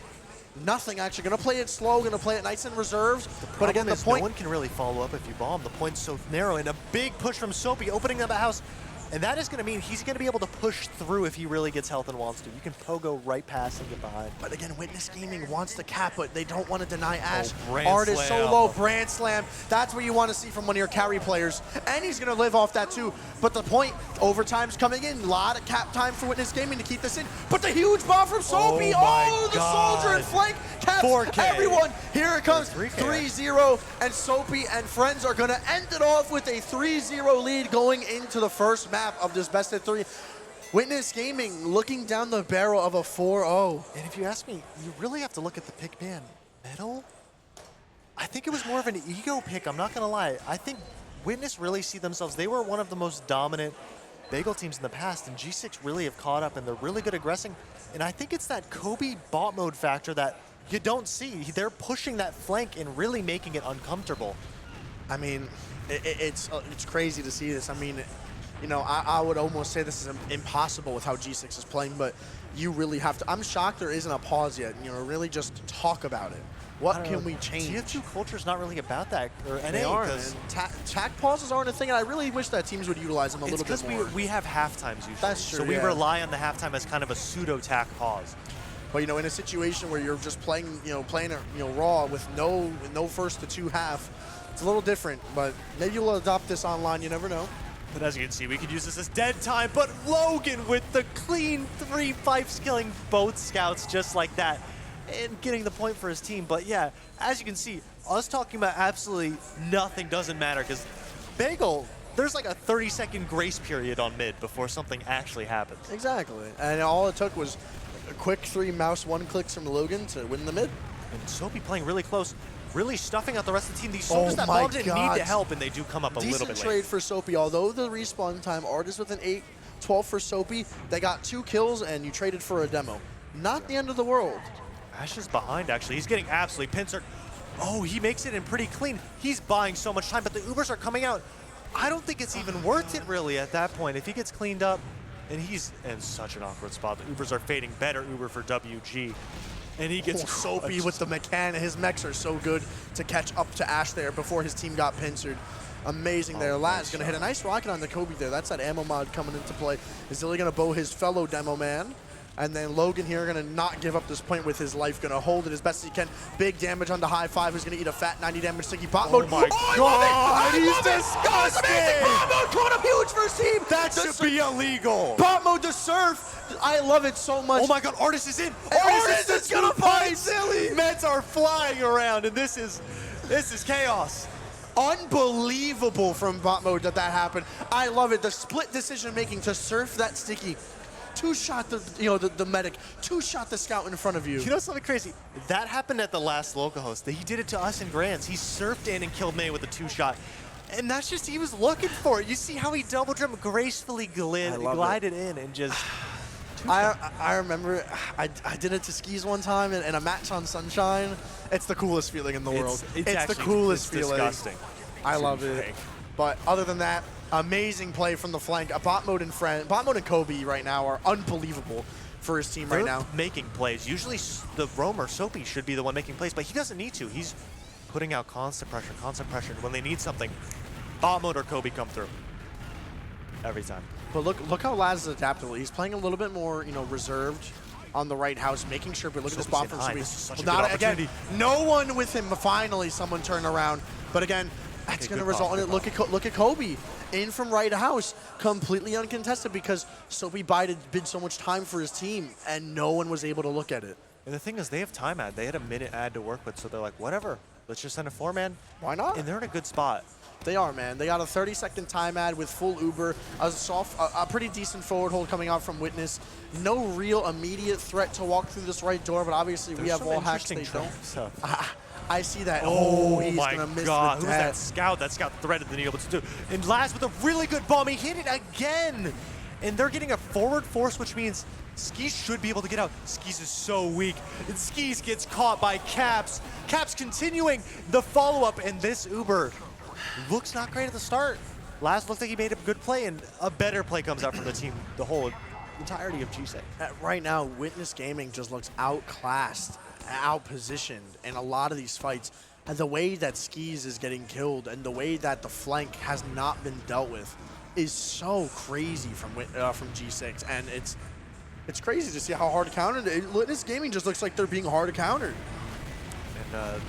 Nothing actually. Going to play it slow. Going to play it nice and reserves. But again, the point. No one can really follow up if you bomb. The point's so narrow, and a big push from Soapy opening up a house. And that is going to mean he's going to be able to push through if he really gets health and wants to. You can pogo right past and get behind. But again, Witness Gaming wants to cap, but they don't want to deny Ash. Brand Artist slam. so low, Brand Slam. That's what you want to see from one of your carry players. And he's going to live off that too. But the point, overtime's coming in. A lot of cap time for Witness Gaming to keep this in. But the huge bomb from Soapy. Oh, the soldier in flank. Caps 4K. everyone. Here it comes, 3K. 3-0. And Soapy and friends are going to end it off with a 3-0 lead going into the first map of this best of 3. Witness Gaming looking down the barrel of a 4-0. And if you ask me, you really have to look at the pick man. Metal? I think it was more of an ego pick, I'm not going to lie. I think Witness really see themselves, they were one of the most dominant Bagel teams in the past, and G6 really have caught up, and they're really good aggressing. And I think it's that Kobe bot mode factor that you don't see. They're pushing that flank and really making it uncomfortable. I mean, it's crazy to see this. I mean, you know, I would almost say this is impossible with how G6 is playing, but you really have to. I'm shocked there isn't a pause yet. You know, really just talk about it. What can we change? TF2 culture's not really about that. Or They NA, aren't. because Tac pauses aren't a thing, and I really wish that teams would utilize them a little bit more. because we have half times usually. That's true, So we yeah. rely on the halftime as kind of a pseudo tac pause. But you know, in a situation where you're just playing, playing it, raw with no first to two half, it's a little different. But maybe you'll adopt this online. You never know. But as you can see, we could use this as dead time, but Logan with the clean 3-5 killing both scouts just like that and getting the point for his team. But yeah, as you can see, us talking about absolutely nothing doesn't matter because Bagel, there's like a 30-second grace period on mid before something actually happens. Exactly. And all it took was a quick 3 mouse 1 clicks from Logan to win the mid. And Soapy playing really close, really stuffing out the rest of the team. These soldiers that my bombed didn't need God. to help, and they do come up a little Decent bit trade late. for Soapy, although the respawn time, Artist with an 8-12 for Soapy. They got 2 kills, and you traded for a demo. Not the end of the world. Ash is behind, actually. He's getting absolutely pincered. Oh, he makes it in pretty clean. He's buying so much time, but the Ubers are coming out. I don't think it's even worth it, really, at that point. If he gets cleaned up, and he's in such an awkward spot. The Ubers are fading. Better Uber for WG. And he gets Soapy with the mechanic. His mechs are so good to catch up to Ash there before his team got pincered. Amazing there. Lat's going to hit a nice rocket on the Kobe there. That's that ammo mod coming into play. Is Zilly going to bow his fellow demo man? And then Logan here going to not give up this point with his life. Going to hold it as best as he can. Big damage on the high 5. Who's going to eat a fat 90 damage sticky bot mode. My God, he's disgusting. Bot mode caught up huge for his team. That should be illegal. Bot mode to surf. I love it so much. Oh my God, Artist is in. Artist is going to fight Zilly. Mets are flying around, and this is chaos. Unbelievable from bot mode that happened. I love it. The split decision making to surf that sticky. 2-shot the medic. 2-shot the scout in front of you. You know something crazy? That happened at the last Localhost. He did it to us in Grands. He surfed in and killed May with a 2-shot. And that's just, he was looking for it. You see how he double jumped, gracefully glided in and just... I remember I did it to skis one time in a match on Sunshine. It's the coolest feeling in the world. It's the coolest feeling. Disgusting. I love it. But other than that, amazing play from the flank. Bot mode and Kobe right now are unbelievable for his team right now. Making plays. Usually the roamer, Soapy, should be the one making plays, but he doesn't need to. He's putting out constant pressure. When they need something, bot mode or Kobe come through. Every time. But look how Laz is adaptable. He's playing a little bit more, reserved on the right house, making sure. But look at this bomb from Soapy. This is such a good opportunity. Again, no one with him. Finally, someone turned around. But again, that's going to result in it. Look at Kobe in from right house, completely uncontested because Soapy bid so much time for his team, and no one was able to look at it. And the thing is, they have time ad. They had a minute ad to work with, so they're like, whatever. Let's just send a 4-man. Why not? And they're in a good spot. They are, man. They got a 30-second time ad with full Uber, a pretty decent forward hold coming out from Witness. No real immediate threat to walk through this right door, but obviously we have wall hacks. They don't. I see that. Oh, he's my going to miss God. the Who's that death. scout? That scout threaded the needle, but still. And Laz with a really good bomb. He hit it again. And they're getting a forward force, which means Skis should be able to get out. Skis is so weak. And Skis gets caught by Caps. Caps continuing the follow-up, and this Uber looks not great at the start. Laz looked like he made a good play, and a better play comes out from the team, the whole entirety of G6. Right now, Witness Gaming just looks outclassed, outpositioned in a lot of these fights. And the way that Skis is getting killed and the way that the flank has not been dealt with is so crazy from G6. And it's crazy to see how hard to counter. Witness Gaming just looks like they're being hard to counter. And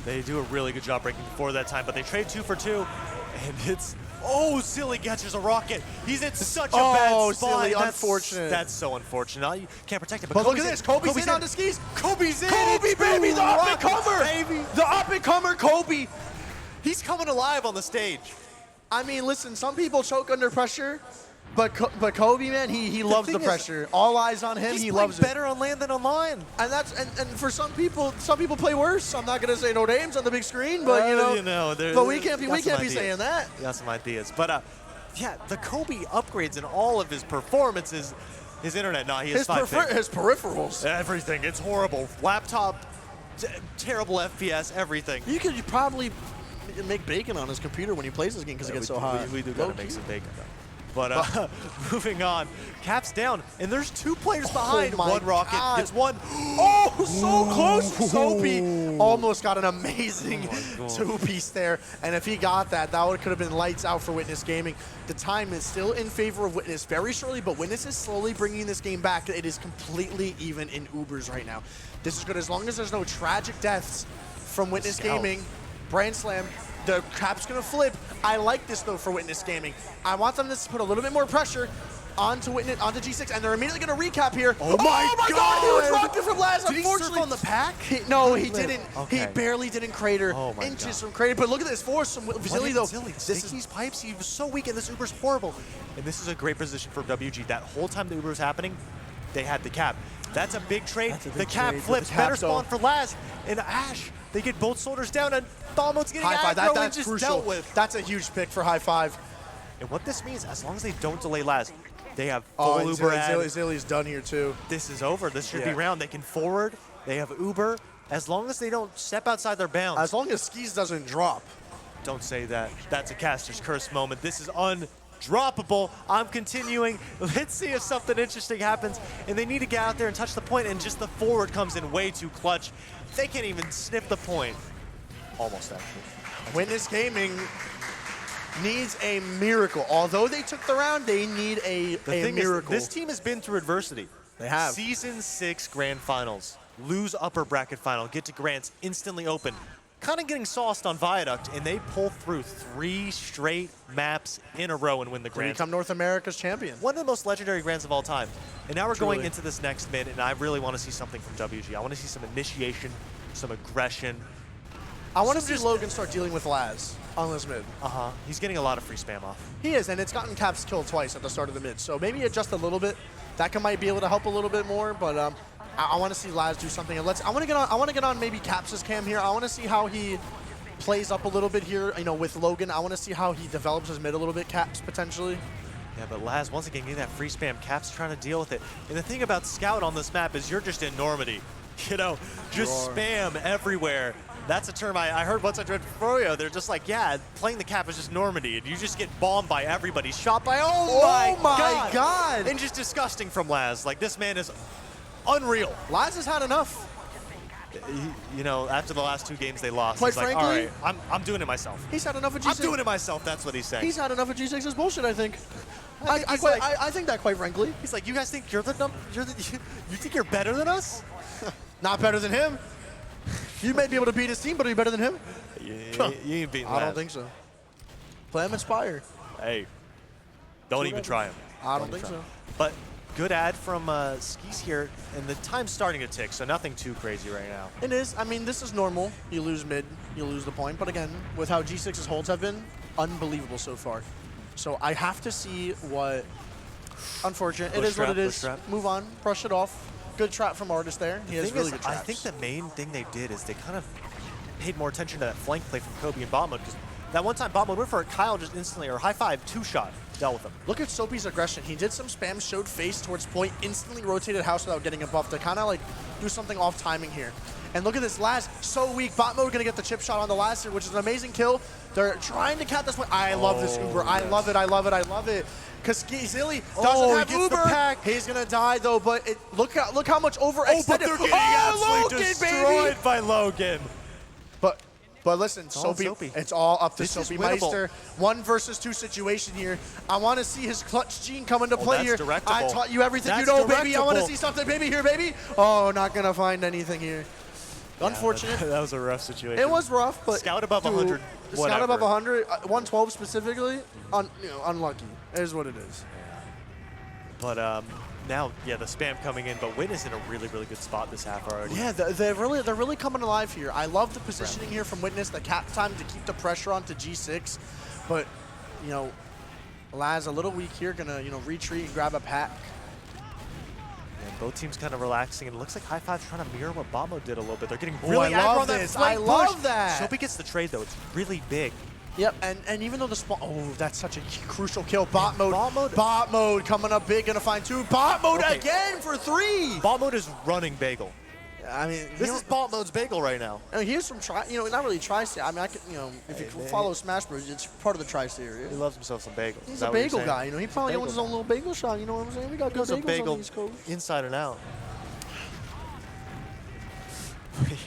they do a really good job breaking before that time, but they trade 2 for 2, and it's, oh, Silly catches a rocket. He's in such a bad spot. Silly, unfortunate. That's so unfortunate. You can't protect it, But look at this, Kobe's in on the Skis. Kobe's in. Kobe, baby, the up-and-comer. Baby. The up-and-comer, Kobe. He's coming alive on the stage. I mean, listen, some people choke under pressure, but Kobe, man, he loves the thing is, pressure. All eyes on him. He loves it. He's better on land than on line. And that's and for some people play worse. I'm not gonna say no names on the big screen, but but we can't be saying that. Got some ideas, but yeah, the Kobe upgrades in all of his performances. His internet, he has his peripherals. Everything, it's horrible. Laptop, terrible FPS, everything. You could probably make bacon on his computer when he plays this game because it gets so hot. We do gotta make some bacon though. But moving on, Caps down, and there's 2 players behind. One rocket gets one. Oh, so close. Soapy almost got an amazing 2-piece there, and if he got that, could have been lights out for Witness Gaming. The time is still in favor of Witness very shortly, but Witness is slowly bringing this game back. It is completely even in Ubers right now. This is good as long as there's no tragic deaths from Witness Gaming. Brand Slam. The Cap's gonna flip. I like this though for Witness Gaming. I want them to put a little bit more pressure onto G6, and they're immediately gonna recap here. Oh my God! Huge rocket from Laz. Did he surf on the pack? No, he didn't. Okay. He barely didn't crater. Oh my inches God. from crater. But look at this force from Zilly though. This is these pipes. He was so weak, and this Uber's horrible. And this is a great position for WG. That whole time the Uber was happening, they had the Cap. That's a big trade. The Cap flips. Better spawn for Laz and Ash. They get both soldiers down, and Thalmo's getting aggro and just dealt with. That's a huge pick for high 5. And what this means, as long as they don't delay Laz, they have full Uber ad. Zilly's done here too. This is over. This should be round. They can forward. They have Uber. As long as they don't step outside their bounds. As long as Skis doesn't drop. Don't say that. That's a caster's curse moment. This is undroppable. I'm continuing. Let's see if something interesting happens. And they need to get out there and touch the point, and just the forward comes in way too clutch. They can't even sniff the point. Almost, actually. Witness Gaming needs a miracle. Although they took the round, they need a miracle. This team has been through adversity. They have. Season 6 grand finals. Lose upper bracket final. Get to Grants instantly open. Kind of getting sauced on Viaduct, and they pull through 3 straight maps in a row and win the Grants. Become North America's champion. One of the most legendary Grants of all time. And now we're going into this next mid, and I really want to see something from WG. I want to see some initiation, some aggression. I want to see Logan start dealing with Laz on this mid. He's getting a lot of free spam off. He is, and it's gotten Caps killed twice at the start of the mid. So maybe adjust a little bit. That might be able to help a little bit more, but I want to see Laz do something. And I want to get on maybe Caps' cam here. I want to see how he plays up a little bit here, with Logan. I want to see how he develops his mid a little bit, Caps potentially. Yeah, but Laz, once again, getting that free spam, Caps trying to deal with it. And the thing about Scout on this map is you're just in Normandy. Just spam everywhere. That's a term I heard once I read Froyo. They're just like, yeah, playing the Cap is just Normandy, and you just get bombed by everybody, shot by, oh my God. And just disgusting from Laz. Like, this man is unreal. Laz has had enough. After the last 2 games they lost, Quite he's like, frankly, all right, I'm doing it myself. He's had enough of G6. I'm doing it myself, that's what he's saying. He's had enough of G6's bullshit, I think. I think that, quite frankly. He's like, you guys think you think you're better than us? Not better than him. You may be able to beat his team, but are you better than him? You ain't beating I don't think so. Play him Inspire. Hey, don't even try him. I don't think so. But good ad from Skis here, and the time's starting to tick, so nothing too crazy right now. It is. I mean, this is normal. You lose mid, you lose the point. But again, with how G6's holds have been, unbelievable so far. So I have to see what... Unfortunate. It is what it is. Move on. Brush it off. good trap from Artis there. He has really good traps. I think the main thing they did is they kind of paid more attention to that flank play from Kobe and bot mode, because that one time bot mode went for it, Kyle just instantly, or high five, two-shot, dealt with him. Look at Soapy's aggression. He did some spam, showed face towards point, instantly rotated house without getting a buff to kind of like do something off timing here. And look at this last, so weak. Bot mode gonna get the chip shot on the last here, which is an amazing kill. They're trying to cap this one. I love this Uber. I love it, I love it, I love it. Because Zilly doesn't have Uber. He's gonna die though, but look how much overextended. But they're getting absolutely destroyed by Logan. But listen, Soapy, it's all up to Soapy Meister. 1 versus 2 situation here. I want to see his clutch gene come into play here. I taught you everything you know, baby. I want to see something, baby, here, baby. Oh, not going to find anything here. Yeah, unfortunate. That was a rough situation. It was rough, but Scout above 100. Scout above 100, 112 specifically, unlucky. It is what it is. But now, yeah, the spam coming in, but Witness in a really, really good spot this half already. Yeah, they're really coming alive here. I love the positioning here from Witness, the cap time to keep the pressure on to G6, but Laz a little weak here, gonna retreat and grab a pack. And both teams kind of relaxing, and it looks like High Five's trying to mirror what Bombo did a little bit. They're getting really aggro on that flank push. I love that. Soapy gets the trade though. It's really big. Yep, and even though the spawn, that's such a crucial kill. Bot mode coming up big, gonna find 2. Bot mode again for 3. Bot mode is running Bagel. I mean, this is Bot mode's Bagel right now. I mean, here's some not really tri-state. I mean, I could, if you follow Smash Bros, it's part of the tri-state area. He loves himself some bagels. He's a bagel guy. He probably owns his own little bagel shop. You know what I'm saying? We got good bagels on the East Coast. Inside and out.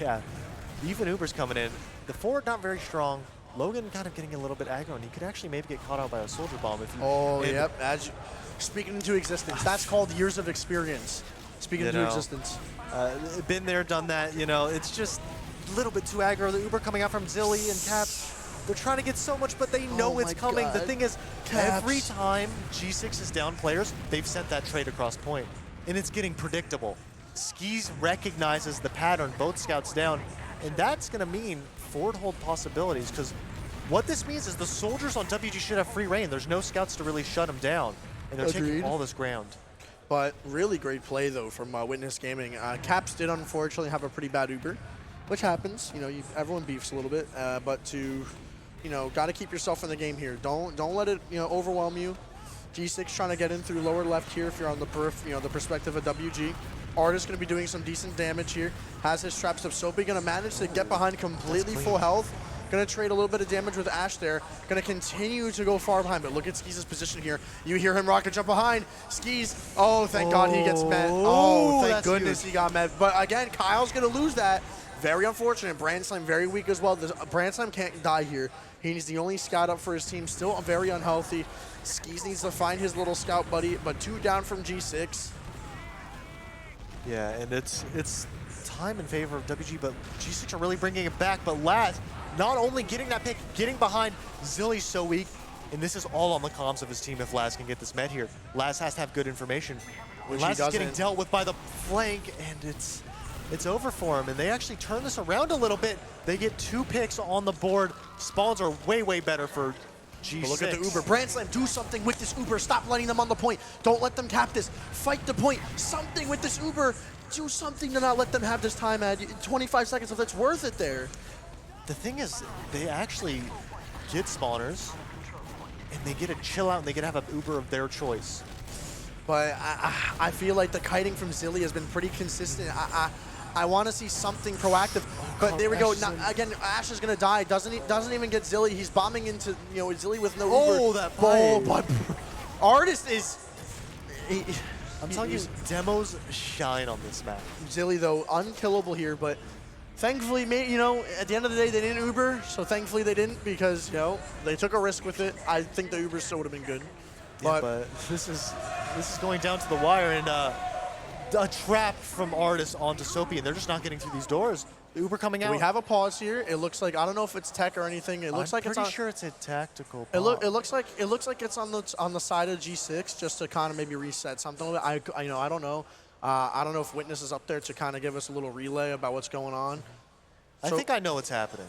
Yeah, even Uber's coming in. The forward not very strong. Logan kind of getting a little bit aggro, and he could actually maybe get caught out by a soldier bomb if he. Yep. Speaking into existence. That's called years of experience. Speaking into existence. Been there, done that. It's just a little bit too aggro. The Uber coming out from Zilly and Caps. They're trying to get so much, but they know it's coming. God. The thing is, every time G6 is down players, they've sent that trade across point, and it's getting predictable. Skis recognizes the pattern, both scouts down, and that's going to mean forward hold possibilities, because what this means is the soldiers on WG should have free reign. There's no scouts to really shut them down, and they're taking all this ground. But really great play, though, from Witness Gaming. Caps did, unfortunately, have a pretty bad Uber, which happens. Everyone beefs a little bit, but got to keep yourself in the game here. Don't let it, overwhelm you. G6 trying to get in through lower left here if you're on the the perspective of WG. Artis going to be doing some decent damage here. Has his traps up. Soapy going to manage to get behind completely full health. Going to trade a little bit of damage with Ash there. Going to continue to go far behind, but look at Skis' position here. You hear him rocket jump behind. Skis, thank God he gets met. Thank goodness he got met. But again, Kyle's going to lose that. Very unfortunate. Brand Slam very weak as well. Brand Slam can't die here. He's the only scout up for his team. Still very unhealthy. Skis needs to find his little scout buddy, but 2 down from G6. Yeah, and it's time in favor of WG, but G6 are really bringing it back. But Laz, not only getting that pick, getting behind, Zilly's so weak, and this is all on the comms of his team if Laz can get this met here. Laz has to have good information. Laz is getting dealt with by the flank, and it's over for him, and they actually turn this around a little bit. They get 2 picks on the board. Spawns are way, way better for G6. But look at the Uber. Brand Slam, do something with this Uber. Stop letting them on the point. Don't let them cap this. Fight the point. Something with this Uber. Do something to not let them have this time at 25 seconds if it's worth it there. The thing is, they actually get spawners, and they get a chill out, and they get to have an Uber of their choice. But I feel like the kiting from Zilly has been pretty consistent. I want to see something proactive, but there we go. Now, again, Ash is gonna die. Doesn't even get Zilly. He's bombing into Zilly with no Uber. That but Artis is. I'm telling you, demos shine on this map. Zilly though unkillable here, but thankfully, at the end of the day, they didn't Uber. So thankfully they didn't, because they took a risk with it. I think the Uber still would have been good. Yeah, but this is going down to the wire, and a trap from Artis onto Soapy, and they're just not getting through these doors. The Uber coming out. We have a pause here. It looks like, I don't know if it's tech or anything. It looks like it's on. I'm pretty sure it's a tactical It looks like it's on the side of G6, just to kind of maybe reset something. I don't know. I don't know if Witness is up there to kind of give us a little relay about what's going on. I think I know what's happening.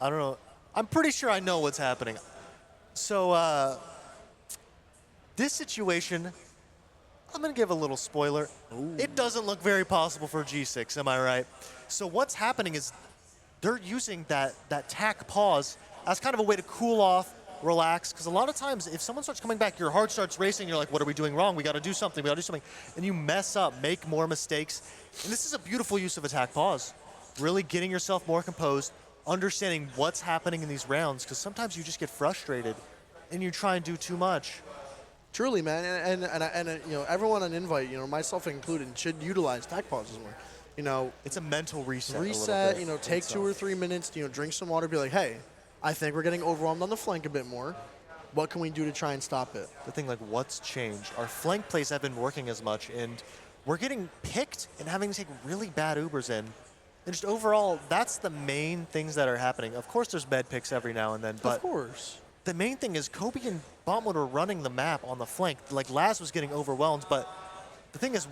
I don't know. I'm pretty sure I know what's happening. So this situation, I'm going to give a little spoiler. Ooh. It doesn't look very possible for G6, am I right? So what's happening is they're using that tack pause as kind of a way to cool off, relax, because a lot of times if someone starts coming back, your heart starts racing, you're like, what are we doing wrong? We got to do something, and you mess up, make more mistakes. And this is a beautiful use of attack pause. Really getting yourself more composed, understanding what's happening in these rounds, because sometimes you just get frustrated and you try and do too much. Truly, man, and you know, everyone on Invite, you know, myself included, should utilize attack pauses more. You know, it's a mental reset. Reset, you know, take 2 or 3 minutes, you know, drink some water, be like, hey, I think we're getting overwhelmed on the flank a bit more. What can we do to try and stop it? The thing, like, what's changed? Our flank plays haven't been working as much, and we're getting picked and having to take really bad Ubers in. And just overall, that's the main things that are happening. Of course, there's med picks every now and then, but of course. The main thing is Kobe and Botmode are running the map on the flank. Like, Laz was getting overwhelmed, but the thing is,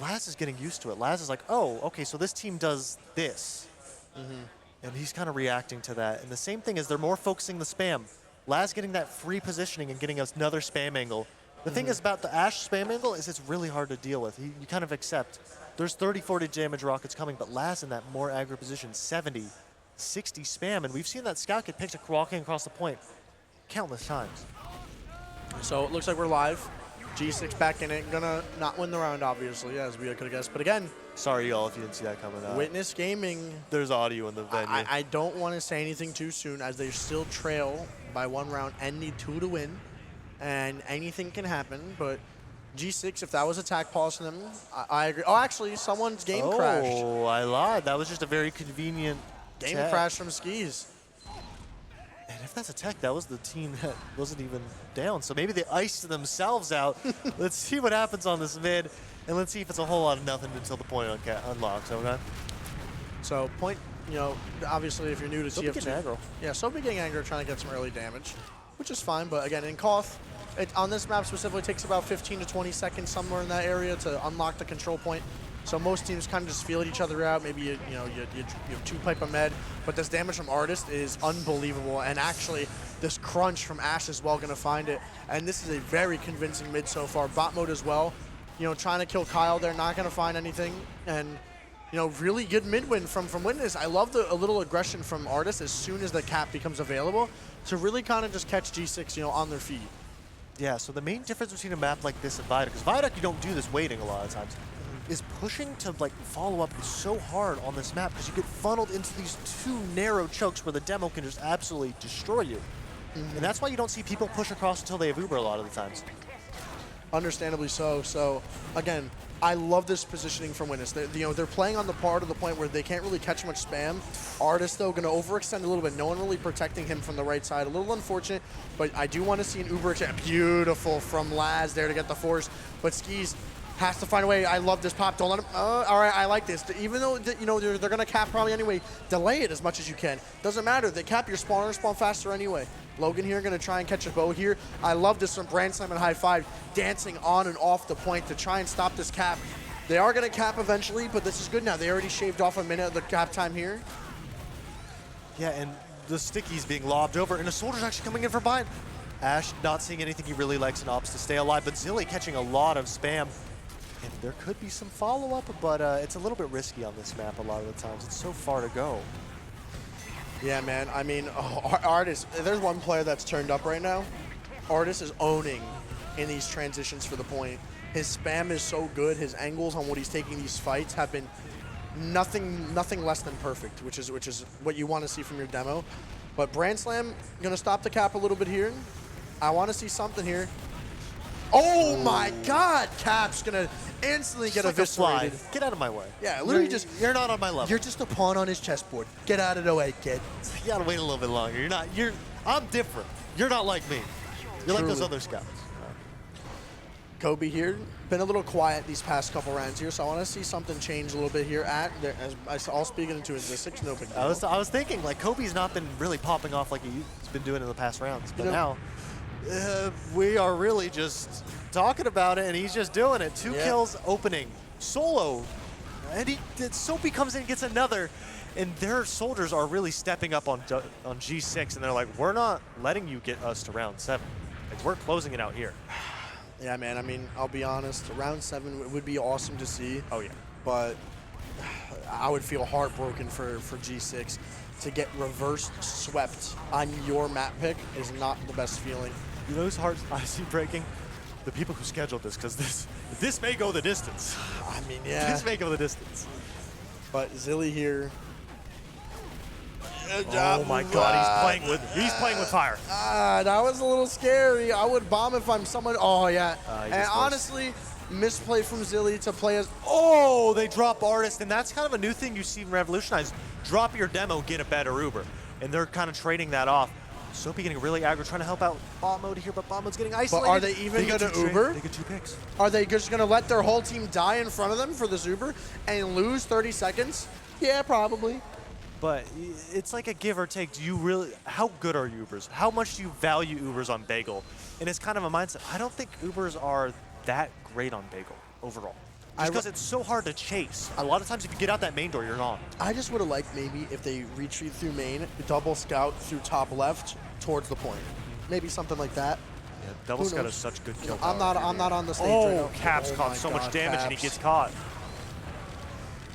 Laz is getting used to it. Laz is like, oh, okay, so this team does this. And he's kind of reacting to that. And the same thing is they're more focusing the spam. Laz getting that free positioning and getting another spam angle. The thing is about the Ashe spam angle is it's really hard to deal with. You kind of accept. There's 30, 40 damage rockets coming, but Laz in that more aggro position, 70, 60 spam. And we've seen that scout get picked walking across the point countless times. So it looks like we're live. G6 back in it. Gonna not win the round, obviously, as we could have guessed. But again, sorry, y'all, if you didn't see that coming out. Witness Gaming. There's audio in the venue. I don't want to say anything too soon, as they still trail by 1 round and need 2 to win. And anything can happen. But G6, if that was attack pause for them, I agree. Oh, actually, someone's game crashed. Oh, I lied. That was just a very convenient game tech. crash from Skis. And if that's a tech, that was the team that wasn't even down. So maybe they iced themselves out. Let's see what happens on this mid, and let's see if it's a whole lot of nothing until the point unlocks, okay? So point, you know, obviously if you're new to Soapy TF2. getting aggro. Yeah, Soapy getting aggro, trying to get some early damage, which is fine. But again, in Koth, it, on this map specifically, takes about 15 to 20 seconds somewhere in that area to unlock the control point. So most teams kind of just feel each other out. Maybe you have 2 pipe of med, but this damage from Artist is unbelievable. And actually, this crunch from Ashe as well going to find it. And this is a very convincing mid so far. Bot mode as well. You know, trying to kill Kyle there, not going to find anything. And you know, really good mid win from Witness. I love a little aggression from Artist as soon as the cap becomes available to really kind of just catch G6, you know, on their feet. Yeah. So the main difference between a map like this and Viaduct, because Viaduct you don't do this waiting a lot of times, is pushing to like follow up is so hard on this map because you get funneled into these 2 narrow chokes where the demo can just absolutely destroy you. And that's why you don't see people push across until they have Uber a lot of the times. Understandably so. So again, I love this positioning from Witness. They're playing on the part of the point where they can't really catch much spam. Artist though going to overextend a little bit. No one really protecting him from the right side. A little unfortunate, but I do want to see an Uber exchange. Beautiful from Laz there to get the force, but Skis has to find a way. I love this pop. Don't let him. All right, I like this. Even though you know they're going to cap probably anyway, delay it as much as you can. Doesn't matter. They cap your spawner, spawn faster anyway. Logan here going to try and catch a bow here. I love this from Brand Slam and High Five, dancing on and off the point to try and stop this cap. They are going to cap eventually, but this is good now. They already shaved off a minute of the cap time here. Yeah, and the stickies being lobbed over, and a soldier's actually coming in from behind. Ashe not seeing anything he really likes in ops to stay alive, but Zilly catching a lot of spam. And there could be some follow-up, but it's a little bit risky on this map a lot of the times. It's so far to go. Yeah, man. I mean, Artist, there's one player that's turned up right now. Artist is owning in these transitions for the point. His spam is so good. His angles on what he's taking these fights have been nothing less than perfect, which is what you want to see from your demo. But Brand Slam going to stop the cap a little bit here. I want to see something here. Oh my God! Cap's gonna instantly get eviscerated. Get out of my way. Yeah, literally you're not on my level. You're just a pawn on his chessboard. Get out of the way, kid. You gotta wait a little bit longer. I'm different. You're not like me. You're like those other scouts. Kobe here, been a little quiet these past couple rounds here, so I want to see something change a little bit here. As I'll speak into his 6 no big deal. I was thinking like Kobe's not been really popping off like he's been doing in the past rounds, but now. We are really just talking about it, and he's just doing it. 2 kills opening. Solo. And Soapy comes in and gets another, and their soldiers are really stepping up on G6, and they're like, we're not letting you get us to round 7. Like, we're closing it out here. Yeah, man. I mean, I'll be honest. Round 7 would be awesome to see. Oh, yeah. But I would feel heartbroken for G6 to get reverse swept on your map pick is not the best feeling. You know whose heart I see breaking? The people who scheduled this, because this may go the distance. I mean, yeah. This may go the distance. But Zilly here. Oh my God, he's playing with fire. That was a little scary. I would bomb if I'm someone. Oh yeah. And honestly, misplay from Zilly to play as. Oh, they drop Artist, and that's kind of a new thing you see in Revolutionize. Drop your demo, get a better Uber, and they're kind of trading that off. Soapy getting really aggro, trying to help out bot mode here, but bot mode's getting isolated. But are they even going to Uber? They get 2 picks. Are they just going to let their whole team die in front of them for this Uber and lose 30 seconds? Yeah, probably. But it's like a give or take. Do you really, how good are Ubers? How much do you value Ubers on Bagel? And it's kind of a mindset. I don't think Ubers are that great on Bagel overall. Just because it's so hard to chase. A lot of times if you get out that main door, you're gone. I just would have liked maybe if they retreat through main, double scout through top left towards the point. Maybe something like that. Yeah, double scout is such good kill. I'm not on the stage right now. Caps caught so much damage and he gets caught.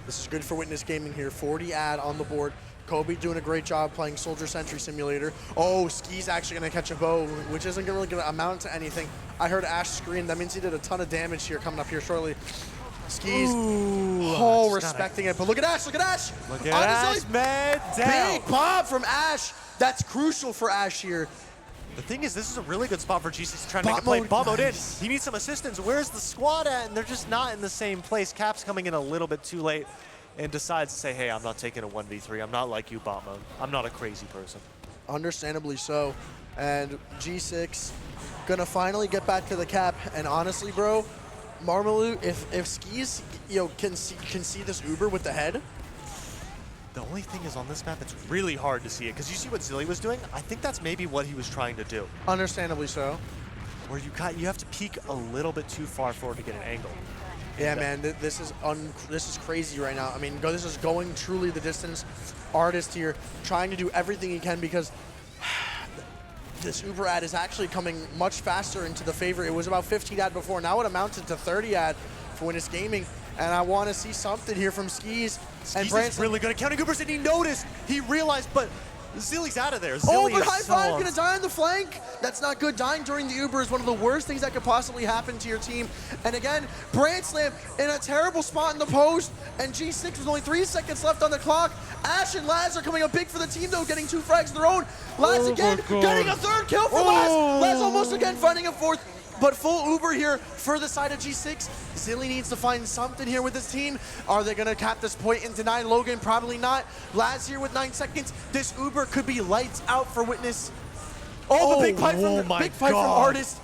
This is good for Witness Gaming here. 40 ad on the board. Kobe doing a great job playing Soldier Sentry Simulator. Oh, Ski's actually going to catch a bow, which isn't really going to amount to anything. I heard Ash scream. That means he did a ton of damage here coming up here shortly. Skis, respecting it. But look at Ash, look at Ash. Look at Ash, man, down. Big bomb from Ash. That's crucial for Ash here. The thing is, this is a really good spot for GC trying to make a play. Bot mode in. He needs some assistance. Where's the squad at? And they're just not in the same place. Cap's coming in a little bit too late and decides to say, hey, I'm not taking a 1v3. I'm not like you, bot mode. I'm not a crazy person. Understandably so. And G6 gonna finally get back to the cap. And honestly, bro, Marmalou, if Skis can see this Uber with the head. The only thing is on this map, it's really hard to see it because you see what Zilly was doing. I think that's maybe what he was trying to do. Understandably so. Where you have to peek a little bit too far forward to get an angle. Yeah, man, this is crazy right now. I mean, this is going truly the distance. Artist here trying to do everything he can because this Uber ad is actually coming much faster into the favor. It was about 15 ad before. Now it amounted to 30 ad for Witness Gaming. And I want to see something here from Skis. Skis is really good at counting Ubers, and he noticed. He realized, but Zilly's out of there. Zilly but high five, gonna die on the flank. That's not good. Dying during the Uber is one of the worst things that could possibly happen to your team. And again, Brand Slam in a terrible spot in the post. And G6 with only 3 seconds left on the clock. Ash and Laz are coming up big for the team, though, getting 2 frags of their own. Laz again, getting a 3rd kill for Laz. Laz almost again finding a 4th. But full Uber here for the side of G6. Zilly needs to find something here with his team. Are they going to cap this point and deny Logan? Probably not. Laz here with 9 seconds. This Uber could be lights out for Witness. Oh, the big fight from Artist.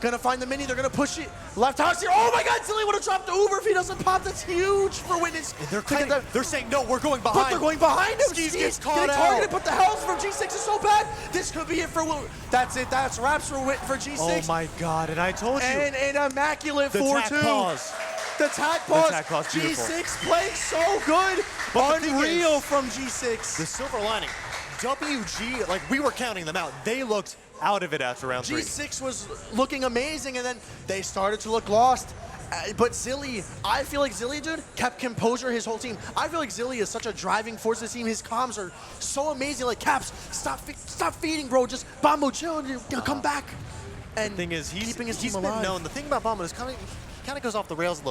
Gonna find the mini. They're gonna push it. Left house here. Oh my God, Zilly would have dropped the Uber if he doesn't pop. That's huge for Witness. And they're saying, no, we're going behind. But they're going behind him. Skis gets caught out. Targeted, but the health from G6 is so bad. This could be it for That's it. That's wraps for G6. Oh my God, and I told you. And an immaculate 4-2. The tack pause. G6 playing so good. But unreal from G6. The silver lining. WG, like we were counting them out. They looked out of it after round 3. G6 was looking amazing, and then they started to look lost. But Zilly, I feel like Zilly, dude, kept composure his whole team. I feel like Zilly is such a driving force of this team. His comms are so amazing. Like, Caps, stop feeding, bro. Just Bombo, chill, and come back. And the thing is, he's keeping his been team alive. known. The thing about Bombo is kind of goes off the rails a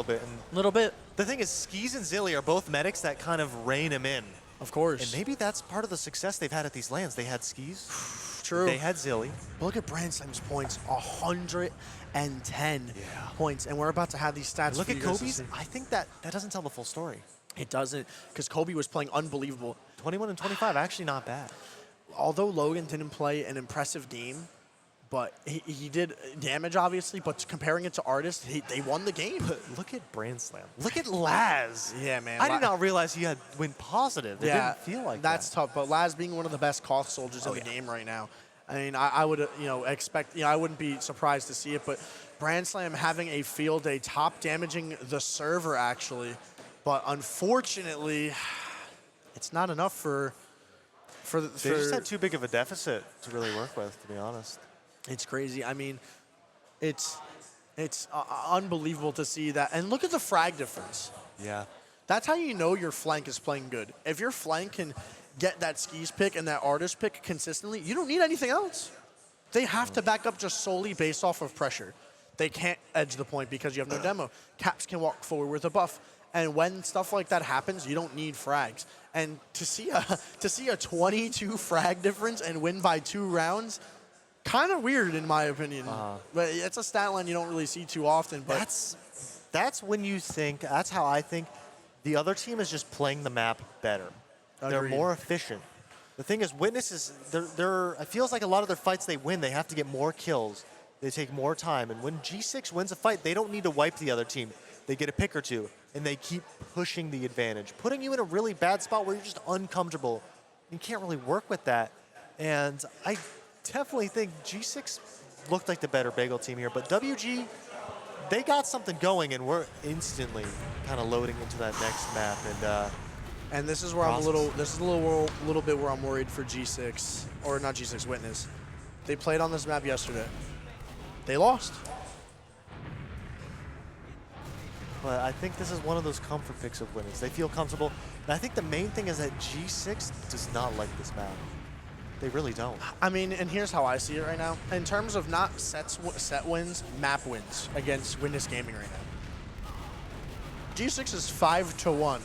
little bit. The thing is, Skis and Zilly are both medics that kind of rein him in. Of course. And maybe that's part of the success they've had at these lands. They had Skis. True. They had Zilly. But look at Brand Slam's points, 110 points. And we're about to have these stats. Look at Kobe's. I think that doesn't tell the full story. It doesn't, because Kobe was playing unbelievable. 21 and 25, actually not bad. Although Logan didn't play an impressive game, but he did damage, obviously, but comparing it to Artist, they won the game. But look at Brand Slam. Look at Laz. Yeah, man. I did not realize he had went positive. It didn't feel like that's tough. But Laz being one of the best Koth soldiers in the game right now. I mean, I would expect, I wouldn't be surprised to see it, but Brand Slam having a field day, top damaging the server, actually. But unfortunately, it's not enough for They just had too big of a deficit to really work with, to be honest. It's crazy. I mean, it's It's unbelievable to see that. And look at the frag difference. Yeah. That's how you know your flank is playing good. If your flank can get that skis pick and that artist pick consistently, you don't need anything else. They have to back up just solely based off of pressure. They can't edge the point because you have no demo. Caps can walk forward with a buff. And when stuff like that happens, you don't need frags. And to see a 22 frag difference and win by 2 rounds, kind of weird in my opinion. But it's a stat line you don't really see too often. But that's when you think, that's how I think, the other team is just playing the map better. They're Agreed. more efficient. The thing is, Witness is, it feels like a lot of their fights they win, they have to get more kills. They take more time. And when G6 wins a fight, they don't need to wipe the other team. They get a pick or two, and they keep pushing the advantage, putting you in a really bad spot where you're just uncomfortable. You can't really work with that. And I definitely think G6 looked like the better Bagel team here, but WG, they got something going, and we're instantly kind of loading into that next map. And this is where I'm a little bit where I'm worried for G6, or not G6, Witness. They played on this map yesterday. They lost. But I think this is one of those comfort picks of Witness. They feel comfortable. And I think the main thing is that G6 does not like this map. They really don't. I mean, and here's how I see it right now. In terms of not set wins, map wins against Witness Gaming right now. G6 is 5-1.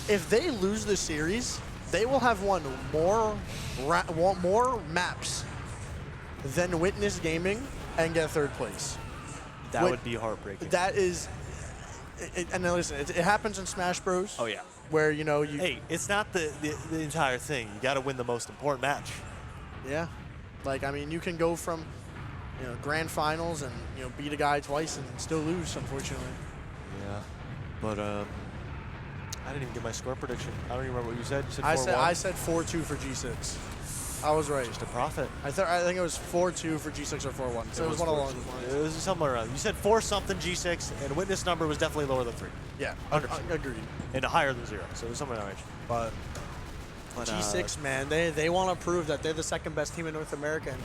If they lose the series, they will have won more maps than Witness Gaming and get 3rd place. That would be heartbreaking. That is, and now listen, it happens in Smash Bros. Oh, yeah. Where, you Hey, it's not the entire thing. You got to win the most important match. Yeah. Like, I mean, you can go from, grand finals and, beat a guy twice and still lose, unfortunately. Yeah. But, I didn't even get my score prediction. I don't even remember what you said. You said 4-1? I said 4-2 for G6. I was right. Just a profit. I think it was 4-2 for G6 or 4-1. So it was one along those lines. It was somewhere around. You said 4-something G6, and Witness number was definitely lower than 3. Yeah, agreed. And higher than 0. So it was somewhere in that range. But G6, man, they want to prove that they're the 2nd best team in North America. And,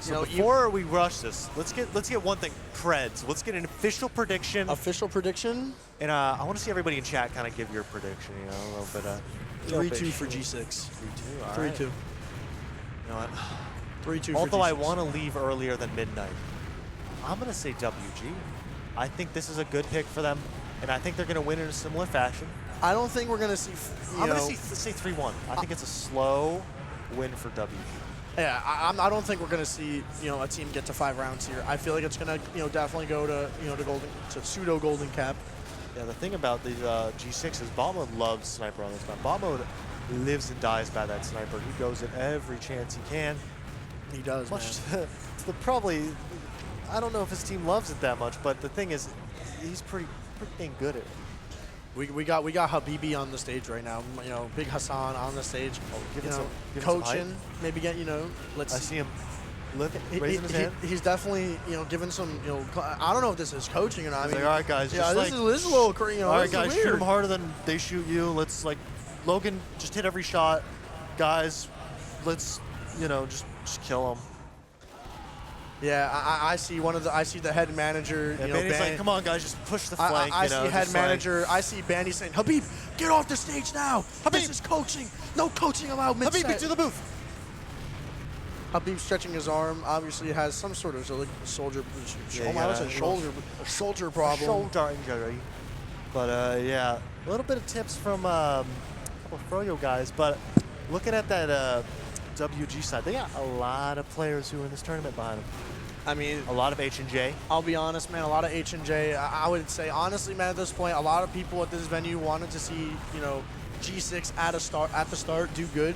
so before we rush this, let's get one thing. Preds. Let's get an official prediction. Official prediction? And I want to see everybody in chat kind of give your prediction. A little bit. 3-2 for G6. 3-2. All 3-2. right. You know what? 3-2 Although for G6. I want to leave earlier than midnight, I'm going to say WG. I think this is a good pick for them, and I think they're going to win in a similar fashion. I don't think we're going to see. I'm going to say 3-1. I think it's a slow win for WG. Yeah, I don't think we're going to see a team get to 5 rounds here. I feel like it's going to definitely go to pseudo golden cap. Yeah, the thing about the G6 is Bomb Mode loves sniper on this map. Bomb Mode lives and dies by that sniper. He goes at every chance he can. He does, much to probably, I don't know if his team loves it that much, but the thing is, he's pretty dang good at it. We got Habibi on the stage right now. Big Hassan on the stage. Coaching, maybe get let's. I see him raising his hand. He's definitely giving some I don't know if this is coaching or not. I mean, like, all right, guys. Yeah, this is a little crazy. All right, guys, shoot him harder than they shoot you. Let's Logan, just hit every shot, guys. Let's just kill him. Yeah, I see I see the head manager. Yeah, Bandy's like, come on, guys, just push the flank. I see head manager. I see Bandy saying, Habib, get off the stage now. Habib. This is coaching. No coaching allowed. Habib, to the booth. Habib stretching his arm. Obviously, has some sort of shoulder problem. Shoulder injury. But yeah, a little bit of tips from a couple of Froyo guys. But looking at that WG side, they got a lot of players who are in this tournament behind them. I mean, a lot of H&J. I'll be honest, man. A lot of H&J. I would say, honestly, man, at this point, a lot of people at this venue wanted to see, G6 at the start do good.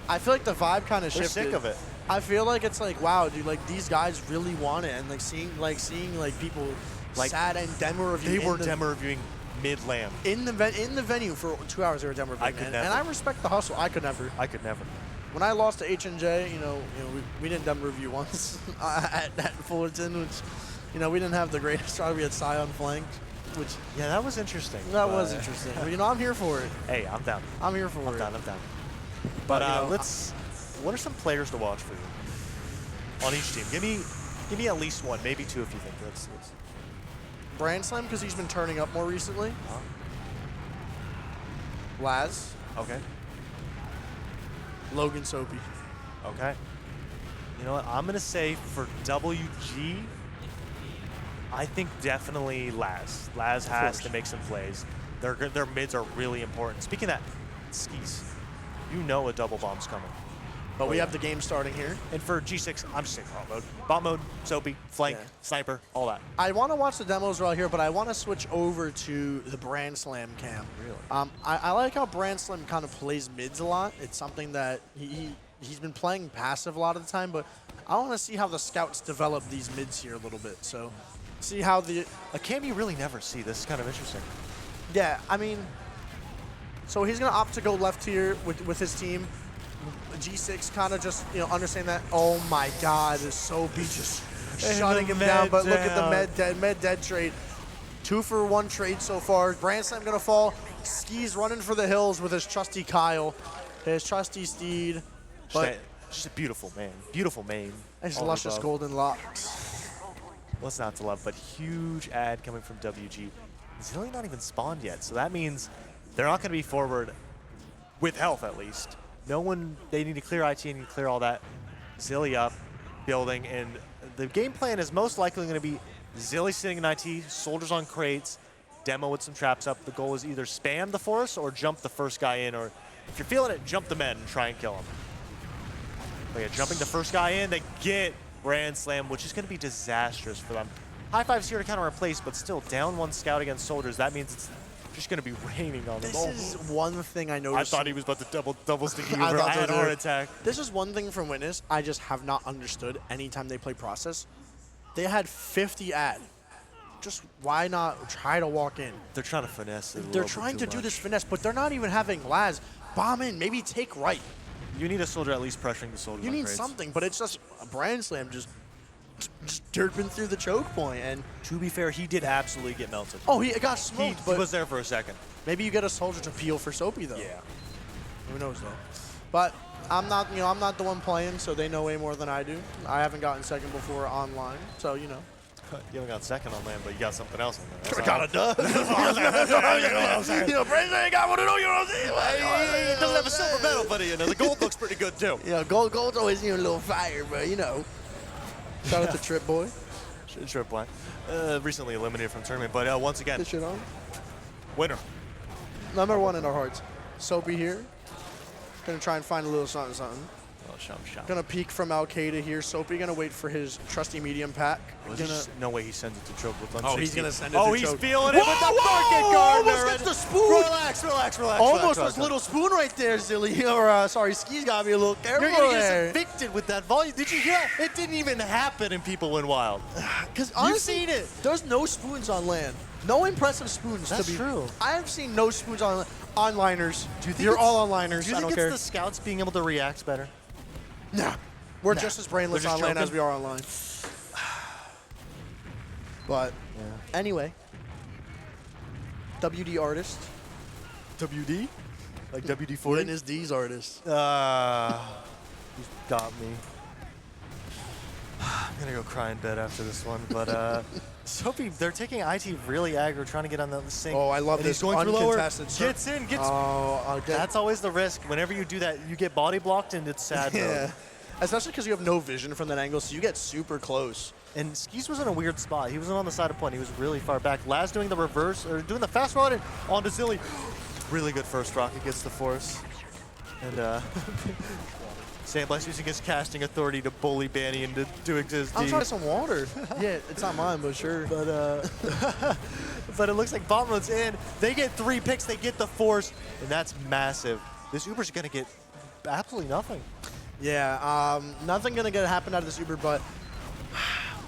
I feel like the vibe kind of shifted. They're sick of it. I feel like it's like, wow, dude, like these guys really want it, and seeing people sad and demo reviewing. They were demo reviewing mid-lam in the venue for 2 hours. They were demo reviewing. I could never. And I respect the hustle. I could never. When I lost to H&J, we didn't demo review once at Fullerton, which, we didn't have the greatest try. We had Sion flanked, which that was interesting. That was interesting. But, I'm here for it. Hey, I'm down. I'm here for it. I'm down. But what are some players to watch for you on each team? Give me Give me at least one, maybe two if you think that's. Brand Slam, because he's been turning up more recently. Laz. Okay. Logan Soapy. Okay. You know what? I'm going to say for WG, I think definitely Laz. Laz has to make some plays. Their mids are really important. Speaking of that, Skis, you know a double bomb's coming. But we have the game starting here. And for G6, I'm just saying bot mode. Bot mode, Soapy, flank, sniper, all that. I want to watch the demos right here, but I want to switch over to the Brand Slam cam. Really? I like how Brand Slam kind of plays mids a lot. It's something that he's been playing passive a lot of the time, but I want to see how the scouts develop these mids here a little bit. So see how a cam you really never see. This is kind of interesting. Yeah, I mean, so he's going to opt to go left here with his team. G6 kind of just, understand that. Oh my God, is Soapy just shutting him down. But look at the med dead trade. 2-for-1 trade so far. Brand Slam going to fall. Ski's running for the hills with his trusty Kyle, his trusty steed. But just a beautiful man. Beautiful mane. His luscious golden locks. What's not to love, but huge ad coming from WG. He's really not even spawned yet, so that means they're not going to be forward with health at least. No one, they need to clear IT and clear all that. Zilly up, building, and the game plan is most likely going to be Zilly sitting in IT, soldiers on crates, demo with some traps up. The goal is either spam the force or jump the first guy in, or if you're feeling it, jump the men and try and kill him. But yeah, jumping the first guy in, they get Brand Slam, which is going to be disastrous for them. High five's here to kind of replace, but still down one scout against soldiers. That means it's just going to be raining on them. This is one thing I noticed. I thought he was about to double sticky over an heart attack. This is one thing from Witness I just have not understood anytime they play Process. They had 50 ad. Just why not try to walk in? They're trying to finesse it. They're trying to do this finesse, but they're not even having Laz bomb in, maybe take right. You need a soldier at least pressuring the soldiers. You need something, but it's just a Brand Slam just derping through the choke point. And to be fair, he did absolutely get melted. Oh, he got smoked. He was there for a second. Maybe you get a soldier to peel for Soapy though. Yeah. Who knows though? But I'm not, I'm not the one playing, so they know way more than I do. I haven't gotten second before online, so You haven't got second on land, but you got something else on there. I got a dub. Brandon ain't got one to know, you know what I'm saying? He doesn't have a silver medal, but the gold looks pretty good too. Gold's always a little fire, but Shout out to Trip Boy. Trip Boy. Recently eliminated from tournament, but once again, Get shit on. Winner. Number one in our hearts. Soapy here. Gonna try and find a little something, something. Gonna peek from Al-Qaeda here. Soapy gonna wait for his trusty medium pack. No way he sends it to choke with 160. Oh, he's gonna send it to choke. He's feeling it with the bucket guard. Almost gets the spoon. Relax. Almost was little spoon right there, Zilly. Or, sorry, Ski's got me a little careful. You're gonna get evicted with that volume. Did you hear that? It didn't even happen and people went wild. Because you've seen it. There's no spoons on land. No impressive spoons. That's true. I have seen no spoons on onliners. You're all onliners. Do you I don't think care. it's the scouts being able to react better? Nah. We're just as brainless just on land choking. as we are online. But anyway, WD artist. WD? Like WD-40? Witness D's artist. He's got me. I'm gonna go cry in bed after this one, but Soapy, they're taking IT really aggro, trying to get on the sync. Oh, I love and this. He's going through lower. Uncontested Gets in, gets. Oh, That's always the risk. Whenever you do that, you get body blocked, and it's sad. Yeah. Especially because you have no vision from that angle, so you get super close. And Skis was in a weird spot. He wasn't on the side of point. He was really far back. Laz doing the reverse, or doing the fast forward and onto Zilly. Really good first rocket gets the force. And Sandblast using his casting authority to bully Banny into doing his I'm D. trying some water. Yeah, it's not mine, but sure. But it looks like bot mode's in. They get 3 picks, they get the force, and that's massive. This Uber's gonna get absolutely nothing. Yeah, nothing gonna happen out of this Uber, but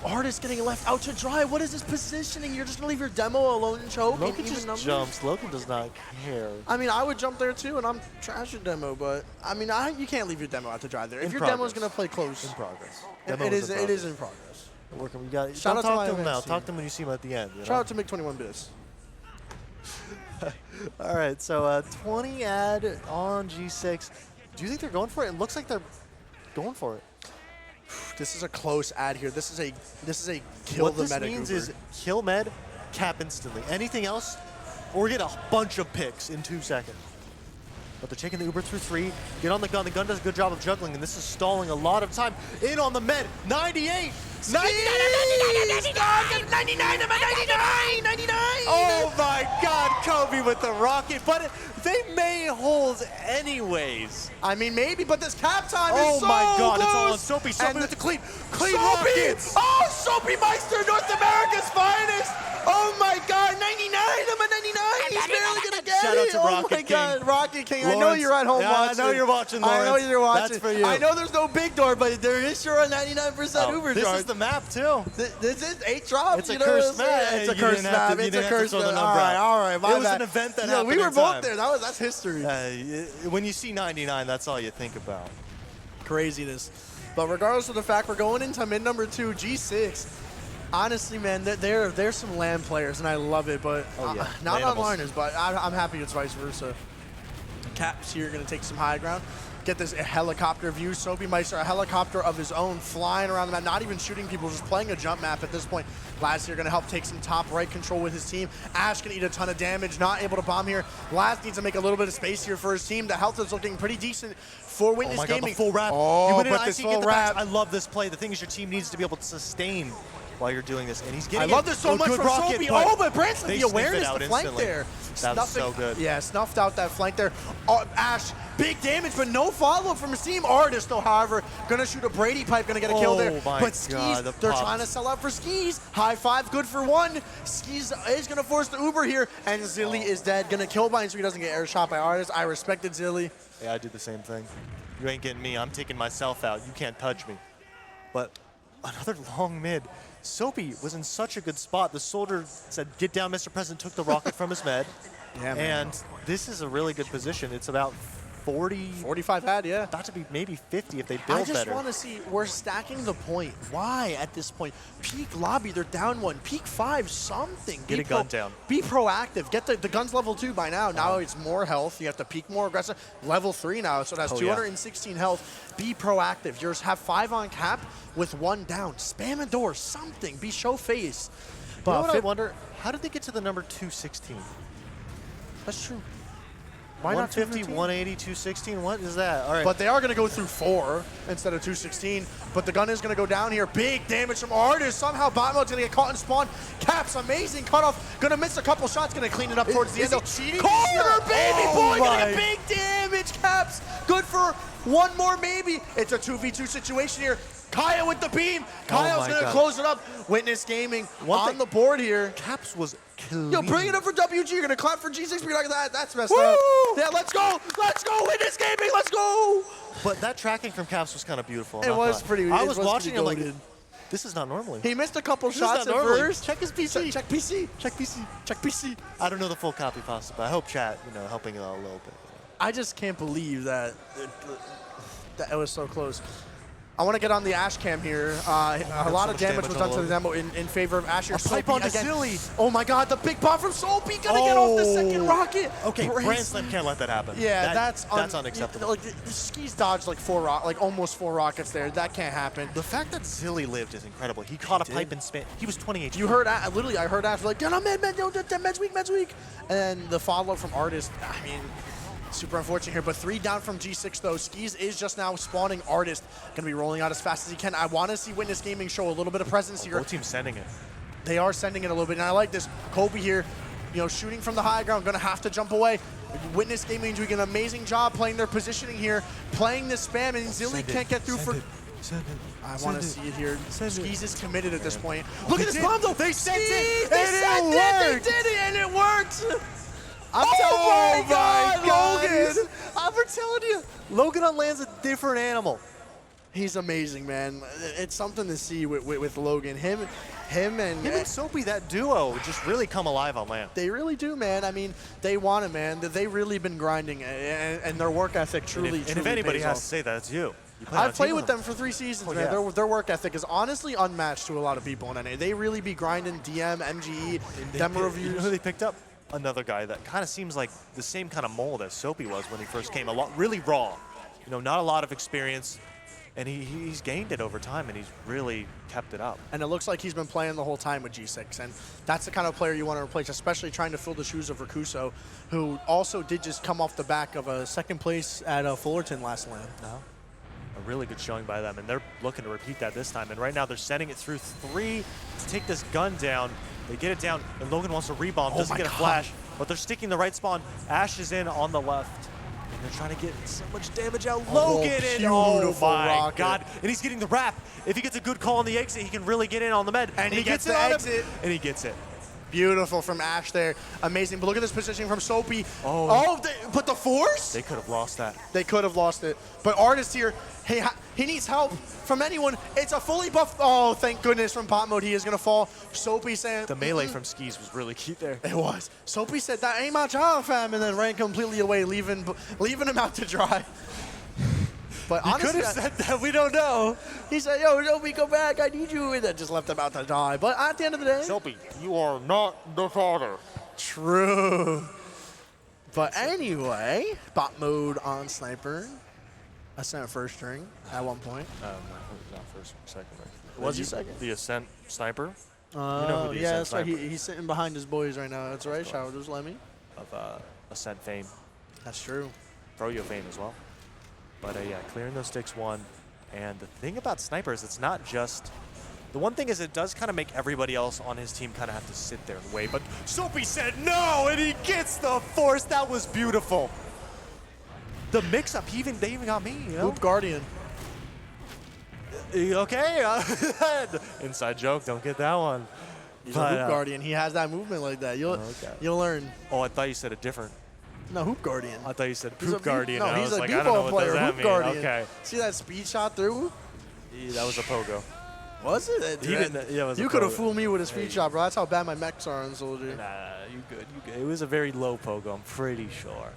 Artist getting left out to dry. What is this positioning? You're just gonna leave your demo alone and choke? Logan just jumps. Logan does not care. I mean, I would jump there too, and I'm trash your demo, but I mean, you can't leave your demo out to dry there. If your demo's gonna play close. In progress. It is in progress. Working. We got. Shout out to talk to my him now. events Talk team. to him when you see him at the end. Shout out to Make 21 Bits. All right, so 20 ad on G6. Do you think they're going for it? It looks like they're going for it. This is a close ad here. This is a kill what the this meta means goober. is kill med, cap instantly. Anything else, or get a bunch of picks in 2 seconds. But they're taking the Uber through 3. Get on the gun. The gun does a good job of juggling, and this is stalling a lot of time. In on the med. 98. 99. Oh my God, Kobe with the rocket. But they may hold anyways. I mean, maybe, but this cap time is Oh so my God, close. it's all on Soapy. Soapy with the clean Soapy! rockets. Oh, Soapy Meister, North America's finest. Oh my God, 99. I'm a 99. He's barely gonna get Shout it. out to oh Rocket my King. God, Rocket King. I know Lawrence. you're at home Yeah, watching. I know you're watching, I know Lawrence. you're watching. That's for you. I know there's no big door, but there is sure a 99% Uber This jar. is the map too. This is 8 drops. It's a you know cursed what I'm saying? map. It's a You cursed didn't have map. to- you It's a didn't have to cursed throw the map. number out. All right. My It was bad. an event that Yeah, we happened were in both time. there. That's history. When you see 99, that's all you think about. Craziness. But regardless of the fact we're going into mid number 2, G6. Honestly, man, there's some LAN players, and I love it, but not Lanimals. onliners, but I'm happy it's vice versa. Caps here going to take some high ground. Get this helicopter view. Soapy Meister, a helicopter of his own, flying around the map, not even shooting people, just playing a jump map at this point. Laz here going to help take some top right control with his team. Ash can eat a ton of damage, not able to bomb here. Laz needs to make a little bit of space here for his team. The health is looking pretty decent for Witness Oh my God, Gaming. the full wrap. Oh, you win an but this IC, full get the wrap. backs. I love this play. The thing is your team needs to be able to sustain while you're doing this. And he's getting I love this so much good from rocket, Soapy. but Oh, but Branson, they the sniff it awareness, out the flank instantly. there. That was so good. Yeah, snuffed out that flank there. Ash, big damage, but no follow-up from his team. Artist, though, however, gonna shoot a Brady pipe, gonna get a kill there. Oh my But Skis, God, the they're pops. trying to sell out for Skis. High five, good for 1. Skis is gonna force the Uber here, and Zilly is dead. Gonna kill Bind so he doesn't get air shot by Artist. I respected Zilly. Yeah, I do the same thing. You ain't getting me. I'm taking myself out. You can't touch me. But another long mid. Soapy was in such a good spot. The soldier said, "Get down, Mr. President," took the rocket from his med. Yeah, man. And this is a really good position. It's about 40, 45 had, yeah. about to be maybe 50 if they build I just better. want to see, we're stacking the point. Why at this point? Peak lobby, they're down 1. Peak 5, something. Get a gun down. Be proactive. Get the gun's level 2 by now. Now it's more health. You have to peak more aggressive. Level 3 now, so it has 216 health. Be proactive. You just have 5 on cap with 1 down. Spam a door, something. Be show face. You know what I Fit- wonder? How did they get to the number 216? That's true. Why not 50, 215? 180, 216? What is that? All right. But they are going to go through 4 instead of 216. But the gun is going to go down here. Big damage from Artist. Somehow Botmode's going to get caught in spawn. Caps, amazing cutoff. Going to miss a couple shots. Going to clean it up towards the end. Is he cheating? Corner, baby boy. Going to my. get big damage. Caps, good for 1 more maybe. It's a 2v2 situation here. Kaya with the beam. Kaya's my going to God. close it up. Witness Gaming on thing- the board here. Caps was clean. Yo, bring it up for WG. You're gonna clap for G6. Be like that. That's messed up. Yeah, let's go. Let's go. Witness Gaming. Let's go. But that tracking from Caps was kind of beautiful. I'm It not was gonna- pretty- I it was was watching pretty him like, goated. this is not normally. He missed a couple This is shots not at normally. first. Check his PC. Check PC. Check PC. Check PC. I don't know the full copy possible, but I hope chat, helping it out a little bit. I just can't believe that it was so close. I want to get on the Ash cam here. A lot of much damage damage was on done to the the demo in favor of Asher. A pipe Soapy onto again. Silly. Oh my God, the big bomb from Soapy. Gonna get off the second rocket. Okay, Brace- Grand Slam can't let that happen. Yeah, that's that's unacceptable. Like the Skis dodged like almost 4 rockets there. That can't happen. The fact that Silly lived is incredible. He caught a did. pipe and span. He was 28. You heard, literally, I heard Ash like, get on med, yo, med's weak. And then the follow-up from Artist, I mean, super unfortunate here, but 3 down from G6 though. Skis is just now spawning Artist. Gonna be rolling out as fast as he can. I want to see Witness Gaming show a little bit of presence here. Both teams sending it. They are sending it a little bit, and I like this. Kobe here, shooting from the high ground, gonna have to jump away. Witness Gaming doing an amazing job playing their positioning here, playing the spam, and Zilly can't get through for... I want to see it here. Skis is committed at this point. Look at this bomb though. They sent it. They sent it. They did it, and it worked. Oh my God, Logan! I'm telling you, Logan on land's a different animal. He's amazing, man. It's something to see with Logan. Him and Soapy, that duo, just really come alive on land. they really do, man. I mean, they want it, man. They really been grinding, and their work ethic truly. And if anybody pays has off. to say that, it's you. You play on a I've played team with them for 3 seasons, Oh, man. yeah. Their work ethic is honestly unmatched to a lot of people in NA. They really be grinding DM, MGE, demo You reviews. know who they picked up? Another guy that kind of seems like the same kind of mold as Soapy was when he first came. Really raw. Not a lot of experience. and he's gained it over time, and he's really kept it up. And it looks like he's been playing the whole time with G6, and that's the kind of player you want to replace, especially trying to fill the shoes of Rakuso, who also did just come off the back of a second place at Fullerton last LAN. A really good showing by them, and they're looking to repeat that this time. And right now they're sending it through 3 to take this gun down. They get it down, and Logan wants to rebound, doesn't get a flash, but they're sticking the right spawn. Ash is in on the left, and they're trying to get so much damage out. Logan in, oh my God, and he's getting the wrap. If he gets a good call on the exit, he can really get in on the med. And he gets the exit. And he gets it. Beautiful from Ash there. Amazing. But look at this positioning from Soapy. Oh, but the force? They could have lost that. They could have lost it. But Artist here, hey, he needs help from anyone. It's a fully buffed. Oh, thank goodness from Pot Mode. He is going to fall. Soapy saying. The melee from Skis was really key there. It was. Soapy said, that ain't my job, fam, and then ran completely away, leaving him out to dry. But he honestly, could have said that. We don't know. He said, yo, Soapy, go back. I need you. And then just left him out to die. But at the end of the day. Soapy, you are not the father. True. But anyway, Bot Mode on Sniper. Ascent first string at one point. Not first, second. Right? Was he second? The Ascent Sniper. Oh, yeah, that's right. He's sitting behind his boys right now. That's right, Shower. Just let me. Of Ascent fame. That's true. Froyo fame as well. But yeah, clearing those sticks one. And the thing about snipers, it's not just... The one thing is it does kind of make everybody else on his team kind of have to sit there and wait. But Soapy said no, and he gets the force. That was beautiful. The mix-up, they even got me, you know? Hoop Guardian. Okay. Inside joke, don't get that one. He's a Hoop Guardian. He has that movement like that. You'll learn. Oh, I thought you said a different. No, Hoop Guardian. I thought you said Hoop Guardian. No, he's a b-ball player. Hoop Guardian. Okay. See that speed shot through? Yeah, that was a pogo. Was it? You could have fooled me with a speed shot, bro. That's how bad my mechs are on Soldier. Nah, you good. It was a very low pogo, I'm pretty sure.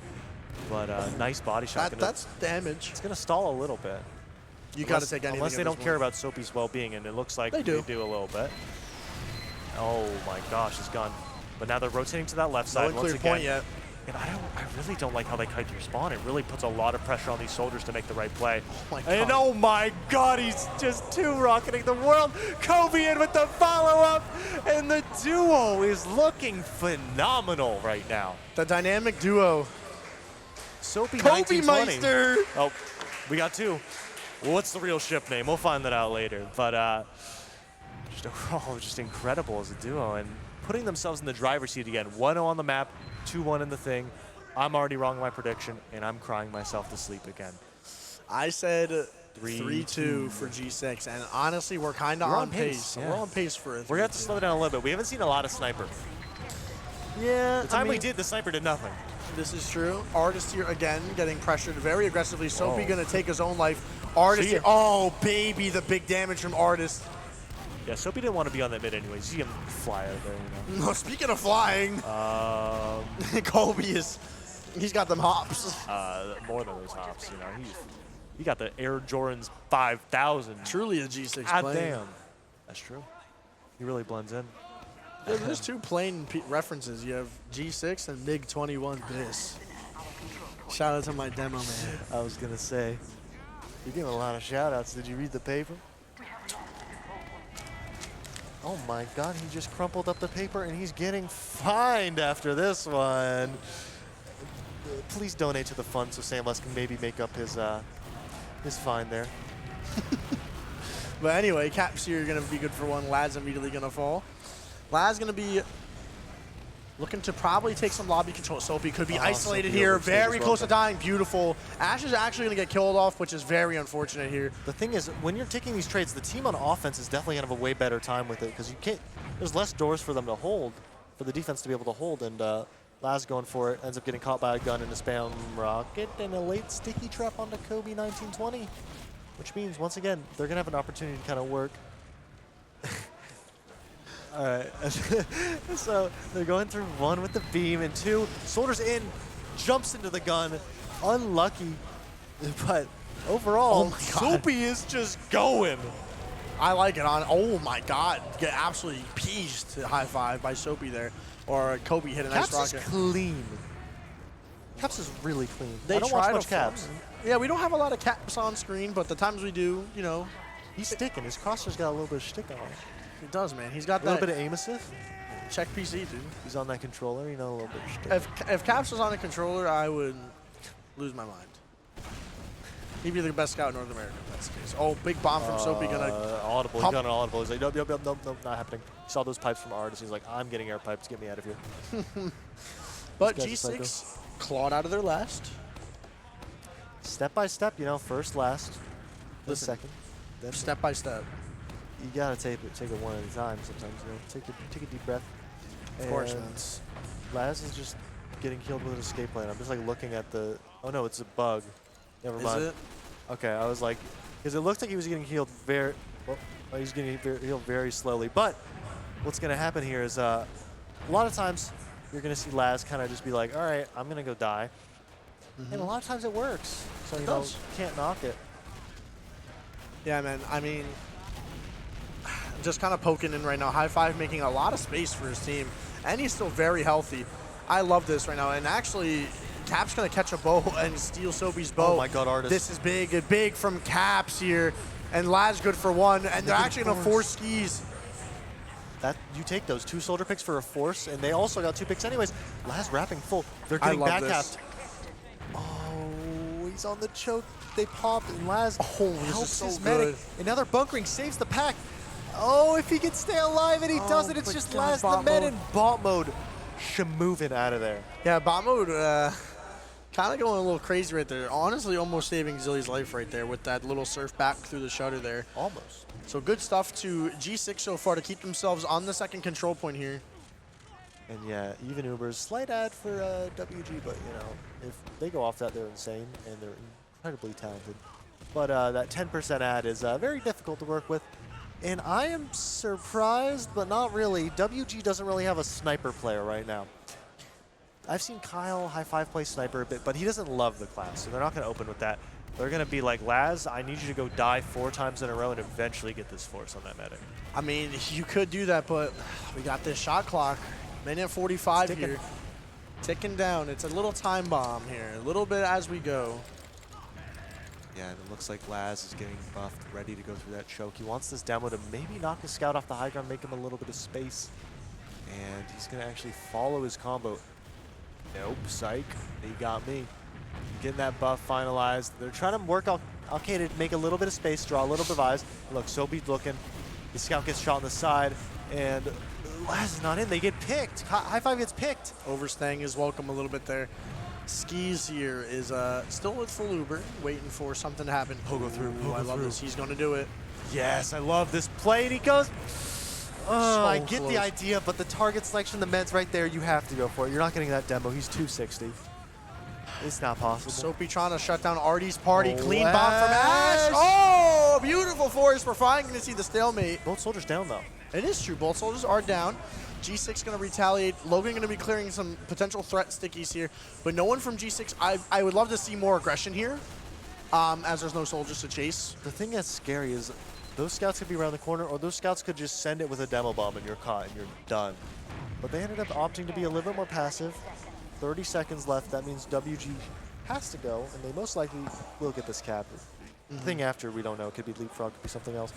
But nice body shot. That's damage. It's going to stall a little bit. You got to take anything. Unless they don't care about Soapy's well-being, and it looks like they do a little bit. Oh my gosh, he's gone. But now they're rotating to that left side once again. Point yet. And I really don't like how they kite your spawn. It really puts a lot of pressure on these soldiers to make the right play. Oh my God. And oh my God, he's just two-rocketing the world. Kobe in with the follow-up, and the duo is looking phenomenal right now. The dynamic duo. Soapy Kobe Meister. Oh, we got 2. Well, what's the real ship name? We'll find that out later. But just overall, just incredible as a duo, and putting themselves in the driver's seat again. 1-0 on the map, 2-1 in the thing. I'm already wrong in my prediction, and I'm crying myself to sleep again. I said 3-2 for G6, and honestly, we're kind of on pace. Yeah. We're on pace for it. We're going to have to slow down a little bit. We haven't seen a lot of Sniper. Yeah. The time we did, the Sniper did nothing. This is true. Artist here again, getting pressured very aggressively. Soapy going to take his own life. Artist here. Oh, baby, the big damage from Artist. Yeah, Soapy didn't want to be on that mid anyway. You see him fly out there, you know. No, speaking of flying, Kobe he's got them hops. More than those hops, you know. He got the Air Jordans 5000. Truly a G6 God damn. That's true. He really blends in. Yeah, there's 2 plain references. You have G6 and MiG-21 Bliss. Shout out to my demo man. I was going to say, you're giving a lot of shout outs. Did you read the paper? Oh my God, he just crumpled up the paper and he's getting fined after this one. Please donate to the fund so Samless can maybe make up his fine there. But anyway, Caps here are going to be good for one. Lad's immediately going to fall. Lad's going to be looking to probably take some lobby control. Soapy could be isolated here. Very close to dying. Beautiful. Ash is actually going to get killed off, which is very unfortunate here. The thing is, when you're taking these trades, the team on offense is definitely going to have a way better time with it because you can't. There's less doors for them to hold, for the defense to be able to hold. And Laz going for it, ends up getting caught by a gun and a spam rocket and a late sticky trap onto Kobe 1920, which means once again they're going to have an opportunity to kind of work. All right, so they're going through 1 with the beam and 2. Soldiers in, jumps into the gun. Unlucky, but overall, Soapy is just going. I like it on. Oh my God, get absolutely pieced. High five by Soapy there, or Kobe hit a nice rocket. Caps is clean. Caps is really clean. They I don't try watch to much Caps. farm. Yeah, we don't have a lot of Caps on screen, but the times we do, you know, He's sticking. His crosshair's got a little bit of shtick on it. he does, man. He's got A little that bit of aim assist. check PC, dude. He's on that controller, you know, a little bit of shtick. If Caps was on a controller, I would lose my mind. He'd be the best scout in North America if that's the case. Oh, big bomb from Soapy gonna audible. He pump. got an audible. He's like, nope, nope, nope, nope, nope, not happening. He saw those pipes from Artis. He's like, I'm getting air pipes. Get me out of here. But These guys are G6 clawed out of their last. Step by step, you know, first, last, then Listen, second. Then Step by step. you gotta take it one at a time. Sometimes, you know, take a deep breath. Of course, And man. Laz is just getting killed with an escape plan. I'm just like looking at the. Oh no, it's a bug. Never Is mind. it? Okay, I was like, because it looked like he was getting healed very. Well, he's getting healed very slowly. But what's gonna happen here is a lot of times you're gonna see Laz kind of just be like, all right, I'm gonna go die. And a lot of times it works. So, you know, does. can't knock it. Yeah, man. I mean, just kind of poking in right now. High Five making a lot of space for his team, and he's still very healthy. I love this right now. And actually, Cap's going to catch a bow and steal Soapy's bow. Oh my God, Artis. This is big. Big from Caps here. And Laz good for one. And they're actually going to force skis. That you take those 2 soldier picks for a force, and they also got 2 picks anyways. Laz wrapping full. They're I getting love back this. capped. Oh, he's on the choke. They pop, and Laz Oh, this is helps so his medic. good. And now they're bunkering, saves the pack. Oh, if he can stay alive, and he Oh, doesn't, it's but just God, Laz the bot med mode. in bot mode. Shamovin out of there. Yeah, bot mode kind of going a little crazy right there. Honestly, almost saving Zilly's life right there with that little surf back through the shutter there. Almost. So good stuff to G6 so far to keep themselves on the second control point here. And yeah, even Uber's slight ad for WG, but you know, if they go off that, they're insane and they're incredibly talented. But that 10% ad is very difficult to work with. And I am surprised, but not really. WG doesn't really have a sniper player right now. I've seen Kyle High Five play sniper a bit, but he doesn't love the class, so they're not going to open with that. They're going to be like, Laz, I need you to go die 4 times in a row and eventually get this force on that medic. I mean, you could do that, but we got this shot clock. Minute 45 It's ticking. here. Ticking down. It's a little time bomb here. A little bit as we go. Yeah, and it looks like Laz is getting buffed, ready to go through that choke. He wants this demo to maybe knock his scout off the high ground, make him a little bit of space. And he's going to actually follow his combo. Nope, psych. He got me. Getting that buff finalized. They're trying to work out, okay, to make a little bit of space, draw a little bit of eyes. Look, Soapy's looking. The scout gets shot on the side, and Laz is not in. They get picked. High Five gets picked. Overstaying his welcome a little bit there. Skis here is still with full Uber, waiting for something to happen. Pogo through, Ooh, I pogo love through. this. He's going to do it. Yes, I love this play, and he goes. Oh, I get close. the idea, but the target selection, the med's right there. You have to go for it. You're not getting that demo. He's 260. It's not possible. Soapy trying to shut down Artie's party. Oh, Clean bomb from Ash. Ash. Oh, beautiful force. We're finally going to see the stalemate. Both soldiers down, though. It is true. Both soldiers are down. G6 going to retaliate. Logan going to be clearing some potential threat stickies here, but no one from G6. I would love to see more aggression here, as there's no soldiers to chase. The thing that's scary is those scouts could be around the corner, or those scouts could just send it with a demo bomb, and you're caught, and you're done. But they ended up opting to be a little bit more passive. 30 seconds left. That means WG has to go, and they most likely will get this cap. The thing after, we don't know. It could be leapfrog, could be something else.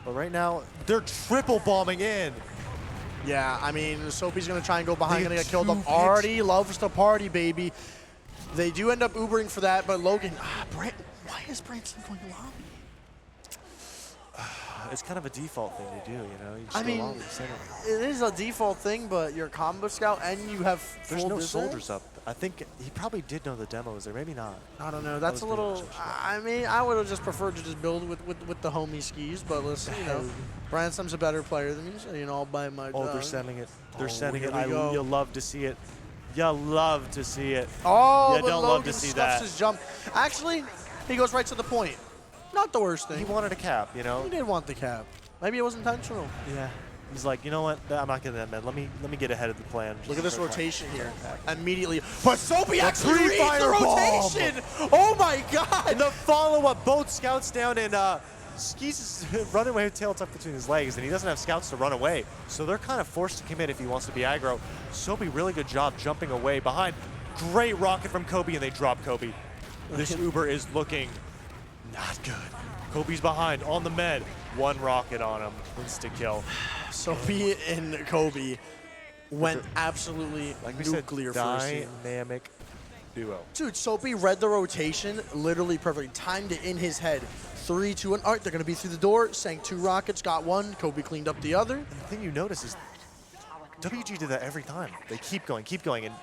But right now, they're triple bombing in. Yeah, I mean, Soapy's going to try and go behind, They going to get get killed 2 up. picks. Artie loves to party, baby. They do end up Ubering for that, but Logan, why is Branson going lobby? It's kind of a default thing to do, you know? You just I go mean, along with the center. it is a default thing, but you're a combo scout and you have There's full no visit? soldiers up. I think he probably did know the demo was there, maybe not. I don't know. That's a was pretty little. much I mean, I would have just preferred to just build with the homie skis, but listen, you know, Branson's a better player than me, so you know, I'll buy my. Oh, they're dog. sending it. They're Oh, sending here it. we go. You'll love to see it. You'll love to see it. Oh, You but don't Logan love to see stuffs that. his jump. Actually, he goes right to the point. Not the worst He thing. wanted a cap, you know? He did want the cap. Maybe it was intentional. Yeah. He's like, you know what? I'm not getting that, man. Let me get ahead of the plan. Look at this Just rotation here. Immediately. But Soapy The actually reads the pre-fire bomb. rotation. Oh my God. And the follow-up, both scouts down, and Skis is running away with tail tucked between his legs, and he doesn't have scouts to run away. So they're kind of forced to commit if he wants to be aggro. Soapy, really good job jumping away behind. Great rocket from Kobe, and they drop Kobe. This Uber is looking not good. Kobe's behind on the med. One rocket on him. Insta kill. Sophie and Kobe went absolutely Like we nuclear said, first here. dynamic duo. Dude, Soapy read the rotation literally perfectly. Timed it in his head. 3, 2, 1. All right, they're going to be through the door. Sank 2 rockets, got 1. Kobe cleaned up the other. And the thing you notice is WG did that every time. They keep going, and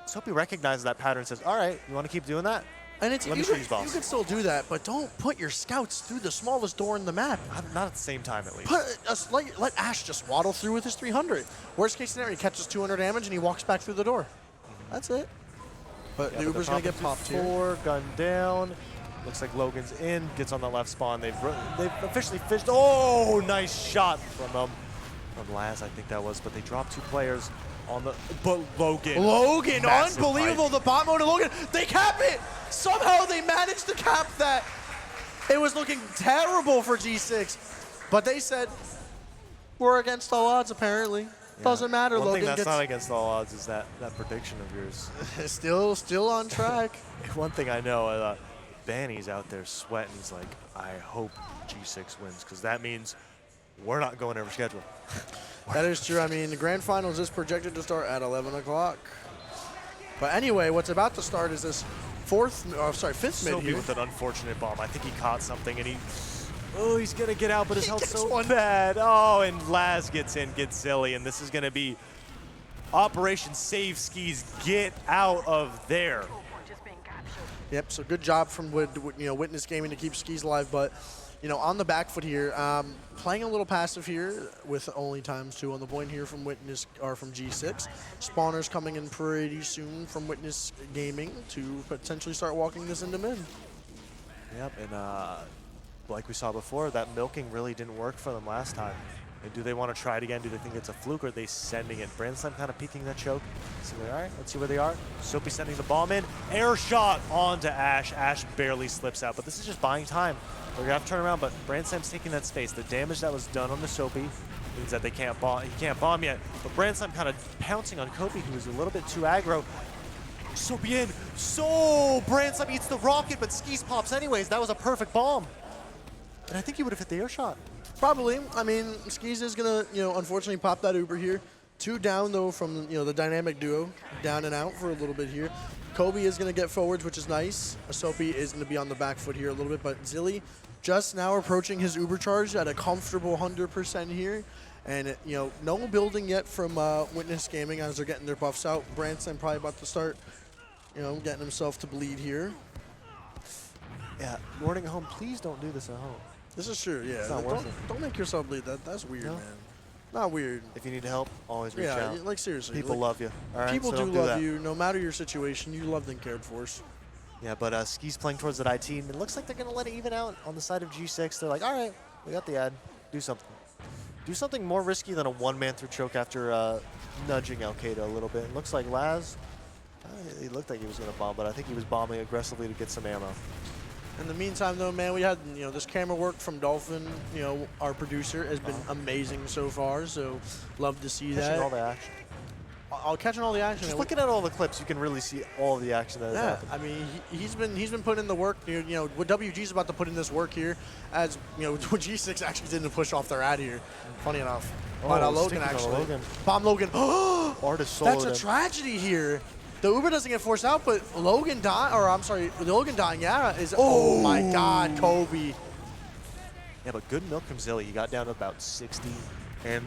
Soapy recognizes that pattern and says, all right, you want to keep doing that? And it's Let me you, show can, you, boss. you can still do that, but don't put your scouts through the smallest door in the map. Not at the same time, at least. Let Ash just waddle through with his 300. Worst case scenario, he catches 200 damage and he walks back through the door. That's it. But the Uber's going to get popped here. 4, gun down. Looks like Logan's in, gets on the left spawn. They've officially fished. Oh, nice shot from Laz, I think that was. But they dropped 2 players on the. But Logan, massive unbelievable. fight. The bot mode of Logan. They cap it. Somehow they managed to cap that. It was looking terrible for G6. But they said, we're against all odds, apparently. Yeah. Doesn't matter. One Logan thing that's gets not against all odds is that prediction of yours. still on track. One thing I know, Banny's out there sweating. He's like, I hope G6 wins, because that means we're not going over schedule. That is true. I mean, the grand finals is projected to start at 11 o'clock. But anyway, what's about to start is this fifth mid Soapy here. with an unfortunate bomb. I think he caught something, and he's going to get out, but his health's so one. bad. Oh, and Laz gets in, gets silly, and this is going to be Operation Save Skis. Get out of there. Yep, so good job from Witness Gaming to keep Skis alive, but on the back foot here, playing a little passive here with only ×2 on the point here from from G6. Spawners coming in pretty soon from Witness Gaming to potentially start walking this into mid. Yep, and like we saw before, that milking really didn't work for them last time. And do they want to try it again? Do they think it's a fluke, or are they sending it? Brandslam kind of peeking that choke. So all right, let's see where they are. Soapy sending the bomb in. Air shot onto Ash. Ash barely slips out, but this is just buying time. They're going to have to turn around, but Brandslam's taking that space. The damage that was done on the Soapy means that they can't bomb. He can't bomb yet, but Brandslam kind of pouncing on Kobe, who was a little bit too aggro. Soapy in. So Brandslam eats the rocket, but Skis pops anyways. That was a perfect bomb. And I think he would have hit the air shot. Probably. I mean, Skis is going to, unfortunately pop that Uber here. 2 down, though, from, the dynamic duo. Down and out for a little bit here. Kobe is going to get forwards, which is nice. Soapy is going to be on the back foot here a little bit, but Zilly just now approaching his Uber charge at a comfortable 100% here. And, no building yet from Witness Gaming as they're getting their buffs out. Branson probably about to start, getting himself to bleed here. Yeah, morning at home, please don't do this at home. This is true, yeah. It's not worth it. Don't make yourself bleed. That's weird, No. man. Not weird. If you need help, always reach out. Yeah, like seriously. People love you. All right, people so do don't do love that. you, no matter your situation. You loved and cared for. Yeah, but Skis playing towards that IT, and it looks like they're going to let it even out on the side of G6. They're like, all right, we got the ad. Do something. Do something more risky than a one-man through choke after nudging Al-Qaeda a little bit. It looks like Laz, he looked like he was going to bomb, but I think he was bombing aggressively to get some ammo. In the meantime, though, man, we had this camera work from Dolphin. Our producer has been amazing so far. So love to see that. Catching all the action. Catching all the action. Just looking at all the clips, you can really see all of the action that has happened. I mean, he's been putting in the work. What WG's about to put in this work here, as G6 actually didn't push off their ad here. Funny enough. Logan actually. Logan. Bomb Logan. Artist That's soloed a him. tragedy here. The Uber doesn't get forced out, but Logan dying, Logan dying, is, oh my God, Kobe. Yeah, but good milk from Zilly. He got down to about 60, and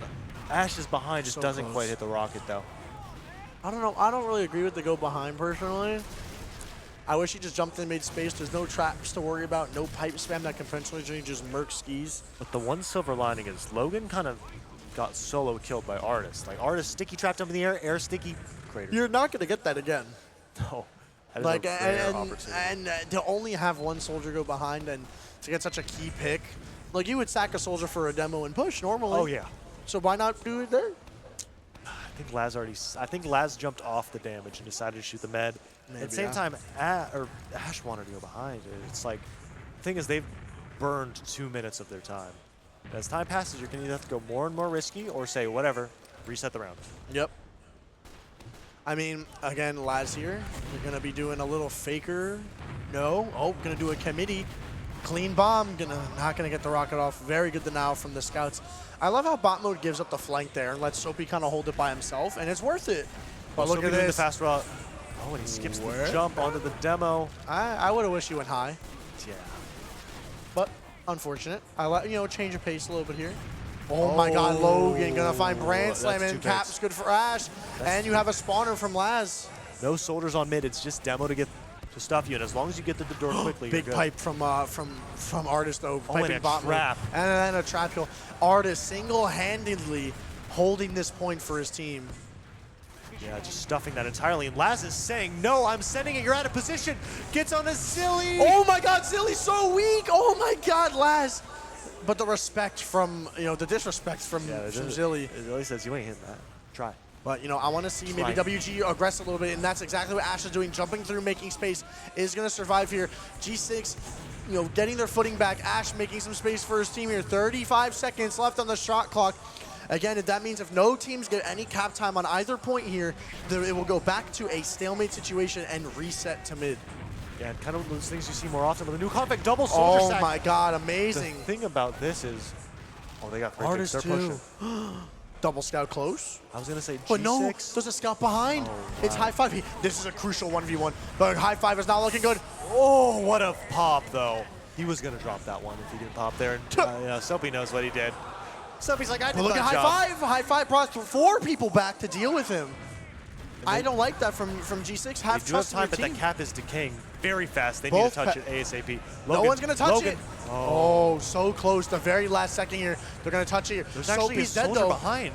Ash is behind, just So doesn't close. quite hit the rocket, though. I don't know. I don't really agree with the go behind, personally. I wish he just jumped in and made space. There's no traps to worry about, no pipe spam that can potentially just murk Skis. But the one silver lining is Logan kind of got solo killed by Artist. Like, Artist sticky trapped him in the air sticky, crater. You're not going to get that again. No. That is Like, a rare opportunity. and to only have one soldier go behind and to get such a key pick, like you would sack a soldier for a demo and push normally. Oh, yeah. So why not do it there? I think Laz jumped off the damage and decided to shoot the med. Maybe, At the same yeah. time, Ash wanted to go behind. It's like, the thing is, they've burned 2 minutes of their time. As time passes, you're going to either have to go more and more risky or say, whatever, reset the round. Yep. I mean, again, Laz here. You're going to be doing a little faker. No. Oh, going to do a committee. Clean bomb. Not going to get the rocket off. Very good denial from the scouts. I love how bot mode gives up the flank there and lets Soapy kind of hold it by himself, and it's worth it. But look at this. The fast route. Oh, and he skips the jump onto the demo. I would have wished you went high. Yeah. But unfortunate. Change of pace a little bit here. Oh my God, Logan gonna find Brand Slam and Cap's good for Ash. And you have a spawner from Laz. No soldiers on mid. It's just demo to stuff you, and as long as you get to the door quickly, big you're good. pipe from Artist though. And a trap. And then a trap kill. Artist single-handedly holding this point for his team. Yeah, just stuffing that entirely. And Laz is saying, no, I'm sending it. You're out of position. Gets on a Zilly. Oh my God, Zilly's so weak. Oh my God, Laz. But the respect from, the disrespect from Zilly. Zilly says, you ain't hitting that. Try. But, I want to see maybe WG aggress a little bit, and that's exactly what Ash is doing. Jumping through, making space, is going to survive here. G6, getting their footing back. Ash making some space for his team here. 35 seconds left on the shot clock. Again, that means if no teams get any cap time on either point here, it will go back to a stalemate situation and reset to mid. Yeah, and kind of those things you see more often with the new config. Double soldier sack. Oh my God, amazing. The thing about this is, they got Artist they're too. pushing. Double scout close. I was gonna say G6. But no, there's a scout behind. Wow. It's high five. This is a crucial 1v1, but high five is not looking good. Oh, what a pop though. He was gonna drop that one if he didn't pop there. And Soapy knows what he did. Soapy's like, I did Look at high five. High five brought 4 people back to deal with him. I don't like that from G6. Have trust in your but team. the cap is decaying very fast. They need to touch it ASAP. No one's going to touch Logan. it. Oh, so close. The very last second here. They're going to touch it here. There's actually a soldier behind.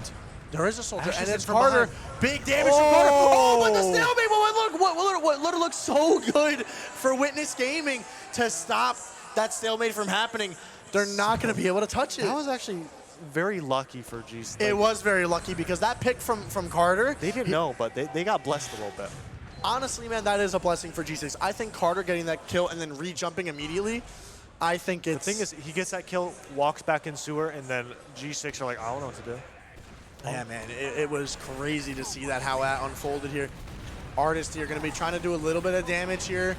There is a soldier, Ash and is it's from Carter. behind. Big damage from Carter. Oh, but the stalemate. What looked so good for Witness Gaming to stop that stalemate from happening. They're not going to be able to touch it. That was actually very lucky for G6. It was very lucky because that pick from Carter. They didn't know, but they got blessed a little bit. Honestly, man, that is a blessing for G6. I think Carter getting that kill and then re-jumping immediately, I think it's... The thing is, he gets that kill, walks back in sewer, and then G6 are like, I don't know what to do. Yeah, man, it was crazy to see how that unfolded here. Artist here going to be trying to do a little bit of damage here.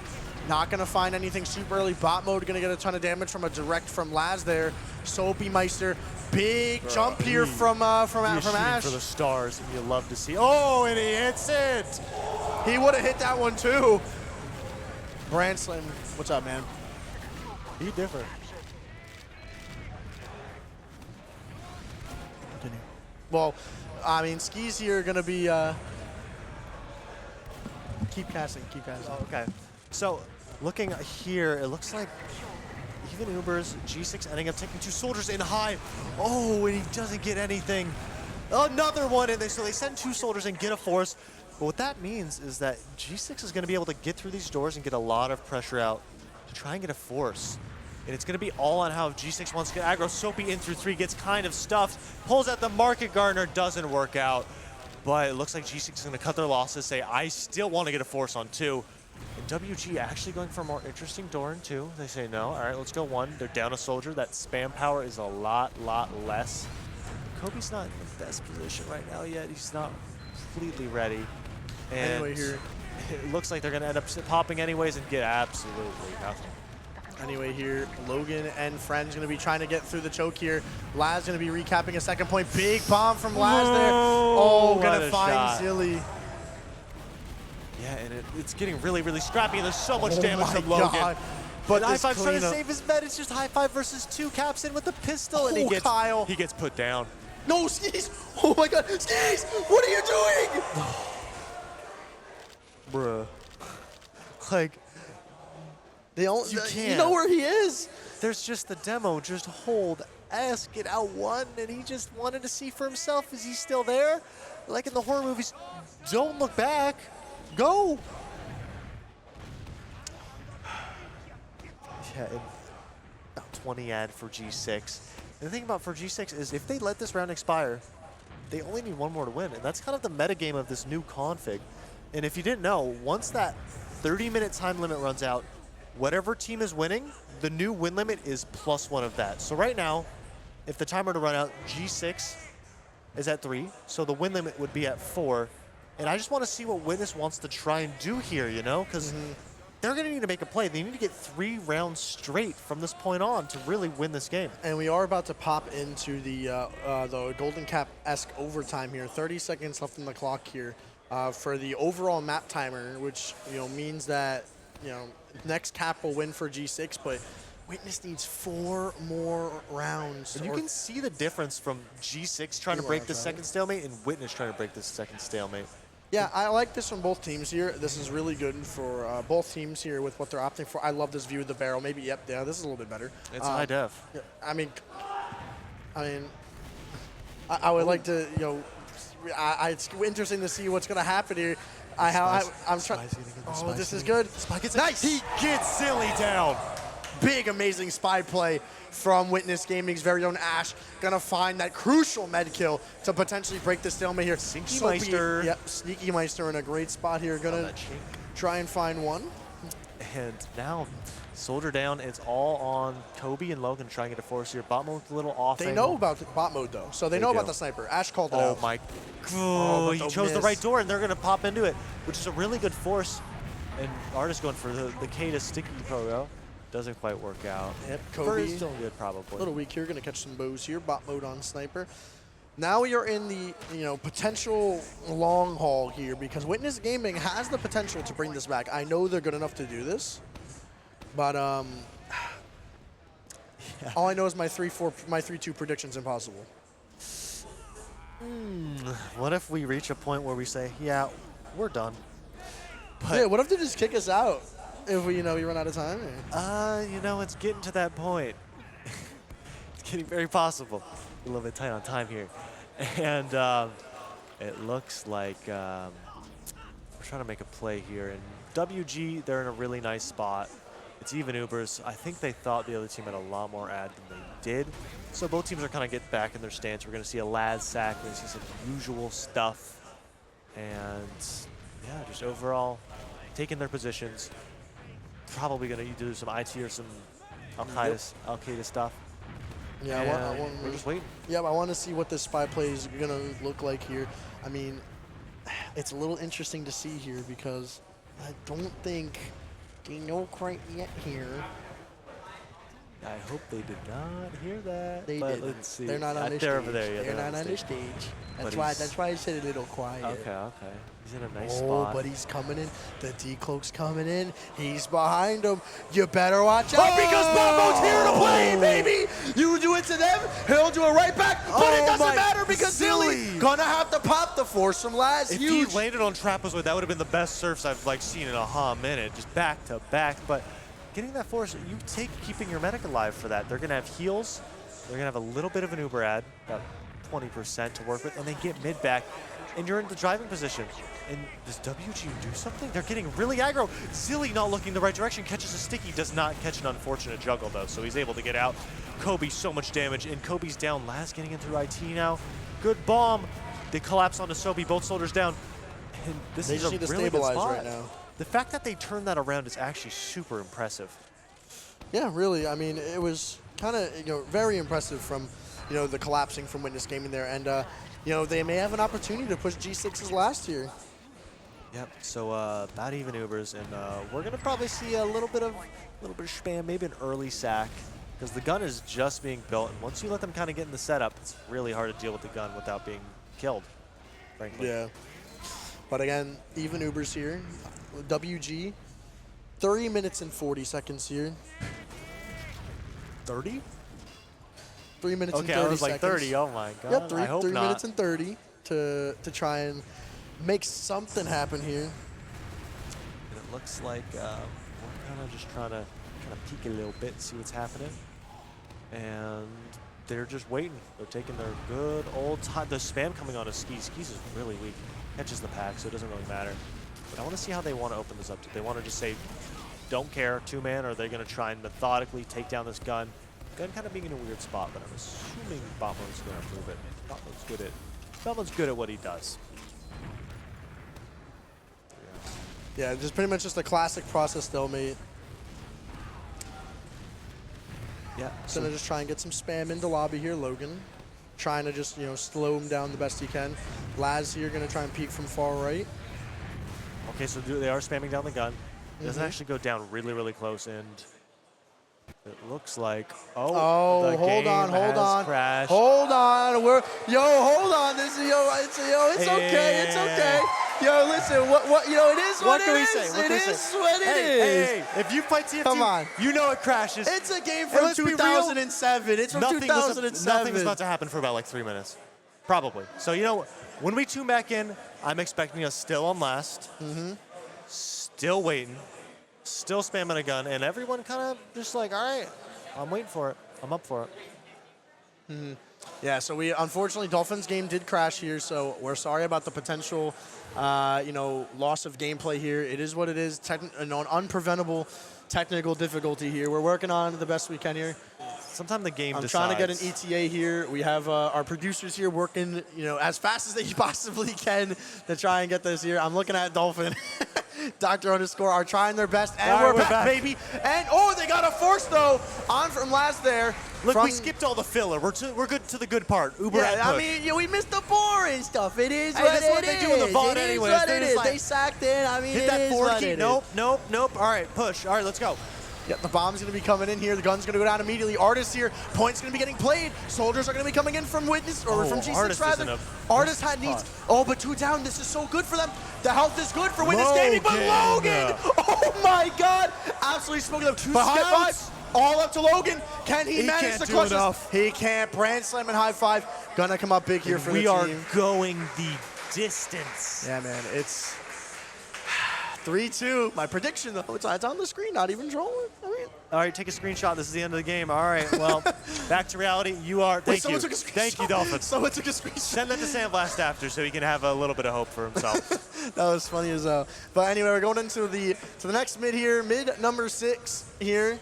Not going to find anything super early. Bot mode going to get a ton of damage from a direct from Laz there. Soapy Meister, big jump here from Ash. For the stars, and you love to see. Oh, and he hits it. He would have hit that one too. Brand Slam, what's up, man? He different. Continue. Well, I mean, Skis here are going to be... Keep casting. Oh, okay. So, looking here, it looks like even Uber's G6 ending up taking 2 soldiers in high. Oh, and he doesn't get anything. Another one, and so they send 2 soldiers and get a force. But what that means is that G6 is going to be able to get through these doors and get a lot of pressure out to try and get a force. And it's going to be all on how G6 wants to get aggro. Soapy in through 3, gets kind of stuffed, pulls out the Market Gardener, doesn't work out. But it looks like G6 is going to cut their losses, say, I still want to get a force on 2. And WG actually going for a more interesting door in 2. They say, no, all right, let's go 1. They're down a soldier. That spam power is a lot less. Kobe's not in the best position right now yet. He's not completely ready. And anyway here, it looks like they're going to end up popping anyways and get absolutely nothing. Anyway here, Logan and Friends going to be trying to get through the choke here. Laz going to be recapping a second point. Big bomb from Laz there. Oh, going to find Zilly. Yeah, and it's getting really scrappy, and there's so much damage from Logan. God. But High Five's trying to save his med. It's just High Five versus 2. Caps in with the pistol, and he gets put down. No, Skis! Oh my God, Skis! What are you doing? Bruh. Like, you know where he is. There's just the demo. Just hold S, get out 1, and he just wanted to see for himself. Is he still there? Like in the horror movies, don't look back. Go. Yeah, about 20 ad for G6. And the thing about for G6 is if they let this round expire, they only need 1 more to win. And that's kind of the metagame of this new config. And if you didn't know, once that 30-minute time limit runs out, whatever team is winning, the new win limit is +1 of that. So right now, if the timer to run out, G6 is at 3, so the win limit would be at 4. And I just want to see what Witness wants to try and do here, you know, because they're going to need to make a play. They need to get 3 rounds straight from this point on to really win this game. And we are about to pop into the Golden Cap-esque overtime here. 30 seconds left on the clock here for the overall map timer, which means that next cap will win for G6, but Witness needs 4 more rounds. And you can see the difference from G6 trying to break the second stalemate and Witness trying to break this second stalemate. Yeah, I like this from both teams here. This is really good for both teams here with what they're opting for. I love this view of the barrel. Maybe, yeah, this is a little bit better. It's high def. I mean, I would like to, it's interesting to see what's going to happen here. I'm trying. Oh, this is good. Nice. He gets Silly down. Big, amazing spy play from Witness Gaming's very own Ash. Gonna find that crucial med kill to potentially break the stalemate here. Sneaky Meister. Yep, Sneaky Meister in a great spot here. Gonna try and find one. And now, Soldier down. It's all on Kobe and Logan trying to get a force here. Bot mode a little off. They know about bot mode though, so they know about the sniper. Ash called it out. Oh my! Oh, he chose the right door, and they're gonna pop into it, which is a really good force. And Artist going for the K to Sticky Pogo. Doesn't quite work out. Yep, Kobe still good, probably. A little weak here. Gonna catch some bows here. Bot mode on sniper. Now we are in the potential long haul here because Witness Gaming has the potential to bring this back. I know they're good enough to do this, but all I know is my 3-2 prediction's impossible. What if we reach a point where we say, yeah, we're done? But yeah, what if they just kick us out if we run out of time? It's getting to that point. It's getting very possible. A little bit tight on time here. And it looks like we're trying to make a play here. And WG, they're in a really nice spot. It's even Ubers. I think they thought the other team had a lot more ad than they did. So both teams are kind of getting back in their stance. We're going to see a Laz sack. We're going to see some usual stuff. And yeah, just overall taking their positions. Probably going to do some IT or some Al-Qaeda stuff. Yeah, we're just waiting. Yeah, I want to see what this spy play is going to look like here. I mean, it's a little interesting to see here because I don't think they know quite yet here. I hope they did not hear that. They but did. Let's see. They're not on the stage. They're over there. Yeah, they're not on the stage. That's why I said a little quiet. Okay. He's in a nice spot. Oh, but he's coming in. The D-Cloak's coming in. He's behind him. You better watch out because Bobo's here to play, baby. You do it to them, he'll do it right back. But it doesn't matter because Silly gonna have to pop the force from Laz. If he landed on Trapezoid, that would have been the best surfs I've seen in a minute, just back to back. But getting that force, you take keeping your medic alive for that. They're gonna have heals. They're gonna have a little bit of an Uber ad, about 20% to work with, and they get mid back, and you're in the driving position. And does WG do something? They're getting really aggro. Silly not looking the right direction, catches a sticky, does not catch an unfortunate juggle though, so he's able to get out. Kobe, so much damage, and Kobe's down. Laz getting in through IT now. Good bomb. They collapse onto Sobi, both soldiers down. And this is a really good spot. Right now. The fact that they turned that around is actually super impressive. Yeah, really. I mean, it was kind of very impressive from the collapsing from Witness Gaming there, and they may have an opportunity to push G6's last here. Yep. So about even Ubers, and we're gonna probably see a little bit of spam, maybe an early sack, because the gun is just being built, and once you let them kind of get in the setup, it's really hard to deal with the gun without being killed, frankly. Yeah. But again, even Ubers here. WG, 30 minutes and 40 seconds here. 30? 3 minutes and 30 seconds. Okay, I was like seconds. 30. Oh my god. Yep, I hope 3 not. minutes and 30 to try and make something happen here. And it looks like we're kind of just trying to peek a little bit and see what's happening. And they're just waiting. They're taking their good old time. The spam coming on a Skis. Skis is really weak. Catches the pack, so it doesn't really matter. But I want to see how they want to open this up. Do they want to just say, don't care, 2-man, or are they going to try and methodically take down this gun? Gun kind of being in a weird spot, but I'm assuming Botman's going to improve it. Botman's good at what he does. Yeah, just pretty much just a classic process stalemate. Yeah. So gonna just try and get some spam into lobby here, Logan. trying to just, slow him down the best he can. Laz here going to try and peek from far right. Okay, so they are spamming down the gun. It doesn't actually go down really, really close, and it looks like the hold game on, has crashed. hold on. Hold on. This is it's okay, it's okay. Yo, listen, it is what it is. It is what it is. Hey, if you play TF2, Come on. you know it crashes. It's a game from 2007. It's from 2007. Nothing's about to happen for about like 3 minutes, probably. So when we tune back in, I'm expecting us still on last, still waiting, still spamming a gun, and everyone kind of just like, all right, I'm waiting for it. I'm up for it. Yeah, so unfortunately, Dolphins game did crash here, so we're sorry about the potential, loss of gameplay here. It is what it is, an unpreventable technical difficulty here. We're working on the best we can here. Sometimes the game I'm trying to get an ETA here. We have our producers here working, as fast as they possibly can to try and get this here. I'm looking at Dolphin. Dr. _ are trying their best, and we're back, baby. And they got a force though on from last there. Look, we skipped all the filler. We're good to the good part. Uber and push. I mean, we missed the boring stuff. It is that's what they do in the VOD anyways. What it is. They sacked in. I mean, hit that 4 key. Nope. All right, push. All right, let's go. Yep, the bomb's going to be coming in here. The gun's going to go down immediately. Artist here. Points going to be getting played. Soldiers are going to be coming in from Witness, or from G6 rather. Artist needs. But 2 down. This is so good for them. The health is good for Witness Gaming, but Logan! Oh my God! Absolutely smoking them. 2 high five. All up to Logan. Can he manage to clutch this? He can't. Brand slam and high five. Gonna come up big here for the team. We are going the distance. Yeah, man. It's 3-2. My prediction, though, it's on the screen, not even trolling. All right, take a screenshot. This is the end of the game. All right, well, back to reality. You are. Thank you. Thank you, Dolphins. Someone took a screenshot. Send that to Sandblast after so he can have a little bit of hope for himself. That was funny as hell. But anyway, we're going into the next mid here. Mid number 6 here.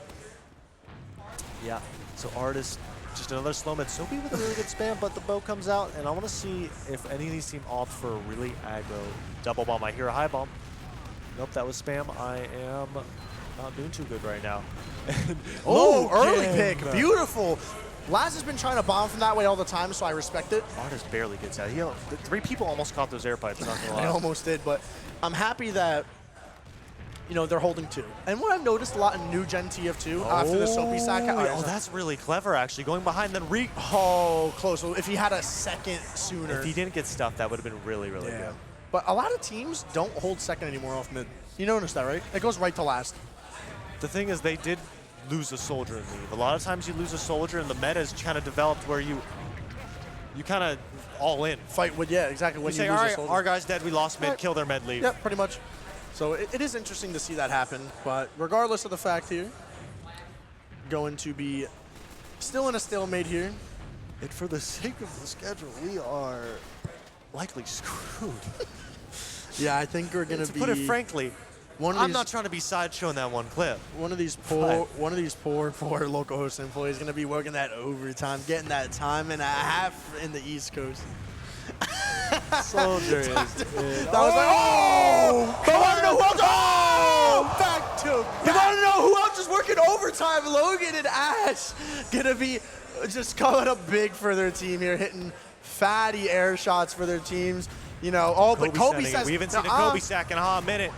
Yeah, so Artist, just another slow mid. Soapy with a really good spam, but the bow comes out, and I want to see if any of these team opt for a really aggro double bomb. I hear a high bomb. Nope, that was spam. I am not doing too good right now. Early pick. Beautiful. Laz has been trying to bomb from that way all the time, so I respect it. Artist barely gets out. 3 people almost caught those air pipes, not gonna lie. I almost did, but I'm happy that they're holding 2. And what I've noticed a lot in new gen TF2 after the Soapy sack. That's really clever, actually. Going behind, then close. So if he had a second sooner. If he didn't get stuffed, that would have been really, really good. But a lot of teams don't hold second anymore off mid. You noticed that, right? It goes right to last. The thing is, they did lose a soldier in leave. A lot of times you lose a soldier, and the meta is kind of developed where you kind of all in. Fight with, exactly. When you say, lose all a right, soldier. our guy's dead, we lost mid, kill their med leave. Yep, pretty much. So it is interesting to see that happen, but regardless of the fact here, going to be still in a stalemate here. And for the sake of the schedule, we are likely screwed. Yeah, I think we're going to be. To put it frankly, I'm not trying to be sideshowing that one clip. One of these poor Localhost employees going to be working that overtime, getting that time and a half in the East Coast. Soldier is. That was like, but want to know who else? Back to. You want to know who else is working overtime? Logan and Ash gonna be just coming up big for their team here, hitting fatty air shots for their teams. But Kobe says we haven't seen a Kobe sack in a hot minute.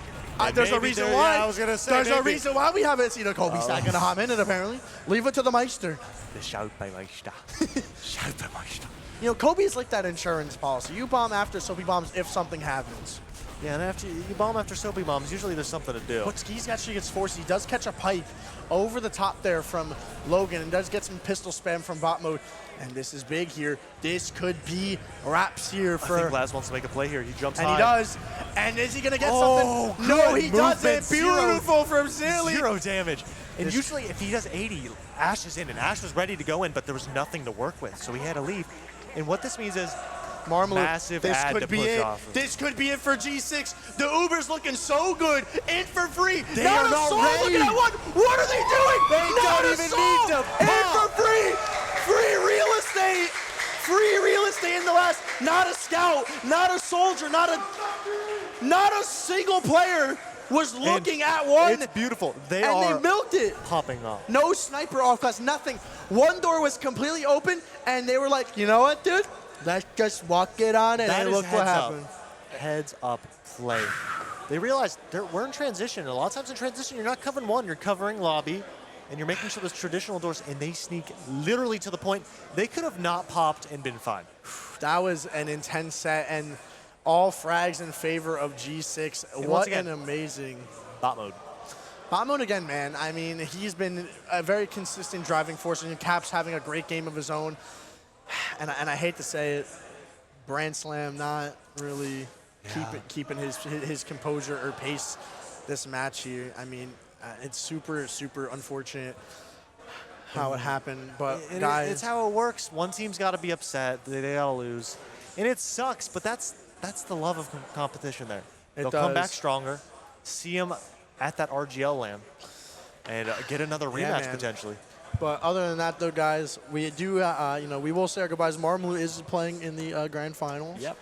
There's a reason why. Yeah, I was gonna say. There's a reason why we haven't seen a Kobe sack in a hot minute. Apparently, leave it to the Meister. The Schaupmeister. Schaupmeister. Kobe is like that insurance policy. You bomb after Soapy bombs if something happens. Yeah, and after you bomb after Soapy bombs, usually there's something to do. But Skis actually gets forced. He does catch a pipe over the top there from Logan and does get some pistol spam from bot mode. And this is big here. This could be wraps here for. I think Laz wants to make a play here. He jumps high. And he does. And is he going to get something? No, he doesn't. Beautiful from Zilly. 0 damage. And usually if he does 80, Ash is in. And Ash was ready to go in, but there was nothing to work with. So he had to leave. And what this means is massive ad to push off. This could be it for G6. The Uber's looking so good. In for free. They are not ready. Look at that one. What are they doing? They don't even need to pop. In for free. Free real estate. Free real estate in the last. Not a scout. Not a soldier. Roster, not a single player was looking at one. It's beautiful. They milked it. Popping off. No sniper off class, nothing. One door was completely open, and they were like, you know what, dude? Let's just walk it on it, and look what happened. Heads up play. They realized we're in transition. A lot of times in transition, you're not covering one, you're covering lobby, and you're making sure those traditional doors, and they sneak literally to the point. They could have not popped and been fine. That was an intense set, and all frags in favor of G6. And what again, an amazing bot mode. Bot mode again, man. I mean, he's been a very consistent driving force, and Cap's having a great game of his own. And I hate to say it, Brand Slam not really keeping his composure or pace this match here. I mean, it's super, super unfortunate how it happened, but guys, it's how it works. One team's got to be upset. They got to lose, and it sucks. But that's the love of competition. There, they'll come back stronger. See them at that RGL LAN, and get another rematch potentially. But other than that, though, guys, we do, we will say our goodbyes. Marmalu is playing in the grand finals. Yep.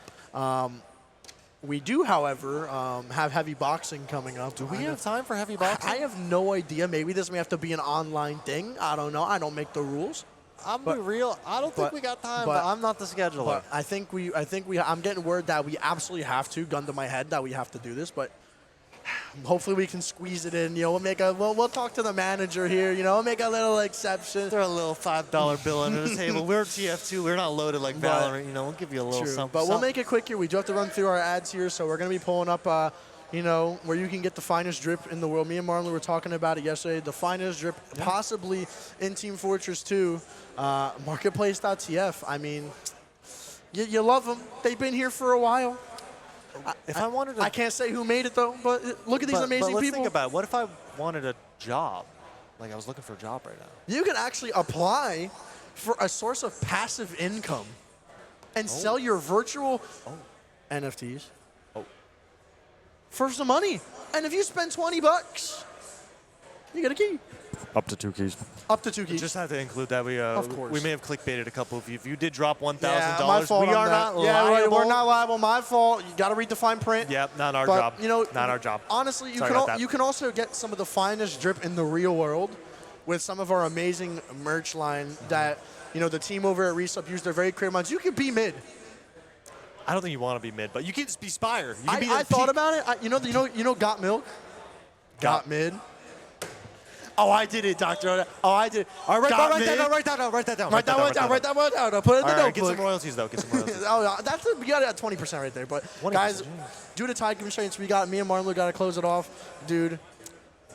We do, however, have heavy boxing coming up. Do we have time for heavy boxing? I have no idea. Maybe this may have to be an online thing. I don't know. I don't make the rules. I'm be real. I don't think we got time, but I'm not the scheduler. But I think I'm getting word that we absolutely have to, gun to my head, that we have to do this. But hopefully we can squeeze it in. We'll talk to the manager here. We'll make a little exception. Throw a little $5 bill under the table. We're TF2. We're not loaded like Valorant. We'll give you a little something. But we'll make it quick here. We do have to run through our ads here, so we're going to be pulling up, where you can get the finest drip in the world. Me and Marlon were talking about it yesterday. The finest drip, possibly in Team Fortress 2, marketplace.tf. I mean, you love them. They've been here for a while. I can't say who made it, though, but look at these amazing let's people. Think about it. What if I wanted a job? Like I was looking for a job right now. You can actually apply for a source of passive income and sell your virtual NFTs for some money. And if you spend $20, you get a key. Up to 2 keys. Up to 2 keys. Just have to include that. Of course. We may have clickbaited a couple of you. If you did drop $1,000, my fault. we are not liable. Yeah, we're not liable. My fault. You got to read the fine print. Yep, not our job. Not our job. Honestly, you can also get some of the finest drip in the real world with some of our amazing merch line that the team over at RESUP used their very clear minds. You could be mid. I don't think you want to be mid, but you can just be Spire. I thought about it. Got Milk? Got mid? Oh, I did it, Doctor. Oh, I did it. All right, write that down. Write that down. Write that one down. I'll put it in the notebook. Get some royalties, though. We got it at 20% right there. But, guys, due to time constraints, we got me and Marlon got to close it off. Dude.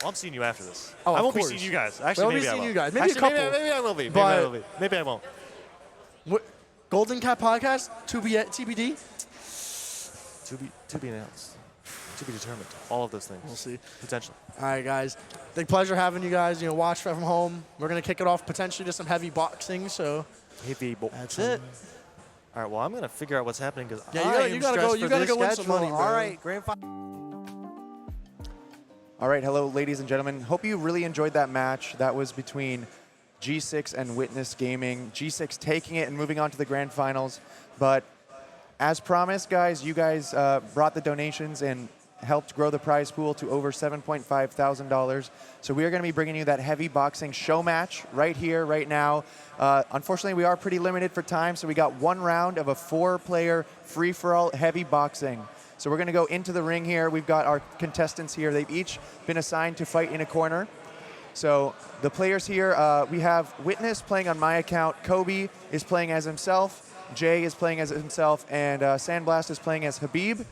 Well, I'm seeing you after this. Oh, I won't be seeing you guys. Actually, maybe I will. You guys. Maybe a couple. Maybe I will be. Maybe I won't. Golden Cat Podcast, TBD? To be announced. To be determined. All of those things. We'll see. Potentially. All right, guys. Big pleasure having you guys. Watch from home. We're gonna kick it off potentially to some heavy boxing. So that's it. All right. Well, I'm gonna figure out what's happening because you gotta go. You gotta go win some money, bro. All right. Grand final. All right. Hello, ladies and gentlemen. Hope you really enjoyed that match. That was between G6 and Witness Gaming. G6 taking it and moving on to the grand finals. But as promised, guys, you guys brought the donations and helped grow the prize pool to over $7.5 thousand. So we are going to be bringing you that heavy boxing show match right here, right now. Unfortunately, we are pretty limited for time, so we got one round of a 4-player free-for-all heavy boxing. So we're going to go into the ring here. We've got our contestants here. They've each been assigned to fight in a corner. So the players here, we have Witness playing on my account. Kobe is playing as himself. Jay is playing as himself. And Sandblast is playing as Habib.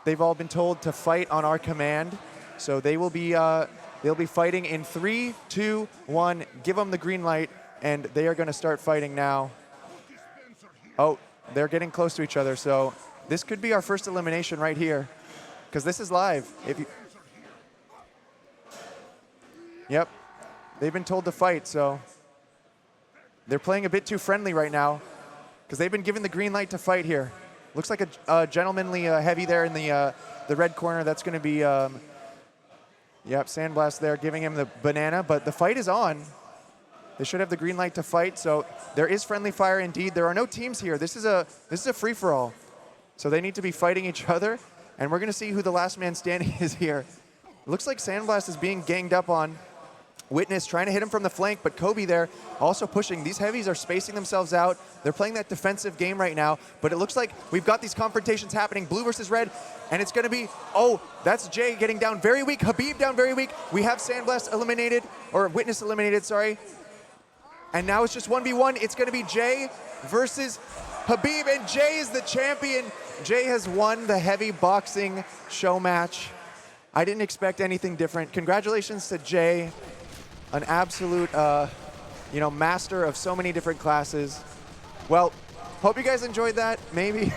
They've all been told to fight on our command. So they will be they'll be fighting in 3, 2, 1. Give them the green light, and they are going to start fighting now. Oh, they're getting close to each other. So this could be our first elimination right here, because this is live. Yep, they've been told to fight, so they're playing a bit too friendly right now, because they've been given the green light to fight here. Looks like a gentlemanly heavy there in the red corner. That's going to be, Sandblast there giving him the banana. But the fight is on. They should have the green light to fight. So there is friendly fire indeed. There are no teams here. This is a free-for-all. So they need to be fighting each other, and we're going to see who the last man standing is here. Looks like Sandblast is being ganged up on. Witness trying to hit him from the flank, but Kobe there also pushing. These heavies are spacing themselves out. They're playing that defensive game right now, but it looks like we've got these confrontations happening, blue versus red, and it's going to be, oh, that's Jay getting down very weak, Habib down very weak. We have Sandblast eliminated, or Witness eliminated, sorry. And now it's just 1v1. It's going to be Jay versus Habib, and Jay is the champion. Jay has won the heavy boxing show match. I didn't expect anything different. Congratulations to Jay. An absolute, master of so many different classes. Well, hope you guys enjoyed that. Maybe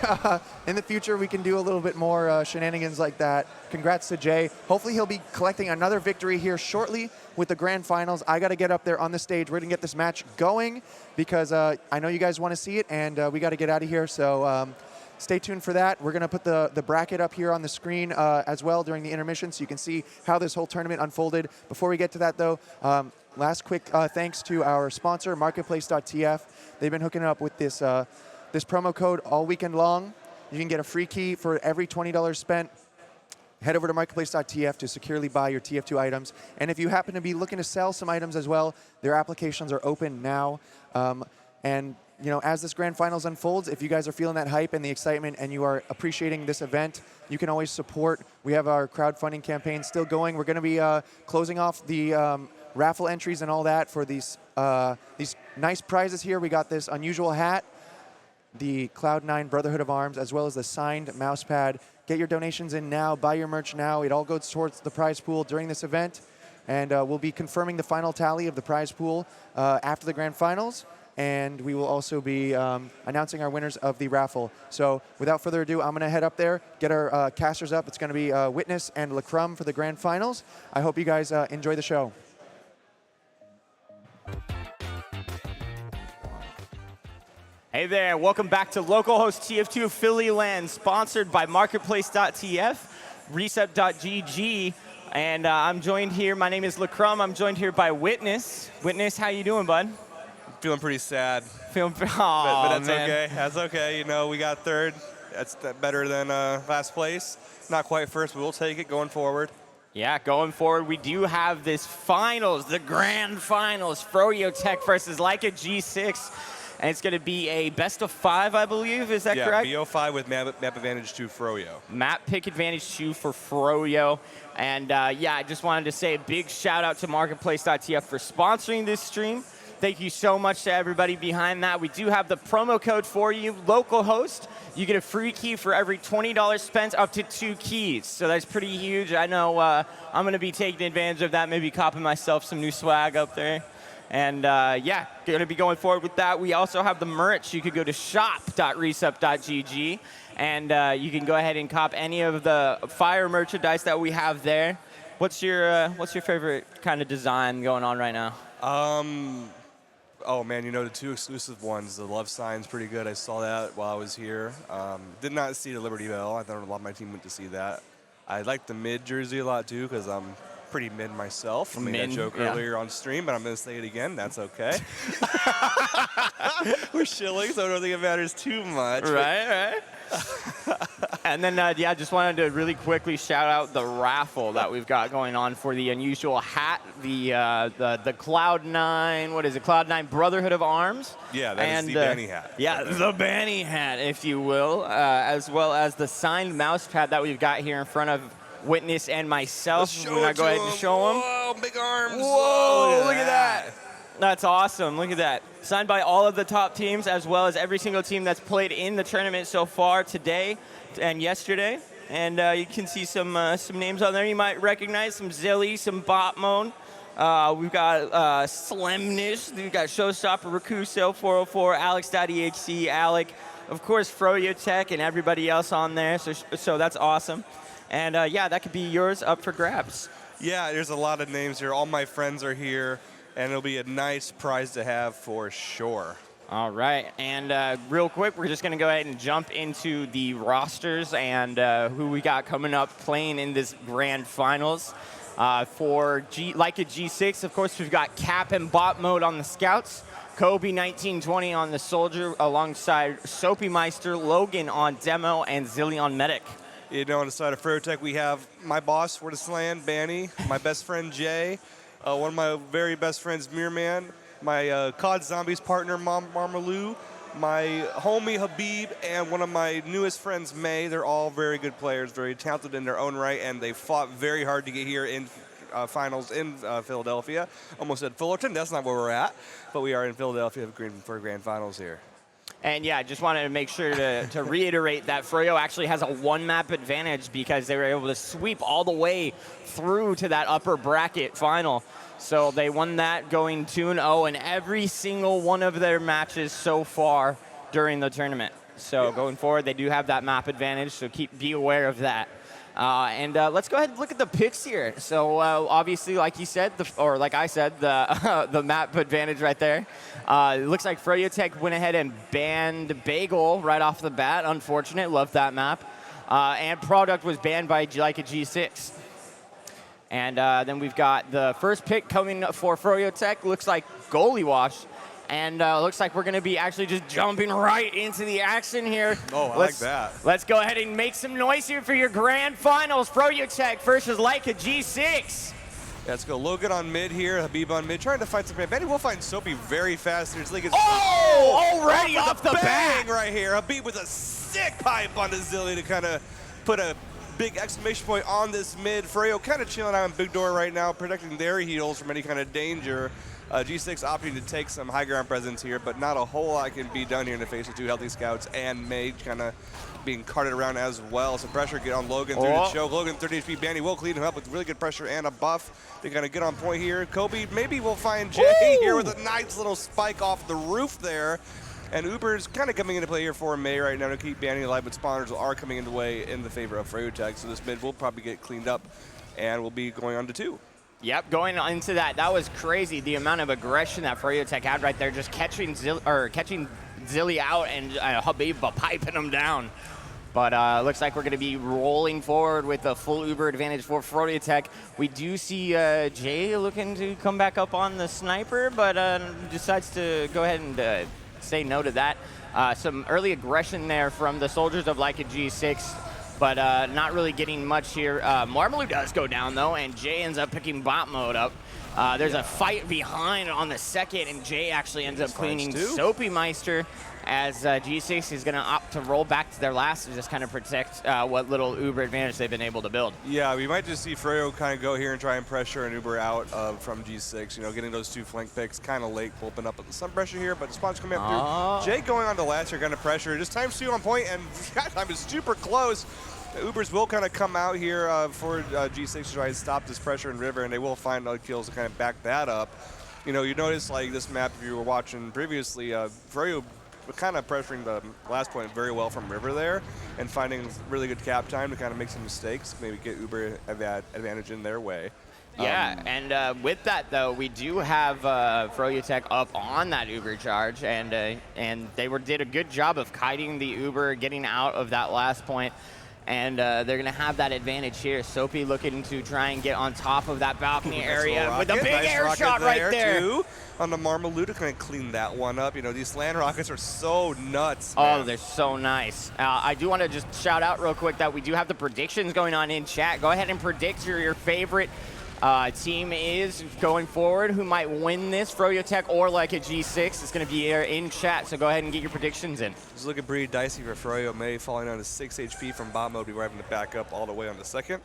in the future we can do a little bit more shenanigans like that. Congrats to Jay. Hopefully he'll be collecting another victory here shortly with the grand finals. I got to get up there on the stage. We're going to get this match going because I know you guys want to see it, and we got to get out of here. So stay tuned for that. We're going to put the bracket up here on the screen as well during the intermission so you can see how this whole tournament unfolded. Before we get to that, though, last quick thanks to our sponsor, Marketplace.tf. They've been hooking up with this, this promo code all weekend long. You can get a free key for every $20 spent. Head over to Marketplace.tf to securely buy your TF2 items. And if you happen to be looking to sell some items as well, their applications are open now. And as this grand finals unfolds, if you guys are feeling that hype and the excitement and you are appreciating this event, you can always support. We have our crowdfunding campaign still going. We're going to be closing off the raffle entries and all that for these nice prizes here. We got this unusual hat, the Cloud9 Brotherhood of Arms, as well as the signed mouse pad. Get your donations in now. Buy your merch now. It all goes towards the prize pool during this event. And we'll be confirming the final tally of the prize pool after the grand finals. And we will also be announcing our winners of the raffle. So without further ado, I'm going to head up there, get our casters up. It's going to be Witness and LaCrum for the grand finals. I hope you guys enjoy the show. Hey there, welcome back to Localhost TF2 Philly LAN, sponsored by Marketplace.tf, RESUP.gg, and I'm joined here, my name is LaCrum, I'm joined here by Witness. Witness, how you doing, bud? Feeling pretty sad. But that's okay. That's okay. We got third. That's better than last place. Not quite first, but we'll take it going forward. Yeah, going forward, we do have this finals, the grand finals, Froyo Tech versus Leica G6. And it's going to be a best of 5, I believe. Is that correct? Yeah, BO5 with map advantage to Froyo. Map pick advantage 2 for Froyo. And I just wanted to say a big shout out to Marketplace.tf for sponsoring this stream. Thank you so much to everybody behind that. We do have the promo code for you, Localhost. You get a free key for every $20 spent, up to 2 keys. So that's pretty huge. I know I'm going to be taking advantage of that, maybe copping myself some new swag up there. And going to be going forward with that. We also have the merch. You could go to shop.resup.gg, and you can go ahead and cop any of the fire merchandise that we have there. What's your favorite kind of design going on right now? Oh man, the 2 exclusive ones. The love sign's pretty good. I saw that while I was here. Did not see the Liberty Bell. I thought a lot of my team went to see that. I like the mid jersey a lot too because I'm pretty mid myself. I made that joke earlier on stream, but I'm going to say it again. That's okay. We're shilling, so I don't think it matters too much. Right. And then, just wanted to really quickly shout out the raffle that we've got going on for the unusual hat, the Cloud9, what is it, Cloud9 Brotherhood of Arms. Yeah, that is the Banny hat. Yeah, the Banny hat, if you will, as well as the signed mouse pad that we've got here in front of Witness and myself. We're going to go ahead and show them. Whoa, big arms. Whoa, look at that. That's awesome. Look at that. Signed by all of the top teams, as well as every single team that's played in the tournament so far today and yesterday. And you can see some names on there you might recognize, some Zilly, some Botmone. We've got Slimnish. We've got Showstopper, Rakuso, 404, Alex.exe, Alec. Of course, Froyo Tech and everybody else on there. So that's awesome. And that could be yours up for grabs. Yeah, there's a lot of names here. All my friends are here, and it'll be a nice prize to have for sure. All right, and real quick, we're just going to go ahead and jump into the rosters and who we got coming up playing in this grand finals. For Leica G6, of course, we've got Cap and Bot mode on the Scouts, Kobe 1920 on the Soldier, alongside Soapy Meister, Logan on Demo, and Zilly on Medic. You know, on the side of Frotech, we have my boss for this LAN, Banny, my best friend Jay, one of my very best friends, Mirman, my COD Zombies partner, Marmalou, my homie Habib, and one of my newest friends, May. They're all very good players, very talented in their own right, and they fought very hard to get here in finals in Philadelphia. Almost said Fullerton, that's not where we're at, but we are in Philadelphia for grand finals here. And yeah, I just wanted to make sure to reiterate that Froyo actually has a one-map advantage because they were able to sweep all the way through to that upper bracket final. So they won that going 2-0 in every single one of their matches so far during the tournament. So going forward, they do have that map advantage, so be aware of that. Let's go ahead and look at the picks here. So obviously, like you said, like I said, the map advantage right there. It looks like Froyotech went ahead and banned Bagel right off the bat. Unfortunate, love that map. And Product was banned by Leica G6. And then we've got the first pick coming for Froyotech. Looks like Goalie Wash. And looks like we're going to be actually just jumping right into the action here. Oh, I like that. Let's go ahead and make some noise here for your grand finals. Froyotech versus Leica G6. Yeah, let's go Logan on mid here, Habib on mid, trying to find some. Benny will find Soapy very fast here. Already off the bang bat right here. Habib with a sick pipe on the Zilly to kind of put a big exclamation point on this mid. Freo kind of chilling out in big door right now, protecting their heals from any kind of danger. G6 opting to take some high ground presence here, but not a whole lot can be done here in the face of two healthy scouts and Mage kind of being carted around as well. Some pressure get on Logan through the choke. Logan 30 HP. Banny will clean him up with really good pressure and a buff. They kind of get on point here. Kobe maybe will find Jay here with a nice little spike off the roof there. And Uber's kind of coming into play here for May right now to keep Banny alive, but spawners are coming into way in the favor of Freyotech. So this mid will probably get cleaned up and will be going on to 2. Yep, going into that was crazy. The amount of aggression that Froyotech had right there, just catching Zilly out and Habib piping him down. But looks like we're going to be rolling forward with a full Uber advantage for Froyotech. We do see Jay looking to come back up on the sniper, but decides to go ahead and say no to that. Some early aggression there from the soldiers of Leica G6. But not really getting much here. Marmalou does go down, though, and Jay ends up picking bot mode up. There's a fight behind on the second, and Jay actually ends up cleaning Soapy Meister as G6 is going to opt to roll back to their last to just kind of protect what little Uber advantage they've been able to build. Yeah, we might just see Freo kind of go here and try and pressure an Uber out from G6. You know, getting those 2 flank picks kind of late, open up some pressure here, but the spawn's coming up through. Jay going on to last here, kind of pressure. Just times 2 on point, and that time is super close. The Ubers will kind of come out here for G6 to try and stop this pressure in River, and they will find kills to kind of back that up. You know, you notice like this map, if you were watching previously, Freo kind of pressuring the last point very well from River there and finding really good cap time to kind of make some mistakes, maybe get Uber advantage in their way. Yeah, and with that, though, we do have Froyotech up on that Uber charge, and they did a good job of kiting the Uber, getting out of that last point. And they're going to have that advantage here. Soapy looking to try and get on top of that balcony area with a big air shot right there. Too, on the Marmalou to kind of clean that one up. You know, these land rockets are so nuts, man. Oh, they're so nice. I do want to just shout out real quick that we do have the predictions going on in chat. Go ahead and predict who your favorite team is going forward, who might win this, Froyotech or Leica G6. It's going to be in chat, so go ahead and get your predictions in. It's looking pretty dicey for Froyo. May falling down to 6 HP from bot mode. We were having to back up all the way on the second.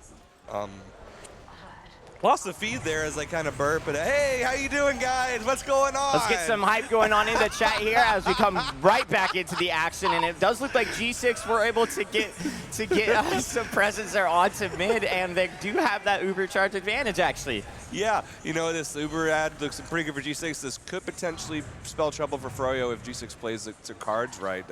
Lost the feed there as I kind of burp, but hey, how you doing, guys? What's going on? Let's get some hype going on in the chat here as we come right back into the action, and it does look like G6 were able to get some presence there onto mid, and they do have that Uber charge advantage, actually. Yeah, you know, this Uber ad looks pretty good for G6. This could potentially spell trouble for Froyo if G6 plays the cards right.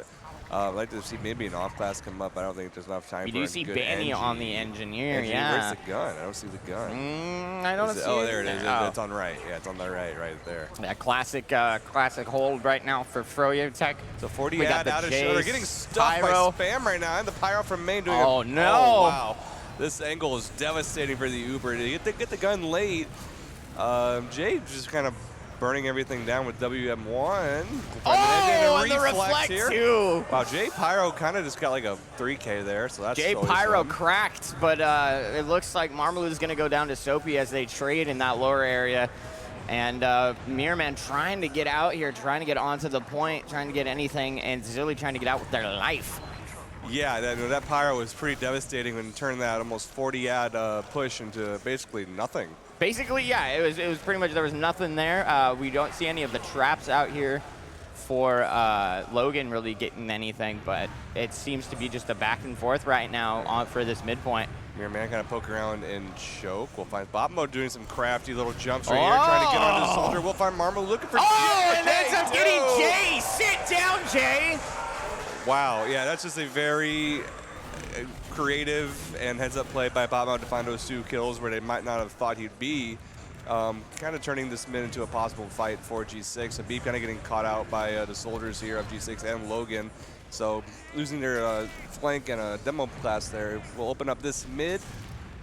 I'd like to see maybe an off-class come up. I don't think there's enough time for a good You do see Banny on the engineer, yeah. Where's the gun? I don't see the gun. I don't see it. Oh, there it is. It's on right. Yeah, it's on the right there. That classic hold right now for Froyotech. So 40 ad out of show. They're getting stuffed by spam right now. And the Pyro from main doing no. Oh, wow. This angle is devastating for the Uber. To get the gun late, Jay just kind of burning everything down with WM1. Oh, and the reflect here. too. Wow, Jay Pyro kind of just got like a 3K there, so that's Jay always Pyro fun. cracked, but it looks like Marmalou is going to go down to Soapy as they trade in that lower area. And Mirrorman trying to get out here, trying to get onto the point, trying to get anything, and Zilly trying to get out with their life. Yeah, that Pyro was pretty devastating when it turned that almost 40 ad push into basically nothing. Basically, yeah, it was pretty much, there was nothing there. We don't see any of the traps out here for Logan really getting anything, but it seems to be just a back and forth right now for this midpoint. Mirrorman kind of poke around and choke. We'll find Botmo doing some crafty little jumps right here, trying to get onto the soldier. We'll find Marmo looking for Jay. And ends up getting Jay. Sit down, Jay. Wow, yeah, that's just a very creative and heads-up play by Botmo to find those 2 kills where they might not have thought he'd be. Kind of turning this mid into a possible fight for G6. Habib kind of getting caught out by the soldiers here of G6 and Logan. So losing their flank and a demo class there will open up this mid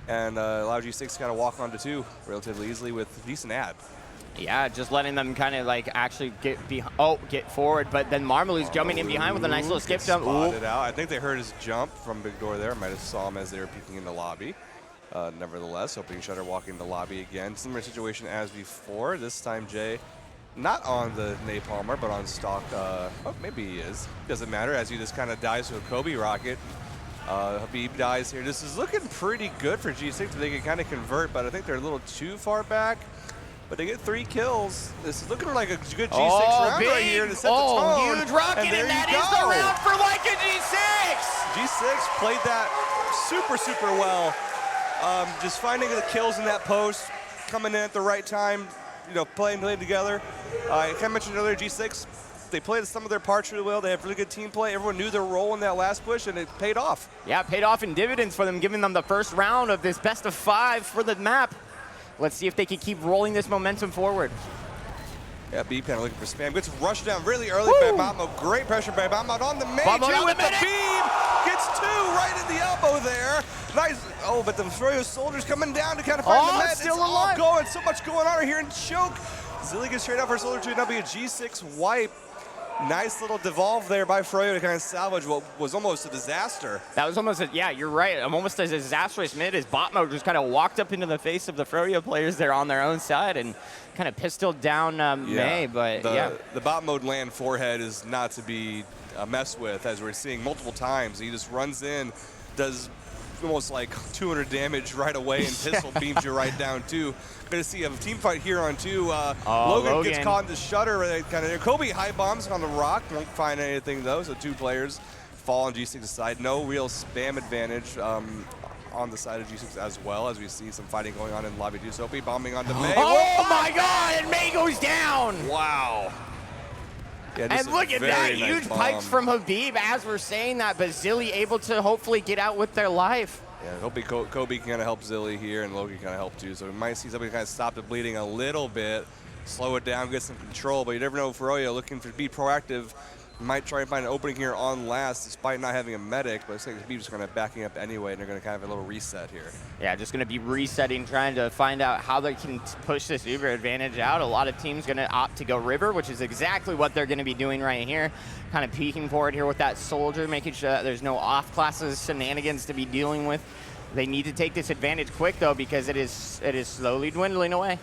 and allow G6 to kind of walk onto 2 relatively easily with decent ad. Yeah, just letting them kind of like actually get forward, but then Marmalou's jumping in behind with a nice little skip jump. Spotted out. I think they heard his jump from Big Door there. Might have saw him as they were peeking in the lobby. Nevertheless, opening shutter, walking the lobby again. Similar situation as before. This time Jay not on the Napalmer, but on stock. Oh, maybe he is. Doesn't matter as he just kind of dies to a Kobe rocket. Habib dies here. This is looking pretty good for G6. They can kind of convert, but I think they're a little too far back. But they get 3 kills. This is looking like a good G6 round right here to set the tone. Huge rocket, and that is the round for like a G6. G6 played that super, super well. Just finding the kills in that post, coming in at the right time, you know, playing together. I kind of mentioned earlier, G6, they played some of their parts really well. They have really good team play. Everyone knew their role in that last push, and it paid off. Yeah, it paid off in dividends for them, giving them the first round of this best of 5 for the map. Let's see if they can keep rolling this momentum forward. Yeah, B kind of looking for spam. Gets rushed down really early by Botmo. Great pressure by Botmo on the main. Botmo With the beam. Gets 2 right in the elbow there. Nice. Oh, but the Froyo soldiers coming down to kind of find the med. Still it's alive. all going. So much going on here in choke. Zilly gets straight out for soldier 2. Now be a G6 wipe. Nice little devolve there by Froyo to kind of salvage what was almost a disaster. That was almost yeah, you're right. Almost as disastrous mid as Botmo just kind of walked up into the face of the Froyo players there on their own side and kind of pistoled down May. But the bot mode land forehead is not to be messed with, as we're seeing multiple times. He just runs in, does almost like 200 damage right away, and pistol beams you right down too. Going to see a team fight here on 2. Logan gets caught in the shutter. Kind of Kobe high bombs on the rock. Won't find anything though. So 2 players fall on G6's side. No real spam advantage on the side of G6 as well, as we see some fighting going on in lobby 2. Soapy bombing onto May. Oh my God! And May goes down. Wow. Yeah, and look at that, nice huge bomb. pipes from Habib as we're saying that, but Zilly able to hopefully get out with their life. Yeah, hopefully Kobe can kind of help Zilly here, and Logan kind of help too. So we might see somebody kind of stop the bleeding a little bit, slow it down, get some control. But you never know, Froyo looking to be proactive. Might try and find an opening here on last, despite not having a medic. But it looks like Habib's just going to backing up anyway, and they're going to kind of have a little reset here. Yeah, just going to be resetting, trying to find out how they can push this Uber advantage out. A lot of teams going to opt to go River, which is exactly what they're going to be doing right here. Kind of peeking forward here with that soldier, making sure that there's no off-classes shenanigans to be dealing with. They need to take this advantage quick, though, because it is slowly dwindling away.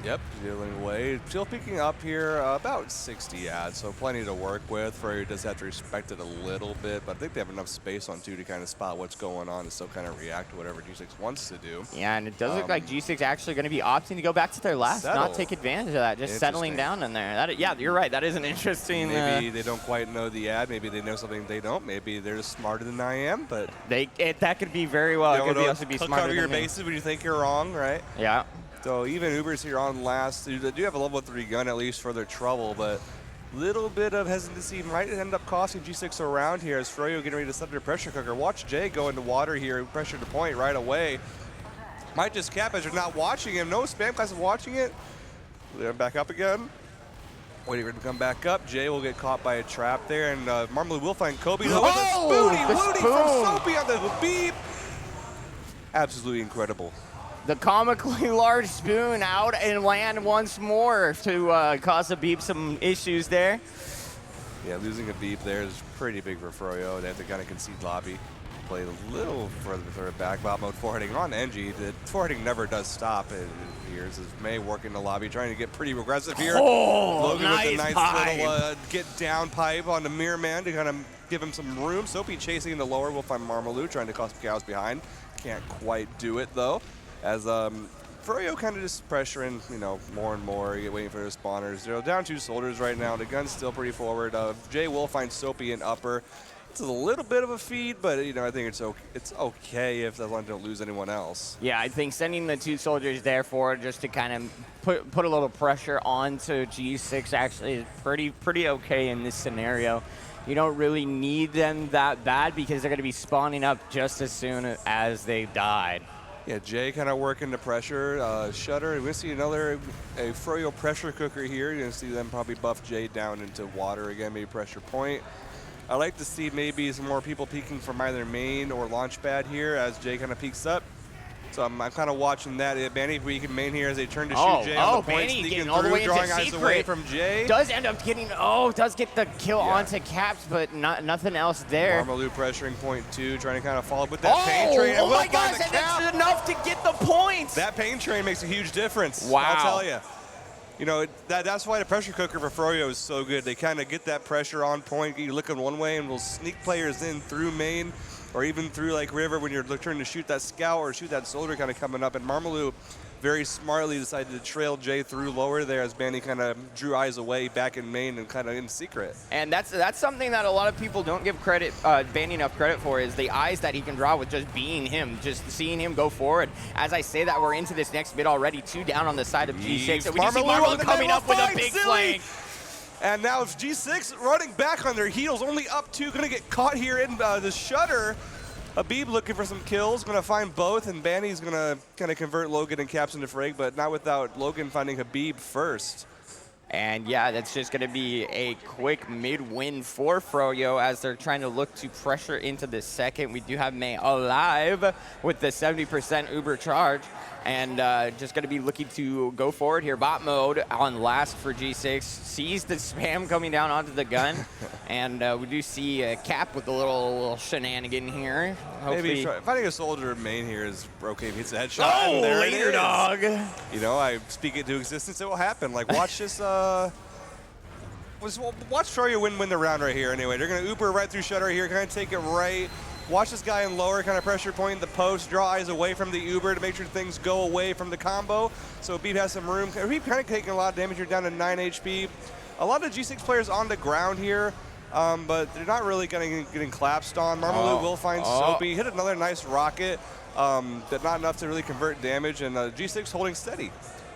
Yep, dealing away. Still picking up here about 60 ads, so plenty to work with. Furrier does have to respect it a little bit, but I think they have enough space on 2 to kind of spot what's going on and still kind of react to whatever G6 wants to do. Yeah, and it does look like G6 actually going to be opting to go back to their last, not take advantage of that, just settling down in there. Yeah, you're right. That is an interesting. Maybe they don't quite know the ad. Maybe they know something they don't. Maybe they're just smarter than I am, but that could be very well. It could also be smarter cover your than me. bases when you think you're wrong, right? Yeah. So even Uber's here on last. They do have a level 3 gun at least for their trouble, but little bit of hesitancy might end up costing G6 around here as Froyo getting ready to set their pressure cooker. Watch Jay go into water here, pressure to point right away. Might just cap as you're not watching him. No spam class is watching it. They're back up again. Waiting for him to come back up. Jay will get caught by a trap there, and Marmalou will find Kobe though with a spoonie from Soapy on the beep. absolutely incredible. The comically large spoon out and land once more to cause Habib some issues there. Yeah, losing a beep there is pretty big for Froyo. They have to kind of concede lobby. Play a little further back. Bot mode forwarding on NG. The forwarding never does stop. It appears as May working the lobby, trying to get pretty aggressive here. Oh, Logan nice with a nice pipe. little get down pipe on the Mirror Man to kind of give him some room. Soapy chasing in the lower. We'll find Marmalou trying to cause some chaos behind. Can't quite do it though. As Froyo kind of just pressuring, you know, more and more, waiting for the spawners. They're down 2 soldiers right now. The gun's still pretty forward. Jay will find Soapy in upper. It's a little bit of a feed, but you know, I think it's okay if the don't lose anyone else. Yeah, I think sending the 2 soldiers there forward just to kind of put a little pressure onto G6 actually is pretty okay in this scenario. You don't really need them that bad because they're going to be spawning up just as soon as they've died. Yeah, Jay kind of working the pressure. Shutter, we're going to see a Froyo pressure cooker here. You're going to see them probably buff Jay down into water again, maybe pressure point. I like to see maybe some more people peeking from either main or launch pad here as Jay kind of peeks up. So I'm kind of watching that. Banny weak in main here as they turn to shoot Jay on the point, sneaking all the way through, into drawing eyes secret. away from Jay. Does end up getting, does get the kill onto Caps, but nothing else there. Marmalou pressuring point 2, trying to kind of follow up with that pain train. Oh my gosh, and that's enough to get the points. That pain train makes a huge difference. Wow. I'll tell you. You know, that's why the pressure cooker for Froyo is so good. They kind of get that pressure on point. You look in one way and will sneak players in through main or even through like River when you're trying to shoot that scout or shoot that soldier kind of coming up. And Marmalou very smartly decided to trail Jay through lower there as Banny kind of drew eyes away back in main and kind of in secret. And that's something that a lot of people don't give credit, Banny enough credit for, is the eyes that he can draw with just being him, just seeing him go forward. As I say that, we're into this next bit already, 2 down on the side of G6. And we just see Marmalou coming up with a big flank. And now it's G6 running back on their heels, only up 2, going to get caught here in the Shutter. Habib looking for some kills, going to find both, and Banny's going to kind of convert Logan and Caps into frag, but not without Logan finding Habib first. And yeah, that's just going to be a quick mid-win for Froyo as they're trying to look to pressure into the second. We do have May alive with the 70% Uber charge. And just going to be looking to go forward here. Bot mode on last for G6. Sees the spam coming down onto the gun. And we do see Cap with a little shenanigan here. Maybe finding a soldier in main here is okay. He hits a headshot. Oh, later dog. You know, I speak it to existence. It will happen. Like, watch this. Watch Froyo win the round right here anyway. They're going to Uber right through Shutter here. Kind of take it right. Watch this guy in lower, kind of pressure point the post, draw eyes away from the Uber to make sure things go away from the combo. So Beep has some room. Beep kind of taking a lot of damage. You're down to 9 HP. A lot of G6 players on the ground here, but they're not really getting collapsed on. Marmalou will find Soapy. Hit another nice rocket, but not enough to really convert damage, and G6 holding steady.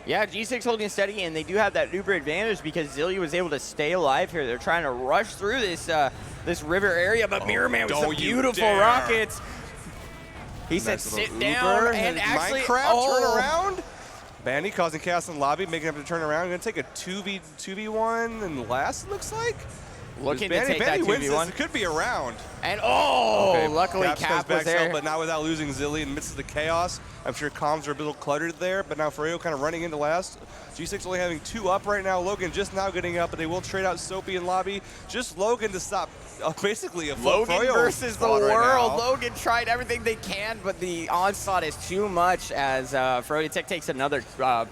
Yeah, G6 holding steady, and they do have that Uber advantage because Zilly was able to stay alive here. They're trying to rush through this river area, but Mirror Man with some beautiful rockets. He said sit down and actually turn around. Banny causing chaos in lobby, making him to turn around. Going to take a 2v1 and last, it looks like. Looking to take that 2v1. It could be a round. And luckily Cap was there. But not without losing Zilly in the midst of the chaos. I'm sure comms are a little cluttered there, but now Froyo kind of running into last. G6 only having 2 up right now. Logan just now getting up, but they will trade out Soapy in lobby. Just Logan to stop basically a Logan Froyo versus the world. Right, Logan tried everything they can, but the onslaught is too much as Froyo Tech takes another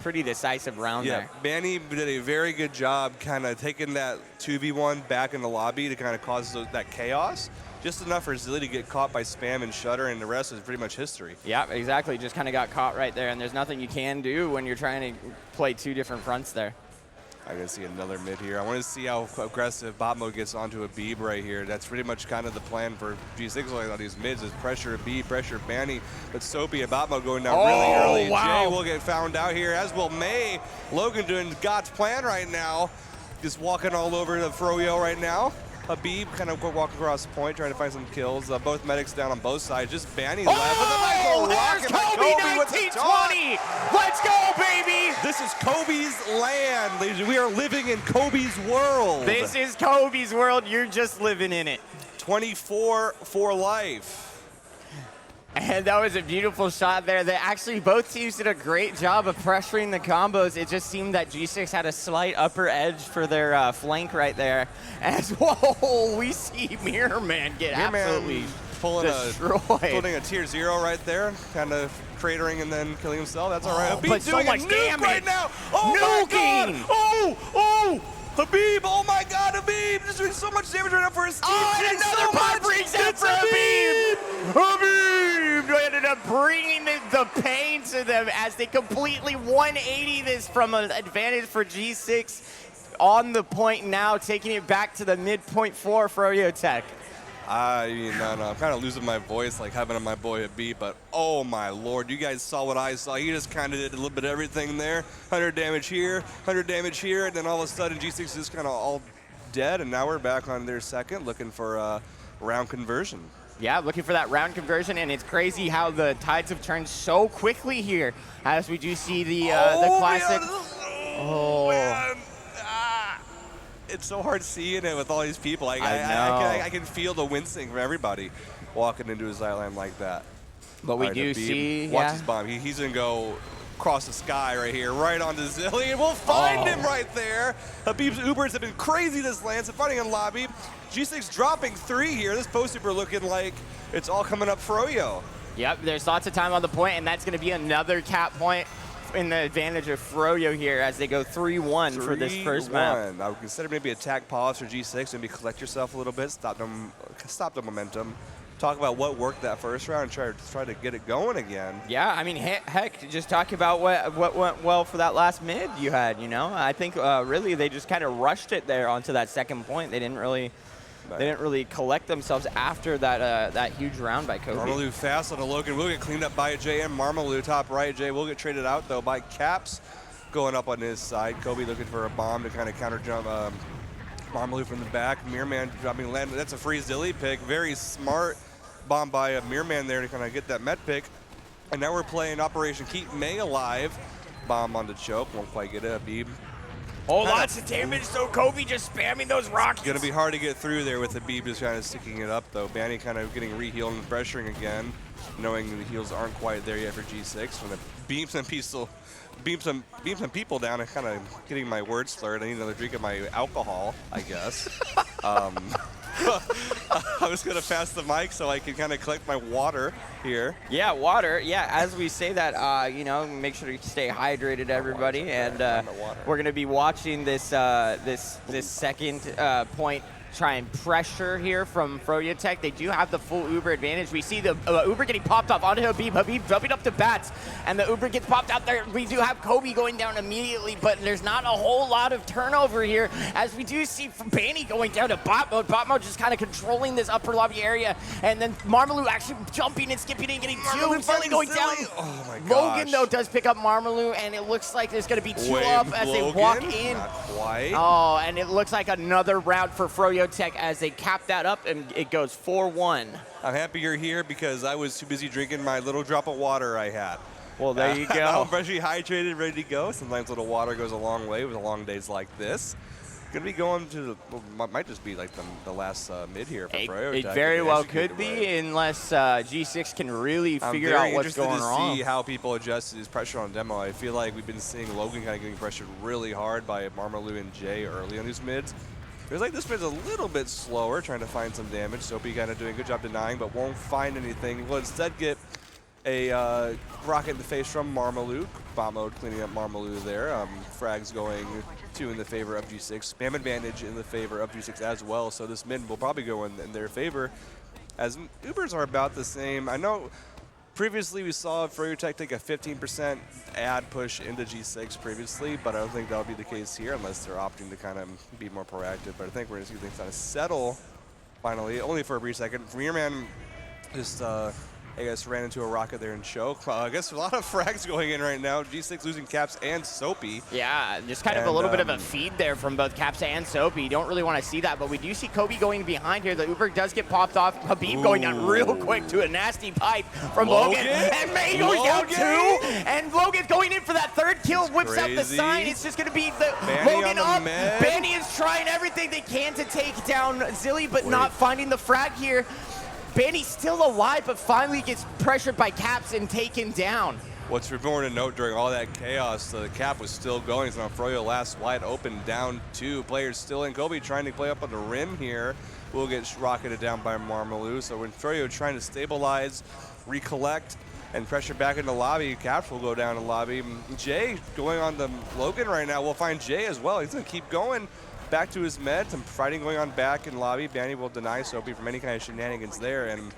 pretty decisive round there. Banny did a very good job kind of taking that 2v1 back in the lobby to kind of cause that chaos. Just enough for Zilly to get caught by Spam and Shutter, and the rest is pretty much history. Yeah, exactly. Just kind of got caught right there, and there's nothing you can do when you're trying to play 2 different fronts there. I gotta see another mid here. I want to see how aggressive bot mode gets onto a Beeb right here. That's pretty much kind of the plan for G6 like on these mids is pressure Beeb, pressure Banny. But Soapy and bot mode going down really early. Wow. Jay will get found out here, as will May. Logan doing God's plan right now. Just walking all over the Froyo right now. Habib kind of walking across the point, trying to find some kills. Both medics down on both sides. Just Banny left with a nice little rocket by Kobe with the taunt. Let's go, baby! This is Kobe's land, ladies. We are living in Kobe's world. This is Kobe's world. You're just living in it. 24 for life. And that was a beautiful shot there. They actually, both teams did a great job of pressuring the combos. It just seemed that G6 had a slight upper edge for their flank right there. As, whoa, we see Mirror Man get absolutely pulling a tier 0 right there, kind of cratering and then killing himself. That's all right. Habib's doing so much damage right now. Oh my God! Oh! Habib! Oh my God, Habib! Just doing so much damage right now for his team. Oh, and another pot brings out for Habib! Habib ended up bringing the pain to them as they completely 180 this from an advantage for G6 on the point now, taking it back to the midpoint for Froyo Tech. No, I'm kind of losing my voice like having my boy Habib, but oh my Lord, you guys saw what I saw. He just kind of did a little bit of everything there. 100 damage here, 100 damage here, and then all of a sudden G6 is just kind of all dead, and now we're back on their second, looking for a round conversion. Yeah, looking for that round conversion, and it's crazy how the tides have turned so quickly here as we do see the classic. Man. It's so hard seeing it with all these people. I can feel the wincing from everybody walking into his island like that. But we do see, watch his bomb. He's gonna go across the sky right here, right onto Zilly, and we'll find him right there. Habib's Ubers have been crazy this LAN, so fighting in lobby. G6 dropping 3 here. This post super looking like it's all coming up Froyo. Yep, there's lots of time on the point, and that's gonna be another cap point in the advantage of Froyo here as they go 3-1 for this first map. I would consider maybe attack pause for G6, maybe collect yourself a little bit, stop the momentum, talk about what worked that first round, and try to get it going again. Yeah, I mean, heck, just talk about what went well for that last mid you had. You know, I think really they just kind of rushed it there onto that second point. They didn't really. They didn't really collect themselves after that huge round by Kobe. Marmalou fast on a Logan. Will get cleaned up by Jay and Marmalou top right. Jay will get traded out though by Caps going up on his side. Kobe looking for a bomb to kind of counter jump Marmalou from the back. Mirrorman dropping land. That's a free Zilly pick. Very smart bomb by a Mirrorman there to kind of get that med pick. And now we're playing Operation Keep May Alive. Bomb on the choke. Won't quite get it. Habib. Oh, lots of damage, so Kobe just spamming those rockets. Gonna be hard to get through there with Habib just kind of sticking it up though. Banny kind of getting re-healed and pressuring again, knowing the heals aren't quite there yet for G6. When it beams some people down and kind of getting my words slurred. I need another drink of my alcohol, I guess. I was gonna pass the mic so I can kind of collect my water here. Yeah, water. Yeah, as we say that, you know, make sure to stay hydrated, everybody. And we're gonna be watching this this second point try and pressure here from Froyo Tech. They do have the full Uber advantage. We see the Uber getting popped off onto Habib. Habib jumping up to bats, and the Uber gets popped out there. We do have Kobe going down immediately, but there's not a whole lot of turnover here, as we do see Banny going down to bot mode. Bot mode just kind of controlling this upper lobby area, and then Marmalou actually jumping and skipping and getting two. Silly going down. Oh my gosh. Logan, though, does pick up Marmalou, and it looks like there's going to be two up as they walk in. Not quite. Oh, and it looks like another round for Froyo Tech as they cap that up, and it goes 4-1. I'm happy you're here because I was too busy drinking my little drop of water I had. Well, there you go. I'm freshly hydrated, ready to go. Sometimes a little water goes a long way with long days like this. Gonna be going to might just be like the last mid here for Froyo Tech. It very well could be, unless G6 can really figure out what's going wrong. I'm very interested to see how people adjust to this pressure on demo. I feel like we've been seeing Logan kind of getting pressured really hard by Marmalou and Jay early on these mids. Feels like this mid's a little bit slower, trying to find some damage. Soapy kind of doing a good job denying, but won't find anything. Will instead get a rocket in the face from Marmalou. Bot mode cleaning up Marmalou there. Frags going 2 in the favor of G6. Spam advantage in the favor of G6 as well. So this mid will probably go in their favor, as Ubers are about the same. I know previously we saw Froyo Tech take a 15% ad push into G6 previously, but I don't think that'll be the case here unless they're opting to kind of be more proactive. But I think we're going to see things kind of settle finally, only for a brief second. Mirrorman just I guess ran into a rocket there and choke. I guess a lot of frags going in right now. G6 losing Caps and Soapy. Yeah, just kind of a little bit of a feed there from both Caps and Soapy. You don't really want to see that, but we do see Kobe going behind here. The Uber does get popped off. Habib going down real quick to a nasty pipe from Logan. And May goes down too. And Logan's going in for that third kill, whips out the sign. It's just going to be the Logan up. Banny is trying everything they can to take down Zilly, but not finding the frag here. Bandy's still alive, but finally gets pressured by Caps and taken down. What's important to note during all that chaos, the cap was still going. So now Froyo last wide open, down 2 players still in. Kobe trying to play up on the rim here. Will get rocketed down by Marmalou. So when Froyo trying to stabilize, recollect, and pressure back into lobby, Caps will go down to lobby. Jay going on the Logan right now. We'll find Jay as well. He's going to keep going back to his med. Some fighting going on back in lobby. Banny will deny Soapy from any kind of shenanigans there. And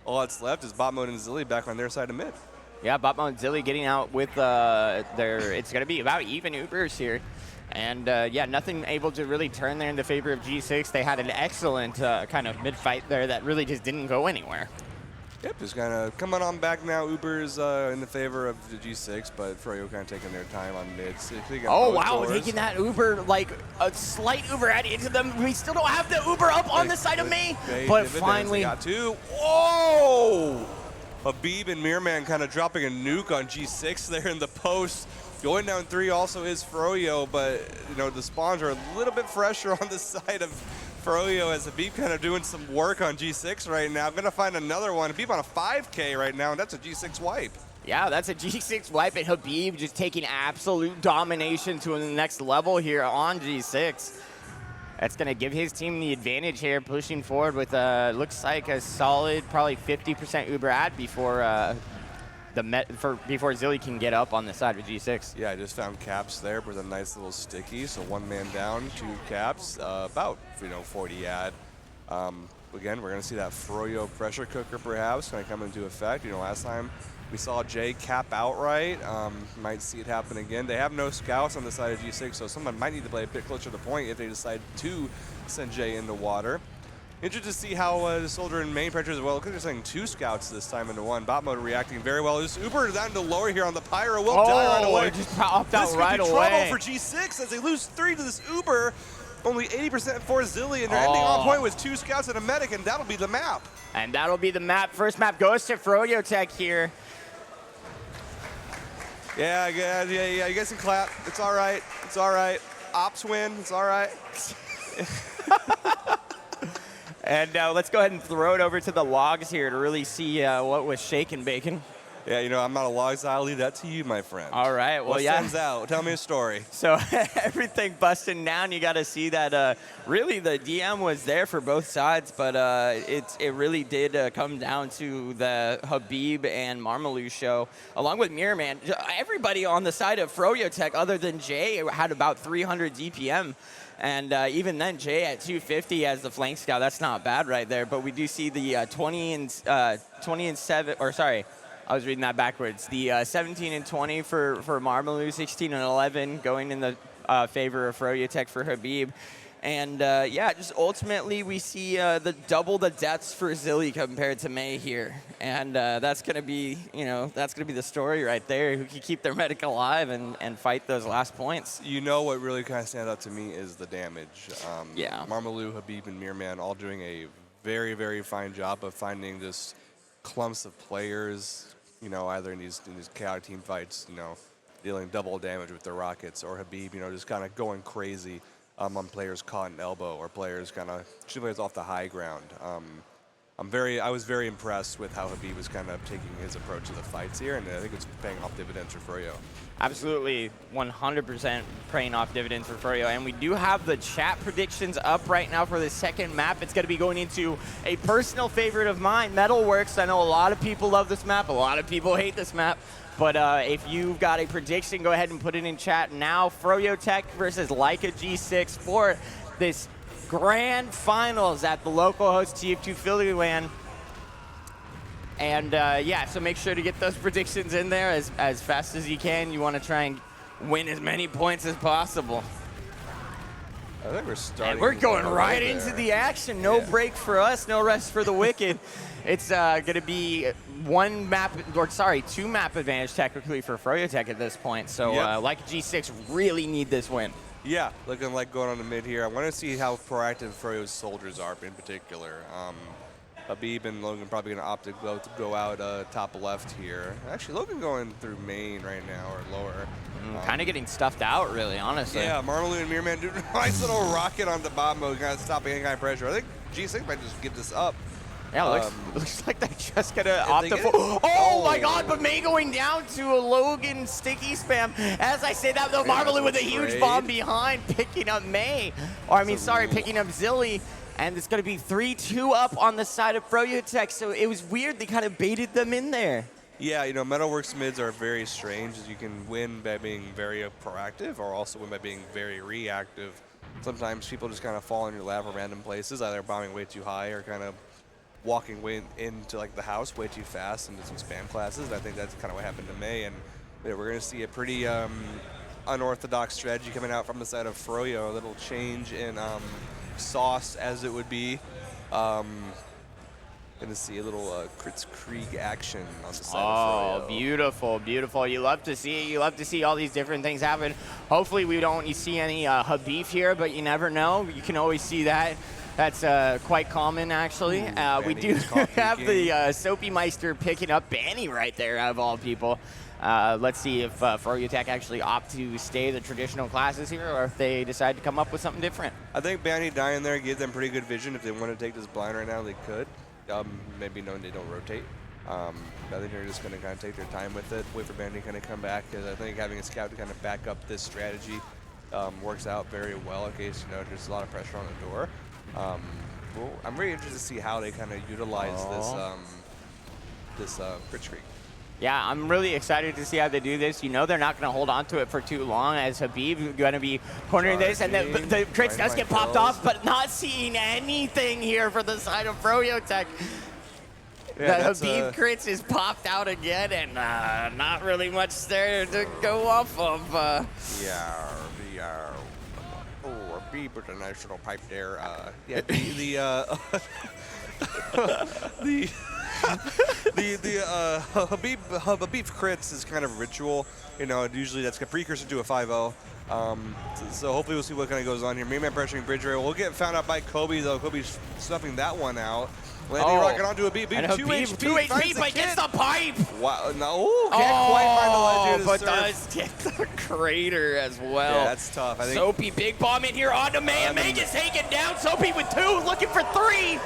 all that's left is Bot Mode and Zilly back on their side of mid. Yeah, Botmo and Zilly getting out with it's going to be about even Ubers here. And yeah, nothing able to really turn there in the favor of G6. They had an excellent kind of mid-fight there that really just didn't go anywhere. Yep, just kind of coming on back now. Uber's in the favor of the G6, but Froyo kind of taking their time on mids. Oh, wow, taking that Uber, like a slight Uber added into them. We still don't have the Uber up on the side of me, but finally. Got 2. Whoa! Habib and Mirman kind of dropping a nuke on G6 there in the post. Going down 3 also is Froyo, but you know the spawns are a little bit fresher on the side of Froyo as Habib kind of doing some work on G6 right now. I'm gonna find another one. Habib on a 5K right now, and that's a G6 wipe. Yeah, that's a G6 wipe, and Habib just taking absolute domination to the next level here on G6. That's going to give his team the advantage here, pushing forward with, looks like a solid, probably 50% Uber ad before before Zilly can get up on the side of G6. Yeah, I just found Caps there with a nice little sticky. So 1 man down, 2 Caps, about 40 ad. Again, we're going to see that Froyo pressure cooker perhaps going to come into effect. You know, last time we saw Jay cap outright. Might see it happen again. They have no scouts on the side of G6, so someone might need to play a bit closer to the point if they decide to send Jay in the water. Interested to see how the Soldier and main pressure as well. Look at they're sending 2 scouts this time into 1. Bot mode reacting very well. This Uber down to lower here on the Pyro. Will die right away. Just popped out this right could be away. trouble for G6 as they lose 3 to this Uber. Only 80% for Zilly, and they're ending on point with 2 scouts and a medic, and that'll be the map. And that'll be the map. First map goes to Froyo Tech here. Yeah, you guys can clap. It's all right. It's all right. Ops win. It's all right. And let's go ahead and throw it over to the logs here to really see what was shaking bacon. Yeah, you know, I'm not a logs. I'll leave that to you, my friend. All right. Well, what yeah. stands out? Tell me a story. So everything busting down. You got to see that really the DM was there for both sides, but it really did come down to the Habib and Marmalou show, along with Mirrorman. Everybody on the side of Froyo Tech, other than Jay, had about 300 DPM. And even then, Jay at 250 as the flank scout, that's not bad right there. But we do see the 20 and 7, or sorry, I was reading that backwards. The 17 and 20 for Marmalou, 16 and 11 going in the favor of Froyo Tech for Habib. And yeah, just ultimately we see the double the deaths for Zilly compared to May here. And that's going to be, that's going to be the story right there. Who can keep their medic alive and fight those last points. You know what really kind of stands out to me is the damage. Yeah. Marmalou, Habib, and Mirman all doing a very, very fine job of finding just clumps of players, either in these chaotic team fights, dealing double damage with their rockets, or Habib, just kind of going crazy on players caught in elbow, or players kind of shooting players off the high ground. I was very impressed with how Habib was kind of taking his approach to the fights here, and I think it's paying off dividends for Froyo. Absolutely, 100% paying off dividends for Froyo. And we do have the chat predictions up right now for the second map. It's going to be going into a personal favorite of mine, Metalworks. I know a lot of people love this map. A lot of people hate this map. But if you've got a prediction, go ahead and put it in chat now. Froyo Tech versus Leica G6 for this grand finals at the Localhost TF2 LAN. And yeah, so make sure to get those predictions in there as fast as you can. You want to try and win as many points as possible. I think we're starting. And we're going right into the action. No break for us, no rest for the wicked. It's going to be two map advantage technically for Froyo Tech at this point. So like G6 really need this win. Yeah, looking like going on the mid here. I want to see how proactive Froyo's soldiers are in particular. Habib and Logan probably going to opt to go out top left here. Actually, Logan going through main right now, or lower. Kind of getting stuffed out, really, honestly. Yeah, Marmalou and Mirman do a nice little rocket on the bottom mode, kind of stopping any kind of pressure. I think G6 might just give this up. Yeah, looks like they're just gonna opt for. Oh my God! But May going down to a Logan sticky spam. As I say that, though, Marvelou with a huge bomb behind, picking up May. Or I mean, sorry, picking up Zilly. And it's gonna be 3-2 up on the side of FroyoTech. So it was weird. They kind of baited them in there. Yeah, you know, Metalworks mids are very strange. You can win by being very proactive, or also win by being very reactive. Sometimes people just kind of fall in your lap at random places, either bombing way too high or kind of walking way into like the house way too fast into some spam classes. And I think that's kind of what happened to May. And we're going to see a pretty unorthodox strategy coming out from the side of Froyo. A little change in sauce, as it would be. Going to see a little Crits Krieg action on the side of Froyo. Oh, beautiful, beautiful. You love to see it. You love to see all these different things happen. Hopefully we don't see any Habib here, but you never know. You can always see that. That's quite common, actually. We do have the Soapy Meister picking up Banny right there, out of all people. Let's see if FroyoTech actually opt to stay the traditional classes here, or if they decide to come up with something different. I think Banny dying there gave them pretty good vision. If they want to take this blind right now, they could. Maybe knowing they don't rotate. I think they're just going to kind of take their time with it, wait for Banny to kind of come back, because I think having a scout to kind of back up this strategy works out very well in case, you know, there's a lot of pressure on the door. Well, I'm very interested to see how they kind of utilize this Crits Krieg. Yeah, I'm really excited to see how they do this. You know they're not going to hold on to it for too long, as Habib going to be cornering this, and the crits does get popped off, but not seeing anything here for the side of FroyoTech. Yeah, the Habib crits is popped out again, and not really much there to go off of. Habib with a nice little pipe there. Yeah, the Habib crits is kind of ritual. You know, usually that's a precursor to a 5-0. So hopefully we'll see what kind of goes on here. Maybe I'm pressuring bridge rail. We'll get found out by Kobe, though. Kobe's snuffing that one out. Landing rocket onto a beat. 2 HP, but gets the pipe. Wow, no, can't quite find the ledge. But does get the crater as well. Yeah, that's tough. I think Soapy, big bomb in here onto May, and May gets taken down. Soapy with 2, looking for 3.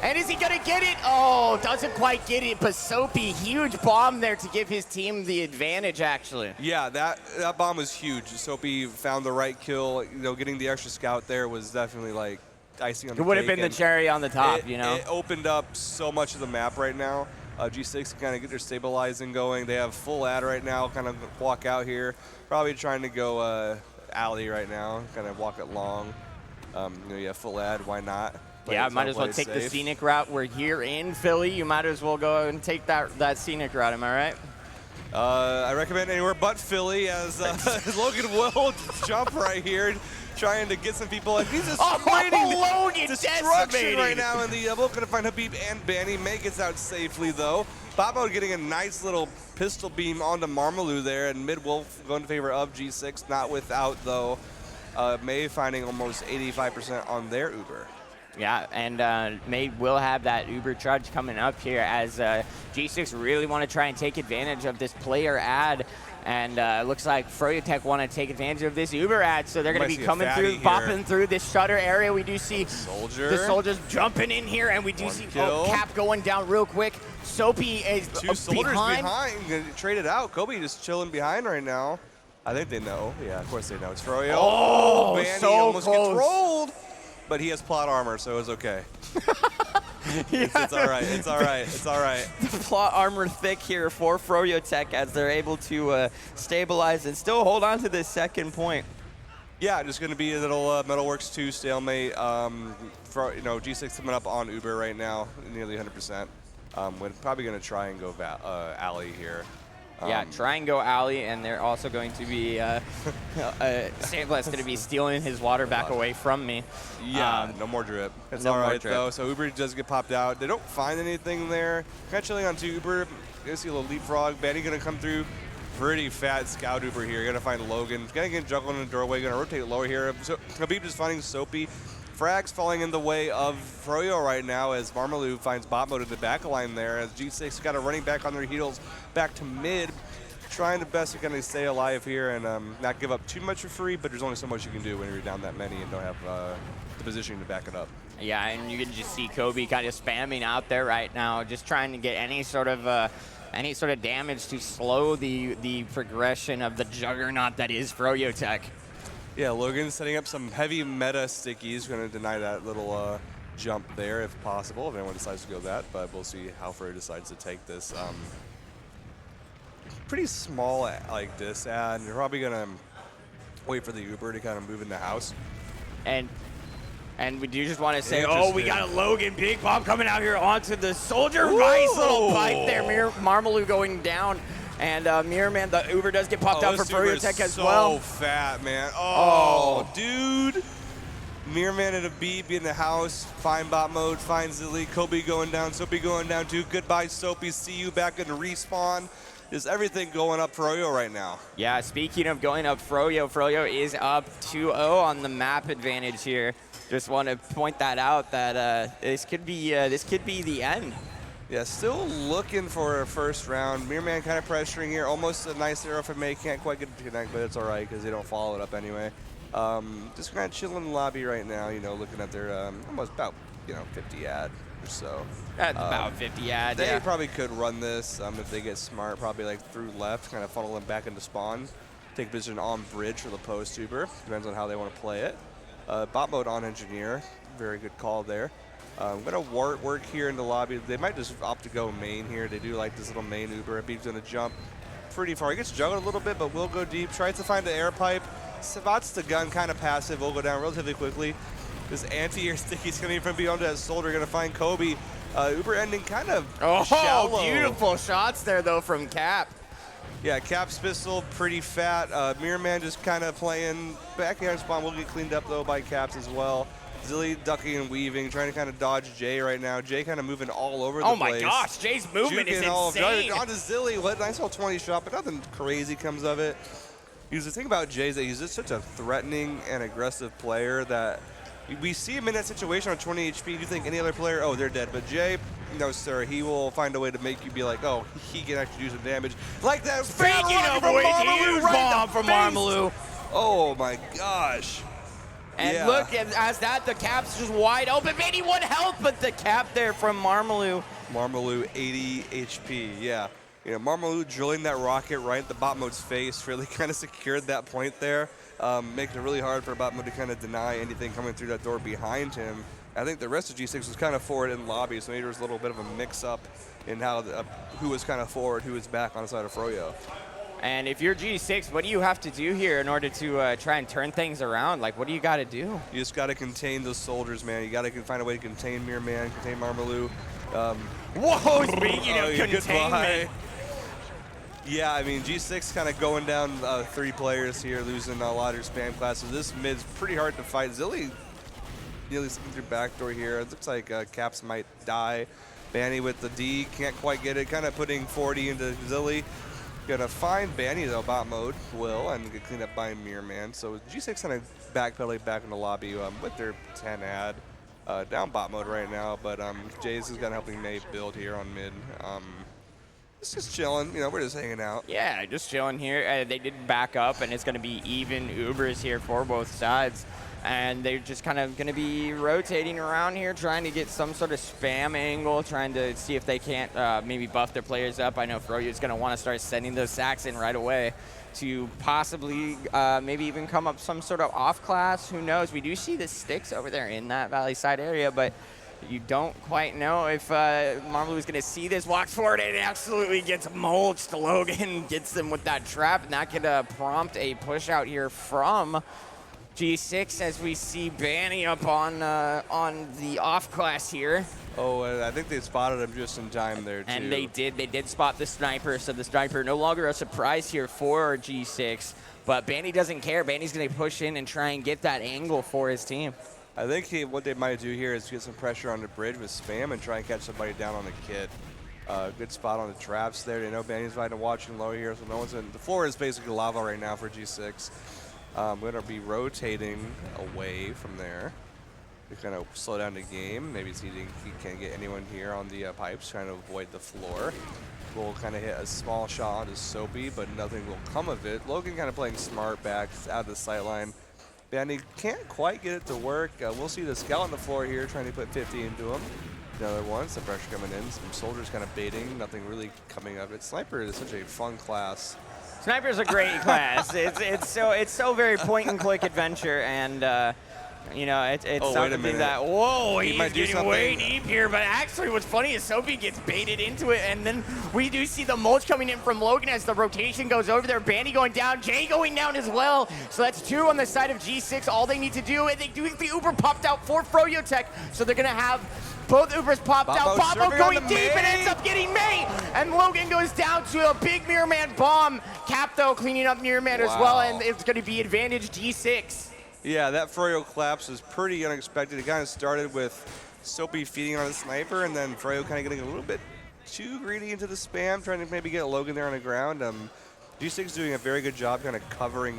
And is he gonna get it? Oh, doesn't quite get it, but Soapy, huge bomb there to give his team the advantage, actually. Yeah, that bomb was huge. Soapy found the right kill. You know, getting the extra scout there was definitely like icing on the cake. It would have been the cherry on the top, you know? It opened up so much of the map right now. G6 can kind of get their stabilizing going. They have full ad right now, kind of walk out here. Probably trying to go alley right now, kind of walk it long. You know, you have full ad, why not? Yeah, might as well take the scenic route. We're here in Philly. You might as well go and take that scenic route, am I right? I recommend anywhere but Philly, as Logan will jump right here, trying to get some people. He's just Logan destruction right now in the elbow. Gonna find Habib and Banny. May gets out safely though. Bobo getting a nice little pistol beam onto Marvelou there, and Midwolf going in favor of G6, not without though. May finding almost 85% on their Uber. Yeah, and May will have that Uber charge coming up here, as G6 really want to try and take advantage of this player ad. And it looks like FroyoTech want to take advantage of this Uber ad, so they're going to be coming through, bopping through this shutter area. We do see the soldiers jumping in here, and we do see Cap going down real quick. Soapy is Two soldiers behind. Gonna trade it out. Kobe just chilling behind right now. I think they know. Yeah, of course they know. It's Froyo. Oh, Banny so almost close. gets rolled. But he has plot armor, so it's okay. It's all right. It's all right. It's all right. The plot armor thick here for FroyoTech, as they're able to stabilize and still hold on to this second point. Yeah, just going to be a little Metalworks 2 stalemate. G6 coming up on Uber right now, nearly 100%. We're probably going to try and go alley here. Yeah, try and go alley, and they're also going to be Sandblatt's going to be stealing his water back away from me. Yeah, no more drip. It's all right though. So Uber does get popped out. They don't find anything there. Kind of chilling onto Uber. Gonna see a little leapfrog. Banny gonna come through. Pretty fat scout Uber here. Gonna find Logan. Gonna get juggled in the doorway. Gonna rotate lower here. So Habib just finding Soapy. Frags falling in the way of Froyo right now, as Marvelou finds bot mode in the back line there, as G6 got a running back on their heels back to mid, trying the best to kind of stay alive here and not give up too much for free, but there's only so much you can do when you're down that many and don't have the positioning to back it up. Yeah, and you can just see Kobe kind of spamming out there right now, just trying to get any sort of damage to slow the progression of the juggernaut that is Froyo Tech. Yeah, Logan setting up some heavy meta stickies. Going to deny that little jump there if possible, if anyone decides to go that, but we'll see how Froyo decides to take this. Pretty small like this ad, and you're probably going to wait for the Uber to kind of move in the house. And we do just want to say, oh, we got a Logan Big Bomb coming out here onto the soldier. Nice little bite there. Marmaloo going down. And Mirror Man, the Uber does get popped out for Froyo Tech as well. So fat, man. Oh, dude. Mirror Man at a beat, be in the house. Fine bot mode, fine Zilly. Kobe going down, Soapy going down too. Goodbye, Soapy. See you back in the respawn. Is everything going up Froyo right now? Yeah, speaking of going up Froyo is up 2-0 on the map advantage here. Just want to point that out that this could be the end. Yeah, still looking for a first round. Mirror Man kind of pressuring here. Almost a nice arrow from May. Can't quite get to connect, but it's all right because they don't follow it up anyway. Just kind of chilling in the lobby right now, looking at their almost about, 50 ad or so. That's about 50 ad, They probably could run this if they get smart, probably like through left, kind of funnel them back into spawn. Take position on bridge for the post Uber. Depends on how they want to play it. Bot mode on engineer. Very good call there. I'm going to work here in the lobby. They might just opt to go main here. They do like this little main Uber. Beeb's going to jump pretty far. He gets juggled a little bit, but will go deep. Tries to find the air pipe. Spots the gun, kind of passive. Will go down relatively quickly. This anti-air sticky's coming from beyond that soldier. Going to find Kobe. Uber ending kind of shallow. Beautiful shots there, though, from Cap. Yeah, Cap's pistol, pretty fat. Mirror Man just kind of playing. Back air spawn will get cleaned up, though, by Caps as well. Zilly ducking and weaving, trying to kind of dodge Jay right now. Jay kind of moving all over the place. Oh my gosh, Jay's movement is insane. Onto Zilly, what nice little 20 shot, but nothing crazy comes of it. The thing about Jay is that he's just such a threatening and aggressive player that we see him in that situation on 20 HP. You think any other player, oh, they're dead. But Jay, no sir, he will find a way to make you be like, oh, he can actually do some damage. Like that. Speaking of which, huge bomb from Marmaloo. Oh my gosh. And look, as the Cap's just wide open. Maybe 1 health, but the Cap there from Marmaloo. Marmaloo, 80 HP, yeah. Marmaloo drilling that rocket right at the bot mode's face really kind of secured that point there. Making it really hard for bot mode to kind of deny anything coming through that door behind him. I think the rest of G6 was kind of forward in lobby, so maybe there was a little bit of a mix-up in how who was kind of forward, who was back on the side of Froyo. And if you're G6, what do you have to do here in order to try and turn things around? Like, what do you got to do? You just got to contain those soldiers, man. You got to find a way to contain Mirror Man, contain Marmaloo. Whoa, speaking of containment. Yeah, I mean, G6 kind of going down 3 players here, losing a lot of your spam classes. This mid's pretty hard to fight. Zilly nearly slipping through backdoor here. It looks like Caps might die. Banny with the D, can't quite get it. Kind of putting 40 into Zilly. Gonna find Banny though, bot mode will, and get cleaned up by Mirror Man. So G6 kind of backpedaling back in the lobby with their 10 ad. Down bot mode right now, but Jay's is gonna helping May build here on mid. It's just chilling, we're just hanging out. Yeah, just chilling here. They did back up, and it's gonna be even Ubers here for both sides. And they're just kind of going to be rotating around here, trying to get some sort of spam angle, trying to see if they can't maybe buff their players up. I know Froyo is going to want to start sending those sacks in right away to possibly maybe even come up some sort of off class. Who knows? We do see the sticks over there in that Valley side area, but you don't quite know if Marmaloo is going to see this, walks forward, and absolutely gets mulched. Logan gets them with that trap, and that could prompt a push out here from G6 as we see Banny up on the off class here. Oh, I think they spotted him just in time there, too. And they did spot the sniper, so the sniper no longer a surprise here for G6. But Banny doesn't care. Banny's going to push in and try and get that angle for his team. I think what they might do here is get some pressure on the bridge with spam and try and catch somebody down on the kit. Good spot on the traps there. They know Banny's fighting watching low here, so no one's in. The floor is basically lava right now for G6. We're going to be rotating away from there to kind of slow down the game. Maybe he can't get anyone here on the pipes, trying to avoid the floor. We'll kind of hit a small shot onto Soapy, but nothing will come of it. Logan kind of playing smart back out of the sight line. Bandy can't quite get it to work. We'll see the scout on the floor here trying to put 50 into him. Another one, some pressure coming in, some soldiers kind of baiting, nothing really coming of it. Sniper is such a fun class. Sniper's a great class. It's so very point and click adventure, and you know, it's something that, whoa, he's getting way deep here. But actually, what's funny is Sophie gets baited into it, and then we do see the mulch coming in from Logan as the rotation goes over there. Bandy going down, Jay going down as well. So that's 2 on the side of G6. All they need to do, and they do the Uber popped out for Froyo Tech, so they're gonna have both Ubers popped out. Bobo going deep and ends up getting May. And Logan goes down to a big Mirror Man bomb. Cap, though, cleaning up Mirror Man as well, and it's going to be advantage G6. Yeah, that Froyo collapse was pretty unexpected. It kind of started with Soapy feeding on the sniper, and then Froyo kind of getting a little bit too greedy into the spam, trying to maybe get Logan there on the ground. G6 doing a very good job kind of covering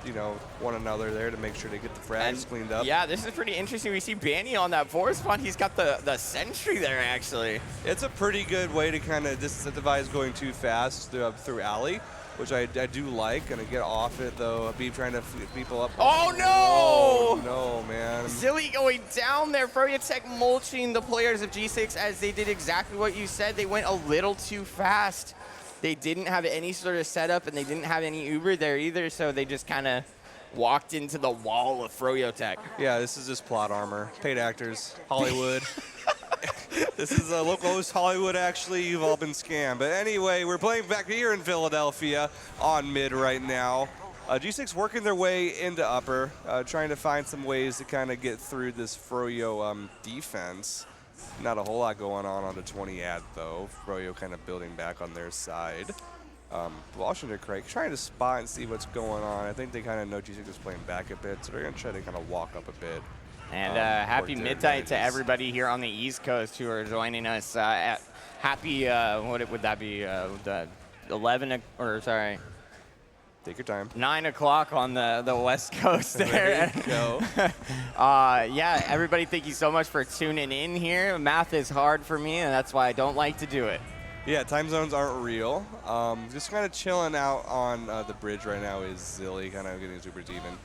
you know, one another there to make sure they get the frags cleaned up. Yeah, this is pretty interesting. We see Banny on that forest spawn. He's got the sentry there, actually. It's a pretty good way to kind of disincentivize going too fast through alley, which I do like. Gonna get off it, though. Be trying to feed people up. Oh, no! Oh, no, man. Zilly going down there. Froyo Tech mulching the players of G6 as they did exactly what you said. They went a little too fast. They didn't have any sort of setup, and they didn't have any Uber there either, so they just kind of walked into the wall of Froyo Tech. Yeah, this is just plot armor. Paid actors, Hollywood. This is a Localhost Hollywood, actually. You've all been scammed. But anyway, we're playing back here in Philadelphia on mid right now. G6 working their way into upper, trying to find some ways to kind of get through this Froyo defense. Not a whole lot going on the 20 ad, though. Froyo kind of building back on their side. Washington Craig trying to spot and see what's going on. I think they kind of know G6 is playing back a bit, so they're going to try to kind of walk up a bit. And happy midnight to everybody here on the East Coast who are joining us. Happy, what would that be? The 11, or sorry. Take your time. 9 o'clock on the West Coast there. There you go. Yeah, everybody, thank you so much for tuning in here. Math is hard for me, and that's why I don't like to do it. Yeah, time zones aren't real. Just kind of chilling out on the bridge right now is Zilly, kind of getting his Ubers even.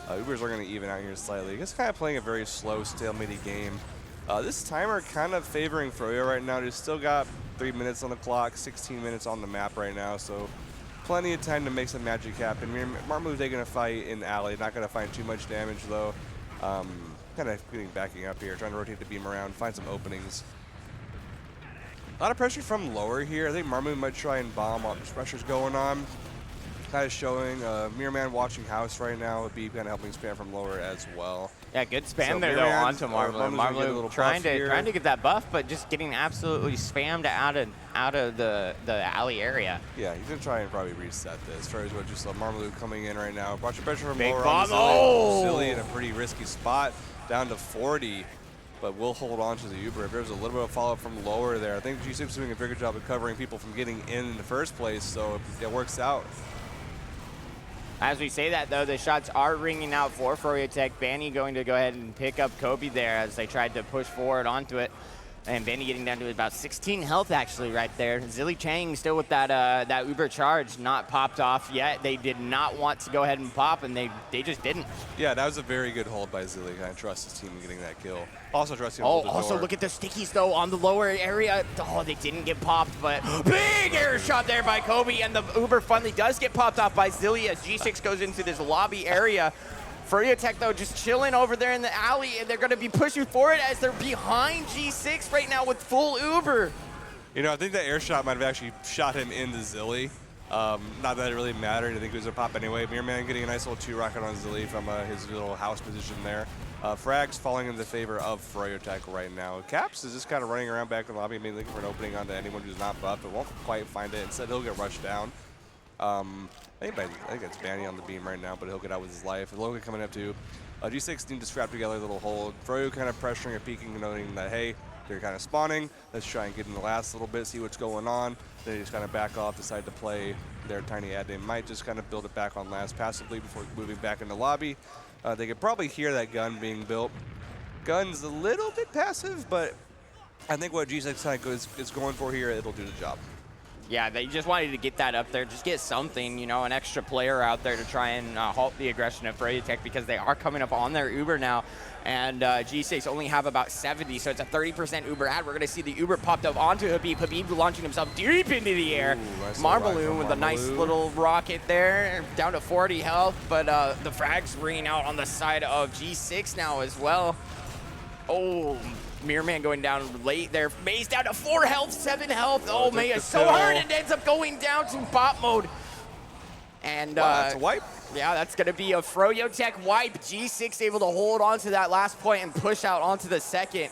Ubers are going to even out here slightly. Just kind of playing a very slow, stalemate game. This timer kind of favoring Froyo right now. They've still got 3 minutes on the clock, 16 minutes on the map right now, so plenty of time to make some magic happen. Marmou's taking a fight in alley, not going to find too much damage though. Kind of backing up here, trying to rotate the beam around, find some openings. A lot of pressure from lower here. I think Marmou might try and bomb while this pressure's going on. Kind of showing Mirror Man watching house right now would be kind of helping spam from lower as well. Yeah, good spam there though onto Marmou. Marmou trying to get that buff, but just getting absolutely spammed out of the alley area. Yeah, he's gonna try and probably reset this. First, what just Marmou coming in right now. Watch the pressure from Big lower bomb. on Zilly in a pretty risky spot, down to 40. But we'll hold on to the Uber. If there's a little bit of follow-up from lower there, I think G6 is doing a very good job of covering people from getting in the first place, so it works out. As we say that, though, the shots are ringing out for Froyo Tech. Banny going to go ahead and pick up Kobe there as they tried to push forward onto it. And Banny getting down to about 16 health, actually, right there. Zilly Chang still with that Uber charge, not popped off yet. They did not want to go ahead and pop, and they just didn't. Yeah, that was a very good hold by Zilly. Kind of trust his team in getting that kill. Also trust him. Oh, also look at the stickies, though, on the lower area. Oh, they didn't get popped, but big air shot there by Kobe, and the Uber finally does get popped off by Zilly as G6 goes into this lobby area. Froyo Tech, though, just chilling over there in the alley, and they're going to be pushing forward as they're behind G6 right now with full Uber. You know, I think that air shot might have actually shot him into Zilly. Not that it really mattered. I think it was a pop anyway. Mirror Man getting a nice little 2-rocket on Zilly from his little house position there. Frags falling in the favor of Froyo Tech right now. Caps is just kind of running around back in the lobby, maybe looking for an opening onto anyone who's not buffed, but won't quite find it. Instead, he'll get rushed down. I think it's Banny on the beam right now, but he'll get out with his life. And Logan coming up too. G6 need to scrap together a little hold. Froyo kind of pressuring or peeking, noting that, hey, they're kind of spawning. Let's try and get in the last little bit, see what's going on. Then they just kind of back off, decide to play their tiny ad. They might just kind of build it back on last passively before moving back in the lobby. They could probably hear that gun being built. Gun's a little bit passive, but I think what G6 is going for here, it'll do the job. Yeah, they just wanted to get that up there, just get something, you know, an extra player out there to try and halt the aggression of Froyo Tech, because they are coming up on their Uber now. And G6 only have about 70, so it's a 30% Uber ad. We're going to see the Uber popped up onto Habib. Habib launching himself deep into the air. Nice Marmaloo with a nice little rocket there, down to 40 health, but the frag's ringing out on the side of G6 now as well. Oh, Mirror Man going down late there. May's down to 4 health, 7 health. Oh, May is so hurt and ends up going down to bot mode. And that's a wipe. Yeah, that's going to be a Froyo Tech wipe. G6 able to hold on to that last point and push out onto the second.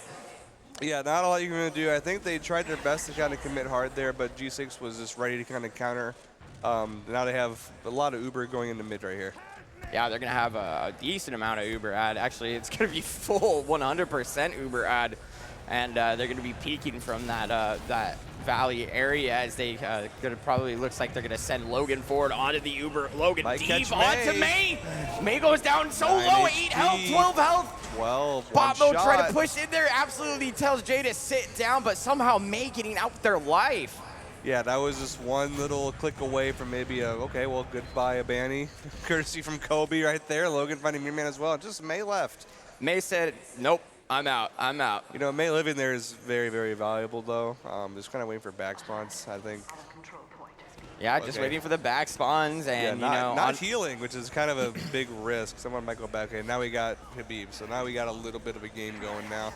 Yeah, not a lot you're going to do. I think they tried their best to kind of commit hard there, but G6 was just ready to kind of counter. Now they have a lot of Uber going into mid right here. Yeah, they're going to have a decent amount of Uber ad. Actually, it's going to be full 100% Uber ad. And they're going to be peeking from that valley area as they going to probably looks like they're going to send Logan forward onto the Uber. Logan deep onto May. May goes down so low, 8 health, 12 health. 12, Pop mode trying to push in there, absolutely tells Jay to sit down, but somehow May getting out with their life. Yeah, that was just one little click away from maybe a, okay, well, goodbye, a banny. Courtesy from Kobe right there. Logan finding Mirror Man as well. Just May left. May said, nope, I'm out, I'm out. You know, May living there is very, very valuable, though. Just kind of waiting for back spawns, I think. Yeah, just waiting for the back spawns and, yeah, not healing, which is kind of a big risk. Someone might go back. Okay, now we got Habib, so now we got a little bit of a game going now.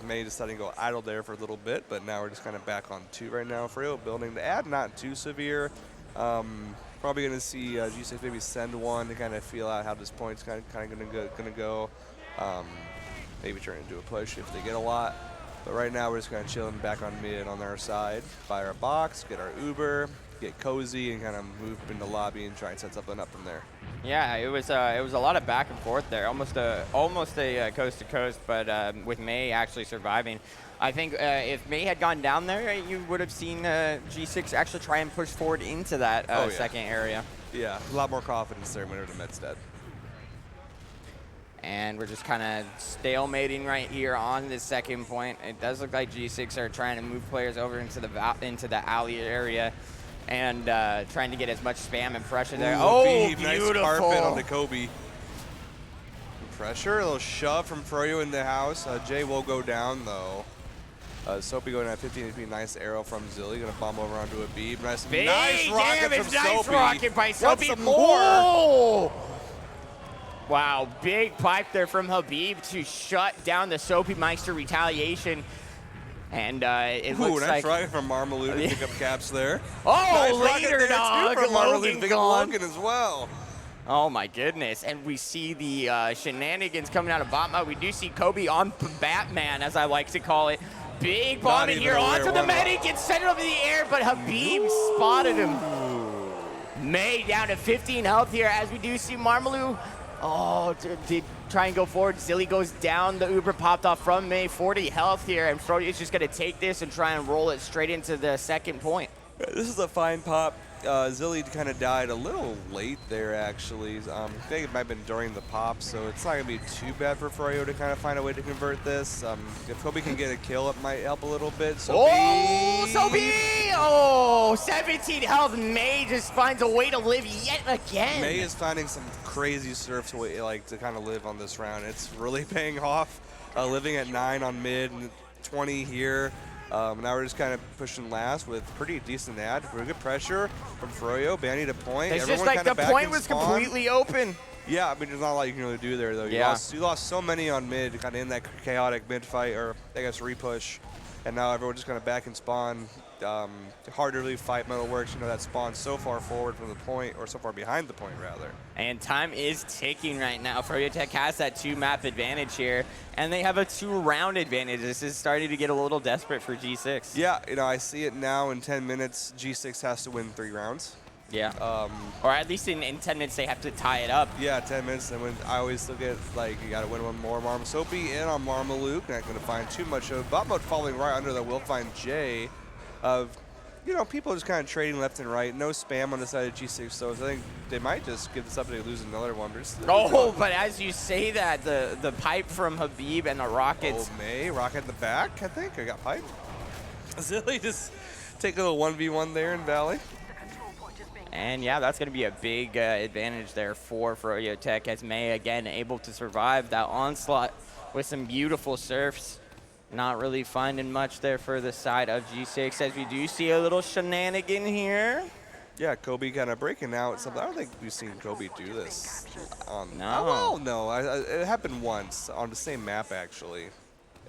May deciding to go idle there for a little bit, but now we're just kind of back on 2 right now. Froyo building the ad, not too severe. Probably going to see G6 maybe send one to kind of feel out how this point's kind of going to go. Maybe turn into a push if they get a lot. But right now we're just kind of chilling back on mid on their side. Buy our box, get our Uber, get cozy, and kind of move up into lobby and try and set something up from there. Yeah, it was a lot of back and forth there, almost a coast to coast, but with May actually surviving. I think if May had gone down there, you would have seen G6 actually try and push forward into that second area. Yeah, a lot more confidence there when they're to Medstead. And we're just kind of stalemating right here on this second point. It does look like G6 are trying to move players over into the alley area and trying to get as much spam and pressure there. Oh, beautiful. Nice carpet on the Kobe. Pressure, a little shove from Froyo in the house. Jay will go down, though. Soapy going at 15 HP, nice arrow from Zilly. Gonna bomb over onto a Beeb. Nice rocket from Soapy. Nice rocket by Soapy. What's some more? Oh! Wow, big pipe there from Habib to shut down the Soapy Meister retaliation. And it looks nice like... rocket from Marmaloo to pick up caps there. Oh, nice later dog, Logan gone. Logan as well. Oh my goodness, and we see the shenanigans coming out of bot mode. We do see Kobe on Batman, as I like to call it. Big bomb in here onto the medic, gets sent up in the air, but Habib spotted him. May down to 15 health here, as we do see Marmaloo. Oh, did try and go forward. Zilly goes down. The Uber popped off from May. 40 health here, and Froyo is just going to take this and try and roll it straight into the second point. This is a fine pop. Zilly kind of died a little late there, actually. I think it might have been during the pop, so it's not going to be too bad for Froyo to kind of find a way to convert this. If Kobe can get a kill, it might help a little bit. Oh, Soapy! Oh, 17 health. May just finds a way to live yet again. May is finding some crazy surf to kind of live on this round. It's really paying off. Living at 9 on mid, 20 here. Now we're just kind of pushing last with pretty decent ad. Pretty good pressure from Froyo. Banny to point. It's just like the point was completely open. Yeah, I mean, there's not a lot you can really do there, though. You lost so many on mid, kind of in that chaotic mid fight, or I guess repush. And now everyone's just kind of back and spawn. Hard to really fight Metalworks. You know, that spawn so far forward from the point, or so far behind the point, rather. And time is ticking right now. Froyo Tech has that 2-map advantage here, and they have a 2-round advantage. This is starting to get a little desperate for G6. Yeah, you know, I see it now. In 10 minutes, G6 has to win 3 rounds. Yeah. Or at least in 10 minutes, they have to tie it up. Yeah, 10 minutes. And when I always look at, like, you got to win one more. Soapy in on Marmaloo. Not going to find too much of bot mode falling right under that. We'll find Jay. You know, people just kind of trading left and right. No spam on the side of G6, so I think they might just give this up and they lose another one. But as you say that, the pipe from Habib and the rockets. Oh, May, rocket in the back, I think. I got pipe. Zilly just Take a little 1v1 there in Valley. And yeah, that's going to be a big advantage there for Froyo Tech, as May again able to survive that onslaught with some beautiful surfs. Not really finding much there for the side of G6, as we do see a little shenanigan here. Yeah, Kobe kind of breaking out something. I don't think we've seen Kobe do this. No. Well, no. It happened once on the same map, actually.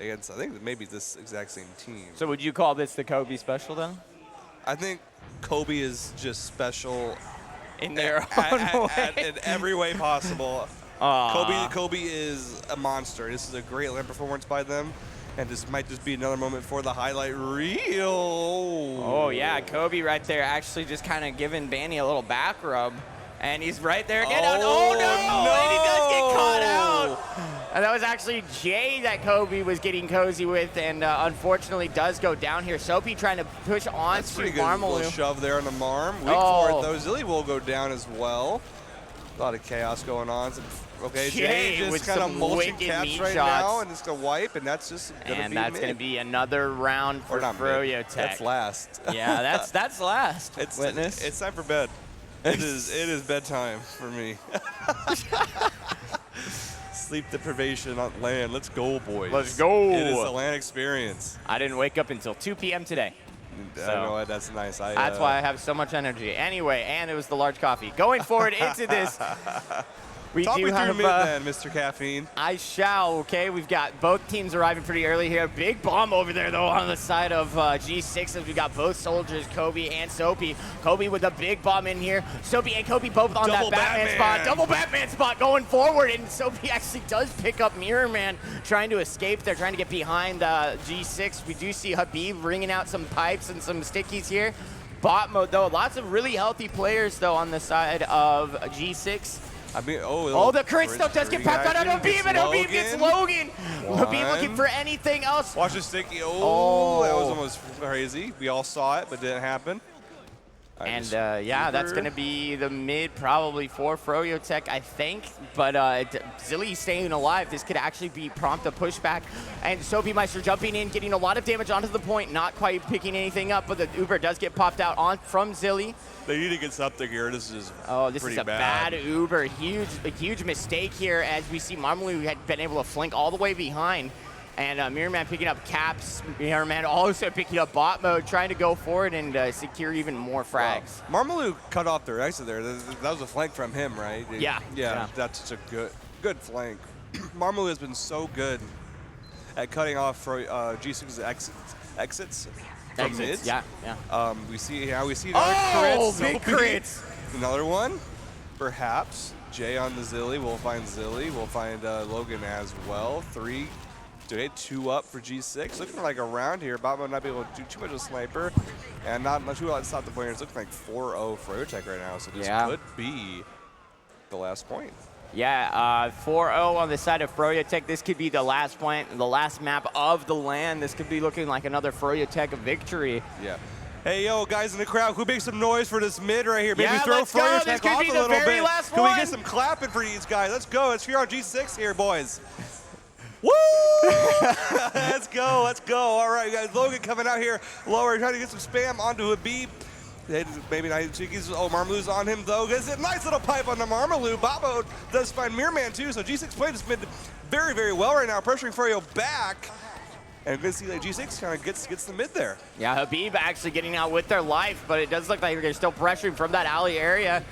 Against, I think maybe this exact same team. So would you call this the Kobe special, then? I think Kobe is just special In their own way. in every way possible. Kobe is a monster. This is a great LAN performance by them. And this might just be another moment for the highlight reel. Oh, yeah, Kobe right there actually just kind of giving Banny a little back rub. And he's right there again. Oh, no! And he does get caught out. And that was actually Jay that Kobe was getting cozy with, and unfortunately does go down here. Soapy trying to push on That's to pretty good little Marmaloo. shove there on the Marm. Weak for it, though. Zilly will go down as well. A lot of chaos going on. Okay, Jay with just kind of some mulching wicked caps meat right shots. now, and it's going to wipe, and that's just going to be And that's going to be another round for Froyo Tech. That's last. Yeah, that's last. Witness. It's time for bed. It is bedtime for me. Sleep deprivation on LAN. Let's go, boys. Let's go. It is a LAN experience. I didn't wake up until 2 p.m. today. I know what, that's nice. That's why I have so much energy. Anyway, and it was the large coffee. Going forward into this, we Talk do me have through mid then, Mr. Caffeine. I shall, okay? We've got both teams arriving pretty early here. Big bomb over there, though, on the side of G6, as we got both soldiers, Kobe and Soapy. Kobe with a big bomb in here. Soapy and Kobe both on that Batman spot. Double Batman spot going forward, and Soapy actually does pick up Mirror Man, trying to escape there, trying to get behind G6. We do see Habib ringing out some pipes and some stickies here. Bot mode, though. Lots of really healthy players, though, on the side of G6. I mean, the crit still does get popped out on Habib, and Habib gets Logan. Habib looking for anything else. Watch the sticky. Oh, that was almost crazy. We all saw it, but didn't happen. And yeah, that's going to be the mid probably for Froyo Tech, I think. But Zilly staying alive. This could actually be prompt a pushback. And Soapy Meister jumping in, getting a lot of damage onto the point, not quite picking anything up, but the Uber does get popped out from Zilly. They need to get something here. This is this is a bad Uber. A huge mistake here, as we see Marmaloo had been able to flank all the way behind. And Mirror Man picking up caps. Mirror Man also picking up bot mode, trying to go forward and secure even more frags. Wow. Marmaloo cut off their exit there. That was a flank from him, right? Yeah. That's such a good flank. Marmaloo has been so good at cutting off for G6's exits. From mids. Yeah. We see another big crits. Another one, perhaps. Jay on the Zilly. We'll find Zilly. We'll find Logan as well. 3. 2 up for G6. Looking like a round here. Botmo not be able to do too much of a sniper. And not much to stop the players. Looking like 4-0 for Froyo Tech right now. So this could be the last point. Yeah, 4-0 on the side of Froyo Tech. This could be the last point, the last map of the LAN. This could be looking like another Froyo Tech victory. Yeah. Hey, yo, guys in the crowd, who makes some noise for this mid right here? Maybe throw let's go. Froyo This Tech could off be a the little very bit. last Can one. we get some clapping for these guys? Let's go. It's here on G6 here, boys. Woo! Let's go. All right, guys. Logan coming out here lower, trying to get some spam onto Habib. Maybe not Cheekies. Oh, Marmaloo's on him, though. Gets a nice little pipe on the Marmaloo. Babo does find Mirror Man, too. So G6 played this mid very, very well right now, pressuring Froyo back. And good to see that G6 kind of gets the mid there. Yeah, Habib actually getting out with their life, but it does look like they're still pressuring from that alley area.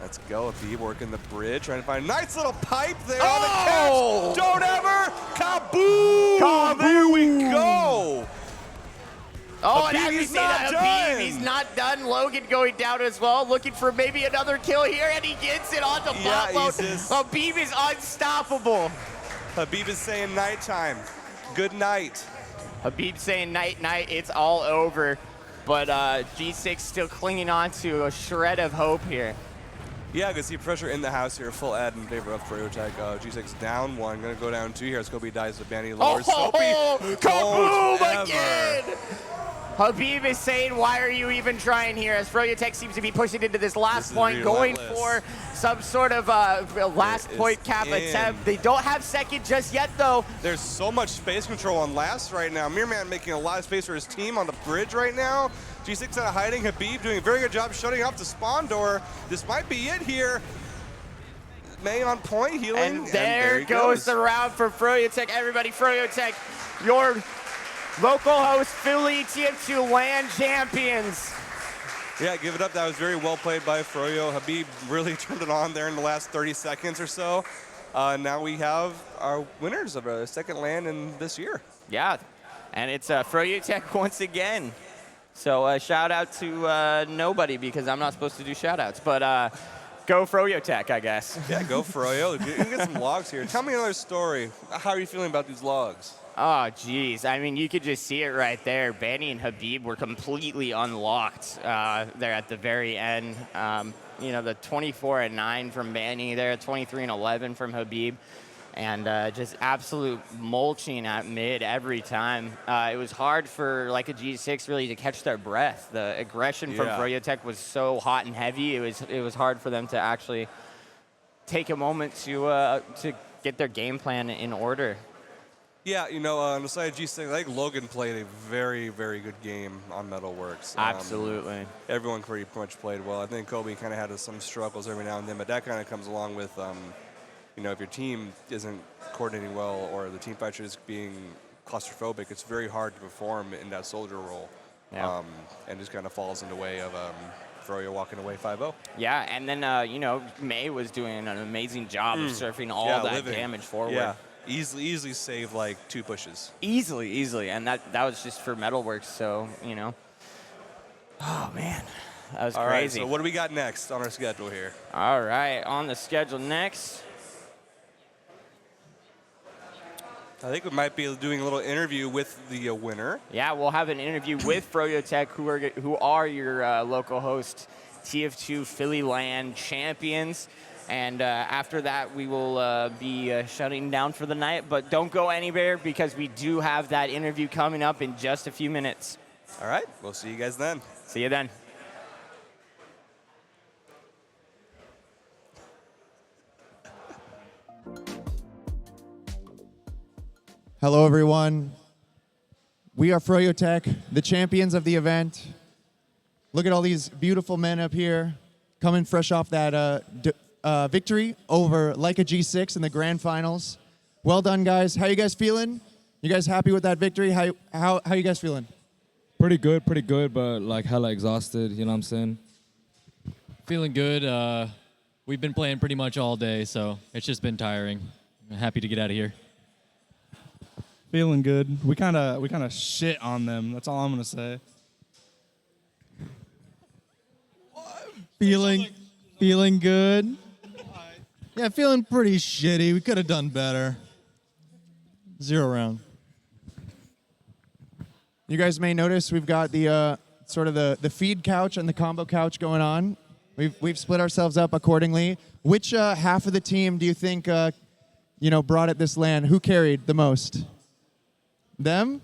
Let's go, Habib working the bridge, trying to find a nice little pipe there on the catch. Don't ever! Kaboom! There we go! Oh, and as we see that, Habib, he's not done. Logan going down as well, looking for maybe another kill here, and he gets it onto bot mode. Habib is unstoppable. Habib is saying nighttime. Good night. Habib saying night, it's all over. But G6 still clinging on to a shred of hope here. Yeah, good to see pressure in the house here. Full ad in favor of Froyo Tech. G6 down 1, gonna go down 2 here. As Kobe dies with Banny lowers. Kaboom again! Habib is saying, why are you even trying here? As FroyoTech seems to be pushing into this last point, going for some sort of last point cap attempt. They don't have second just yet, though. There's so much space control on last right now. Mirman making a lot of space for his team on the bridge right now. G6 out of hiding. Habib doing a very good job shutting off the spawn door. This might be it here. May on point, healing. And there goes the round for FroyoTech. Everybody, FroyoTech, your Localhost Philly TF2 LAN champions. Yeah, give it up. That was very well played by Froyo. Habib really turned it on there in the last 30 seconds or so. Now we have our winners of a second LAN in this year. Yeah, and it's FroyoTech once again. So shout out to nobody because I'm not supposed to do shout outs, but go FroyoTech, I guess. Yeah, go Froyo. You can get some logs here. Tell me another story. How are you feeling about these logs? Oh, geez. I mean, you could just see it right there. Banny and Habib were completely unlocked there at the very end. You know, the 24-9 from Banny there, 23-11 from Habib. And just absolute mulching at mid every time. It was hard for like a G6 really to catch their breath. The aggression from FroyoTech was so hot and heavy. It was hard for them to actually take a moment to get their game plan in order. Yeah, you know, on the side of G6, I think Logan played a very, very good game on Metalworks. Absolutely. Everyone pretty much played well. I think Kobe kind of had some struggles every now and then, but that kind of comes along with, you know, if your team isn't coordinating well or the team fighter is being claustrophobic, it's very hard to perform in that soldier role. Yeah. And just kind of falls in the way of Froyo walking away 5-0. Yeah, and then, you know, May was doing an amazing job of surfing all that damage forward. Yeah. Easily save like 2 pushes. Easily, and that was just for Metalworks, so, you know. Oh, man, that was crazy. crazy. All right, so what do we got next on our schedule here? All right, on the schedule next. I think we might be doing a little interview with the winner. Yeah, we'll have an interview with FroyoTech, who are your Localhost TF2 Philly LAN champions. And after that, we will be shutting down for the night. But don't go anywhere because we do have that interview coming up in just a few minutes. All right. We'll see you guys then. See you then. Hello, everyone. We are FroyoTech, the champions of the event. Look at all these beautiful men up here coming fresh off that victory over Leica G6 in the grand finals. Well done, guys. How you guys feeling? You guys happy with that victory? How you guys feeling? Pretty good, but like hella exhausted, you know what I'm saying? Feeling good. We've been playing pretty much all day, so it's just been tiring. I'm happy to get out of here. Feeling good. We kind of shit on them. That's all I'm going to say. Feeling good. Yeah, feeling pretty shitty. We could have done better. 0 round. You guys may notice we've got the sort of the feed couch and the combo couch going on. We've split ourselves up accordingly. Which half of the team do you think brought it this LAN? Who carried the most? Them?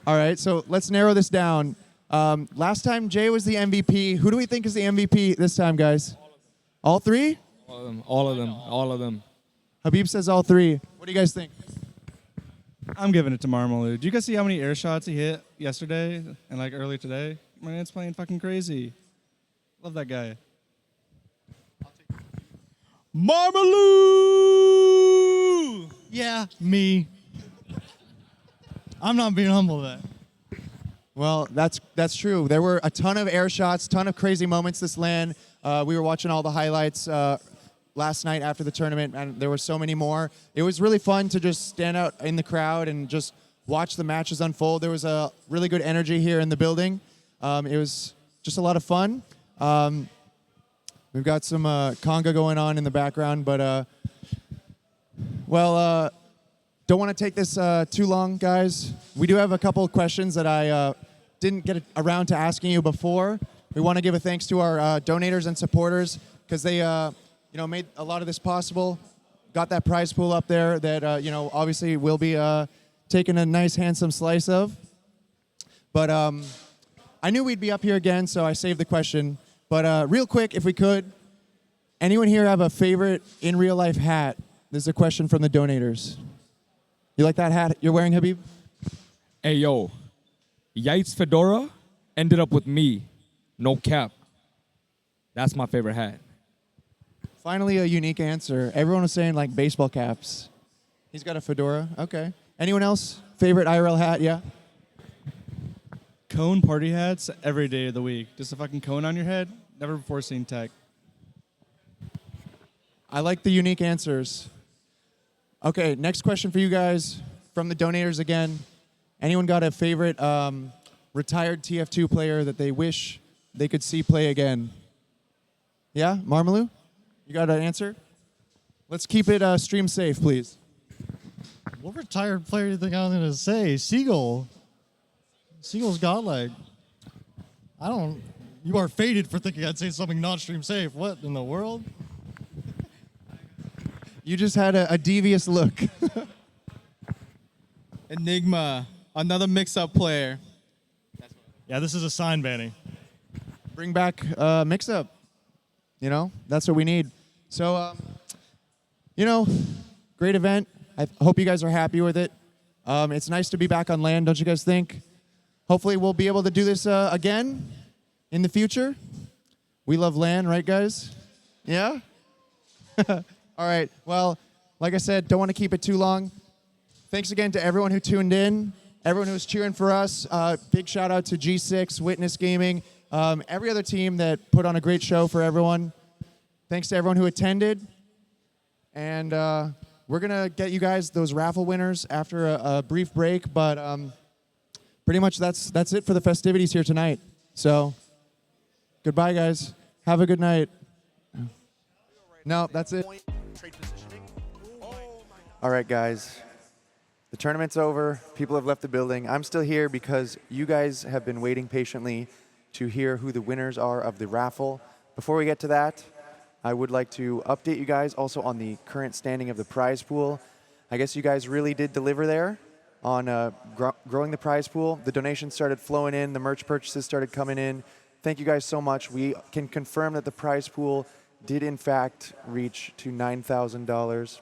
All right, so let's narrow this down. Last time Jay was the MVP. Who do we think is the MVP this time, guys? All 3? All of them. Habib says all 3. What do you guys think? I'm giving it to Marmalade. Do you guys see how many air shots he hit yesterday and like earlier today? My man's playing fucking crazy. Love that guy. Marmalade! Yeah, me. I'm not being humble then. Well, that's true. There were a ton of air shots, ton of crazy moments this LAN. We were watching all the highlights last night after the tournament, and there were so many more. It was really fun to just stand out in the crowd and just watch the matches unfold. There was a really good energy here in the building. It was just a lot of fun. We've got some conga going on in the background, but don't want to take this too long, guys. We do have a couple of questions that I didn't get around to asking you before. We want to give a thanks to our donators and supporters because they made a lot of this possible. Got that prize pool up there that obviously we'll be taking a nice handsome slice of. But I knew we'd be up here again, so I saved the question. But real quick, if we could, anyone here have a favorite in real life hat? This is a question from the donators. You like that hat you're wearing, Habib? Hey, yo. Yates Fedora ended up with me. No cap. That's my favorite hat. Finally, a unique answer. Everyone was saying like baseball caps. He's got a fedora. Okay. Anyone else? Favorite IRL hat? Yeah. Cone party hats every day of the week. Just a fucking cone on your head. Never before seen tech. I like the unique answers. Okay, next question for you guys from the donators again. Anyone got a favorite retired TF2 player that they wish they could see play again? Yeah, Marmalou? You got an answer? Let's keep it stream safe, please. What retired player do you think I was going to say? Seagull. Seagull's godlike. I don't... You are faded for thinking I'd say something not stream safe. What in the world? You just had a devious look. Enigma, another mix-up player. Yeah, this is a sign banning. Bring back mix-up. You know, that's what we need. So, you know, great event. I hope you guys are happy with it. It's nice to be back on LAN, don't you guys think? Hopefully we'll be able to do this again in the future. We love LAN, right, guys? Yeah? All right. Well, like I said, don't want to keep it too long. Thanks again to everyone who tuned in, everyone who was cheering for us. Big shout out to G6, Witness Gaming, every other team that put on a great show for everyone. Thanks to everyone who attended. And we're going to get you guys those raffle winners after a brief break. But pretty much that's it for the festivities here tonight. So goodbye, guys. Have a good night. No, that's it. All right, guys. The tournament's over. People have left the building. I'm still here because you guys have been waiting patiently to hear who the winners are of the raffle. Before we get to that, I would like to update you guys also on the current standing of the prize pool. I guess you guys really did deliver there on growing the prize pool. The donations started flowing in. The merch purchases started coming in. Thank you guys so much. We can confirm that the prize pool did in fact reach to $9,000.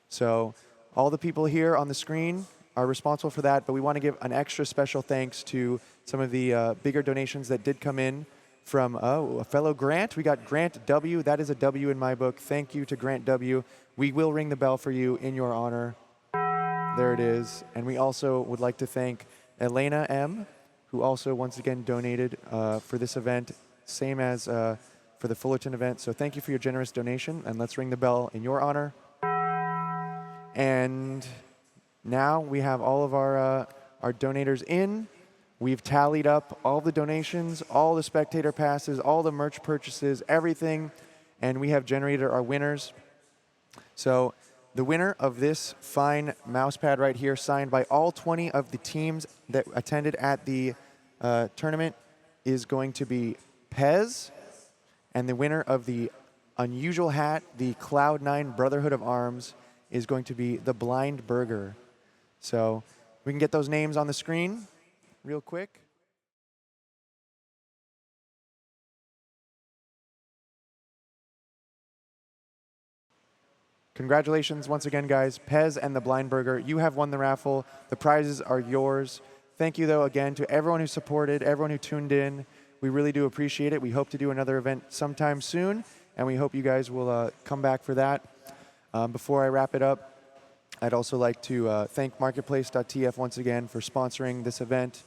So all the people here on the screen are responsible for that, but we want to give an extra special thanks to some of the bigger donations that did come in from a fellow Grant. We got Grant W. That is a W in my book. Thank you to Grant W. We will ring the bell for you in your honor. There it is. And we also would like to thank Elena M., who also once again donated for this event, same as for the Fullerton event. So thank you for your generous donation, and let's ring the bell in your honor. And now we have all of our donators in. We've tallied up all the donations, all the spectator passes, all the merch purchases, everything, and we have generated our winners. So the winner of this fine mouse pad right here, signed by all 20 of the teams that attended at the tournament, is going to be Pez. And the winner of the unusual hat, the Cloud9 Brotherhood of Arms, is going to be the Blind Burger. So we can get those names on the screen real quick. Congratulations once again, guys. Pez and the Blind Burger, you have won the raffle. The prizes are yours. Thank you, though, again, to everyone who supported, everyone who tuned in. We really do appreciate it. We hope to do another event sometime soon, and we hope you guys will come back for that. Before I wrap it up, I'd also like to thank Marketplace.tf once again for sponsoring this event.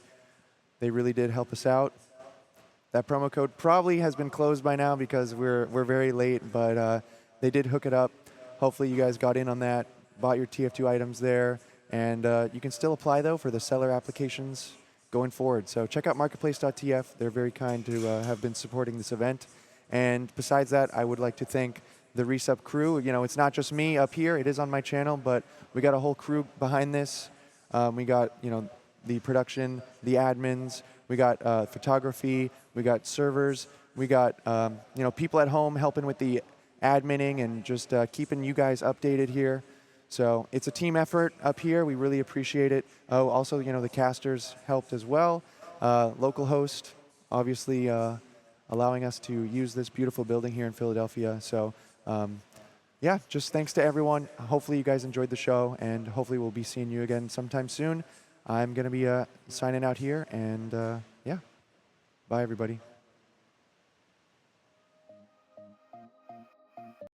They really did help us out. That promo code probably has been closed by now because we're very late, but they did hook it up. Hopefully you guys got in on that, bought your TF2 items there, and you can still apply, though, for the seller applications going forward. So check out Marketplace.tf. They're very kind to have been supporting this event. And besides that, I would like to thank the RESUP crew. You know, it's not just me up here. It is on my channel, but we got a whole crew behind this. We got, you know, the production, the admins. We got photography. We got servers. We got, you know, people at home helping with the adminning and just keeping you guys updated here. So it's a team effort up here. We really appreciate it. Oh, also, you know, the casters helped as well. Localhost obviously allowing us to use this beautiful building here in Philadelphia. So yeah, just thanks to everyone. Hopefully you guys enjoyed the show, and hopefully we'll be seeing you again sometime soon. I'm going to be signing out here, and yeah, bye everybody.